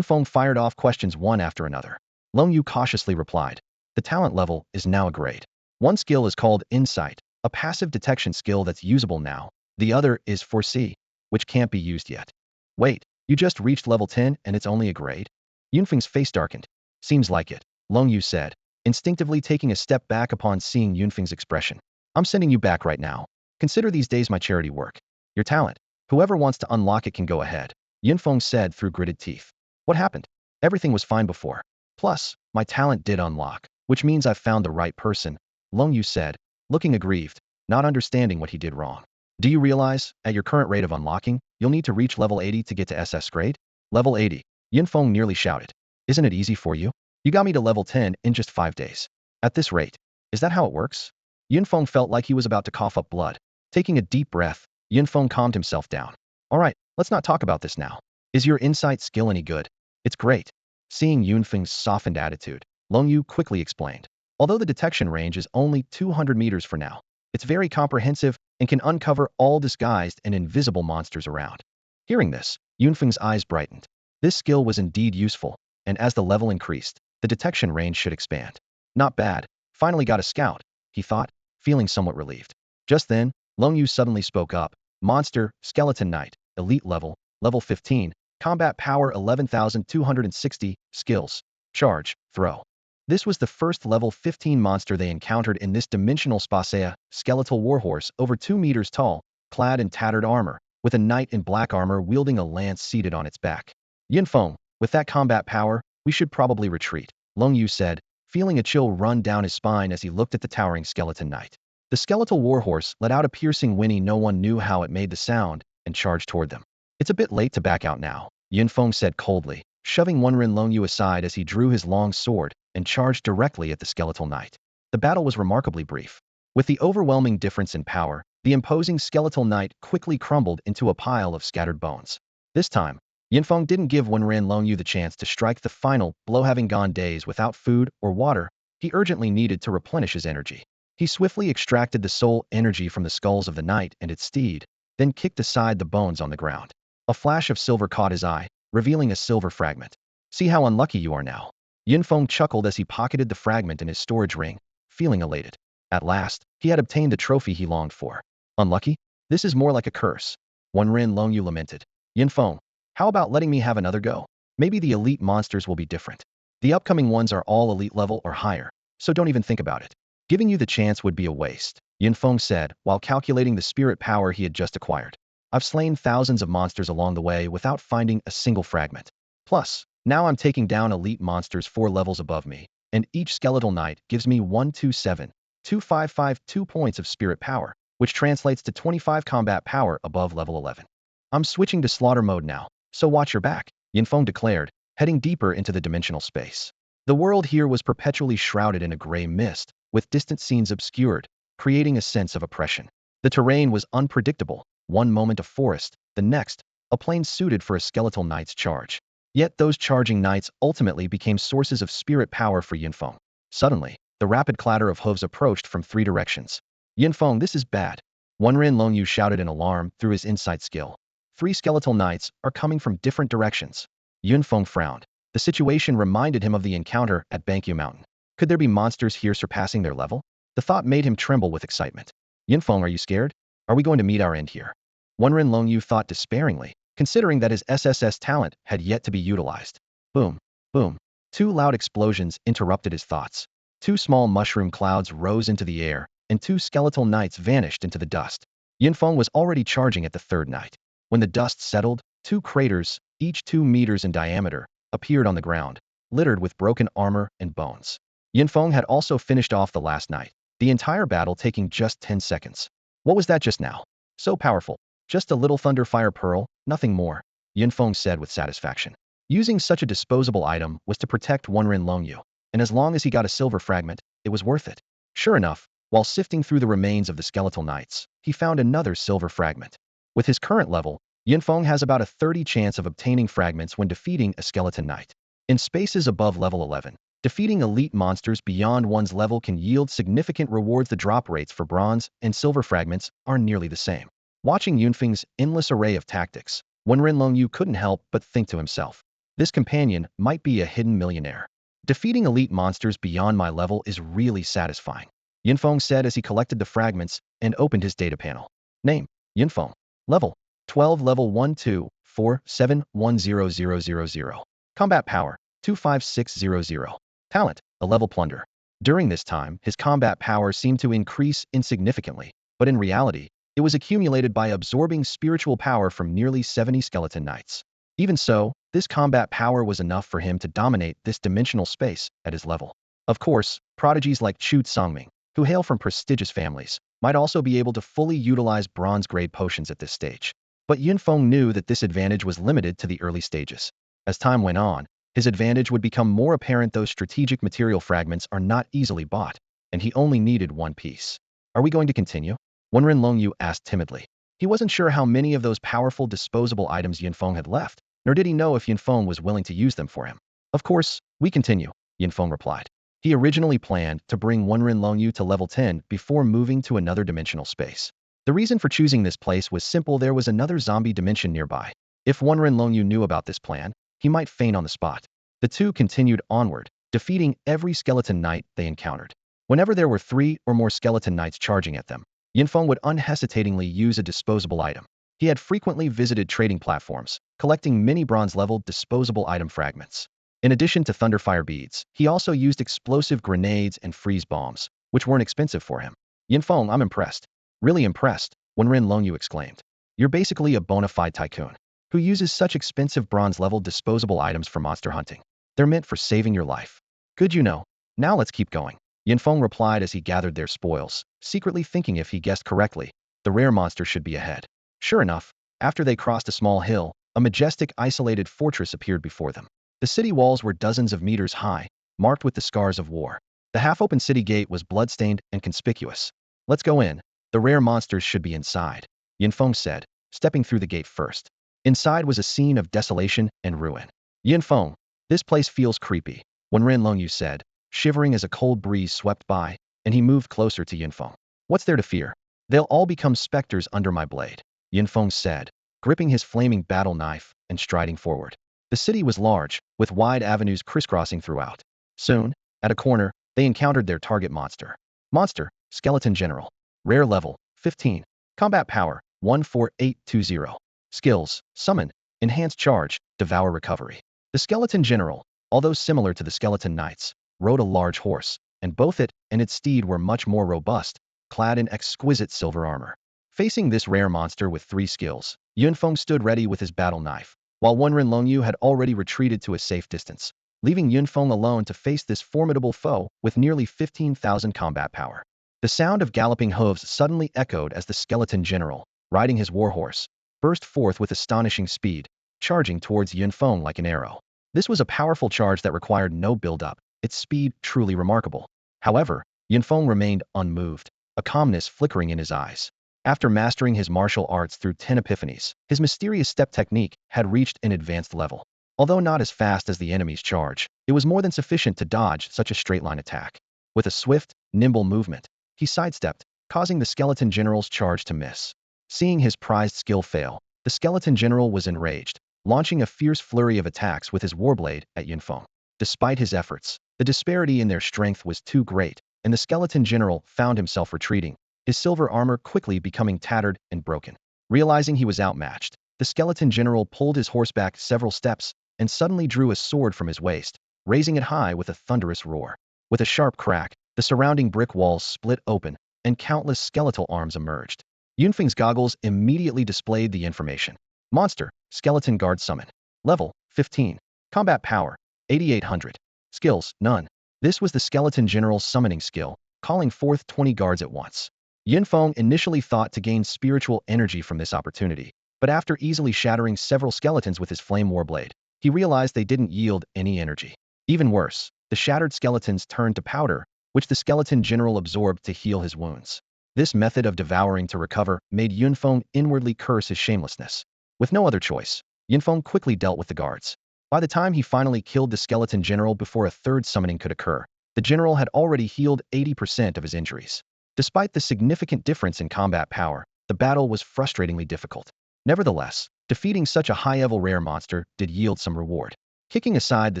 Feng fired off questions one after another. Longyu cautiously replied. The talent level is now a grade. One skill is called Insight, a passive detection skill that's usable now. The other is Foresee, which can't be used yet. Wait, you just reached level 10 and it's only a grade? Feng's face darkened. Seems like it, Longyu said, instinctively taking a step back upon seeing Feng's expression. I'm sending you back right now. Consider these days my charity work. Your talent. Whoever wants to unlock it can go ahead, Feng said through gritted teeth. What happened? Everything was fine before. Plus, my talent did unlock, which means I've found the right person, Longyu said, looking aggrieved, not understanding what he did wrong. Do you realize, at your current rate of unlocking, you'll need to reach level 80 to get to SS grade? Level 80, Feng nearly shouted. Isn't it easy for you? You got me to level 10 in just 5 days. At this rate, is that how it works? Feng felt like he was about to cough up blood. Taking a deep breath, Yunfeng calmed himself down. All right, let's not talk about this now. Is your insight skill any good? It's great. Seeing Yunfeng's softened attitude, Long Yu quickly explained. Although the detection range is only 200 meters for now, it's very comprehensive and can uncover all disguised and invisible monsters around. Hearing this, Yunfeng's eyes brightened. This skill was indeed useful, and as the level increased, the detection range should expand. Not bad. Finally got a scout, he thought, feeling somewhat relieved. Just then, Long Yu suddenly spoke up. Monster, Skeleton Knight, Elite level, level 15, Combat Power 11,260, Skills, Charge, Throw. This was the first level 15 monster they encountered in this dimensional space, skeletal warhorse over 2 meters tall, clad in tattered armor, with a knight in black armor wielding a lance seated on its back. Yunfeng, with that combat power, we should probably retreat, Long Yu said, feeling a chill run down his spine as he looked at the towering skeleton knight. The skeletal warhorse let out a piercing whinny no one knew how it made the sound, and charged toward them. It's a bit late to back out now, Yunfeng said coldly, shoving Wenren Long Yu aside as he drew his long sword and charged directly at the skeletal knight. The battle was remarkably brief. With the overwhelming difference in power, the imposing skeletal knight quickly crumbled into a pile of scattered bones. This time, Yunfeng didn't give Wenren Long Yu the chance to strike the final blow. Having gone days without food or water, he urgently needed to replenish his energy. He swiftly extracted the soul energy from the skulls of the knight and its steed, then kicked aside the bones on the ground. A flash of silver caught his eye, revealing a silver fragment. See how unlucky you are now. Yunfeng chuckled as he pocketed the fragment in his storage ring, feeling elated. At last, he had obtained the trophy he longed for. Unlucky? This is more like a curse. Wenren Long Yu lamented. Yunfeng, how about letting me have another go? Maybe the elite monsters will be different. The upcoming ones are all elite level or higher, so don't even think about it. Giving you the chance would be a waste, Yunfeng said while calculating the spirit power he had just acquired. I've slain thousands of monsters along the way without finding a single fragment. Plus, now I'm taking down elite monsters 4 levels above me, and each skeletal knight gives me 127,255 points of spirit power, which translates to 25 combat power above level 11. I'm switching to slaughter mode now, so watch your back, Yunfeng declared, heading deeper into the dimensional space. The world here was perpetually shrouded in a gray mist, with distant scenes obscured, creating a sense of oppression. The terrain was unpredictable, one moment a forest, the next, a plain suited for a skeletal knight's charge. Yet those charging knights ultimately became sources of spirit power for Yunfeng. Suddenly, the rapid clatter of hooves approached from 3 directions. Yunfeng, this is bad. Wenren Long Yu shouted in alarm through his insight skill. 3 skeletal knights are coming from different directions. Yunfeng frowned. The situation reminded him of the encounter at Bankyu Mountain. Could there be monsters here surpassing their level? The thought made him tremble with excitement. Yunfeng, are you scared? Are we going to meet our end here? Wenren Long Yu thought despairingly, considering that his SSS talent had yet to be utilized. Boom, boom. 2 loud explosions interrupted his thoughts. 2 small mushroom clouds rose into the air, and 2 skeletal knights vanished into the dust. Yunfeng was already charging at the 3rd knight. When the dust settled, 2 craters, each 2 meters in diameter, appeared on the ground, littered with broken armor and bones. Yunfeng had also finished off the last knight, the entire battle taking just 10 seconds. What was that just now? So powerful. Just a little thunder fire pearl, nothing more, Yunfeng said with satisfaction. Using such a disposable item was to protect Wenren Long Yu, and as long as he got a silver fragment, it was worth it. Sure enough, while sifting through the remains of the skeletal knights, he found another silver fragment. With his current level, Yunfeng has about a 30 chance of obtaining fragments when defeating a skeleton knight. In spaces above level 11, defeating elite monsters beyond one's level can yield significant rewards. The drop rates for bronze and silver fragments are nearly the same. Watching Yunfeng's endless array of tactics, Wenren Long Yu couldn't help but think to himself, this companion might be a hidden millionaire. Defeating elite monsters beyond my level is really satisfying, Yunfeng said as he collected the fragments and opened his data panel. Name, Yunfeng. Level, 12 level 124710000. Combat power, 25600. Talent, a level plunder. During this time, his combat power seemed to increase insignificantly, but in reality, it was accumulated by absorbing spiritual power from nearly 70 skeleton knights. Even so, this combat power was enough for him to dominate this dimensional space at his level. Of course, prodigies like Chu Songming, who hail from prestigious families, might also be able to fully utilize bronze-grade potions at this stage. But Yunfeng knew that this advantage was limited to the early stages. As time went on, his advantage would become more apparent. Those strategic material fragments are not easily bought, and he only needed 1 piece. Are we going to continue? Wenren Longyu asked timidly. He wasn't sure how many of those powerful disposable items Yunfeng had left, nor did he know if Yunfeng was willing to use them for him. Of course, we continue, Yunfeng replied. He originally planned to bring Wenren Longyu to level 10 before moving to another dimensional space. The reason for choosing this place was simple: there was another zombie dimension nearby. If Wenren Longyu knew about this plan, he might faint on the spot. The two continued onward, defeating every skeleton knight they encountered. Whenever there were 3 or more skeleton knights charging at them, Yunfeng would unhesitatingly use a disposable item. He had frequently visited trading platforms, collecting many bronze-level disposable item fragments. In addition to thunderfire beads, he also used explosive grenades and freeze bombs, which weren't expensive for him. Yunfeng, I'm impressed. Really impressed, Wenren Longyu exclaimed. You're basically a bona fide tycoon who uses such expensive bronze-level disposable items for monster hunting. They're meant for saving your life. Good you know. Now let's keep going. Yunfeng replied as he gathered their spoils, secretly thinking if he guessed correctly, the rare monster should be ahead. Sure enough, after they crossed a small hill, a majestic isolated fortress appeared before them. The city walls were dozens of meters high, marked with the scars of war. The half-open city gate was blood-stained and conspicuous. Let's go in. The rare monsters should be inside, Yunfeng said, stepping through the gate first. Inside was a scene of desolation and ruin. Yunfeng, this place feels creepy, Wenren Longyu said, shivering as a cold breeze swept by, and he moved closer to Yunfeng. What's there to fear? They'll all become specters under my blade, Yunfeng said, gripping his flaming battle knife and striding forward. The city was large, with wide avenues crisscrossing throughout. Soon, at a corner, they encountered their target monster. Monster, Skeleton General. Rare level, 15. Combat power, 14820. Skills, Summon, Enhanced Charge, Devour Recovery. The Skeleton General, although similar to the Skeleton Knights, rode a large horse, and both it and its steed were much more robust, clad in exquisite silver armor. Facing this rare monster with 3 skills, Yunfeng stood ready with his battle knife, while Wenren Longyu had already retreated to a safe distance, leaving Yunfeng alone to face this formidable foe with nearly 15,000 combat power. The sound of galloping hooves suddenly echoed as the Skeleton General, riding his warhorse, burst forth with astonishing speed, charging towards Yunfeng like an arrow. This was a powerful charge that required no build-up, its speed truly remarkable. However, Yunfeng remained unmoved, a calmness flickering in his eyes. After mastering his martial arts through 10 epiphanies, his mysterious step technique had reached an advanced level. Although not as fast as the enemy's charge, it was more than sufficient to dodge such a straight-line attack. With a swift, nimble movement, he sidestepped, causing the Skeleton General's charge to miss. Seeing his prized skill fail, the Skeleton General was enraged, launching a fierce flurry of attacks with his warblade at Yunfeng. Despite his efforts, the disparity in their strength was too great, and the Skeleton General found himself retreating, his silver armor quickly becoming tattered and broken. Realizing he was outmatched, the Skeleton General pulled his horse back several steps and suddenly drew a sword from his waist, raising it high with a thunderous roar. With a sharp crack, the surrounding brick walls split open, and countless skeletal arms emerged. Yunfeng's goggles immediately displayed the information. Monster, Skeleton Guard Summon. Level, 15. Combat power, 8800. Skills, none. This was the Skeleton General's summoning skill, calling forth 20 guards at once. Yunfeng initially thought to gain spiritual energy from this opportunity, but after easily shattering several skeletons with his flame warblade, he realized they didn't yield any energy. Even worse, the shattered skeletons turned to powder, which the Skeleton General absorbed to heal his wounds. This method of devouring to recover made Yunfeng inwardly curse his shamelessness. With no other choice, Yunfeng quickly dealt with the guards. By the time he finally killed the Skeleton General before a third summoning could occur, the general had already healed 80% of his injuries. Despite the significant difference in combat power, the battle was frustratingly difficult. Nevertheless, defeating such a high-level rare monster did yield some reward. Kicking aside the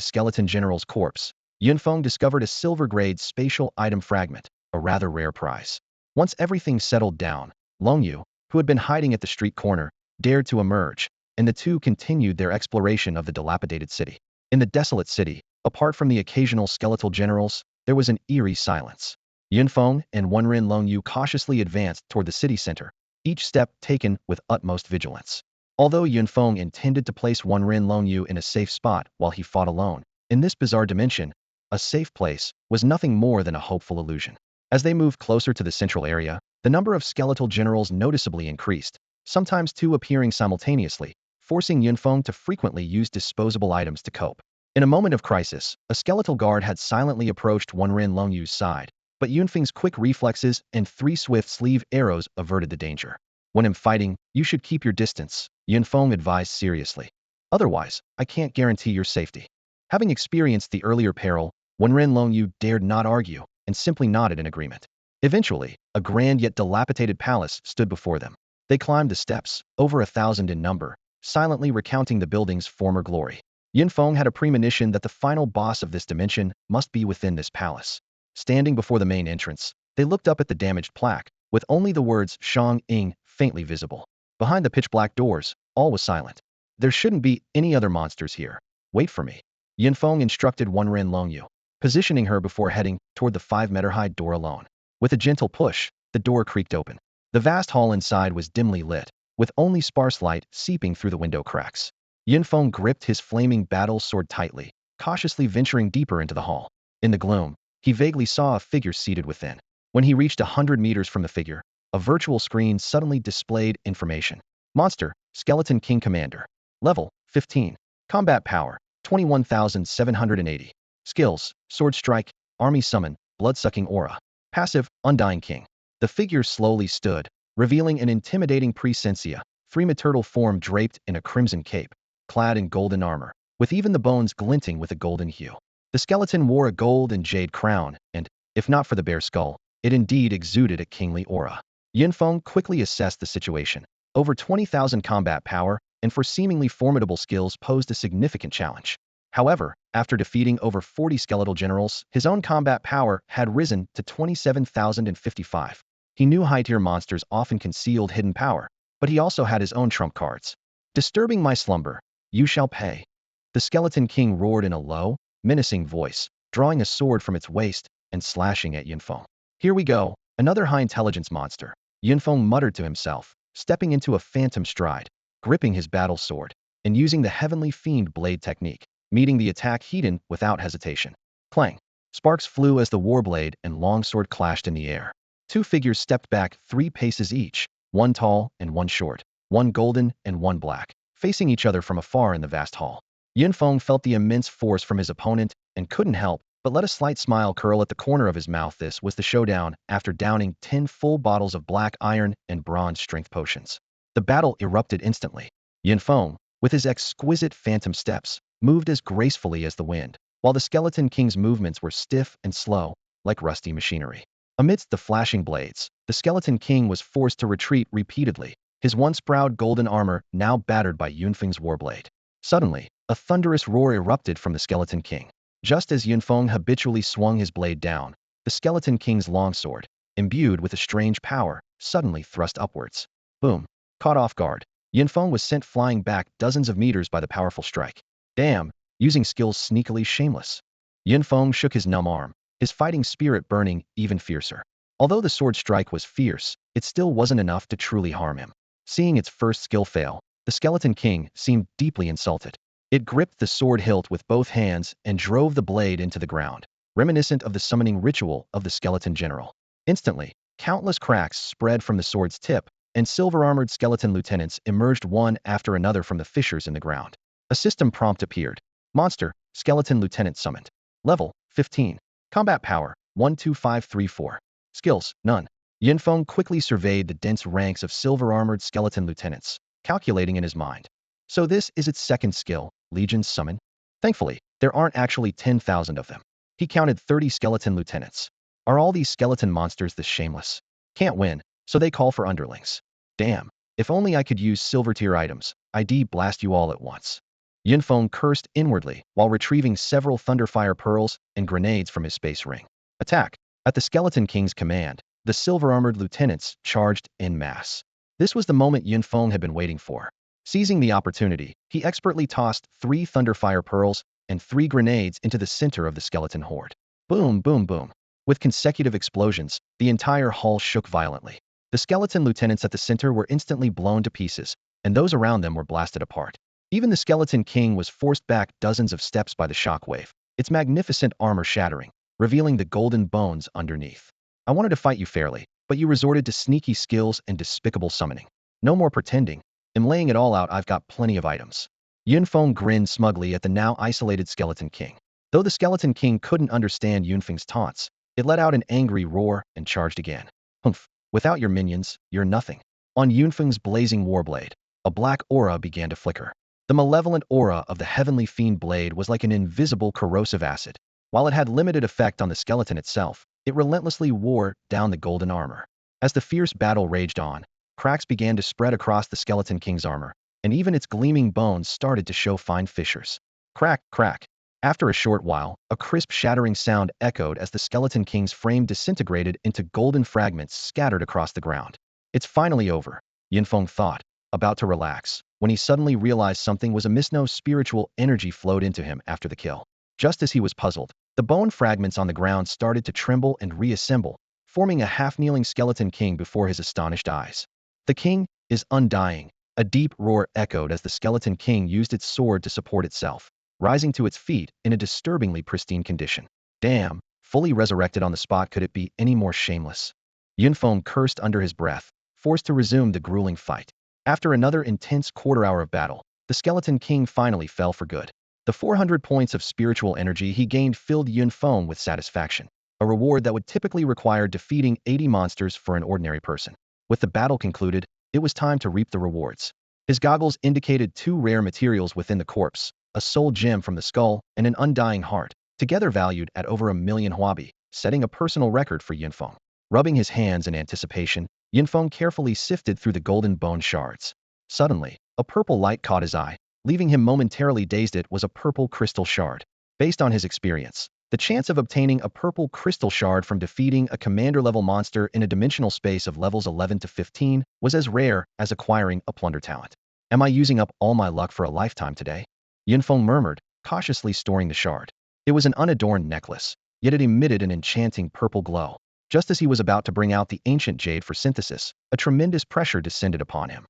Skeleton General's corpse, Yunfeng discovered a silver-grade spatial item fragment, a rather rare prize. Once everything settled down, Longyu, who had been hiding at the street corner, dared to emerge, and the two continued their exploration of the dilapidated city. In the desolate city, apart from the occasional skeletal generals, there was an eerie silence. Yunfeng and Wenren Longyu cautiously advanced toward the city center, each step taken with utmost vigilance. Although Yunfeng intended to place Wenren Longyu in a safe spot while he fought alone, in this bizarre dimension, a safe place was nothing more than a hopeful illusion. As they moved closer to the central area, the number of skeletal generals noticeably increased, sometimes 2 appearing simultaneously, forcing Yunfeng to frequently use disposable items to cope. In a moment of crisis, a skeletal guard had silently approached Wenren Longyu's side, but Yunfeng's quick reflexes and 3 swift sleeve arrows averted the danger. When I'm fighting, you should keep your distance, Yunfeng advised seriously. Otherwise, I can't guarantee your safety. Having experienced the earlier peril, Wenren Longyu dared not argue and simply nodded in agreement. Eventually, a grand yet dilapidated palace stood before them. They climbed the steps, over 1,000 in number, silently recounting the building's former glory. Yunfeng had a premonition that the final boss of this dimension must be within this palace. Standing before the main entrance, they looked up at the damaged plaque, with only the words Shang Ying faintly visible. Behind the pitch-black doors, all was silent. There shouldn't be any other monsters here. Wait for me. Yunfeng instructed Wenren Longyu, positioning her before heading toward the 5-meter-high door alone. With a gentle push, the door creaked open. The vast hall inside was dimly lit, with only sparse light seeping through the window cracks. Yunfeng gripped his flaming battle sword tightly, cautiously venturing deeper into the hall. In the gloom, he vaguely saw a figure seated within. When he reached 100 meters from the figure, a virtual screen suddenly displayed information. Monster, Skeleton King Commander. Level, 15. Combat power, 21,780. Skills, Sword Strike, Army Summon, Blood-Sucking Aura. Passive, Undying King. The figure slowly stood, revealing an intimidating presencia, three-turtle form draped in a crimson cape, clad in golden armor, with even the bones glinting with a golden hue. The skeleton wore a gold and jade crown, and, if not for the bare skull, it indeed exuded a kingly aura. Yunfeng quickly assessed the situation. Over 20,000 combat power, and for seemingly formidable skills posed a significant challenge. However, after defeating over 40 skeletal generals, his own combat power had risen to 27,055. He knew high-tier monsters often concealed hidden power, but he also had his own trump cards. Disturbing my slumber, you shall pay. The Skeleton King roared in a low, menacing voice, drawing a sword from its waist and slashing at Yunfeng. Here we go, another high-intelligence monster, Yunfeng muttered to himself, stepping into a phantom stride, gripping his battle sword, and using the Heavenly Fiend blade technique, meeting the attack heat-in without hesitation. Clang! Sparks flew as the warblade and longsword clashed in the air. Two figures stepped back 3 paces each, one tall and one short, one golden and one black, facing each other from afar in the vast hall. Yunfeng felt the immense force from his opponent and couldn't help but let a slight smile curl at the corner of his mouth. This was the showdown after downing 10 full bottles of black iron and bronze strength potions. The battle erupted instantly. Yunfeng, with his exquisite phantom steps, moved as gracefully as the wind, while the Skeleton King's movements were stiff and slow, like rusty machinery. Amidst the flashing blades, the Skeleton King was forced to retreat repeatedly, his once proud golden armor now battered by Yunfeng's warblade. Suddenly, a thunderous roar erupted from the Skeleton King. Just as Yunfeng habitually swung his blade down, the Skeleton King's longsword, imbued with a strange power, suddenly thrust upwards. Boom! Caught off guard, Yunfeng was sent flying back dozens of meters by the powerful strike. Damn, using skills sneakily shameless. Yunfeng shook his numb arm, his fighting spirit burning even fiercer. Although the sword strike was fierce, it still wasn't enough to truly harm him. Seeing its first skill fail, the Skeleton King seemed deeply insulted. It gripped the sword hilt with both hands and drove the blade into the ground, reminiscent of the summoning ritual of the Skeleton General. Instantly, countless cracks spread from the sword's tip, and silver-armored skeleton lieutenants emerged one after another from the fissures in the ground. A system prompt appeared. Monster, Skeleton Lieutenant summoned. Level, 15. Combat power, 12534. Skills, none. Yunfeng quickly surveyed the dense ranks of silver-armored skeleton lieutenants, calculating in his mind. So this is its second skill, Legion's Summon? Thankfully, there aren't actually 10,000 of them. He counted 30 skeleton lieutenants. Are all these skeleton monsters this shameless? Can't win, so they call for underlings. Damn, if only I could use silver-tier items, I'd blast you all at once. Yunfeng cursed inwardly while retrieving several Thunderfire pearls and grenades from his space ring. Attack! At the Skeleton King's command, the silver-armored lieutenants charged en masse. This was the moment Yunfeng had been waiting for. Seizing the opportunity, he expertly tossed 3 Thunderfire pearls and 3 grenades into the center of the skeleton horde. Boom, boom, boom. With consecutive explosions, the entire hall shook violently. The skeleton lieutenants at the center were instantly blown to pieces, and those around them were blasted apart. Even the Skeleton King was forced back dozens of steps by the shockwave, its magnificent armor shattering, revealing the golden bones underneath. I wanted to fight you fairly, but you resorted to sneaky skills and despicable summoning. No more pretending. I'm laying it all out. I've got plenty of items. Yunfeng grinned smugly at the now isolated Skeleton King. Though the Skeleton King couldn't understand Yunfeng's taunts, It let out an angry roar and charged again. Humph! Without your minions, you're nothing. On Yunfeng's blazing warblade, a black aura began to flicker. The malevolent aura of the heavenly fiend blade was like an invisible corrosive acid. While it had limited effect on the skeleton itself, it relentlessly wore down the golden armor. As the fierce battle raged on, cracks began to spread across the skeleton king's armor, and even its gleaming bones started to show fine fissures. Crack, crack. After a short while, a crisp shattering sound echoed as the skeleton king's frame disintegrated into golden fragments scattered across the ground. It's finally over, Yunfeng thought, about to relax, when he suddenly realized something was amiss. No spiritual energy flowed into him after the kill. Just as he was puzzled, the bone fragments on the ground started to tremble and reassemble, forming a half-kneeling skeleton king before his astonished eyes. The king is undying. A deep roar echoed as the skeleton king used its sword to support itself, rising to its feet in a disturbingly pristine condition. Damn, fully resurrected on the spot, could it be any more shameless? Yunfeng cursed under his breath, forced to resume the grueling fight. After another intense quarter-hour of battle, the skeleton king finally fell for good. The 400 points of spiritual energy he gained filled Yunfeng with satisfaction, a reward that would typically require defeating 80 monsters for an ordinary person. With the battle concluded, it was time to reap the rewards. His goggles indicated two rare materials within the corpse, a soul gem from the skull and an undying heart, together valued at over 1,000,000 huabi, setting a personal record for Yunfeng. Rubbing his hands in anticipation, Yunfeng carefully sifted through the golden bone shards. Suddenly, a purple light caught his eye, leaving him momentarily dazed. It was a purple crystal shard. Based on his experience, the chance of obtaining a purple crystal shard from defeating a commander-level monster in a dimensional space of levels 11 to 15 was as rare as acquiring a plunder talent. Am I using up all my luck for a lifetime today? Yunfeng murmured, cautiously storing the shard. It was an unadorned necklace, yet it emitted an enchanting purple glow. Just as he was about to bring out the ancient jade for synthesis, a tremendous pressure descended upon him.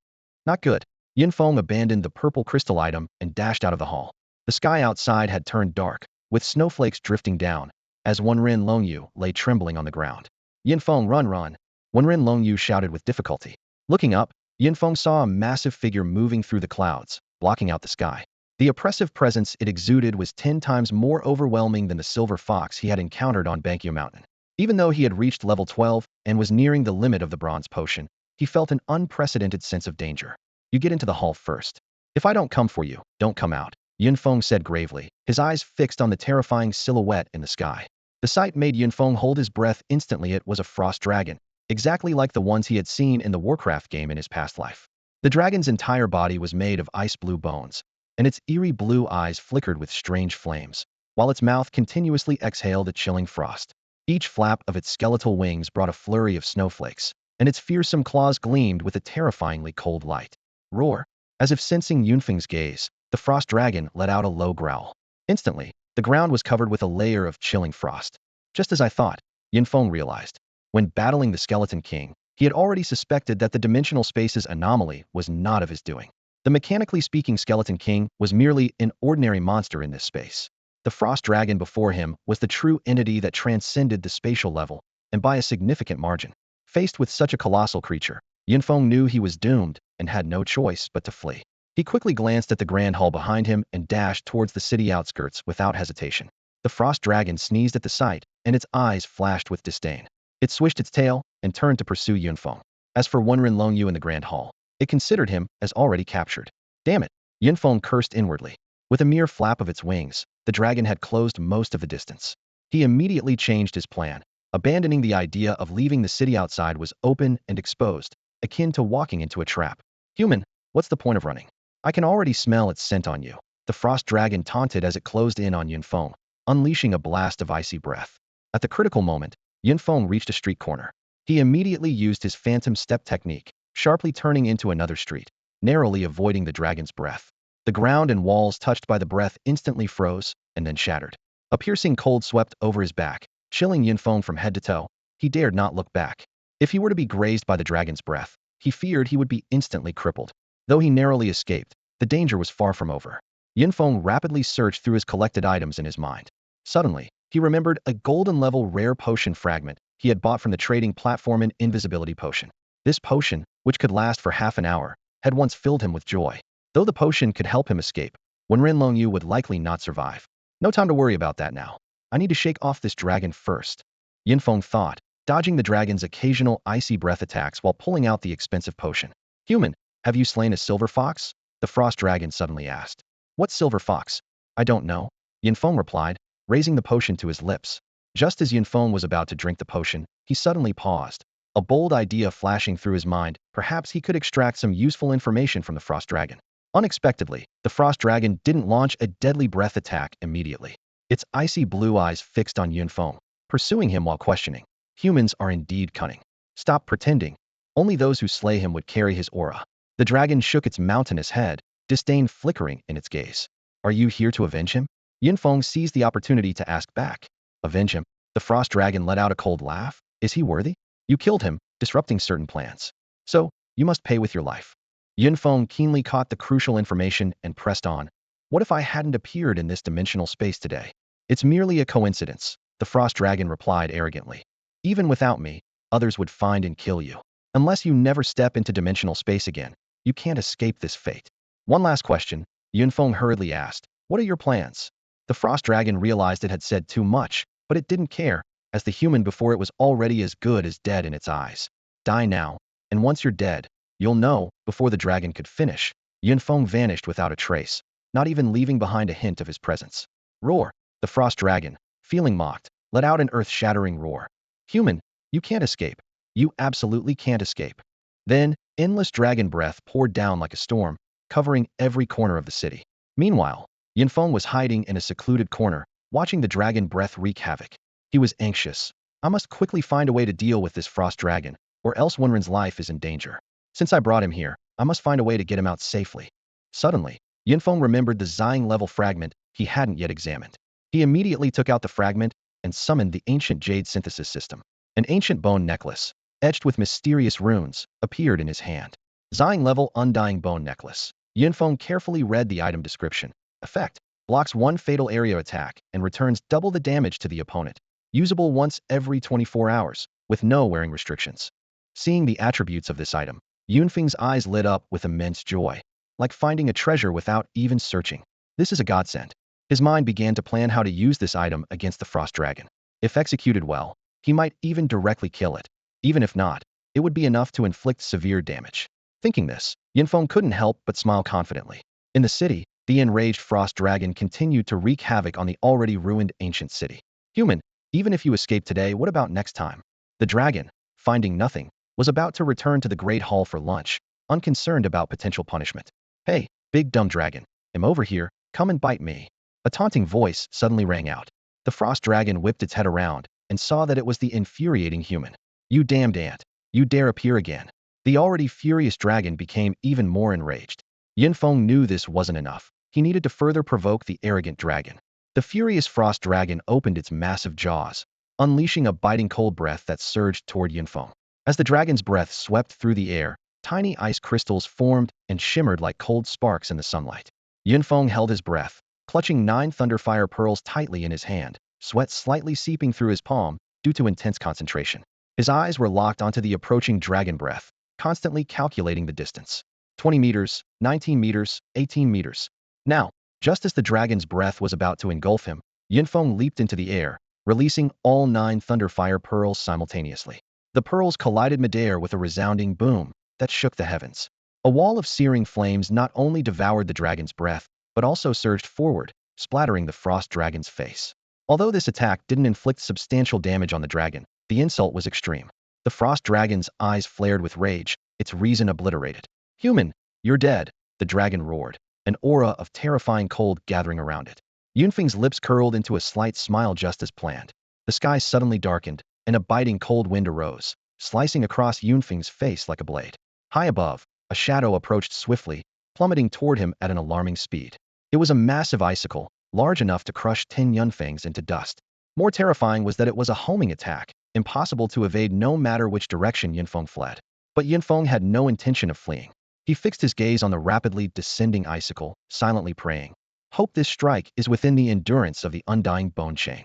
Not good. Yunfeng abandoned the purple crystal item and dashed out of the hall. The sky outside had turned dark, with snowflakes drifting down, as Wenren Longyu lay trembling on the ground. Yunfeng, run, run! Wenren Longyu shouted with difficulty. Looking up, Yunfeng saw a massive figure moving through the clouds, blocking out the sky. The oppressive presence it exuded was 10 times more overwhelming than the silver fox he had encountered on Bankyo Mountain. Even though he had reached level 12 and was nearing the limit of the bronze potion, he felt an unprecedented sense of danger. You get into the hall first. If I don't come for you, don't come out, Yunfeng said gravely, his eyes fixed on the terrifying silhouette in the sky. The sight made Yunfeng hold his breath instantly. It was a frost dragon, exactly like the ones he had seen in the Warcraft game in his past life. The dragon's entire body was made of ice-blue bones, and its eerie blue eyes flickered with strange flames, while its mouth continuously exhaled a chilling frost. Each flap of its skeletal wings brought a flurry of snowflakes, and its fearsome claws gleamed with a terrifyingly cold light. Roar! As if sensing Yunfeng's gaze, the frost dragon let out a low growl. Instantly, the ground was covered with a layer of chilling frost. Just as I thought, Yunfeng realized. When battling the skeleton king, he had already suspected that the dimensional space's anomaly was not of his doing. The mechanically speaking skeleton king was merely an ordinary monster in this space. The frost dragon before him was the true entity that transcended the spatial level, and by a significant margin. Faced with such a colossal creature, Yunfeng knew he was doomed and had no choice but to flee. He quickly glanced at the grand hall behind him and dashed towards the city outskirts without hesitation. The frost dragon sneezed at the sight, and its eyes flashed with disdain. It swished its tail and turned to pursue Yunfeng. As for Wenren Longyu in the grand hall, it considered him as already captured. Damn it! Yunfeng cursed inwardly. With a mere flap of its wings, the dragon had closed most of the distance. He immediately changed his plan. Abandoning the idea of leaving the city outside was open and exposed, akin to walking into a trap. Human, what's the point of running? I can already smell its scent on you. The frost dragon taunted as it closed in on Yunfeng, unleashing a blast of icy breath. At the critical moment, Yunfeng reached a street corner. He immediately used his phantom step technique, sharply turning into another street, narrowly avoiding the dragon's breath. The ground and walls touched by the breath instantly froze and then shattered. A piercing cold swept over his back, chilling Yunfeng from head to toe. He dared not look back. If he were to be grazed by the dragon's breath, he feared he would be instantly crippled. Though he narrowly escaped, the danger was far from over. Yunfeng rapidly searched through his collected items in his mind. Suddenly, he remembered a golden-level rare potion fragment he had bought from the trading platform, an invisibility potion. This potion, which could last for half an hour, had once filled him with joy. Though the potion could help him escape, Wenren Longyu would likely not survive. No time to worry about that now. I need to shake off this dragon first. Yunfeng thought, dodging the dragon's occasional icy breath attacks while pulling out the expensive potion. Human, have you slain a silver fox? The frost dragon suddenly asked. What silver fox? I don't know. Yunfeng replied, raising the potion to his lips. Just as Yunfeng was about to drink the potion, he suddenly paused. A bold idea flashing through his mind, perhaps he could extract some useful information from the frost dragon. Unexpectedly, the frost dragon didn't launch a deadly breath attack immediately. Its icy blue eyes fixed on Yunfeng, pursuing him while questioning. Humans are indeed cunning. Stop pretending. Only those who slay him would carry his aura. The dragon shook its mountainous head, disdain flickering in its gaze. Are you here to avenge him? Yunfeng seized the opportunity to ask back. Avenge him? The frost dragon let out a cold laugh. Is he worthy? You killed him, disrupting certain plans. So, you must pay with your life. Yunfeng keenly caught the crucial information and pressed on. What if I hadn't appeared in this dimensional space today? It's merely a coincidence, the frost dragon replied arrogantly. Even without me, others would find and kill you. Unless you never step into dimensional space again, you can't escape this fate. One last question, Yunfeng hurriedly asked. What are your plans? The frost dragon realized it had said too much, but it didn't care, as the human before it was already as good as dead in its eyes. Die now, and once you're dead, you'll know. Before the dragon could finish, Yunfeng vanished without a trace, not even leaving behind a hint of his presence. Roar! The frost dragon, feeling mocked, let out an earth-shattering roar. Human, you can't escape. You absolutely can't escape. Then, endless dragon breath poured down like a storm, covering every corner of the city. Meanwhile, Yunfeng was hiding in a secluded corner, watching the dragon breath wreak havoc. He was anxious. I must quickly find a way to deal with this frost dragon, or else Wenren's life is in danger. Since I brought him here, I must find a way to get him out safely. Suddenly, Yunfeng remembered the Xiang-level fragment he hadn't yet examined. He immediately took out the fragment and summoned the ancient jade synthesis system. An ancient bone necklace, etched with mysterious runes, appeared in his hand. Xiang-level undying bone necklace. Yunfeng carefully read the item description. Effect: blocks one fatal area attack and returns double the damage to the opponent. Usable once every 24 hours, with no wearing restrictions. Seeing the attributes of this item, Yunfeng's eyes lit up with immense joy, like finding a treasure without even searching. This is a godsend. His mind began to plan how to use this item against the frost dragon. If executed well, he might even directly kill it. Even if not, it would be enough to inflict severe damage. Thinking this, Yunfeng couldn't help but smile confidently. In the city, the enraged frost dragon continued to wreak havoc on the already ruined ancient city. Human, even if you escape today, what about next time? The dragon, finding nothing, was about to return to the Great Hall for lunch, unconcerned about potential punishment. Hey, big dumb dragon, I'm over here, come and bite me. A taunting voice suddenly rang out. The frost dragon whipped its head around and saw that it was the infuriating human. You damned ant, you dare appear again. The already furious dragon became even more enraged. Yunfeng knew this wasn't enough. He needed to further provoke the arrogant dragon. The furious frost dragon opened its massive jaws, unleashing a biting cold breath that surged toward Yunfeng. As the dragon's breath swept through the air, tiny ice crystals formed and shimmered like cold sparks in the sunlight. Yunfeng held his breath, clutching 9 thunderfire pearls tightly in his hand, sweat slightly seeping through his palm due to intense concentration. His eyes were locked onto the approaching dragon breath, constantly calculating the distance. 20 meters, 19 meters, 18 meters. Now, just as the dragon's breath was about to engulf him, Yunfeng leaped into the air, releasing all 9 thunderfire pearls simultaneously. The pearls collided midair with a resounding boom that shook the heavens. A wall of searing flames not only devoured the dragon's breath, but also surged forward, splattering the frost dragon's face. Although this attack didn't inflict substantial damage on the dragon, the insult was extreme. The frost dragon's eyes flared with rage, its reason obliterated. Human, you're dead, the dragon roared, an aura of terrifying cold gathering around it. Yunfeng's lips curled into a slight smile just as planned. The sky suddenly darkened, and a biting cold wind arose, slicing across Yunfeng's face like a blade. High above, a shadow approached swiftly, plummeting toward him at an alarming speed. It was a massive icicle, large enough to crush 10 Yunfengs into dust. More terrifying was that it was a homing attack, impossible to evade no matter which direction Yunfeng fled. But Yunfeng had no intention of fleeing. He fixed his gaze on the rapidly descending icicle, silently praying. Hope this strike is within the endurance of the undying bone chain.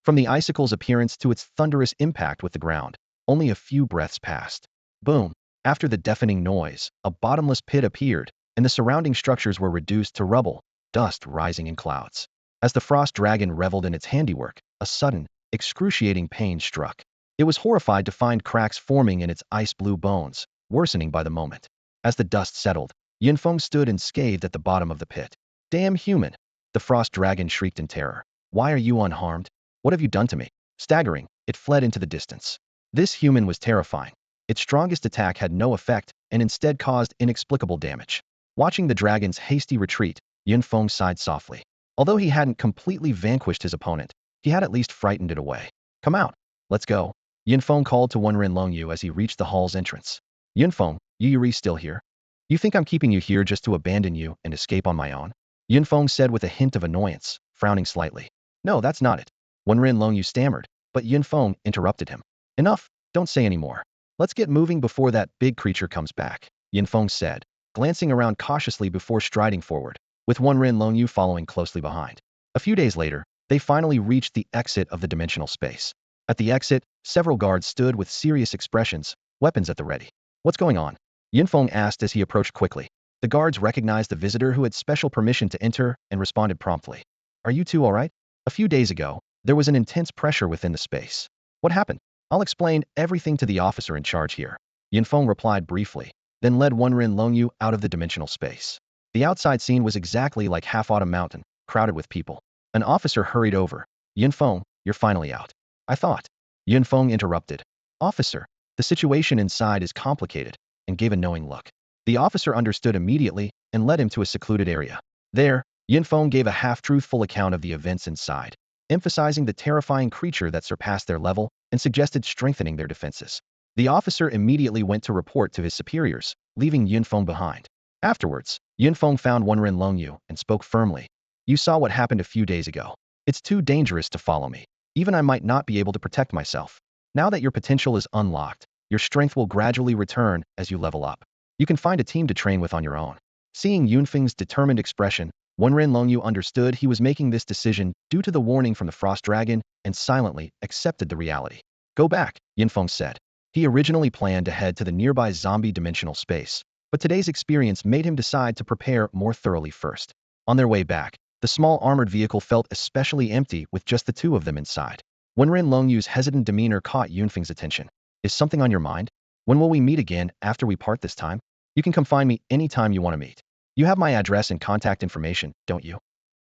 From the icicle's appearance to its thunderous impact with the ground, only a few breaths passed. Boom! After the deafening noise, a bottomless pit appeared, and the surrounding structures were reduced to rubble, dust rising in clouds. As the frost dragon reveled in its handiwork, a sudden, excruciating pain struck. It was horrified to find cracks forming in its ice-blue bones, worsening by the moment. As the dust settled, Yunfeng stood unscathed at the bottom of the pit. Damn human! The frost dragon shrieked in terror. Why are you unharmed? What have you done to me? Staggering, it fled into the distance. This human was terrifying. Its strongest attack had no effect and instead caused inexplicable damage. Watching the dragon's hasty retreat, Yunfeng sighed softly. Although he hadn't completely vanquished his opponent, he had at least frightened it away. Come out. Let's go. Yunfeng called to Wenren Longyu as he reached the hall's entrance. Yunfeng, Yuri still here? You think I'm keeping you here just to abandon you and escape on my own? Yunfeng said with a hint of annoyance, frowning slightly. No, that's not it. Wenren Longyu stammered, but Yunfeng interrupted him. Enough, don't say any more. Let's get moving before that big creature comes back, Yunfeng said, glancing around cautiously before striding forward, with Wenren Longyu following closely behind. A few days later, they finally reached the exit of the dimensional space. At the exit, several guards stood with serious expressions, weapons at the ready. What's going on? Yunfeng asked as he approached quickly. The guards recognized the visitor who had special permission to enter and responded promptly. Are you two all right? A few days ago, there was an intense pressure within the space. What happened? I'll explain everything to the officer in charge here. Yunfeng replied briefly, then led Wenren Longyu out of the dimensional space. The outside scene was exactly like Half-Autumn Mountain, crowded with people. An officer hurried over. Yunfeng, you're finally out. I thought. Yunfeng interrupted. Officer, the situation inside is complicated, and gave a knowing look. The officer understood immediately and led him to a secluded area. There, Yunfeng gave a half-truthful account of the events inside, emphasizing the terrifying creature that surpassed their level and suggested strengthening their defenses. The officer immediately went to report to his superiors, leaving Yunfeng behind. Afterwards, Yunfeng found Wenren Longyu and spoke firmly. You saw what happened a few days ago. It's too dangerous to follow me. Even I might not be able to protect myself. Now that your potential is unlocked, your strength will gradually return as you level up. You can find a team to train with on your own. Seeing Yunfeng's determined expression, Wenren Longyu understood he was making this decision due to the warning from the Frost Dragon and silently accepted the reality. Go back, Yunfeng said. He originally planned to head to the nearby zombie dimensional space, but today's experience made him decide to prepare more thoroughly first. On their way back, the small armored vehicle felt especially empty with just the two of them inside. Wenren Longyu's hesitant demeanor caught Yunfeng's attention. Is something on your mind? When will we meet again after we part this time? You can come find me anytime you want to meet. You have my address and contact information, don't you?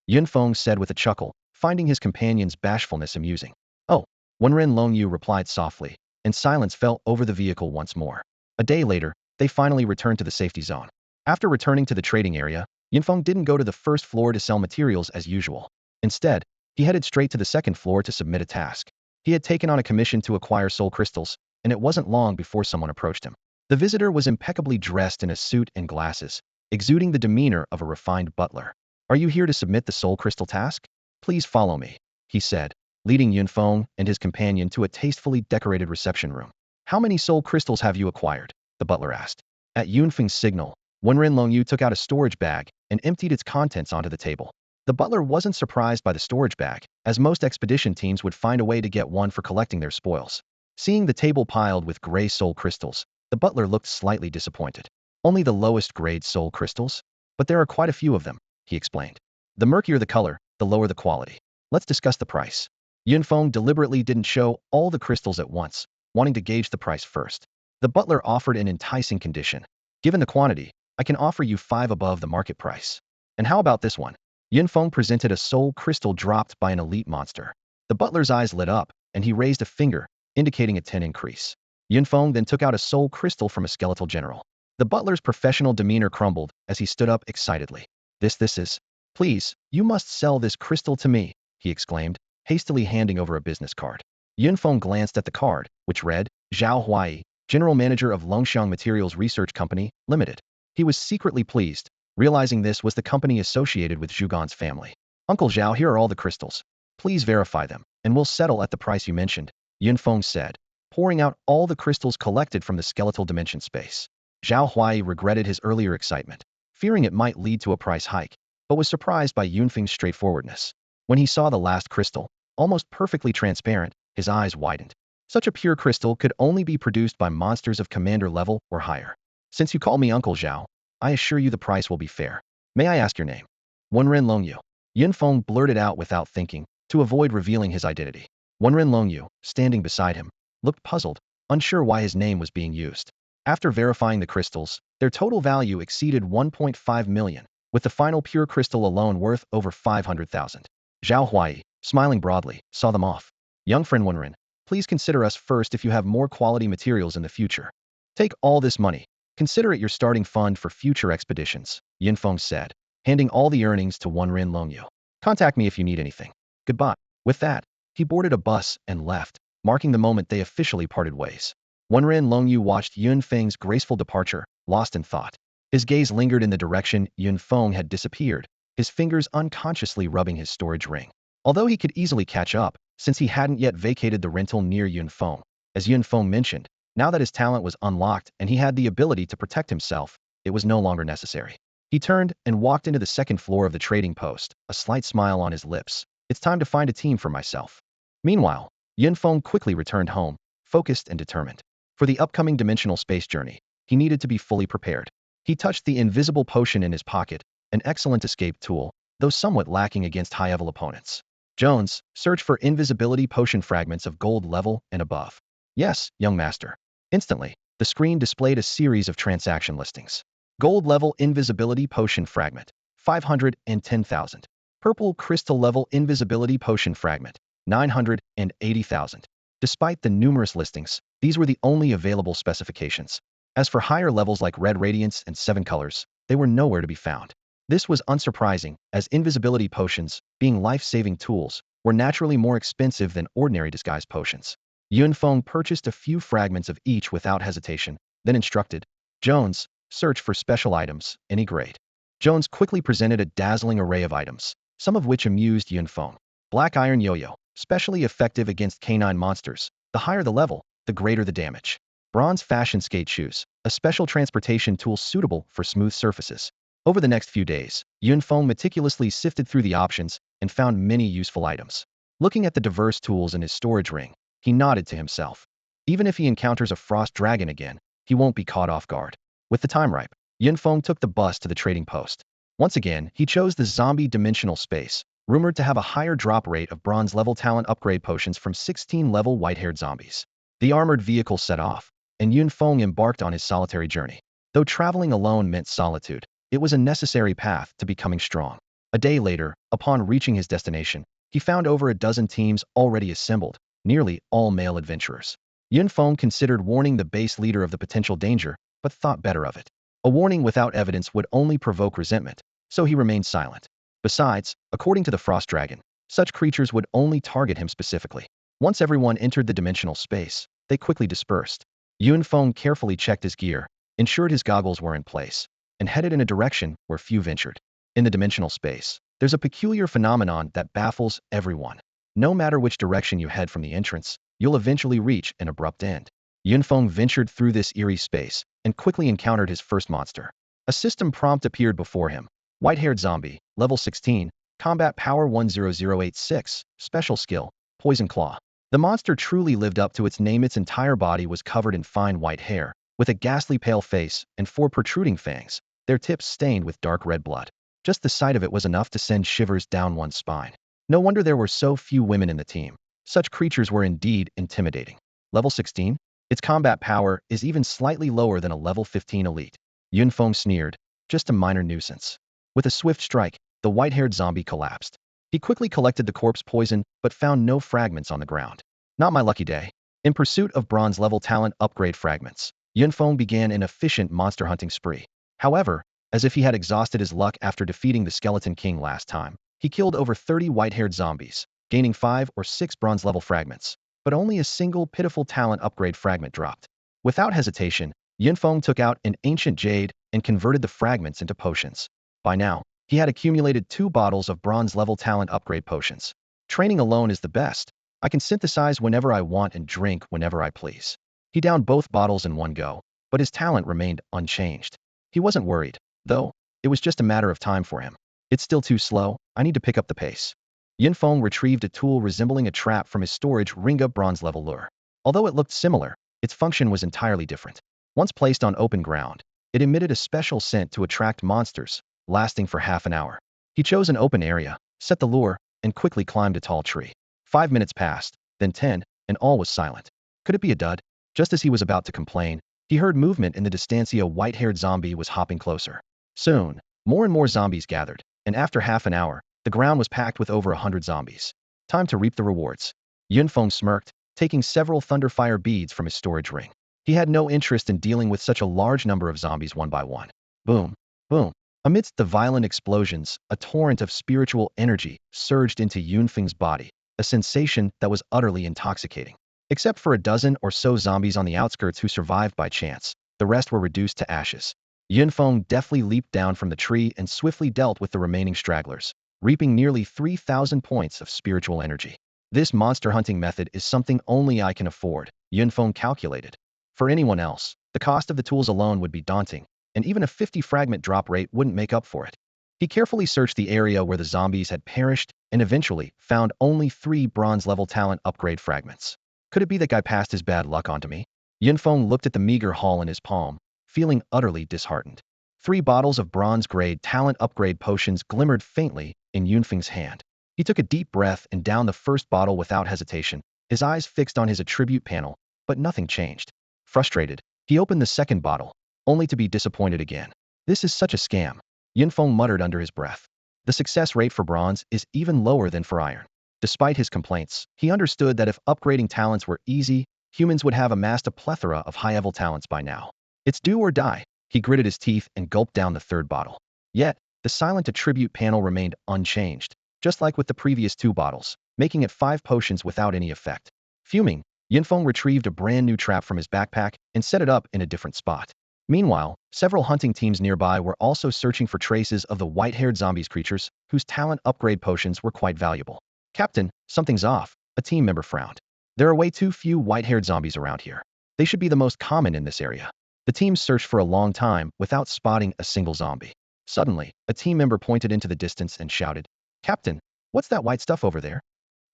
Yunfeng said with a chuckle, finding his companion's bashfulness amusing. Oh, Wenren Longyu replied softly, and silence fell over the vehicle once more. A day later, they finally returned to the safety zone. After returning to the trading area, Yunfeng didn't go to the first floor to sell materials as usual. Instead, he headed straight to the second floor to submit a task. He had taken on a commission to acquire soul crystals, and it wasn't long before someone approached him. The visitor was impeccably dressed in a suit and glasses, exuding the demeanor of a refined butler. Are you here to submit the soul crystal task? Please follow me, he said, leading Yunfeng and his companion to a tastefully decorated reception room. How many soul crystals have you acquired? The butler asked. At Yunfeng's signal, Wenren Longyu took out a storage bag and emptied its contents onto the table. The butler wasn't surprised by the storage bag, as most expedition teams would find a way to get one for collecting their spoils. Seeing the table piled with gray soul crystals, the butler looked slightly disappointed. Only the lowest grade soul crystals? But there are quite a few of them, he explained. The murkier the color, the lower the quality. Let's discuss the price. Yunfeng deliberately didn't show all the crystals at once, wanting to gauge the price first. The butler offered an enticing condition. Given the quantity, I can offer you 5 above the market price. And how about this one? Yunfeng presented a soul crystal dropped by an elite monster. The butler's eyes lit up, and he raised a finger, indicating a 10 increase. Yunfeng then took out a soul crystal from a skeletal general. The butler's professional demeanor crumbled as he stood up excitedly. This is. Please, you must sell this crystal to me, he exclaimed, hastily handing over a business card. Yunfeng glanced at the card, which read, Zhao Huai, General Manager of Longxiang Materials Research Company, Limited. He was secretly pleased, realizing this was the company associated with Zhugan's family. Uncle Zhao, here are all the crystals. Please verify them, and we'll settle at the price you mentioned, Yunfeng said, pouring out all the crystals collected from the skeletal dimension space. Zhao Huai regretted his earlier excitement, fearing it might lead to a price hike, but was surprised by Yunfeng's straightforwardness. When he saw the last crystal, almost perfectly transparent, his eyes widened. Such a pure crystal could only be produced by monsters of commander level or higher. Since you call me Uncle Zhao, I assure you the price will be fair. May I ask your name? Wenren Longyu. Yunfeng blurted out without thinking, to avoid revealing his identity. Wenren Longyu, standing beside him, looked puzzled, unsure why his name was being used. After verifying the crystals, their total value exceeded 1.5 million, with the final pure crystal alone worth over 500,000. Zhao Huai, smiling broadly, saw them off. Young friend Wenren, please consider us first if you have more quality materials in the future. Take all this money. Consider it your starting fund for future expeditions, Yin Feng said, handing all the earnings to Wenren Longyu. Contact me if you need anything. Goodbye. With that, he boarded a bus and left, marking the moment they officially parted ways. Wenren Longyu watched Yun Feng's graceful departure, lost in thought. His gaze lingered in the direction Yun Feng had disappeared, his fingers unconsciously rubbing his storage ring. Although he could easily catch up, since he hadn't yet vacated the rental near Yun Feng. As Yun Feng mentioned, now that his talent was unlocked and he had the ability to protect himself, it was no longer necessary. He turned and walked into the second floor of the trading post, a slight smile on his lips. It's time to find a team for myself. Meanwhile, Yun Feng quickly returned home, focused and determined. For the upcoming dimensional space journey, he needed to be fully prepared. He touched the invisible potion in his pocket, an excellent escape tool, though somewhat lacking against high-level opponents. Jones, search for invisibility potion fragments of gold level and above. Yes, young master. Instantly, the screen displayed a series of transaction listings. Gold level invisibility potion fragment, 510,000. Purple crystal level invisibility potion fragment, 980,000. Despite the numerous listings, these were the only available specifications. As for higher levels like red radiance and 7 colors, they were nowhere to be found. This was unsurprising, as invisibility potions, being life-saving tools, were naturally more expensive than ordinary disguise potions. Yun Feng purchased a few fragments of each without hesitation, then instructed, Jones, search for special items, any grade. Jones quickly presented a dazzling array of items, some of which amused Yun Feng. Black iron yo-yo, specially effective against canine monsters. The higher the level, the greater the damage. Bronze fashion skate shoes, a special transportation tool suitable for smooth surfaces. Over the next few days, Yun Feng meticulously sifted through the options and found many useful items. Looking at the diverse tools in his storage ring, he nodded to himself. Even if he encounters a frost dragon again, he won't be caught off guard. With the time ripe, Yun Feng took the bus to the trading post. Once again, he chose the zombie dimensional space, rumored to have a higher drop rate of bronze-level talent upgrade potions from 16-level white-haired zombies. The armored vehicle set off, and Yun Feng embarked on his solitary journey. Though traveling alone meant solitude, it was a necessary path to becoming strong. A day later, upon reaching his destination, he found over a dozen teams already assembled, nearly all male adventurers. Yun Feng considered warning the base leader of the potential danger, but thought better of it. A warning without evidence would only provoke resentment, so he remained silent. Besides, according to the Frost Dragon, such creatures would only target him specifically. Once everyone entered the dimensional space, they quickly dispersed. Yun Feng carefully checked his gear, ensured his goggles were in place, and headed in a direction where few ventured. In the dimensional space, there's a peculiar phenomenon that baffles everyone. No matter which direction you head from the entrance, you'll eventually reach an abrupt end. Yun Feng ventured through this eerie space and quickly encountered his first monster. A system prompt appeared before him. White-haired zombie, level 16, combat power 10086, special skill, poison claw. The monster truly lived up to its name. Its entire body was covered in fine white hair, with a ghastly pale face and 4 protruding fangs, their tips stained with dark red blood. Just the sight of it was enough to send shivers down one's spine. No wonder there were so few women in the team. Such creatures were indeed intimidating. Level 16? Its combat power is even slightly lower than a level 15 elite. Yun Feng sneered, just a minor nuisance. With a swift strike, the white-haired zombie collapsed. He quickly collected the corpse poison, but found no fragments on the ground. Not my lucky day. In pursuit of bronze-level talent upgrade fragments, Yun Feng began an efficient monster hunting spree. However, as if he had exhausted his luck after defeating the Skeleton King last time, he killed over 30 white-haired zombies, gaining 5 or 6 bronze-level fragments, but only a single pitiful talent upgrade fragment dropped. Without hesitation, Yun Feng took out an ancient jade and converted the fragments into potions. By now, he had accumulated 2 bottles of bronze-level talent upgrade potions. Training alone is the best. I can synthesize whenever I want and drink whenever I please. He downed both bottles in one go, but his talent remained unchanged. He wasn't worried, though. It was just a matter of time for him. It's still too slow. I need to pick up the pace. Yun Feng retrieved a tool resembling a trap from his storage Ringa bronze-level lure. Although it looked similar, its function was entirely different. Once placed on open ground, it emitted a special scent to attract monsters, lasting for half an hour. He chose an open area, set the lure, and quickly climbed a tall tree. 5 minutes passed, then 10, and all was silent. Could it be a dud? Just as he was about to complain, he heard movement in the distance. A white-haired zombie was hopping closer. Soon, more and more zombies gathered, and after half an hour, the ground was packed with over 100 zombies. Time to reap the rewards. Yunfeng smirked, taking several thunderfire beads from his storage ring. He had no interest in dealing with such a large number of zombies one by one. Boom, boom. Amidst the violent explosions, a torrent of spiritual energy surged into Yunfeng's body, a sensation that was utterly intoxicating. Except for a dozen or so zombies on the outskirts who survived by chance, the rest were reduced to ashes. Yunfeng deftly leaped down from the tree and swiftly dealt with the remaining stragglers, reaping nearly 3,000 points of spiritual energy. This monster hunting method is something only I can afford, Yunfeng calculated. For anyone else, the cost of the tools alone would be daunting, and even a 50 fragment drop rate wouldn't make up for it. He carefully searched the area where the zombies had perished and eventually found only 3 bronze-level talent upgrade fragments. Could it be that guy passed his bad luck onto me? Yunfeng looked at the meager haul in his palm, feeling utterly disheartened. 3 bottles of bronze-grade talent upgrade potions glimmered faintly in Yunfeng's hand. He took a deep breath and downed the first bottle without hesitation, his eyes fixed on his attribute panel, but nothing changed. Frustrated, he opened the second bottle, only to be disappointed again. This is such a scam, Yunfeng muttered under his breath. The success rate for bronze is even lower than for iron. Despite his complaints, he understood that if upgrading talents were easy, humans would have amassed a plethora of high-level talents by now. It's do or die. He gritted his teeth and gulped down the third bottle. Yet, the silent attribute panel remained unchanged, just like with the previous 2 bottles, making it 5 potions without any effect. Fuming, Yunfeng retrieved a brand new trap from his backpack and set it up in a different spot. Meanwhile, several hunting teams nearby were also searching for traces of the white-haired zombies creatures, whose talent upgrade potions were quite valuable. Captain, something's off, a team member frowned. There are way too few white-haired zombies around here. They should be the most common in this area. The team searched for a long time without spotting a single zombie. Suddenly, a team member pointed into the distance and shouted, "Captain, what's that white stuff over there?"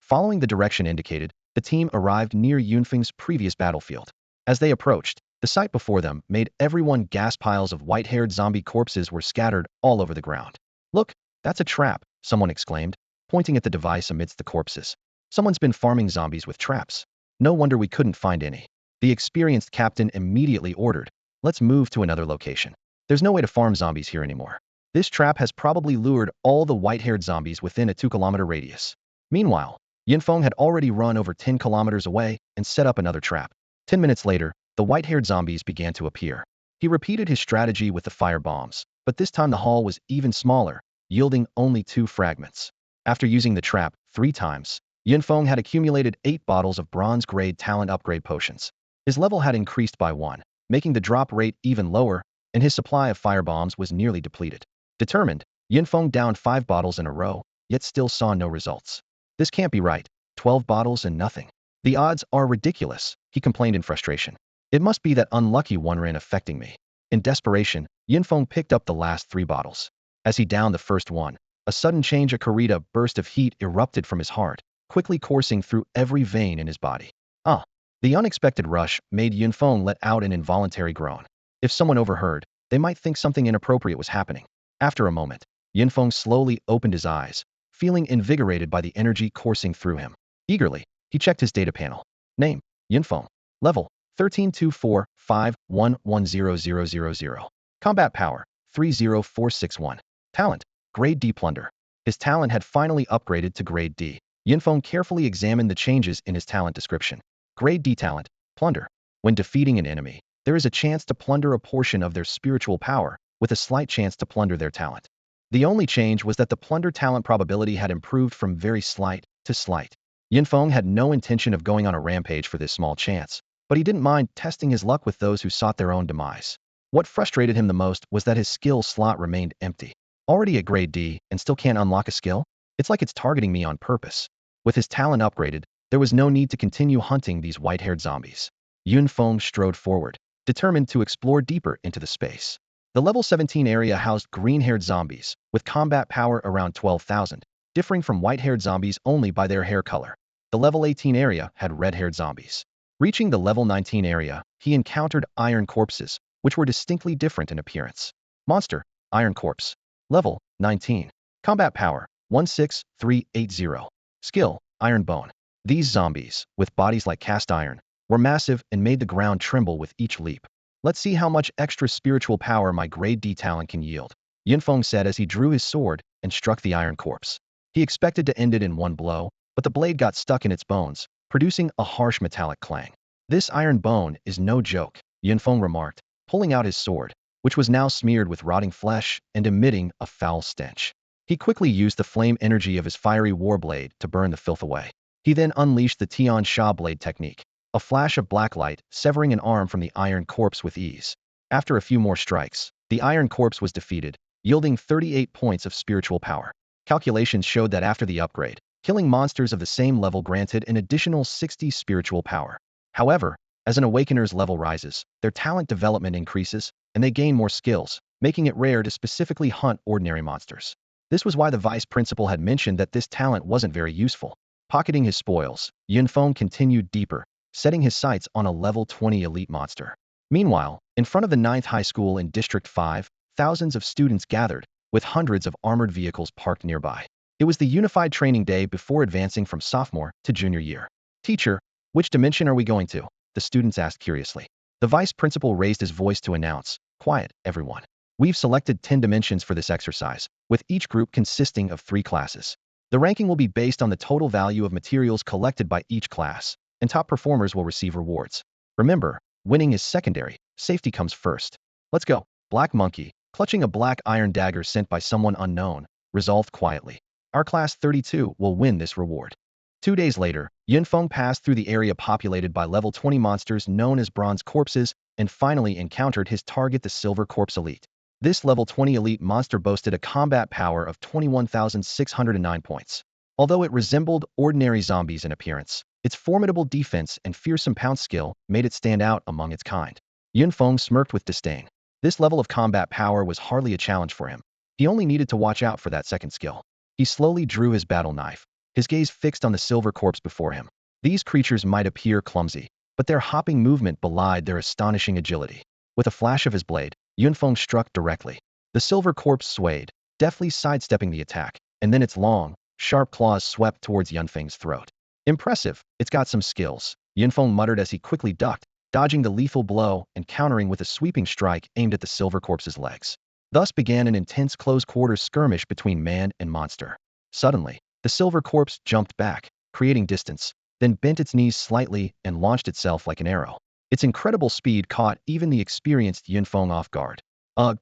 Following the direction indicated, the team arrived near Yunfeng's previous battlefield. As they approached, the sight before them made everyone gasp. Piles of white-haired zombie corpses were scattered all over the ground. "Look, that's a trap," someone exclaimed, pointing at the device amidst the corpses. "Someone's been farming zombies with traps. No wonder we couldn't find any." The experienced captain immediately ordered, "Let's move to another location. There's no way to farm zombies here anymore. This trap has probably lured all the white-haired zombies within a 2-kilometer radius." Meanwhile, Yunfeng had already run over 10 kilometers away and set up another trap. 10 minutes later, the white-haired zombies began to appear. He repeated his strategy with the fire bombs, but this time the haul was even smaller, yielding only 2 fragments. After using the trap 3 times, Yunfeng had accumulated 8 bottles of bronze-grade talent upgrade potions. His level had increased by 1, making the drop rate even lower, and his supply of fire bombs was nearly depleted. Determined, Yunfeng downed 5 bottles in a row, yet still saw no results. "This can't be right. 12 bottles and nothing. The odds are ridiculous," he complained in frustration. "It must be that unlucky one ran affecting me." In desperation, Yunfeng picked up the last 3 bottles. As he downed the first one, a sudden change occurred. A burst of heat erupted from his heart, quickly coursing through every vein in his body. Ah! The unexpected rush made Yunfeng let out an involuntary groan. If someone overheard, they might think something inappropriate was happening. After a moment, Yunfeng slowly opened his eyes, feeling invigorated by the energy coursing through him. Eagerly, he checked his data panel. Name, Yunfeng. Level, 132451100000. Combat power, 30461. Talent, Grade D Plunder. His talent had finally upgraded to Grade D. Yunfeng carefully examined the changes in his talent description. Grade D Talent, Plunder. When defeating an enemy, there is a chance to plunder a portion of their spiritual power, with a slight chance to plunder their talent. The only change was that the plunder talent probability had improved from very slight to slight. Yunfeng had no intention of going on a rampage for this small chance, but he didn't mind testing his luck with those who sought their own demise. What frustrated him the most was that his skill slot remained empty. Already at Grade D and still can't unlock a skill? It's like it's targeting me on purpose. With his talent upgraded, there was no need to continue hunting these white-haired zombies. Yunfeng strode forward, determined to explore deeper into the space. The level 17 area housed green-haired zombies, with combat power around 12,000, differing from white-haired zombies only by their hair color. The level 18 area had red-haired zombies. Reaching the level 19 area, he encountered iron corpses, which were distinctly different in appearance. Monster, Iron Corpse. Level, 19. Combat power, 16380. Skill, Iron Bone. These zombies, with bodies like cast iron, were massive and made the ground tremble with each leap. Let's see how much extra spiritual power my grade D talent can yield, Yunfeng said as he drew his sword and struck the iron corpse. He expected to end it in one blow, but the blade got stuck in its bones, producing a harsh metallic clang. This iron bone is no joke, Yunfeng remarked, pulling out his sword, which was now smeared with rotting flesh and emitting a foul stench. He quickly used the flame energy of his fiery war blade to burn the filth away. He then unleashed the Tian Sha blade technique, a flash of black light severing an arm from the iron corpse with ease. After a few more strikes, the iron corpse was defeated, yielding 38 points of spiritual power. Calculations showed that after the upgrade, killing monsters of the same level granted an additional 60 spiritual power. However, as an Awakener's level rises, their talent development increases, and they gain more skills, making it rare to specifically hunt ordinary monsters. This was why the vice principal had mentioned that this talent wasn't very useful. Pocketing his spoils, Yunfeng continued deeper, setting his sights on a level 20 elite monster. Meanwhile, in front of the 9th high school in District 5, thousands of students gathered, with hundreds of armored vehicles parked nearby. It was the unified training day before advancing from sophomore to junior year. Teacher, which dimension are we going to? The students asked curiously. The vice principal raised his voice to announce, "Quiet, everyone. We've selected 10 dimensions for this exercise, with each group consisting of 3 classes. The ranking will be based on the total value of materials collected by each class, and top performers will receive rewards. Remember, winning is secondary, safety comes first. Let's go." Black Monkey, clutching a black iron dagger sent by someone unknown, resolved quietly. Our class 32 will win this reward. 2 days later, Yunfeng passed through the area populated by level 20 monsters known as Bronze Corpses and finally encountered his target, the Silver Corpse Elite. This level 20 elite monster boasted a combat power of 21,609 points. Although it resembled ordinary zombies in appearance, its formidable defense and fearsome pounce skill made it stand out among its kind. Yunfeng smirked with disdain. This level of combat power was hardly a challenge for him. He only needed to watch out for that second skill. He slowly drew his battle knife, his gaze fixed on the silver corpse before him. These creatures might appear clumsy, but their hopping movement belied their astonishing agility. With a flash of his blade, Yunfeng struck directly. The silver corpse swayed, deftly sidestepping the attack, and then its long, sharp claws swept towards Yunfeng's throat. Impressive, it's got some skills, Yunfeng muttered as he quickly ducked, dodging the lethal blow and countering with a sweeping strike aimed at the silver corpse's legs. Thus began an intense close-quarters skirmish between man and monster. Suddenly, the silver corpse jumped back, creating distance, then bent its knees slightly and launched itself like an arrow. Its incredible speed caught even the experienced Yunfeng off guard.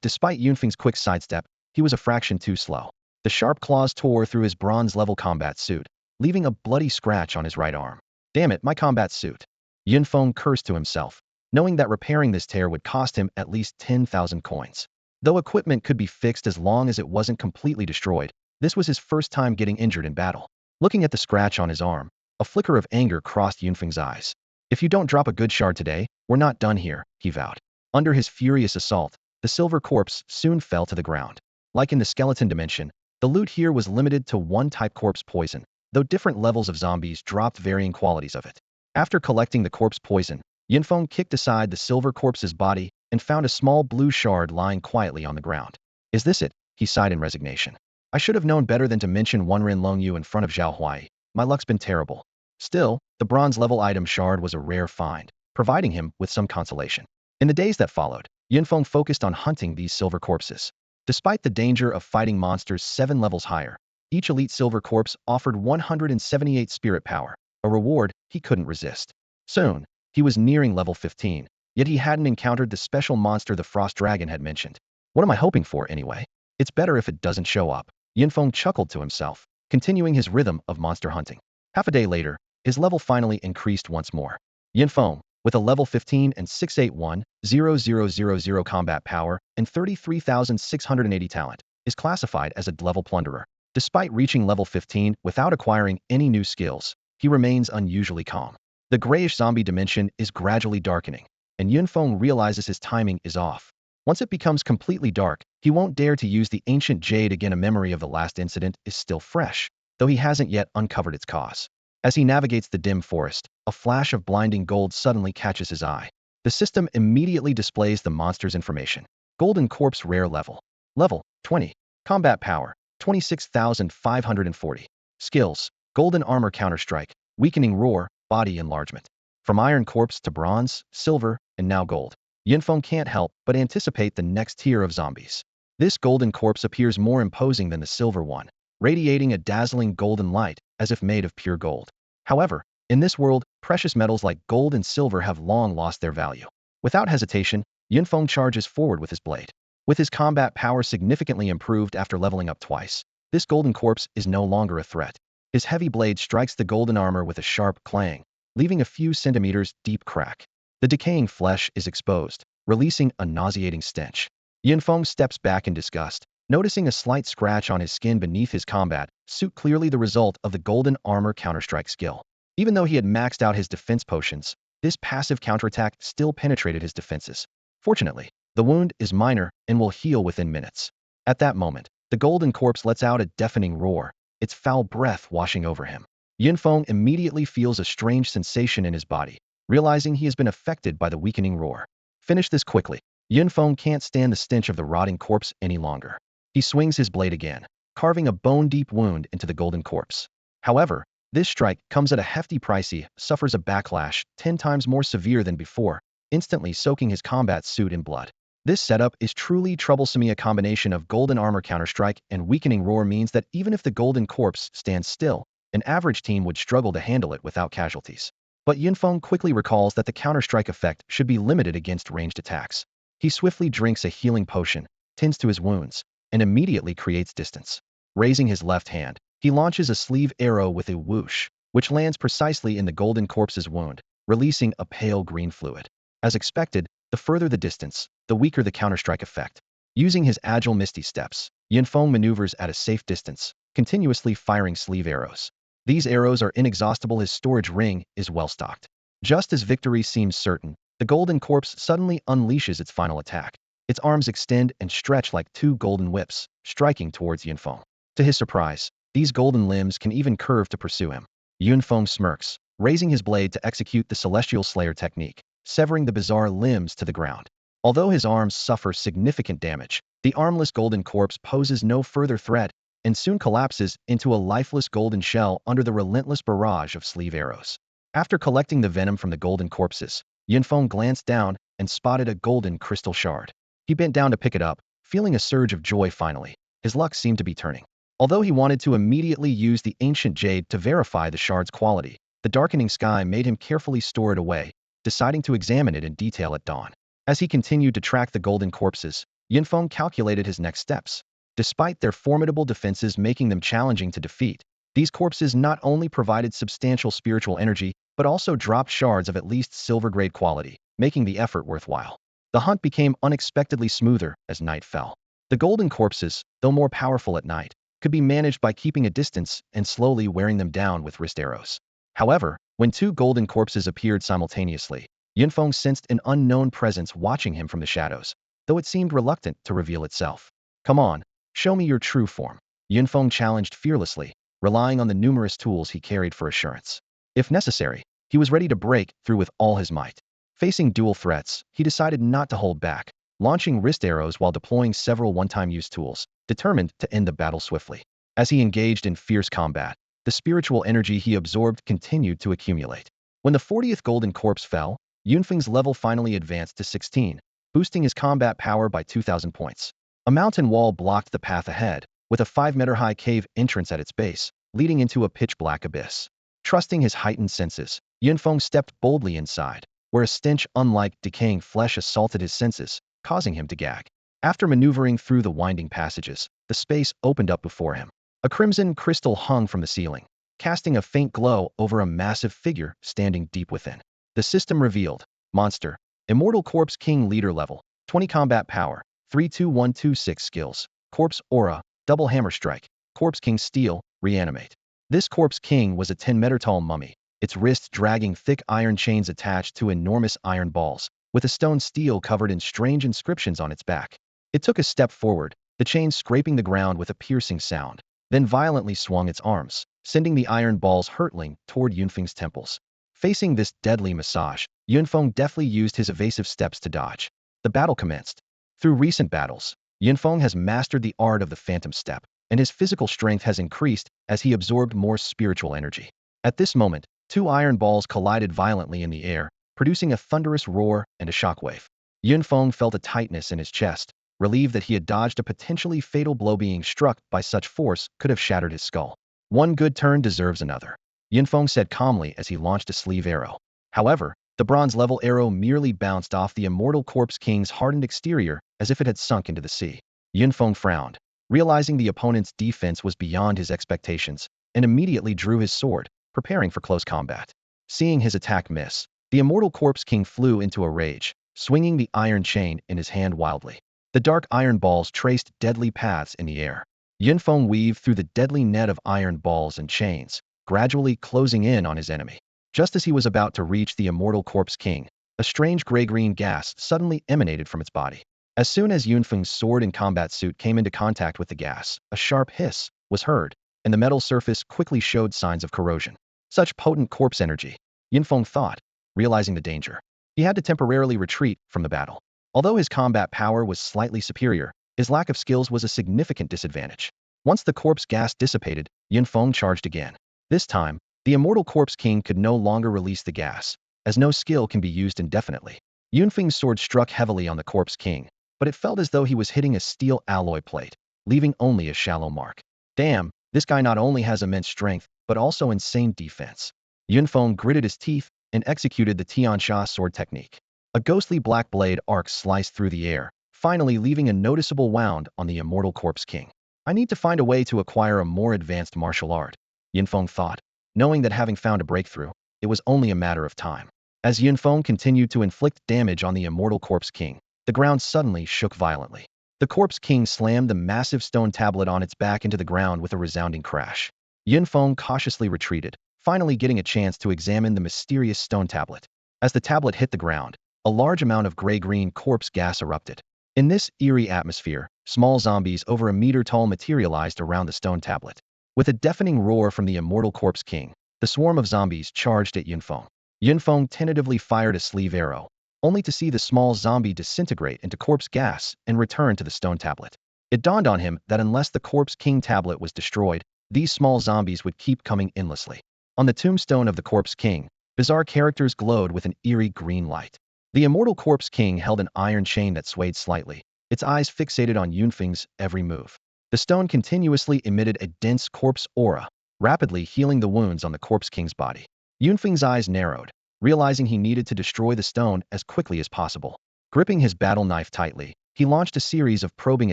Despite Yunfeng's quick sidestep, he was a fraction too slow. The sharp claws tore through his bronze-level combat suit, leaving a bloody scratch on his right arm. Damn it, my combat suit. Yunfeng cursed to himself, knowing that repairing this tear would cost him at least 10,000 coins. Though equipment could be fixed as long as it wasn't completely destroyed, this was his first time getting injured in battle. Looking at the scratch on his arm, a flicker of anger crossed Yunfeng's eyes. "If you don't drop a good shard today, we're not done here," he vowed. Under his furious assault, the silver corpse soon fell to the ground. Like in the skeleton dimension, the loot here was limited to one type corpse poison, though different levels of zombies dropped varying qualities of it. After collecting the corpse poison, Yunfeng kicked aside the silver corpse's body and found a small blue shard lying quietly on the ground. "Is this it?" he sighed in resignation. "I should have known better than to mention one Ren Longyu in front of Zhao Huai. My luck's been terrible." Still, the bronze-level item shard was a rare find, providing him with some consolation. In the days that followed, Yunfeng focused on hunting these silver corpses. Despite the danger of fighting monsters 7 levels higher, each elite silver corpse offered 178 spirit power, a reward he couldn't resist. Soon, he was nearing level 15, yet he hadn't encountered the special monster the Frost Dragon had mentioned. What am I hoping for, anyway? It's better if it doesn't show up. Yunfeng chuckled to himself, continuing his rhythm of monster hunting. Half a day later, his level finally increased once more. Yunfeng, with a level 15 and 681,000 combat power and 33,680 talent, is classified as a level plunderer. Despite reaching level 15 without acquiring any new skills, he remains unusually calm. The grayish zombie dimension is gradually darkening, and Yunfeng realizes his timing is off. Once it becomes completely dark, he won't dare to use the ancient jade again. A memory of the last incident is still fresh, though he hasn't yet uncovered its cause. As he navigates the dim forest, a flash of blinding gold suddenly catches his eye. The system immediately displays the monster's information. Golden Corpse Rare Level. Level 20. Combat Power 26,540. Skills: Golden Armor Counter-Strike, Weakening Roar, Body Enlargement. From iron corpse to bronze, silver, and now gold. Yunfeng can't help but anticipate the next tier of zombies. This golden corpse appears more imposing than the silver one, radiating a dazzling golden light as if made of pure gold. However, in this world, precious metals like gold and silver have long lost their value. Without hesitation, Yunfeng charges forward with his blade. With his combat power significantly improved after leveling up twice, this golden corpse is no longer a threat. His heavy blade strikes the golden armor with a sharp clang, leaving a few centimeters deep crack. The decaying flesh is exposed, releasing a nauseating stench. Yunfeng steps back in disgust, noticing a slight scratch on his skin beneath his combat suit, clearly the result of the golden armor counterstrike skill. Even though he had maxed out his defense potions, this passive counterattack still penetrated his defenses. Fortunately, the wound is minor and will heal within minutes. At that moment, the golden corpse lets out a deafening roar, its foul breath washing over him. Yunfeng immediately feels a strange sensation in his body, realizing he has been affected by the weakening roar. Finish this quickly. Yunfeng can't stand the stench of the rotting corpse any longer. He swings his blade again, carving a bone-deep wound into the golden corpse. However, this strike comes at a hefty price. He suffers a backlash 10 times more severe than before, instantly soaking his combat suit in blood. This setup is truly troublesome. A combination of golden armor counterstrike and weakening roar means that even if the golden corpse stands still, an average team would struggle to handle it without casualties. But Yunfeng quickly recalls that the counterstrike effect should be limited against ranged attacks. He swiftly drinks a healing potion, tends to his wounds, and immediately creates distance. Raising his left hand, he launches a sleeve arrow with a whoosh, which lands precisely in the golden corpse's wound, releasing a pale green fluid. As expected, the further the distance, the weaker the counterstrike effect. Using his agile misty steps, Yunfeng maneuvers at a safe distance, continuously firing sleeve arrows. These arrows are inexhaustible. His storage ring is well stocked. Just as victory seems certain, the golden corpse suddenly unleashes its final attack. Its arms extend and stretch like two golden whips, striking towards Yunfeng. To his surprise, these golden limbs can even curve to pursue him. Yunfeng smirks, raising his blade to execute the Celestial Slayer technique, severing the bizarre limbs to the ground. Although his arms suffer significant damage, the armless golden corpse poses no further threat and soon collapses into a lifeless golden shell under the relentless barrage of sleeve arrows. After collecting the venom from the golden corpses, Yunfeng glanced down and spotted a golden crystal shard. He bent down to pick it up, feeling a surge of joy. Finally, his luck seemed to be turning. Although he wanted to immediately use the ancient jade to verify the shard's quality, the darkening sky made him carefully store it away, deciding to examine it in detail at dawn. As he continued to track the golden corpses, Yunfeng calculated his next steps. Despite their formidable defenses making them challenging to defeat, these corpses not only provided substantial spiritual energy, but also dropped shards of at least silver-grade quality, making the effort worthwhile. The hunt became unexpectedly smoother as night fell. The golden corpses, though more powerful at night, could be managed by keeping a distance and slowly wearing them down with wrist arrows. However, when two golden corpses appeared simultaneously, Yunfeng sensed an unknown presence watching him from the shadows, though it seemed reluctant to reveal itself. Come on, show me your true form, Yunfeng challenged fearlessly, relying on the numerous tools he carried for assurance. If necessary, he was ready to break through with all his might. Facing dual threats, he decided not to hold back, launching wrist arrows while deploying several one-time use tools, determined to end the battle swiftly. As he engaged in fierce combat, the spiritual energy he absorbed continued to accumulate. When the 40th golden corpse fell, Yunfeng's level finally advanced to 16, boosting his combat power by 2,000 points. A mountain wall blocked the path ahead, with a 5-meter-high cave entrance at its base, leading into a pitch-black abyss. Trusting his heightened senses, Yunfeng stepped boldly inside, where a stench unlike decaying flesh assaulted his senses, causing him to gag. After maneuvering through the winding passages, the space opened up before him. A crimson crystal hung from the ceiling, casting a faint glow over a massive figure standing deep within. The system revealed: Monster, Immortal Corpse King Leader Level, 20 Combat Power, 32126 Skills, Corpse Aura, Double Hammer Strike, Corpse King Steel, Reanimate. This Corpse King was a 10-meter-tall mummy, its wrists dragging thick iron chains attached to enormous iron balls, with a stone steel covered in strange inscriptions on its back. It took a step forward, the chains scraping the ground with a piercing sound, then violently swung its arms, sending the iron balls hurtling toward Yunfeng's temples. Facing this deadly massage, Yunfeng deftly used his evasive steps to dodge. The battle commenced. Through recent battles, Yunfeng has mastered the art of the phantom step, and his physical strength has increased as he absorbed more spiritual energy. At this moment, Two iron balls collided violently in the air, producing a thunderous roar and a shockwave. Yunfeng felt a tightness in his chest, relieved that he had dodged a potentially fatal blow. Being struck by such force could have shattered his skull. One good turn deserves another, Yunfeng said calmly as he launched a sleeve arrow. However, the bronze-level arrow merely bounced off the immortal Corpse King's hardened exterior as if it had sunk into the sea. Yunfeng frowned, realizing the opponent's defense was beyond his expectations, and immediately drew his sword, preparing for close combat. Seeing his attack miss, the immortal Corpse King flew into a rage, swinging the iron chain in his hand wildly. The dark iron balls traced deadly paths in the air. Yunfeng weaved through the deadly net of iron balls and chains, gradually closing in on his enemy. Just as he was about to reach the immortal Corpse King, a strange gray-green gas suddenly emanated from its body. As soon as Yunfeng's sword and combat suit came into contact with the gas, a sharp hiss was heard, and the metal surface quickly showed signs of corrosion. Such potent corpse energy, Yunfeng thought, realizing the danger. He had to temporarily retreat from the battle. Although his combat power was slightly superior, his lack of skills was a significant disadvantage. Once the corpse gas dissipated, Yunfeng charged again. This time, the immortal Corpse King could no longer release the gas, as no skill can be used indefinitely. Yunfeng's sword struck heavily on the Corpse King, but it felt as though he was hitting a steel alloy plate, leaving only a shallow mark. Damn, this guy not only has immense strength, but also insane defense. Yunfeng gritted his teeth and executed the Tiansha sword technique. A ghostly black blade arc sliced through the air, finally leaving a noticeable wound on the immortal Corpse King. I need to find a way to acquire a more advanced martial art, Yunfeng thought, knowing that having found a breakthrough, it was only a matter of time. As Yunfeng continued to inflict damage on the immortal Corpse King, the ground suddenly shook violently. The Corpse King slammed the massive stone tablet on its back into the ground with a resounding crash. Yunfeng cautiously retreated, finally getting a chance to examine the mysterious stone tablet. As the tablet hit the ground, a large amount of gray-green corpse gas erupted. In this eerie atmosphere, small zombies over a meter tall materialized around the stone tablet. With a deafening roar from the immortal Corpse King, the swarm of zombies charged at Yunfeng. Yunfeng tentatively fired a sleeve arrow, only to see the small zombie disintegrate into corpse gas and return to the stone tablet. It dawned on him that unless the Corpse King tablet was destroyed, these small zombies would keep coming endlessly. On the tombstone of the Corpse King, bizarre characters glowed with an eerie green light. The immortal Corpse King held an iron chain that swayed slightly, its eyes fixated on Yunfeng's every move. The stone continuously emitted a dense corpse aura, rapidly healing the wounds on the Corpse King's body. Yunfeng's eyes narrowed, realizing he needed to destroy the stone as quickly as possible. Gripping his battle knife tightly, he launched a series of probing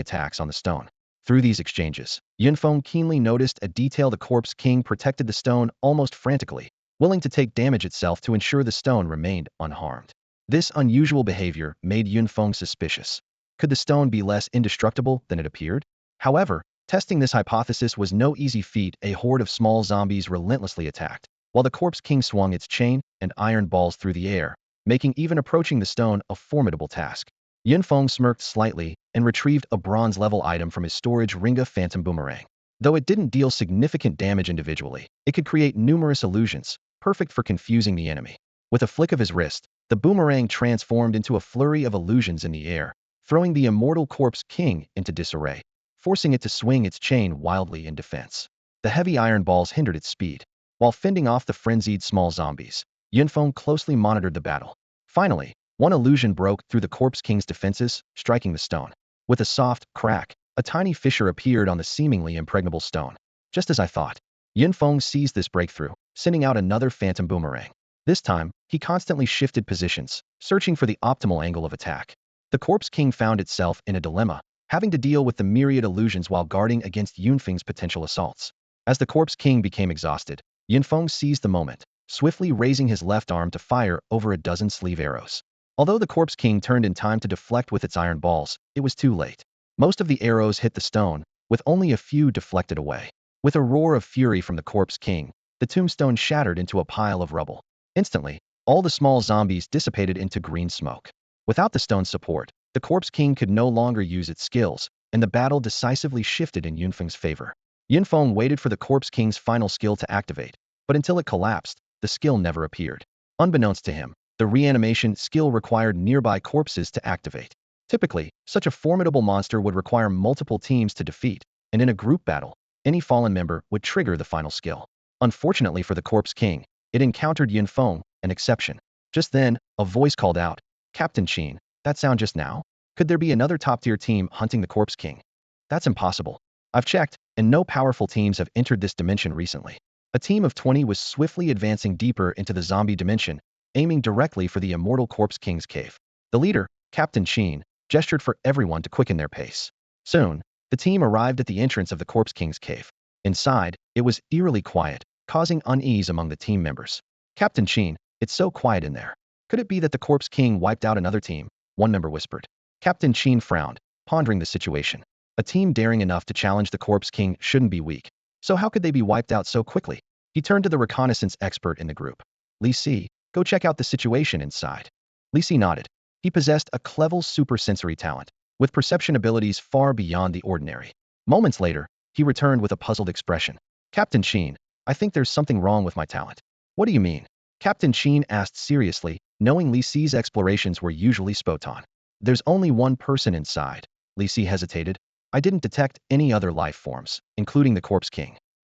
attacks on the stone. Through these exchanges, Yunfeng keenly noticed a detail: the Corpse King protected the stone almost frantically, willing to take damage itself to ensure the stone remained unharmed. This unusual behavior made Yunfeng suspicious. Could the stone be less indestructible than it appeared? However, testing this hypothesis was no easy feat. A horde of small zombies relentlessly attacked, while the Corpse King swung its chain and iron balls through the air, making even approaching the stone a formidable task. Yunfeng smirked slightly and retrieved a bronze-level item from his storage: Ringa Phantom Boomerang. Though it didn't deal significant damage individually, it could create numerous illusions, perfect for confusing the enemy. With a flick of his wrist, the boomerang transformed into a flurry of illusions in the air, throwing the immortal Corpse King into disarray, forcing it to swing its chain wildly in defense. The heavy iron balls hindered its speed. While fending off the frenzied small zombies, Yunfeng closely monitored the battle. Finally, one illusion broke through the Corpse King's defenses, striking the stone. With a soft crack, a tiny fissure appeared on the seemingly impregnable stone. Just as I thought, Yunfeng seized this breakthrough, sending out another phantom boomerang. This time, he constantly shifted positions, searching for the optimal angle of attack. The Corpse King found itself in a dilemma, having to deal with the myriad illusions while guarding against Yunfeng's potential assaults. As the Corpse King became exhausted, Yunfeng seized the moment, swiftly raising his left arm to fire over a dozen sleeve arrows. Although the Corpse King turned in time to deflect with its iron balls, it was too late. Most of the arrows hit the stone, with only a few deflected away. With a roar of fury from the Corpse King, the tombstone shattered into a pile of rubble. Instantly, all the small zombies dissipated into green smoke. Without the stone's support, the Corpse King could no longer use its skills, and the battle decisively shifted in Yunfeng's favor. Yunfeng waited for the Corpse King's final skill to activate, but until it collapsed, the skill never appeared. Unbeknownst to him, the reanimation skill required nearby corpses to activate. Typically, such a formidable monster would require multiple teams to defeat, and in a group battle, any fallen member would trigger the final skill. Unfortunately for the Corpse King, It encountered Yin Feng, an exception. Just then, a voice called out, "Captain Qin, that sound just now? Could there be another top-tier team hunting the Corpse King?" "That's impossible. I've checked, and no powerful teams have entered this dimension recently." A team of 20 was swiftly advancing deeper into the zombie dimension, aiming directly for the immortal Corpse King's cave. The leader, Captain Qin, gestured for everyone to quicken their pace. Soon, the team arrived at the entrance of the Corpse King's cave. Inside, it was eerily quiet, causing unease among the team members. "Captain Qin, it's so quiet in there. Could it be that the Corpse King wiped out another team?" one member whispered. Captain Qin frowned, pondering the situation. A team daring enough to challenge the Corpse King shouldn't be weak. So how could they be wiped out so quickly? He turned to the reconnaissance expert in the group. "Li Si, go check out the situation inside." Li Si nodded. He possessed a clever supersensory talent, with perception abilities far beyond the ordinary. Moments later, he returned with a puzzled expression. "Captain Qin, I think there's something wrong with my talent." "What do you mean?" Captain Qin asked seriously, knowing Li Si's explorations were usually spot on. "There's only one person inside." Li Si hesitated. "I didn't detect any other life forms, including the Corpse King."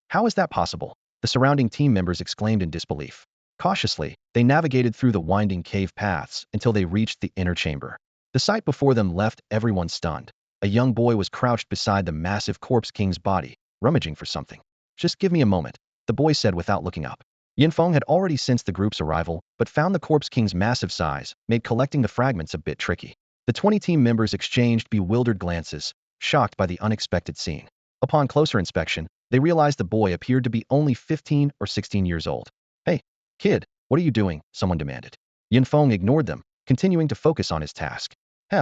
"How is that possible?" The surrounding team members exclaimed in disbelief. Cautiously, they navigated through the winding cave paths until they reached the inner chamber. The sight before them left everyone stunned. A young boy was crouched beside the massive Corpse King's body, rummaging for something. "Just give me a moment," the boy said without looking up. Yin Feng had already sensed the group's arrival, but found the Corpse King's massive size made collecting the fragments a bit tricky. The 20 team members exchanged bewildered glances, shocked by the unexpected scene. Upon closer inspection, they realized the boy appeared to be only 15 or 16 years old. "Hey, kid, what are you doing?" someone demanded. Yin Feng ignored them, continuing to focus on his task.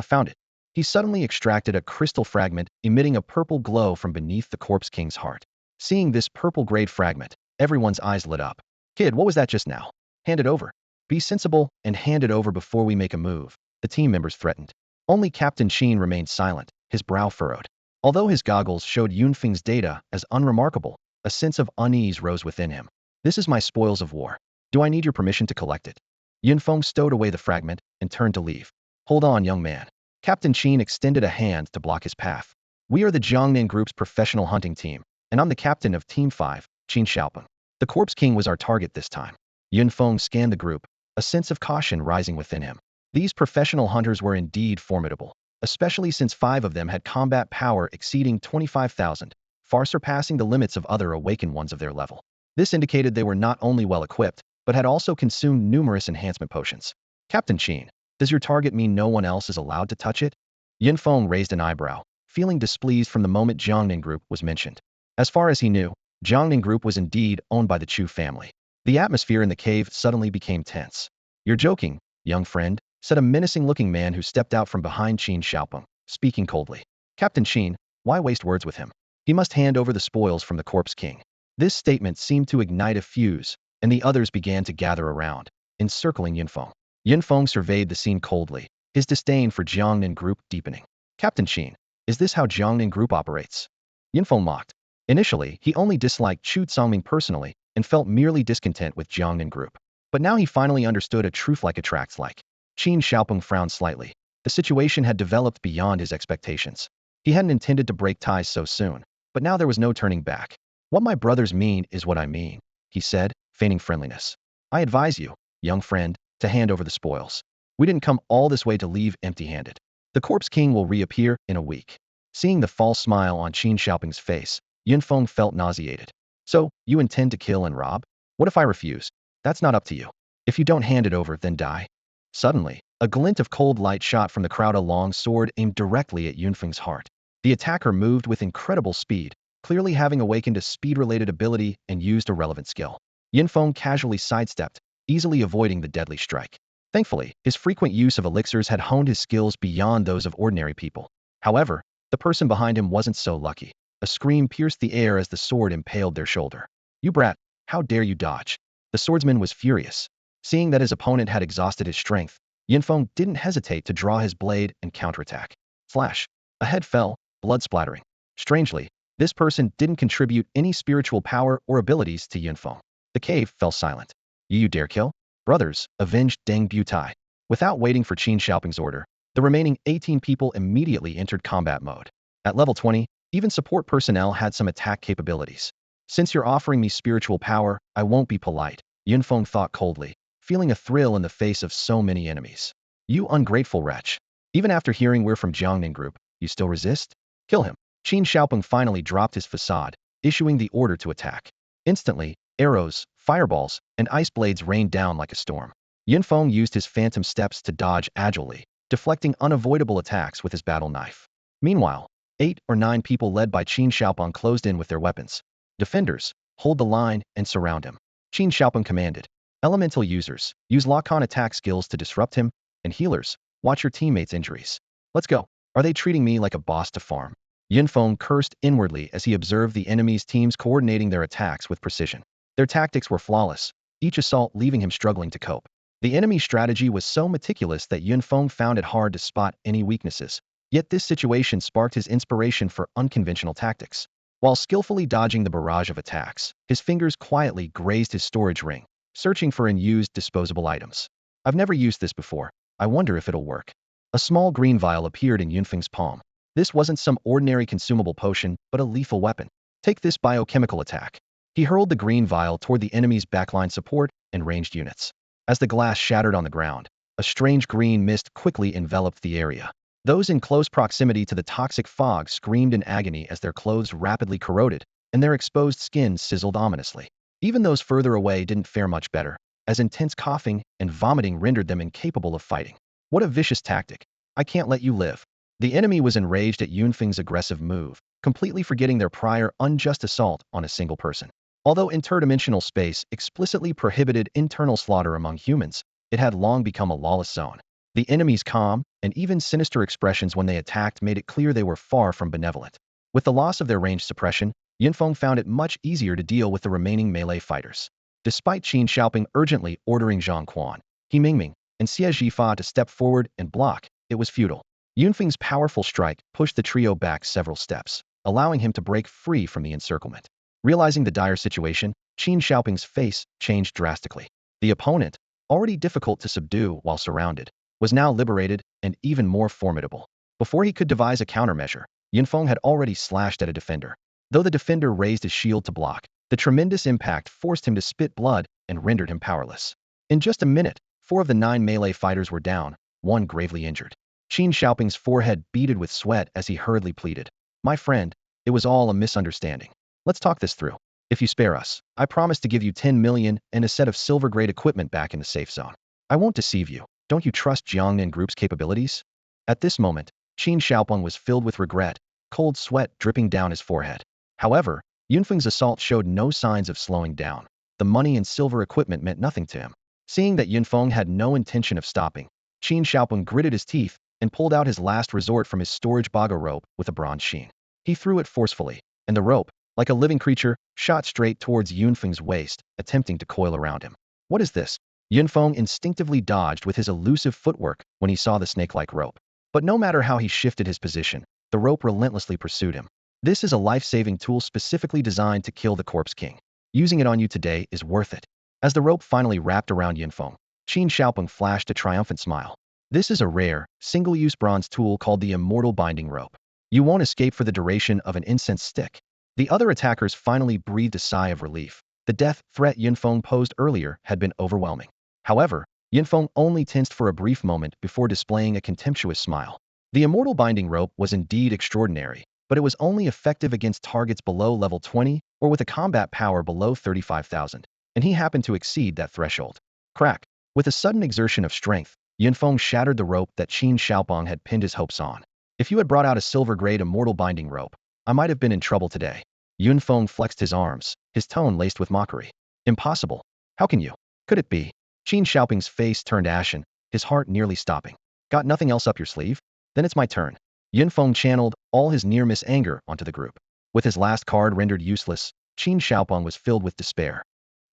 Found it." He suddenly extracted a crystal fragment, emitting a purple glow from beneath the Corpse King's heart. Seeing this purple-grade fragment, everyone's eyes lit up. "Kid, what was that just now? Hand it over." "Be sensible and hand it over before we make a move," the team members threatened. Only Captain Qin remained silent, his brow furrowed. Although his goggles showed Yunfeng's data as unremarkable, a sense of unease rose within him. "This is my spoils of war. Do I need your permission to collect it?" Yunfeng stowed away the fragment and turned to leave. "Hold on, young man." Captain Qin extended a hand to block his path. "We are the Jiangnan Group's professional hunting team, and I'm the captain of Team 5, Qin Xiaopeng. The Corpse King was our target this time." Yunfeng scanned the group, a sense of caution rising within him. These professional hunters were indeed formidable, especially since 5 of them had combat power exceeding 25,000, far surpassing the limits of other awakened ones of their level. This indicated they were not only well-equipped, but had also consumed numerous enhancement potions. "Captain Qin, does your target mean no one else is allowed to touch it?" Yin Feng raised an eyebrow, feeling displeased from the moment Jiangnan Group was mentioned. As far as he knew, Jiangnan Group was indeed owned by the Chu family. The atmosphere in the cave suddenly became tense. "You're joking, young friend," said a menacing-looking man who stepped out from behind Qin Xiaopeng, speaking coldly. "Captain Qin, why waste words with him? He must hand over the spoils from the Corpse King." This statement seemed to ignite a fuse, and the others began to gather around, encircling Yin Feng. Yin Feng surveyed the scene coldly, his disdain for Jiangnan Group deepening. "Captain Qin, is this how Jiangnan Group operates?" Yin Feng mocked. Initially, he only disliked Chu Tsangming personally and felt merely discontent with Jiangnan Group. But now he finally understood a truth like attracts like. Qin Xiaopeng frowned slightly. The situation had developed beyond his expectations. He hadn't intended to break ties so soon, but now there was no turning back. "What my brothers mean is what I mean," he said, feigning friendliness. "I advise you, young friend, to hand over the spoils. We didn't come all this way to leave empty-handed. The Corpse King will reappear in a week." Seeing the false smile on Qin Xiaopeng's face, Yin Feng felt nauseated. "So, you intend to kill and rob? What if I refuse? That's not up to you. If you don't hand it over, then die." Suddenly, a glint of cold light shot from the crowd, a long sword aimed directly at Yunfeng's heart. The attacker moved with incredible speed, clearly having awakened a speed-related ability and used a relevant skill. Yunfeng casually sidestepped, easily avoiding the deadly strike. Thankfully, his frequent use of elixirs had honed his skills beyond those of ordinary people. However, the person behind him wasn't so lucky. A scream pierced the air as the sword impaled their shoulder. "You brat, how dare you dodge?" The swordsman was furious. Seeing that his opponent had exhausted his strength, Yunfeng didn't hesitate to draw his blade and counterattack. Flash! A head fell, blood splattering. Strangely, this person didn't contribute any spiritual power or abilities to Yunfeng. The cave fell silent. "You dare kill?" Brothers, avenged Deng Butai. Without waiting for Qin Xiaopeng's order, the remaining 18 people immediately entered combat mode. At level 20, even support personnel had some attack capabilities. "Since you're offering me spiritual power, I won't be polite," Yunfeng thought coldly, feeling a thrill in the face of so many enemies. You ungrateful wretch. Even after hearing we're from Jiangnan Group, you still resist? Kill him. Qin Xiaopeng finally dropped his facade, issuing the order to attack. Instantly, arrows, fireballs, and ice blades rained down like a storm. Yunfeng used his phantom steps to dodge agilely, deflecting unavoidable attacks with his battle knife. Meanwhile, 8 or 9 people led by Qin Xiaopeng closed in with their weapons. Defenders, hold the line and surround him. Qin Xiaopeng commanded. Elemental users, use lock-on attack skills to disrupt him, and healers, watch your teammates' injuries. Let's go. Are they treating me like a boss to farm? Yunfeng cursed inwardly as he observed the enemy's teams coordinating their attacks with precision. Their tactics were flawless, each assault leaving him struggling to cope. The enemy's strategy was so meticulous that Yunfeng found it hard to spot any weaknesses. Yet this situation sparked his inspiration for unconventional tactics. While skillfully dodging the barrage of attacks, his fingers quietly grazed his storage ring, searching for unused disposable items. I've never used this before. I wonder if it'll work. A small green vial appeared in Yunfeng's palm. This wasn't some ordinary consumable potion, but a lethal weapon. Take this biochemical attack. He hurled the green vial toward the enemy's backline support and ranged units. As the glass shattered on the ground, a strange green mist quickly enveloped the area. Those in close proximity to the toxic fog screamed in agony as their clothes rapidly corroded, and their exposed skins sizzled ominously. Even those further away didn't fare much better, as intense coughing and vomiting rendered them incapable of fighting. What a vicious tactic. I can't let you live. The enemy was enraged at Yunfeng's aggressive move, completely forgetting their prior unjust assault on a single person. Although interdimensional space explicitly prohibited internal slaughter among humans, it had long become a lawless zone. The enemy's calm and even sinister expressions when they attacked made it clear they were far from benevolent. With the loss of their range suppression, Yunfeng found it much easier to deal with the remaining melee fighters. Despite Qin Xiaopeng urgently ordering Zhang Quan, He Mingming, and Xie Zhifa to step forward and block, it was futile. Yunfeng's powerful strike pushed the trio back several steps, allowing him to break free from the encirclement. Realizing the dire situation, Qin Xiaopeng's face changed drastically. The opponent, already difficult to subdue while surrounded, was now liberated and even more formidable. Before he could devise a countermeasure, Yunfeng had already slashed at a defender. Though the defender raised his shield to block, the tremendous impact forced him to spit blood and rendered him powerless. In just a minute, 4 of the 9 melee fighters were down, 1 gravely injured. Qin Xiaopeng's forehead beaded with sweat as he hurriedly pleaded. My friend, it was all a misunderstanding. Let's talk this through. If you spare us, I promise to give you 10 million and a set of silver-grade equipment back in the safe zone. I won't deceive you. Don't you trust Jiangnan Group's capabilities? At this moment, Qin Xiaopeng was filled with regret, cold sweat dripping down his forehead. However, Yunfeng's assault showed no signs of slowing down. The money and silver equipment meant nothing to him. Seeing that Yunfeng had no intention of stopping, Qin Xiaopeng gritted his teeth and pulled out his last resort from his storage bago rope with a bronze sheen. He threw it forcefully, and the rope, like a living creature, shot straight towards Yunfeng's waist, attempting to coil around him. What is this? Yunfeng instinctively dodged with his elusive footwork when he saw the snake-like rope. But no matter how he shifted his position, the rope relentlessly pursued him. This is a life-saving tool specifically designed to kill the Corpse King. Using it on you today is worth it. As the rope finally wrapped around Yunfeng, Qin Xiaopeng flashed a triumphant smile. This is a rare, single-use bronze tool called the Immortal Binding Rope. You won't escape for the duration of an incense stick. The other attackers finally breathed a sigh of relief. The death threat Yunfeng posed earlier had been overwhelming. However, Yunfeng only tensed for a brief moment before displaying a contemptuous smile. The Immortal Binding Rope was indeed extraordinary, but it was only effective against targets below level 20 or with a combat power below 35,000, and he happened to exceed that threshold. Crack! With a sudden exertion of strength, Yunfeng shattered the rope that Qin Xiaopeng had pinned his hopes on. If you had brought out a silver-grade Immortal Binding Rope, I might have been in trouble today. Yunfeng flexed his arms, his tone laced with mockery. Impossible. How can you? Could it be? Qin Xiaopeng's face turned ashen, his heart nearly stopping. Got nothing else up your sleeve? Then it's my turn. Yunfeng channeled all his near-miss anger onto the group. With his last card rendered useless, Qin Xiaopeng was filled with despair.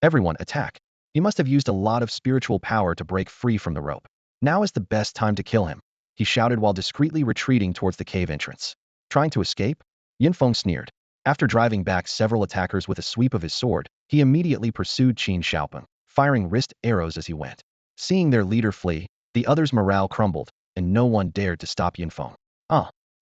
Everyone, attack. He must have used a lot of spiritual power to break free from the rope. Now is the best time to kill him, he shouted while discreetly retreating towards the cave entrance. Trying to escape? Yunfeng sneered. After driving back several attackers with a sweep of his sword, he immediately pursued Qin Xiaopeng, firing wrist arrows as he went. Seeing their leader flee, the others' morale crumbled, and no one dared to stop Yunfeng.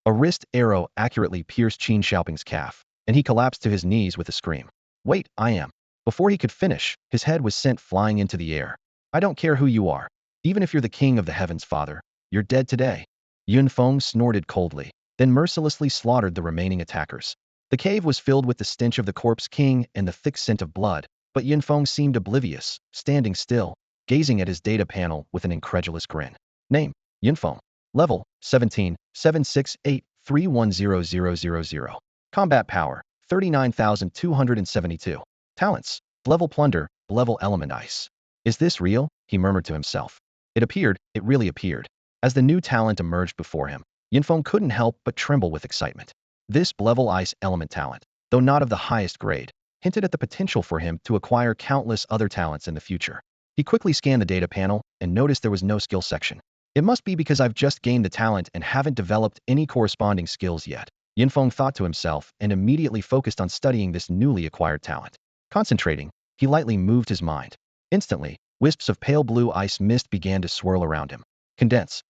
A wrist arrow accurately pierced Qin Xiaopeng's calf, and he collapsed to his knees with a scream. Wait, I am. Before he could finish, his head was sent flying into the air. I don't care who you are. Even if you're the king of the heavens, father, you're dead today. Feng snorted coldly, then mercilessly slaughtered the remaining attackers. The cave was filled with the stench of the corpse king and the thick scent of blood, but Feng seemed oblivious, standing still, gazing at his data panel with an incredulous grin. Name: Feng. Level: 17, 768, 310000. Combat power: 39,272. Talents: Level Plunder, Level Element Ice. Is this real? He murmured to himself. It really appeared. As the new talent emerged before him, Feng couldn't help but tremble with excitement. This Level Ice element talent, though not of the highest grade, hinted at the potential for him to acquire countless other talents in the future. He quickly scanned the data panel and noticed there was no skill section. It must be because I've just gained the talent and haven't developed any corresponding skills yet, Feng thought to himself and immediately focused on studying this newly acquired talent. Concentrating, he lightly moved his mind. Instantly, wisps of pale blue ice mist began to swirl around him. Condense,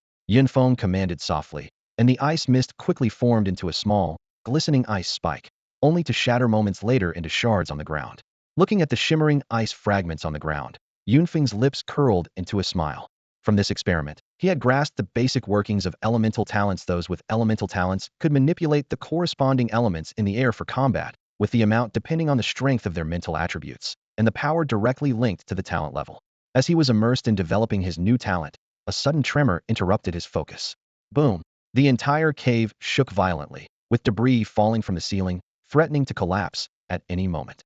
Feng commanded softly, and the ice mist quickly formed into a small, glistening ice spike, only to shatter moments later into shards on the ground. Looking at the shimmering ice fragments on the ground, Feng's lips curled into a smile. From this experiment, he had grasped the basic workings of elemental talents. Those with elemental talents could manipulate the corresponding elements in the air for combat, with the amount depending on the strength of their mental attributes, and the power directly linked to the talent level. As he was immersed in developing his new talent, a sudden tremor interrupted his focus. Boom! The entire cave shook violently, with debris falling from the ceiling, threatening to collapse at any moment.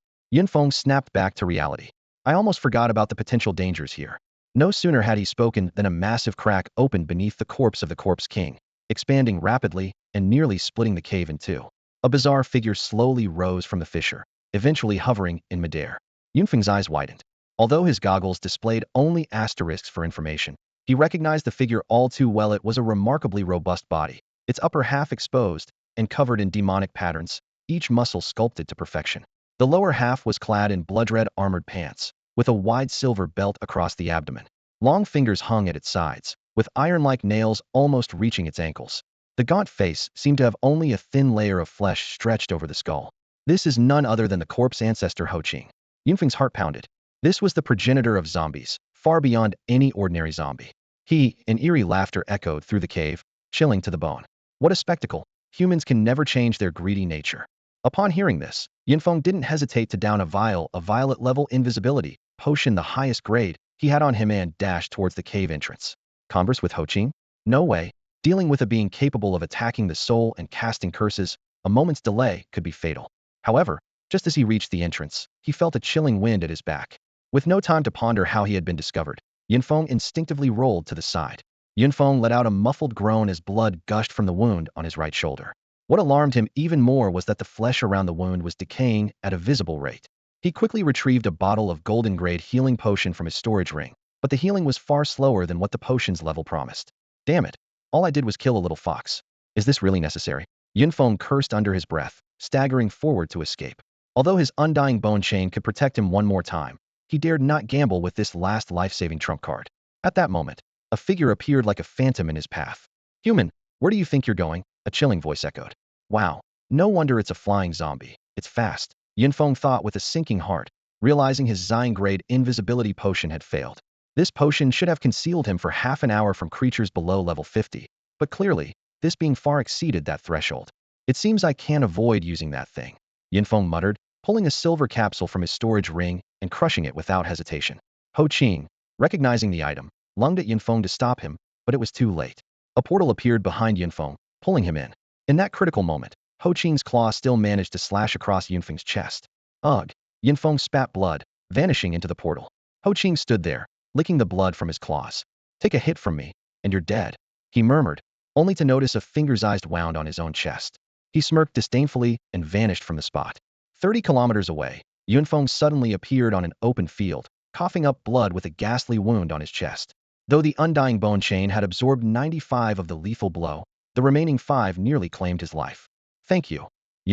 Feng snapped back to reality. I almost forgot about the potential dangers here. No sooner had he spoken than a massive crack opened beneath the corpse of the Corpse King, expanding rapidly and nearly splitting the cave in two. A bizarre figure slowly rose from the fissure, eventually hovering in midair. Feng's eyes widened. Although his goggles displayed only asterisks for information, he recognized the figure all too well. It was a remarkably robust body, its upper half exposed and covered in demonic patterns, each muscle sculpted to perfection. The lower half was clad in blood-red armored pants, with a wide silver belt across the abdomen. Long fingers hung at its sides, with iron-like nails almost reaching its ankles. The gaunt face seemed to have only a thin layer of flesh stretched over the skull. This is none other than the corpse ancestor Ho Qing. Feng's heart pounded. This was the progenitor of zombies, far beyond any ordinary zombie. An eerie laughter echoed through the cave, chilling to the bone. What a spectacle! Humans can never change their greedy nature. Upon hearing this, Feng didn't hesitate to down a vial of violet-level invisibility potion, the highest grade, he had on him, and dashed towards the cave entrance. Converse with Ho Qing? No way. Dealing with a being capable of attacking the soul and casting curses, a moment's delay could be fatal. However, just as he reached the entrance, he felt a chilling wind at his back. With no time to ponder how he had been discovered, Feng instinctively rolled to the side. Feng let out a muffled groan as blood gushed from the wound on his right shoulder. What alarmed him even more was that the flesh around the wound was decaying at a visible rate. He quickly retrieved a bottle of golden-grade healing potion from his storage ring, but the healing was far slower than what the potion's level promised. Damn it! All I did was kill a little fox. Is this really necessary? Feng cursed under his breath, staggering forward to escape. Although his undying bone chain could protect him one more time, he dared not gamble with this last life-saving trump card. At that moment, a figure appeared like a phantom in his path. Human, where do you think you're going? A chilling voice echoed. Wow, no wonder it's a flying zombie. It's fast, Feng thought with a sinking heart, realizing his Zion-grade invisibility potion had failed. This potion should have concealed him for half an hour from creatures below level 50, but clearly, this being far exceeded that threshold. It seems I can't avoid using that thing, Feng muttered, pulling a silver capsule from his storage ring and crushing it without hesitation. Ho Qing, recognizing the item, lunged at Feng to stop him, but it was too late. A portal appeared behind Feng, pulling him in. In that critical moment, Ho Qing's claw still managed to slash across Feng's chest. Ugh! Feng spat blood, vanishing into the portal. Ho Qing stood there, licking the blood from his claws. Take a hit from me, and you're dead, he murmured, only to notice a finger-sized wound on his own chest. He smirked disdainfully and vanished from the spot. 30 kilometers away, Feng suddenly appeared on an open field, coughing up blood with a ghastly wound on his chest. Though the undying bone chain had absorbed 95 of the lethal blow, the remaining 5 nearly claimed his life. Thank you,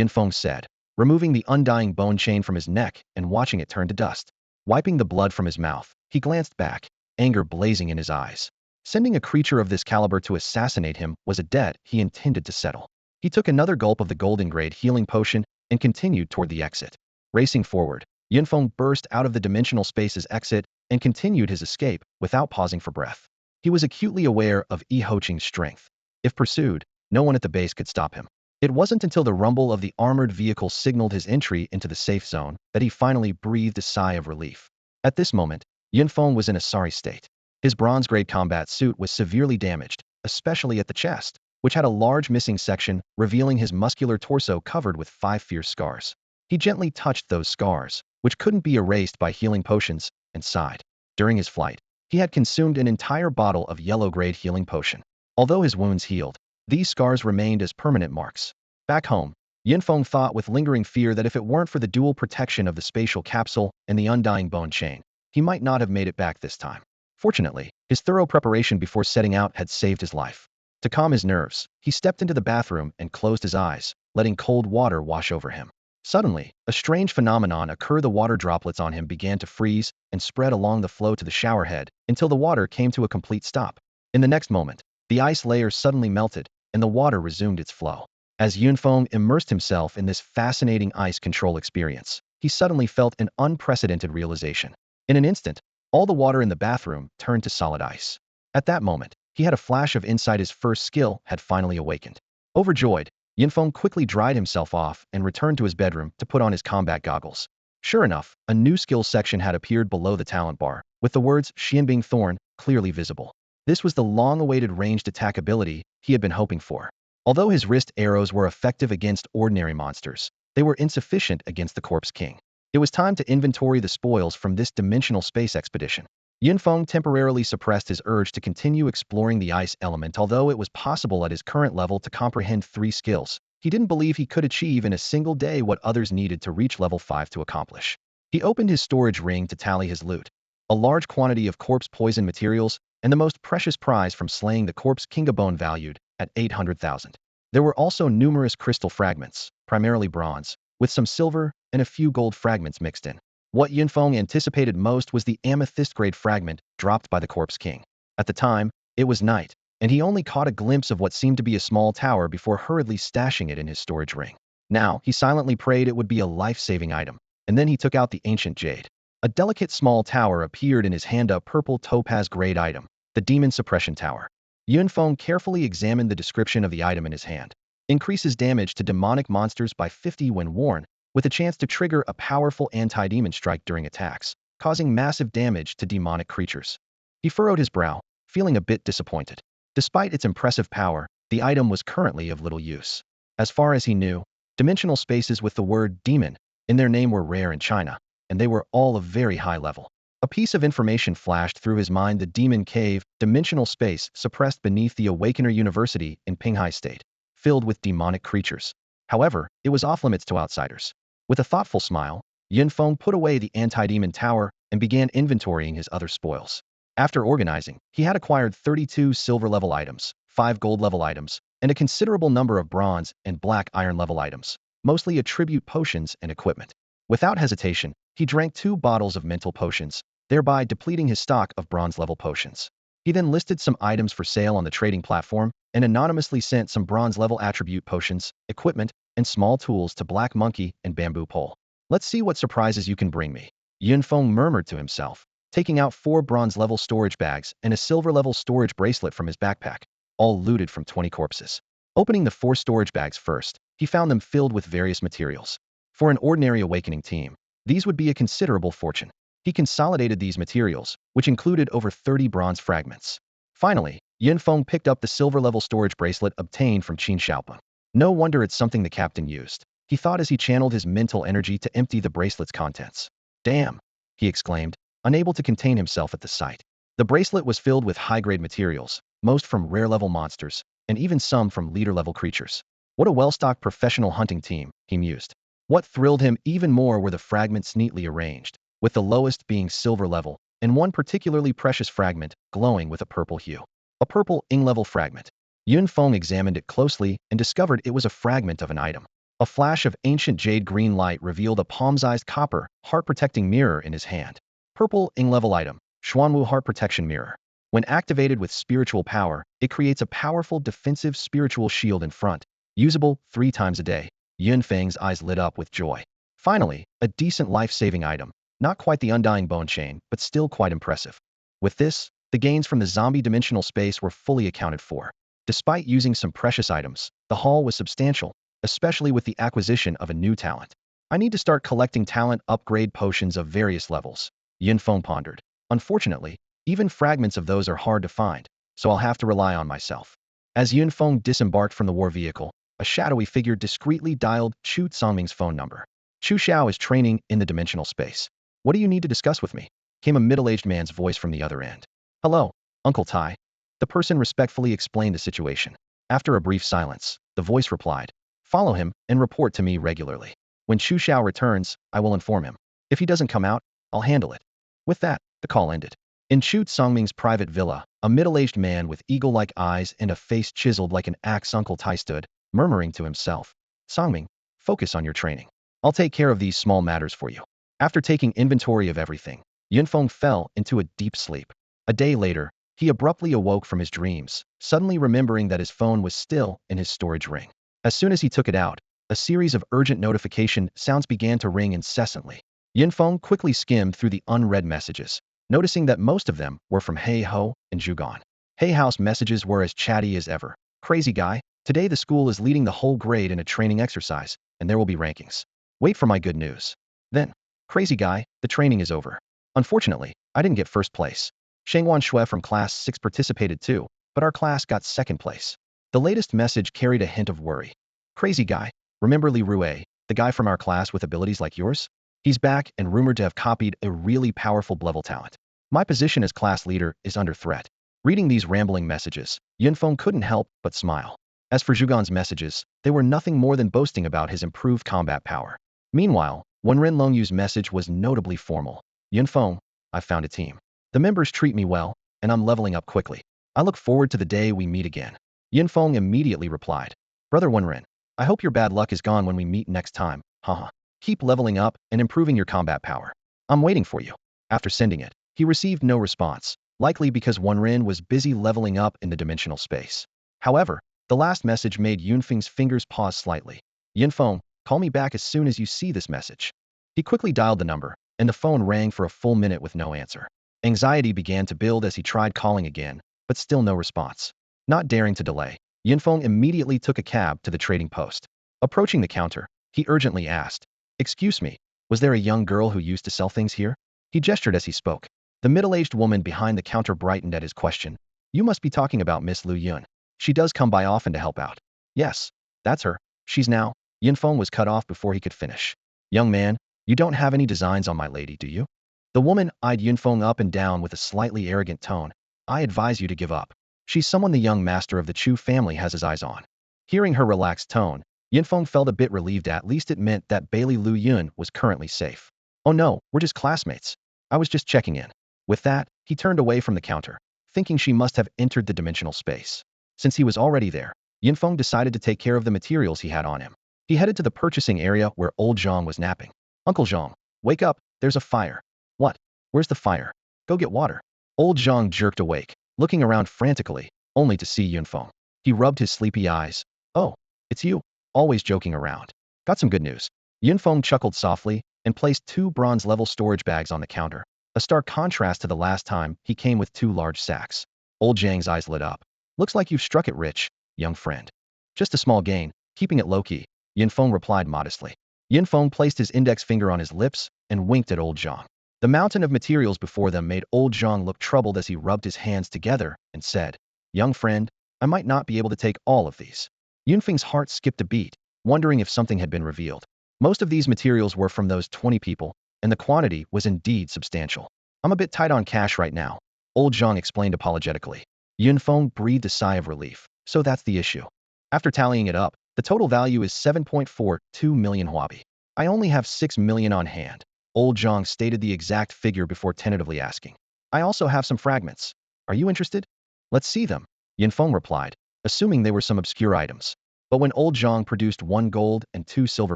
Feng said, removing the undying bone chain from his neck and watching it turn to dust. Wiping the blood from his mouth, he glanced back, anger blazing in his eyes. Sending a creature of this caliber to assassinate him was a debt he intended to settle. He took another gulp of the golden-grade healing potion and continued toward the exit. Racing forward, Yunfeng burst out of the dimensional space's exit and continued his escape without pausing for breath. He was acutely aware of Yi Hoqing's strength. If pursued, no one at the base could stop him. It wasn't until the rumble of the armored vehicle signaled his entry into the safe zone that he finally breathed a sigh of relief. At this moment, Yunfeng was in a sorry state. His bronze-grade combat suit was severely damaged, especially at the chest, which had a large missing section, revealing his muscular torso covered with 5 fierce scars. He gently touched those scars, which couldn't be erased by healing potions, and sighed. During his flight, he had consumed an entire bottle of yellow-grade healing potion. Although his wounds healed, these scars remained as permanent marks. Back home, Yunfeng thought with lingering fear that if it weren't for the dual protection of the spatial capsule and the undying bone chain, he might not have made it back this time. Fortunately, his thorough preparation before setting out had saved his life. To calm his nerves, he stepped into the bathroom and closed his eyes, letting cold water wash over him. Suddenly, a strange phenomenon occurred. The water droplets on him began to freeze and spread along the flow to the shower head until the water came to a complete stop. In the next moment, the ice layer suddenly melted and the water resumed its flow. As Yunfeng immersed himself in this fascinating ice control experience, he suddenly felt an unprecedented realization. In an instant, all the water in the bathroom turned to solid ice. At that moment, he had a flash of insight. His first skill had finally awakened. Overjoyed, Yunfeng quickly dried himself off and returned to his bedroom to put on his combat goggles. Sure enough, a new skill section had appeared below the talent bar, with the words Xianbing Thorn clearly visible. This was the long-awaited ranged attack ability he had been hoping for. Although his wrist arrows were effective against ordinary monsters, they were insufficient against the Corpse King. It was time to inventory the spoils from this dimensional space expedition. Yunfeng temporarily suppressed his urge to continue exploring the ice element. Although it was possible at his current level to comprehend 3 skills, he didn't believe he could achieve in a single day what others needed to reach level 5 to accomplish. He opened his storage ring to tally his loot. A large quantity of corpse poison materials and the most precious prize from slaying the Corpse King, a bone valued at 800,000. There were also numerous crystal fragments, primarily bronze, with some silver and a few gold fragments mixed in. What Yunfeng anticipated most was the amethyst-grade fragment dropped by the Corpse King. At the time, it was night, and he only caught a glimpse of what seemed to be a small tower before hurriedly stashing it in his storage ring. Now, he silently prayed it would be a life-saving item, and then he took out the ancient jade. A delicate small tower appeared in his hand, a purple topaz-grade item, the Demon Suppression Tower. Yunfeng carefully examined the description of the item in his hand. Increases damage to demonic monsters by 50 when worn, with a chance to trigger a powerful anti-demon strike during attacks, causing massive damage to demonic creatures. He furrowed his brow, feeling a bit disappointed. Despite its impressive power, the item was currently of little use. As far as he knew, dimensional spaces with the word demon in their name were rare in China, and they were all of very high level. A piece of information flashed through his mind: the Demon Cave, dimensional space suppressed beneath the Awakener University in Pinghai State, filled with demonic creatures. However, it was off-limits to outsiders. With a thoughtful smile, Yunfeng put away the anti-demon tower and began inventorying his other spoils. After organizing, he had acquired 32 silver-level items, 5 gold-level items, and a considerable number of bronze and black iron-level items, mostly attribute potions and equipment. Without hesitation, he drank 2 bottles of mental potions, thereby depleting his stock of bronze-level potions. He then listed some items for sale on the trading platform and anonymously sent some bronze-level attribute potions, equipment, and small tools to Black Monkey and Bamboo Pole. Let's see what surprises you can bring me, Yunfeng murmured to himself, taking out 4 bronze-level storage bags and a silver-level storage bracelet from his backpack, all looted from 20 corpses. Opening the 4 storage bags first, he found them filled with various materials. For an ordinary awakening team, these would be a considerable fortune. He consolidated these materials, which included over 30 bronze fragments. Finally, Yunfeng picked up the silver-level storage bracelet obtained from Qin Xiaopeng. No wonder it's something the captain used, he thought as he channeled his mental energy to empty the bracelet's contents. Damn, he exclaimed, unable to contain himself at the sight. The bracelet was filled with high-grade materials, most from rare-level monsters, and even some from leader-level creatures. What a well-stocked professional hunting team, he mused. What thrilled him even more were the fragments neatly arranged, with the lowest being silver level, and one particularly precious fragment glowing with a purple hue. A purple ing-level fragment. Yunfeng examined it closely and discovered it was a fragment of an item. A flash of ancient jade green light revealed a palm-sized copper, heart-protecting mirror in his hand. Purple ing-level item, Xuanwu Heart Protection Mirror. When activated with spiritual power, it creates a powerful defensive spiritual shield in front, usable 3 times a day. Yunfeng's eyes lit up with joy. Finally, a decent life-saving item. Not quite the undying bone chain, but still quite impressive. With this, the gains from the zombie dimensional space were fully accounted for. Despite using some precious items, the haul was substantial, especially with the acquisition of a new talent. I need to start collecting talent upgrade potions of various levels. Yunfeng pondered. Unfortunately, even fragments of those are hard to find, so I'll have to rely on myself. As Yunfeng disembarked from the war vehicle, a shadowy figure discreetly dialed Chu Songming's phone number. Chu Xiao is training in the dimensional space. What do you need to discuss with me? Came a middle-aged man's voice from the other end. Hello, Uncle Tai. The person respectfully explained the situation. After a brief silence, the voice replied, follow him and report to me regularly. When Chu Xiao returns, I will inform him. If he doesn't come out, I'll handle it. With that, the call ended. In Chu Songming's private villa, a middle-aged man with eagle-like eyes and a face chiseled like an axe Uncle Tai stood, murmuring to himself. Songming, focus on your training. I'll take care of these small matters for you. After taking inventory of everything, Yunfeng fell into a deep sleep. A day later, he abruptly awoke from his dreams, suddenly remembering that his phone was still in his storage ring. As soon as he took it out, a series of urgent notification sounds began to ring incessantly. Yunfeng quickly skimmed through the unread messages, noticing that most of them were from Hey Ho and Zhugan. Hey House messages were as chatty as ever. Crazy guy, today the school is leading the whole grade in a training exercise, and there will be rankings. Wait for my good news. Then, crazy guy, the training is over. Unfortunately, I didn't get first place. Shengwan Shui from class 6 participated too, but our class got second place. The latest message carried a hint of worry. Crazy guy, remember Li Rue, the guy from our class with abilities like yours? He's back and rumored to have copied a really powerful level talent. My position as class leader is under threat. Reading these rambling messages, Yunfeng couldn't help but smile. As for Zhugan's messages, they were nothing more than boasting about his improved combat power. Meanwhile, Wenren Longyu's message was notably formal. Yunfeng, I found a team. The members treat me well, and I'm leveling up quickly. I look forward to the day we meet again. Yunfeng immediately replied. Brother Wenren, I hope your bad luck is gone when we meet next time, haha. Keep leveling up and improving your combat power. I'm waiting for you. After sending it, he received no response, likely because Wenren was busy leveling up in the dimensional space. However, the last message made Yunfeng's fingers pause slightly. Yunfeng, call me back as soon as you see this message. He quickly dialed the number, and the phone rang for a full minute with no answer. Anxiety began to build as he tried calling again, but still no response. Not daring to delay, Yunfeng immediately took a cab to the trading post. Approaching the counter, he urgently asked, excuse me, was there a young girl who used to sell things here? He gestured as he spoke. The middle-aged woman behind the counter brightened at his question. You must be talking about Miss Lu Yun. She does come by often to help out. Yes, that's her. She's now. Yunfeng was cut off before he could finish. Young man, you don't have any designs on my lady, do you? The woman eyed Yunfeng up and down with a slightly arrogant tone. I advise you to give up. She's someone the young master of the Chu family has his eyes on. Hearing her relaxed tone, Yunfeng felt a bit relieved. At least it meant that Bailey Lu Yun was currently safe. Oh no, we're just classmates. I was just checking in. With that, he turned away from the counter, thinking she must have entered the dimensional space. Since he was already there, Yunfeng decided to take care of the materials he had on him. He headed to the purchasing area where old Zhang was napping. Uncle Zhang, wake up, there's a fire. What? Where's the fire? Go get water. Old Zhang jerked awake, looking around frantically, only to see Yunfeng. He rubbed his sleepy eyes. Oh, it's you. Always joking around. Got some good news. Yunfeng chuckled softly and placed 2 bronze-level storage bags on the counter, a stark contrast to the last time he came with 2 large sacks. Old Zhang's eyes lit up. Looks like you've struck it rich, young friend. Just a small gain, keeping it low-key, Yunfeng replied modestly. Yunfeng placed his index finger on his lips and winked at old Zhang. The mountain of materials before them made old Zhang look troubled as he rubbed his hands together and said, young friend, I might not be able to take all of these. Yunfeng's heart skipped a beat, wondering if something had been revealed. Most of these materials were from those 20 people, and the quantity was indeed substantial. I'm a bit tight on cash right now, old Zhang explained apologetically. Yunfeng breathed a sigh of relief. So that's the issue. After tallying it up, the total value is 7.42 million huabi. I only have 6 million on hand. Old Zhang stated the exact figure before tentatively asking. I also have some fragments. Are you interested? Let's see them, Yunfeng replied, assuming they were some obscure items. But when old Zhang produced 1 gold and 2 silver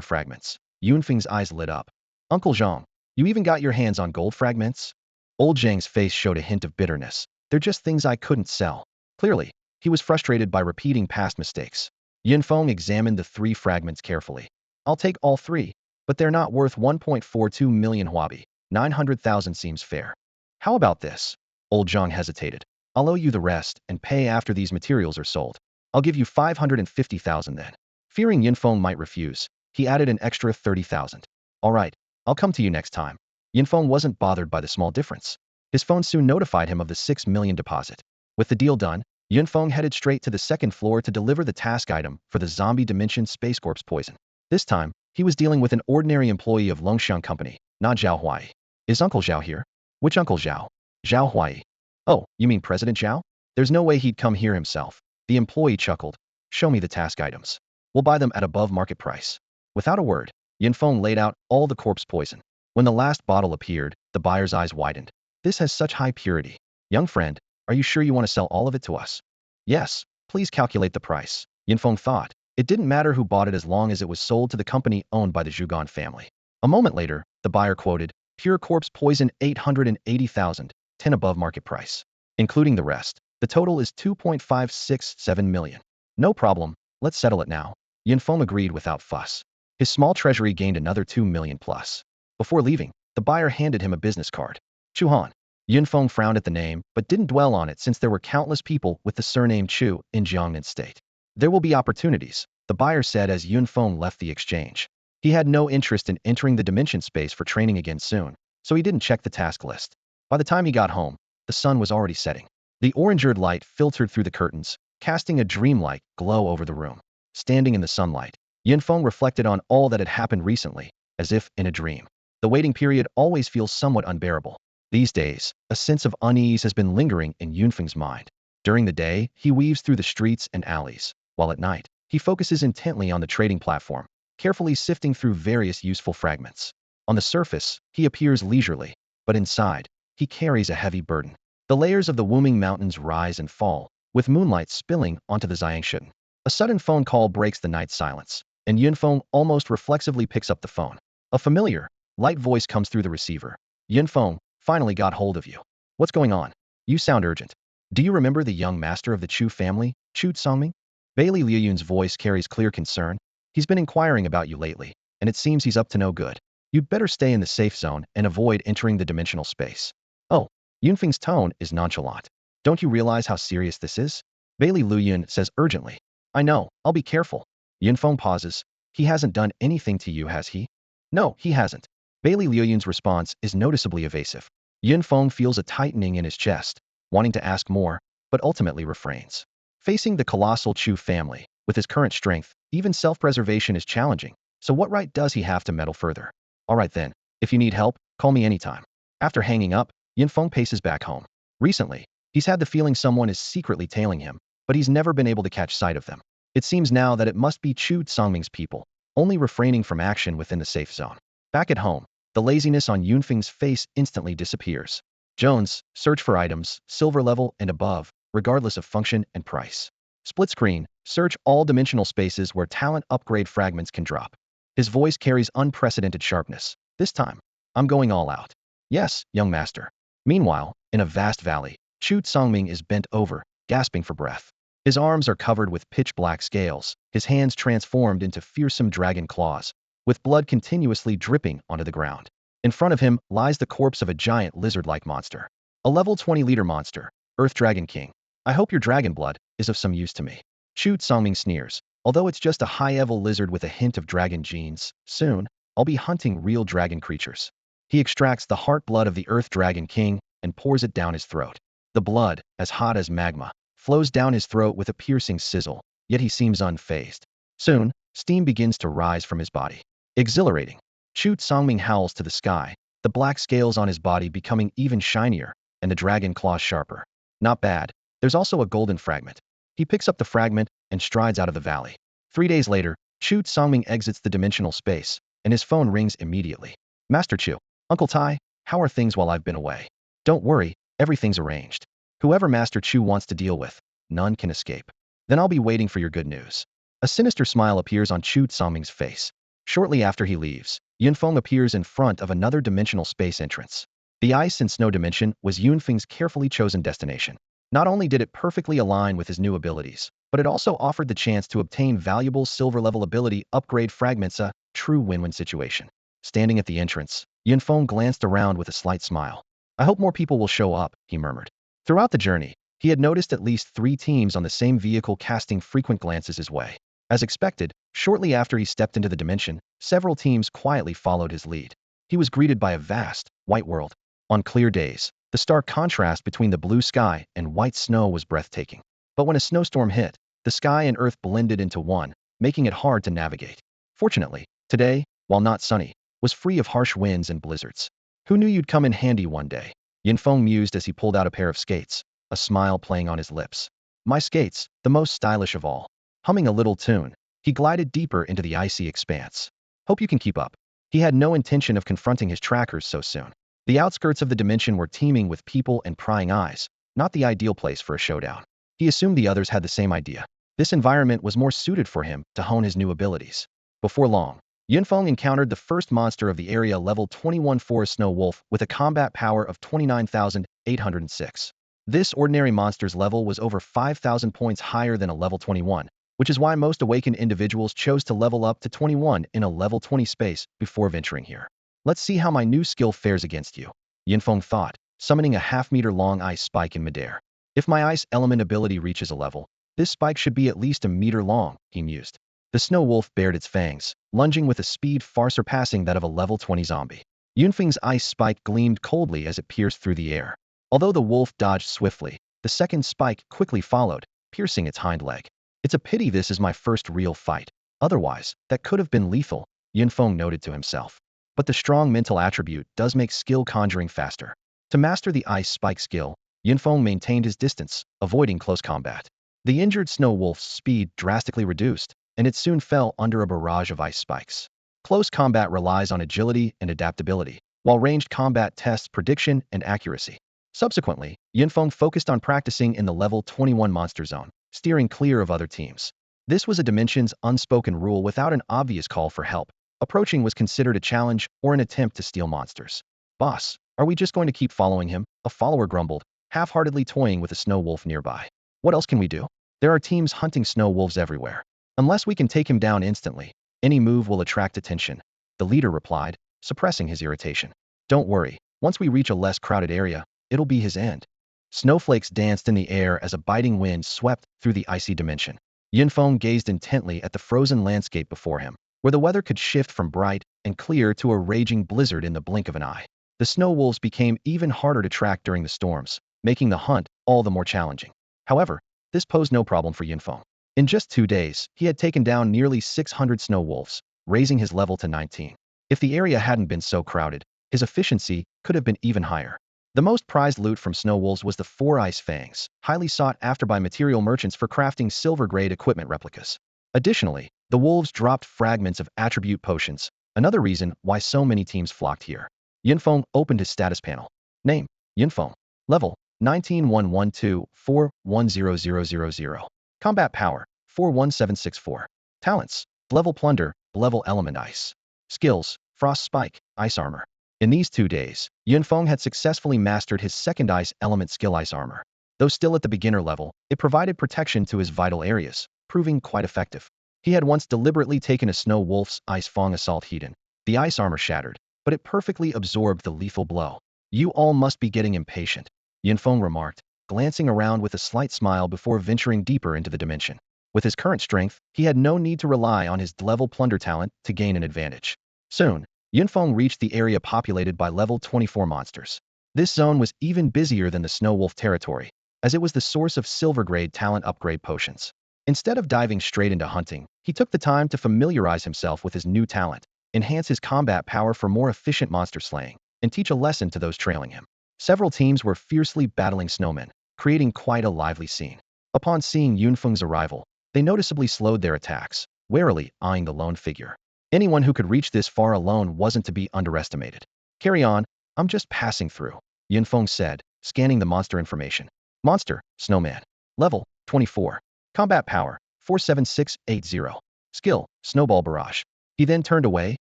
fragments, Yunfeng's eyes lit up. Uncle Zhang, you even got your hands on gold fragments? Old Zhang's face showed a hint of bitterness. They're just things I couldn't sell. Clearly, he was frustrated by repeating past mistakes. Yunfeng examined the 3 fragments carefully. I'll take all 3, but they're not worth 1.42 million huabi. 900,000 seems fair. How about this? Old Zhang hesitated. I'll owe you the rest and pay after these materials are sold. I'll give you 550,000 then. Fearing Yunfeng might refuse, he added an extra 30,000. All right, I'll come to you next time. Yunfeng wasn't bothered by the small difference. His phone soon notified him of the 6 million deposit. With the deal done, Yunfeng headed straight to the second floor to deliver the task item for the zombie dimension Space Corp's poison. This time, he was dealing with an ordinary employee of Longshan Company, not Zhao Huai. Is Uncle Zhao here? Which Uncle Zhao? Zhao Huai. Oh, you mean President Zhao? There's no way he'd come here himself. The employee chuckled. Show me the task items. We'll buy them at above market price. Without a word, Yunfeng laid out all the corpse poison. When the last bottle appeared, the buyer's eyes widened. This has such high purity. Young friend, are you sure you want to sell all of it to us? Yes, please calculate the price. Yunfeng thought. It didn't matter who bought it as long as it was sold to the company owned by the Zhugan family. A moment later, the buyer quoted, pure corpse poison 880,000, 10 above market price. Including the rest, the total is 2.567 million. No problem, let's settle it now. Yunfeng agreed without fuss. His small treasury gained another 2 million plus. Before leaving, the buyer handed him a business card. Chuhan. Yunfeng frowned at the name, but didn't dwell on it since there were countless people with the surname Chu in Jiangnan State. There will be opportunities, the buyer said as Yunfeng left the exchange. He had no interest in entering the dimension space for training again soon, so he didn't check the task list. By the time he got home, the sun was already setting. The orangered light filtered through the curtains, casting a dreamlike glow over the room. Standing in the sunlight, Yunfeng reflected on all that had happened recently, as if in a dream. The waiting period always feels somewhat unbearable. These days, a sense of unease has been lingering in Yunfeng's mind. During the day, he weaves through the streets and alleys, while at night, he focuses intently on the trading platform, carefully sifting through various useful fragments. On the surface, he appears leisurely, but inside, he carries a heavy burden. The layers of the Wuming Mountains rise and fall, with moonlight spilling onto the Xiangshan. A sudden phone call breaks the night silence, and Yunfeng almost reflexively picks up the phone. A familiar, light voice comes through the receiver. Yunfeng, finally got hold of you. What's going on? You sound urgent. Do you remember the young master of the Chu family, Chu Songming? Bailey Liuyun's voice carries clear concern. He's been inquiring about you lately, and it seems he's up to no good. You'd better stay in the safe zone and avoid entering the dimensional space. Oh, Yunfeng's tone is nonchalant. Don't you realize how serious this is? Bailey Liuyun says urgently. I know, I'll be careful. Yunfeng pauses. He hasn't done anything to you, has he? No, he hasn't. Bailey Liuyun's response is noticeably evasive. Yunfeng feels a tightening in his chest, wanting to ask more, but ultimately refrains. Facing the colossal Chu family, with his current strength, even self-preservation is challenging, so what right does he have to meddle further? All right then, if you need help, call me anytime. After hanging up, Yunfeng paces back home. Recently, he's had the feeling someone is secretly tailing him, but he's never been able to catch sight of them. It seems now that it must be Chu Songming's people, only refraining from action within the safe zone. Back at home, the laziness on Yunfeng's face instantly disappears. Jones, search for items, silver level and above, regardless of function and price. Split screen, search all dimensional spaces where talent upgrade fragments can drop. His voice carries unprecedented sharpness. This time, I'm going all out. Yes, young master. Meanwhile, in a vast valley, Chu Songming is bent over, gasping for breath. His arms are covered with pitch-black scales, his hands transformed into fearsome dragon claws, with blood continuously dripping onto the ground. In front of him lies the corpse of a giant lizard-like monster. A level 20-liter monster, Earth Dragon King. I hope your dragon blood is of some use to me. Chu Songming sneers. Although it's just a high-level lizard with a hint of dragon genes, soon, I'll be hunting real dragon creatures. He extracts the heart blood of the Earth Dragon King and pours it down his throat. The blood, as hot as magma, flows down his throat with a piercing sizzle, yet he seems unfazed. Soon, steam begins to rise from his body. Exhilarating. Chu Songming howls to the sky, the black scales on his body becoming even shinier, and the dragon claws sharper. Not bad. There's also a golden fragment. He picks up the fragment and strides out of the valley. 3 days later, Chu Songming exits the dimensional space, and his phone rings immediately. Master Chu, Uncle Tai, how are things while I've been away? Don't worry, everything's arranged. Whoever Master Chu wants to deal with, none can escape. Then I'll be waiting for your good news. A sinister smile appears on Chu Songming's face. Shortly after he leaves, Yunfeng appears in front of another dimensional space entrance. The ice and snow dimension was Yunfeng's carefully chosen destination. Not only did it perfectly align with his new abilities, but it also offered the chance to obtain valuable silver-level ability upgrade fragments, a true win-win situation. Standing at the entrance, Yunfeng glanced around with a slight smile. I hope more people will show up, he murmured. Throughout the journey, he had noticed at least 3 teams on the same vehicle casting frequent glances his way. As expected, shortly after he stepped into the dimension, several teams quietly followed his lead. He was greeted by a vast, white world. On clear days, the stark contrast between the blue sky and white snow was breathtaking. But when a snowstorm hit, the sky and earth blended into one, making it hard to navigate. Fortunately, today, while not sunny, was free of harsh winds and blizzards. Who knew you'd come in handy one day? Yunfeng mused as he pulled out a pair of skates, a smile playing on his lips. My skates, the most stylish of all. Humming a little tune, he glided deeper into the icy expanse. Hope you can keep up. He had no intention of confronting his trackers so soon. The outskirts of the dimension were teeming with people and prying eyes, not the ideal place for a showdown. He assumed the others had the same idea. This environment was more suited for him to hone his new abilities. Before long, Yunfeng encountered the first monster of the area, level 21 Forest Snow Wolf with a combat power of 29,806. This ordinary monster's level was over 5,000 points higher than a level 21, which is why most awakened individuals chose to level up to 21 in a level 20 space before venturing here. Let's see how my new skill fares against you, Yunfeng thought, summoning a half-meter-long ice spike in midair. If my ice element ability reaches a level, this spike should be at least a meter long, he mused. The snow wolf bared its fangs, lunging with a speed far surpassing that of a level 20 zombie. Yunfeng's ice spike gleamed coldly as it pierced through the air. Although the wolf dodged swiftly, the second spike quickly followed, piercing its hind leg. It's a pity this is my first real fight. Otherwise, that could have been lethal, Yunfeng noted to himself. But the strong mental attribute does make skill conjuring faster. To master the ice spike skill, Yunfeng maintained his distance, avoiding close combat. The injured snow wolf's speed drastically reduced, and it soon fell under a barrage of ice spikes. Close combat relies on agility and adaptability, while ranged combat tests prediction and accuracy. Subsequently, Yunfeng focused on practicing in the level 21 monster zone, steering clear of other teams. This was a dimension's unspoken rule without an obvious call for help. Approaching was considered a challenge or an attempt to steal monsters. Boss, are we just going to keep following him? A follower grumbled, half-heartedly toying with a snow wolf nearby. What else can we do? There are teams hunting snow wolves everywhere. Unless we can take him down instantly, any move will attract attention, the leader replied, suppressing his irritation. Don't worry, once we reach a less crowded area, it'll be his end. Snowflakes danced in the air as a biting wind swept through the icy dimension. Yunfeng gazed intently at the frozen landscape before him, where the weather could shift from bright and clear to a raging blizzard in the blink of an eye. The snow wolves became even harder to track during the storms, making the hunt all the more challenging. However, this posed no problem for Yunfeng. In just 2 days, he had taken down nearly 600 snow wolves, raising his level to 19. If the area hadn't been so crowded, his efficiency could have been even higher. The most prized loot from snow wolves was the 4 ice fangs, highly sought after by material merchants for crafting silver-grade equipment replicas. Additionally, the wolves dropped fragments of attribute potions, another reason why so many teams flocked here. Yunfeng opened his status panel. Name, Yunfeng. Level, 191124-10000. Combat power, 41764. Talents, level plunder, level element ice. Skills, frost spike, ice armor. In these 2 days, Yunfeng had successfully mastered his second ice element skill, ice armor. Though still at the beginner level, it provided protection to his vital areas, proving quite effective. He had once deliberately taken a snow wolf's ice Feng assault Hedon. The ice armor shattered, but it perfectly absorbed the lethal blow. You all must be getting impatient, Yunfeng remarked, glancing around with a slight smile before venturing deeper into the dimension. With his current strength, he had no need to rely on his level plunder talent to gain an advantage. Soon, Yunfeng reached the area populated by level 24 monsters. This zone was even busier than the snow wolf territory, as it was the source of silver-grade talent upgrade potions. Instead of diving straight into hunting, he took the time to familiarize himself with his new talent, enhance his combat power for more efficient monster slaying, and teach a lesson to those trailing him. Several teams were fiercely battling snowmen, creating quite a lively scene. Upon seeing Yunfeng's arrival, they noticeably slowed their attacks, warily eyeing the lone figure. Anyone who could reach this far alone wasn't to be underestimated. Carry on, I'm just passing through, Yunfeng said, scanning the monster information. Monster, Snowman. Level, 24. Combat power, 47680. Skill, Snowball Barrage. He then turned away,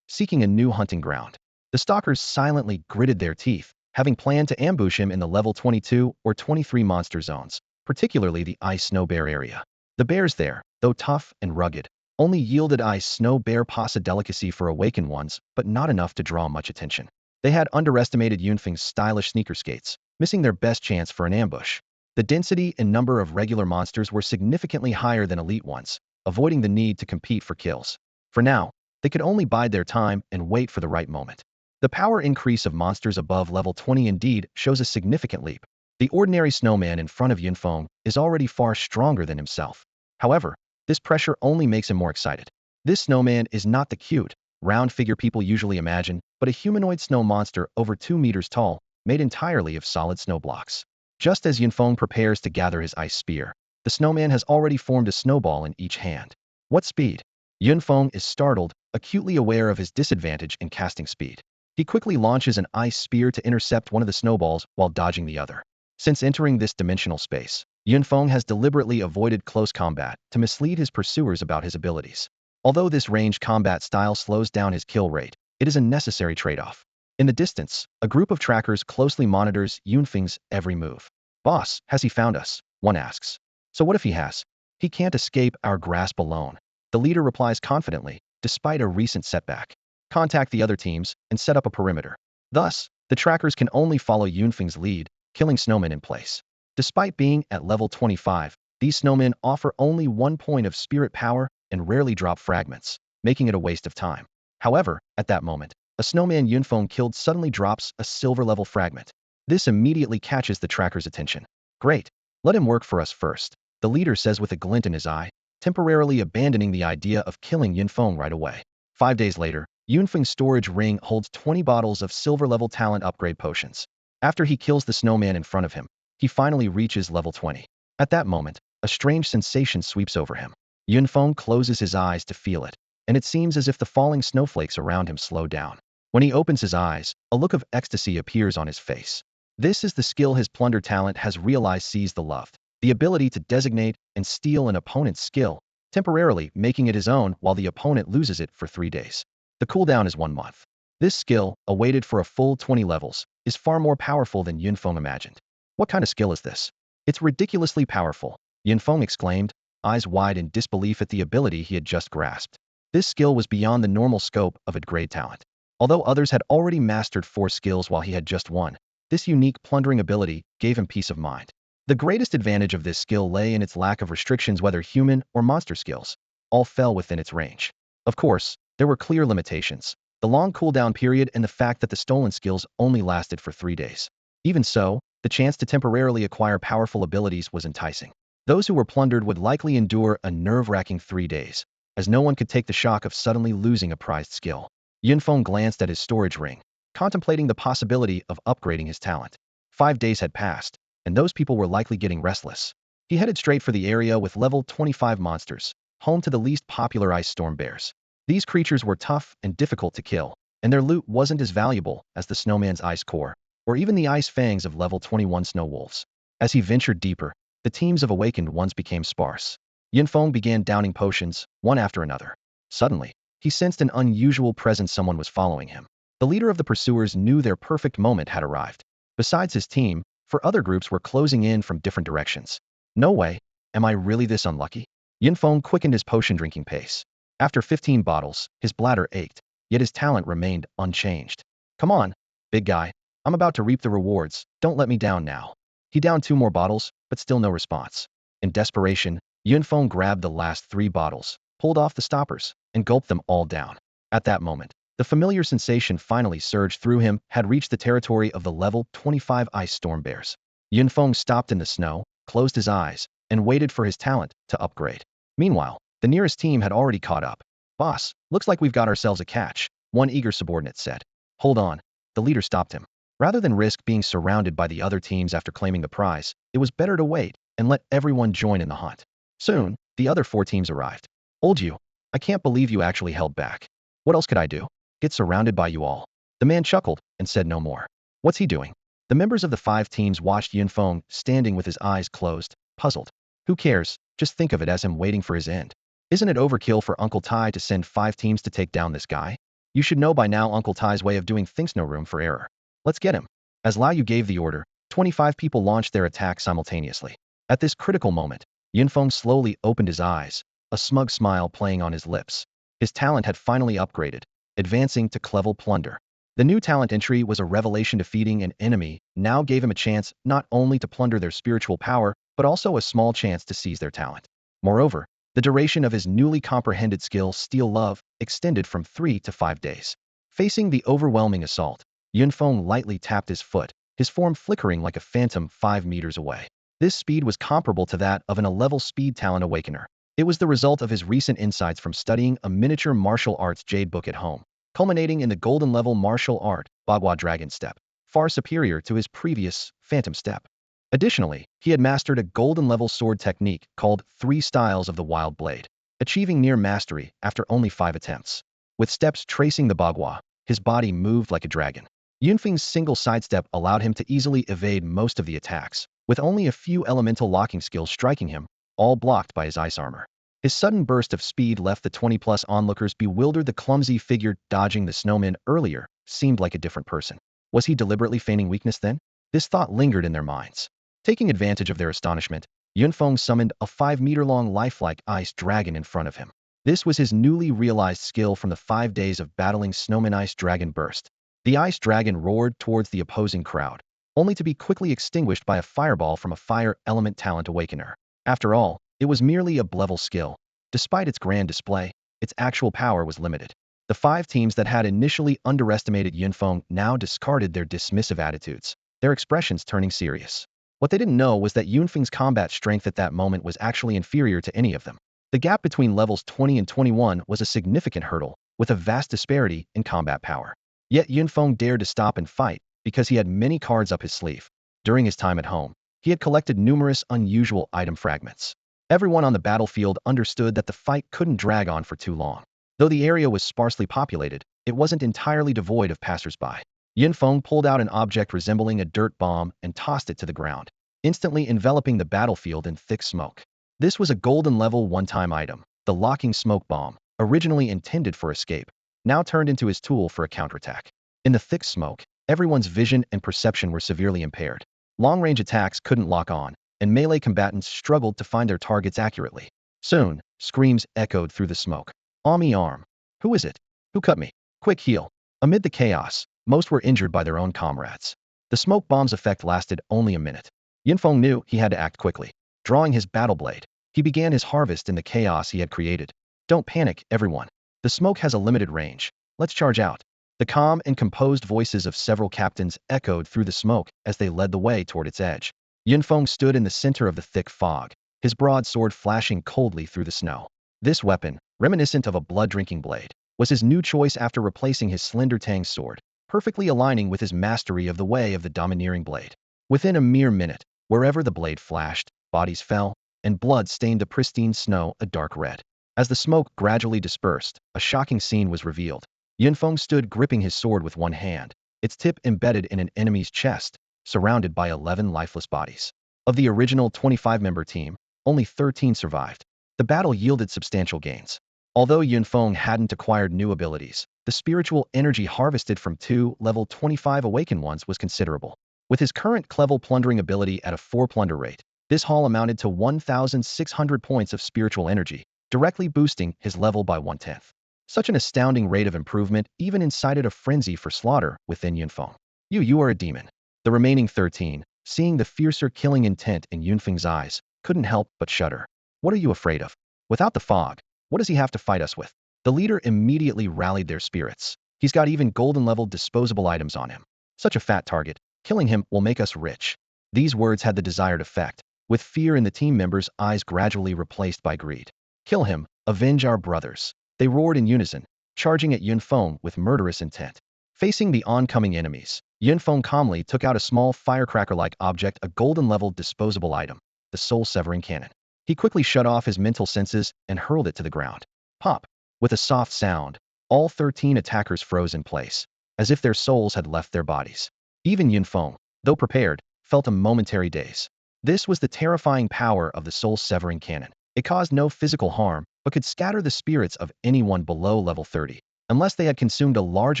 seeking a new hunting ground. The stalkers silently gritted their teeth, having planned to ambush him in the level 22 or 23 monster zones, particularly the ice snow bear area. The bears there, though tough and rugged, Only yielded ice snow bear poss a delicacy for awakened ones, but not enough to draw much attention. They had underestimated Yunfeng's stylish sneaker skates, missing their best chance for an ambush. The density and number of regular monsters were significantly higher than elite ones, avoiding the need to compete for kills. For now, they could only bide their time and wait for the right moment. The power increase of monsters above level 20 indeed shows a significant leap. The ordinary snowman in front of Yunfeng is already far stronger than himself. However, this pressure only makes him more excited. This snowman is not the cute, round figure people usually imagine, but a humanoid snow monster over 2 meters tall, made entirely of solid snow blocks. Just as Yunfeng prepares to gather his ice spear, the snowman has already formed a snowball in each hand. What speed? Yunfeng is startled, acutely aware of his disadvantage in casting speed. He quickly launches an ice spear to intercept one of the snowballs while dodging the other. Since entering this dimensional space, Yunfeng has deliberately avoided close combat to mislead his pursuers about his abilities. Although this ranged combat style slows down his kill rate, it is a necessary trade-off. In the distance, a group of trackers closely monitors Yunfeng's every move. Boss, has he found us? One asks. So what if he has? He can't escape our grasp alone. The leader replies confidently, despite a recent setback. Contact the other teams and set up a perimeter. Thus, the trackers can only follow Yunfeng's lead, killing snowmen in place. Despite being at level 25, these snowmen offer only 1 point of spirit power and rarely drop fragments, making it a waste of time. However, at that moment, a snowman Yunfeng killed suddenly drops a silver-level fragment. This immediately catches the tracker's attention. Great. Let him work for us first, the leader says with a glint in his eye, temporarily abandoning the idea of killing Yunfeng right away. 5 days later, Yunfeng's storage ring holds 20 bottles of silver-level talent upgrade potions. After he kills the snowman in front of him, he finally reaches level 20. At that moment, a strange sensation sweeps over him. Yunfeng closes his eyes to feel it, and it seems as if the falling snowflakes around him slow down. When he opens his eyes, a look of ecstasy appears on his face. This is the skill his plunder talent has realized sees the loved, the ability to designate and steal an opponent's skill, temporarily making it his own while the opponent loses it for 3 days. The cooldown is 1 month. This skill, awaited for a full 20 levels, is far more powerful than Yunfeng imagined. What kind of skill is this? It's ridiculously powerful, Yunfeng exclaimed, eyes wide in disbelief at the ability he had just grasped. This skill was beyond the normal scope of a grade talent. Although others had already mastered 4 skills while he had just 1, this unique plundering ability gave him peace of mind. The greatest advantage of this skill lay in its lack of restrictions, whether human or monster skills. All fell within its range. Of course, there were clear limitations. The long cooldown period and the fact that the stolen skills only lasted for 3 days. Even so, the chance to temporarily acquire powerful abilities was enticing. Those who were plundered would likely endure a nerve-wracking 3 days, as no one could take the shock of suddenly losing a prized skill. Yunfeng glanced at his storage ring, contemplating the possibility of upgrading his talent. 5 days had passed, and those people were likely getting restless. He headed straight for the area with level 25 monsters, home to the least popular ice storm bears. These creatures were tough and difficult to kill, and their loot wasn't as valuable as the snowman's ice core, or even the ice fangs of level 21 snow wolves. As he ventured deeper, the teams of awakened ones became sparse. Yunfeng began downing potions, one after another. Suddenly, he sensed an unusual presence. Someone was following him. The leader of the pursuers knew their perfect moment had arrived. Besides his team, 4 other groups were closing in from different directions. No way. Am I really this unlucky? Yunfeng quickened his potion drinking pace. After 15 bottles, his bladder ached, yet his talent remained unchanged. Come on, big guy. I'm about to reap the rewards. Don't let me down now. He downed 2 more bottles, but still no response. In desperation, Yunfeng grabbed the last 3 bottles, pulled off the stoppers, and gulped them all down. At that moment, the familiar sensation finally surged through him, had reached the territory of the level 25 ice storm bears. Yunfeng stopped in the snow, closed his eyes, and waited for his talent to upgrade. Meanwhile, the nearest team had already caught up. Boss, looks like we've got ourselves a catch, one eager subordinate said. Hold on. The leader stopped him. Rather than risk being surrounded by the other teams after claiming the prize, it was better to wait and let everyone join in the hunt. Soon, the other 4 teams arrived. Old you, I can't believe you actually held back. What else could I do? Get surrounded by you all. The man chuckled and said no more. What's he doing? The members of the 5 teams watched Yunfeng standing with his eyes closed, puzzled. Who cares? Just think of it as him waiting for his end. Isn't it overkill for Uncle Tai to send 5 teams to take down this guy? You should know by now Uncle Tai's way of doing things, no room for error. Let's get him. As Liu gave the order, 25 people launched their attack simultaneously. At this critical moment, Yunfeng slowly opened his eyes, a smug smile playing on his lips. His talent had finally upgraded, advancing to Clevel Plunder. The new talent entry was a revelation. Defeating an enemy now gave him a chance not only to plunder their spiritual power, but also a small chance to seize their talent. Moreover, the duration of his newly comprehended skill, Steal Love, extended from 3 to 5 days. Facing the overwhelming assault, Yunfeng lightly tapped his foot, his form flickering like a phantom 5 meters away. This speed was comparable to that of an 11 speed talent awakener. It was the result of his recent insights from studying a miniature martial arts jade book at home, culminating in the golden level martial art, Bagua Dragon Step, far superior to his previous Phantom Step. Additionally, he had mastered a golden level sword technique called 3 Styles of the Wild Blade, achieving near mastery after only 5 attempts. With steps tracing the Bagua, his body moved like a dragon. Yunfeng's single sidestep allowed him to easily evade most of the attacks, with only a few elemental locking skills striking him, all blocked by his ice armor. His sudden burst of speed left the 20-plus onlookers bewildered. The clumsy figure dodging the snowman earlier seemed like a different person. Was he deliberately feigning weakness then? This thought lingered in their minds. Taking advantage of their astonishment, Yunfeng summoned a 5-meter-long lifelike ice dragon in front of him. This was his newly realized skill from the 5 days of battling Snowman. Ice Dragon Burst. The ice dragon roared towards the opposing crowd, only to be quickly extinguished by a fireball from a fire element talent awakener. After all, it was merely a level skill. Despite its grand display, its actual power was limited. The 5 teams that had initially underestimated Yunfeng now discarded their dismissive attitudes, their expressions turning serious. What they didn't know was that Yunfeng's combat strength at that moment was actually inferior to any of them. The gap between levels 20 and 21 was a significant hurdle, with a vast disparity in combat power. Yet Yunfeng dared to stop and fight because he had many cards up his sleeve. During his time at home, he had collected numerous unusual item fragments. Everyone on the battlefield understood that the fight couldn't drag on for too long. Though the area was sparsely populated, it wasn't entirely devoid of passersby. Yunfeng pulled out an object resembling a dirt bomb and tossed it to the ground, instantly enveloping the battlefield in thick smoke. This was a golden level one-time item, the locking smoke bomb, originally intended for escape, now turned into his tool for a counterattack. In the thick smoke, everyone's vision and perception were severely impaired. Long-range attacks couldn't lock on, and melee combatants struggled to find their targets accurately. Soon, screams echoed through the smoke. "On me arm! Who is it? Who cut me? Quick heal!" Amid the chaos, most were injured by their own comrades. The smoke bomb's effect lasted only a minute. Yunfeng knew he had to act quickly. Drawing his battle blade, he began his harvest in the chaos he had created. "Don't panic, everyone. The smoke has a limited range. Let's charge out." The calm and composed voices of several captains echoed through the smoke as they led the way toward its edge. Yunfeng stood in the center of the thick fog, his broadsword flashing coldly through the snow. This weapon, reminiscent of a blood-drinking blade, was his new choice after replacing his slender Tang sword, perfectly aligning with his mastery of the way of the domineering blade. Within a mere minute, wherever the blade flashed, bodies fell, and blood stained the pristine snow a dark red. As the smoke gradually dispersed, a shocking scene was revealed. Yunfeng stood gripping his sword with one hand, its tip embedded in an enemy's chest, surrounded by 11 lifeless bodies. Of the original 25-member team, only 13 survived. The battle yielded substantial gains. Although Yunfeng hadn't acquired new abilities, the spiritual energy harvested from 2 level 25 awakened ones was considerable. With his current Clevel plundering ability at a 4 plunder rate, this haul amounted to 1,600 points of spiritual energy, directly boosting his level by 1/10. Such an astounding rate of improvement even incited a frenzy for slaughter within Yunfeng. You are a demon." The remaining 13, seeing the fiercer killing intent in Yunfeng's eyes, couldn't help but shudder. "What are you afraid of? Without the fog, what does he have to fight us with?" The leader immediately rallied their spirits. "He's got even golden-level disposable items on him. Such a fat target. Killing him will make us rich." These words had the desired effect, with fear in the team members' eyes gradually replaced by greed. "Kill him, avenge our brothers." They roared in unison, charging at Yunfeng with murderous intent. Facing the oncoming enemies, Yunfeng calmly took out a small firecracker-like object, a golden-level disposable item, the soul-severing cannon. He quickly shut off his mental senses and hurled it to the ground. Pop! With a soft sound, all 13 attackers froze in place, as if their souls had left their bodies. Even Yunfeng, though prepared, felt a momentary daze. This was the terrifying power of the soul-severing cannon. It caused no physical harm, but could scatter the spirits of anyone below level 30, unless they had consumed a large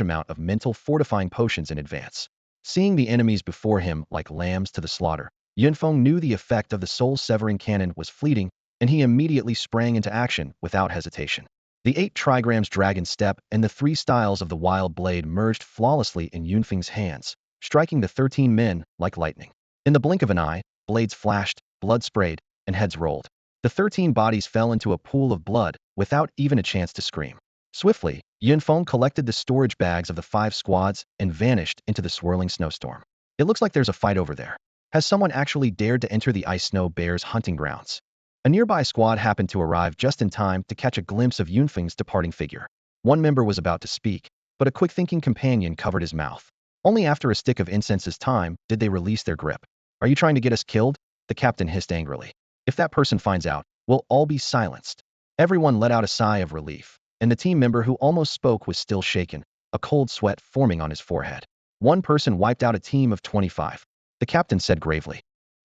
amount of mental fortifying potions in advance. Seeing the enemies before him like lambs to the slaughter, Yunfeng knew the effect of the soul-severing cannon was fleeting, and he immediately sprang into action without hesitation. The 8 trigrams dragon step and the 3 styles of the wild blade merged flawlessly in Yunfeng's hands, striking the 13 men like lightning. In the blink of an eye, blades flashed, blood sprayed, and heads rolled. The 13 bodies fell into a pool of blood without even a chance to scream. Swiftly, Yunfeng collected the storage bags of the 5 squads and vanished into the swirling snowstorm. It looks like there's a fight over there. Has someone actually dared to enter the ice snow bear's hunting grounds? A nearby squad happened to arrive just in time to catch a glimpse of Yunfeng's departing figure. One member was about to speak, but a quick-thinking companion covered his mouth. Only after a stick of incense's time did they release their grip. Are you trying to get us killed? The captain hissed angrily. If that person finds out, we'll all be silenced. Everyone let out a sigh of relief, and the team member who almost spoke was still shaken, a cold sweat forming on his forehead. One person wiped out a team of 25. The captain said gravely,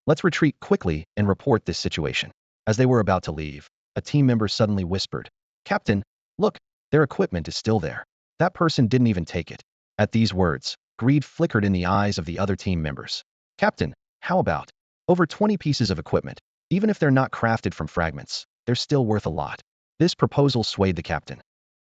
"Let's retreat quickly and report this situation." As they were about to leave, a team member suddenly whispered, "Captain, look, their equipment is still there. That person didn't even take it." At these words, greed flickered in the eyes of the other team members. "Captain, how about over 20 pieces of equipment? Even if they're not crafted from fragments, they're still worth a lot." This proposal swayed the captain.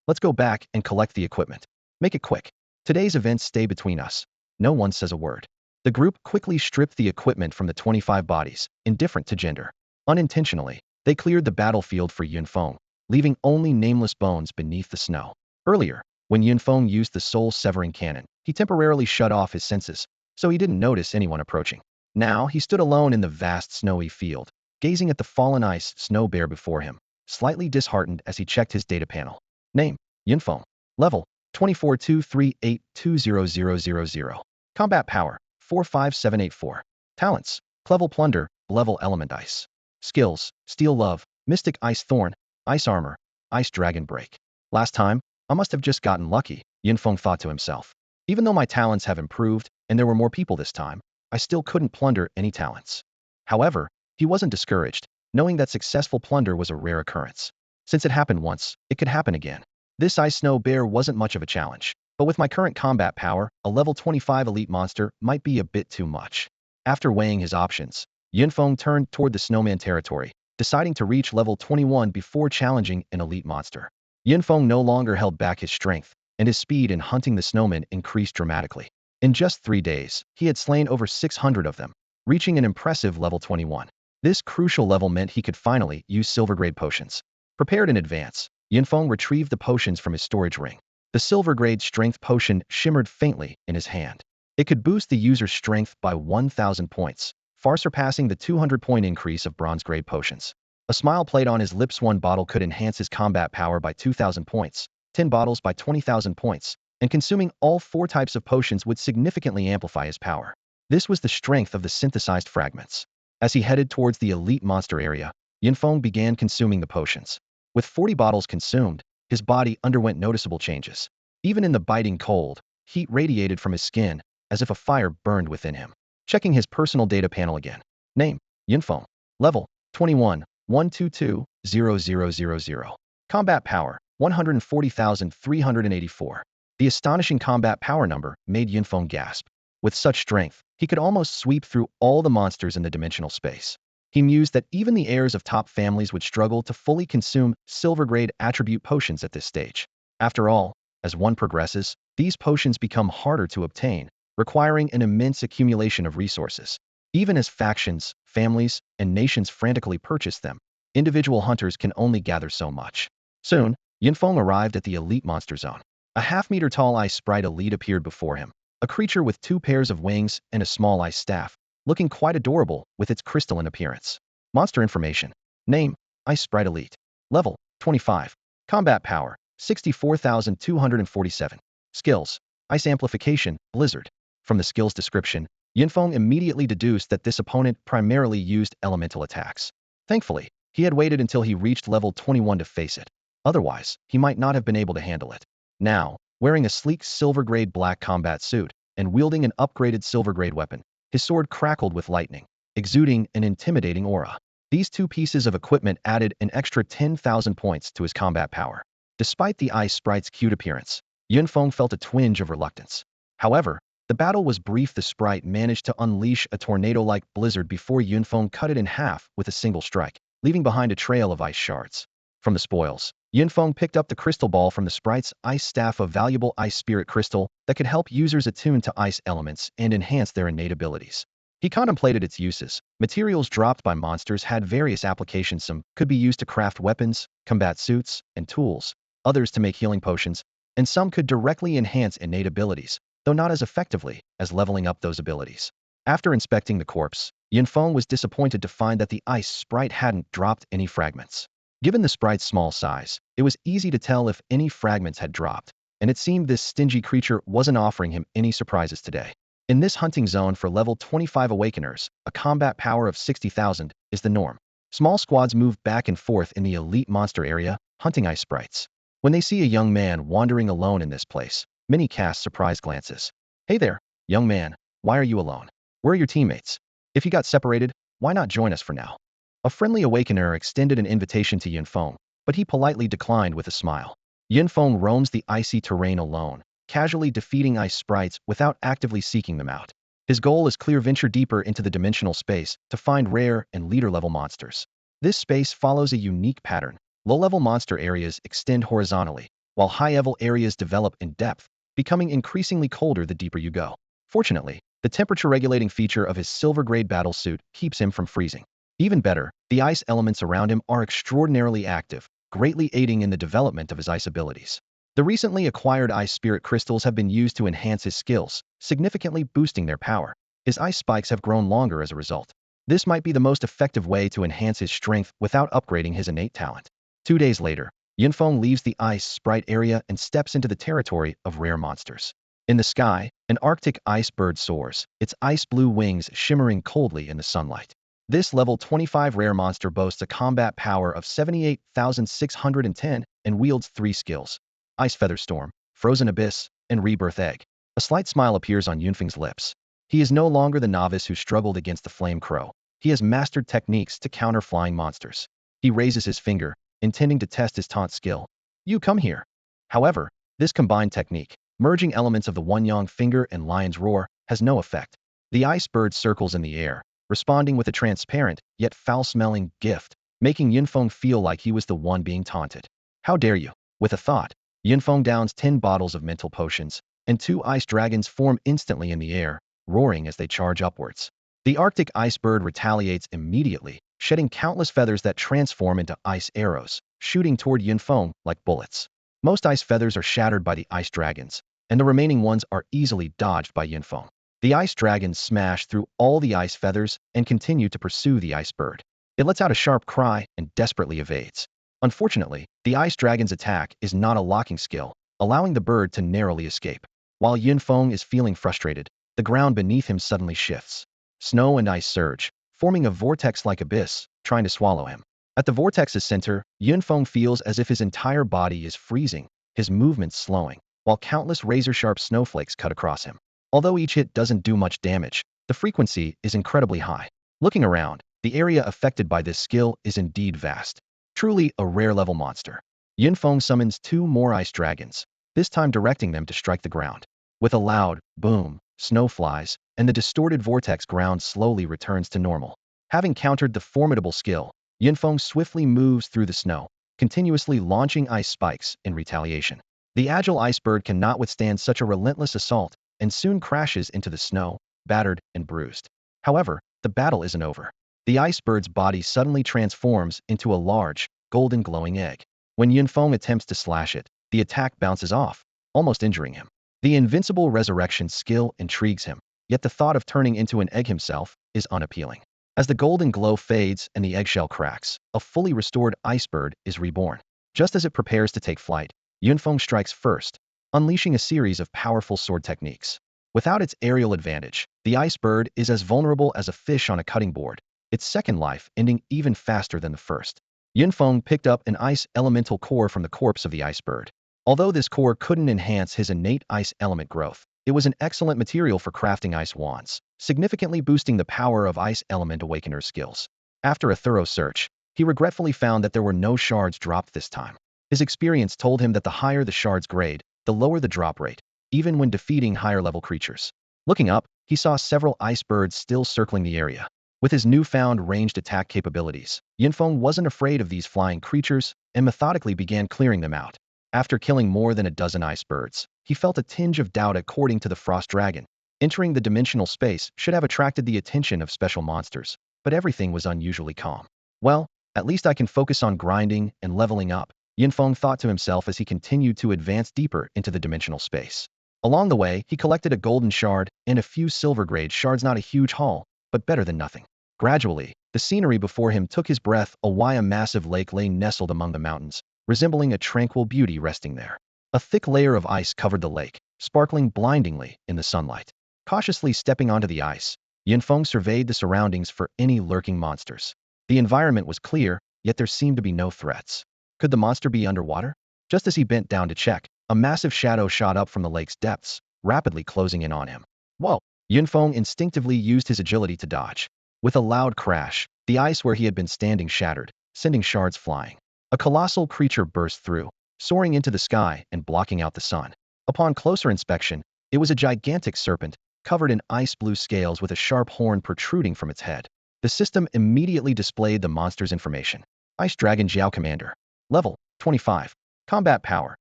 "Let's go back and collect the equipment. Make it quick. Today's events stay between us." No one says a word. The group quickly stripped the equipment from the 25 bodies, indifferent to gender. Unintentionally, they cleared the battlefield for Yunfeng, leaving only nameless bones beneath the snow. Earlier, when Yunfeng used the soul-severing cannon, he temporarily shut off his senses, so he didn't notice anyone approaching. Now, he stood alone in the vast snowy field, gazing at the fallen ice snow bear before him, slightly disheartened as he checked his data panel. Name, Yunfeng. Level, 2423820000. Combat power, 45784. Talents, Clevel Plunder, Level Element Ice. Skills, Steel Love, Mystic Ice Thorn, Ice Armor, Ice Dragon Break. Last time, I must have just gotten lucky, Yunfeng thought to himself. Even though my talents have improved, and there were more people this time, I still couldn't plunder any talents. However, he wasn't discouraged, knowing that successful plunder was a rare occurrence. Since it happened once, it could happen again. This ice snow bear wasn't much of a challenge, but with my current combat power, a level 25 elite monster might be a bit too much. After weighing his options, Yunfeng turned toward the snowman territory, deciding to reach level 21 before challenging an elite monster. Yunfeng no longer held back his strength, and his speed in hunting the snowmen increased dramatically. In just 3 days, he had slain over 600 of them, reaching an impressive level 21. This crucial level meant he could finally use silver-grade potions. Prepared in advance, Yunfeng retrieved the potions from his storage ring. The silver-grade strength potion shimmered faintly in his hand. It could boost the user's strength by 1,000 points, far surpassing the 200-point increase of bronze-grade potions. A smile played on his lips. 1 bottle could enhance his combat power by 2,000 points, 10 bottles by 20,000 points, and consuming all 4 types of potions would significantly amplify his power. This was the strength of the synthesized fragments. As he headed towards the elite monster area, Yunfeng began consuming the potions. With 40 bottles consumed, his body underwent noticeable changes. Even in the biting cold, heat radiated from his skin, as if a fire burned within him. Checking his personal data panel again. Name, Yunfeng. Level, 21, 122,0000. Combat power, 140,384. The astonishing combat power number made Yunfeng gasp. With such strength, he could almost sweep through all the monsters in the dimensional space. He mused that even the heirs of top families would struggle to fully consume silver-grade attribute potions at this stage. After all, as one progresses, these potions become harder to obtain, requiring an immense accumulation of resources. Even as factions, families, and nations frantically purchase them, individual hunters can only gather so much. Soon, Yunfeng arrived at the elite monster zone. A half-meter-tall ice sprite elite appeared before him, a creature with 2 pairs of wings and a small ice staff, looking quite adorable with its crystalline appearance. Monster information. Name, Ice Sprite Elite. Level, 25. Combat power, 64,247. Skills, Ice Amplification, Blizzard. From the skills description, Yunfeng immediately deduced that this opponent primarily used elemental attacks. Thankfully, he had waited until he reached level 21 to face it. Otherwise, he might not have been able to handle it. Now, wearing a sleek silver-grade black combat suit and wielding an upgraded silver-grade weapon, his sword crackled with lightning, exuding an intimidating aura. These 2 pieces of equipment added an extra 10,000 points to his combat power. Despite the ice sprite's cute appearance, Yunfeng felt a twinge of reluctance. However, the battle was brief. The sprite managed to unleash a tornado-like blizzard before Yunfeng cut it in half with a single strike. leaving behind a trail of ice shards. From the spoils, Yunfeng picked up the crystal ball from the sprite's ice staff, a valuable ice spirit crystal that could help users attune to ice elements and enhance their innate abilities. He contemplated its uses. Materials dropped by monsters had various applications. Some could be used to craft weapons, combat suits, and tools, others to make healing potions, and some could directly enhance innate abilities, though not as effectively as leveling up those abilities. After inspecting the corpse, Yunfeng was disappointed to find that the ice sprite hadn't dropped any fragments. Given the sprite's small size, it was easy to tell if any fragments had dropped, and it seemed this stingy creature wasn't offering him any surprises today. In this hunting zone for level 25 Awakeners, a combat power of 60,000 is the norm. Small squads move back and forth in the elite monster area, hunting ice sprites. When they see a young man wandering alone in this place, many cast surprised glances. Hey there, young man, why are you alone? Where are your teammates? If you got separated, why not join us for now? A friendly Awakener extended an invitation to Yunfeng, but he politely declined with a smile. Yunfeng roams the icy terrain alone, casually defeating ice sprites without actively seeking them out. His goal is clear: venture deeper into the dimensional space to find rare and leader-level monsters. This space follows a unique pattern. Low-level monster areas extend horizontally, while high-level areas develop in depth, becoming increasingly colder the deeper you go. Fortunately, the temperature-regulating feature of his silver-grade battle suit keeps him from freezing. Even better, the ice elements around him are extraordinarily active, greatly aiding in the development of his ice abilities. The recently acquired ice spirit crystals have been used to enhance his skills, significantly boosting their power. His ice spikes have grown longer as a result. This might be the most effective way to enhance his strength without upgrading his innate talent. 2 days later, Yunfeng leaves the ice sprite area and steps into the territory of rare monsters. In the sky, an Arctic ice bird soars, its ice blue wings shimmering coldly in the sunlight. This level 25 rare monster boasts a combat power of 78,610 and wields 3 skills: Ice Feather Storm, Frozen Abyss, and Rebirth Egg. A slight smile appears on Yunfeng's lips. He is no longer the novice who struggled against the Flame Crow. He has mastered techniques to counter flying monsters. He raises his finger, intending to test his taunt skill. You come here. However, this combined technique, merging elements of the One-Yang Finger and Lion's Roar, has no effect. The ice bird circles in the air, responding with a transparent, yet foul-smelling gift, making Yunfeng feel like he was the one being taunted. How dare you? With a thought, Yunfeng downs 10 bottles of mental potions, and 2 ice dragons form instantly in the air, roaring as they charge upwards. The Arctic ice bird retaliates immediately, shedding countless feathers that transform into ice arrows, shooting toward Yunfeng like bullets. Most ice feathers are shattered by the ice dragons, and the remaining ones are easily dodged by Yunfeng. The ice dragons smash through all the ice feathers and continue to pursue the ice bird. It lets out a sharp cry and desperately evades. Unfortunately, the ice dragon's attack is not a locking skill, allowing the bird to narrowly escape. While Yunfeng is feeling frustrated, the ground beneath him suddenly shifts. Snow and ice surge, forming a vortex-like abyss, trying to swallow him. At the vortex's center, Yunfeng feels as if his entire body is freezing, his movements slowing, while countless razor-sharp snowflakes cut across him. Although each hit doesn't do much damage, the frequency is incredibly high. Looking around, the area affected by this skill is indeed vast. Truly a rare-level monster. Yunfeng summons 2 more ice dragons, this time directing them to strike the ground. With a loud boom, snow flies, and the distorted vortex ground slowly returns to normal. Having countered the formidable skill, Yunfeng swiftly moves through the snow, continuously launching ice spikes in retaliation. The agile ice bird cannot withstand such a relentless assault and soon crashes into the snow, battered and bruised. However, the battle isn't over. The ice bird's body suddenly transforms into a large, golden glowing egg. When Yunfeng attempts to slash it, the attack bounces off, almost injuring him. The invincible resurrection skill intrigues him, yet the thought of turning into an egg himself is unappealing. As the golden glow fades and the eggshell cracks, a fully restored ice bird is reborn. Just as it prepares to take flight, Yunfeng strikes first, unleashing a series of powerful sword techniques. Without its aerial advantage, the ice bird is as vulnerable as a fish on a cutting board, its second life ending even faster than the first. Yunfeng picked up an ice elemental core from the corpse of the ice bird. Although this core couldn't enhance his innate ice element growth, it was an excellent material for crafting ice wands, significantly boosting the power of ice element awakener's skills. After a thorough search, he regretfully found that there were no shards dropped this time. His experience told him that the higher the shard's grade, the lower the drop rate, even when defeating higher-level creatures. Looking up, he saw several ice birds still circling the area. With his newfound ranged attack capabilities, Yunfeng wasn't afraid of these flying creatures and methodically began clearing them out. After killing more than a dozen ice birds, he felt a tinge of doubt according to the frost dragon. Entering the dimensional space should have attracted the attention of special monsters, but everything was unusually calm. Well, at least I can focus on grinding and leveling up, Yunfeng thought to himself as he continued to advance deeper into the dimensional space. Along the way, he collected a golden shard and a few silver-grade shards, not a huge haul, but better than nothing. Gradually, the scenery before him took his breath. A massive lake lay nestled among the mountains, resembling a tranquil beauty resting there. A thick layer of ice covered the lake, sparkling blindingly in the sunlight. Cautiously stepping onto the ice, Yunfeng surveyed the surroundings for any lurking monsters. The environment was clear, yet there seemed to be no threats. Could the monster be underwater? Just as he bent down to check, a massive shadow shot up from the lake's depths, rapidly closing in on him. Whoa! Yunfeng instinctively used his agility to dodge. With a loud crash, the ice where he had been standing shattered, sending shards flying. A colossal creature burst through, soaring into the sky and blocking out the sun. Upon closer inspection, it was a gigantic serpent, covered in ice-blue scales with a sharp horn protruding from its head. The system immediately displayed the monster's information. Ice Dragon Jiao Commander. Level, 25. Combat Power,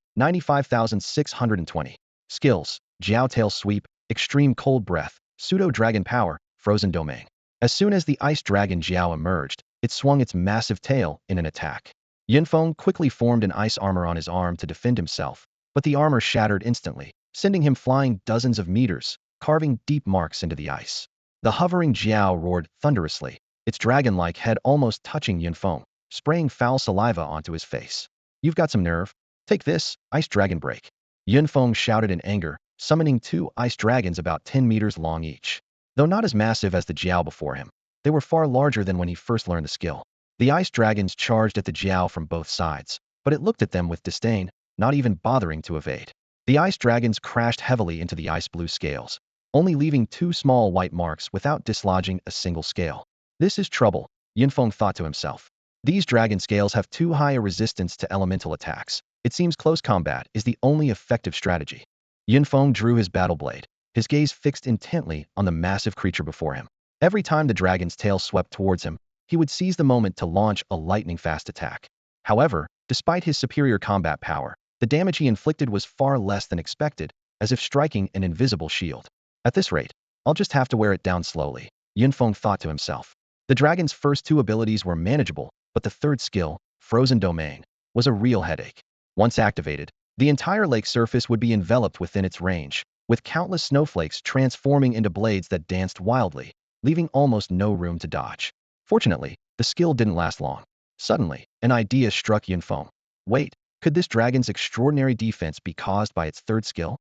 95,620. Skills, Jiao Tail Sweep, Extreme Cold Breath, Pseudo Dragon Power, Frozen Domain. As soon as the Ice Dragon Jiao emerged, it swung its massive tail in an attack. Yunfeng quickly formed an ice armor on his arm to defend himself, but the armor shattered instantly, sending him flying dozens of meters, carving deep marks into the ice. The hovering Jiao roared thunderously, its dragon-like head almost touching Yunfeng, spraying foul saliva onto his face. You've got some nerve. Take this, Ice Dragon Break. Yunfeng shouted in anger, summoning two ice dragons about 10 meters long each. Though not as massive as the Jiao before him, they were far larger than when he first learned the skill. The ice dragons charged at the Jiao from both sides, but it looked at them with disdain, not even bothering to evade. The ice dragons crashed heavily into the ice-blue scales, only leaving two small white marks without dislodging a single scale. This is trouble, Yunfeng thought to himself. These dragon scales have too high a resistance to elemental attacks. It seems close combat is the only effective strategy. Yunfeng drew his battle blade, his gaze fixed intently on the massive creature before him. Every time the dragon's tail swept towards him, he would seize the moment to launch a lightning-fast attack. However, despite his superior combat power, the damage he inflicted was far less than expected, as if striking an invisible shield. At this rate, I'll just have to wear it down slowly, Yunfeng thought to himself. The dragon's first two abilities were manageable, but the third skill, Frozen Domain, was a real headache. Once activated, the entire lake surface would be enveloped within its range, with countless snowflakes transforming into blades that danced wildly, leaving almost no room to dodge. Fortunately, the skill didn't last long. Suddenly, an idea struck Yunfeng. Wait, could this dragon's extraordinary defense be caused by its third skill?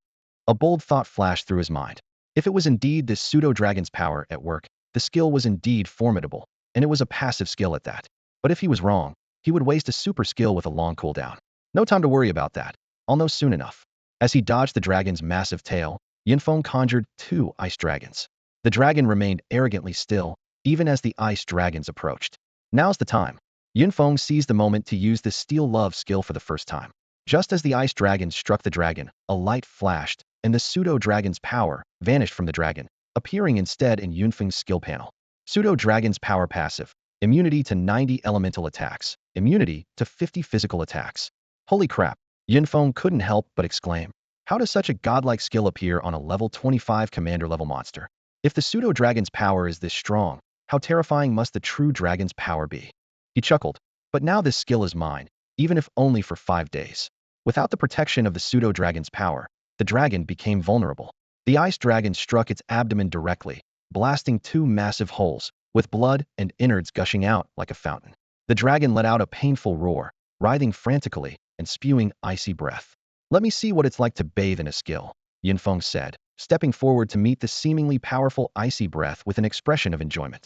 A bold thought flashed through his mind. If it was indeed this pseudo-dragon's power at work, the skill was indeed formidable, and it was a passive skill at that. But if he was wrong, he would waste a super skill with a long cooldown. No time to worry about that. I'll know soon enough. As he dodged the dragon's massive tail, Yunfeng conjured two ice dragons. The dragon remained arrogantly still, even as the ice dragons approached. Now's the time. Yunfeng seized the moment to use the Steel Love skill for the first time. Just as the ice dragon struck the dragon, a light flashed, and the pseudo-dragon's power vanished from the dragon, appearing instead in Yunfeng's skill panel. Pseudo-dragon's power passive. Immunity to 90 elemental attacks. Immunity to 50 physical attacks. Holy crap, Yunfeng couldn't help but exclaim. How does such a godlike skill appear on a level 25 commander-level monster? If the pseudo-dragon's power is this strong, how terrifying must the true dragon's power be? He chuckled. But now this skill is mine, even if only for 5 days. Without the protection of the pseudo-dragon's power, the dragon became vulnerable. The ice dragon struck its abdomen directly, blasting two massive holes, with blood and innards gushing out like a fountain. The dragon let out a painful roar, writhing frantically and spewing icy breath. Let me see what it's like to bathe in a skill, Yunfeng said, stepping forward to meet the seemingly powerful icy breath with an expression of enjoyment.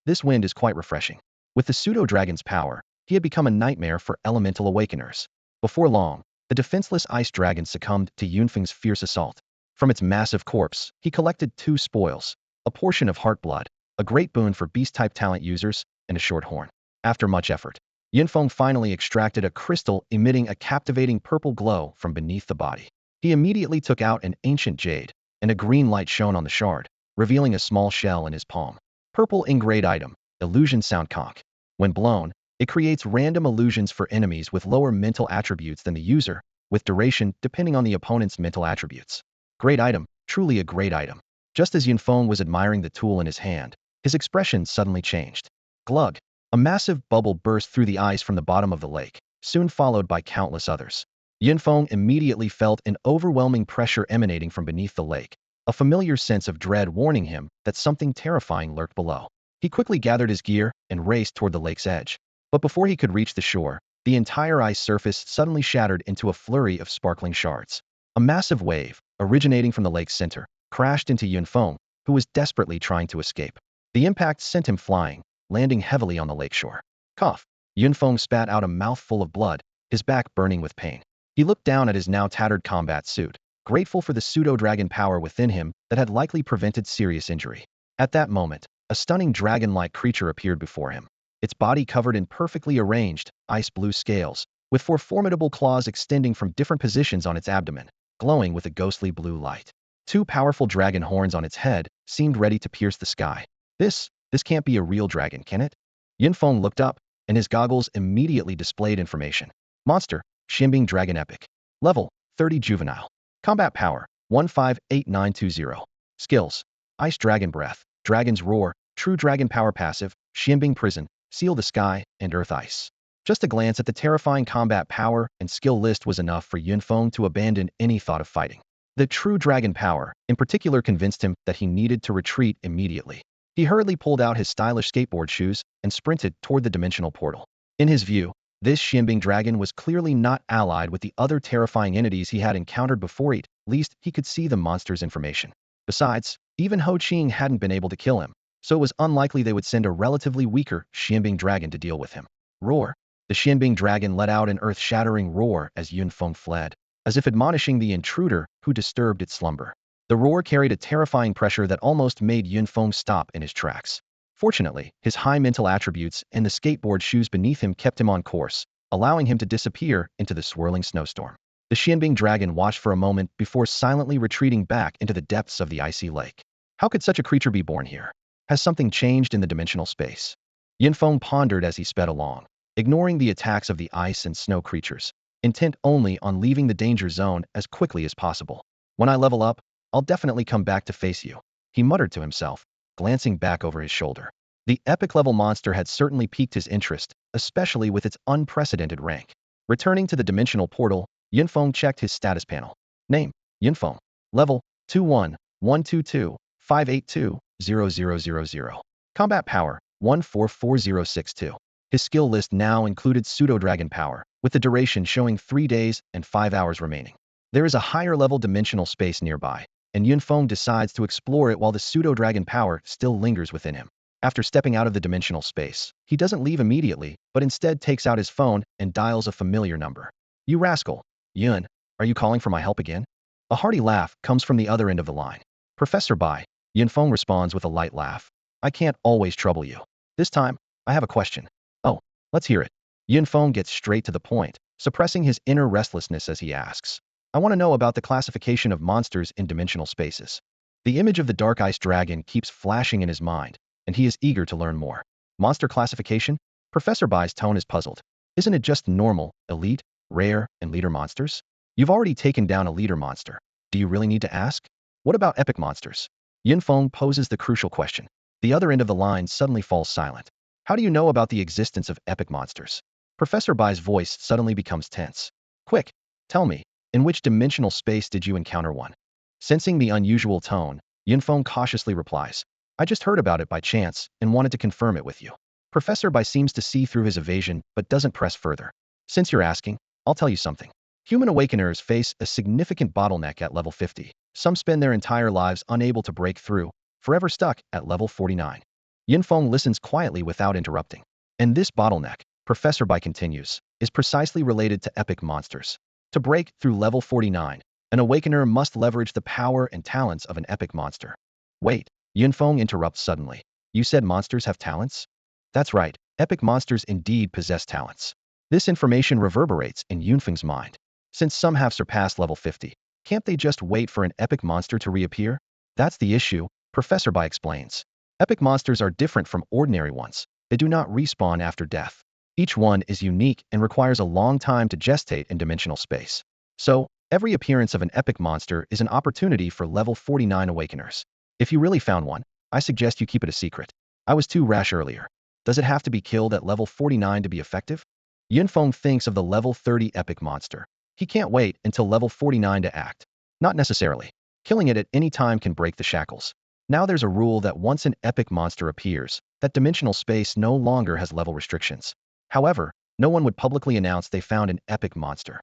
This wind is quite refreshing. With the pseudo-dragon's power, he had become a nightmare for elemental awakeners. Before long, the defenseless ice dragon succumbed to Yunfeng's fierce assault. From its massive corpse, he collected two spoils, a portion of heart blood, a great boon for beast-type talent users, and a short horn. After much effort, Yunfeng finally extracted a crystal emitting a captivating purple glow from beneath the body. He immediately took out an ancient jade, and a green light shone on the shard, revealing a small shell in his palm. Purple Ingrate Item, Illusion Sound Conch. When blown, it creates random illusions for enemies with lower mental attributes than the user, with duration depending on the opponent's mental attributes. Great item, truly a great item. Just as Yunfeng was admiring the tool in his hand, his expression suddenly changed. Glug! A massive bubble burst through the ice from the bottom of the lake, soon followed by countless others. Yunfeng immediately felt an overwhelming pressure emanating from beneath the lake, a familiar sense of dread warning him that something terrifying lurked below. He quickly gathered his gear and raced toward the lake's edge. But before he could reach the shore, the entire ice surface suddenly shattered into a flurry of sparkling shards. A massive wave, originating from the lake's center, crashed into Yunfeng, who was desperately trying to escape. The impact sent him flying, landing heavily on the lakeshore. Cough! Yunfeng spat out a mouthful of blood, his back burning with pain. He looked down at his now tattered combat suit, grateful for the pseudo-dragon power within him that had likely prevented serious injury. At that moment, a stunning dragon-like creature appeared before him. Its body covered in perfectly arranged, ice-blue scales, with four formidable claws extending from different positions on its abdomen, glowing with a ghostly blue light. Two powerful dragon horns on its head seemed ready to pierce the sky. This can't be a real dragon, can it? Yunfeng looked up, and his goggles immediately displayed information. Monster, Xianbing Dragon Epic. Level, 30 Juvenile. Combat Power, 158920. Skills, Ice Dragon Breath, Dragon's Roar, True Dragon Power Passive, Xianbing Prison, Seal the Sky, and Earth Ice. Just a glance at the terrifying combat power and skill list was enough for Yunfeng to abandon any thought of fighting. The true dragon power, in particular, convinced him that he needed to retreat immediately. He hurriedly pulled out his stylish skateboard shoes and sprinted toward the dimensional portal. In his view, this Xianbing dragon was clearly not allied with the other terrifying entities he had encountered before, at least he could see the monster's information. Besides, even Ho Qing hadn't been able to kill him, so it was unlikely they would send a relatively weaker Xianbing dragon to deal with him. Roar! The Xianbing dragon let out an earth-shattering roar as Yunfeng fled, as if admonishing the intruder who disturbed its slumber. The roar carried a terrifying pressure that almost made Yunfeng stop in his tracks. Fortunately, his high mental attributes and the skateboard shoes beneath him kept him on course, allowing him to disappear into the swirling snowstorm. The Xianbing dragon watched for a moment before silently retreating back into the depths of the icy lake. How could such a creature be born here? Has something changed in the dimensional space? Yunfeng pondered as he sped along, ignoring the attacks of the ice and snow creatures, intent only on leaving the danger zone as quickly as possible. When I level up, I'll definitely come back to face you, he muttered to himself, glancing back over his shoulder. The epic-level monster had certainly piqued his interest, especially with its unprecedented rank. Returning to the dimensional portal, Yunfeng checked his status panel. Name, Yunfeng. Level, 21-122-582-0000. Combat Power, 144062. His skill list now included pseudo-dragon power, with the duration showing 3 days and 5 hours remaining. There is a higher-level dimensional space nearby, and Yunfeng decides to explore it while the pseudo-dragon power still lingers within him. After stepping out of the dimensional space, he doesn't leave immediately, but instead takes out his phone and dials a familiar number. You rascal. Yun, are you calling for my help again? A hearty laugh comes from the other end of the line. Professor Bai, Yunfeng responds with a light laugh. I can't always trouble you. This time, I have a question. Oh, let's hear it. Yunfeng gets straight to the point, suppressing his inner restlessness as he asks. I want to know about the classification of monsters in dimensional spaces. The image of the dark ice dragon keeps flashing in his mind, and he is eager to learn more. Monster classification? Professor Bai's tone is puzzled. Isn't it just normal, elite, rare, and leader monsters? You've already taken down a leader monster. Do you really need to ask? What about epic monsters? Yunfeng poses the crucial question. The other end of the line suddenly falls silent. How do you know about the existence of epic monsters? Professor Bai's voice suddenly becomes tense. Quick, tell me, in which dimensional space did you encounter one? Sensing the unusual tone, Yunfeng cautiously replies. I just heard about it by chance and wanted to confirm it with you. Professor Bai seems to see through his evasion but doesn't press further. Since you're asking, I'll tell you something. Human awakeners face a significant bottleneck at level 50. Some spend their entire lives unable to break through, forever stuck at level 49. Yunfeng listens quietly without interrupting. And this bottleneck, Professor Bai continues, is precisely related to epic monsters. To break through level 49, an awakener must leverage the power and talents of an epic monster. Wait, Yunfeng interrupts suddenly. You said monsters have talents? That's right, epic monsters indeed possess talents. This information reverberates in Yunfeng's mind. Since some have surpassed level 50, can't they just wait for an epic monster to reappear? That's the issue, Professor Bai explains. Epic monsters are different from ordinary ones. They do not respawn after death. Each one is unique and requires a long time to gestate in dimensional space. So, every appearance of an epic monster is an opportunity for level 49 awakeners. If you really found one, I suggest you keep it a secret. I was too rash earlier. Does it have to be killed at level 49 to be effective? Yunfeng thinks of the level 30 epic monster. He can't wait until level 49 to act. Not necessarily. Killing it at any time can break the shackles. Now there's a rule that once an epic monster appears, that dimensional space no longer has level restrictions. However, no one would publicly announce they found an epic monster.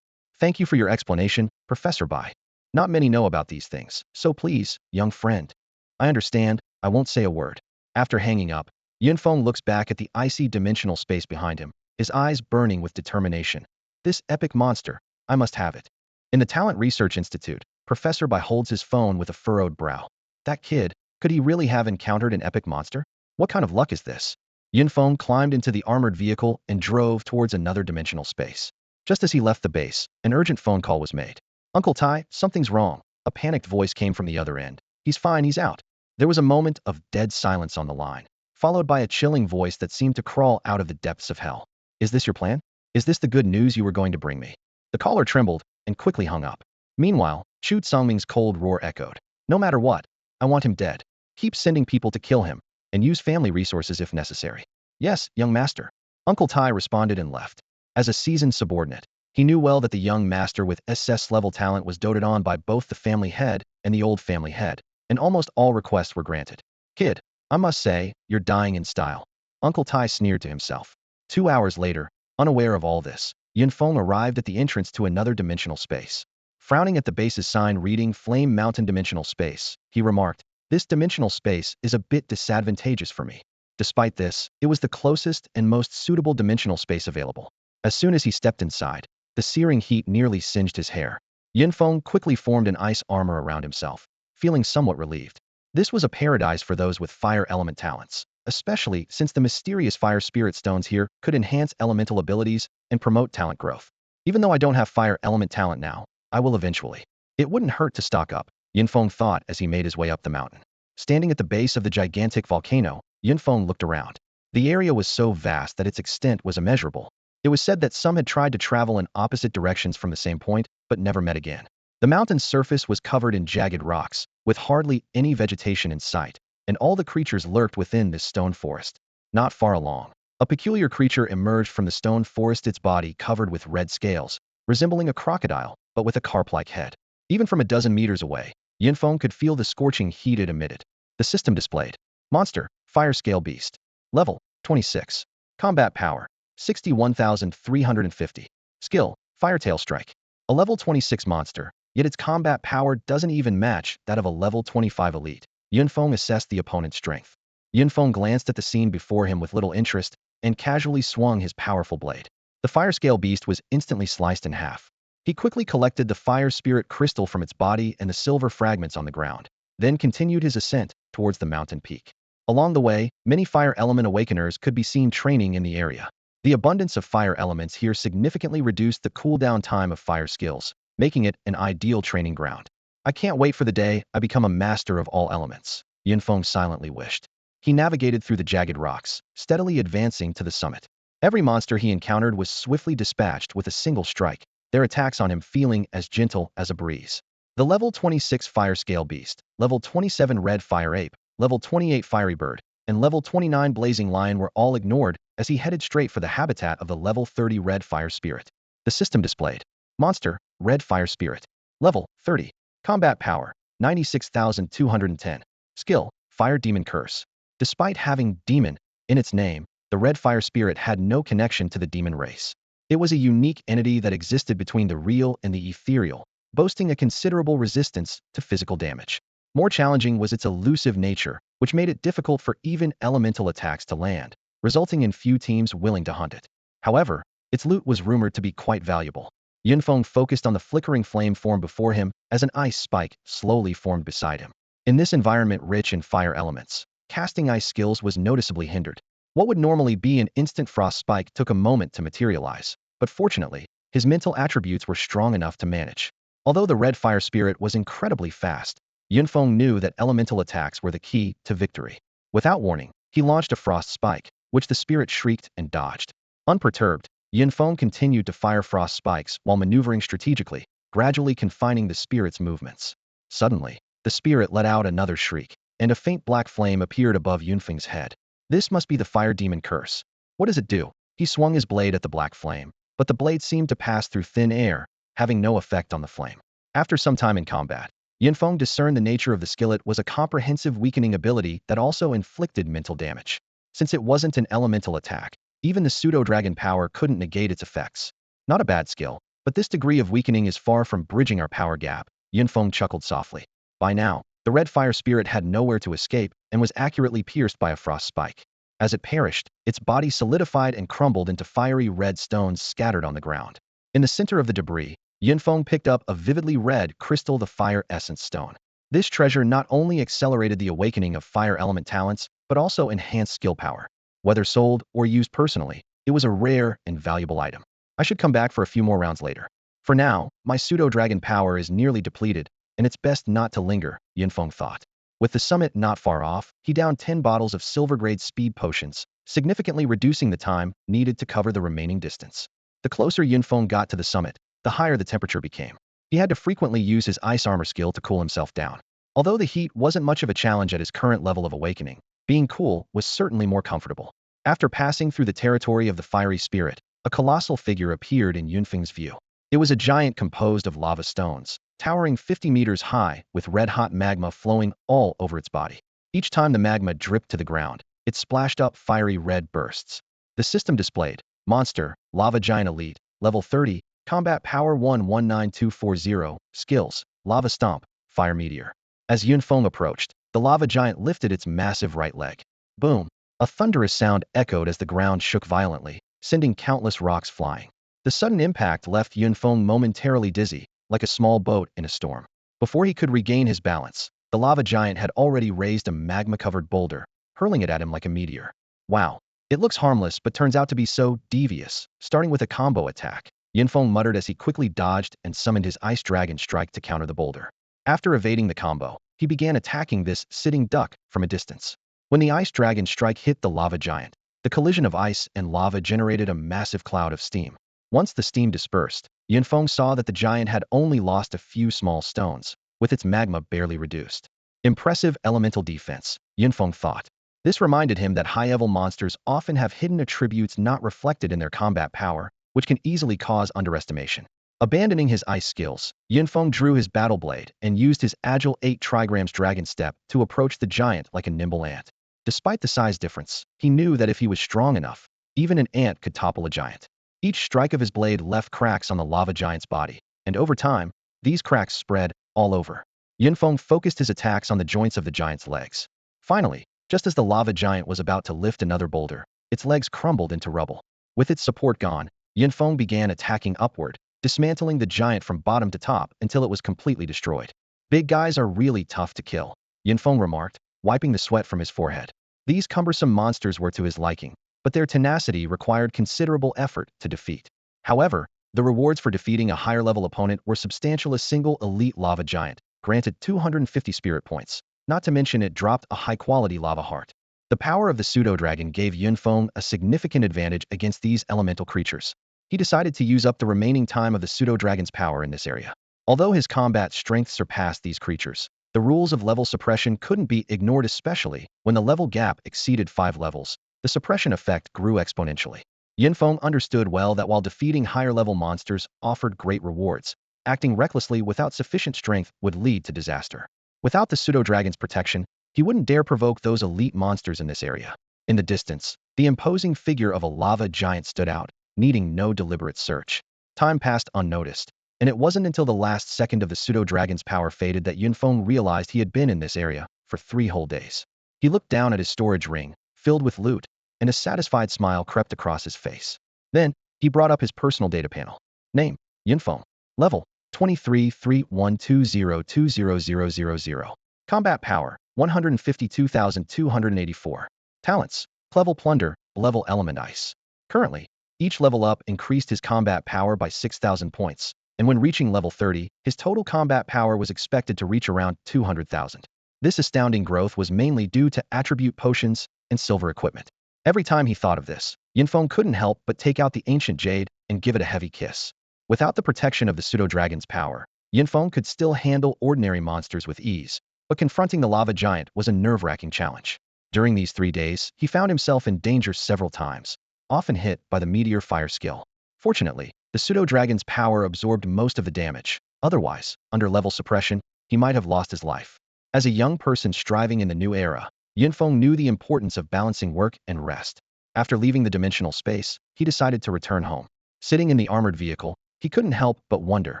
Thank you for your explanation, Professor Bai. Not many know about these things, so please, young friend. I understand, I won't say a word. After hanging up, Yunfeng looks back at the icy dimensional space behind him, his eyes burning with determination. This epic monster, I must have it. In the Talent Research Institute, Professor Bai holds his phone with a furrowed brow. That kid, could he really have encountered an epic monster? What kind of luck is this? Yunfeng climbed into the armored vehicle and drove towards another dimensional space. Just as he left the base, an urgent phone call was made. Uncle Tai, something's wrong. A panicked voice came from the other end. He's fine, he's out. There was a moment of dead silence on the line, followed by a chilling voice that seemed to crawl out of the depths of hell. Is this your plan? Is this the good news you were going to bring me? The caller trembled and quickly hung up. Meanwhile, Chu Tsangming's cold roar echoed. No matter what, I want him dead. Keep sending people to kill him, and use family resources if necessary. Yes, young master. Uncle Tai responded and left. As a seasoned subordinate, he knew well that the young master with SS-level talent was doted on by both the family head and the old family head, and almost all requests were granted. Kid, I must say, you're dying in style. Uncle Tai sneered to himself. 2 hours later, unaware of all this, Yunfeng arrived at the entrance to another dimensional space. Frowning at the base's sign reading Flame Mountain Dimensional Space, he remarked, this dimensional space is a bit disadvantageous for me. Despite this, it was the closest and most suitable dimensional space available. As soon as he stepped inside, the searing heat nearly singed his hair. Yunfeng quickly formed an ice armor around himself, feeling somewhat relieved. This was a paradise for those with fire element talents, especially since the mysterious fire spirit stones here could enhance elemental abilities and promote talent growth. Even though I don't have fire element talent now, I will eventually. It wouldn't hurt to stock up, Yunfeng thought as he made his way up the mountain. Standing at the base of the gigantic volcano, Yunfeng looked around. The area was so vast that its extent was immeasurable. It was said that some had tried to travel in opposite directions from the same point, but never met again. The mountain's surface was covered in jagged rocks, with hardly any vegetation in sight, and all the creatures lurked within this stone forest. Not far along, a peculiar creature emerged from the stone forest, its body covered with red scales, resembling a crocodile, but with a carp-like head. Even from a dozen meters away, Yunfeng could feel the scorching heat it emitted. The system displayed. Monster, Fire Scale Beast. Level, 26. Combat Power, 61,350. Skill, Firetail Strike. A level 26 monster, yet its combat power doesn't even match that of a level 25 elite. Yunfeng assessed the opponent's strength. Yunfeng glanced at the scene before him with little interest and casually swung his powerful blade. The Fire Scale Beast was instantly sliced in half. He quickly collected the fire spirit crystal from its body and the silver fragments on the ground, then continued his ascent towards the mountain peak. Along the way, many fire element awakeners could be seen training in the area. The abundance of fire elements here significantly reduced the cooldown time of fire skills, making it an ideal training ground. I can't wait for the day I become a master of all elements, Yunfeng silently wished. He navigated through the jagged rocks, steadily advancing to the summit. Every monster he encountered was swiftly dispatched with a single strike, their attacks on him feeling as gentle as a breeze. The level 26 Fire Scale Beast, level 27 Red Fire Ape, level 28 Fiery Bird, and level 29 Blazing Lion were all ignored as he headed straight for the habitat of the level 30 Red Fire Spirit. The system displayed. Monster, Red Fire Spirit. Level, 30. Combat Power, 96,210. Skill, Fire Demon Curse. Despite having demon in its name, the Red Fire Spirit had no connection to the demon race. It was a unique entity that existed between the real and the ethereal, boasting a considerable resistance to physical damage. More challenging was its elusive nature, which made it difficult for even elemental attacks to land, resulting in few teams willing to hunt it. However, its loot was rumored to be quite valuable. Yunfeng focused on the flickering flame form before him as an ice spike slowly formed beside him. In this environment rich in fire elements, casting ice skills was noticeably hindered. What would normally be an instant frost spike took a moment to materialize, but fortunately, his mental attributes were strong enough to manage. Although the Red Fire Spirit was incredibly fast, Yunfeng knew that elemental attacks were the key to victory. Without warning, he launched a frost spike, which the spirit shrieked and dodged. Unperturbed, Yunfeng continued to fire frost spikes while maneuvering strategically, gradually confining the spirit's movements. Suddenly, the spirit let out another shriek, and a faint black flame appeared above Yunfeng's head. This must be the fire demon curse. What does it do? He swung his blade at the black flame, but the blade seemed to pass through thin air, having no effect on the flame. After some time in combat, Yunfeng discerned the nature of the skillet was a comprehensive weakening ability that also inflicted mental damage. Since it wasn't an elemental attack, even the pseudo-dragon power couldn't negate its effects. Not a bad skill, but this degree of weakening is far from bridging our power gap, Yunfeng chuckled softly. By now, the red fire spirit had nowhere to escape and was accurately pierced by a frost spike. As it perished, its body solidified and crumbled into fiery red stones scattered on the ground. In the center of the debris, Yunfeng picked up a vividly red crystal, the fire essence stone. This treasure not only accelerated the awakening of fire element talents, but also enhanced skill power. Whether sold or used personally, it was a rare and valuable item. I should come back for a few more rounds later. For now, my pseudo-dragon power is nearly depleted, and it's best not to linger, Yunfeng thought. With the summit not far off, he downed 10 bottles of silver-grade speed potions, significantly reducing the time needed to cover the remaining distance. The closer Yunfeng got to the summit, the higher the temperature became. He had to frequently use his ice armor skill to cool himself down. Although the heat wasn't much of a challenge at his current level of awakening, being cool was certainly more comfortable. After passing through the territory of the fiery spirit, a colossal figure appeared in Yunfeng's view. It was a giant composed of lava stones, towering 50 meters high, with red-hot magma flowing all over its body. Each time the magma dripped to the ground, it splashed up fiery red bursts. The system displayed: Monster, Lava Giant Elite, Level 30, Combat Power 119240, Skills, Lava Stomp, Fire Meteor. As Yunfeng approached, the lava giant lifted its massive right leg. Boom! A thunderous sound echoed as the ground shook violently, sending countless rocks flying. The sudden impact left Yunfeng momentarily dizzy, like a small boat in a storm. Before he could regain his balance, the lava giant had already raised a magma-covered boulder, hurling it at him like a meteor. Wow! It looks harmless but turns out to be so devious, starting with a combo attack. Yunfeng muttered as he quickly dodged and summoned his Ice Dragon Strike to counter the boulder. After evading the combo, he began attacking this sitting duck from a distance. When the Ice Dragon Strike hit the lava giant, the collision of ice and lava generated a massive cloud of steam. Once the steam dispersed, Yunfeng saw that the giant had only lost a few small stones, with its magma barely reduced. Impressive elemental defense, Yunfeng thought. This reminded him that high-level monsters often have hidden attributes not reflected in their combat power, which can easily cause underestimation. Abandoning his ice skills, Yunfeng drew his battle blade and used his agile 8 trigrams dragon step to approach the giant like a nimble ant. Despite the size difference, he knew that if he was strong enough, even an ant could topple a giant. Each strike of his blade left cracks on the lava giant's body, and over time, these cracks spread all over. Yunfeng focused his attacks on the joints of the giant's legs. Finally, just as the lava giant was about to lift another boulder, its legs crumbled into rubble. With its support gone, Yunfeng began attacking upward, dismantling the giant from bottom to top until it was completely destroyed. Big guys are really tough to kill, Yunfeng remarked, wiping the sweat from his forehead. These cumbersome monsters were to his liking, but their tenacity required considerable effort to defeat. However, the rewards for defeating a higher-level opponent were substantial. A single elite lava giant granted 250 spirit points, not to mention it dropped a high-quality lava heart. The power of the pseudo-dragon gave Yunfeng a significant advantage against these elemental creatures. He decided to use up the remaining time of the pseudo-dragon's power in this area. Although his combat strength surpassed these creatures, the rules of level suppression couldn't be ignored, especially when the level gap exceeded 5 levels. The suppression effect grew exponentially. Yunfeng understood well that while defeating higher-level monsters offered great rewards, acting recklessly without sufficient strength would lead to disaster. Without the pseudo-dragon's protection, he wouldn't dare provoke those elite monsters in this area. In the distance, the imposing figure of a lava giant stood out, needing no deliberate search. Time passed unnoticed, and it wasn't until the last second of the pseudo-dragon's power faded that Yunfeng realized he had been in this area for 3 whole days. He looked down at his storage ring, filled with loot, and a satisfied smile crept across his face. Then, he brought up his personal data panel. Name: Yunfeng. Level: 2331202000. Combat power: 152,284. Talents: Level Plunder, Level Element Ice. Currently, each level up increased his combat power by 6,000 points, and when reaching level 30, his total combat power was expected to reach around 200,000. This astounding growth was mainly due to attribute potions and silver equipment. Every time he thought of this, Yunfeng couldn't help but take out the ancient jade and give it a heavy kiss. Without the protection of the pseudo-dragon's power, Yunfeng could still handle ordinary monsters with ease, but confronting the lava giant was a nerve-wracking challenge. During these 3 days, he found himself in danger several times, often hit by the meteor fire skill. Fortunately, the pseudo-dragon's power absorbed most of the damage. Otherwise, under level suppression, he might have lost his life. As a young person striving in the new era, Yunfeng knew the importance of balancing work and rest. After leaving the dimensional space, he decided to return home. Sitting in the armored vehicle, he couldn't help but wonder,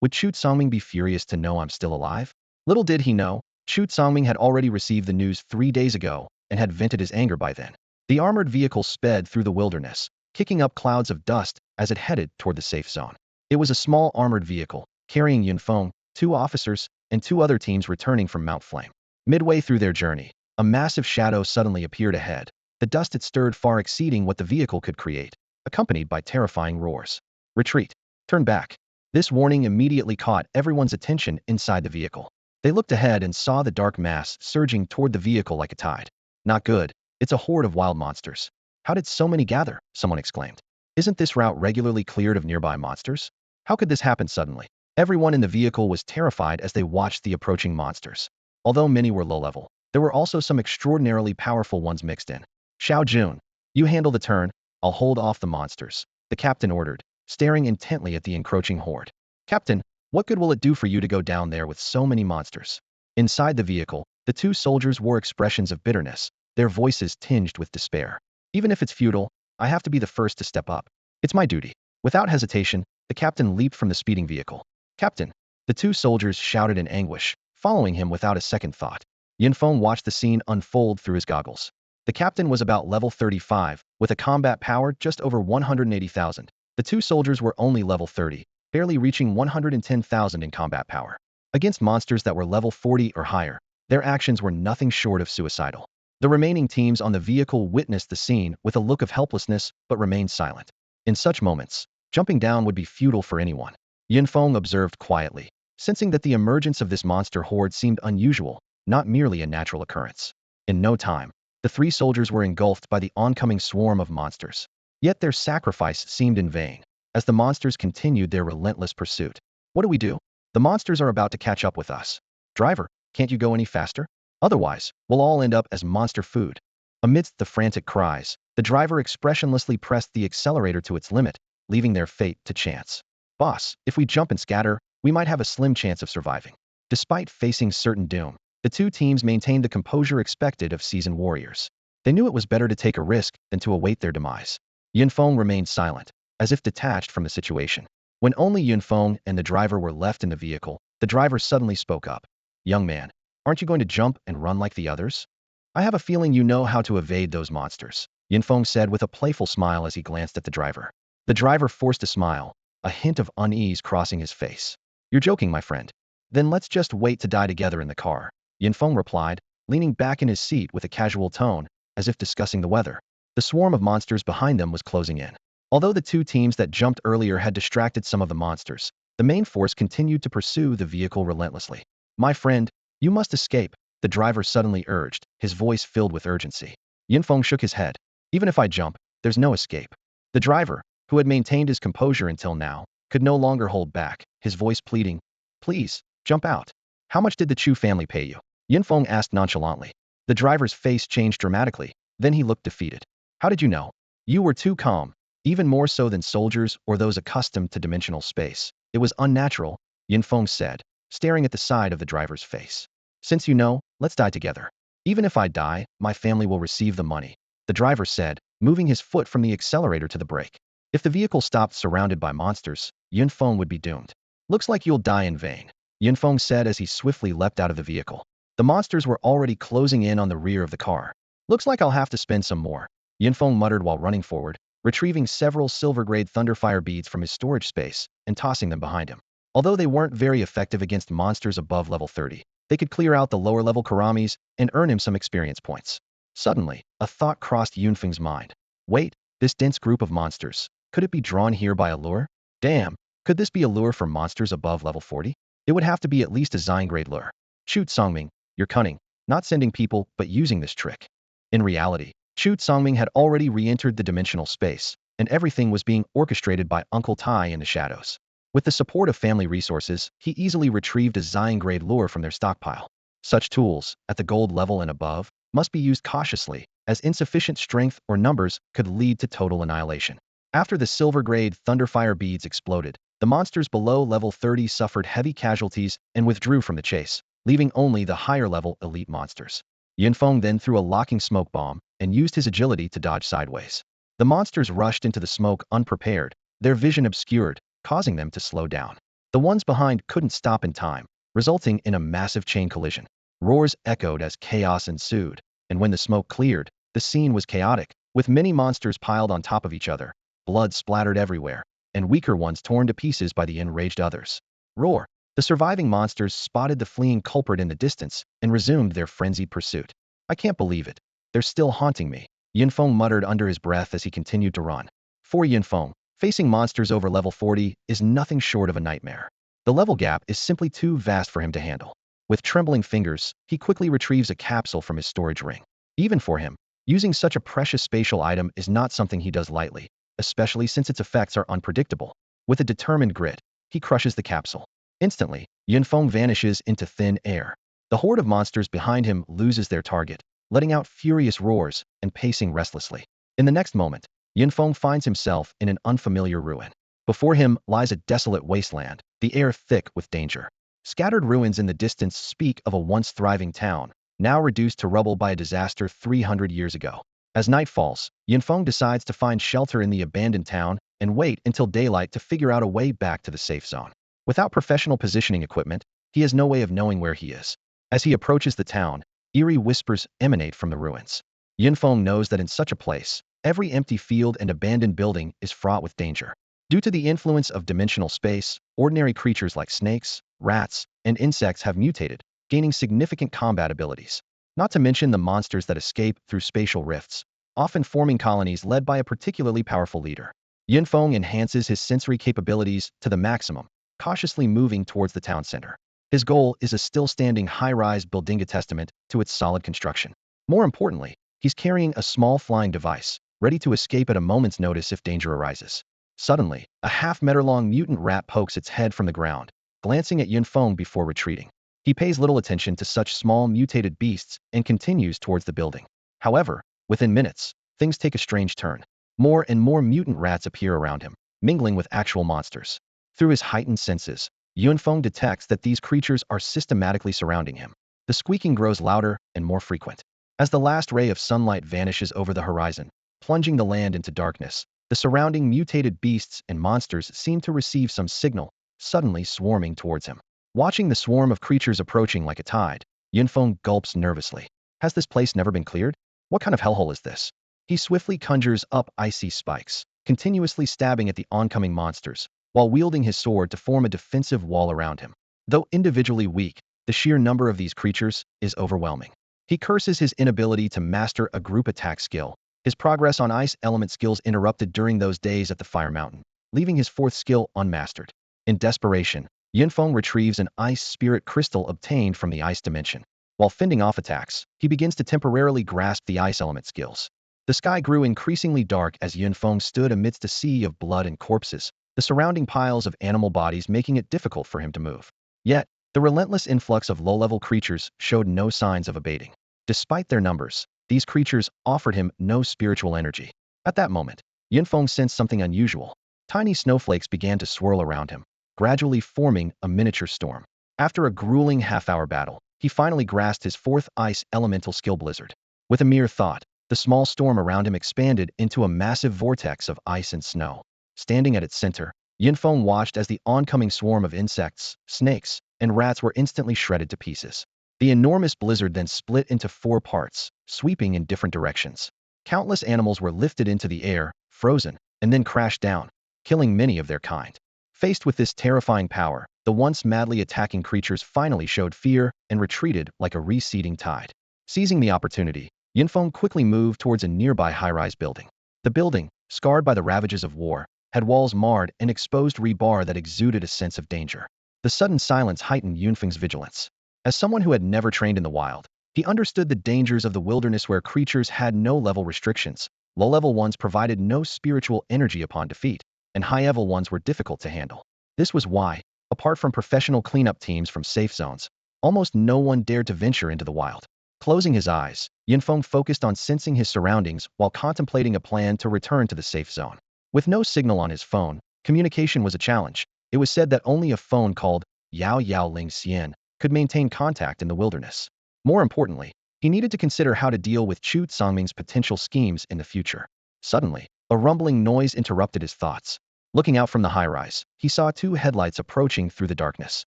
would Chu Songming be furious to know I'm still alive? Little did he know, Chu Songming had already received the news 3 days ago and had vented his anger by then. The armored vehicle sped through the wilderness, kicking up clouds of dust as it headed toward the safe zone. It was a small armored vehicle, carrying Yunfeng, 2 officers, and 2 other teams returning from Mount Flame. Midway through their journey, a massive shadow suddenly appeared ahead, the dust it stirred far exceeding what the vehicle could create, accompanied by terrifying roars. Retreat. Turn back. This warning immediately caught everyone's attention inside the vehicle. They looked ahead and saw the dark mass surging toward the vehicle like a tide. Not good. It's a horde of wild monsters. How did so many gather? Someone exclaimed. Isn't this route regularly cleared of nearby monsters? How could this happen suddenly? Everyone in the vehicle was terrified as they watched the approaching monsters. Although many were low-level, there were also some extraordinarily powerful ones mixed in. Xiao Jun, you handle the turn, I'll hold off the monsters, the captain ordered, staring intently at the encroaching horde. Captain, what good will it do for you to go down there with so many monsters? Inside the vehicle, the 2 soldiers wore expressions of bitterness, their voices tinged with despair. Even if it's futile, I have to be the first to step up. It's my duty. Without hesitation, the captain leaped from the speeding vehicle. Captain! The 2 soldiers shouted in anguish, following him without a second thought. Yunfeng watched the scene unfold through his goggles. The captain was about level 35, with a combat power just over 180,000. The 2 soldiers were only level 30, barely reaching 110,000 in combat power. Against monsters that were level 40 or higher, their actions were nothing short of suicidal. The remaining teams on the vehicle witnessed the scene with a look of helplessness but remained silent. In such moments, jumping down would be futile for anyone. Yunfeng observed quietly, sensing that the emergence of this monster horde seemed unusual, not merely a natural occurrence. In no time, the 3 soldiers were engulfed by the oncoming swarm of monsters. Yet their sacrifice seemed in vain, as the monsters continued their relentless pursuit. What do we do? The monsters are about to catch up with us. Driver, can't you go any faster? Otherwise, we'll all end up as monster food. Amidst the frantic cries, the driver expressionlessly pressed the accelerator to its limit, leaving their fate to chance. Boss, if we jump and scatter, we might have a slim chance of surviving. Despite facing certain doom, the 2 teams maintained the composure expected of seasoned warriors. They knew it was better to take a risk than to await their demise. Yunfeng remained silent, as if detached from the situation. When only Yunfeng and the driver were left in the vehicle, the driver suddenly spoke up. Young man, aren't you going to jump and run like the others? I have a feeling you know how to evade those monsters, Yunfeng said with a playful smile as he glanced at the driver. The driver forced a smile, a hint of unease crossing his face. You're joking, my friend. Then let's just wait to die together in the car, Yunfeng replied, leaning back in his seat with a casual tone, as if discussing the weather. The swarm of monsters behind them was closing in. Although the 2 teams that jumped earlier had distracted some of the monsters, the main force continued to pursue the vehicle relentlessly. My friend, you must escape, the driver suddenly urged, his voice filled with urgency. Yunfeng shook his head. Even if I jump, there's no escape. The driver, who had maintained his composure until now, could no longer hold back, his voice pleading. Please, jump out. How much did the Chu family pay you? Yunfeng asked nonchalantly. The driver's face changed dramatically, then he looked defeated. How did you know? You were too calm, even more so than soldiers or those accustomed to dimensional space. It was unnatural, Yunfeng said, staring at the side of the driver's face. Since you know, let's die together. Even if I die, my family will receive the money, the driver said, moving his foot from the accelerator to the brake. If the vehicle stopped surrounded by monsters, Yunfeng would be doomed. Looks like you'll die in vain, Yunfeng said as he swiftly leapt out of the vehicle. The monsters were already closing in on the rear of the car. Looks like I'll have to spend some more, Yunfeng muttered while running forward, retrieving several silver-grade Thunderfire beads from his storage space and tossing them behind him. Although they weren't very effective against monsters above level 30, they could clear out the lower-level Karamis and earn him some experience points. Suddenly, a thought crossed Yunfeng's mind. Wait, this dense group of monsters, could it be drawn here by a lure? Damn, could this be a lure for monsters above level 40? It would have to be at least a Zine grade lure. Shoot, Songming, you're cunning. not sending people but using this trick. In reality, Chu Tsongming had already re-entered the dimensional space, and everything was being orchestrated by Uncle Tai in the shadows. With the support of family resources, he easily retrieved a Zion-grade lure from their stockpile. Such tools, at the gold level and above, must be used cautiously, as insufficient strength or numbers could lead to total annihilation. After the silver-grade Thunderfire beads exploded, the monsters below level 30 suffered heavy casualties and withdrew from the chase, leaving only the higher-level elite monsters. Yunfeng then threw a locking smoke bomb and used his agility to dodge sideways. The monsters rushed into the smoke unprepared, their vision obscured, causing them to slow down. The ones behind couldn't stop in time, resulting in a massive chain collision. Roars echoed as chaos ensued, and when the smoke cleared, the scene was chaotic, with many monsters piled on top of each other, blood splattered everywhere, and weaker ones torn to pieces by the enraged others. Roar! The surviving monsters spotted the fleeing culprit in the distance and resumed their frenzied pursuit. I can't believe it. They're still haunting me, Yunfeng muttered under his breath as he continued to run. For Yunfeng, facing monsters over level 40 is nothing short of a nightmare. The level gap is simply too vast for him to handle. With trembling fingers, he quickly retrieves a capsule from his storage ring. Even for him, using such a precious spatial item is not something he does lightly, especially since its effects are unpredictable. With a determined grit, he crushes the capsule. Instantly, Yunfeng vanishes into thin air. The horde of monsters behind him loses their target, letting out furious roars and pacing restlessly. In the next moment, Yunfeng finds himself in an unfamiliar ruin. Before him lies a desolate wasteland, the air thick with danger. Scattered ruins in the distance speak of a once thriving town, now reduced to rubble by a disaster 300 years ago. As night falls, Yunfeng decides to find shelter in the abandoned town and wait until daylight to figure out a way back to the safe zone. Without professional positioning equipment, he has no way of knowing where he is. As he approaches the town, eerie whispers emanate from the ruins. Yunfeng knows that in such a place, every empty field and abandoned building is fraught with danger. Due to the influence of dimensional space, ordinary creatures like snakes, rats, and insects have mutated, gaining significant combat abilities. Not to mention the monsters that escape through spatial rifts, often forming colonies led by a particularly powerful leader. Yunfeng enhances his sensory capabilities to the maximum, cautiously moving towards the town center. His goal is a still-standing high-rise building, a testament to its solid construction. More importantly, he's carrying a small flying device, ready to escape at a moment's notice if danger arises. Suddenly, a half-meter-long mutant rat pokes its head from the ground, glancing at Yunfeng before retreating. He pays little attention to such small mutated beasts and continues towards the building. However, within minutes, things take a strange turn. More and more mutant rats appear around him, mingling with actual monsters. Through his heightened senses, Yunfeng detects that these creatures are systematically surrounding him. The squeaking grows louder and more frequent. As the last ray of sunlight vanishes over the horizon, plunging the land into darkness, the surrounding mutated beasts and monsters seem to receive some signal, suddenly swarming towards him. Watching the swarm of creatures approaching like a tide, Yunfeng gulps nervously. Has this place never been cleared? What kind of hellhole is this? He swiftly conjures up icy spikes, continuously stabbing at the oncoming monsters, while wielding his sword to form a defensive wall around him. Though individually weak, the sheer number of these creatures is overwhelming. He curses his inability to master a group attack skill. His progress on ice element skills interrupted during those days at the Fire Mountain, leaving his fourth skill unmastered. In desperation, Yunfeng retrieves an ice spirit crystal obtained from the ice dimension. While fending off attacks, he begins to temporarily grasp the ice element skills. The sky grew increasingly dark as Yunfeng stood amidst a sea of blood and corpses, the surrounding piles of animal bodies making it difficult for him to move. Yet, the relentless influx of low-level creatures showed no signs of abating. Despite their numbers, these creatures offered him no spiritual energy. At that moment, Yunfeng sensed something unusual. Tiny snowflakes began to swirl around him, gradually forming a miniature storm. After a grueling half-hour battle, he finally grasped his fourth ice elemental skill, Blizzard. With a mere thought, the small storm around him expanded into a massive vortex of ice and snow. Standing at its center, Yunfeng watched as the oncoming swarm of insects, snakes, and rats were instantly shredded to pieces. The enormous blizzard then split into 4 parts, sweeping in different directions. Countless animals were lifted into the air, frozen, and then crashed down, killing many of their kind. Faced with this terrifying power, the once madly attacking creatures finally showed fear and retreated like a receding tide. Seizing the opportunity, Yunfeng quickly moved towards a nearby high-rise building. The building, scarred by the ravages of war, had walls marred and exposed rebar that exuded a sense of danger. The sudden silence heightened Yunfeng's vigilance. As someone who had never trained in the wild, He understood the dangers of the wilderness where creatures had no level restrictions. Low-level ones provided no spiritual energy upon defeat, and high-level ones were difficult to handle. This was why, apart from professional cleanup teams from safe zones, almost no one dared to venture into the wild. Closing his eyes, Yinfeng focused on sensing his surroundings while contemplating a plan to return to the safe zone. With no signal on his phone, communication was a challenge. It was said that only a phone called Yao Yao Ling Xian could maintain contact in the wilderness. More importantly, he needed to consider how to deal with Chu Tsangming's potential schemes in the future. Suddenly, a rumbling noise interrupted his thoughts. Looking out from the high-rise, he saw two headlights approaching through the darkness.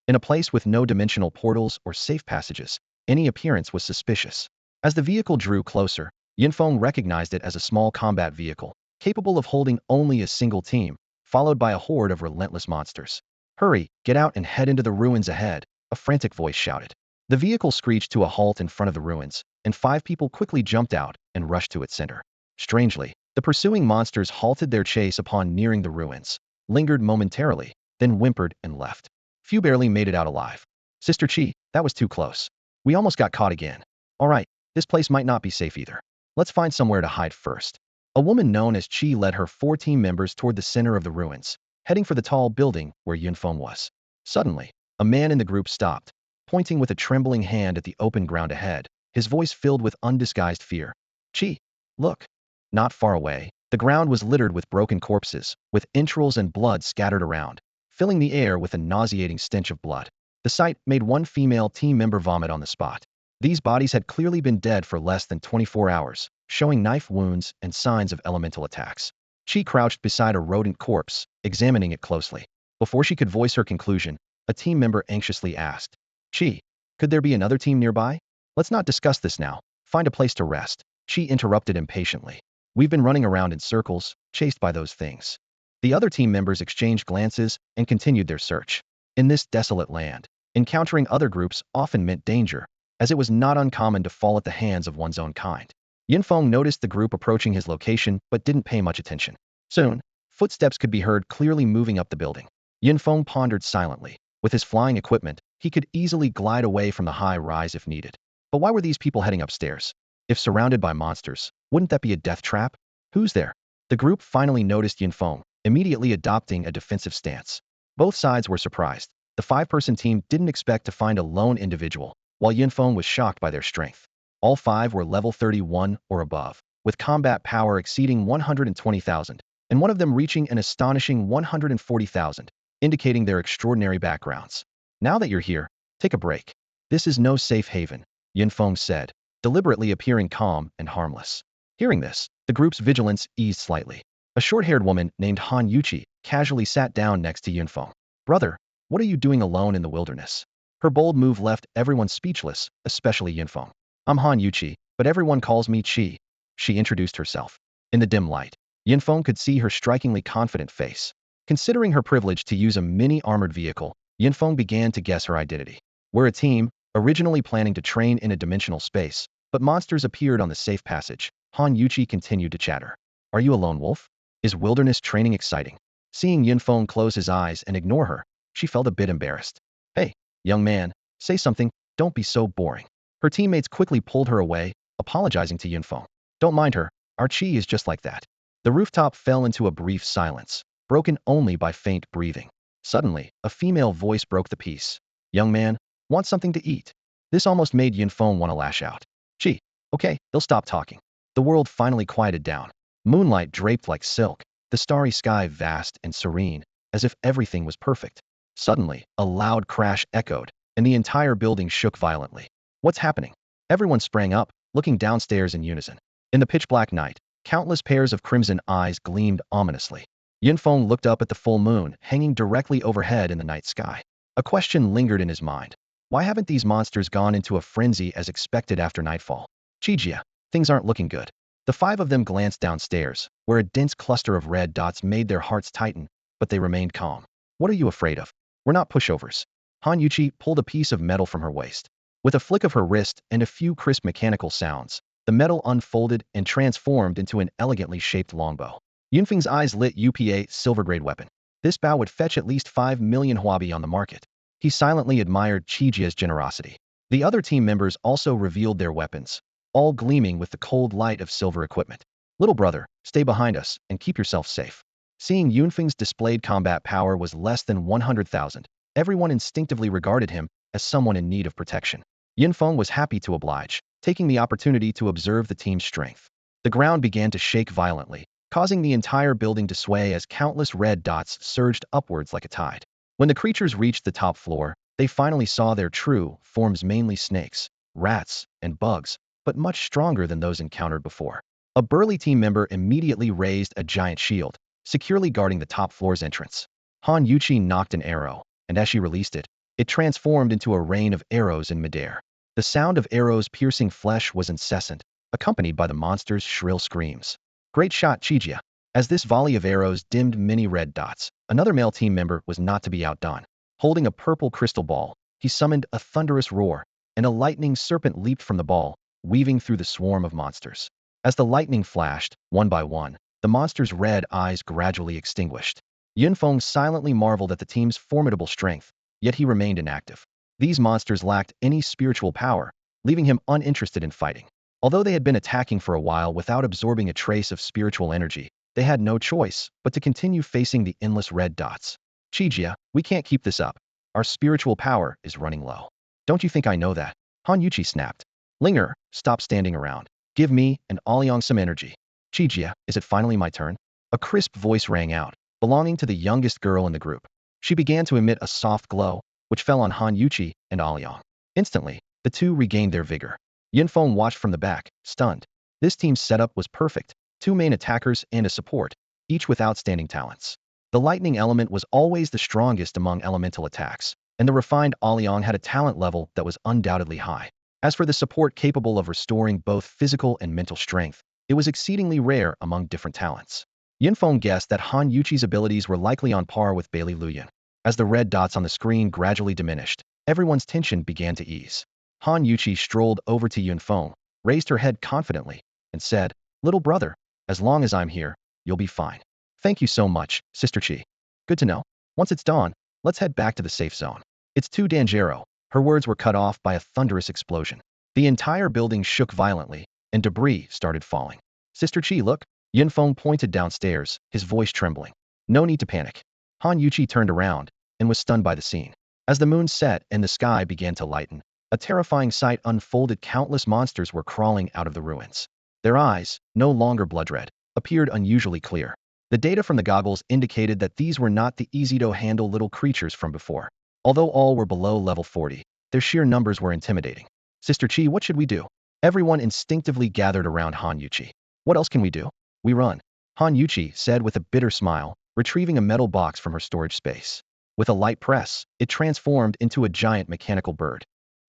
In a place with no dimensional portals or safe passages, any appearance was suspicious. As the vehicle drew closer, Yinfeng recognized it as a small combat vehicle, capable of holding only a single team, followed by a horde of relentless monsters. "Hurry, get out and head into the ruins ahead," a frantic voice shouted. The vehicle screeched to a halt in front of the ruins, and 5 people quickly jumped out and rushed to its center. Strangely, the pursuing monsters halted their chase upon nearing the ruins, lingered momentarily, then whimpered and left. Few barely made it out alive. "Sister Chi, that was too close. We almost got caught again. All right, this place might not be safe either. Let's find somewhere to hide first." A woman known as Chi led her 4 team members toward the center of the ruins, heading for the tall building where Yunfeng was. Suddenly, a man in the group stopped, pointing with a trembling hand at the open ground ahead, his voice filled with undisguised fear. "Chi, look." Not far away, the ground was littered with broken corpses, with entrails and blood scattered around, filling the air with a nauseating stench of blood. The sight made one female team member vomit on the spot. These bodies had clearly been dead for less than 24 hours, showing knife wounds and signs of elemental attacks. Chi crouched beside a rodent corpse, examining it closely. Before she could voice her conclusion, a team member anxiously asked, "Chi, could there be another team nearby? Let's not discuss this now. Find a place to rest." Chi interrupted impatiently. "We've been running around in circles, chased by those things." The other team members exchanged glances and continued their search. In this desolate land, encountering other groups often meant danger, as it was not uncommon to fall at the hands of one's own kind. Yinfeng noticed the group approaching his location but didn't pay much attention. Soon, footsteps could be heard clearly moving up the building. Yinfeng pondered silently. With his flying equipment, he could easily glide away from the high rise if needed. But why were these people heading upstairs? If surrounded by monsters, wouldn't that be a death trap? "Who's there?" The group finally noticed Yinfeng, immediately adopting a defensive stance. Both sides were surprised. The 5-person team didn't expect to find a lone individual, while Yinfeng was shocked by their strength. All 5 were level 31 or above, with combat power exceeding 120,000, and one of them reaching an astonishing 140,000, indicating their extraordinary backgrounds. "Now that you're here, take a break. This is no safe haven," Yinfeng said, deliberately appearing calm and harmless. Hearing this, the group's vigilance eased slightly. A short-haired woman named Han Yuchi casually sat down next to Yunfeng. "Brother, what are you doing alone in the wilderness?" Her bold move left everyone speechless, especially Yunfeng. "I'm Han Yuchi, but everyone calls me Chi," she introduced herself. In the dim light, Yunfeng could see her strikingly confident face. Considering her privilege to use a mini-armored vehicle, Yunfeng began to guess her identity. "We're a team, originally planning to train in a dimensional space, but monsters appeared on the safe passage." Han Yuchi continued to chatter. "Are you a lone wolf? Is wilderness training exciting?" Seeing Yunfeng close his eyes and ignore her, she felt a bit embarrassed. "Hey, young man, say something, don't be so boring." Her teammates quickly pulled her away, apologizing to Yunfeng. "Don't mind her, our Chi is just like that." The rooftop fell into a brief silence, broken only by faint breathing. Suddenly, a female voice broke the peace. "Young man, want something to eat?" This almost made Yunfeng want to lash out. "Chi, okay, they'll stop talking." The world finally quieted down. Moonlight draped like silk, the starry sky vast and serene, as if everything was perfect. Suddenly, a loud crash echoed, and the entire building shook violently. "What's happening?" Everyone sprang up, looking downstairs in unison. In the pitch-black night, countless pairs of crimson eyes gleamed ominously. Yunfeng looked up at the full moon hanging directly overhead in the night sky. A question lingered in his mind. Why haven't these monsters gone into a frenzy as expected after nightfall? "Chijia, things aren't looking good." The 5 of them glanced downstairs, where a dense cluster of red dots made their hearts tighten, but they remained calm. "What are you afraid of? We're not pushovers." Han Yuchi pulled a piece of metal from her waist. With a flick of her wrist and a few crisp mechanical sounds, the metal unfolded and transformed into an elegantly shaped longbow. Yunfeng's eyes lit up. A silver-grade weapon. This bow would fetch at least 5 million huabi on the market. He silently admired Chijia's generosity. The other team members also revealed their weapons, all gleaming with the cold light of silver equipment. Little brother, stay behind us and keep yourself safe. Seeing Yunfeng's displayed combat power was less than 100,000, everyone instinctively regarded him as someone in need of protection. Yunfeng was happy to oblige, taking the opportunity to observe the team's strength. The ground began to shake violently, causing the entire building to sway as countless red dots surged upwards like a tide. When the creatures reached the top floor, they finally saw their true forms, mainly snakes, rats, and bugs, but much stronger than those encountered before. A burly team member immediately raised a giant shield, securely guarding the top floor's entrance. Han Yuqi knocked an arrow, and as she released it, it transformed into a rain of arrows in midair. The sound of arrows piercing flesh was incessant, accompanied by the monster's shrill screams. Great shot, Chijia. As this volley of arrows dimmed many red dots, another male team member was not to be outdone. Holding a purple crystal ball, he summoned a thunderous roar, and a lightning serpent leaped from the ball, weaving through the swarm of monsters. As the lightning flashed, one by one, the monster's red eyes gradually extinguished. Yunfeng silently marveled at the team's formidable strength, yet he remained inactive. These monsters lacked any spiritual power, leaving him uninterested in fighting. Although they had been attacking for a while without absorbing a trace of spiritual energy, they had no choice but to continue facing the endless red dots. Chijia, we can't keep this up. Our spiritual power is running low. Don't you think I know that? Han Yuqi snapped. Linger, stop standing around. Give me and Aoyang some energy. Chijia, is it finally my turn? A crisp voice rang out, belonging to the youngest girl in the group. She began to emit a soft glow, which fell on Han Yuqi and Aoyang. Instantly, the two regained their vigor. Yunfeng watched from the back, stunned. This team's setup was perfect, two main attackers and a support, each with outstanding talents. The lightning element was always the strongest among elemental attacks, and the refined Aoyang had a talent level that was undoubtedly high. As for the support capable of restoring both physical and mental strength, it was exceedingly rare among different talents. Yunfeng guessed that Han Yuqi's abilities were likely on par with Bailey Luyan. As the red dots on the screen gradually diminished, everyone's tension began to ease. Han Yuqi strolled over to Yunfeng, raised her head confidently, and said, "Little brother, as long as I'm here, you'll be fine." "Thank you so much, Sister Chi. Good to know. Once it's dawn, let's head back to the safe zone." "It's too dangerous." Her words were cut off by a thunderous explosion. The entire building shook violently, and debris started falling. "Sister Chi, look." Yunfeng pointed downstairs, his voice trembling. "No need to panic." Han Yuqi turned around, and was stunned by the scene. As the moon set and the sky began to lighten, a terrifying sight unfolded. Countless monsters were crawling out of the ruins. Their eyes, no longer blood-red, appeared unusually clear. The data from the goggles indicated that these were not the easy-to-handle little creatures from before. Although all were below level 40, their sheer numbers were intimidating. "Sister Chi, what should we do?" Everyone instinctively gathered around Han Yuqi. "What else can we do?" "We run," Han Yuqi said with a bitter smile, retrieving a metal box from her storage space. With a light press, it transformed into a giant mechanical bird.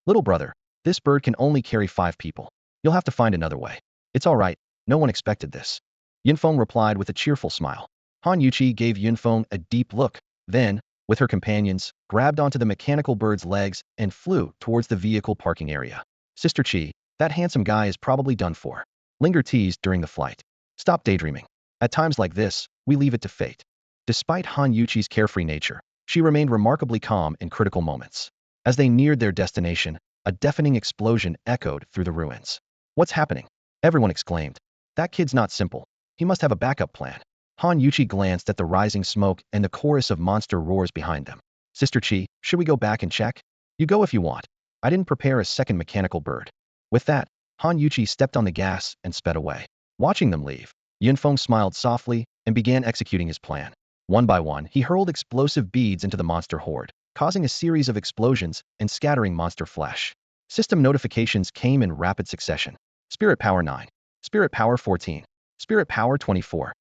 "Little brother, this bird can only carry 5 people. You'll have to find another way." "It's all right, no one expected this." Yunfeng replied with a cheerful smile. Han Yuqi gave Yunfeng a deep look, then, with her companions, grabbed onto the mechanical bird's legs and flew towards the vehicle parking area. "Sister Chi, that handsome guy is probably done for." Linger teased during the flight. "Stop daydreaming. At times like this, we leave it to fate." Despite Han Yuqi's carefree nature, she remained remarkably calm in critical moments. As they neared their destination, a deafening explosion echoed through the ruins. "What's happening?" everyone exclaimed. "That kid's not simple. He must have a backup plan." Han Yuqi glanced at the rising smoke and the chorus of monster roars behind them. "Sister Chi, should we go back and check?" "You go if you want. I didn't prepare a second mechanical bird." With that, Han Yuqi stepped on the gas and sped away. Watching them leave, Yunfeng smiled softly and began executing his plan. One by one, he hurled explosive beads into the monster horde, causing a series of explosions and scattering monster flesh. System notifications came in rapid succession. Spirit Power 9. Spirit Power 14. Spirit Power 24.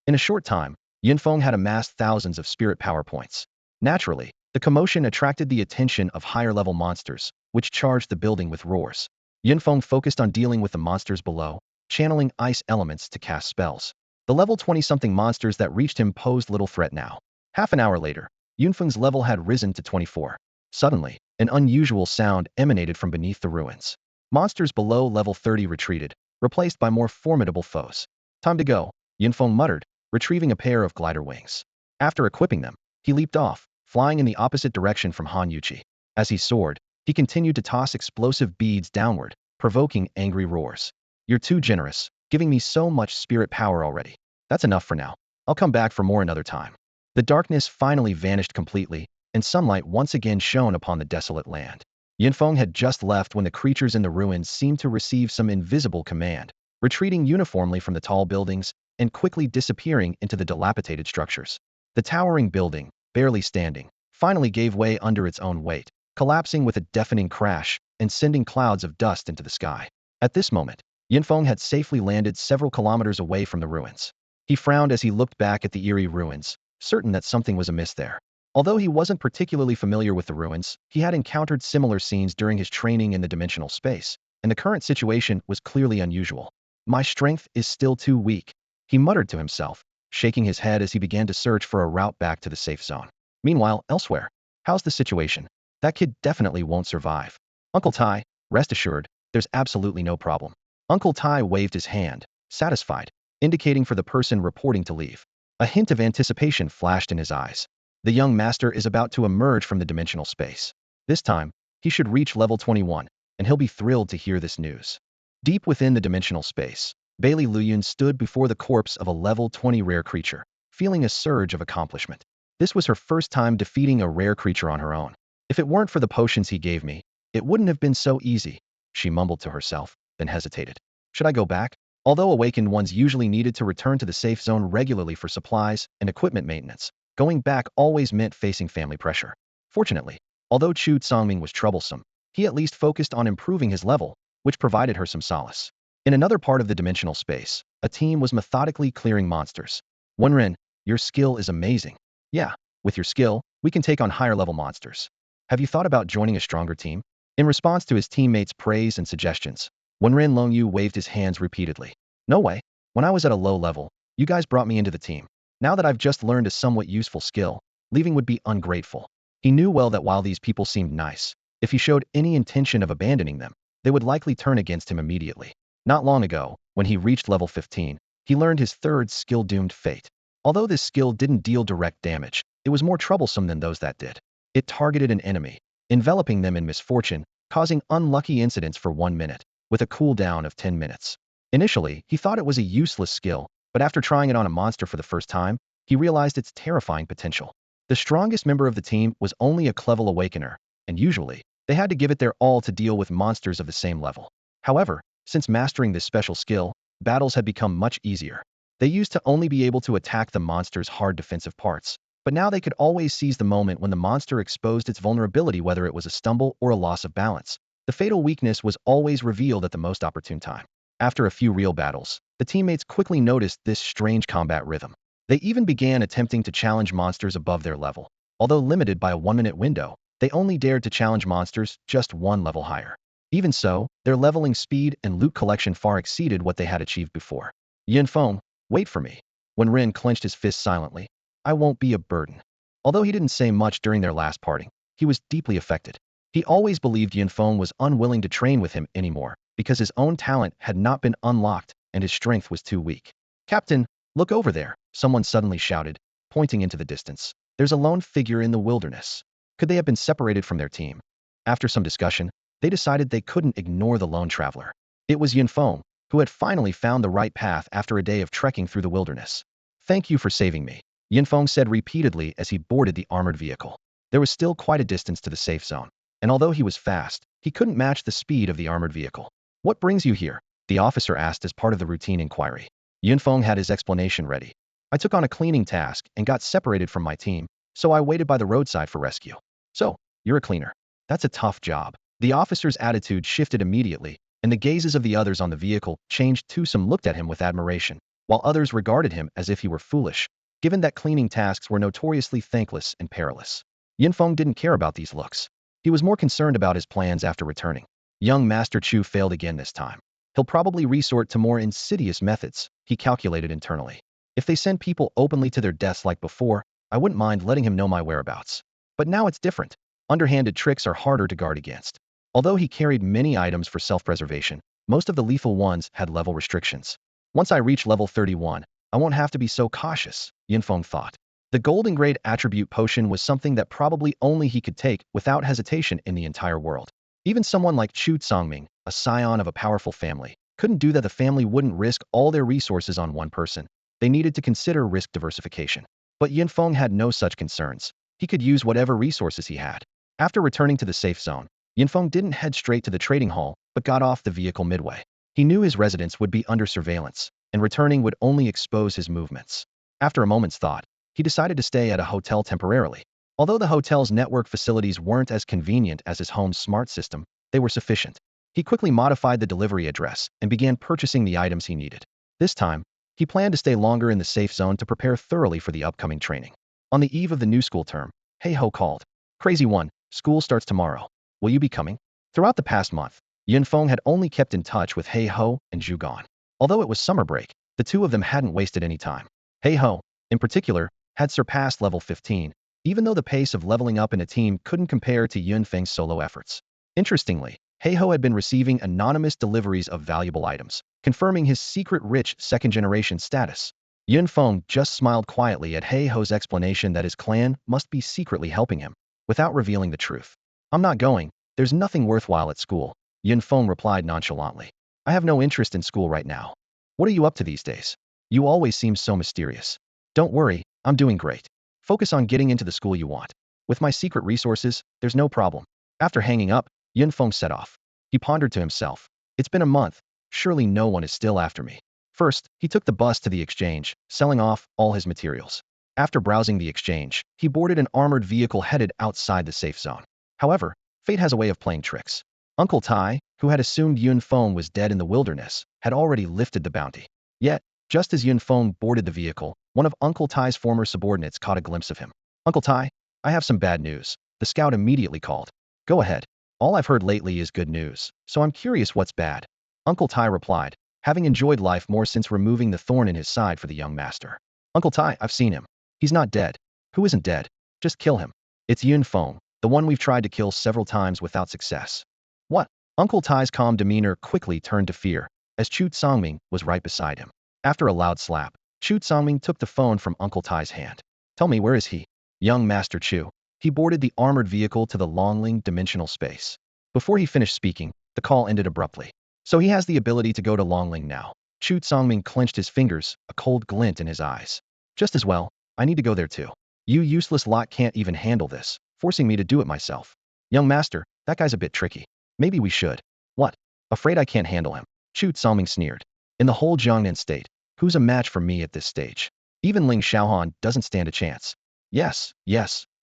In a short time, Yunfeng had amassed thousands of spirit power points. Naturally, the commotion attracted the attention of higher-level monsters, which charged the building with roars. Yunfeng focused on dealing with the monsters below, channeling ice elements to cast spells. The level 20-something monsters that reached him posed little threat now. Half an hour later, Yunfeng's level had risen to 24. Suddenly, an unusual sound emanated from beneath the ruins. Monsters below level 30 retreated, replaced by more formidable foes. "Time to go," Yunfeng muttered, retrieving a pair of glider wings. After equipping them, he leaped off, flying in the opposite direction from Han Yuqi. As he soared, He continued to toss explosive beads downward, provoking angry roars. You're too generous, giving me so much spirit power already. That's enough for now. I'll come back for more another time. The darkness finally vanished completely, and sunlight once again shone upon the desolate land. Yinfeng had just left when the creatures in the ruins seemed to receive some invisible command, retreating uniformly from the tall buildings and quickly disappearing into the dilapidated structures. The towering building, barely standing, finally gave way under its own weight, collapsing with a deafening crash and sending clouds of dust into the sky. At this moment, Yinfeng had safely landed several kilometers away from the ruins. He frowned as he looked back at the eerie ruins, certain that something was amiss there. Although he wasn't particularly familiar with the ruins, he had encountered similar scenes during his training in the dimensional space, and the current situation was clearly unusual. My strength is still too weak, he muttered to himself, shaking his head as he began to search for a route back to the safe zone. Meanwhile, elsewhere, how's the situation? That kid definitely won't survive. Uncle Tai, rest assured, there's absolutely no problem. Uncle Tai waved his hand, satisfied, indicating for the person reporting to leave. A hint of anticipation flashed in his eyes. The young master is about to emerge from the dimensional space. This time, he should reach level 21, and he'll be thrilled to hear this news. Deep within the dimensional space, Bailey Luyun stood before the corpse of a level 20 rare creature, feeling a surge of accomplishment. This was her first time defeating a rare creature on her own. If it weren't for the potions he gave me, it wouldn't have been so easy, she mumbled to herself, then hesitated. Should I go back? Although awakened ones usually needed to return to the safe zone regularly for supplies and equipment maintenance, going back always meant facing family pressure. Fortunately, although Chu Tsangming was troublesome, he at least focused on improving his level, which provided her some solace. In another part of the dimensional space, a team was methodically clearing monsters. Wenren, your skill is amazing. Yeah, with your skill, we can take on higher-level monsters. Have you thought about joining a stronger team? In response to his teammates' praise and suggestions, Wenren Longyu waved his hands repeatedly. No way. When I was at a low level, you guys brought me into the team. Now that I've just learned a somewhat useful skill, leaving would be ungrateful. He knew well that while these people seemed nice, if he showed any intention of abandoning them, they would likely turn against him immediately. Not long ago, when he reached level 15, he learned his third skill-doomed fate. Although this skill didn't deal direct damage, it was more troublesome than those that did. It targeted an enemy, enveloping them in misfortune, causing unlucky incidents for 1 minute, with a cooldown of 10 minutes. Initially, he thought it was a useless skill, but after trying it on a monster for the first time, he realized its terrifying potential. The strongest member of the team was only a level awakener, and usually, they had to give it their all to deal with monsters of the same level. However, since mastering this special skill, battles had become much easier. They used to only be able to attack the monster's hard defensive parts, but now they could always seize the moment when the monster exposed its vulnerability, whether it was a stumble or a loss of balance. The fatal weakness was always revealed at the most opportune time. After a few real battles, the teammates quickly noticed this strange combat rhythm. They even began attempting to challenge monsters above their level. Although limited by a 1-minute window, they only dared to challenge monsters just one level higher. Even so, their leveling speed and loot collection far exceeded what they had achieved before. Yinfeng, wait for me. When Ren clenched his fist silently, I won't be a burden. Although he didn't say much during their last parting, he was deeply affected. He always believed Yinfeng was unwilling to train with him anymore, because his own talent had not been unlocked and his strength was too weak. Captain, look over there, someone suddenly shouted, pointing into the distance. There's a lone figure in the wilderness. Could they have been separated from their team? After some discussion, they decided they couldn't ignore the lone traveler. It was Yinfeng, who had finally found the right path after a day of trekking through the wilderness. Thank you for saving me, Yinfeng said repeatedly as he boarded the armored vehicle. There was still quite a distance to the safe zone, and although he was fast, he couldn't match the speed of the armored vehicle. What brings you here? The officer asked as part of the routine inquiry. Yinfeng had his explanation ready. I took on a cleaning task and got separated from my team, so I waited by the roadside for rescue. So, you're a cleaner. That's a tough job. The officer's attitude shifted immediately, and the gazes of the others on the vehicle changed too. Some looked at him with admiration, while others regarded him as if he were foolish, given that cleaning tasks were notoriously thankless and perilous. Yinfeng didn't care about these looks. He was more concerned about his plans after returning. Young Master Chu failed again this time. He'll probably resort to more insidious methods, he calculated internally. If they send people openly to their deaths like before, I wouldn't mind letting him know my whereabouts. But now it's different. Underhanded tricks are harder to guard against. Although he carried many items for self-preservation, most of the lethal ones had level restrictions. Once I reach level 31, I won't have to be so cautious, Yinfeng thought. The golden grade attribute potion was something that probably only he could take without hesitation in the entire world. Even someone like Chu Songming, a scion of a powerful family, couldn't do that. The family wouldn't risk all their resources on one person. They needed to consider risk diversification. But Yunfeng had no such concerns. He could use whatever resources he had. After returning to the safe zone, Yunfeng didn't head straight to the trading hall, but got off the vehicle midway. He knew his residence would be under surveillance, and returning would only expose his movements. After a moment's thought, he decided to stay at a hotel temporarily. Although the hotel's network facilities weren't as convenient as his home's smart system, they were sufficient. He quickly modified the delivery address and began purchasing the items he needed. This time, he planned to stay longer in the safe zone to prepare thoroughly for the upcoming training. On the eve of the new school term, Hey-Ho called. Crazy one, school starts tomorrow. Will you be coming? Throughout the past month, Yunfeng had only kept in touch with Hey-Ho and Zhugan. Although it was summer break, the two of them hadn't wasted any time. Hey-Ho, in particular, had surpassed level 15, even though the pace of leveling up in a team couldn't compare to Yunfeng's solo efforts. Interestingly, Hey-Ho had been receiving anonymous deliveries of valuable items, confirming his secret rich second-generation status. Yunfeng just smiled quietly at Hey-Ho's explanation that his clan must be secretly helping him, without revealing the truth. I'm not going. There's nothing worthwhile at school, Yunfeng replied nonchalantly. I have no interest in school right now. What are you up to these days? You always seem so mysterious. Don't worry, I'm doing great. Focus on getting into the school you want. With my secret resources, there's no problem. After hanging up, Yunfeng set off. He pondered to himself. It's been a month. Surely no one is still after me. First, he took the bus to the exchange, selling off all his materials. After browsing the exchange, he boarded an armored vehicle headed outside the safe zone. However, fate has a way of playing tricks. Uncle Tai, who had assumed Yunfeng was dead in the wilderness, had already lifted the bounty. Yet, just as Yunfeng boarded the vehicle, one of Uncle Tai's former subordinates caught a glimpse of him. Uncle Tai, I have some bad news, the scout immediately called. Go ahead. All I've heard lately is good news, so I'm curious what's bad. Uncle Tai replied, having enjoyed life more since removing the thorn in his side for the young master. Uncle Tai, I've seen him. He's not dead. Who isn't dead? Just kill him. It's Yunfeng, the one we've tried to kill several times without success. What? Uncle Tai's calm demeanor quickly turned to fear, as Chu Songming was right beside him. After a loud slap, Chu Songming took the phone from Uncle Tai's hand. Tell me, where is he? Young Master Chu. He boarded the armored vehicle to the Longling dimensional space. Before he finished speaking, the call ended abruptly. So he has the ability to go to Longling now. Chu Songming clenched his fingers, a cold glint in his eyes. Just as well, I need to go there too. You useless lot can't even handle this, forcing me to do it myself. Young master, that guy's a bit tricky. Maybe we should. What? Afraid I can't handle him. Chu Songming sneered. In the whole Jiangnan state, who's a match for me at this stage? Even Ling Xiaohan doesn't stand a chance. Yes,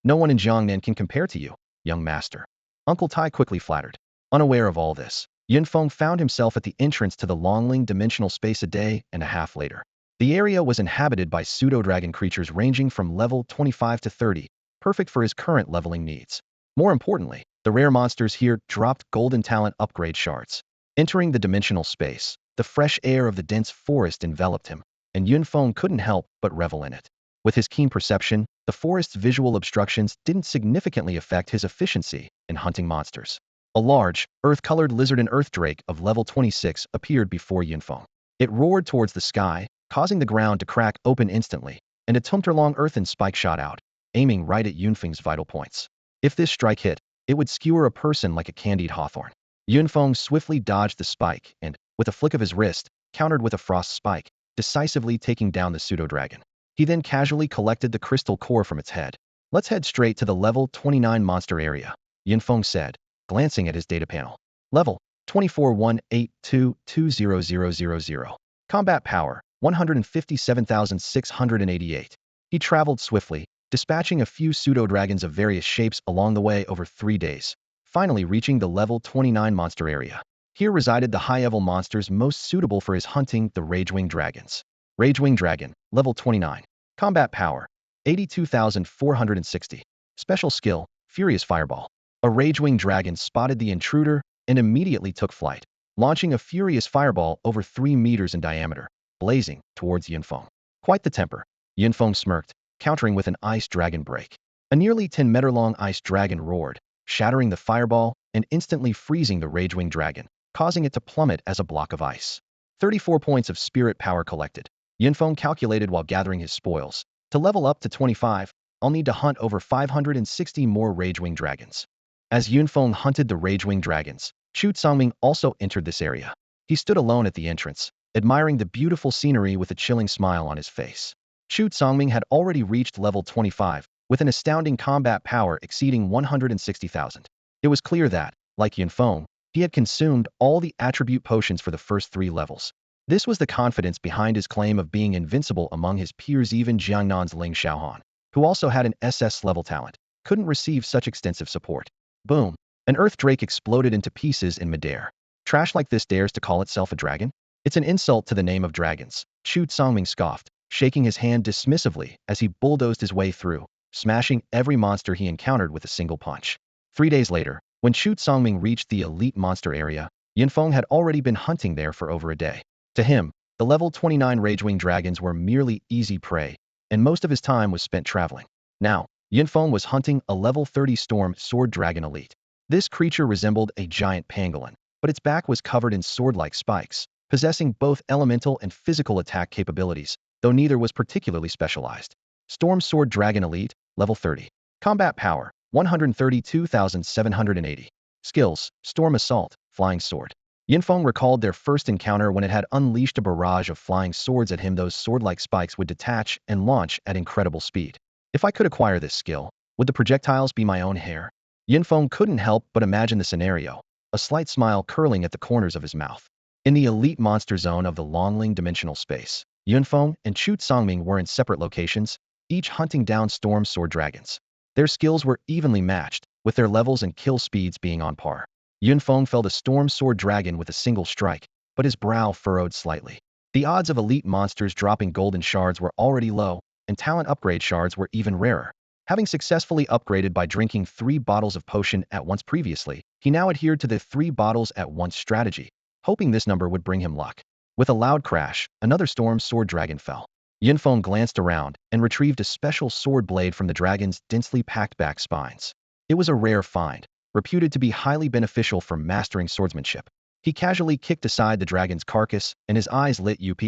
no one in Jiangnan can compare to you, young master. Uncle Tai quickly flattered. Unaware of all this, Yunfeng found himself at the entrance to the Longling dimensional space a day and a half later. The area was inhabited by pseudo-dragon creatures ranging from level 25 to 30, perfect for his current leveling needs. More importantly, the rare monsters here dropped golden talent upgrade shards. Entering the dimensional space, the fresh air of the dense forest enveloped him, and Yunfeng couldn't help but revel in it. With his keen perception, the forest's visual obstructions didn't significantly affect his efficiency in hunting monsters. A large, earth-colored lizard and earth drake of level 26 appeared before Yunfeng. It roared towards the sky, causing the ground to crack open instantly, and a tumter-long earthen spike shot out, aiming right at Yunfeng's vital points. If this strike hit, it would skewer a person like a candied hawthorn. Yunfeng swiftly dodged the spike and, with a flick of his wrist, countered with a frost spike, decisively taking down the pseudo-dragon. He then casually collected the crystal core from its head. Let's head straight to the level 29 monster area, Yunfeng said, glancing at his data panel. Level 2418220000. Combat power 157,688. He traveled swiftly, dispatching a few pseudo-dragons of various shapes along the way over 3 days, finally reaching the level 29 monster area. Here resided the high-level monsters most suitable for his hunting, the Ragewing dragons. Ragewing dragon, level 29. Combat power 82,460. Special skill, Furious Fireball. A Ragewing dragon spotted the intruder and immediately took flight, launching a furious fireball over 3 meters in diameter, blazing towards Yunfeng. Quite the temper. Yunfeng smirked, countering with an ice dragon break. A nearly 10-meter-long ice dragon roared, shattering the fireball and instantly freezing the Ragewing dragon, causing it to plummet as a block of ice. 34 points of spirit power collected. Yunfeng calculated while gathering his spoils. To level up to 25, I'll need to hunt over 560 more Ragewing dragons. As Yunfeng hunted the Ragewing dragons, Chu Songming also entered this area. He stood alone at the entrance, admiring the beautiful scenery with a chilling smile on his face. Chu Songming had already reached level 25, with an astounding combat power exceeding 160,000. It was clear that, like Yunfeng, he had consumed all the attribute potions for the first 3 levels. This was the confidence behind his claim of being invincible among his peers. Even Jiangnan's Ling Xiaohan, who also had an SS level talent, couldn't receive such extensive support. Boom! An earth drake exploded into pieces in midair. Trash like this dares to call itself a dragon? It's an insult to the name of dragons, Chu Songming scoffed, shaking his hand dismissively as he bulldozed his way through, smashing every monster he encountered with a single punch. 3 days later, when Chu Songming reached the elite monster area, Yunfeng had already been hunting there for over a day. To him, the level 29 Ragewing dragons were merely easy prey, and most of his time was spent traveling. Now, Yunfeng was hunting a level 30 Storm Sword Dragon Elite. This creature resembled a giant pangolin, but its back was covered in sword-like spikes, possessing both elemental and physical attack capabilities, though neither was particularly specialized. Storm Sword Dragon Elite, level 30. Combat power, 132,780. Skills, Storm Assault, Flying Sword. Yunfeng recalled their first encounter when it had unleashed a barrage of flying swords at him. Those sword-like spikes would detach and launch at incredible speed. If I could acquire this skill, would the projectiles be my own hair? Yunfeng couldn't help but imagine the scenario, a slight smile curling at the corners of his mouth. In the elite monster zone of the Longling dimensional space, Yunfeng and Chu Songming were in separate locations, each hunting down storm sword dragons. Their skills were evenly matched, with their levels and kill speeds being on par. Yunfeng felled a storm sword dragon with a single strike, but his brow furrowed slightly. The odds of elite monsters dropping golden shards were already low, and talent upgrade shards were even rarer. Having successfully upgraded by drinking 3 bottles of potion at once previously, he now adhered to the 3 bottles at once strategy, hoping this number would bring him luck. With a loud crash, another storm sword dragon fell. Yunfeng glanced around and retrieved a special sword blade from the dragon's densely packed back spines. It was a rare find, reputed to be highly beneficial for mastering swordsmanship. He casually kicked aside the dragon's carcass, and his eyes lit up.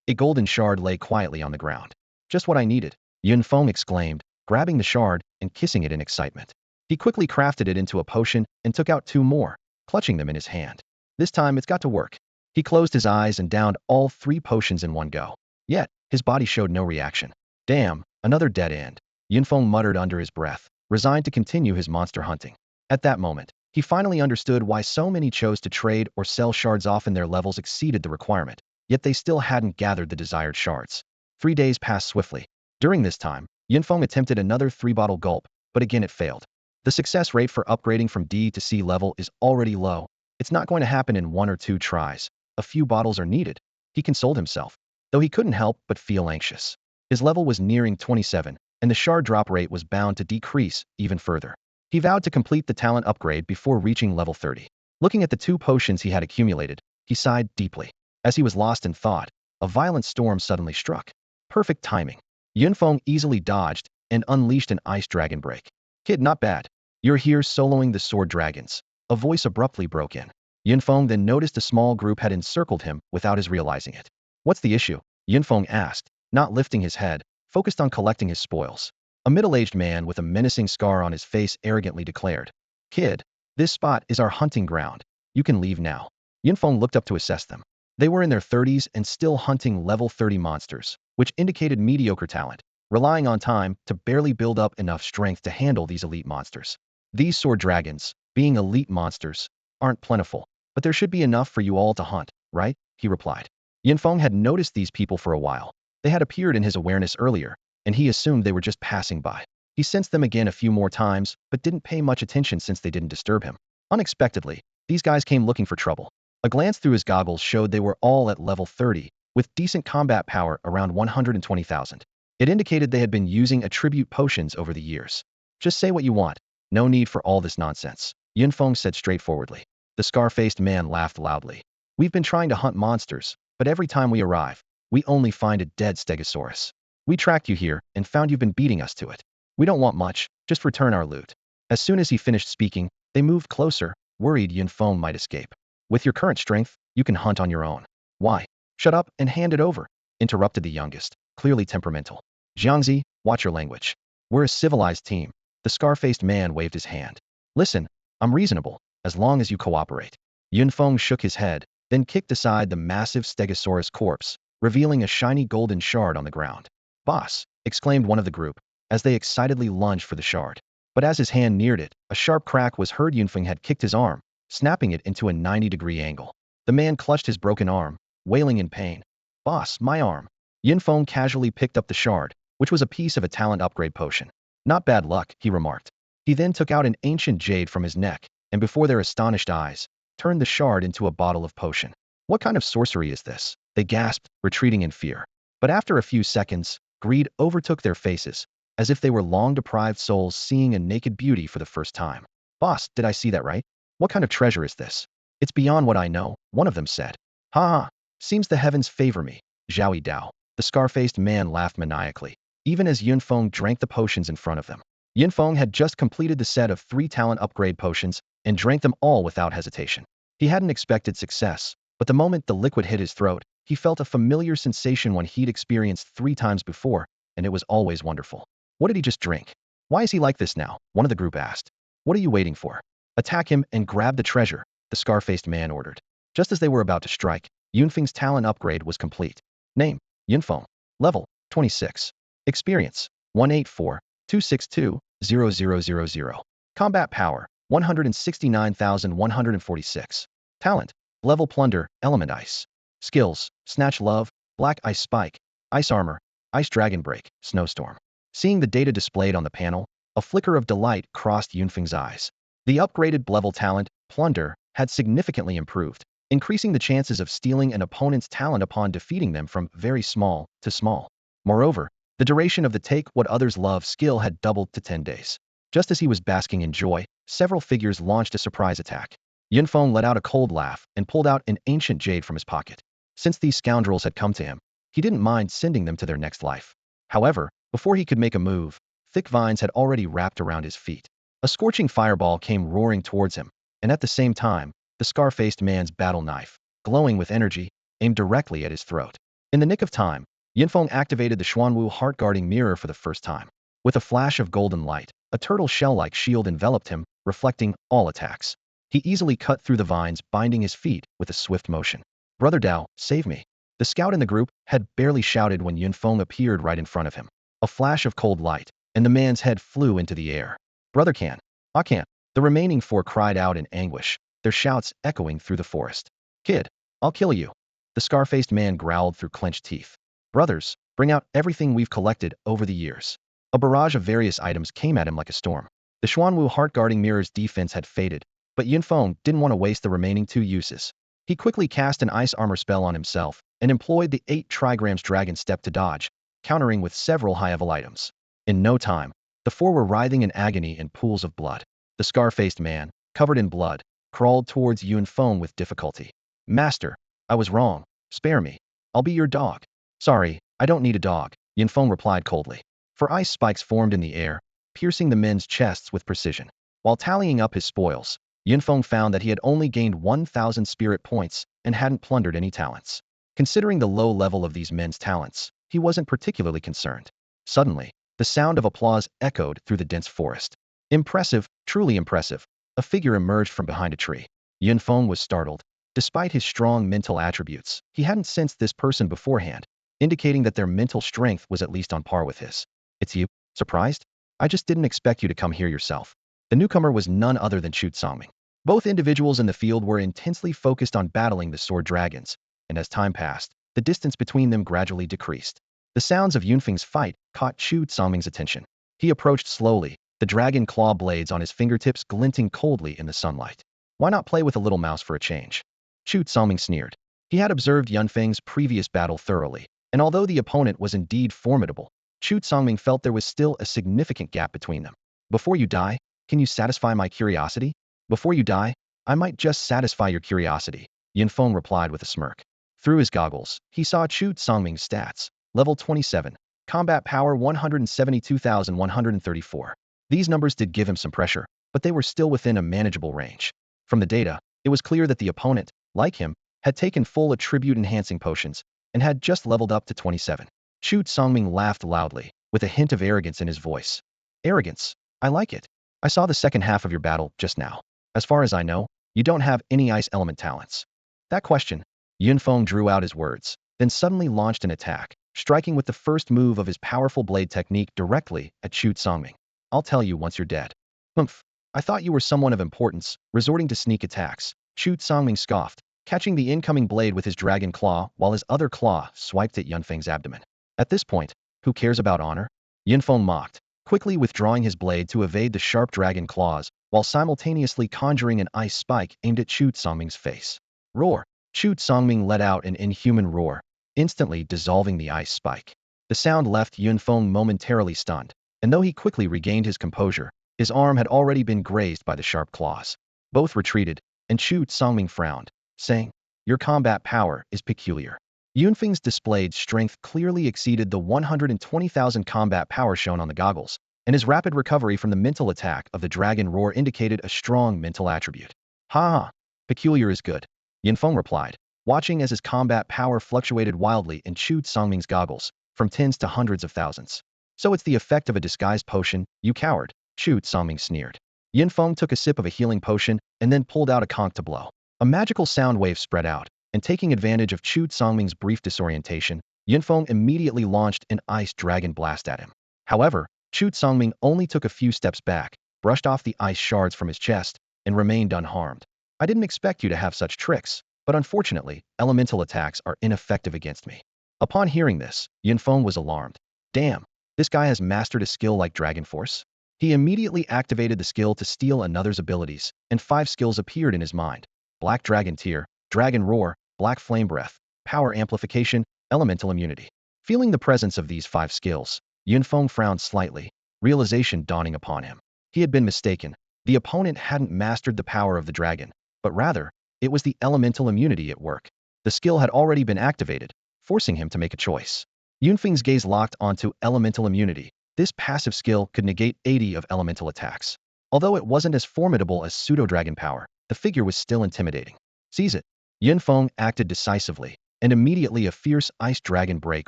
A golden shard lay quietly on the ground. Just what I needed, Yunfeng exclaimed, grabbing the shard and kissing it in excitement. He quickly crafted it into a potion and took out 2 more, clutching them in his hand. This time it's got to work. He closed his eyes and downed all 3 potions in one go. Yet, his body showed no reaction. Damn, another dead end, Yunfeng muttered under his breath, resigned to continue his monster hunting. At that moment, he finally understood why so many chose to trade or sell shards. Often their levels exceeded the requirement, yet they still hadn't gathered the desired shards. 3 days passed swiftly. During this time, Yunfeng attempted another 3-bottle gulp, but again it failed. The success rate for upgrading from D to C level is already low. It's not going to happen in 1 or 2 tries. A few bottles are needed, he consoled himself, though he couldn't help but feel anxious. His level was nearing 27, and the shard drop rate was bound to decrease even further. He vowed to complete the talent upgrade before reaching level 30. Looking at the 2 potions he had accumulated, he sighed deeply. As he was lost in thought, a violent storm suddenly struck. Perfect timing. Yunfeng easily dodged and unleashed an ice dragon break. Kid, not bad. You're here soloing the sword dragons. A voice abruptly broke in. Yunfeng then noticed a small group had encircled him without his realizing it. What's the issue? Yunfeng asked, not lifting his head, focused on collecting his spoils. A middle-aged man with a menacing scar on his face arrogantly declared, Kid, this spot is our hunting ground. You can leave now. Yunfeng looked up to assess them. They were in their 30s and still hunting level 30 monsters, which indicated mediocre talent, relying on time to barely build up enough strength to handle these elite monsters. These sword dragons, being elite monsters, aren't plentiful, but there should be enough for you all to hunt, right? He replied. Yunfeng had noticed these people for a while. They had appeared in his awareness earlier, and he assumed they were just passing by. He sensed them again a few more times, but didn't pay much attention since they didn't disturb him. Unexpectedly, these guys came looking for trouble. A glance through his goggles showed they were all at level 30, with decent combat power around 120,000. It indicated they had been using attribute potions over the years. Just say what you want. No need for all this nonsense, Yunfeng said straightforwardly. The scar-faced man laughed loudly. We've been trying to hunt monsters, but every time we arrive, we only find a dead stegosaurus. We tracked you here and found you've been beating us to it. We don't want much, just return our loot. As soon as he finished speaking, they moved closer, worried Yunfeng might escape. With your current strength, you can hunt on your own. Why? Shut up and hand it over, interrupted the youngest, clearly temperamental. Jiangzi, watch your language. We're a civilized team. The scar-faced man waved his hand. Listen, I'm reasonable, as long as you cooperate. Yunfeng shook his head, then kicked aside the massive Stegosaurus corpse, revealing a shiny golden shard on the ground. Boss, exclaimed one of the group, as they excitedly lunged for the shard. But as his hand neared it, a sharp crack was heard. Yunfeng had kicked his arm, snapping it into a 90-degree angle. The man clutched his broken arm, wailing in pain. Boss, my arm. Yunfeng casually picked up the shard, which was a piece of a talent upgrade potion. Not bad luck, he remarked. He then took out an ancient jade from his neck, and before their astonished eyes, turned the shard into a bottle of potion. What kind of sorcery is this? They gasped, retreating in fear. But after a few seconds, greed overtook their faces, as if they were long-deprived souls seeing a naked beauty for the first time. Boss, did I see that right? What kind of treasure is this? It's beyond what I know, one of them said. Ha ha, seems the heavens favor me, Zhao Dao. The scar-faced man laughed maniacally, even as Yunfeng drank the potions in front of them. Yunfeng had just completed the set of 3 talent upgrade potions and drank them all without hesitation. He hadn't expected success, but the moment the liquid hit his throat, he felt a familiar sensation one he'd experienced 3 times before, and it was always wonderful. What did he just drink? Why is he like this now? One of the group asked. What are you waiting for? Attack him and grab the treasure, the scar-faced man ordered. Just as they were about to strike, Yunfeng's talent upgrade was complete. Name, Yunfeng. Level, 26. Experience, 184,262,0000. Combat power, 169,146. Talent, level plunder, element ice. Skills, snatch love, black ice spike, ice armor, ice dragon break, snowstorm. Seeing the data displayed on the panel, a flicker of delight crossed Yunfeng's eyes. The upgraded level talent, plunder, had significantly improved, increasing the chances of stealing an opponent's talent upon defeating them from very small to small. Moreover, the duration of the take what others love skill had doubled to 10 days. Just as he was basking in joy, several figures launched a surprise attack. Yunfeng let out a cold laugh and pulled out an ancient jade from his pocket. Since these scoundrels had come to him, he didn't mind sending them to their next life. However, before he could make a move, thick vines had already wrapped around his feet. A scorching fireball came roaring towards him, and at the same time, the scar-faced man's battle knife, glowing with energy, aimed directly at his throat. In the nick of time, Yunfeng activated the Xuanwu heart-guarding mirror for the first time. With a flash of golden light, a turtle shell-like shield enveloped him, reflecting all attacks. He easily cut through the vines, binding his feet with a swift motion. Brother Dao, save me. The scout in the group had barely shouted when Yunfeng appeared right in front of him. A flash of cold light, and the man's head flew into the air. Brother can. I can't. The remaining 4 cried out in anguish, their shouts echoing through the forest. Kid, I'll kill you. The scar-faced man growled through clenched teeth. Brothers, bring out everything we've collected over the years. A barrage of various items came at him like a storm. The Xuanwu heart-guarding mirror's defense had faded, but Yunfeng didn't want to waste the remaining 2 uses. He quickly cast an ice armor spell on himself and employed the 8 trigrams dragon step to dodge, countering with several high-level items. In no time, the 4 were writhing in agony in pools of blood. The scar-faced man, covered in blood, crawled towards Yunfeng with difficulty. Master, I was wrong. Spare me. I'll be your dog. Sorry, I don't need a dog, Yunfeng replied coldly. 4 ice spikes formed in the air, piercing the men's chests with precision. While tallying up his spoils, Yunfeng found that he had only gained 1,000 spirit points and hadn't plundered any talents. Considering the low level of these men's talents, he wasn't particularly concerned. Suddenly, the sound of applause echoed through the dense forest. Impressive, truly impressive. A figure emerged from behind a tree. Yunfeng was startled. Despite his strong mental attributes, he hadn't sensed this person beforehand, indicating that their mental strength was at least on par with his. It's you? Surprised? I just didn't expect you to come here yourself. The newcomer was none other than Chu Songming. Both individuals in the field were intensely focused on battling the sword dragons, and as time passed, the distance between them gradually decreased. The sounds of Yunfeng's fight caught Chu Songming's attention. He approached slowly, the dragon claw blades on his fingertips glinting coldly in the sunlight. Why not play with a little mouse for a change? Chu Songming sneered. He had observed Yunfeng's previous battle thoroughly, and although the opponent was indeed formidable, Chu Songming felt there was still a significant gap between them. Before you die, can you satisfy my curiosity? Before you die, I might just satisfy your curiosity, Yunfeng replied with a smirk. Through his goggles, he saw Chu Songming's stats. Level 27. Combat power 172,134. These numbers did give him some pressure, but they were still within a manageable range. From the data, it was clear that the opponent, like him, had taken full attribute-enhancing potions and had just leveled up to 27. Chu Songming laughed loudly. with a hint of arrogance in his voice. Arrogance. I like it. I saw the second half of your battle just now. As far as I know, you don't have any ice element talents. That question. Yunfeng drew out his words, then suddenly launched an attack, striking with the first move of his powerful blade technique directly at Chu Songming. I'll tell you once you're dead. Humph. I thought you were someone of importance, resorting to sneak attacks. Chu Songming scoffed, catching the incoming blade with his dragon claw while his other claw swiped at Yunfeng's abdomen. At this point, who cares about honor? Yunfeng mocked, quickly withdrawing his blade to evade the sharp dragon claws, while simultaneously conjuring an ice spike aimed at Chu Songming's face. Roar! Chu Songming let out an inhuman roar, instantly dissolving the ice spike. The sound left Yunfeng momentarily stunned, and though he quickly regained his composure, his arm had already been grazed by the sharp claws. Both retreated, and Chu Songming frowned, saying, "Your combat power is peculiar." Yunfeng's displayed strength clearly exceeded the 120,000 combat power shown on the goggles, and his rapid recovery from the mental attack of the dragon roar indicated a strong mental attribute. Ha ha, peculiar is good, Yunfeng replied, watching as his combat power fluctuated wildly in Chu Songming's goggles, from tens to hundreds of thousands. So it's the effect of a disguised potion, you coward, Chu Songming sneered. Yunfeng took a sip of a healing potion and then pulled out a conch to blow. A magical sound wave spread out, and taking advantage of Chu Songming's brief disorientation, Yunfeng immediately launched an ice dragon blast at him. However, Chu Songming only took a few steps back, brushed off the ice shards from his chest, and remained unharmed. I didn't expect you to have such tricks, but unfortunately, elemental attacks are ineffective against me. Upon hearing this, Yunfeng was alarmed. Damn, this guy has mastered a skill like Dragon Force? He immediately activated the skill to steal another's abilities, and 5 skills appeared in his mind. Black Dragon Tear, Dragon Roar, Black Flame Breath, Power Amplification, Elemental Immunity. Feeling the presence of these 5 skills, Yunfeng frowned slightly, realization dawning upon him. He had been mistaken. The opponent hadn't mastered the power of the dragon, but rather, it was the elemental immunity at work. The skill had already been activated, forcing him to make a choice. Yunfeng's gaze locked onto elemental immunity. This passive skill could negate 80 of elemental attacks. Although it wasn't as formidable as pseudo-dragon power, the figure was still intimidating. Seize it. Yunfeng acted decisively, and immediately a fierce ice dragon break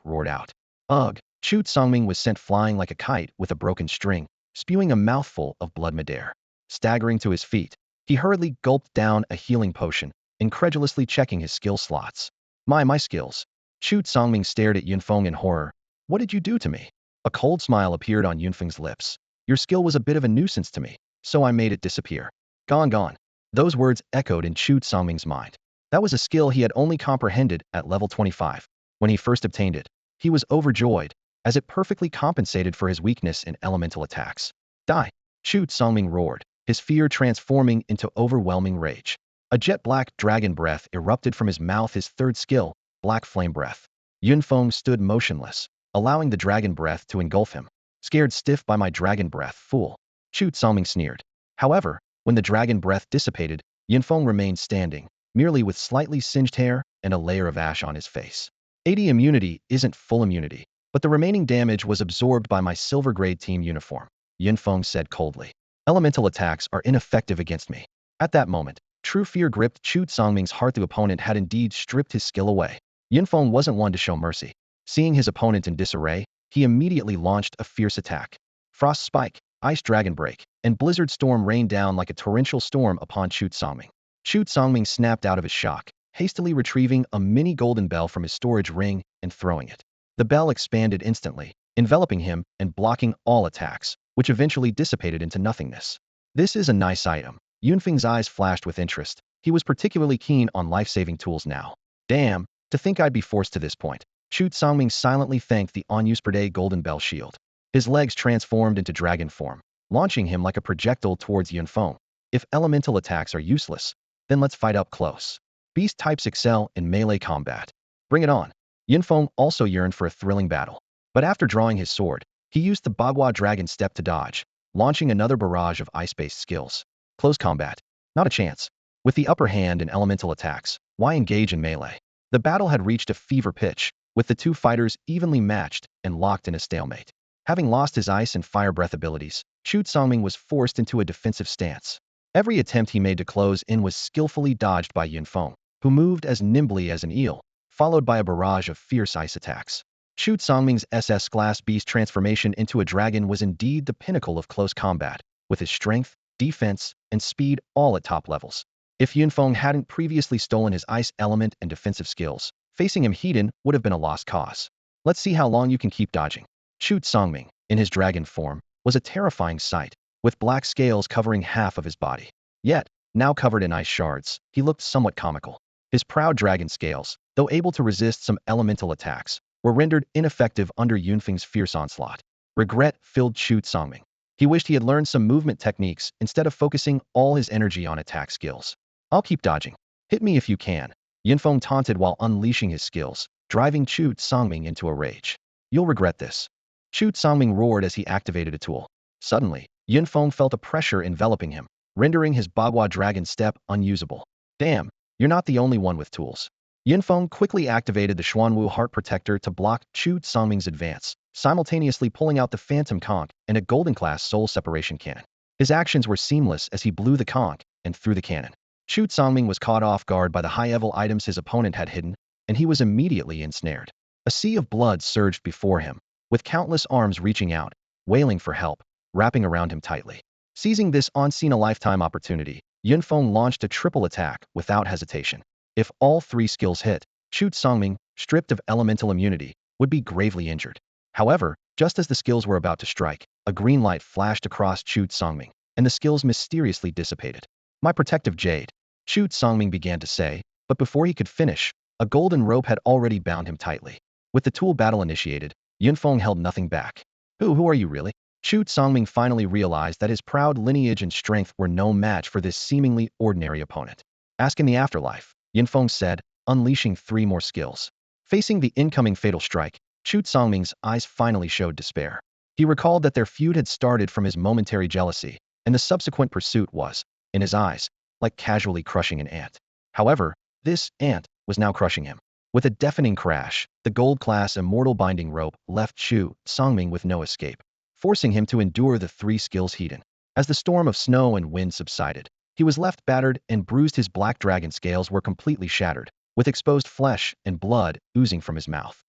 roared out. Ugh! Chu Songming was sent flying like a kite with a broken string, spewing a mouthful of blood midair. Staggering to his feet, he hurriedly gulped down a healing potion, incredulously checking his skill slots. My skills. Chu Songming stared at Yunfeng in horror. What did you do to me? A cold smile appeared on Yunfeng's lips. Your skill was a bit of a nuisance to me, so I made it disappear. Gone. Those words echoed in Chu Songming's mind. That was a skill he had only comprehended at level 25. When he first obtained it, he was overjoyed, as it perfectly compensated for his weakness in elemental attacks. Die! Chu Songming roared, his fear transforming into overwhelming rage. A jet-black dragon breath erupted from his mouth, his third skill, Black Flame Breath. Yunfeng stood motionless, allowing the dragon breath to engulf him. Scared stiff by my dragon breath, fool. Chu Songming sneered. However, when the dragon breath dissipated, Yunfeng remained standing, merely with slightly singed hair and a layer of ash on his face. 80 immunity isn't full immunity, but the remaining damage was absorbed by my silver grade team uniform, Yunfeng said coldly. Elemental attacks are ineffective against me. At that moment, true fear gripped Chu Songming's heart. The opponent had indeed stripped his skill away. Yunfeng wasn't one to show mercy. Seeing his opponent in disarray, he immediately launched a fierce attack. Frost Spike, Ice Dragon Break, and Blizzard Storm rained down like a torrential storm upon Chu Songming. Chu Songming snapped out of his shock, hastily retrieving a mini golden bell from his storage ring and throwing it. The bell expanded instantly, enveloping him and blocking all attacks, which eventually dissipated into nothingness. This is a nice item. Yunfeng's eyes flashed with interest. He was particularly keen on life-saving tools now. Damn, to think I'd be forced to this point. Chu Songming silently thanked the on-use per day golden bell shield. His legs transformed into dragon form, launching him like a projectile towards Yunfeng. If elemental attacks are useless, then let's fight up close. Beast types excel in melee combat. Bring it on. Yunfeng also yearned for a thrilling battle. But after drawing his sword, he used the Bagua Dragon Step to dodge, launching another barrage of ice-based skills. Close combat. Not a chance. With the upper hand in elemental attacks, why engage in melee? The battle had reached a fever pitch, with the two fighters evenly matched and locked in a stalemate. Having lost his ice and fire breath abilities, Chu Songming was forced into a defensive stance. Every attempt he made to close in was skillfully dodged by Yunfeng, who moved as nimbly as an eel, followed by a barrage of fierce ice attacks. Chu Songming's SS Glass Beast transformation into a dragon was indeed the pinnacle of close combat, with his strength, defense, and speed all at top levels. If Yunfeng hadn't previously stolen his ice element and defensive skills, facing him heat-in would have been a lost cause. Let's see how long you can keep dodging. Chu Songming, in his dragon form, was a terrifying sight, with black scales covering half of his body. Yet, now covered in ice shards, he looked somewhat comical. His proud dragon scales, though able to resist some elemental attacks, were rendered ineffective under Yunfeng's fierce onslaught. Regret filled Chu Songming. He wished he had learned some movement techniques instead of focusing all his energy on attack skills. I'll keep dodging. Hit me if you can. Yunfeng taunted while unleashing his skills, driving Chu Songming into a rage. You'll regret this. Chu Songming roared as he activated a tool. Suddenly, Yunfeng felt a pressure enveloping him, rendering his Bagua dragon step unusable. Damn, you're not the only one with tools. Yunfeng quickly activated the Xuanwu Heart Protector to block Chu Songming's advance, simultaneously pulling out the Phantom Conch and a Golden-class Soul Separation Cannon. His actions were seamless as he blew the conch and threw the cannon. Chu Songming was caught off guard by the high-level items his opponent had hidden, and he was immediately ensnared. A sea of blood surged before him, with countless arms reaching out, wailing for help, wrapping around him tightly. Seizing this once-in-a-lifetime opportunity, Yunfeng launched a triple attack without hesitation. If all three skills hit, Chu Songming, stripped of elemental immunity, would be gravely injured. However, just as the skills were about to strike, a green light flashed across Chu Songming, and the skills mysteriously dissipated. My protective jade, Chu Songming began to say, but before he could finish, a golden rope had already bound him tightly. With the tool battle initiated, Yunfeng held nothing back. Who are you really? Chu Songming finally realized that his proud lineage and strength were no match for this seemingly ordinary opponent. Ask in the afterlife, Yunfeng said, unleashing 3 more skills. Facing the incoming fatal strike, Chu Songming's eyes finally showed despair. He recalled that their feud had started from his momentary jealousy, and the subsequent pursuit was, in his eyes, like casually crushing an ant. However, this ant was now crushing him. With a deafening crash, the gold-class immortal binding rope left Chu Songming with no escape, forcing him to endure the 3 skills heat-in. As the storm of snow and wind subsided, he was left battered and bruised. His black dragon scales were completely shattered, with exposed flesh and blood oozing from his mouth.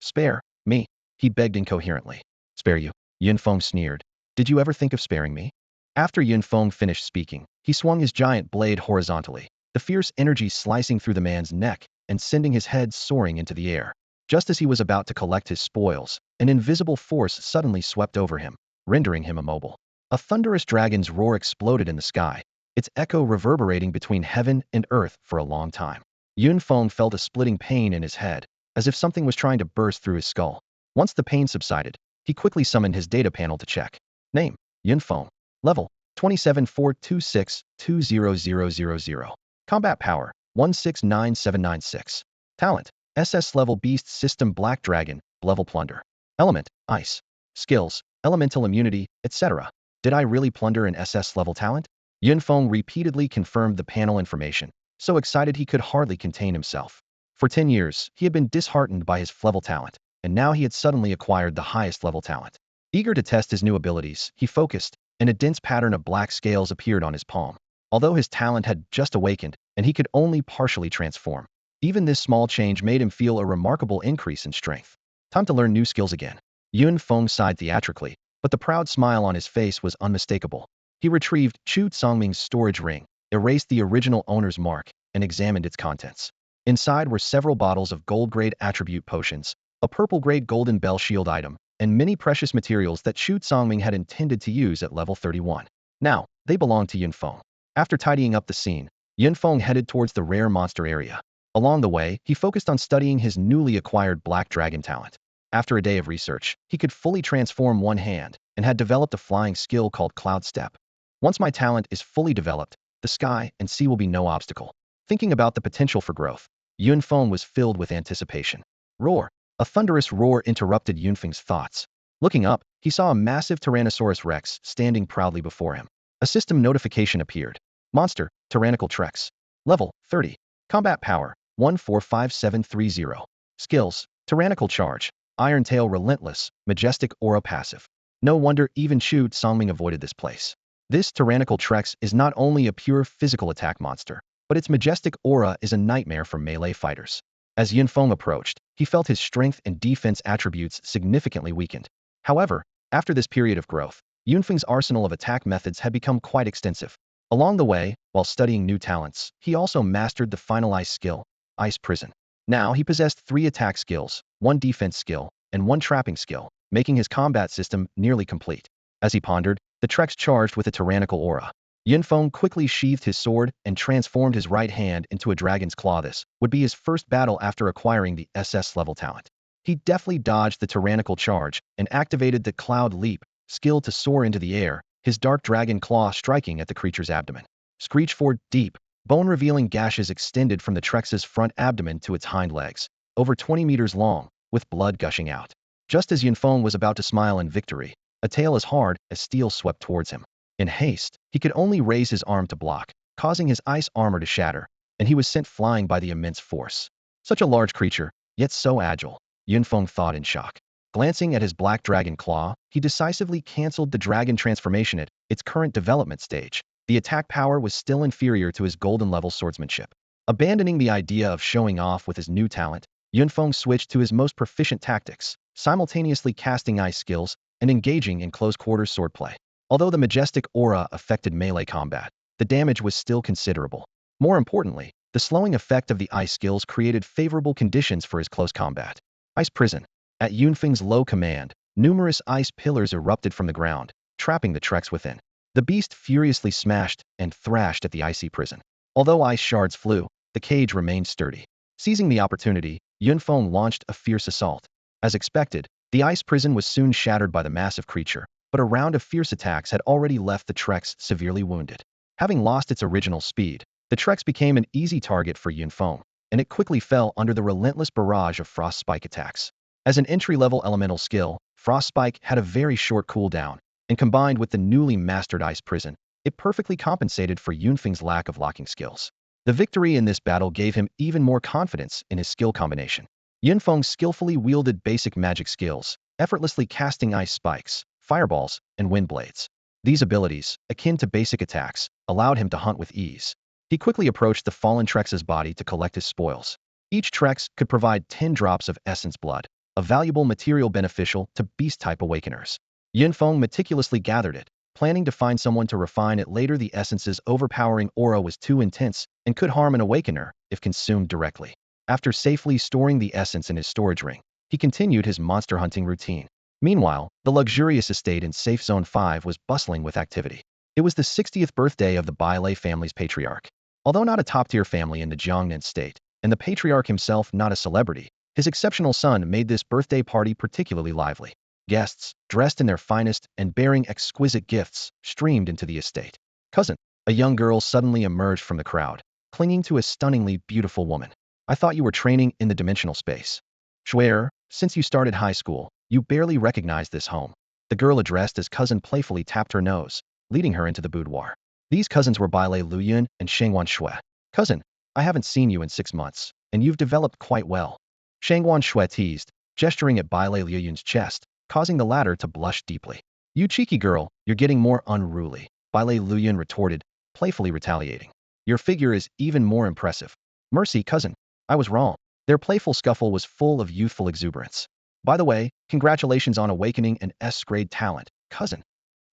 Spare me, he begged incoherently. Spare you? Yunfeng sneered. Did you ever think of sparing me? After Yunfeng finished speaking, he swung his giant blade horizontally, the fierce energy slicing through the man's neck and sending his head soaring into the air. Just as he was about to collect his spoils, an invisible force suddenly swept over him, rendering him immobile. A thunderous dragon's roar exploded in the sky, its echo reverberating between heaven and earth for a long time. Yunfeng felt a splitting pain in his head, as if something was trying to burst through his skull. Once the pain subsided, he quickly summoned his data panel to check. Name: Yunfeng. Level: 2742620000. Combat power: 169796. Talent: SS level Beast System Black Dragon, level Plunder. Element: Ice. Skills: Elemental Immunity, etc. Did I really plunder an SS level talent? Yunfeng repeatedly confirmed the panel information, so excited he could hardly contain himself. For 10 years, he had been disheartened by his level talent, and now he had suddenly acquired the highest level talent. Eager to test his new abilities, he focused, and a dense pattern of black scales appeared on his palm. Although his talent had just awakened, and he could only partially transform, even this small change made him feel a remarkable increase in strength. Time to learn new skills again. Yunfeng sighed theatrically, but the proud smile on his face was unmistakable. He retrieved Chu Songming's storage ring, erased the original owner's mark, and examined its contents. Inside were several bottles of gold-grade attribute potions, a purple-grade golden bell shield item, and many precious materials that Chu Songming had intended to use at level 31. Now, they belonged to Yunfeng. After tidying up the scene, Yunfeng headed towards the rare monster area. Along the way, he focused on studying his newly acquired black dragon talent. After a day of research, he could fully transform one hand, and had developed a flying skill called Cloud Step. Once my talent is fully developed, the sky and sea will be no obstacle. Thinking about the potential for growth, Yunfeng was filled with anticipation. Roar! A thunderous roar interrupted Yunfeng's thoughts. Looking up, he saw a massive Tyrannosaurus Rex standing proudly before him. A system notification appeared. Monster: Tyrannical Trex. Level: 30. Combat power: 145730. Skills: Tyrannical Charge, Iron Tail Relentless, Majestic Aura Passive. No wonder even Chu Songming avoided this place. This Tyrannical Trex is not only a pure physical attack monster, but its majestic aura is a nightmare for melee fighters. As Yunfeng approached, he felt his strength and defense attributes significantly weakened. However, after this period of growth, Yunfeng's arsenal of attack methods had become quite extensive. Along the way, while studying new talents, he also mastered the final ice skill, Ice Prison. Now he possessed 3 attack skills, 1 defense skill, and 1 trapping skill, making his combat system nearly complete. As he pondered, the Trex charged with a tyrannical aura. Yunfeng quickly sheathed his sword and transformed his right hand into a dragon's claw. This would be his first battle after acquiring the SS level talent. He deftly dodged the tyrannical charge and activated the Cloud Leap skill to soar into the air, his dark dragon claw striking at the creature's abdomen. Screech for deep, bone-revealing gashes extended from the Trex's front abdomen to its hind legs, over 20 meters long, with blood gushing out. Just as Yunfeng was about to smile in victory, a tail as hard as steel swept towards him. In haste, he could only raise his arm to block, causing his ice armor to shatter, and he was sent flying by the immense force. Such a large creature, yet so agile, Yunfeng thought in shock. Glancing at his black dragon claw, he decisively cancelled the dragon transformation at its current development stage. The attack power was still inferior to his golden-level swordsmanship. Abandoning the idea of showing off with his new talent, Yunfeng switched to his most proficient tactics, simultaneously casting ice skills and engaging in close-quarters swordplay. Although the majestic aura affected melee combat, the damage was still considerable. More importantly, the slowing effect of the ice skills created favorable conditions for his close combat. Ice Prison. At Yunfeng's low command, numerous ice pillars erupted from the ground, trapping the Trex within. The beast furiously smashed and thrashed at the icy prison. Although ice shards flew, the cage remained sturdy. Seizing the opportunity, Yunfeng launched a fierce assault. As expected, the ice prison was soon shattered by the massive creature, but a round of fierce attacks had already left the Trex severely wounded. Having lost its original speed, the Trex became an easy target for Yunfeng, and it quickly fell under the relentless barrage of Frost Spike attacks. As an entry-level elemental skill, Frost Spike had a very short cooldown, and combined with the newly mastered Ice Prison, it perfectly compensated for Yunfeng's lack of locking skills. The victory in this battle gave him even more confidence in his skill combination. Yunfeng skillfully wielded basic magic skills, effortlessly casting ice spikes, fireballs, and wind blades. These abilities, akin to basic attacks, allowed him to hunt with ease. He quickly approached the fallen Trex's body to collect his spoils. Each Trex could provide 10 drops of essence blood, a valuable material beneficial to beast-type awakeners. Yunfeng meticulously gathered it, planning to find someone to refine it later. The essence's overpowering aura was too intense and could harm an awakener if consumed directly. After safely storing the essence in his storage ring, he continued his monster hunting routine. Meanwhile, the luxurious estate in Safe Zone 5 was bustling with activity. It was the 60th birthday of the Bailey family's patriarch. Although not a top-tier family in the Jiangnan state, and the patriarch himself not a celebrity, his exceptional son made this birthday party particularly lively. Guests, dressed in their finest and bearing exquisite gifts, streamed into the estate. Cousin, a young girl suddenly emerged from the crowd, clinging to a stunningly beautiful woman. I thought you were training in the dimensional space. Swear, since you started high school, you barely recognized this home. The girl addressed as cousin playfully tapped her nose, leading her into the boudoir. These cousins were Bailey Luyun and Shangwan Shui. Cousin, I haven't seen you in 6 months, and you've developed quite well. Shangwan Shui teased, gesturing at Bailey Luyun's chest, causing the latter to blush deeply. You cheeky girl, you're getting more unruly, Bailey Luyun retorted, playfully retaliating. Your figure is even more impressive. Mercy, cousin, I was wrong. Their playful scuffle was full of youthful exuberance. By the way, congratulations on awakening an S-grade talent, cousin.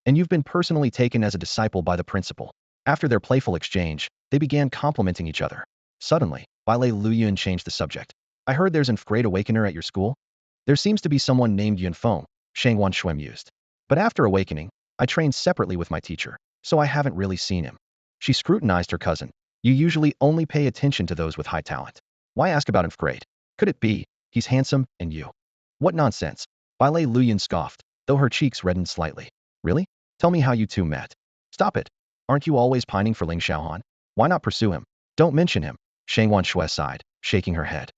And you've been personally taken as a disciple by the principal. After their playful exchange, they began complimenting each other. Suddenly, Bailey Luyun changed the subject. I heard there's an F-grade awakener at your school? There seems to be someone named Yunfeng, Shangwan Shui mused. But after awakening, I trained separately with my teacher, so I haven't really seen him. She scrutinized her cousin. You usually only pay attention to those with high talent. Why ask about F-grade? Could it be, he's handsome, and you? What nonsense, Bailey Luyun scoffed, though her cheeks reddened slightly. Really? Tell me how you two met. Stop it. Aren't you always pining for Ling Xiaohan? Why not pursue him? Don't mention him, Shangwan Shui sighed, shaking her head.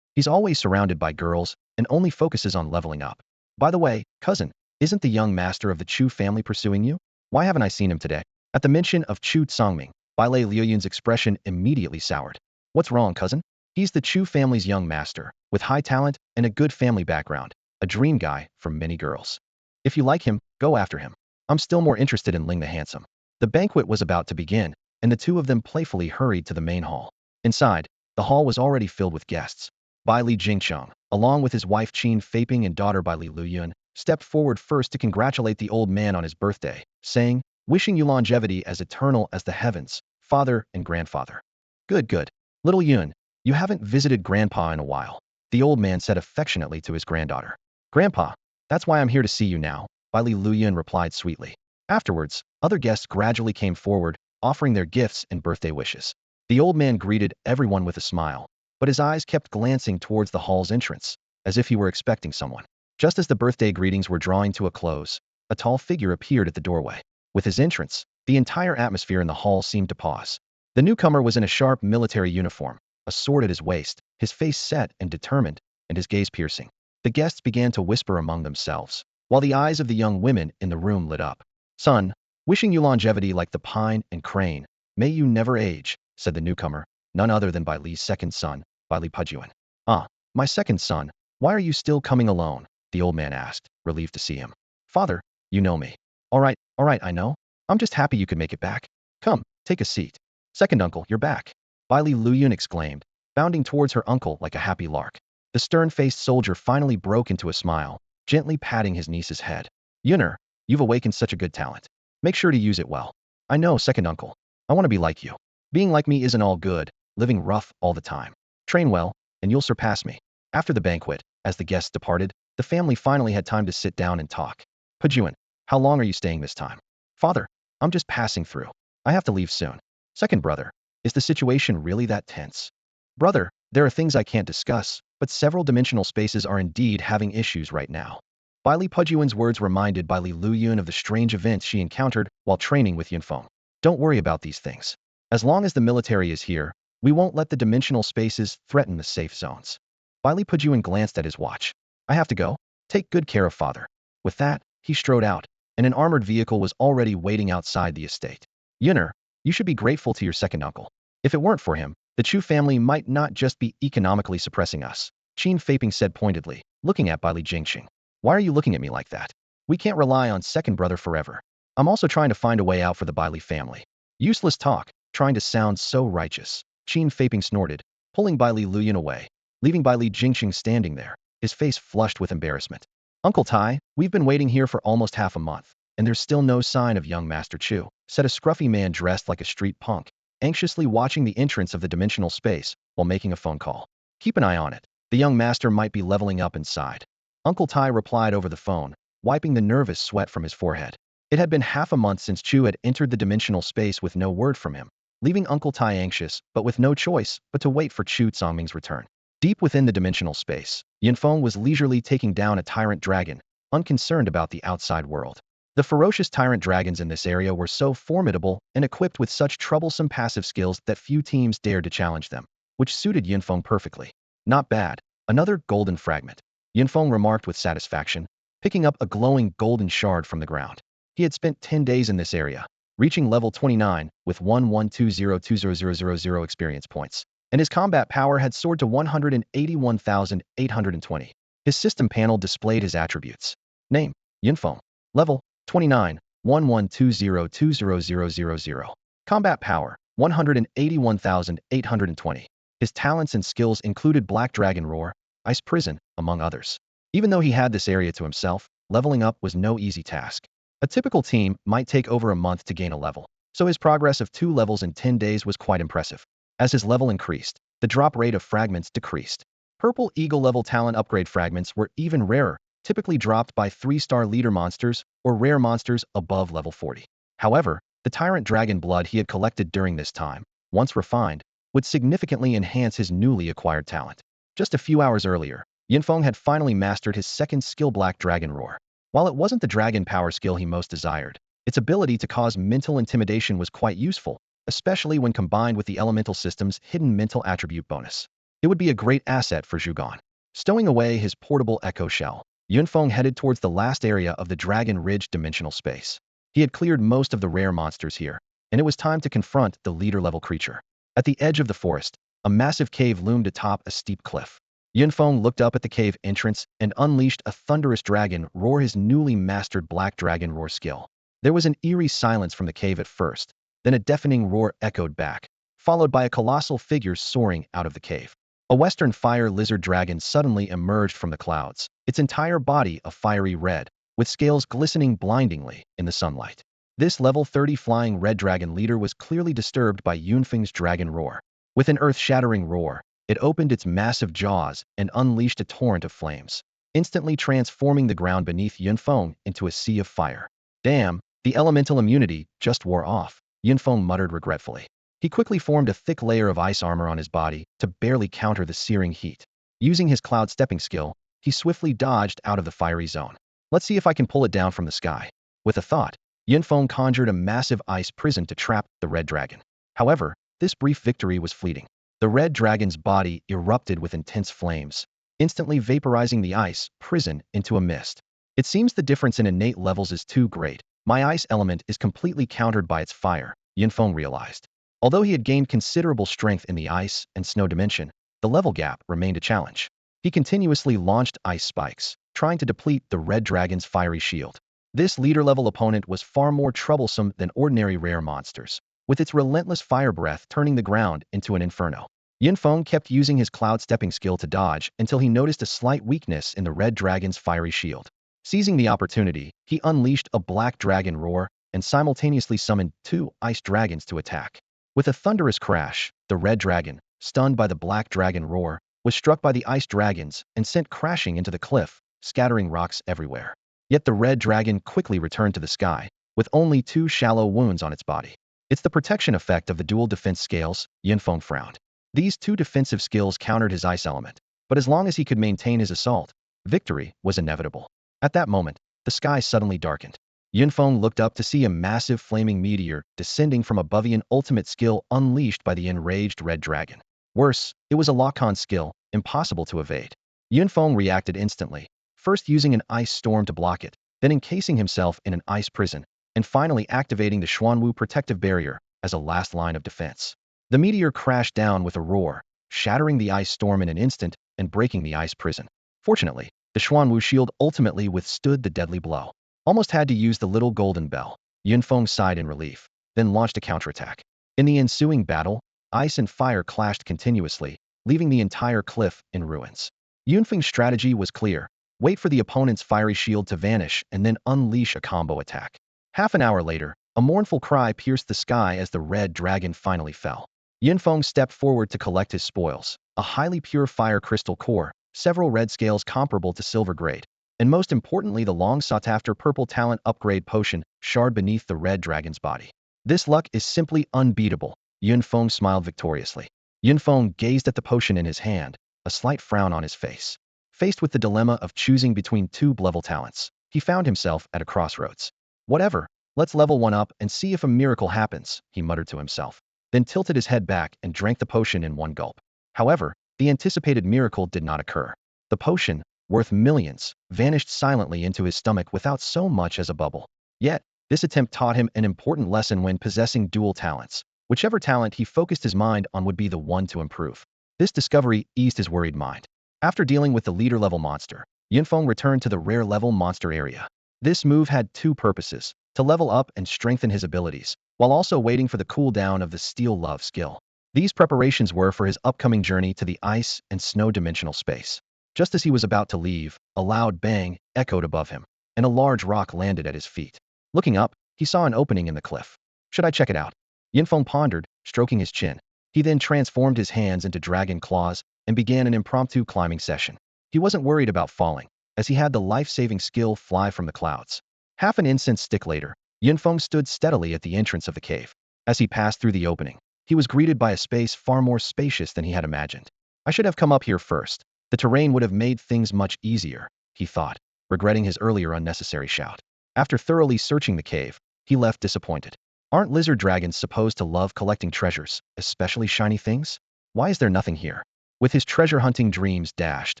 He's always surrounded by girls and only focuses on leveling up. By the way, cousin, isn't the young master of the Chu family pursuing you? Why haven't I seen him today? At the mention of Chu Tsangming, Bailey Luyun's expression immediately soured. What's wrong, cousin? He's the Chu family's young master, with high talent and a good family background, a dream guy for many girls. If you like him, go after him. I'm still more interested in Ling the Handsome. The banquet was about to begin, and the two of them playfully hurried to the main hall. Inside, the hall was already filled with guests. Bai Li Jingcheng, along with his wife Qin Feiping and daughter Bai Li Luyun, stepped forward first to congratulate the old man on his birthday, saying, "Wishing you longevity as eternal as the heavens, father and grandfather." Good, good. Little Yun, you haven't visited Grandpa in a while, the old man said affectionately to his granddaughter. Grandpa, that's why I'm here to see you now, Bai Li Luyun replied sweetly. Afterwards, other guests gradually came forward, offering their gifts and birthday wishes. The old man greeted everyone with a smile, but his eyes kept glancing towards the hall's entrance, as if he were expecting someone. Just as the birthday greetings were drawing to a close, a tall figure appeared at the doorway. With his entrance, the entire atmosphere in the hall seemed to pause. The newcomer was in a sharp military uniform, a sword at his waist, his face set and determined, and his gaze piercing. The guests began to whisper among themselves, while the eyes of the young women in the room lit up. "Son, wishing you longevity like the pine and crane, may you never age," said the newcomer, none other than Bai Li's second son, Bai Li Pujuan. "Ah, my second son, why are you still coming alone?" the old man asked, relieved to see him. "Father, you know me." All right, I know. I'm just happy you could make it back. Come, take a seat." "Second uncle, you're back," Bai Li Luyun exclaimed, bounding towards her uncle like a happy lark. The stern-faced soldier finally broke into a smile, gently patting his niece's head. "Yunner, you've awakened such a good talent. Make sure to use it well." "I know, second uncle. I want to be like you. Being like me isn't all good, living rough all the time. Train well, and you'll surpass me." After the banquet, as the guests departed, the family finally had time to sit down and talk. "Pujuan, how long are you staying this time?" "Father, I'm just passing through. I have to leave soon." "Second brother, is the situation really that tense?" "Brother, there are things I can't discuss, but several dimensional spaces are indeed having issues right now." Bai Li Pujuan's words reminded Bai Li Luyun of the strange events she encountered while training with Yunfeng. "Don't worry about these things. As long as the military is here, we won't let the dimensional spaces threaten the safe zones." Bai Li Pujuan glanced at his watch. "I have to go. Take good care of father." With that, he strode out, and an armored vehicle was already waiting outside the estate. "Yunner, you should be grateful to your second uncle. If it weren't for him, the Chu family might not just be economically suppressing us," Qin Feiping said pointedly, looking at Bai Li Jingxing. "Why are you looking at me like that? We can't rely on second brother forever. I'm also trying to find a way out for the Bai Li family." "Useless talk, trying to sound so righteous," Qin Feiping snorted, pulling Bai Li Luyun away, leaving Bai Li Jingxing standing there, his face flushed with embarrassment. "Uncle Tai, we've been waiting here for almost half a month, and there's still no sign of young Master Chu," said a scruffy man dressed like a street punk, anxiously watching the entrance of the dimensional space while making a phone call. "Keep an eye on it. The young master might be leveling up inside," Uncle Tai replied over the phone, wiping the nervous sweat from his forehead. It had been half a month since Chu had entered the dimensional space with no word from him, leaving Uncle Tai anxious but with no choice but to wait for Chu Tsangming's return. Deep within the dimensional space, Yunfeng was leisurely taking down a tyrant dragon, unconcerned about the outside world. The ferocious tyrant dragons in this area were so formidable and equipped with such troublesome passive skills that few teams dared to challenge them, which suited Yunfeng perfectly. "Not bad. Another golden fragment," Yunfeng remarked with satisfaction, picking up a glowing golden shard from the ground. He had spent 10 days in this area, reaching level 29 with 11202000 experience points, and his combat power had soared to 181,820. His system panel displayed his attributes. Name: Yunfeng. Level: 29, 11202000. Combat power: 181,820. His talents and skills included Black Dragon Roar, Ice Prison, among others. Even though he had this area to himself, leveling up was no easy task. A typical team might take over a month to gain a level, so his progress of 2 levels in 10 days was quite impressive. As his level increased, the drop rate of fragments decreased. Purple Eagle level talent upgrade fragments were even rarer, typically dropped by 3-star leader monsters or rare monsters above level 40. However, the Tyrant Dragon blood he had collected during this time, once refined, would significantly enhance his newly acquired talent. Just a few hours earlier, Yunfeng had finally mastered his second skill, Black Dragon Roar. While it wasn't the dragon power skill he most desired, its ability to cause mental intimidation was quite useful, especially when combined with the elemental system's hidden mental attribute bonus. It would be a great asset for Zhugan. Stowing away his portable echo shell, Yunfeng headed towards the last area of the Dragon Ridge dimensional space. He had cleared most of the rare monsters here, and it was time to confront the leader-level creature. At the edge of the forest, a massive cave loomed atop a steep cliff. Yunfeng looked up at the cave entrance and unleashed a thunderous dragon roar, his newly mastered Black Dragon Roar skill. There was an eerie silence from the cave at first, then a deafening roar echoed back, followed by a colossal figure soaring out of the cave. A western fire lizard dragon suddenly emerged from the clouds, its entire body a fiery red, with scales glistening blindingly in the sunlight. This level 30 flying red dragon leader was clearly disturbed by Yunfeng's dragon roar. With an earth-shattering roar, it opened its massive jaws and unleashed a torrent of flames, instantly transforming the ground beneath Yunfeng into a sea of fire. Damn, the elemental immunity just wore off, Yunfeng muttered regretfully. He quickly formed a thick layer of ice armor on his body to barely counter the searing heat. Using his cloud stepping skill, he swiftly dodged out of the fiery zone. Let's see if I can pull it down from the sky. With a thought, Yunfeng conjured a massive ice prison to trap the red dragon. However, this brief victory was fleeting. The red dragon's body erupted with intense flames, instantly vaporizing the ice prison into a mist. It seems the difference in innate levels is too great. My ice element is completely countered by its fire, Yunfeng realized. Although he had gained considerable strength in the ice and snow dimension, the level gap remained a challenge. He continuously launched ice spikes, trying to deplete the red dragon's fiery shield. This leader-level opponent was far more troublesome than ordinary rare monsters, with its relentless fire breath turning the ground into an inferno. Yunfeng kept using his cloud stepping skill to dodge until he noticed a slight weakness in the red dragon's fiery shield. Seizing the opportunity, he unleashed a black dragon roar and simultaneously summoned 2 ice dragons to attack. With a thunderous crash, the red dragon, stunned by the black dragon roar, was struck by the ice dragons and sent crashing into the cliff, scattering rocks everywhere. Yet the red dragon quickly returned to the sky, with only 2 shallow wounds on its body. It's the protection effect of the dual defense scales, Yunfeng frowned. These 2 defensive skills countered his ice element, but as long as he could maintain his assault, victory was inevitable. At that moment, the sky suddenly darkened. Yunfeng looked up to see a massive flaming meteor descending from above, an ultimate skill unleashed by the enraged red dragon. Worse, it was a lock-on skill, impossible to evade. Yunfeng reacted instantly, first using an ice storm to block it, then encasing himself in an ice prison, and finally activating the Xuanwu protective barrier as a last line of defense. The meteor crashed down with a roar, shattering the ice storm in an instant and breaking the ice prison. Fortunately, the Xuanwu shield ultimately withstood the deadly blow. Almost had to use the little golden bell. Yunfeng sighed in relief, then launched a counterattack. In the ensuing battle, ice and fire clashed continuously, leaving the entire cliff in ruins. Yunfeng's strategy was clear. Wait for the opponent's fiery shield to vanish and then unleash a combo attack. Half an hour later, a mournful cry pierced the sky as the red dragon finally fell. Yunfeng stepped forward to collect his spoils, a highly pure fire crystal core, several red scales comparable to silver grade, and most importantly the long-sought-after purple talent upgrade potion shard beneath the red dragon's body. This luck is simply unbeatable, Yunfeng smiled victoriously. Yunfeng gazed at the potion in his hand, a slight frown on his face. Faced with the dilemma of choosing between 2 level talents, he found himself at a crossroads. Whatever, let's level one up and see if a miracle happens, he muttered to himself, then tilted his head back and drank the potion in one gulp. However, the anticipated miracle did not occur. The potion, worth millions, vanished silently into his stomach without so much as a bubble. Yet, this attempt taught him an important lesson when possessing dual talents. Whichever talent he focused his mind on would be the one to improve. This discovery eased his worried mind. After dealing with the leader-level monster, Yunfeng returned to the rare-level monster area. This move had 2 purposes: to level up and strengthen his abilities, while also waiting for the cooldown of the Steel Love skill. These preparations were for his upcoming journey to the ice and snow dimensional space. Just as he was about to leave, a loud bang echoed above him, and a large rock landed at his feet. Looking up, he saw an opening in the cliff. Should I check it out? Yunfeng pondered, stroking his chin. He then transformed his hands into dragon claws and began an impromptu climbing session. He wasn't worried about falling, as he had the life-saving skill fly from the clouds. Half an incense stick later, Yunfeng stood steadily at the entrance of the cave. As he passed through the opening, he was greeted by a space far more spacious than he had imagined. I should have come up here first. The terrain would have made things much easier, he thought, regretting his earlier unnecessary shout. After thoroughly searching the cave, he left disappointed. Aren't lizard dragons supposed to love collecting treasures, especially shiny things? Why is there nothing here? With his treasure-hunting dreams dashed,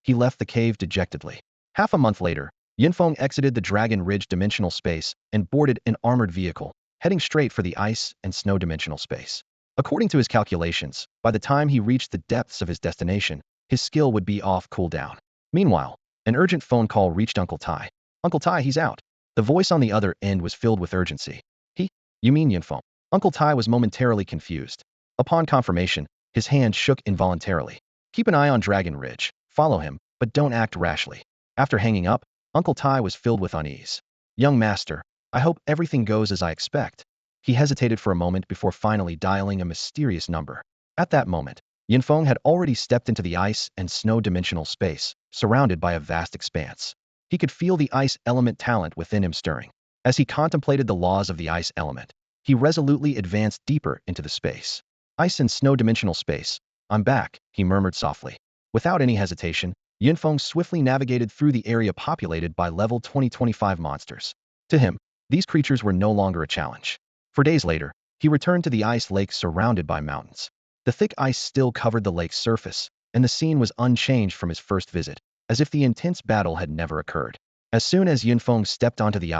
he left the cave dejectedly. Half a month later, Yunfeng exited the Dragon Ridge dimensional space and boarded an armored vehicle, heading straight for the ice and snow dimensional space. According to his calculations, by the time he reached the depths of his destination, his skill would be off cooldown. Meanwhile, an urgent phone call reached Uncle Tai. Uncle Tai, he's out. The voice on the other end was filled with urgency. You mean Yunfeng? Uncle Tai was momentarily confused. Upon confirmation, his hand shook involuntarily. Keep an eye on Dragon Ridge. Follow him, but don't act rashly. After hanging up, Uncle Tai was filled with unease. Young master, I hope everything goes as I expect. He hesitated for a moment before finally dialing a mysterious number. At that moment, Yinfeng had already stepped into the ice and snow dimensional space, surrounded by a vast expanse. He could feel the ice element talent within him stirring. As he contemplated the laws of the ice element, he resolutely advanced deeper into the space. Ice and snow dimensional space. I'm back, he murmured softly. Without any hesitation, Yinfeng swiftly navigated through the area populated by level 2025 monsters. To him, these creatures were no longer a challenge. For days later, he returned to the ice lake surrounded by mountains. The thick ice still covered the lake's surface, and the scene was unchanged from his first visit, as if the intense battle had never occurred. As soon as Yunfeng stepped onto the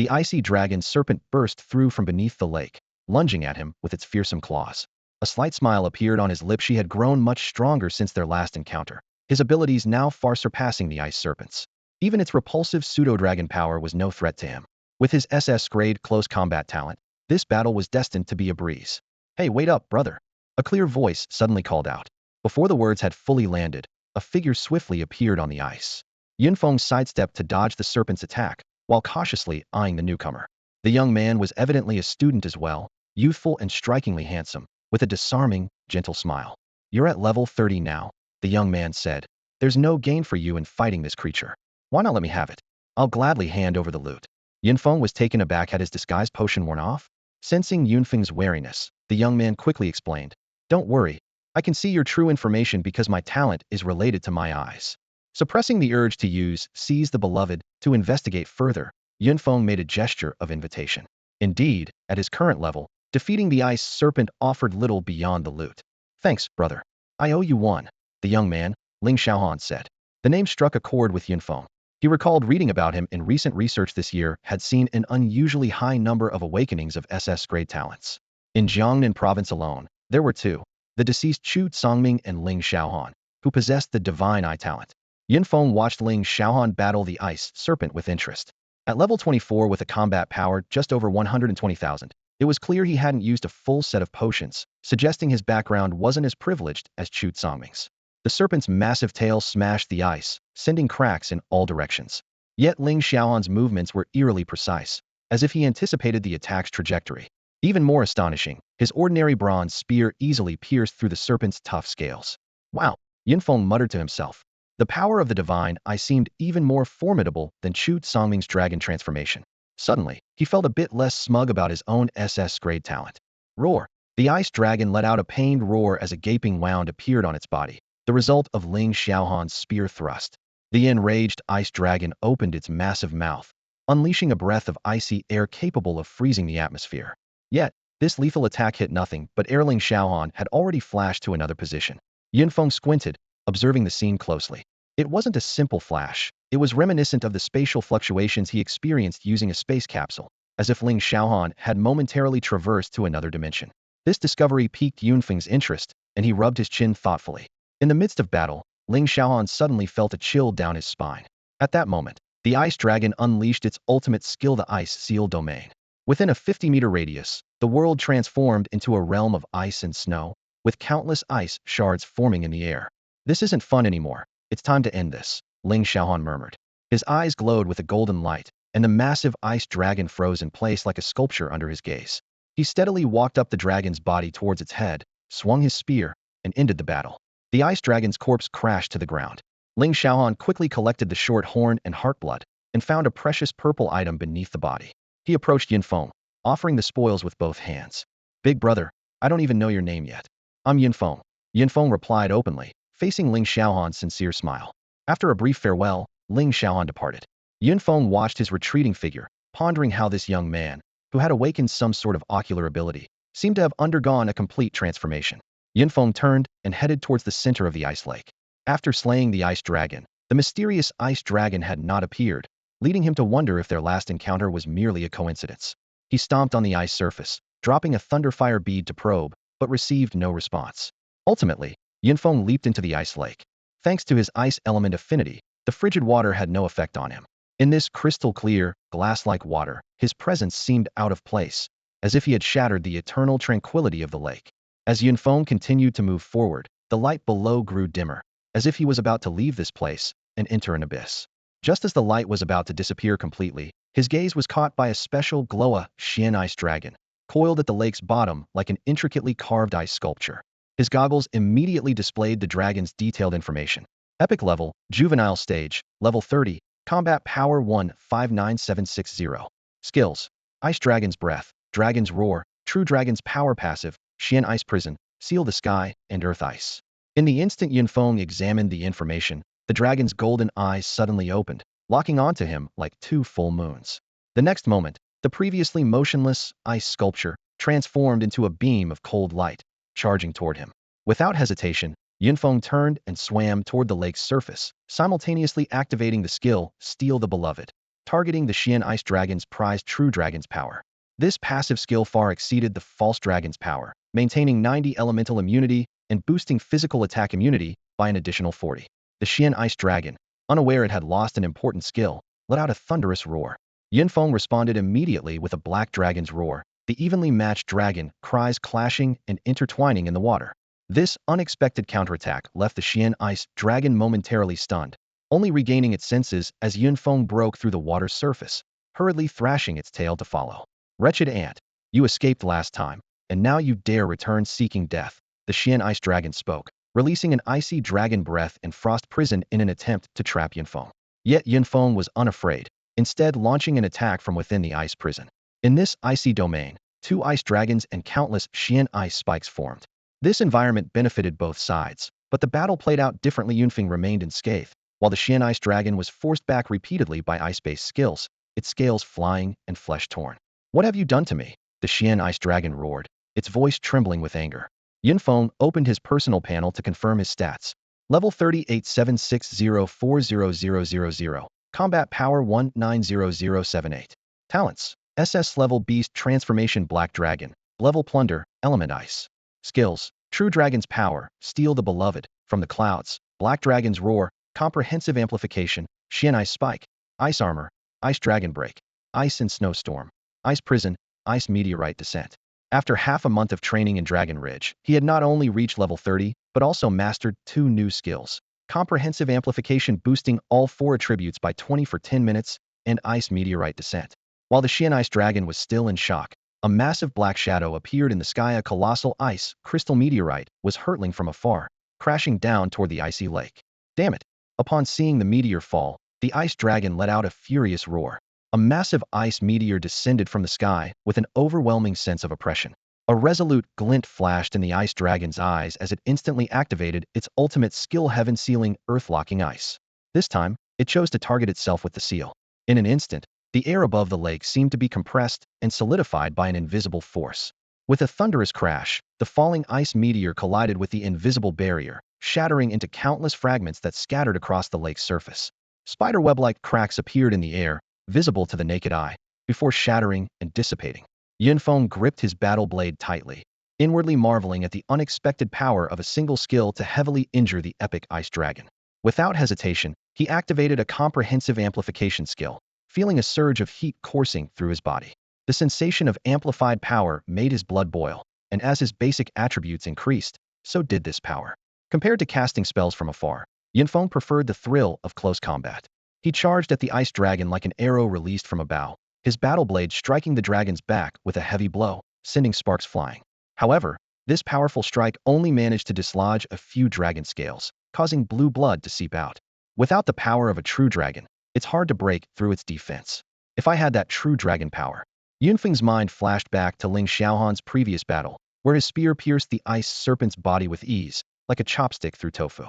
icy dragon serpent burst through from beneath the lake, lunging at him with its fearsome claws. A slight smile appeared on his lips. She had grown much stronger since their last encounter, his abilities now far surpassing the ice serpent's. Even its repulsive pseudo-dragon power was no threat to him. With his SS-grade close combat talent, this battle was destined to be a breeze. Hey, wait up, brother. A clear voice suddenly called out. Before the words had fully landed, a figure swiftly appeared on the ice. Yunfeng sidestepped to dodge the serpent's attack, while cautiously eyeing the newcomer. The young man was evidently a student as well, youthful and strikingly handsome, with a disarming, gentle smile. You're at level 30 now, the young man said. There's no gain for you in fighting this creature. Why not let me have it? I'll gladly hand over the loot. Yunfeng was taken aback. Had his disguise potion worn off? Sensing Yunfeng's wariness, the young man quickly explained. Don't worry, I can see your true information because my talent is related to my eyes. Suppressing the urge to seize the beloved, to investigate further, Yunfeng made a gesture of invitation. Indeed, at his current level, defeating the ice serpent offered little beyond the loot. Thanks, brother. I owe you one, the young man, Ling Xiaohan said. The name struck a chord with Yunfeng. He recalled reading about him in recent research this year had seen an unusually high number of awakenings of SS-grade talents. In Jiangnan province alone, there were two, the deceased Chu Songming and Ling Xiaohan, who possessed the divine eye talent. Yunfeng watched Ling Xiaohan battle the ice serpent with interest. At level 24 with a combat power just over 120,000, it was clear he hadn't used a full set of potions, suggesting his background wasn't as privileged as Chu Songming's. The serpent's massive tail smashed the ice, sending cracks in all directions. Yet Ling Xiaohan's movements were eerily precise, as if he anticipated the attack's trajectory. Even more astonishing, his ordinary bronze spear easily pierced through the serpent's tough scales. Wow, Yunfeng muttered to himself. The power of the divine eye seemed even more formidable than Chu Songming's dragon transformation. Suddenly, he felt a bit less smug about his own SS-grade talent. Roar! The ice dragon let out a pained roar as a gaping wound appeared on its body, the result of Ling Xiaohan's spear thrust. The enraged ice dragon opened its massive mouth, unleashing a breath of icy air capable of freezing the atmosphere. Yet, this lethal attack hit nothing but ere Ling Xiaohan had already flashed to another position. Yunfeng squinted, observing the scene closely. It wasn't a simple flash. It was reminiscent of the spatial fluctuations he experienced using a space capsule, as if Ling Xiaohan had momentarily traversed to another dimension. This discovery piqued Yunfeng's interest, and he rubbed his chin thoughtfully. In the midst of battle, Ling Xiaohan suddenly felt a chill down his spine. At that moment, the ice dragon unleashed its ultimate skill, the ice seal domain. Within a 50-meter radius, the world transformed into a realm of ice and snow, with countless ice shards forming in the air. This isn't fun anymore. It's time to end this, Ling Xiaohan murmured. His eyes glowed with a golden light, and the massive ice dragon froze in place like a sculpture under his gaze. He steadily walked up the dragon's body towards its head, swung his spear, and ended the battle. The ice dragon's corpse crashed to the ground. Ling Xiaohan quickly collected the short horn and heartblood, and found a precious purple item beneath the body. He approached Yunfeng, offering the spoils with both hands. Big brother, I don't even know your name yet. I'm Yunfeng. Yunfeng replied openly, facing Ling Xiaohan's sincere smile. After a brief farewell, Ling Xiaohan departed. Yunfeng watched his retreating figure, pondering how this young man, who had awakened some sort of ocular ability, seemed to have undergone a complete transformation. Yunfeng turned and headed towards the center of the ice lake. After slaying the ice dragon, the mysterious ice dragon had not appeared, leading him to wonder if their last encounter was merely a coincidence. He stomped on the ice surface, dropping a thunderfire bead to probe, but received no response. Ultimately, Yunfeng leaped into the ice lake. Thanks to his ice element affinity, the frigid water had no effect on him. In this crystal-clear, glass-like water, his presence seemed out of place, as if he had shattered the eternal tranquility of the lake. As Yunfeng continued to move forward, the light below grew dimmer, as if he was about to leave this place and enter an abyss. Just as the light was about to disappear completely, his gaze was caught by a special Gloa Xian ice dragon, coiled at the lake's bottom like an intricately carved ice sculpture. His goggles immediately displayed the dragon's detailed information. Epic level, juvenile stage, level 30, combat power 159760. Skills: Ice Dragon's Breath, Dragon's Roar, True Dragon's Power Passive, Xian Ice Prison, Seal the Sky, and Earth Ice. In the instant Yunfeng examined the information, the dragon's golden eyes suddenly opened, locking onto him like two full moons. The next moment, the previously motionless ice sculpture transformed into a beam of cold light, charging toward him. Without hesitation, Yunfeng turned and swam toward the lake's surface, simultaneously activating the skill Steal the Beloved, targeting the Xian Ice Dragon's prized True Dragon's power. This passive skill far exceeded the False Dragon's power, maintaining 90 elemental immunity and boosting physical attack immunity by an additional 40. The Xian Ice Dragon, unaware it had lost an important skill, let out a thunderous roar. Yunfeng responded immediately with a Black Dragon's Roar, the evenly matched dragon cries clashing and intertwining in the water. This unexpected counterattack left the Xian Ice Dragon momentarily stunned, only regaining its senses as Yunfeng broke through the water's surface, hurriedly thrashing its tail to follow. Wretched ant, you escaped last time, and now you dare return seeking death, the Xian Ice Dragon spoke, releasing an icy dragon breath and frost prison in an attempt to trap Yunfeng. Yet Yunfeng was unafraid, instead launching an attack from within the ice prison. In this icy domain, two ice dragons and countless Xian ice spikes formed. This environment benefited both sides, but the battle played out differently. Yunfeng remained unscathed, while the Xian Ice Dragon was forced back repeatedly by ice-based skills, its scales flying and flesh torn. What have you done to me? The Xian Ice Dragon roared, its voice trembling with anger. Yunfeng opened his personal panel to confirm his stats. Level 3876040000. Combat Power 190078. Talents: SS Level Beast Transformation Black Dragon, Level Plunder, Element Ice. Skills: True Dragon's Power, Steal the Beloved, From the Clouds, Black Dragon's Roar, Comprehensive Amplification, Xian Ice Spike, Ice Armor, Ice Dragon Break, Ice and Snowstorm, Ice Prison, Ice Meteorite Descent. After half a month of training in Dragon Ridge, he had not only reached level 30, but also mastered two new skills: Comprehensive Amplification boosting all 4 attributes by 20 for 10 minutes, and Ice Meteorite Descent. While the Xian Ice Dragon was still in shock, a massive black shadow appeared in the sky. A colossal ice crystal meteorite was hurtling from afar, crashing down toward the icy lake. Damn it! Upon seeing the meteor fall, the ice dragon let out a furious roar. A massive ice meteor descended from the sky with an overwhelming sense of oppression. A resolute glint flashed in the ice dragon's eyes as it instantly activated its ultimate skill, heaven-sealing, earth-locking ice. This time, it chose to target itself with the seal. In an instant, the air above the lake seemed to be compressed and solidified by an invisible force. With a thunderous crash, the falling ice meteor collided with the invisible barrier, shattering into countless fragments that scattered across the lake's surface. Spiderweb-like cracks appeared in the air, visible to the naked eye, before shattering and dissipating. Yunfeng gripped his battle blade tightly, inwardly marveling at the unexpected power of a single skill to heavily injure the epic ice dragon. Without hesitation, he activated a comprehensive amplification skill, feeling a surge of heat coursing through his body. The sensation of amplified power made his blood boil, and as his basic attributes increased, so did this power. Compared to casting spells from afar, Yunfeng preferred the thrill of close combat. He charged at the ice dragon like an arrow released from a bow, his battle blade striking the dragon's back with a heavy blow, sending sparks flying. However, this powerful strike only managed to dislodge a few dragon scales, causing blue blood to seep out. Without the power of a true dragon, it's hard to break through its defense. If I had that true dragon power. Yunfeng's mind flashed back to Ling Xiaohan's previous battle, where his spear pierced the ice serpent's body with ease, like a chopstick through tofu.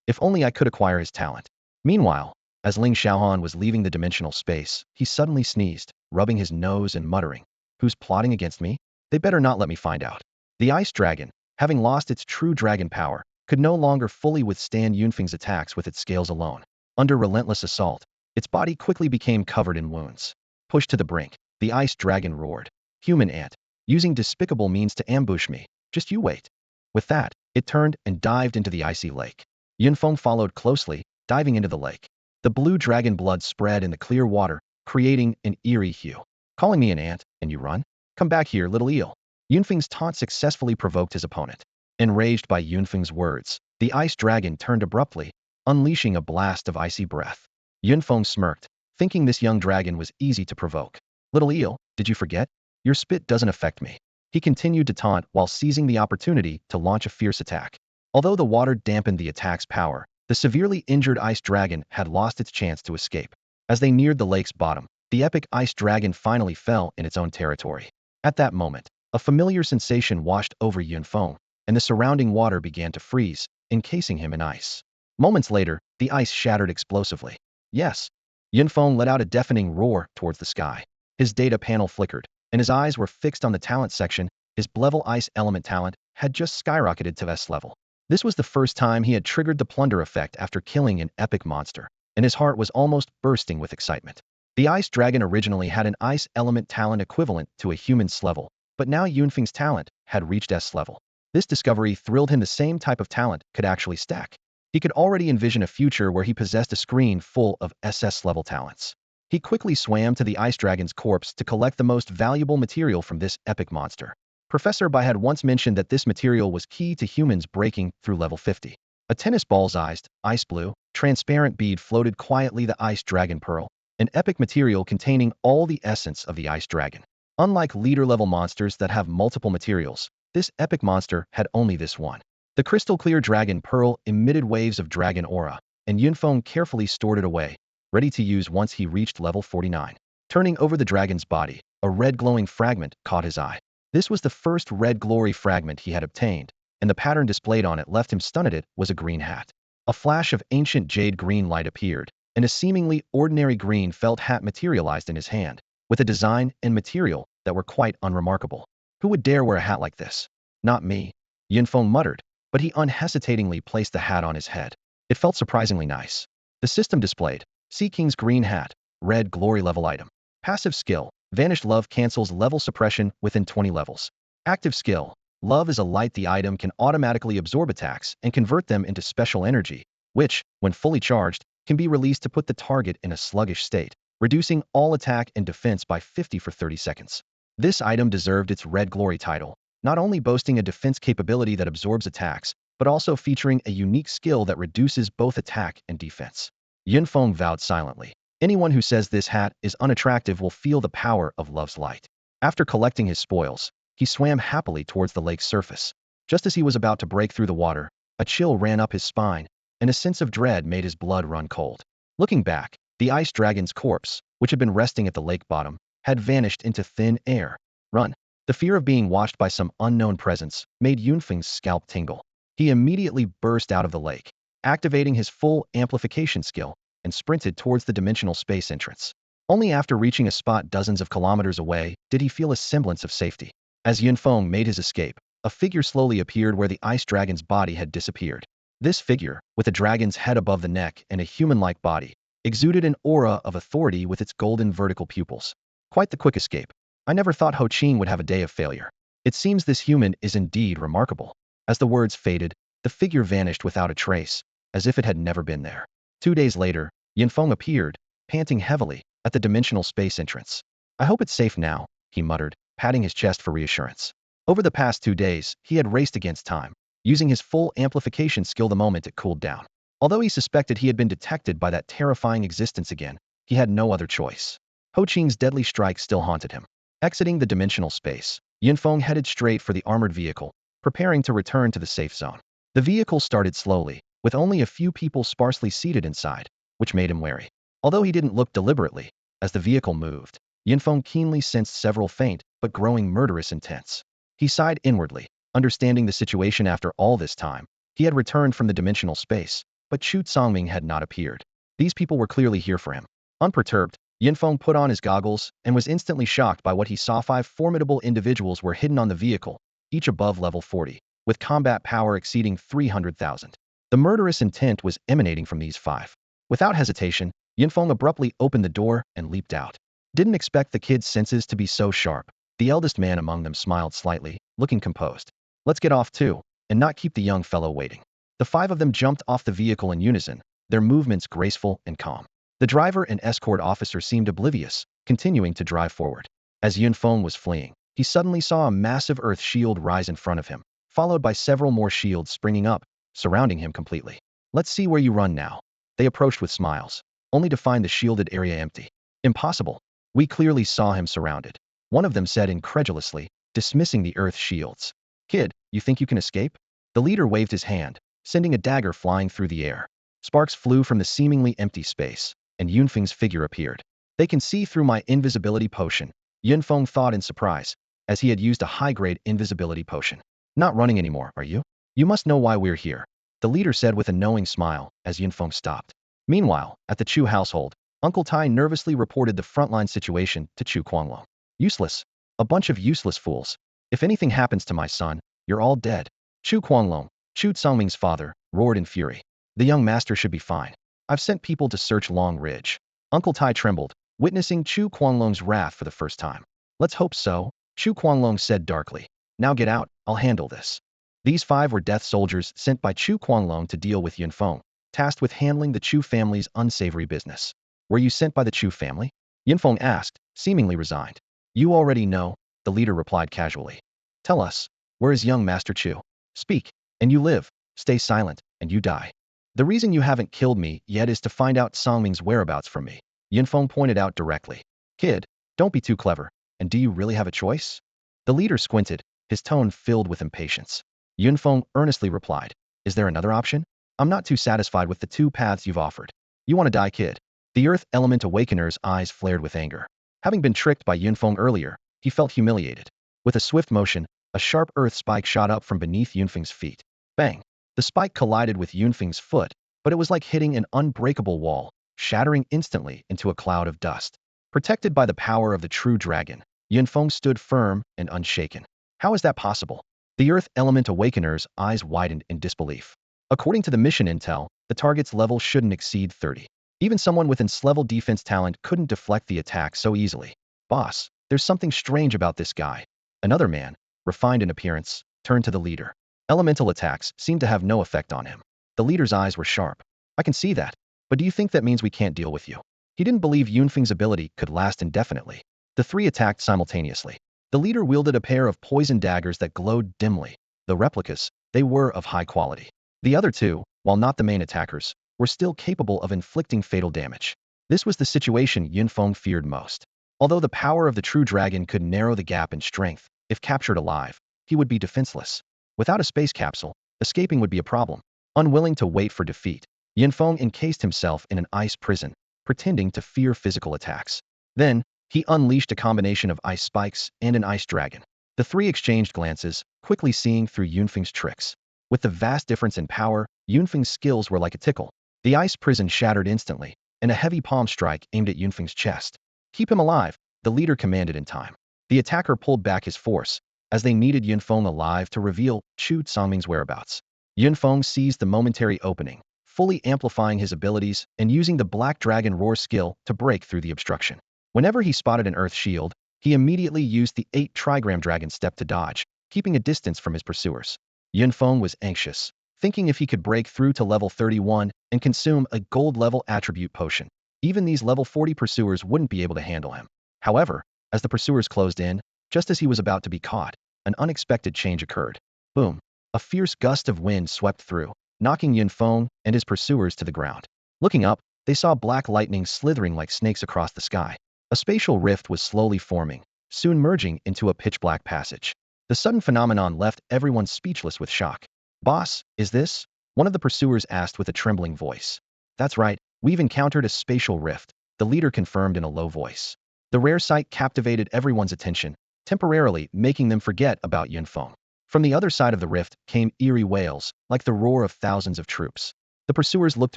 If only I could acquire his talent. Meanwhile, as Ling Xiaohan was leaving the dimensional space, he suddenly sneezed, rubbing his nose and muttering, "Who's plotting against me? They better not let me find out." The ice dragon, having lost its true dragon power, could no longer fully withstand Yunfeng's attacks with its scales alone. Under relentless assault, its body quickly became covered in wounds. Pushed to the brink, the ice dragon roared, "Human ant, using despicable means to ambush me. Just you wait." With that, it turned and dived into the icy lake. Yunfeng followed closely, diving into the lake. The blue dragon blood spread in the clear water, creating an eerie hue. "Calling me an ant, and you run? Come back here, little eel." Yunfeng's taunt successfully provoked his opponent. Enraged by Yunfeng's words, The ice dragon turned abruptly, unleashing a blast of icy breath. Yunfeng smirked, thinking this young dragon was easy to provoke. Little eel, did you forget? Your spit doesn't affect me. He continued to taunt while seizing the opportunity to launch a fierce attack. Although the water dampened the attack's power, the severely injured ice dragon had lost its chance to escape. As they neared the lake's bottom, the epic ice dragon finally fell in its own territory. At that moment, a familiar sensation washed over Yunfeng, and the surrounding water began to freeze, encasing him in ice. Moments later, the ice shattered explosively. Yes. Yunfeng let out a deafening roar towards the sky. His data panel flickered, and his eyes were fixed on the talent section. His Blevel Ice Element talent had just skyrocketed to S level. This was the first time he had triggered the plunder effect after killing an epic monster, and his heart was almost bursting with excitement. The Ice Dragon originally had an Ice Element talent equivalent to a human's level, but now Yunfeng's talent had reached S level. This discovery thrilled him. The same type of talent could actually stack. He could already envision a future where he possessed a screen full of SS-level talents. He quickly swam to the ice dragon's corpse to collect the most valuable material from this epic monster. Professor Bai had once mentioned that this material was key to humans breaking through level 50. A tennis ball's-sized, ice blue, transparent bead floated quietly. The ice dragon pearl, an epic material containing all the essence of the ice dragon. Unlike leader-level monsters that have multiple materials, this epic monster had only this one. The crystal-clear dragon pearl emitted waves of dragon aura, and Yunfeng carefully stored it away, ready to use once he reached level 49. Turning over the dragon's body, a red glowing fragment caught his eye. This was the first red glory fragment he had obtained, and the pattern displayed on it left him stunned. It was a green hat. A flash of ancient jade green light appeared, and a seemingly ordinary green felt hat materialized in his hand, with a design and material that were quite unremarkable. Who would dare wear a hat like this? Not me, Yunfeng muttered, but he unhesitatingly placed the hat on his head. It felt surprisingly nice. The system displayed, Sea King's green hat, red glory level item. Passive skill, Vanished Love cancels level suppression within 20 levels. Active skill, Love is a light. The item can automatically absorb attacks and convert them into special energy, which, when fully charged, can be released to put the target in a sluggish state, reducing all attack and defense by 50 for 30 seconds. This item deserved its red glory title, not only boasting a defense capability that absorbs attacks, but also featuring a unique skill that reduces both attack and defense. Yunfeng vowed silently. Anyone who says this hat is unattractive will feel the power of love's light. After collecting his spoils, he swam happily towards the lake's surface. Just as he was about to break through the water, a chill ran up his spine, and a sense of dread made his blood run cold. Looking back, the ice dragon's corpse, which had been resting at the lake bottom, had vanished into thin air. Run! The fear of being watched by some unknown presence made Yunfeng's scalp tingle. He immediately burst out of the lake, activating his full amplification skill, and sprinted towards the dimensional space entrance. Only after reaching a spot dozens of kilometers away did he feel a semblance of safety. As Yunfeng made his escape, a figure slowly appeared where the ice dragon's body had disappeared. This figure, with a dragon's head above the neck and a human-like body, exuded an aura of authority with its golden vertical pupils. Quite the quick escape. I never thought Ho Qing would have a day of failure. It seems this human is indeed remarkable. As the words faded, the figure vanished without a trace, as if it had never been there. 2 days later, Yunfeng appeared, panting heavily, at the dimensional space entrance. I hope it's safe now, he muttered, patting his chest for reassurance. Over the past 2 days, he had raced against time, using his full amplification skill the moment it cooled down. Although he suspected he had been detected by that terrifying existence again, he had no other choice. Ho Qing's deadly strike still haunted him. Exiting the dimensional space, Yunfeng headed straight for the armored vehicle, preparing to return to the safe zone. The vehicle started slowly, with only a few people sparsely seated inside, which made him wary. Although he didn't look deliberately, as the vehicle moved, Yunfeng keenly sensed several faint but growing murderous intents. He sighed inwardly, understanding the situation. After all this time, he had returned from the dimensional space, but Chu Songming had not appeared. These people were clearly here for him. Unperturbed, Yunfeng put on his goggles and was instantly shocked by what he saw. 5 formidable individuals were hidden on the vehicle, each above level 40, with combat power exceeding 300,000. The murderous intent was emanating from these 5. Without hesitation, Yunfeng abruptly opened the door and leaped out. Didn't expect the kids' senses to be so sharp. The eldest man among them smiled slightly, looking composed. Let's get off too, and not keep the young fellow waiting. The 5 of them jumped off the vehicle in unison, their movements graceful and calm. The driver and escort officer seemed oblivious, continuing to drive forward. As Yunfeng was fleeing, he suddenly saw a massive earth shield rise in front of him, followed by several more shields springing up, surrounding him completely. Let's see where you run now. They approached with smiles, only to find the shielded area empty. Impossible. We clearly saw him surrounded. One of them said incredulously, dismissing the Earth's shields. Kid, you think you can escape? The leader waved his hand, sending a dagger flying through the air. Sparks flew from the seemingly empty space, and Yunfeng's figure appeared. They can see through my invisibility potion, Yunfeng thought in surprise, as he had used a high-grade invisibility potion. Not running anymore, are you? You must know why we're here, the leader said with a knowing smile as Yunfeng stopped. Meanwhile, at the Chu household, Uncle Tai nervously reported the frontline situation to Chu Guanglong. Useless. A bunch of useless fools. If anything happens to my son, you're all dead. Chu Guanglong, Chu Tsangming's father, roared in fury. The young master should be fine. I've sent people to search Long Ridge. Uncle Tai trembled, witnessing Chu Guanglong's wrath for the first time. Let's hope so, Chu Guanglong said darkly. Now get out, I'll handle this. These 5 were death soldiers sent by Chu Guanglong to deal with Yunfeng, tasked with handling the Chu family's unsavory business. Were you sent by the Chu family? Yunfeng asked, seemingly resigned. You already know, the leader replied casually. Tell us, where is young Master Chu? Speak, and you live. Stay silent, and you die. The reason you haven't killed me yet is to find out Songming's whereabouts from me, Yunfeng pointed out directly. Kid, don't be too clever, and do you really have a choice? The leader squinted, his tone filled with impatience. Yunfeng earnestly replied, is there another option? I'm not too satisfied with the 2 paths you've offered. You want to die, kid? The Earth Element Awakener's eyes flared with anger. Having been tricked by Yunfeng earlier, he felt humiliated. With a swift motion, a sharp earth spike shot up from beneath Yunfeng's feet. Bang! The spike collided with Yunfeng's foot, but it was like hitting an unbreakable wall, shattering instantly into a cloud of dust. Protected by the power of the true dragon, Yunfeng stood firm and unshaken. How is that possible? The Earth Element Awakener's eyes widened in disbelief. According to the mission intel, the target's level shouldn't exceed 30. Even someone with S-level defense talent couldn't deflect the attack so easily. Boss, there's something strange about this guy. Another man, refined in appearance, turned to the leader. Elemental attacks seemed to have no effect on him. The leader's eyes were sharp. I can see that. But do you think that means we can't deal with you? He didn't believe Yunfeng's ability could last indefinitely. The 3 attacked simultaneously. The leader wielded a pair of poison daggers that glowed dimly. The replicas, they were of high quality. The other 2, while not the main attackers, were still capable of inflicting fatal damage. This was the situation Yunfeng feared most. Although the power of the true dragon could narrow the gap in strength, if captured alive, he would be defenseless. Without a space capsule, escaping would be a problem. Unwilling to wait for defeat, Yunfeng encased himself in an ice prison, pretending to fear physical attacks. Then, he unleashed a combination of ice spikes and an ice dragon. The 3 exchanged glances, quickly seeing through Yunfeng's tricks. With the vast difference in power, Yunfeng's skills were like a tickle. The ice prison shattered instantly, and a heavy palm strike aimed at Yunfeng's chest. Keep him alive, the leader commanded in time. The attacker pulled back his force, as they needed Yunfeng alive to reveal Chu Tsangming's whereabouts. Yunfeng seized the momentary opening, fully amplifying his abilities and using the Black Dragon Roar skill to break through the obstruction. Whenever he spotted an earth shield, he immediately used the 8 trigram dragon step to dodge, keeping a distance from his pursuers. Yunfeng was anxious, thinking if he could break through to level 31 and consume a gold-level attribute potion, even these level 40 pursuers wouldn't be able to handle him. However, as the pursuers closed in, just as he was about to be caught, an unexpected change occurred. Boom! A fierce gust of wind swept through, knocking Yunfeng and his pursuers to the ground. Looking up, they saw black lightning slithering like snakes across the sky. A spatial rift was slowly forming, soon merging into a pitch-black passage. The sudden phenomenon left everyone speechless with shock. Boss, is this? One of the pursuers asked with a trembling voice. That's right, we've encountered a spatial rift, the leader confirmed in a low voice. The rare sight captivated everyone's attention, temporarily making them forget about Yunfeng. From the other side of the rift came eerie wails, like the roar of thousands of troops. The pursuers looked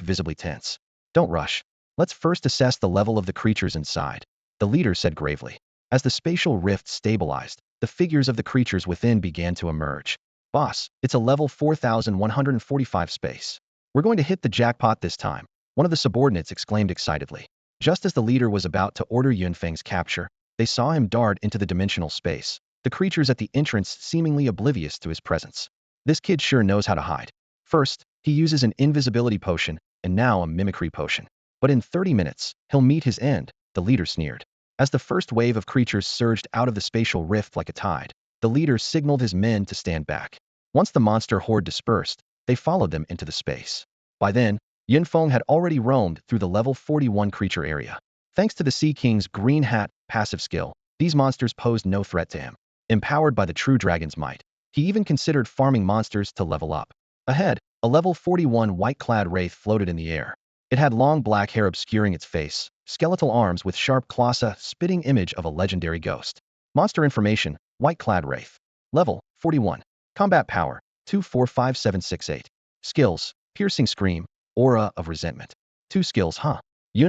visibly tense. Don't rush. Let's first assess the level of the creatures inside, the leader said gravely. As the spatial rift stabilized, the figures of the creatures within began to emerge. Boss, it's a level 4145 space. We're going to hit the jackpot this time, one of the subordinates exclaimed excitedly. Just as the leader was about to order Yunfeng's capture, they saw him dart into the dimensional space, the creatures at the entrance seemingly oblivious to his presence. This kid sure knows how to hide. First, he uses an invisibility potion, and now a mimicry potion. But in 30 minutes, he'll meet his end, the leader sneered. As the first wave of creatures surged out of the spatial rift like a tide, the leader signaled his men to stand back. Once the monster horde dispersed, They followed them into the space. By then, Feng had already roamed through the level 41 creature area. Thanks to the Sea King's green hat passive skill, these monsters posed no threat to him. Empowered by the true dragon's might, he even considered farming monsters to level up. Ahead, a level 41 white-clad wraith floated in the air. It had long black hair obscuring its face, skeletal arms with sharp claws, a spitting image of a legendary ghost. Monster information, white-clad wraith. Level, 41. Combat power, 245768. Skills, piercing scream, aura of resentment. 2 skills, huh?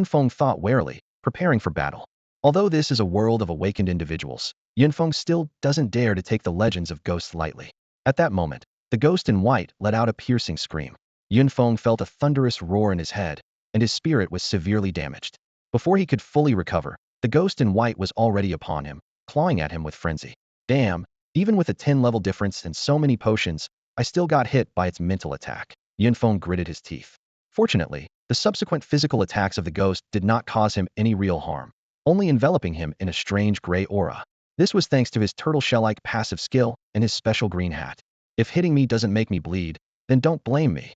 Feng thought warily, preparing for battle. Although this is a world of awakened individuals, Feng still doesn't dare to take the legends of ghosts lightly. At that moment, the ghost in white let out a piercing scream. Feng felt a thunderous roar in his head, and his spirit was severely damaged. Before he could fully recover, the ghost in white was already upon him, clawing at him with frenzy. Damn, even with a 10-level difference and so many potions, I still got hit by its mental attack. Feng gritted his teeth. Fortunately, the subsequent physical attacks of the ghost did not cause him any real harm, only enveloping him in a strange gray aura. This was thanks to his turtle shell-like passive skill and his special green hat. If hitting me doesn't make me bleed, then don't blame me.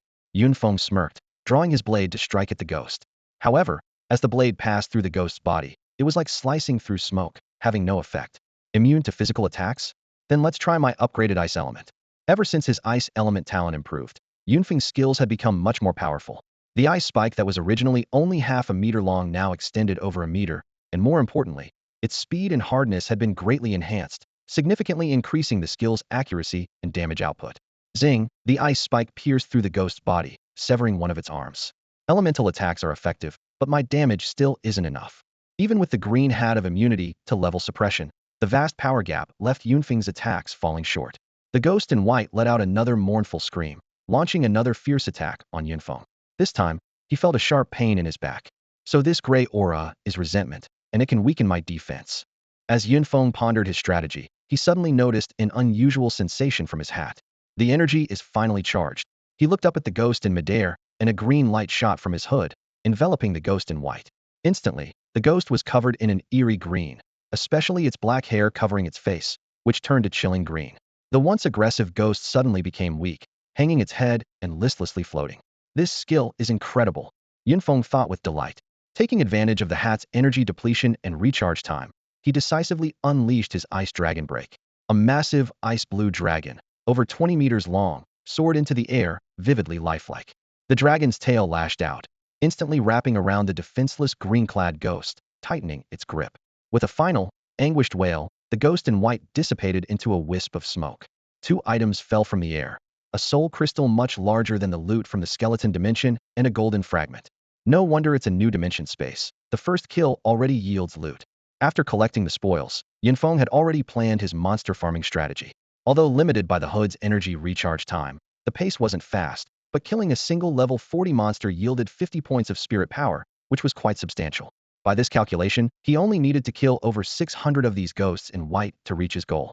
Feng smirked, drawing his blade to strike at the ghost. However, as the blade passed through the ghost's body, it was like slicing through smoke, having no effect. Immune to physical attacks? Then let's try my upgraded ice element. Ever since his ice element talent improved, Feng's skills had become much more powerful. The ice spike that was originally only half a meter long now extended over a meter, and more importantly, its speed and hardness had been greatly enhanced, significantly increasing the skill's accuracy and damage output. Zing, the ice spike pierced through the ghost's body, severing one of its arms. Elemental attacks are effective, but my damage still isn't enough. Even with the green hat of immunity to level suppression, the vast power gap left Feng's attacks falling short. The ghost in white let out another mournful scream, launching another fierce attack on Feng. This time, he felt a sharp pain in his back. So this gray aura is resentment, and it can weaken my defense. As Feng pondered his strategy, he suddenly noticed an unusual sensation from his hat. The energy is finally charged. He looked up at the ghost in midair, and a green light shot from his hood, enveloping the ghost in white. Instantly, the ghost was covered in an eerie green, especially its black hair covering its face, which turned a chilling green. The once aggressive ghost suddenly became weak, hanging its head and listlessly floating. This skill is incredible, Feng thought with delight. Taking advantage of the hat's energy depletion and recharge time, he decisively unleashed his ice dragon break. A massive ice blue dragon, over 20 meters long, soared into the air, vividly lifelike. The dragon's tail lashed out, instantly wrapping around the defenseless green-clad ghost, tightening its grip. With a final, anguished wail, the ghost in white dissipated into a wisp of smoke. 2 items fell from the air: a soul crystal much larger than the loot from the skeleton dimension, and a golden fragment. No wonder it's a new dimension space. The first kill already yields loot. After collecting the spoils, Feng had already planned his monster farming strategy. Although limited by the hood's energy recharge time, the pace wasn't fast, but killing a single level 40 monster yielded 50 points of spirit power, which was quite substantial. By this calculation, he only needed to kill over 600 of these ghosts in white to reach his goal.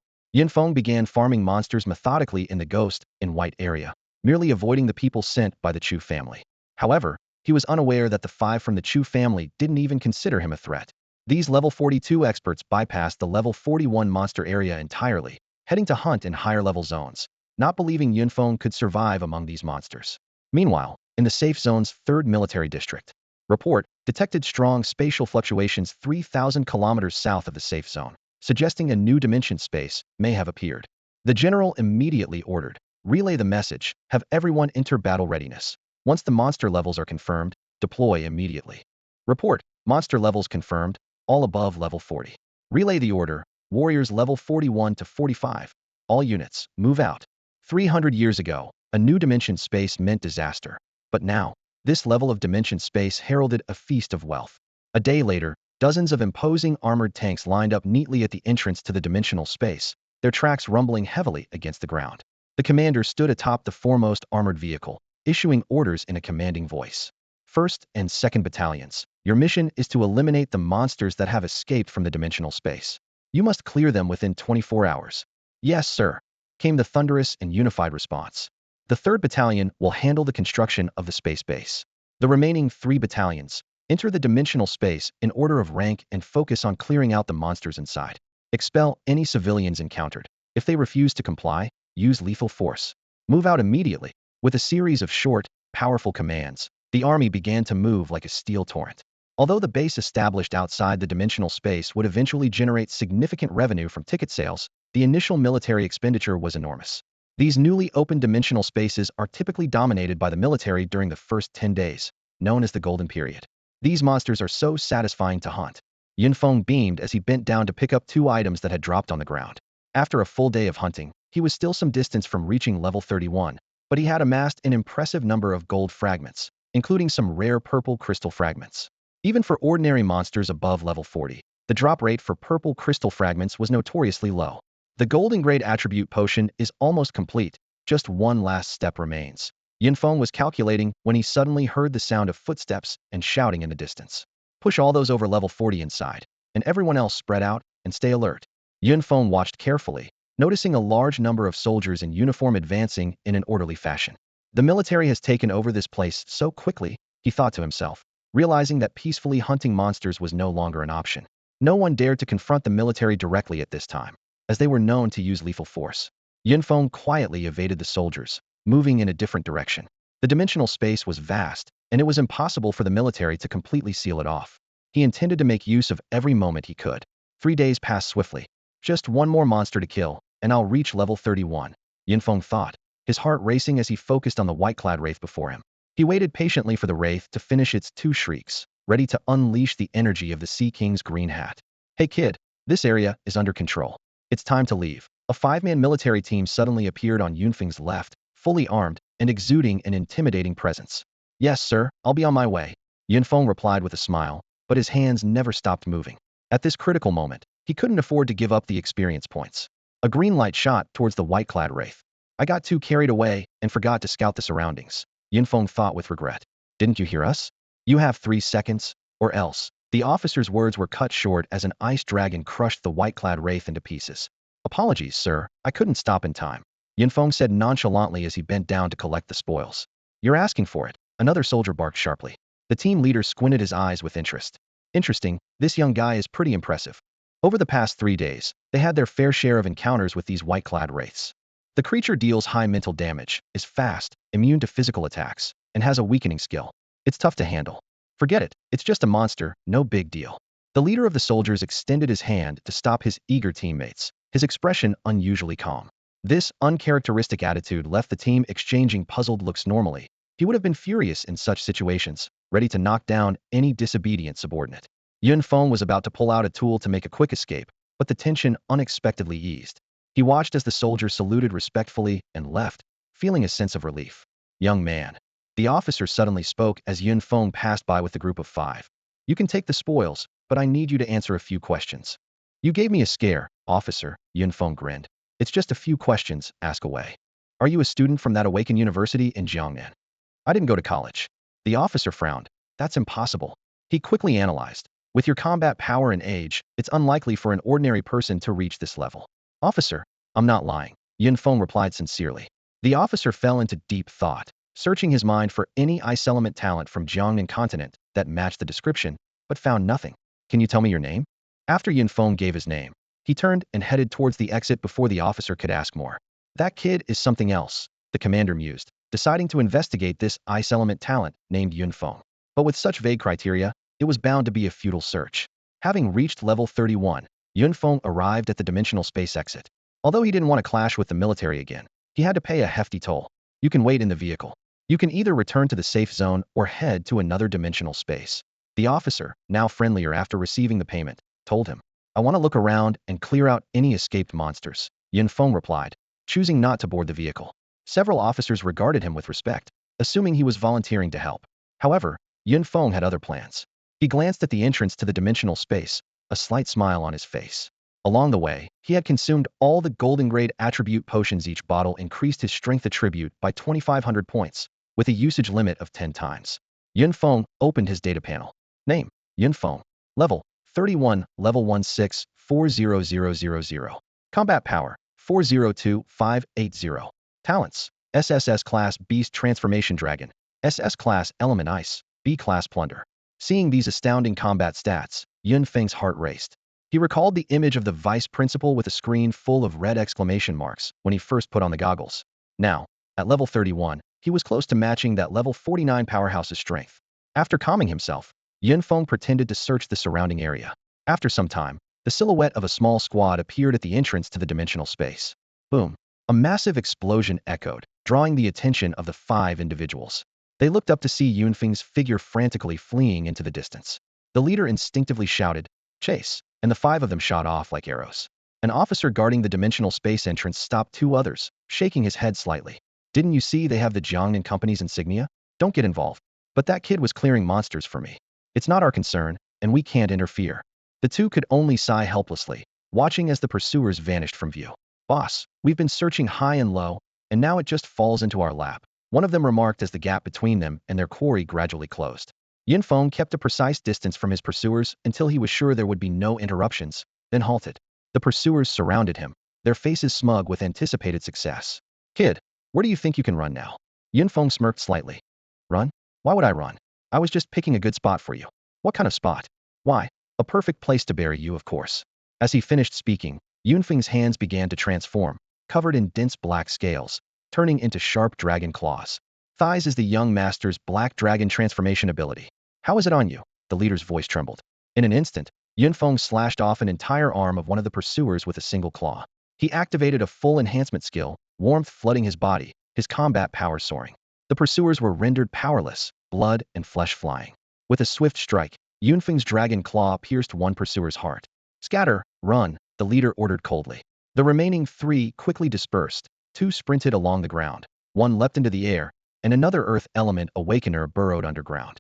Feng began farming monsters methodically in the ghost in white area, merely avoiding the people sent by the Chu family. However, he was unaware that the 5 from the Chu family didn't even consider him a threat. These level 42 experts bypassed the level 41 monster area entirely, heading to hunt in higher level zones, not believing Feng could survive among these monsters. Meanwhile, in the safe zone's 3rd military district, report detected strong spatial fluctuations 3,000 kilometers south of the safe zone, suggesting a new dimension space may have appeared. The general immediately ordered, relay the message, have everyone enter battle readiness. Once the monster levels are confirmed, deploy immediately. Report, monster levels confirmed, all above level 40. Relay the order, warriors level 41 to 45. All units, move out. 300 years ago, a new dimension space meant disaster. But now, this level of dimension space heralded a feast of wealth. A day later, dozens of imposing armored tanks lined up neatly at the entrance to the dimensional space, their tracks rumbling heavily against the ground. The commander stood atop the foremost armored vehicle, issuing orders in a commanding voice. 1st and 2nd Battalions, your mission is to eliminate the monsters that have escaped from the dimensional space. You must clear them within 24 hours. Yes, sir, came the thunderous and unified response. The 3rd Battalion will handle the construction of the space base. The remaining 3 battalions enter the dimensional space in order of rank and focus on clearing out the monsters inside. Expel any civilians encountered. If they refuse to comply, use lethal force. Move out immediately. With a series of short, powerful commands, the army began to move like a steel torrent. Although the base established outside the dimensional space would eventually generate significant revenue from ticket sales, the initial military expenditure was enormous. These newly opened dimensional spaces are typically dominated by the military during the first 10 days, known as the Golden Period. These monsters are so satisfying to hunt. Yunfeng beamed as he bent down to pick up 2 items that had dropped on the ground. After a full day of hunting, he was still some distance from reaching level 31, but he had amassed an impressive number of gold fragments, including some rare purple crystal fragments. Even for ordinary monsters above level 40, the drop rate for purple crystal fragments was notoriously low. The golden grade attribute potion is almost complete, just one last step remains. Yunfeng was calculating when he suddenly heard the sound of footsteps and shouting in the distance. Push all those over level 40 inside, and everyone else spread out and stay alert. Yunfeng watched carefully, noticing a large number of soldiers in uniform advancing in an orderly fashion. The military has taken over this place so quickly, he thought to himself, realizing that peacefully hunting monsters was no longer an option. No one dared to confront the military directly at this time, as they were known to use lethal force. Yunfeng quietly evaded the soldiers, moving in a different direction. The dimensional space was vast, and it was impossible for the military to completely seal it off. He intended to make use of every moment he could. 3 days passed swiftly. Just one more monster to kill, and I'll reach level 31, Yunfeng thought, his heart racing as he focused on the white-clad wraith before him. He waited patiently for the wraith to finish its 2 shrieks, ready to unleash the energy of the Sea King's green hat. Hey kid, this area is under control. It's time to leave. A 5-man military team suddenly appeared on Yunfeng's left, fully armed and exuding an intimidating presence. Yes, sir, I'll be on my way, Yunfeng replied with a smile, but his hands never stopped moving. At this critical moment, he couldn't afford to give up the experience points. A green light shot towards the white-clad wraith. I got too carried away and forgot to scout the surroundings, Yunfeng thought with regret. Didn't you hear us? You have 3 seconds, or else. The officer's words were cut short as an ice dragon crushed the white-clad wraith into pieces. Apologies, sir, I couldn't stop in time, Yunfeng said nonchalantly as he bent down to collect the spoils. You're asking for it, another soldier barked sharply. The team leader squinted his eyes with interest. Interesting, this young guy is pretty impressive. Over the past 3 days, they had their fair share of encounters with these white-clad wraiths. The creature deals high mental damage, is fast, immune to physical attacks, and has a weakening skill. It's tough to handle. Forget it, it's just a monster, no big deal. The leader of the soldiers extended his hand to stop his eager teammates, his expression unusually calm. This uncharacteristic attitude left the team exchanging puzzled looks normally. He would have been furious in such situations, ready to knock down any disobedient subordinate. Yunfeng was about to pull out a tool to make a quick escape, but the tension unexpectedly eased. He watched as the soldier saluted respectfully and left, feeling a sense of relief. Young man. The officer suddenly spoke as Yunfeng passed by with the group of 5. You can take the spoils, but I need you to answer a few questions. You gave me a scare, officer, Yunfeng grinned. It's just a few questions, ask away. Are you a student from that Awaken University in Jiangnan? I didn't go to college. The officer frowned. That's impossible. He quickly analyzed. With your combat power and age, it's unlikely for an ordinary person to reach this level. Officer, I'm not lying, Yunfeng replied sincerely. The officer fell into deep thought, searching his mind for any ice element talent from Jiangnan continent that matched the description, but found nothing. Can you tell me your name? After Yunfeng gave his name, he turned and headed towards the exit before the officer could ask more. That kid is something else, the commander mused, deciding to investigate this ice element talent named Yunfeng. But with such vague criteria, it was bound to be a futile search. Having reached level 31, Yunfeng arrived at the dimensional space exit. Although he didn't want to clash with the military again, he had to pay a hefty toll. You can wait in the vehicle. You can either return to the safe zone or head to another dimensional space. The officer, now friendlier after receiving the payment, told him. I want to look around and clear out any escaped monsters, Yunfeng replied, choosing not to board the vehicle. Several officers regarded him with respect, assuming he was volunteering to help. However, Yunfeng had other plans. He glanced at the entrance to the dimensional space, a slight smile on his face. Along the way, he had consumed all the golden grade attribute potions. Each bottle increased his strength attribute by 2,500 points, with a usage limit of 10 times. Yunfeng opened his data panel. Name, Yunfeng. Level, 31, level 16-40000. Combat power, 402580. Talents, SSS class Beast Transformation Dragon, SS class Element Ice, B class Plunder. Seeing these astounding combat stats, Yunfeng's heart raced. He recalled the image of the vice principal with a screen full of red exclamation marks when he first put on the goggles. Now, at level 31, he was close to matching that level 49 powerhouse's strength. After calming himself, Feng pretended to search the surrounding area. After some time, the silhouette of a small squad appeared at the entrance to the dimensional space. Boom! A massive explosion echoed, drawing the attention of the 5 individuals. They looked up to see Feng's figure frantically fleeing into the distance. The leader instinctively shouted, "Chase!" and the 5 of them shot off like arrows. An officer guarding the dimensional space entrance stopped 2 others, shaking his head slightly. "Didn't you see they have the Jiang and Company's insignia? Don't get involved." "But that kid was clearing monsters for me. It's not our concern, and we can't interfere." The 2 could only sigh helplessly, watching as the pursuers vanished from view. "Boss, we've been searching high and low, and now it just falls into our lap," one of them remarked as the gap between them and their quarry gradually closed. Feng kept a precise distance from his pursuers until he was sure there would be no interruptions, then halted. The pursuers surrounded him, their faces smug with anticipated success. "Kid, where do you think you can run now?" Feng smirked slightly. "Run? Why would I run? I was just picking a good spot for you." "What kind of spot?" "Why, a perfect place to bury you, of course." As he finished speaking, Feng's hands began to transform, covered in dense black scales, turning into sharp dragon claws. "Thighs is the young master's black dragon transformation ability. How is it on you?" The leader's voice trembled. In an instant, Feng slashed off an entire arm of one of the pursuers with a single claw. He activated a full enhancement skill, warmth flooding his body, his combat power soaring. The pursuers were rendered powerless, blood and flesh flying. With a swift strike, Feng's dragon claw pierced one pursuer's heart. "Scatter, run," the leader ordered coldly. The remaining 3 quickly dispersed. 2 sprinted along the ground, 1 leapt into the air, and another earth element awakener burrowed underground.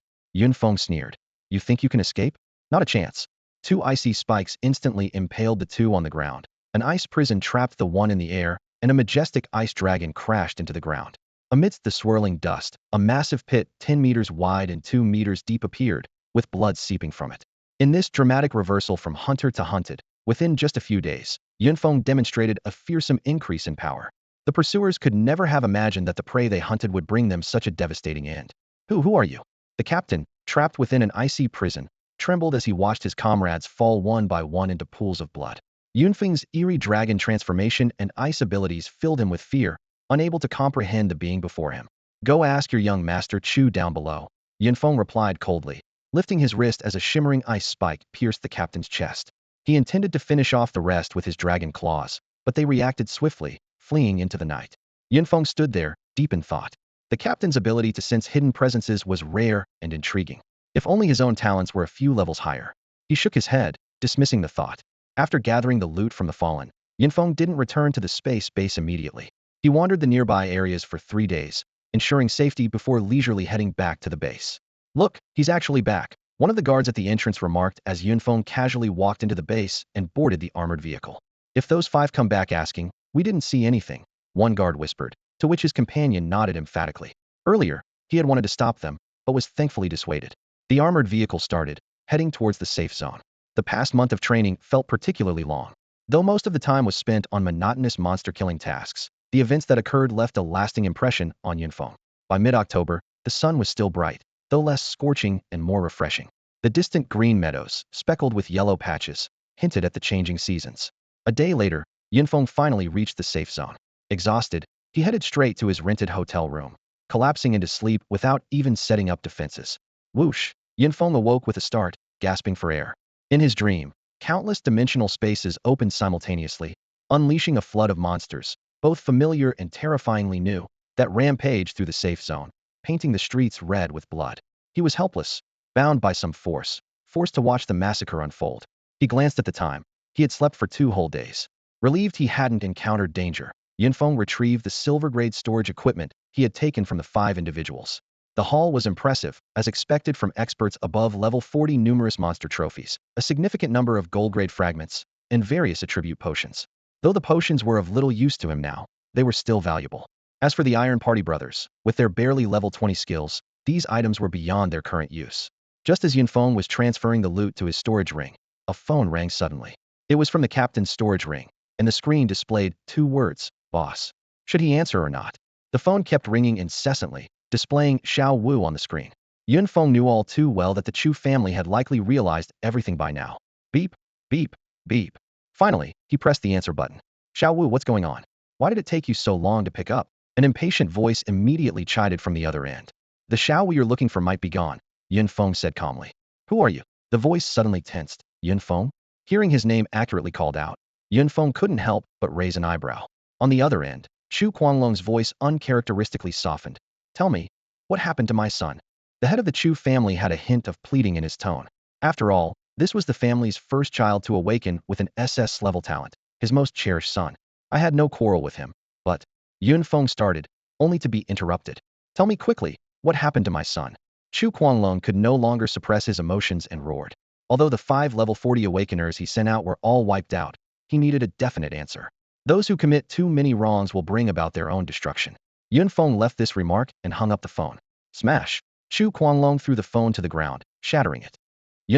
Feng sneered. "You think you can escape? Not a chance." 2 icy spikes instantly impaled the 2 on the ground. An ice prison trapped the 1 in the air, and a majestic ice dragon crashed into the ground. Amidst the swirling dust, a massive pit 10 meters wide and 2 meters deep appeared, with blood seeping from it. In this dramatic reversal from hunter to hunted, within just a few days, Feng demonstrated a fearsome increase in power. The pursuers could never have imagined that the prey they hunted would bring them such a devastating end. Who are you?" The captain, trapped within an icy prison, trembled as he watched his comrades fall one by one into pools of blood. Feng's eerie dragon transformation and ice abilities filled him with fear, unable to comprehend the being before him. "Go ask your young master Chu down below," Feng replied coldly, lifting his wrist as a shimmering ice spike pierced the captain's chest. He intended to finish off the rest with his dragon claws, but they reacted swiftly, fleeing into the night. Feng stood there, deep in thought. The captain's ability to sense hidden presences was rare and intriguing. If only his own talents were a few levels higher. He shook his head, dismissing the thought. After gathering the loot from the fallen, Feng didn't return to the space base immediately. He wandered the nearby areas for 3 days, ensuring safety before leisurely heading back to the base. "Look, he's actually back," one of the guards at the entrance remarked as Feng casually walked into the base and boarded the armored vehicle. "If those 5 come back asking, we didn't see anything," one guard whispered, to which his companion nodded emphatically. Earlier, he had wanted to stop them, but was thankfully dissuaded. The armored vehicle started, heading towards the safe zone. The past month of training felt particularly long. Though most of the time was spent on monotonous monster-killing tasks, the events that occurred left a lasting impression on Feng. By mid-October, the sun was still bright, though less scorching and more refreshing. The distant green meadows, speckled with yellow patches, hinted at the changing seasons. A day later, Feng finally reached the safe zone. Exhausted, he headed straight to his rented hotel room, collapsing into sleep without even setting up defenses. Whoosh! Feng awoke with a start, gasping for air. In his dream, countless dimensional spaces opened simultaneously, unleashing a flood of monsters, both familiar and terrifyingly new, that rampaged through the safe zone, painting the streets red with blood. He was helpless, bound by some force, forced to watch the massacre unfold. He glanced at the time. He had slept for 2 whole days. Relieved he hadn't encountered danger, Feng retrieved the silver-grade storage equipment he had taken from the 5 individuals. The haul was impressive, as expected from experts above level 40. Numerous monster trophies, a significant number of gold-grade fragments, and various attribute potions. Though the potions were of little use to him now, they were still valuable. As for the Iron Party brothers, with their barely level 20 skills, these items were beyond their current use. Just as Feng was transferring the loot to his storage ring, a phone rang suddenly. It was from the captain's storage ring, and the screen displayed 2 words, "Boss." Should he answer or not? The phone kept ringing incessantly, displaying Xiao Wu on the screen. Feng knew all too well that the Chu family had likely realized everything by now. Beep, beep, beep. Finally, he pressed the answer button. "Xiao Wu, what's going on? Why did it take you so long to pick up?" An impatient voice immediately chided from the other end. The Xiao we are looking for might be gone, Feng said calmly. Who are you? The voice suddenly tensed. Feng? Hearing his name accurately called out, Feng couldn't help but raise an eyebrow. On the other end, Chu Guanglong's voice uncharacteristically softened. Tell me, what happened to my son? The head of the Chu family had a hint of pleading in his tone. After all, this was the family's first child to awaken with an SS-level talent, his most cherished son. I had no quarrel with him, but Feng started, only to be interrupted. Tell me quickly, what happened to my son? Chu Guanglong could no longer suppress his emotions and roared. Although the 5 level 40 awakeners he sent out were all wiped out, he needed a definite answer. Those who commit too many wrongs will bring about their own destruction. Feng left this remark and hung up the phone. Smash! Chu Guanglong threw the phone to the ground, shattering it.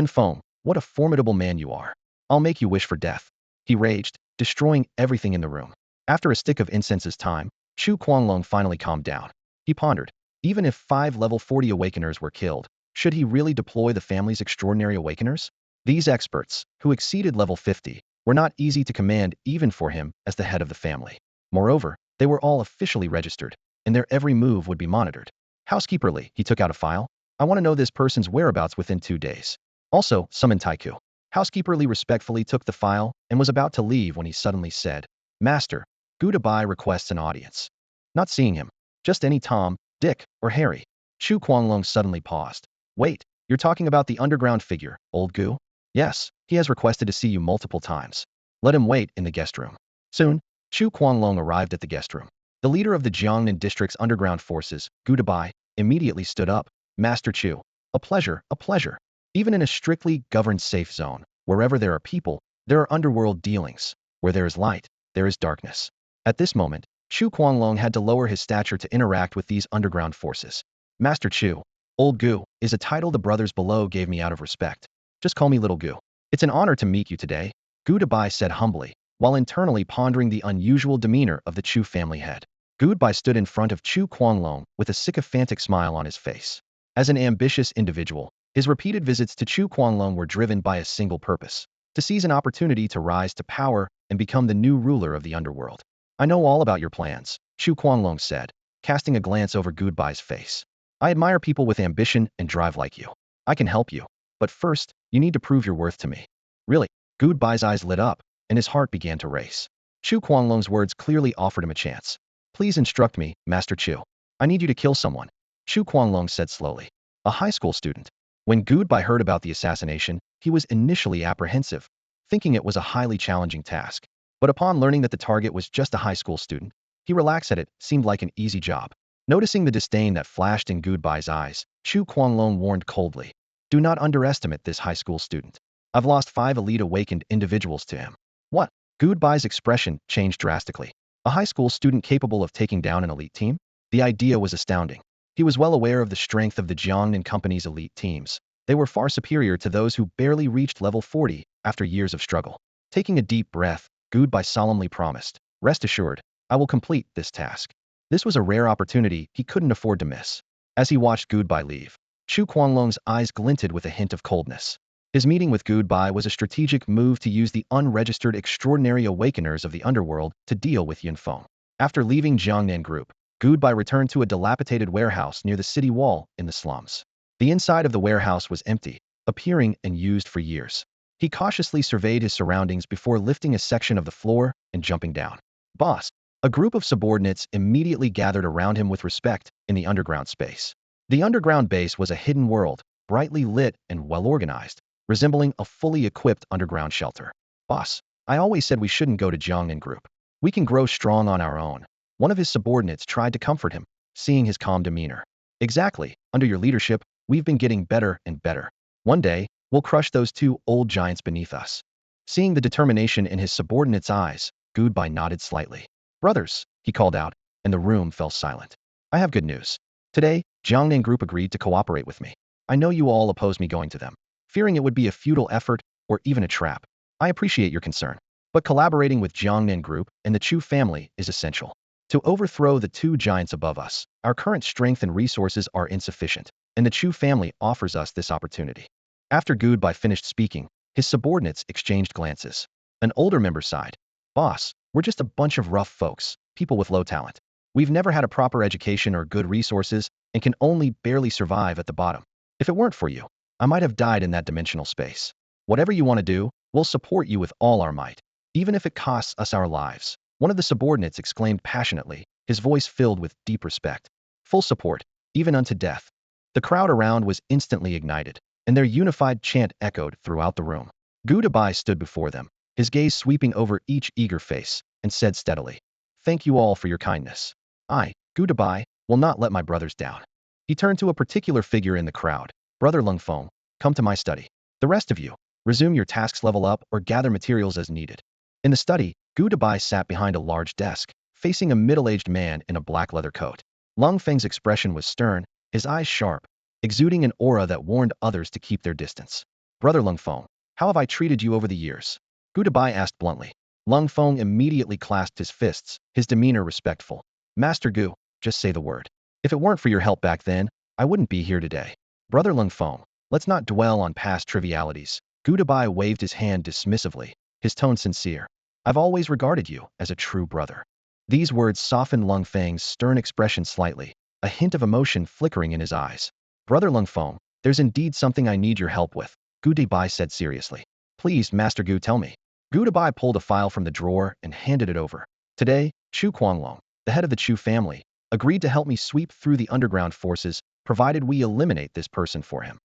Feng, what a formidable man you are. I'll make you wish for death. He raged, destroying everything in the room. After a stick of incense's time, Chu Guanglong finally calmed down. He pondered. Even if 5 level 40 awakeners were killed, should he really deploy the family's extraordinary awakeners? These experts, who exceeded level 50, were not easy to command even for him as the head of the family. Moreover, they were all officially registered, and their every move would be monitored. Housekeeperly, he took out a file. I want to know this person's whereabouts within 2 days. Also, summon Taiku. Housekeeperly respectfully took the file and was about to leave when he suddenly said, Master, Gudabai requests an audience. Not seeing him. Just any Tom, Dick, or Harry. Chu Guanglong suddenly paused. Wait, you're talking about the underground figure, old Gu? Yes, he has requested to see you multiple times. Let him wait in the guest room. Soon, Chu Guanglong arrived at the guest room. The leader of the Jiangnan district's underground forces, Gudabai, immediately stood up. Master Chu, a pleasure, a pleasure. Even in a strictly governed safe zone, wherever there are people, there are underworld dealings. Where there is light, there is darkness. At this moment, Chu Guanglong had to lower his stature to interact with these underground forces. Master Chu, old Gu, is a title the brothers below gave me out of respect. Just call me Little Gu. It's an honor to meet you today, Gudabai said humbly, while internally pondering the unusual demeanor of the Chu family head. Gudabai stood in front of Chu Guanglong with a sycophantic smile on his face. As an ambitious individual, his repeated visits to Chu Guanglong were driven by a single purpose: to seize an opportunity to rise to power and become the new ruler of the underworld. I know all about your plans, Chu Guanglong said, casting a glance over Gudbai's face. I admire people with ambition and drive like you. I can help you. But first, you need to prove your worth to me. Really? Gudbai's eyes lit up, and his heart began to race. Chu Guanglong's words clearly offered him a chance. Please instruct me, Master Chu. I need you to kill someone, Chu Guanglong said slowly. A high school student. When Gudbai heard about the assassination, he was initially apprehensive, thinking it was a highly challenging task. But upon learning that the target was just a high school student, he relaxed at it. Seemed like an easy job. Noticing the disdain that flashed in Gudbai's eyes, Chu Guanglong warned coldly. Do not underestimate this high school student. I've lost 5 elite awakened individuals to him. What? Gudbai's expression changed drastically. A high school student capable of taking down an elite team? The idea was astounding. He was well aware of the strength of the Jiangnan Company's elite teams. They were far superior to those who barely reached level 40 after years of struggle. Taking a deep breath, Gudbai solemnly promised, rest assured, I will complete this task. This was a rare opportunity he couldn't afford to miss. As he watched Gudbai leave, Chu Guanglong's eyes glinted with a hint of coldness. His meeting with Gudbai was a strategic move to use the unregistered extraordinary awakeners of the underworld to deal with Feng. After leaving Jiangnan Group, Gudbai returned to a dilapidated warehouse near the city wall in the slums. The inside of the warehouse was empty, appearing unused for years. He cautiously surveyed his surroundings before lifting a section of the floor and jumping down. Boss! A group of subordinates immediately gathered around him with respect in the underground space. The underground base was a hidden world, brightly lit and well-organized, resembling a fully equipped underground shelter. Boss! I always said we shouldn't go to Jiangnan Group. We can grow strong on our own. One of his subordinates tried to comfort him, seeing his calm demeanor. Exactly, under your leadership, we've been getting better and better. One day, we'll crush those 2 old giants beneath us. Seeing the determination in his subordinate's eyes, Gudbai nodded slightly. Brothers, he called out, and the room fell silent. I have good news. Today, Jiangnan Group agreed to cooperate with me. I know you all oppose me going to them, fearing it would be a futile effort or even a trap. I appreciate your concern, but collaborating with Jiangnan Group and the Chu family is essential. To overthrow the 2 giants above us, our current strength and resources are insufficient, and the Chu family offers us this opportunity. After Gudbai finished speaking, his subordinates exchanged glances. An older member sighed. Boss, we're just a bunch of rough folks, people with low talent. We've never had a proper education or good resources and can only barely survive at the bottom. If it weren't for you, I might have died in that dimensional space. Whatever you want to do, we'll support you with all our might, even if it costs us our lives." One of the subordinates exclaimed passionately, his voice filled with deep respect. "Full support, even unto death." The crowd around was instantly ignited, and their unified chant echoed throughout the room. Gutabai stood before them, his gaze sweeping over each eager face, and said steadily, "Thank you all for your kindness. I, Gutabai, will not let my brothers down." He turned to a particular figure in the crowd. "Brother Lung Feng, come to my study. The rest of you, resume your tasks, level up, or gather materials as needed." In the study, Gutabai sat behind a large desk, facing a middle-aged man in a black leather coat. Lung Feng's expression was stern, his eyes sharp, exuding an aura that warned others to keep their distance. "Brother Lung Feng, how have I treated you over the years?" Gutabai asked bluntly. Lung Feng immediately clasped his fists, his demeanor respectful. "Master Gu, just say the word. If it weren't for your help back then, I wouldn't be here today." "Brother Lung Feng, let's not dwell on past trivialities." Gutabai waved his hand dismissively, his tone sincere. "I've always regarded you as a true brother." These words softened Lung Feng's stern expression slightly, a hint of emotion flickering in his eyes. "Brother Lung Feng, there's indeed something I need your help with," Gutabai said seriously. "Please, Master Gu, tell me." Gutabai pulled a file from the drawer and handed it over. "Today, Chu Kuanglong, the head of the Chu family, agreed to help me sweep through the underground forces, provided we eliminate this person for him."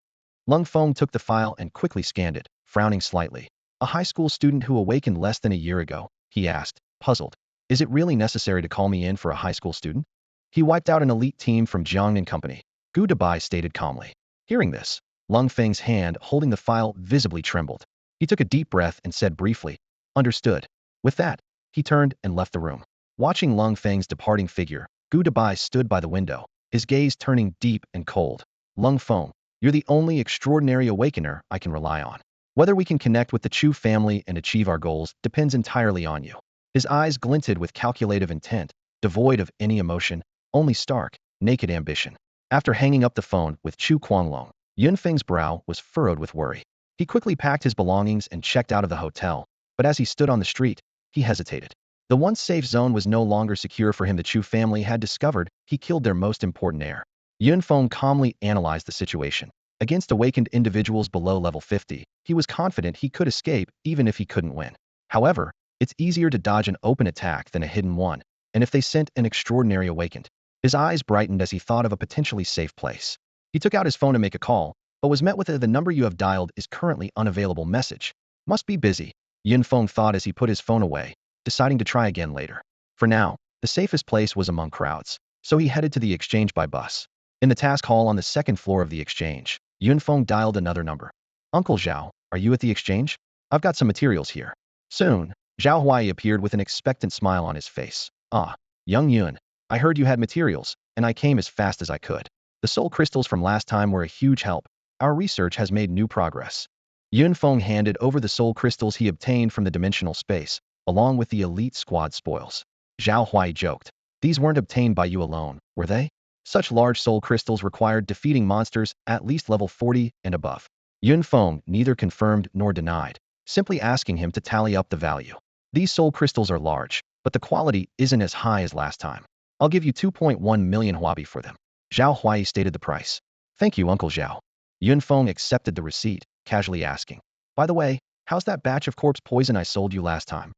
Lung Feng took the file and quickly scanned it, frowning slightly. "A high school student who awakened less than a year ago?" he asked, puzzled. "Is it really necessary to call me in for a high school student?" "He wiped out an elite team from Jiang and Company," Gutabai stated calmly. Hearing this, Lung Feng's hand holding the file visibly trembled. He took a deep breath and said briefly, "Understood." With that, he turned and left the room. Watching Lung Feng's departing figure, Gutabai stood by the window, his gaze turning deep and cold. "Lung Feng, you're the only extraordinary awakener I can rely on. Whether we can connect with the Chu family and achieve our goals depends entirely on you." His eyes glinted with calculative intent, devoid of any emotion, only stark, naked ambition. After hanging up the phone with Chu Kuanglong, Yunfeng's brow was furrowed with worry. He quickly packed his belongings and checked out of the hotel, but as he stood on the street, he hesitated. The once safe zone was no longer secure for him. The Chu family had discovered he killed their most important heir. Yunfeng calmly analyzed the situation. Against awakened individuals below level 50, he was confident he could escape even if he couldn't win. However, it's easier to dodge an open attack than a hidden one, and if they sent an extraordinary awakened, his eyes brightened as he thought of a potentially safe place. He took out his phone to make a call, but was met with "The number you have dialed is currently unavailable" message. "Must be busy," Yunfeng thought as he put his phone away, deciding to try again later. For now, the safest place was among crowds, so he headed to the exchange by bus. In the task hall on the second floor of the exchange, Yunfeng dialed another number. "Uncle Zhao, are you at the exchange? I've got some materials here." Soon, Zhao Huai appeared with an expectant smile on his face. "Ah, young Yun, I heard you had materials, and I came as fast as I could. The soul crystals from last time were a huge help. Our research has made new progress." Yunfeng handed over the soul crystals he obtained from the dimensional space, along with the elite squad spoils. Zhao Huai joked, "These weren't obtained by you alone, were they? Such large soul crystals required defeating monsters at least level 40 and above." Yunfeng neither confirmed nor denied, simply asking him to tally up the value. "These soul crystals are large, but the quality isn't as high as last time. I'll give you 2.1 million huabi for them." Zhao Huai stated the price. "Thank you, Uncle Zhao." Yunfeng accepted the receipt, casually asking, "By the way, how's that batch of corpse poison I sold you last time?"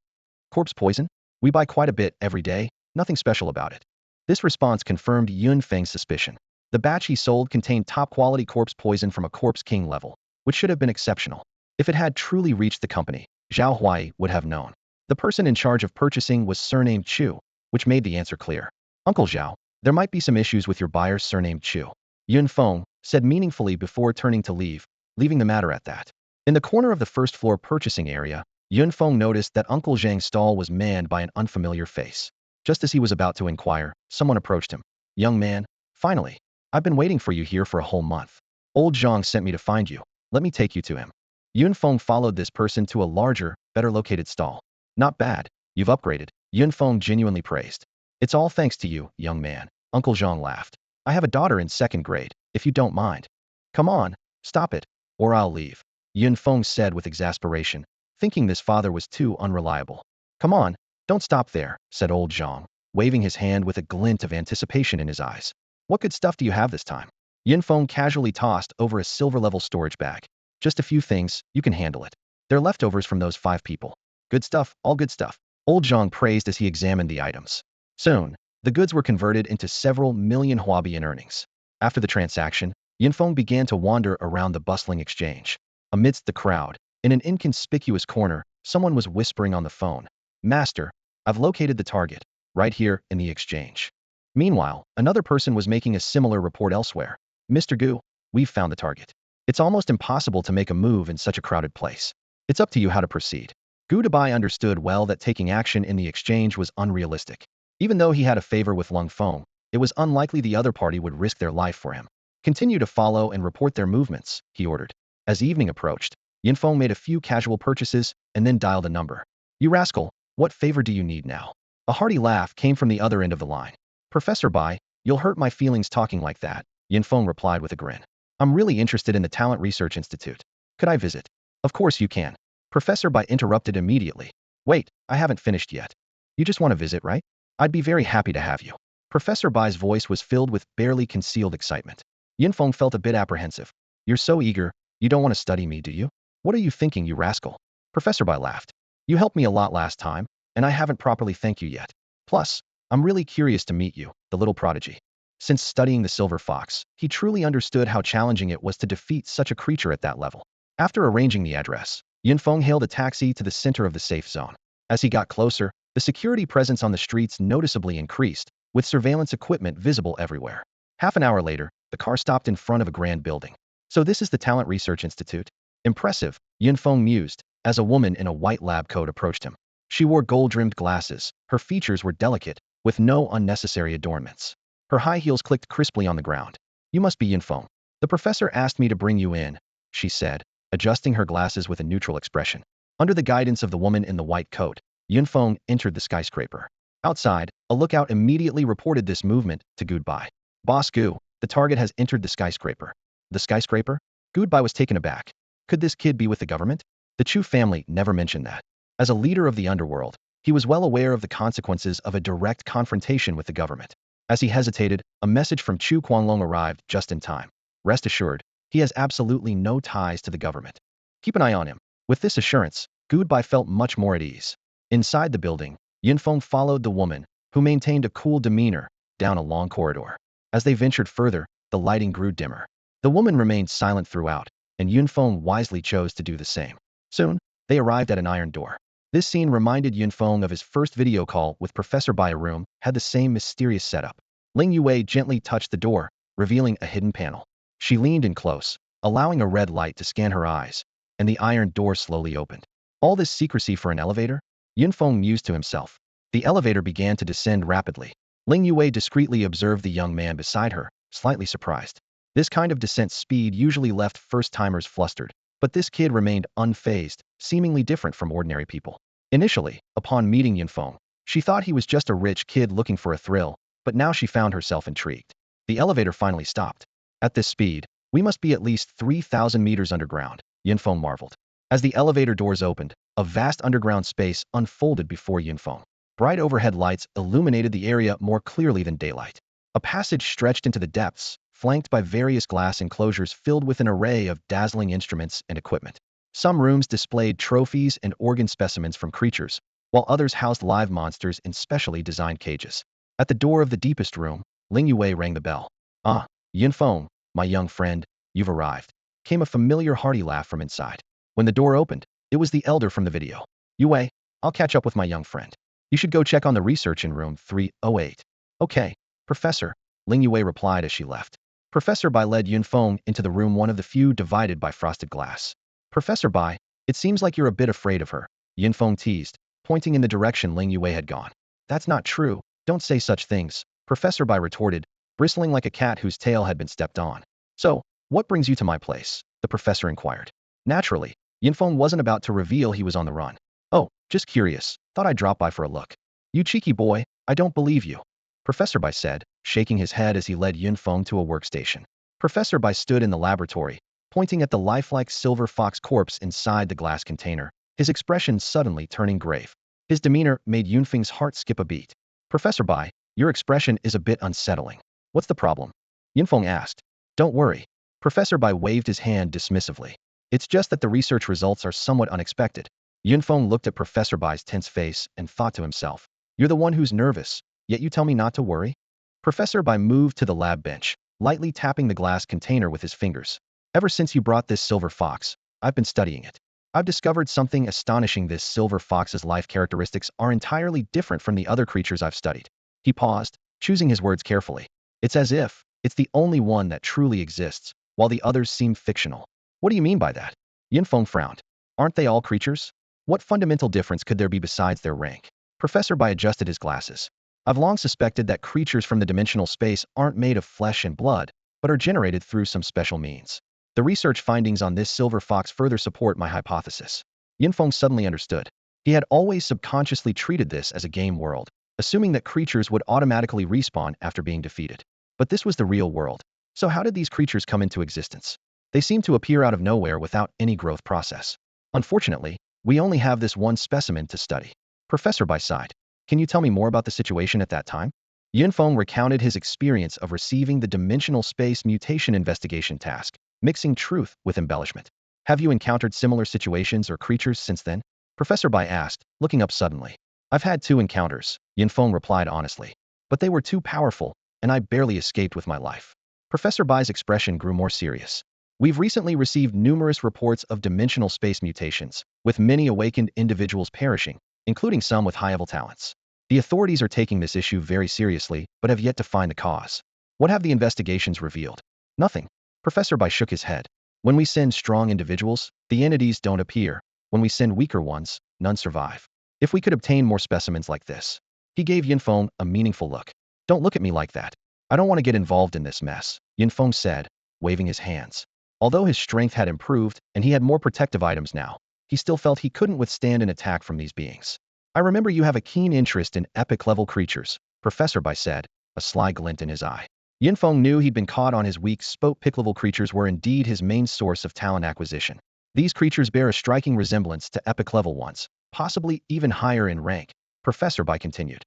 "Corpse poison? We buy quite a bit every day, nothing special about it." This response confirmed Yunfeng's suspicion. The batch he sold contained top-quality corpse poison from a Corpse King level, which should have been exceptional. If it had truly reached the company, Zhao Huai would have known. The person in charge of purchasing was surnamed Chu, which made the answer clear. "Uncle Zhao, there might be some issues with your buyer surnamed Chu," Yunfeng said meaningfully before turning to leave, leaving the matter at that. In the corner of the first floor purchasing area, Yunfeng noticed that Uncle Zhang's stall was manned by an unfamiliar face. Just as he was about to inquire, someone approached him. "Young man, finally. I've been waiting for you here for a whole month. Old Zhang sent me to find you. Let me take you to him." Yunfeng followed this person to a larger, better located stall. "Not bad, you've upgraded," Yunfeng genuinely praised. "It's all thanks to you, young man," Uncle Zhang laughed. "I have a daughter in second grade, if you don't mind." "Come on, stop it, or I'll leave," Yunfeng said with exasperation, thinking this father was too unreliable. "Come on, don't stop there," said old Zhang. waving his hand with a glint of anticipation in his eyes. What good stuff do you have this time? Yunfeng casually tossed over a silver-level storage bag. Just a few things, you can handle it. They're leftovers from those 5 people. Good stuff, all good stuff. Old Zhang praised as he examined the items. Soon, the goods were converted into several million huobi in earnings. After the transaction, Yunfeng began to wander around the bustling exchange. Amidst the crowd, in an inconspicuous corner, someone was whispering on the phone. Master, I've located the target, right here in the exchange. Meanwhile, another person was making a similar report elsewhere. Mr. Gu, we've found the target. It's almost impossible to make a move in such a crowded place. It's up to you how to proceed. Gu Debai understood well that taking action in the exchange was unrealistic. Even though he had a favor with Lung Feng, it was unlikely the other party would risk their life for him. Continue to follow and report their movements, he ordered. As evening approached, Yunfeng made a few casual purchases and then dialed a number. You rascal, what favor do you need now? A hearty laugh came from the other end of the line. Professor Bai, you'll hurt my feelings talking like that, Yunfeng replied with a grin. I'm really interested in the Talent Research Institute. Could I visit? Of course you can. Professor Bai interrupted immediately. Wait, I haven't finished yet. You just want to visit, right? I'd be very happy to have you. Professor Bai's voice was filled with barely concealed excitement. Yunfeng felt a bit apprehensive. You're so eager, you don't want to study me, do you? What are you thinking, you rascal? Professor Bai laughed. You helped me a lot last time, and I haven't properly thanked you yet. Plus, I'm really curious to meet you, the little prodigy. Since studying the silver fox, he truly understood how challenging it was to defeat such a creature at that level. After arranging the address, Yunfeng hailed a taxi to the center of the safe zone. As he got closer, the security presence on the streets noticeably increased, with surveillance equipment visible everywhere. Half an hour later, the car stopped in front of a grand building. So this is the Talent Research Institute? Impressive, Yunfeng mused, as a woman in a white lab coat approached him. She wore gold-rimmed glasses, her features were delicate, with no unnecessary adornments. Her high heels clicked crisply on the ground. You must be Yunfeng. The professor asked me to bring you in, she said, adjusting her glasses with a neutral expression. Under the guidance of the woman in the white coat, Yunfeng entered the skyscraper. Outside, a lookout immediately reported this movement to Goodbye. Boss Gu, the target has entered the skyscraper. The skyscraper? Goodbye was taken aback. Could this kid be with the government? The Chu family never mentioned that. As a leader of the underworld, he was well aware of the consequences of a direct confrontation with the government. As he hesitated, a message from Chu Guanglong arrived just in time. Rest assured, he has absolutely no ties to the government. Keep an eye on him. With this assurance, Goodbye felt much more at ease. Inside the building, Yunfeng followed the woman, who maintained a cool demeanor, down a long corridor. As they ventured further, the lighting grew dimmer. The woman remained silent throughout, and Yunfeng wisely chose to do the same. Soon, they arrived at an iron door. This scene reminded Yunfeng of his first video call with Professor Bai. A room had the same mysterious setup. Ling Yue gently touched the door, revealing a hidden panel. She leaned in close, allowing a red light to scan her eyes, and the iron door slowly opened. All this secrecy for an elevator? Yunfeng mused to himself. The elevator began to descend rapidly. Ling Yue discreetly observed the young man beside her, slightly surprised. This kind of descent speed usually left first-timers flustered, but this kid remained unfazed, seemingly different from ordinary people. Initially, upon meeting Yunfeng, she thought he was just a rich kid looking for a thrill, but now she found herself intrigued. The elevator finally stopped. At this speed, we must be at least 3,000 meters underground, Yunfeng marveled. As the elevator doors opened, a vast underground space unfolded before Yunfeng. Bright overhead lights illuminated the area more clearly than daylight. A passage stretched into the depths, flanked by various glass enclosures filled with an array of dazzling instruments and equipment. Some rooms displayed trophies and organ specimens from creatures, while others housed live monsters in specially designed cages. At the door of the deepest room, Ling Yue rang the bell. Ah, Yunfeng, my young friend, you've arrived. Came a familiar hearty laugh from inside. When the door opened, it was the elder from the video. Yue, I'll catch up with my young friend. You should go check on the research in room 308. Okay, Professor, Ling Yue replied as she left. Professor Bai led Yunfeng into the room, one of the few divided by frosted glass. Professor Bai, it seems like you're a bit afraid of her, Yunfeng teased, pointing in the direction Ling Yue had gone. That's not true, don't say such things, Professor Bai retorted, bristling like a cat whose tail had been stepped on. So, what brings you to my place? The professor inquired. Naturally, Yunfeng wasn't about to reveal he was on the run. Oh, just curious, thought I'd drop by for a look. You cheeky boy, I don't believe you. Professor Bai said, shaking his head as he led Yunfeng to a workstation. Professor Bai stood in the laboratory, pointing at the lifelike silver fox corpse inside the glass container, his expression suddenly turning grave. His demeanor made Yunfeng's heart skip a beat. Professor Bai, your expression is a bit unsettling. What's the problem? Yunfeng asked. Don't worry. Professor Bai waved his hand dismissively. It's just that the research results are somewhat unexpected. Yunfeng looked at Professor Bai's tense face and thought to himself, you're the one who's nervous, yet you tell me not to worry? Professor Bai moved to the lab bench, lightly tapping the glass container with his fingers. Ever since you brought this silver fox, I've been studying it. I've discovered something astonishing. This silver fox's life characteristics are entirely different from the other creatures I've studied. He paused, choosing his words carefully. It's as if it's the only one that truly exists, while the others seem fictional. What do you mean by that? Yunfeng frowned. Aren't they all creatures? What fundamental difference could there be besides their rank? Professor Bai adjusted his glasses. I've long suspected that creatures from the dimensional space aren't made of flesh and blood, but are generated through some special means. The research findings on this silver fox further support my hypothesis. Yunfeng suddenly understood. He had always subconsciously treated this as a game world, assuming that creatures would automatically respawn after being defeated. But this was the real world. So how did these creatures come into existence? They seem to appear out of nowhere without any growth process. Unfortunately, we only have this one specimen to study. Professor Bai sighed. Can you tell me more about the situation at that time? Yunfeng recounted his experience of receiving the dimensional space mutation investigation task, mixing truth with embellishment. Have you encountered similar situations or creatures since then? Professor Bai asked, looking up suddenly. I've had 2 encounters, Yunfeng replied honestly. But they were too powerful, and I barely escaped with my life. Professor Bai's expression grew more serious. We've recently received numerous reports of dimensional space mutations, with many awakened individuals perishing, including some with high-level talents. The authorities are taking this issue very seriously, but have yet to find the cause. What have the investigations revealed? Nothing. Professor Bai shook his head. When we send strong individuals, the entities don't appear. When we send weaker ones, none survive. If we could obtain more specimens like this. He gave Yunfeng a meaningful look. Don't look at me like that. I don't want to get involved in this mess, Yunfeng said, waving his hands. Although his strength had improved and he had more protective items now, he still felt he couldn't withstand an attack from these beings. I remember you have a keen interest in epic-level creatures, Professor Bai said, a sly glint in his eye. Yunfeng knew he'd been caught on his weak spot. Epic-level creatures were indeed his main source of talent acquisition. These creatures bear a striking resemblance to epic-level ones, possibly even higher in rank, Professor Bai continued.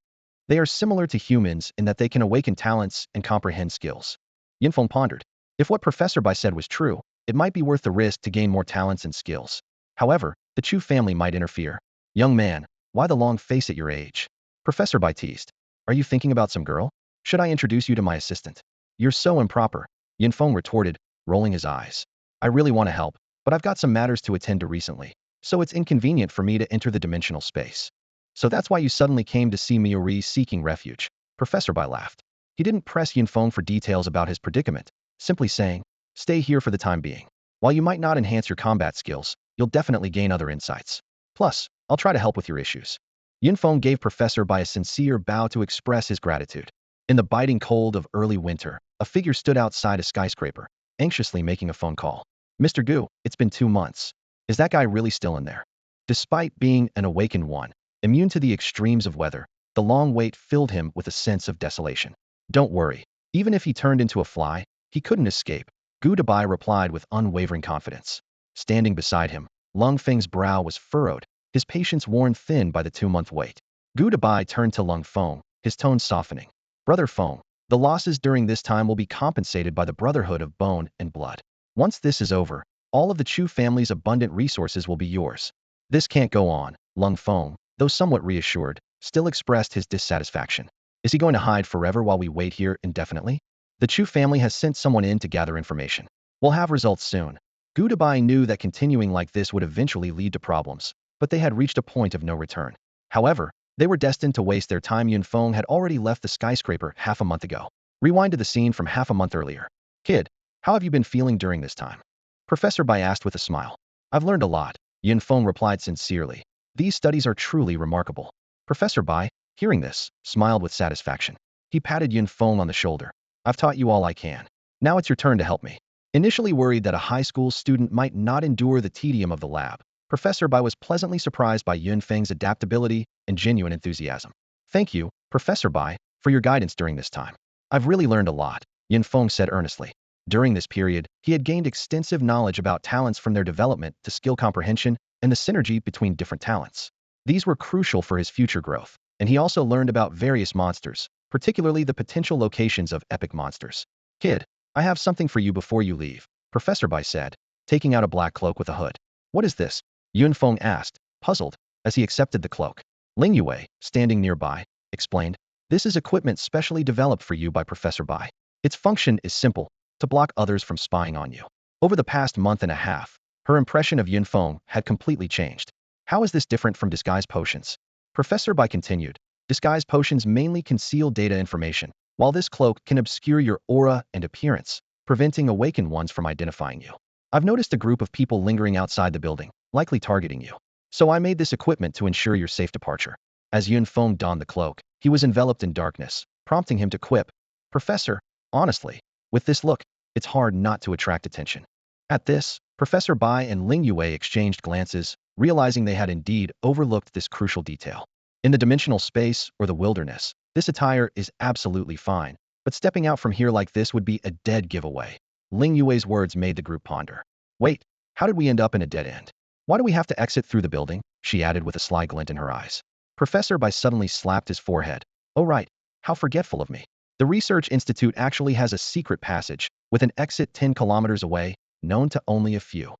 They are similar to humans in that they can awaken talents and comprehend skills. Yunfeng pondered. If what Professor Bai said was true, it might be worth the risk to gain more talents and skills. However, the Chu family might interfere. Young man, why the long face at your age? Professor Bai teased. Are you thinking about some girl? Should I introduce you to my assistant? You're so improper, Yunfeng retorted, rolling his eyes. I really want to help, but I've got some matters to attend to recently, so it's inconvenient for me to enter the dimensional space. So that's why you suddenly came to see me seeking refuge. Professor Bai laughed. He didn't press Yunfeng for details about his predicament, simply saying, stay here for the time being. While you might not enhance your combat skills, you'll definitely gain other insights. Plus, I'll try to help with your issues. Yunfeng gave Professor Bai a sincere bow to express his gratitude. In the biting cold of early winter, a figure stood outside a skyscraper, anxiously making a phone call. Mr. Gu, it's been 2 months. Is that guy really still in there? Despite being an awakened one, immune to the extremes of weather, the long wait filled him with a sense of desolation. Don't worry. Even if he turned into a fly, he couldn't escape. Gu Dabai replied with unwavering confidence. Standing beside him, Lung Feng's brow was furrowed, his patience worn thin by the 2-month wait. Gu Dabai turned to Lung Feng, his tone softening. Brother Feng, the losses during this time will be compensated by the Brotherhood of Bone and Blood. Once this is over, all of the Chu family's abundant resources will be yours. This can't go on, Lung Feng, though somewhat reassured, still expressed his dissatisfaction. Is he going to hide forever while we wait here indefinitely? The Chu family has sent someone in to gather information. We'll have results soon. Gu Dabai knew that continuing like this would eventually lead to problems, but they had reached a point of no return. However, they were destined to waste their time. Yunfeng had already left the skyscraper half a month ago. Rewind to the scene from half a month earlier. Kid, how have you been feeling during this time? Professor Bai asked with a smile. I've learned a lot, Yunfeng replied sincerely. These studies are truly remarkable. Professor Bai, hearing this, smiled with satisfaction. He patted Yunfeng on the shoulder. I've taught you all I can. Now it's your turn to help me. Initially worried that a high school student might not endure the tedium of the lab, Professor Bai was pleasantly surprised by Yunfeng's adaptability and genuine enthusiasm. Thank you, Professor Bai, for your guidance during this time. I've really learned a lot, Yunfeng said earnestly. During this period, he had gained extensive knowledge about talents from their development to skill comprehension and the synergy between different talents. These were crucial for his future growth. and he also learned about various monsters, particularly the potential locations of epic monsters. Kid, I have something for you before you leave, Professor Bai said, taking out a black cloak with a hood. What is this? Feng asked, puzzled, as he accepted the cloak. Ling Yue, standing nearby, explained, this is equipment specially developed for you by Professor Bai. Its function is simple, to block others from spying on you. Over the past month and a half, her impression of Feng had completely changed. How is this different from disguise potions? Professor Bai continued, disguise potions mainly conceal data information, while this cloak can obscure your aura and appearance, preventing awakened ones from identifying you. I've noticed a group of people lingering outside the building, likely targeting you. So I made this equipment to ensure your safe departure. As Feng donned the cloak, he was enveloped in darkness, prompting him to quip, Professor, honestly, with this look, it's hard not to attract attention. At this, Professor Bai and Ling Yue exchanged glances, realizing they had indeed overlooked this crucial detail. In the dimensional space or the wilderness, this attire is absolutely fine, but stepping out from here like this would be a dead giveaway. Ling Yue's words made the group ponder. Wait, how did we end up in a dead end? Why do we have to exit through the building? She added with a sly glint in her eyes. Professor Bai suddenly slapped his forehead. Oh right, how forgetful of me. The Research Institute actually has a secret passage, with an exit 10 kilometers away, known to only a few.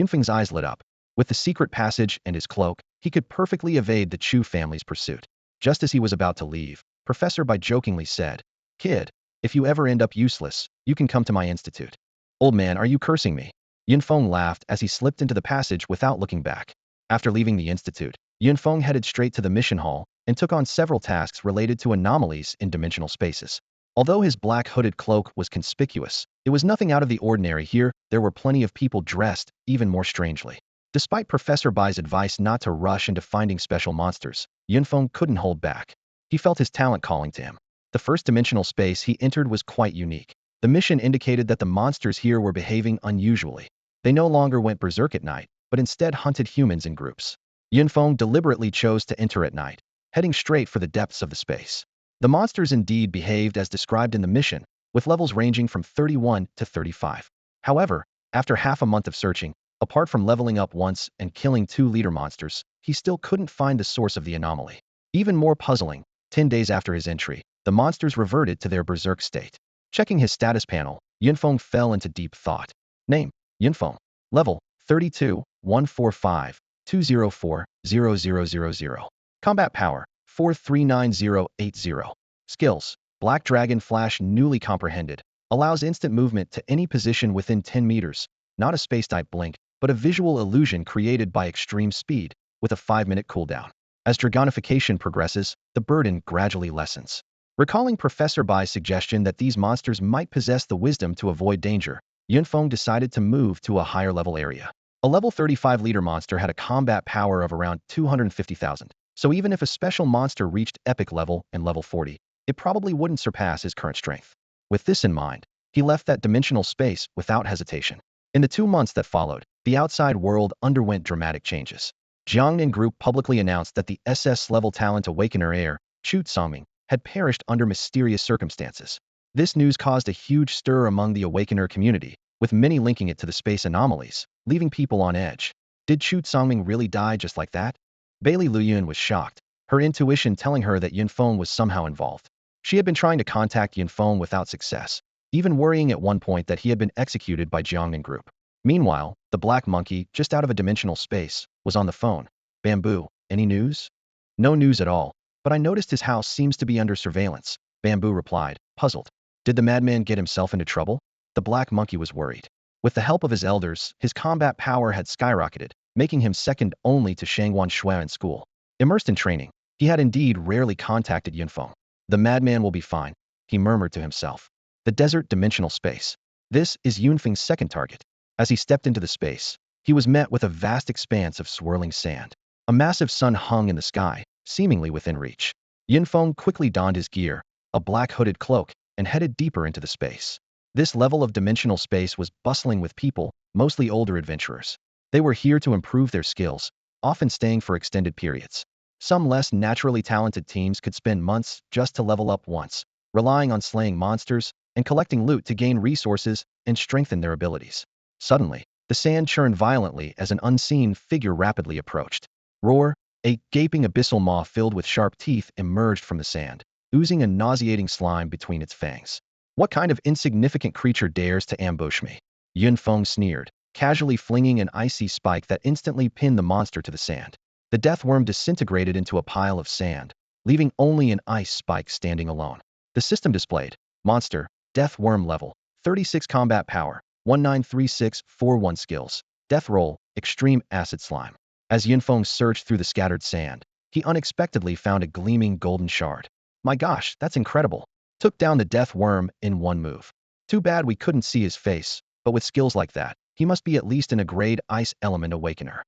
Feng's eyes lit up. With the secret passage and his cloak, he could perfectly evade the Chu family's pursuit. Just as he was about to leave, Professor Bai jokingly said, Kid, if you ever end up useless, you can come to my institute. Old man, are you cursing me? Feng laughed as he slipped into the passage without looking back. After leaving the institute, Feng headed straight to the mission hall and took on several tasks related to anomalies in dimensional spaces. Although his black hooded cloak was conspicuous, it was nothing out of the ordinary here. There were plenty of people dressed even more strangely. Despite Professor Bai's advice not to rush into finding special monsters, Feng couldn't hold back. He felt his talent calling to him. The first dimensional space he entered was quite unique. The mission indicated that the monsters here were behaving unusually. They no longer went berserk at night, but instead hunted humans in groups. Feng deliberately chose to enter at night, heading straight for the depths of the space. The monsters indeed behaved as described in the mission, with levels ranging from 31 to 35. However, after half a month of searching, apart from leveling up once and killing 2 leader monsters, he still couldn't find the source of the anomaly. Even more puzzling, 10 days after his entry, the monsters reverted to their berserk state. Checking his status panel, Feng fell into deep thought. Name, Feng. Level, 32, 145, 204, 0000. Combat power, 439080. Skills, Black Dragon Flash newly comprehended. Allows instant movement to any position within 10 meters. Not a space-type blink, but a visual illusion created by extreme speed, with a 5-minute cooldown. As dragonification progresses, the burden gradually lessens. Recalling Professor Bai's suggestion that these monsters might possess the wisdom to avoid danger, Feng decided to move to a higher-level area. A level 35 leader monster had a combat power of around 250,000, so even if a special monster reached epic level and level 40, it probably wouldn't surpass his current strength. With this in mind, he left that dimensional space without hesitation. In the 2 months that followed, the outside world underwent dramatic changes. Jiangnan Group publicly announced that the SS-level talent Awakener heir, Chu Songming, had perished under mysterious circumstances. This news caused a huge stir among the Awakener community, with many linking it to the space anomalies, leaving people on edge. Did Chu Songming really die just like that? Bailey Luyun was shocked, her intuition telling her that Feng was somehow involved. She had been trying to contact Feng without success, even worrying at one point that he had been executed by Jiangnan Group. Meanwhile, the black monkey, just out of a dimensional space, was on the phone. Bamboo, any news? No news at all, but I noticed his house seems to be under surveillance, Bamboo replied, puzzled. Did the madman get himself into trouble? The black monkey was worried. With the help of his elders, his combat power had skyrocketed, making him second only to Shangwan Shui in school. Immersed in training, he had indeed rarely contacted Feng. The madman will be fine, he murmured to himself. The desert dimensional space. This is Feng's second target. As he stepped into the space, he was met with a vast expanse of swirling sand. A massive sun hung in the sky, seemingly within reach. Feng quickly donned his gear, a black hooded cloak, and headed deeper into the space. This level of dimensional space was bustling with people, mostly older adventurers. They were here to improve their skills, often staying for extended periods. Some less naturally talented teams could spend months just to level up once, relying on slaying monsters and collecting loot to gain resources and strengthen their abilities. Suddenly, the sand churned violently as an unseen figure rapidly approached. Roar, A gaping abyssal maw filled with sharp teeth emerged from the sand, oozing a nauseating slime between its fangs. What kind of insignificant creature dares to ambush me? Yun Feng sneered, casually flinging an icy spike that instantly pinned the monster to the sand. The death worm disintegrated into a pile of sand, leaving only an ice spike standing alone. The system displayed: Monster, Death Worm Level, 36 Combat Power, 193641 Skills, Death Roll, Extreme Acid Slime. As Yunfeng searched through the scattered sand, he unexpectedly found a gleaming golden shard. My gosh, that's incredible. Took down the death worm in one move. Too bad we couldn't see his face, but with skills like that, he must be at least in a grade Ice Element Awakener.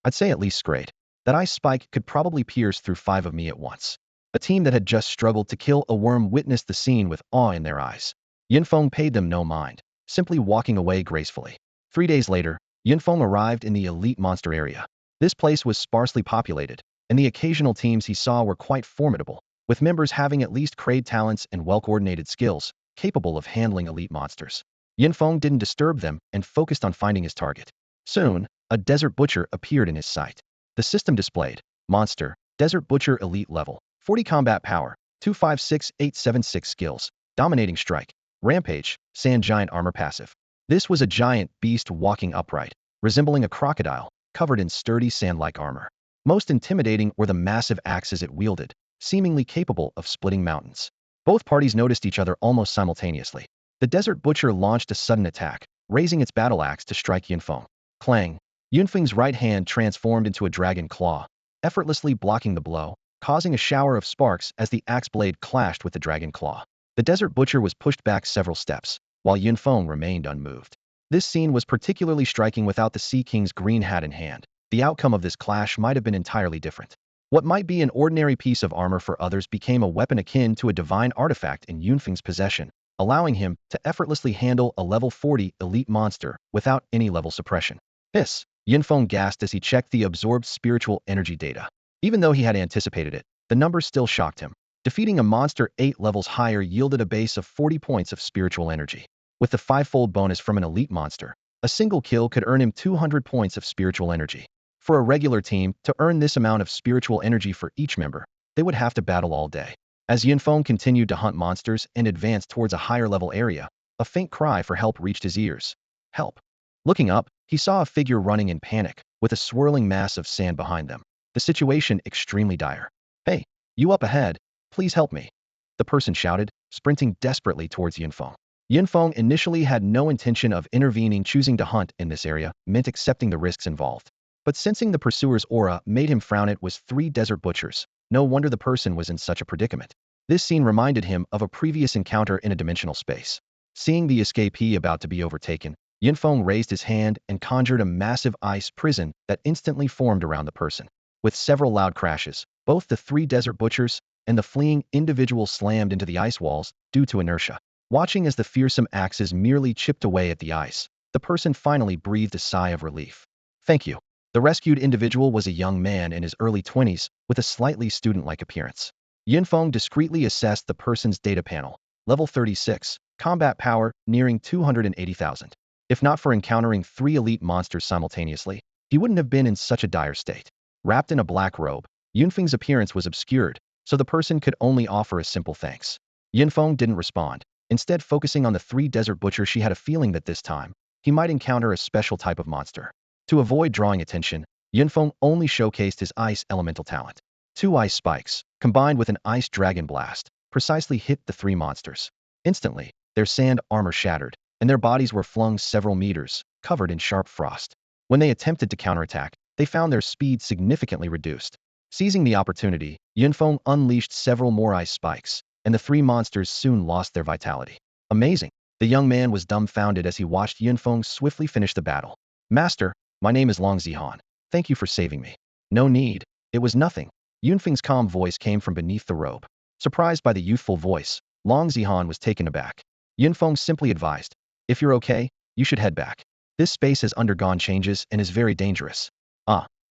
I'd say at least grade. That ice spike could probably pierce through 5 of me at once. A team that had just struggled to kill a worm witnessed the scene with awe in their eyes. Yunfeng paid them no mind, simply walking away gracefully. 3 days later, Yunfeng arrived in the elite monster area. This place was sparsely populated, and the occasional teams he saw were quite formidable, with members having at least grade talents and well-coordinated skills, capable of handling elite monsters. Yunfeng didn't disturb them and focused on finding his target. Soon, a desert butcher appeared in his sight. The system displayed: Monster, Desert Butcher Elite Level, 40 Combat Power, 256876 Skills, Dominating Strike, Rampage, Sand Giant Armor Passive. This was a giant beast walking upright, resembling a crocodile, covered in sturdy sand-like armor. Most intimidating were the massive axes it wielded, seemingly capable of splitting mountains. Both parties noticed each other almost simultaneously. The Desert Butcher launched a sudden attack, raising its battle axe to strike Yunfeng. Clang! Yunfeng's right hand transformed into a dragon claw, effortlessly blocking the blow, causing a shower of sparks as the axe blade clashed with the dragon claw. The Desert Butcher was pushed back several steps, while Yunfeng remained unmoved. This scene was particularly striking without the Sea King's green hat in hand. The outcome of this clash might have been entirely different. What might be an ordinary piece of armor for others became a weapon akin to a divine artifact in Yunfeng's possession, allowing him to effortlessly handle a level 40 elite monster without any level suppression. Hiss! Yunfeng gasped as he checked the absorbed spiritual energy data. Even though he had anticipated it, the numbers still shocked him. Defeating a monster 8 levels higher yielded a base of 40 points of spiritual energy. With the 5-fold bonus from an elite monster, a single kill could earn him 200 points of spiritual energy. For a regular team, to earn this amount of spiritual energy for each member, they would have to battle all day. As Yunfeng continued to hunt monsters and advanced towards a higher level area, a faint cry for help reached his ears. Help! Looking up, he saw a figure running in panic, with a swirling mass of sand behind them. The situation extremely dire. Hey, you up ahead, please help me, the person shouted, sprinting desperately towards Yunfeng. Yunfeng initially had no intention of intervening. Choosing to hunt in this area meant accepting the risks involved. But sensing the pursuer's aura made him frown. It was 3 desert butchers. No wonder the person was in such a predicament. This scene reminded him of a previous encounter in a dimensional space. Seeing the escapee about to be overtaken, Yunfeng raised his hand and conjured a massive ice prison that instantly formed around the person. With several loud crashes, both the 3 desert butchers and the fleeing individual slammed into the ice walls due to inertia. Watching as the fearsome axes merely chipped away at the ice, the person finally breathed a sigh of relief. Thank you. The rescued individual was a young man in his early 20s with a slightly student-like appearance. Yunfeng discreetly assessed the person's data panel. Level 36, combat power nearing 280,000. If not for encountering 3 elite monsters simultaneously, he wouldn't have been in such a dire state. Wrapped in a black robe, Yunfeng's appearance was obscured, so the person could only offer a simple thanks. Yunfeng didn't respond, instead focusing on the 3 desert butchers. She had a feeling that this time, he might encounter a special type of monster. To avoid drawing attention, Yunfeng only showcased his ice elemental talent. 2 ice spikes, combined with an ice dragon blast, precisely hit the 3 monsters. Instantly, their sand armor shattered, and their bodies were flung several meters, covered in sharp frost. When they attempted to counterattack, they found their speed significantly reduced. Seizing the opportunity, Yunfeng unleashed several more ice spikes, and the 3 monsters soon lost their vitality. Amazing! The young man was dumbfounded as he watched Yunfeng swiftly finish the battle. Master, my name is Long Zihan. Thank you for saving me. No need. It was nothing. Yunfeng's calm voice came from beneath the robe. Surprised by the youthful voice, Long Zihan was taken aback. Yunfeng simply advised, if you're okay, you should head back. This space has undergone changes and is very dangerous.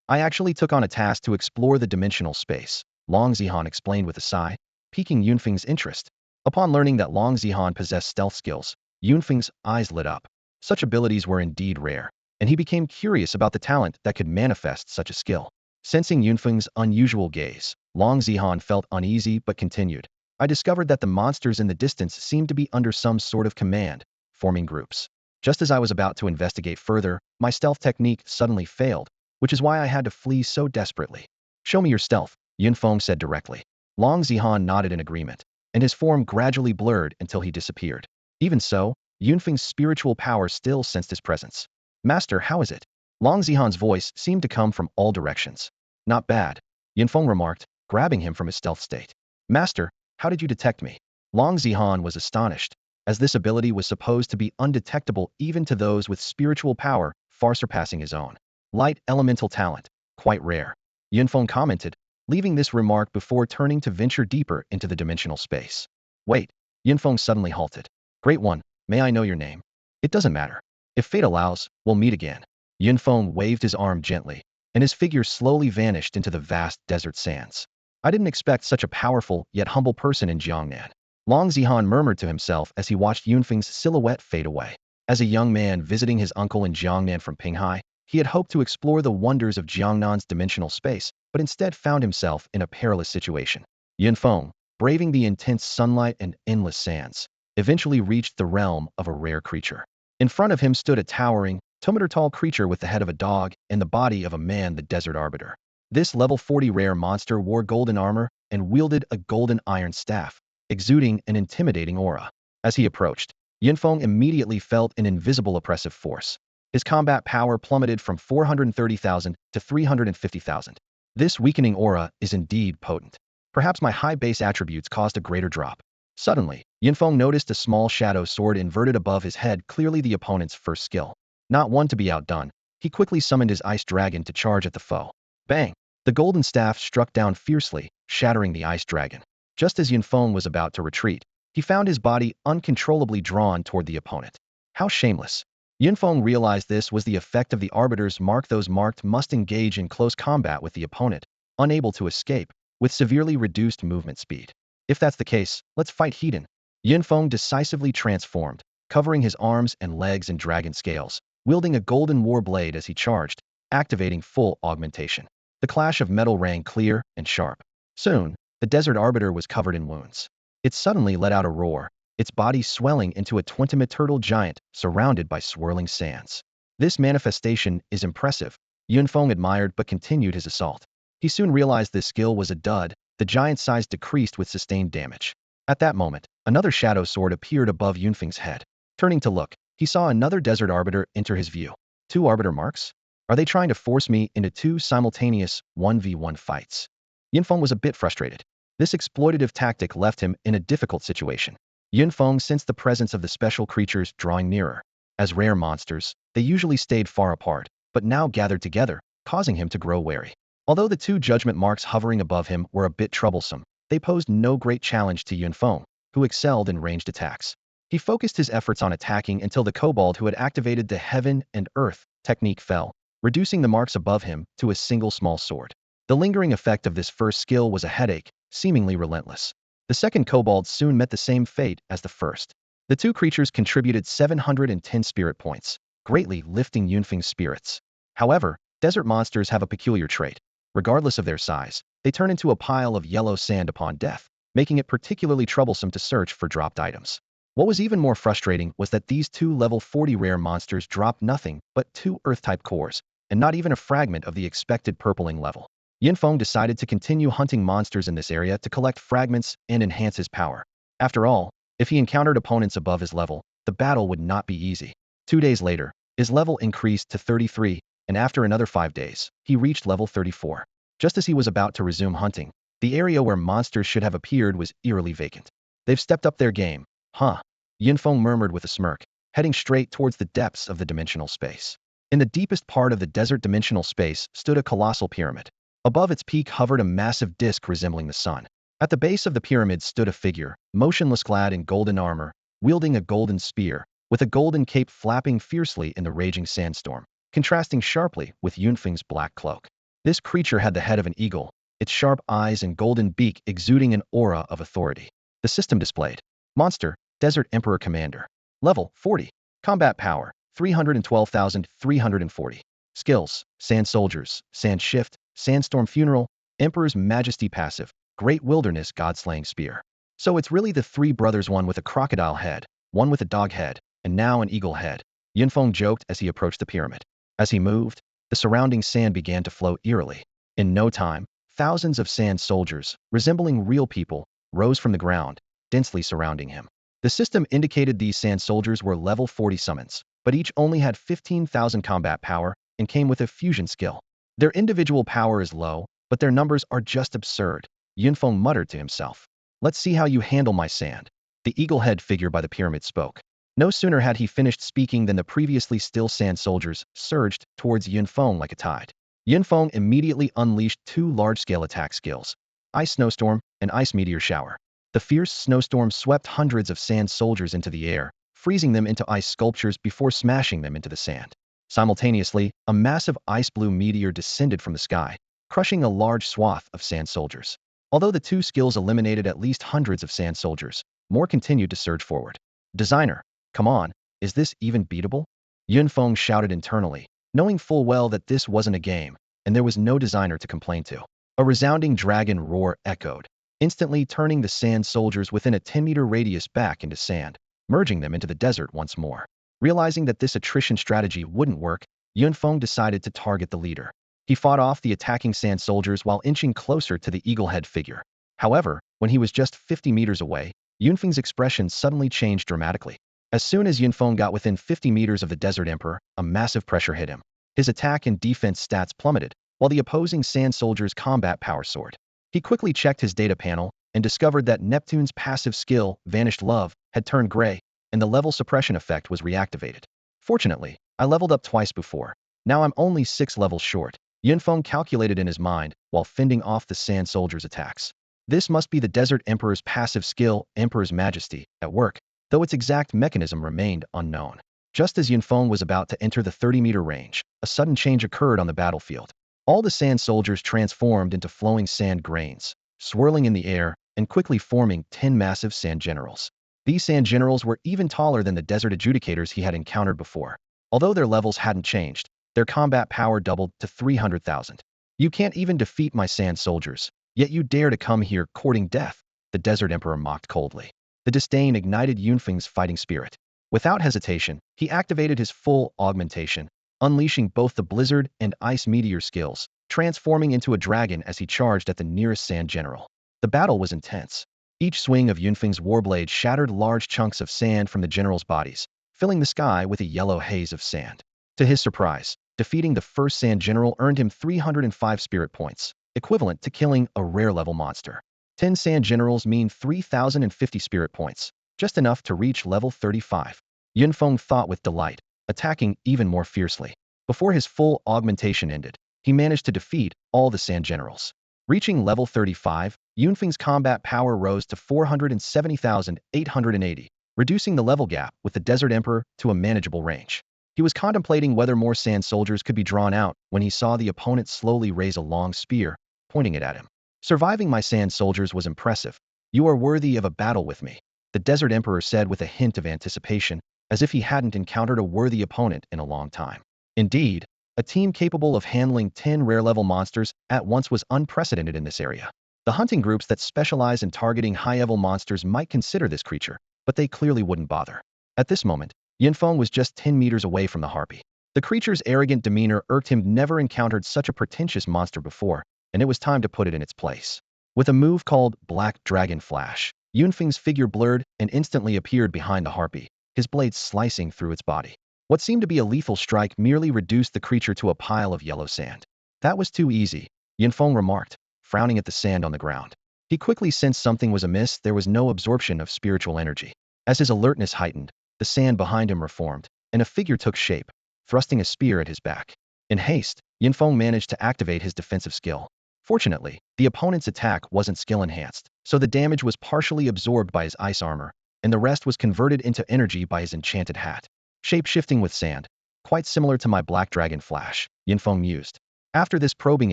I actually took on a task to explore the dimensional space, Long Zihan explained with a sigh, piquing Yunfeng's interest. Upon learning that Long Zihan possessed stealth skills, Yunfeng's eyes lit up. Such abilities were indeed rare, and he became curious about the talent that could manifest such a skill. Sensing Yunfeng's unusual gaze, Long Zihan felt uneasy but continued. I discovered that the monsters in the distance seemed to be under some sort of command, forming groups. Just as I was about to investigate further, my stealth technique suddenly failed, which is why I had to flee so desperately. Show me your stealth, Yunfeng said directly. Long Zihan nodded in agreement, and his form gradually blurred until he disappeared. Even so, Yunfeng's spiritual power still sensed his presence. Master, how is it? Long Zihan's voice seemed to come from all directions. Not bad, Yunfeng remarked, grabbing him from his stealth state. Master, how did you detect me? Long Zihan was astonished, as this ability was supposed to be undetectable even to those with spiritual power far surpassing his own. Light elemental talent, quite rare. Yunfeng commented, leaving this remark before turning to venture deeper into the dimensional space. Wait, Yunfeng suddenly halted. Great one, may I know your name? It doesn't matter. If fate allows, we'll meet again. Yunfeng waved his arm gently, and his figure slowly vanished into the vast desert sands. I didn't expect such a powerful yet humble person in Jiangnan. Long Zihan murmured to himself as he watched Yunfeng's silhouette fade away. As a young man visiting his uncle in Jiangnan from Pinghai, he had hoped to explore the wonders of Jiangnan's dimensional space, but instead found himself in a perilous situation. Yunfeng, braving the intense sunlight and endless sands, eventually reached the realm of a rare creature. In front of him stood a towering, 2-meter-tall creature with the head of a dog and the body of a man, the Desert Arbiter. This level 40 rare monster wore golden armor and wielded a golden iron staff, exuding an intimidating aura. As he approached, Yunfeng immediately felt an invisible oppressive force. His combat power plummeted from 430,000 to 350,000. This weakening aura is indeed potent. Perhaps my high base attributes caused a greater drop. Suddenly, Yunfeng noticed a small shadow sword inverted above his head, clearly the opponent's first skill. Not one to be outdone, he quickly summoned his ice dragon to charge at the foe. Bang! The golden staff struck down fiercely, shattering the ice dragon. Just as Yunfeng was about to retreat, he found his body uncontrollably drawn toward the opponent. How shameless! Yunfeng realized this was the effect of the Arbiter's mark. Those marked must engage in close combat with the opponent, unable to escape, with severely reduced movement speed. If that's the case, let's fight Heiden. Yunfeng decisively transformed, covering his arms and legs in dragon scales, wielding a golden war blade as he charged, activating full augmentation. The clash of metal rang clear and sharp. Soon, the Desert Arbiter was covered in wounds. It suddenly let out a roar, its body swelling into a 20-meter turtle giant surrounded by swirling sands. This manifestation is impressive, Yunfeng admired but continued his assault. He soon realized this skill was a dud. The giant's size decreased with sustained damage. At that moment, another shadow sword appeared above Yunfeng's head. Turning to look, he saw another Desert Arbiter enter his view. 2 Arbiter marks? Are they trying to force me into 2 simultaneous 1v1 fights? Yunfeng was a bit frustrated. This exploitative tactic left him in a difficult situation. Yunfeng sensed the presence of the special creatures drawing nearer. As rare monsters, they usually stayed far apart, but now gathered together, causing him to grow wary. Although the 2 judgment marks hovering above him were a bit troublesome, they posed no great challenge to Yunfeng, who excelled in ranged attacks. He focused his efforts on attacking until the kobold who had activated the Heaven and Earth technique fell, reducing the marks above him to a single small sword. The lingering effect of this first skill was a headache, seemingly relentless. The second kobold soon met the same fate as the first. The 2 creatures contributed 710 spirit points, greatly lifting Yunfeng's spirits. However, desert monsters have a peculiar trait. Regardless of their size, they turn into a pile of yellow sand upon death, making it particularly troublesome to search for dropped items. What was even more frustrating was that these 2 level 40 rare monsters dropped nothing but 2 Earth-type cores, and not even a fragment of the expected purpling level. Yunfeng decided to continue hunting monsters in this area to collect fragments and enhance his power. After all, if he encountered opponents above his level, the battle would not be easy. 2 days later, his level increased to 33, and after another 5 days, he reached level 34. Just as he was about to resume hunting, the area where monsters should have appeared was eerily vacant. They've stepped up their game, huh? Yunfeng murmured with a smirk, heading straight towards the depths of the dimensional space. In the deepest part of the desert dimensional space stood a colossal pyramid. Above its peak hovered a massive disk resembling the sun. At the base of the pyramid stood a figure, motionless, clad in golden armor, wielding a golden spear, with a golden cape flapping fiercely in the raging sandstorm, contrasting sharply with Yunfeng's black cloak. This creature had the head of an eagle, its sharp eyes and golden beak exuding an aura of authority. The system displayed. Monster, Desert Emperor Commander. Level, 40. Combat power, 312,340. Skills, Sand Soldiers, Sand Shift, Sandstorm Funeral, Emperor's Majesty passive, Great Wilderness God-slaying spear. So it's really the three brothers, one with a crocodile head, one with a dog head, and now an eagle head, Yunfeng joked as he approached the pyramid. As he moved, the surrounding sand began to flow eerily. In no time, thousands of sand soldiers, resembling real people, rose from the ground, densely surrounding him. The system indicated these sand soldiers were level 40 summons, but each only had 15,000 combat power and came with a fusion skill. Their individual power is low, but their numbers are just absurd, Yunfeng muttered to himself. Let's see how you handle my sand. The eagle-head figure by the pyramid spoke. No sooner had he finished speaking than the previously still sand soldiers surged towards Yunfeng like a tide. Yunfeng immediately unleashed two large-scale attack skills, Ice Snowstorm and Ice Meteor Shower. The fierce snowstorm swept hundreds of sand soldiers into the air, freezing them into ice sculptures before smashing them into the sand. Simultaneously, a massive ice-blue meteor descended from the sky, crushing a large swath of sand soldiers. Although the two skills eliminated at least hundreds of sand soldiers, more continued to surge forward. Designer, come on, is this even beatable? Yunfeng shouted internally, knowing full well that this wasn't a game, and there was no designer to complain to. A resounding dragon roar echoed, instantly turning the sand soldiers within a 10-meter radius back into sand, merging them into the desert once more. Realizing that this attrition strategy wouldn't work, Yunfeng decided to target the leader. He fought off the attacking sand soldiers while inching closer to the eagle-head figure. However, when he was just 50 meters away, Yunfeng's expression suddenly changed dramatically. As soon as Yunfeng got within 50 meters of the Desert Emperor, a massive pressure hit him. His attack and defense stats plummeted, while the opposing sand soldier's combat power soared. He quickly checked his data panel and discovered that Neptune's passive skill, Vanished Love, had turned gray, and the level suppression effect was reactivated. Fortunately, I leveled up twice before. Now I'm only 6 levels short, Yunfeng calculated in his mind while fending off the sand soldier's attacks. This must be the Desert Emperor's passive skill, Emperor's Majesty, at work, though its exact mechanism remained unknown. Just as Yunfeng was about to enter the 30-meter range, a sudden change occurred on the battlefield. All the sand soldiers transformed into flowing sand grains, swirling in the air and quickly forming 10 massive sand generals. These sand generals were even taller than the desert adjudicators he had encountered before. Although their levels hadn't changed, their combat power doubled to 300,000. You can't even defeat my sand soldiers, yet you dare to come here courting death, the Desert Emperor mocked coldly. The disdain ignited Yunfeng's fighting spirit. Without hesitation, he activated his full augmentation, unleashing both the Blizzard and Ice Meteor skills, transforming into a dragon as he charged at the nearest sand general. The battle was intense. Each swing of Yunfeng's warblade shattered large chunks of sand from the generals' bodies, filling the sky with a yellow haze of sand. To his surprise, defeating the first sand general earned him 305 spirit points, equivalent to killing a rare-level monster. 10 sand generals mean 3,050 spirit points, just enough to reach level 35. Yunfeng thought with delight, attacking even more fiercely. Before his full augmentation ended, he managed to defeat all the sand generals. Reaching level 35, Yunfeng's combat power rose to 470,880, reducing the level gap with the Desert Emperor to a manageable range. He was contemplating whether more sand soldiers could be drawn out when he saw the opponent slowly raise a long spear, pointing it at him. Surviving my sand soldiers was impressive. You are worthy of a battle with me, the Desert Emperor said with a hint of anticipation, as if he hadn't encountered a worthy opponent in a long time. Indeed, a team capable of handling 10 rare-level monsters at once was unprecedented in this area. The hunting groups that specialize in targeting high-level monsters might consider this creature, but they clearly wouldn't bother. At this moment, Yunfeng was just 10 meters away from the harpy. The creature's arrogant demeanor irked him. Never encountered such a pretentious monster before, and it was time to put it in its place. With a move called Black Dragon Flash, Yunfeng's figure blurred and instantly appeared behind the harpy, his blade slicing through its body. What seemed to be a lethal strike merely reduced the creature to a pile of yellow sand. That was too easy, Yunfeng remarked, frowning at the sand on the ground. He quickly sensed something was amiss. There was no absorption of spiritual energy. As his alertness heightened, the sand behind him reformed, and a figure took shape, thrusting a spear at his back. In haste, Yunfeng managed to activate his defensive skill. Fortunately, the opponent's attack wasn't skill-enhanced, so the damage was partially absorbed by his ice armor, and the rest was converted into energy by his enchanted hat. Shape-shifting with sand, quite similar to my Black Dragon Flash, Yunfeng mused. After this probing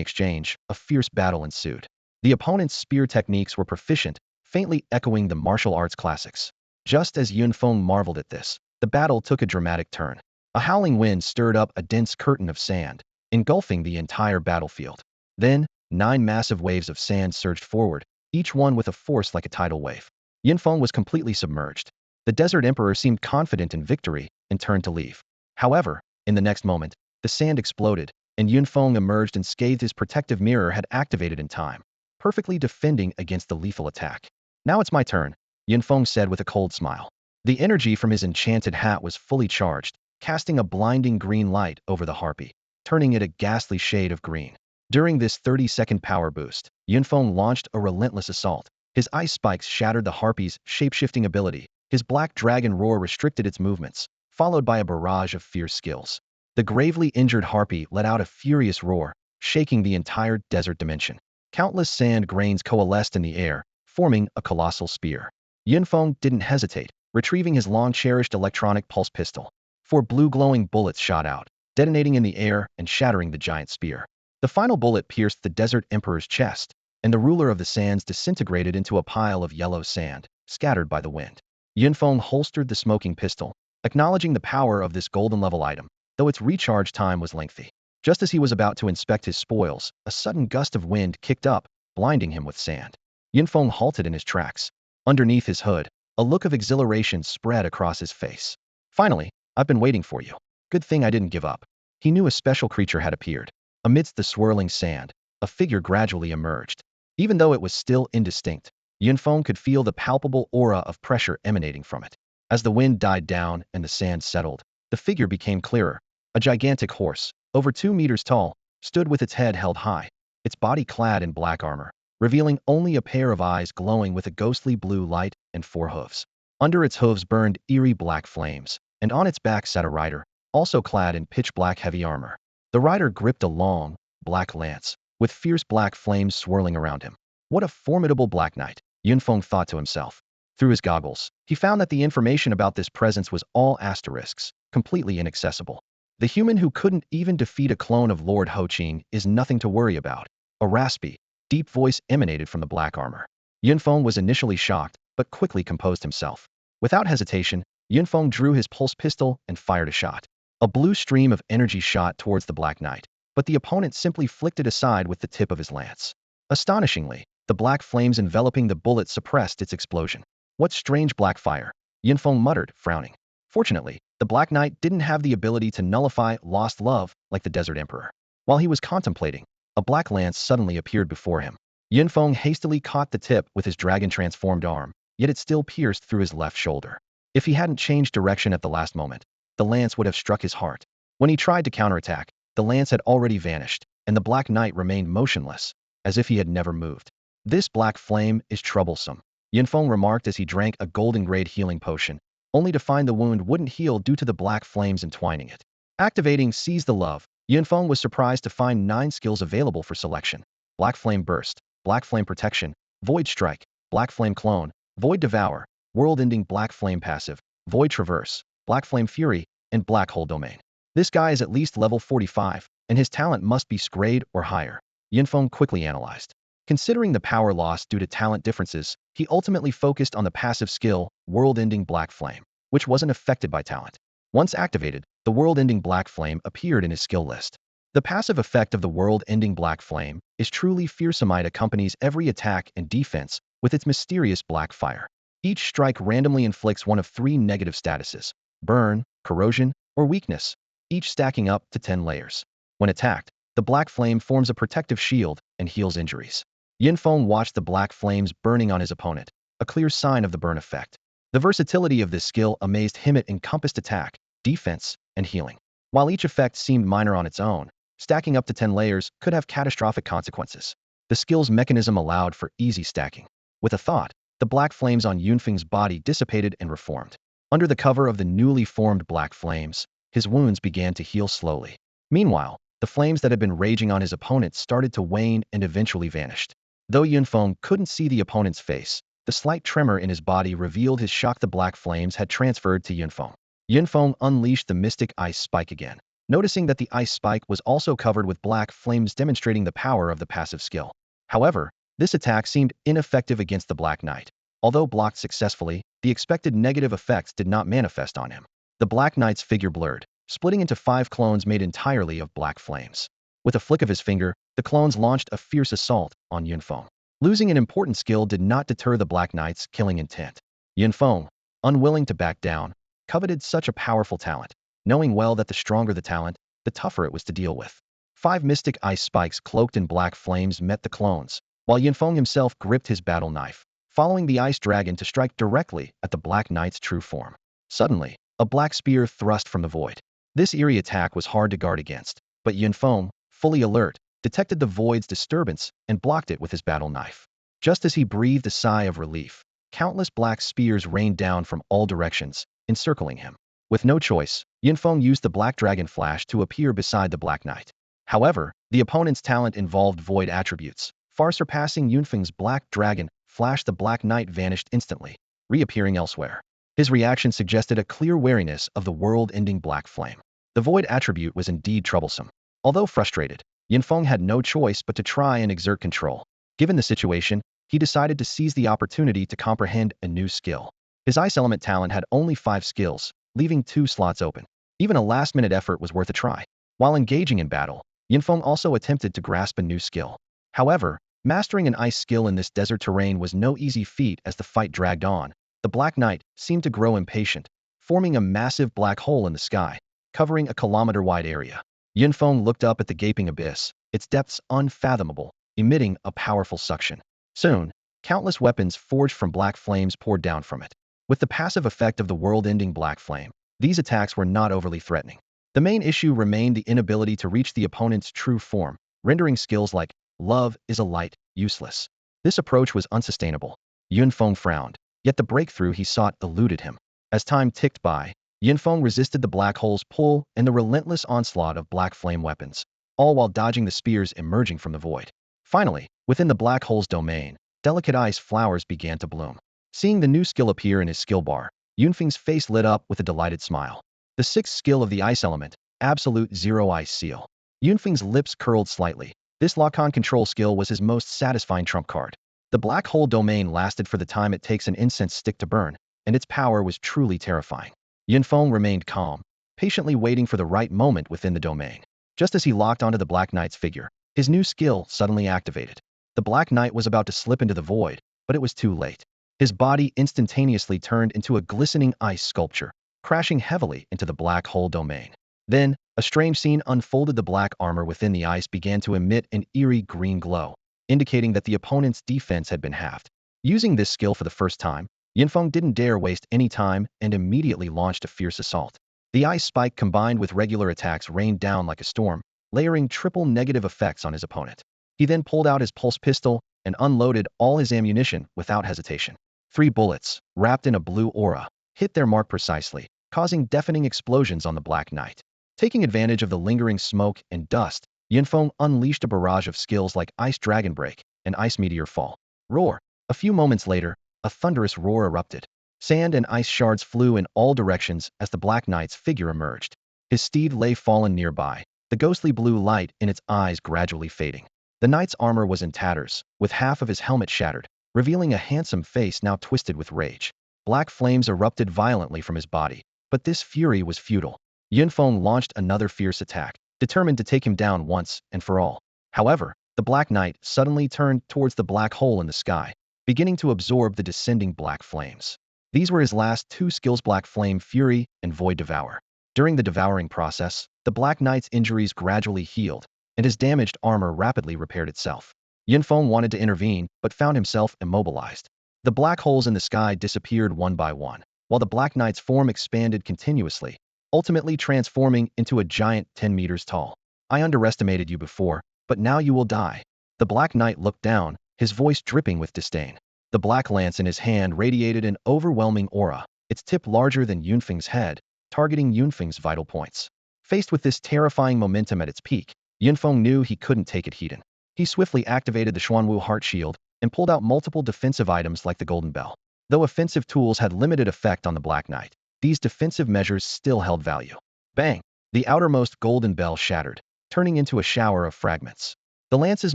exchange, a fierce battle ensued. The opponent's spear techniques were proficient, faintly echoing the martial arts classics. Just as Yunfeng marveled at this, the battle took a dramatic turn. A howling wind stirred up a dense curtain of sand, engulfing the entire battlefield. Then, 9 massive waves of sand surged forward, each one with a force like a tidal wave. Yunfeng was completely submerged. The Desert Emperor seemed confident in victory and turned to leave. However, in the next moment, the sand exploded, and Yunfeng emerged and scathed. His protective mirror had activated in time, perfectly defending against the lethal attack. Now it's my turn, Yunfeng said with a cold smile. The energy from his enchanted hat was fully charged, casting a blinding green light over the harpy, turning it a ghastly shade of green. During this 30-second power boost, Yunfeng launched a relentless assault. His ice spikes shattered the harpy's shape-shifting ability. His black dragon roar restricted its movements, followed by a barrage of fierce skills. The gravely injured harpy let out a furious roar, shaking the entire desert dimension. Countless sand grains coalesced in the air, forming a colossal spear. Yunfeng didn't hesitate, retrieving his long-cherished electronic pulse pistol. 4 blue glowing bullets shot out, detonating in the air and shattering the giant spear. The final bullet pierced the Desert Emperor's chest, and the ruler of the sands disintegrated into a pile of yellow sand, scattered by the wind. Yunfeng holstered the smoking pistol, acknowledging the power of this golden-level item, though its recharge time was lengthy. Just as he was about to inspect his spoils, a sudden gust of wind kicked up, blinding him with sand. Yunfeng halted in his tracks. Underneath his hood, a look of exhilaration spread across his face. Finally, I've been waiting for you. Good thing I didn't give up. He knew a special creature had appeared. Amidst the swirling sand, a figure gradually emerged. Even though it was still indistinct, Yunfeng could feel the palpable aura of pressure emanating from it. As the wind died down and the sand settled, the figure became clearer. A gigantic horse, over 2 meters tall, stood with its head held high, its body clad in black armor, revealing only a pair of eyes glowing with a ghostly blue light and 4 hooves. Under its hooves burned eerie black flames, and on its back sat a rider, also clad in pitch-black heavy armor. The rider gripped a long, black lance, with fierce black flames swirling around him. What a formidable black knight, Yunfeng thought to himself. Through his goggles, he found that the information about this presence was all asterisks, completely inaccessible. The human who couldn't even defeat a clone of Lord Hoqing is nothing to worry about. A raspy, deep voice emanated from the black armor. Yunfeng was initially shocked, but quickly composed himself. Without hesitation, Yunfeng drew his pulse pistol and fired a shot. A blue stream of energy shot towards the Black Knight, but the opponent simply flicked it aside with the tip of his lance. Astonishingly, the black flames enveloping the bullet suppressed its explosion. What strange black fire, Yunfeng muttered, frowning. Fortunately, the Black Knight didn't have the ability to nullify lost love like the Desert Emperor. While he was contemplating, a black lance suddenly appeared before him. Yunfeng hastily caught the tip with his dragon-transformed arm, yet it still pierced through his left shoulder. If he hadn't changed direction at the last moment, the lance would have struck his heart. When he tried to counterattack, the lance had already vanished, and the Black Knight remained motionless, as if he had never moved. This black flame is troublesome, Yunfeng remarked as he drank a golden-grade healing potion, only to find the wound wouldn't heal due to the black flames entwining it. Activating Seize the Love, Yunfeng was surprised to find 9 skills available for selection. Black Flame Burst, Black Flame Protection, Void Strike, Black Flame Clone, Void Devour, World-Ending Black Flame Passive, Void Traverse, Black Flame Fury, and Black Hole Domain. This guy is at least level 45, and his talent must be grade or higher, Yunfeng quickly analyzed. Considering the power loss due to talent differences, he ultimately focused on the passive skill, World-Ending Black Flame, which wasn't affected by talent. Once activated, the World-Ending Black Flame appeared in his skill list. The passive effect of the World-Ending Black Flame is truly fearsome. It accompanies every attack and defense with its mysterious black fire. Each strike randomly inflicts one of 3 negative statuses: burn, corrosion, or weakness, each stacking up to 10 layers. When attacked, the black flame forms a protective shield and heals injuries. Yunfeng watched the black flames burning on his opponent, a clear sign of the burn effect. The versatility of this skill amazed him. It encompassed attack, defense, and healing. While each effect seemed minor on its own, stacking up to 10 layers could have catastrophic consequences. The skill's mechanism allowed for easy stacking. With a thought, the black flames on Yunfeng's body dissipated and reformed. Under the cover of the newly formed black flames, his wounds began to heal slowly. Meanwhile, the flames that had been raging on his opponent started to wane and eventually vanished. Though Yunfeng couldn't see the opponent's face, the slight tremor in his body revealed his shock. The black flames had transferred to Yunfeng. Yunfeng unleashed the mystic ice spike again, noticing that the ice spike was also covered with black flames, demonstrating the power of the passive skill. However, this attack seemed ineffective against the Black Knight. Although blocked successfully, the expected negative effects did not manifest on him. The Black Knight's figure blurred, splitting into 5 clones made entirely of black flames. With a flick of his finger, the clones launched a fierce assault on Yunfeng. Losing an important skill did not deter the Black Knight's killing intent. Yunfeng, unwilling to back down, coveted such a powerful talent, knowing well that the stronger the talent, the tougher it was to deal with. 5 mystic ice spikes cloaked in black flames met the clones, while Yunfeng himself gripped his battle knife, following the ice dragon to strike directly at the Black Knight's true form. Suddenly, a black spear thrust from the void. This eerie attack was hard to guard against, but Yunfeng, fully alert, detected the void's disturbance and blocked it with his battle knife. Just as he breathed a sigh of relief, countless black spears rained down from all directions, encircling him. With no choice, Yunfeng used the Black Dragon Flash to appear beside the Black Knight. However, the opponent's talent involved void attributes, far surpassing Yunfeng's Black Dragon Flash. The Black Knight vanished instantly, reappearing elsewhere. His reaction suggested a clear wariness of the world-ending black flame. The void attribute was indeed troublesome. Although frustrated, Yunfeng had no choice but to try and exert control. Given the situation, he decided to seize the opportunity to comprehend a new skill. His Ice Element talent had only 5 skills, leaving 2 slots open. Even a last-minute effort was worth a try. While engaging in battle, Yunfeng also attempted to grasp a new skill. However, mastering an ice skill in this desert terrain was no easy feat. As the fight dragged on, the Black Knight seemed to grow impatient, forming a massive black hole in the sky, covering a kilometer-wide area. Yunfeng looked up at the gaping abyss, its depths unfathomable, emitting a powerful suction. Soon, countless weapons forged from black flames poured down from it. With the passive effect of the world-ending black flame, these attacks were not overly threatening. The main issue remained the inability to reach the opponent's true form, rendering skills like Love is a Light useless. This approach was unsustainable. Yunfeng frowned, yet the breakthrough he sought eluded him. As time ticked by, Yunfeng resisted the black hole's pull and the relentless onslaught of black flame weapons, all while dodging the spears emerging from the void. Finally, within the black hole's domain, delicate ice flowers began to bloom. Seeing the new skill appear in his skill bar, Yunfeng's face lit up with a delighted smile. The 6th skill of the Ice Element, Absolute Zero Ice Seal. Yunfeng's lips curled slightly. This lock-on control skill was his most satisfying trump card. The black hole domain lasted for the time it takes an incense stick to burn, and its power was truly terrifying. Yunfeng remained calm, patiently waiting for the right moment within the domain. Just as he locked onto the Black Knight's figure, his new skill suddenly activated. The Black Knight was about to slip into the void, but it was too late. His body instantaneously turned into a glistening ice sculpture, crashing heavily into the black hole domain. Then, a strange scene unfolded. The black armor within the ice began to emit an eerie green glow, indicating that the opponent's defense had been halved. Using this skill for the first time, Yunfeng didn't dare waste any time and immediately launched a fierce assault. The ice spike combined with regular attacks rained down like a storm, layering triple negative effects on his opponent. He then pulled out his pulse pistol and unloaded all his ammunition without hesitation. 3 bullets, wrapped in a blue aura, hit their mark precisely, causing deafening explosions on the Black Knight. Taking advantage of the lingering smoke and dust, Yunfeng unleashed a barrage of skills like Ice Dragon Break and Ice Meteor Fall. Roar! A few moments later, a thunderous roar erupted. Sand and ice shards flew in all directions as the Black Knight's figure emerged. His steed lay fallen nearby, the ghostly blue light in its eyes gradually fading. The knight's armor was in tatters, with half of his helmet shattered, revealing a handsome face now twisted with rage. Black flames erupted violently from his body, but this fury was futile. Yunfeng launched another fierce attack, determined to take him down once and for all. However, the Black Knight suddenly turned towards the black hole in the sky, beginning to absorb the descending black flames. These were his last 2 skills: Black Flame Fury and Void Devour. During the devouring process, the Black Knight's injuries gradually healed, and his damaged armor rapidly repaired itself. Yunfeng wanted to intervene, but found himself immobilized. The black holes in the sky disappeared one by one, while the Black Knight's form expanded continuously, ultimately transforming into a giant 10 meters tall. I underestimated you before, but now you will die. The Black Knight looked down, his voice dripping with disdain. The black lance in his hand radiated an overwhelming aura, its tip larger than Yunfeng's head, targeting Yunfeng's vital points. Faced with this terrifying momentum at its peak, Yunfeng knew he couldn't take it hidden. He swiftly activated the Xuanwu Heart Shield and pulled out multiple defensive items like the Golden Bell. Though offensive tools had limited effect on the Black Knight, these defensive measures still held value. Bang! The outermost Golden Bell shattered, turning into a shower of fragments. The lance's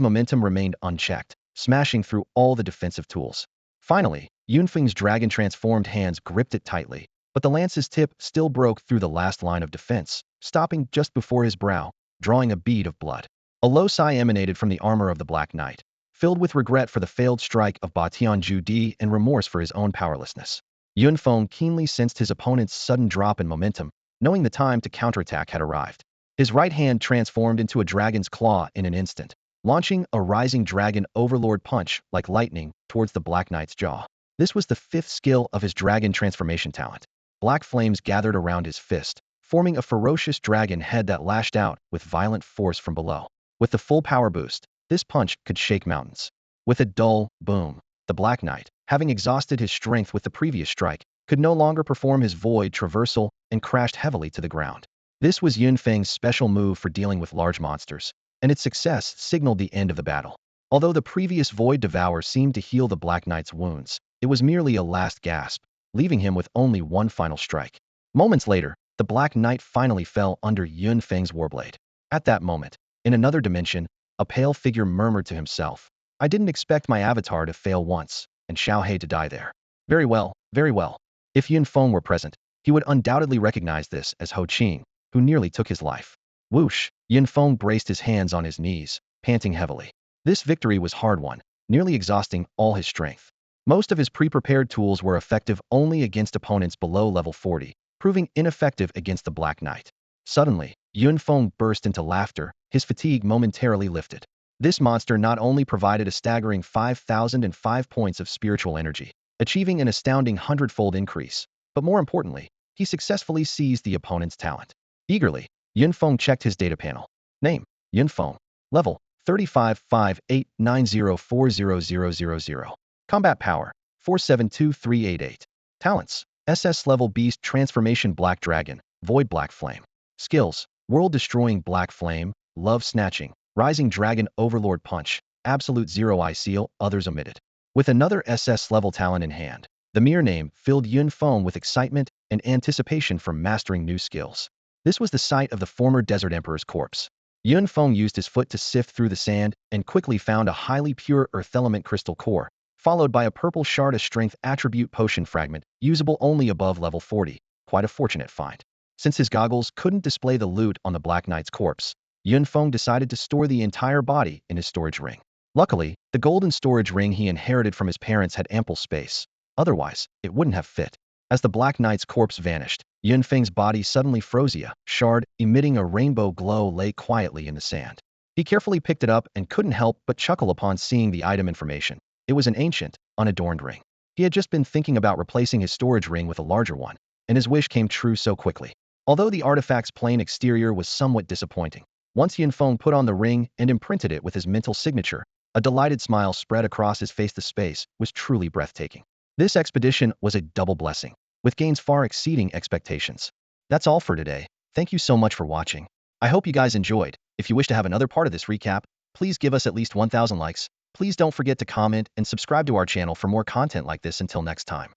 momentum remained unchecked, smashing through all the defensive tools. Finally, Yunfeng's dragon-transformed hands gripped it tightly, but the lance's tip still broke through the last line of defense, stopping just before his brow, drawing a bead of blood. A low sigh emanated from the armor of the Black Knight, filled with regret for the failed strike of Ba Tianju Di and remorse for his own powerlessness. Yun Feng keenly sensed his opponent's sudden drop in momentum, knowing the time to counterattack had arrived. His right hand transformed into a dragon's claw in an instant, launching a rising dragon overlord punch like lightning towards the Black Knight's jaw. This was the fifth skill of his dragon transformation talent. Black flames gathered around his fist, forming a ferocious dragon head that lashed out with violent force from below. With the full power boost, this punch could shake mountains. With a dull boom, the Black Knight, having exhausted his strength with the previous strike, could no longer perform his void traversal and crashed heavily to the ground. This was Yun Feng's special move for dealing with large monsters, and its success signaled the end of the battle. Although the previous Void Devour seemed to heal the Black Knight's wounds, it was merely a last gasp, leaving him with only one final strike. Moments later, the Black Knight finally fell under Yun Feng's warblade. At that moment, in another dimension, a pale figure murmured to himself, "I didn't expect my avatar to fail once, and Xiao He to die there." Very well, very well. If Yun Feng were present, he would undoubtedly recognize this as Ho Qing, who nearly took his life. Whoosh! Yun Feng braced his hands on his knees, panting heavily. This victory was hard-won, nearly exhausting all his strength. Most of his pre-prepared tools were effective only against opponents below level 40, proving ineffective against the Black Knight. Suddenly, Yun Feng burst into laughter, his fatigue momentarily lifted. This monster not only provided a staggering 5,005 points of spiritual energy, achieving an astounding 100-fold increase, but more importantly, he successfully seized the opponent's talent. Eagerly, Yun Feng checked his data panel. Name: Yun Feng. Level: 3558904000. Combat power: 472388. Talents: SS level Beast Transformation Black Dragon, Void Black Flame. Skills: World Destroying Black Flame, Love Snatching, Rising Dragon Overlord Punch, Absolute Zero Eye Seal, others omitted. With another SS level talent in hand, the mere name filled Yun Feng with excitement and anticipation for mastering new skills. This was the site of the former Desert Emperor's corpse. Yun Feng used his foot to sift through the sand and quickly found a highly pure earth element crystal core, followed by a purple shard of strength attribute potion fragment, usable only above level 40. Quite a fortunate find. Since his goggles couldn't display the loot on the Black Knight's corpse, Yun Feng decided to store the entire body in his storage ring. Luckily, the golden storage ring he inherited from his parents had ample space. Otherwise, it wouldn't have fit. As the Black Knight's corpse vanished, Yun Feng's body suddenly froze. A shard, emitting a rainbow glow, lay quietly in the sand. He carefully picked it up and couldn't help but chuckle upon seeing the item information. It was an ancient, unadorned ring. He had just been thinking about replacing his storage ring with a larger one, and his wish came true so quickly. Although the artifact's plain exterior was somewhat disappointing, once Yun Feng put on the ring and imprinted it with his mental signature, a delighted smile spread across his face. The space was truly breathtaking. This expedition was a double blessing, with gains far exceeding expectations. That's all for today. Thank you so much for watching. I hope you guys enjoyed. If you wish to have another part of this recap, please give us at least 1,000 likes. Please don't forget to comment and subscribe to our channel for more content like this. Until next time.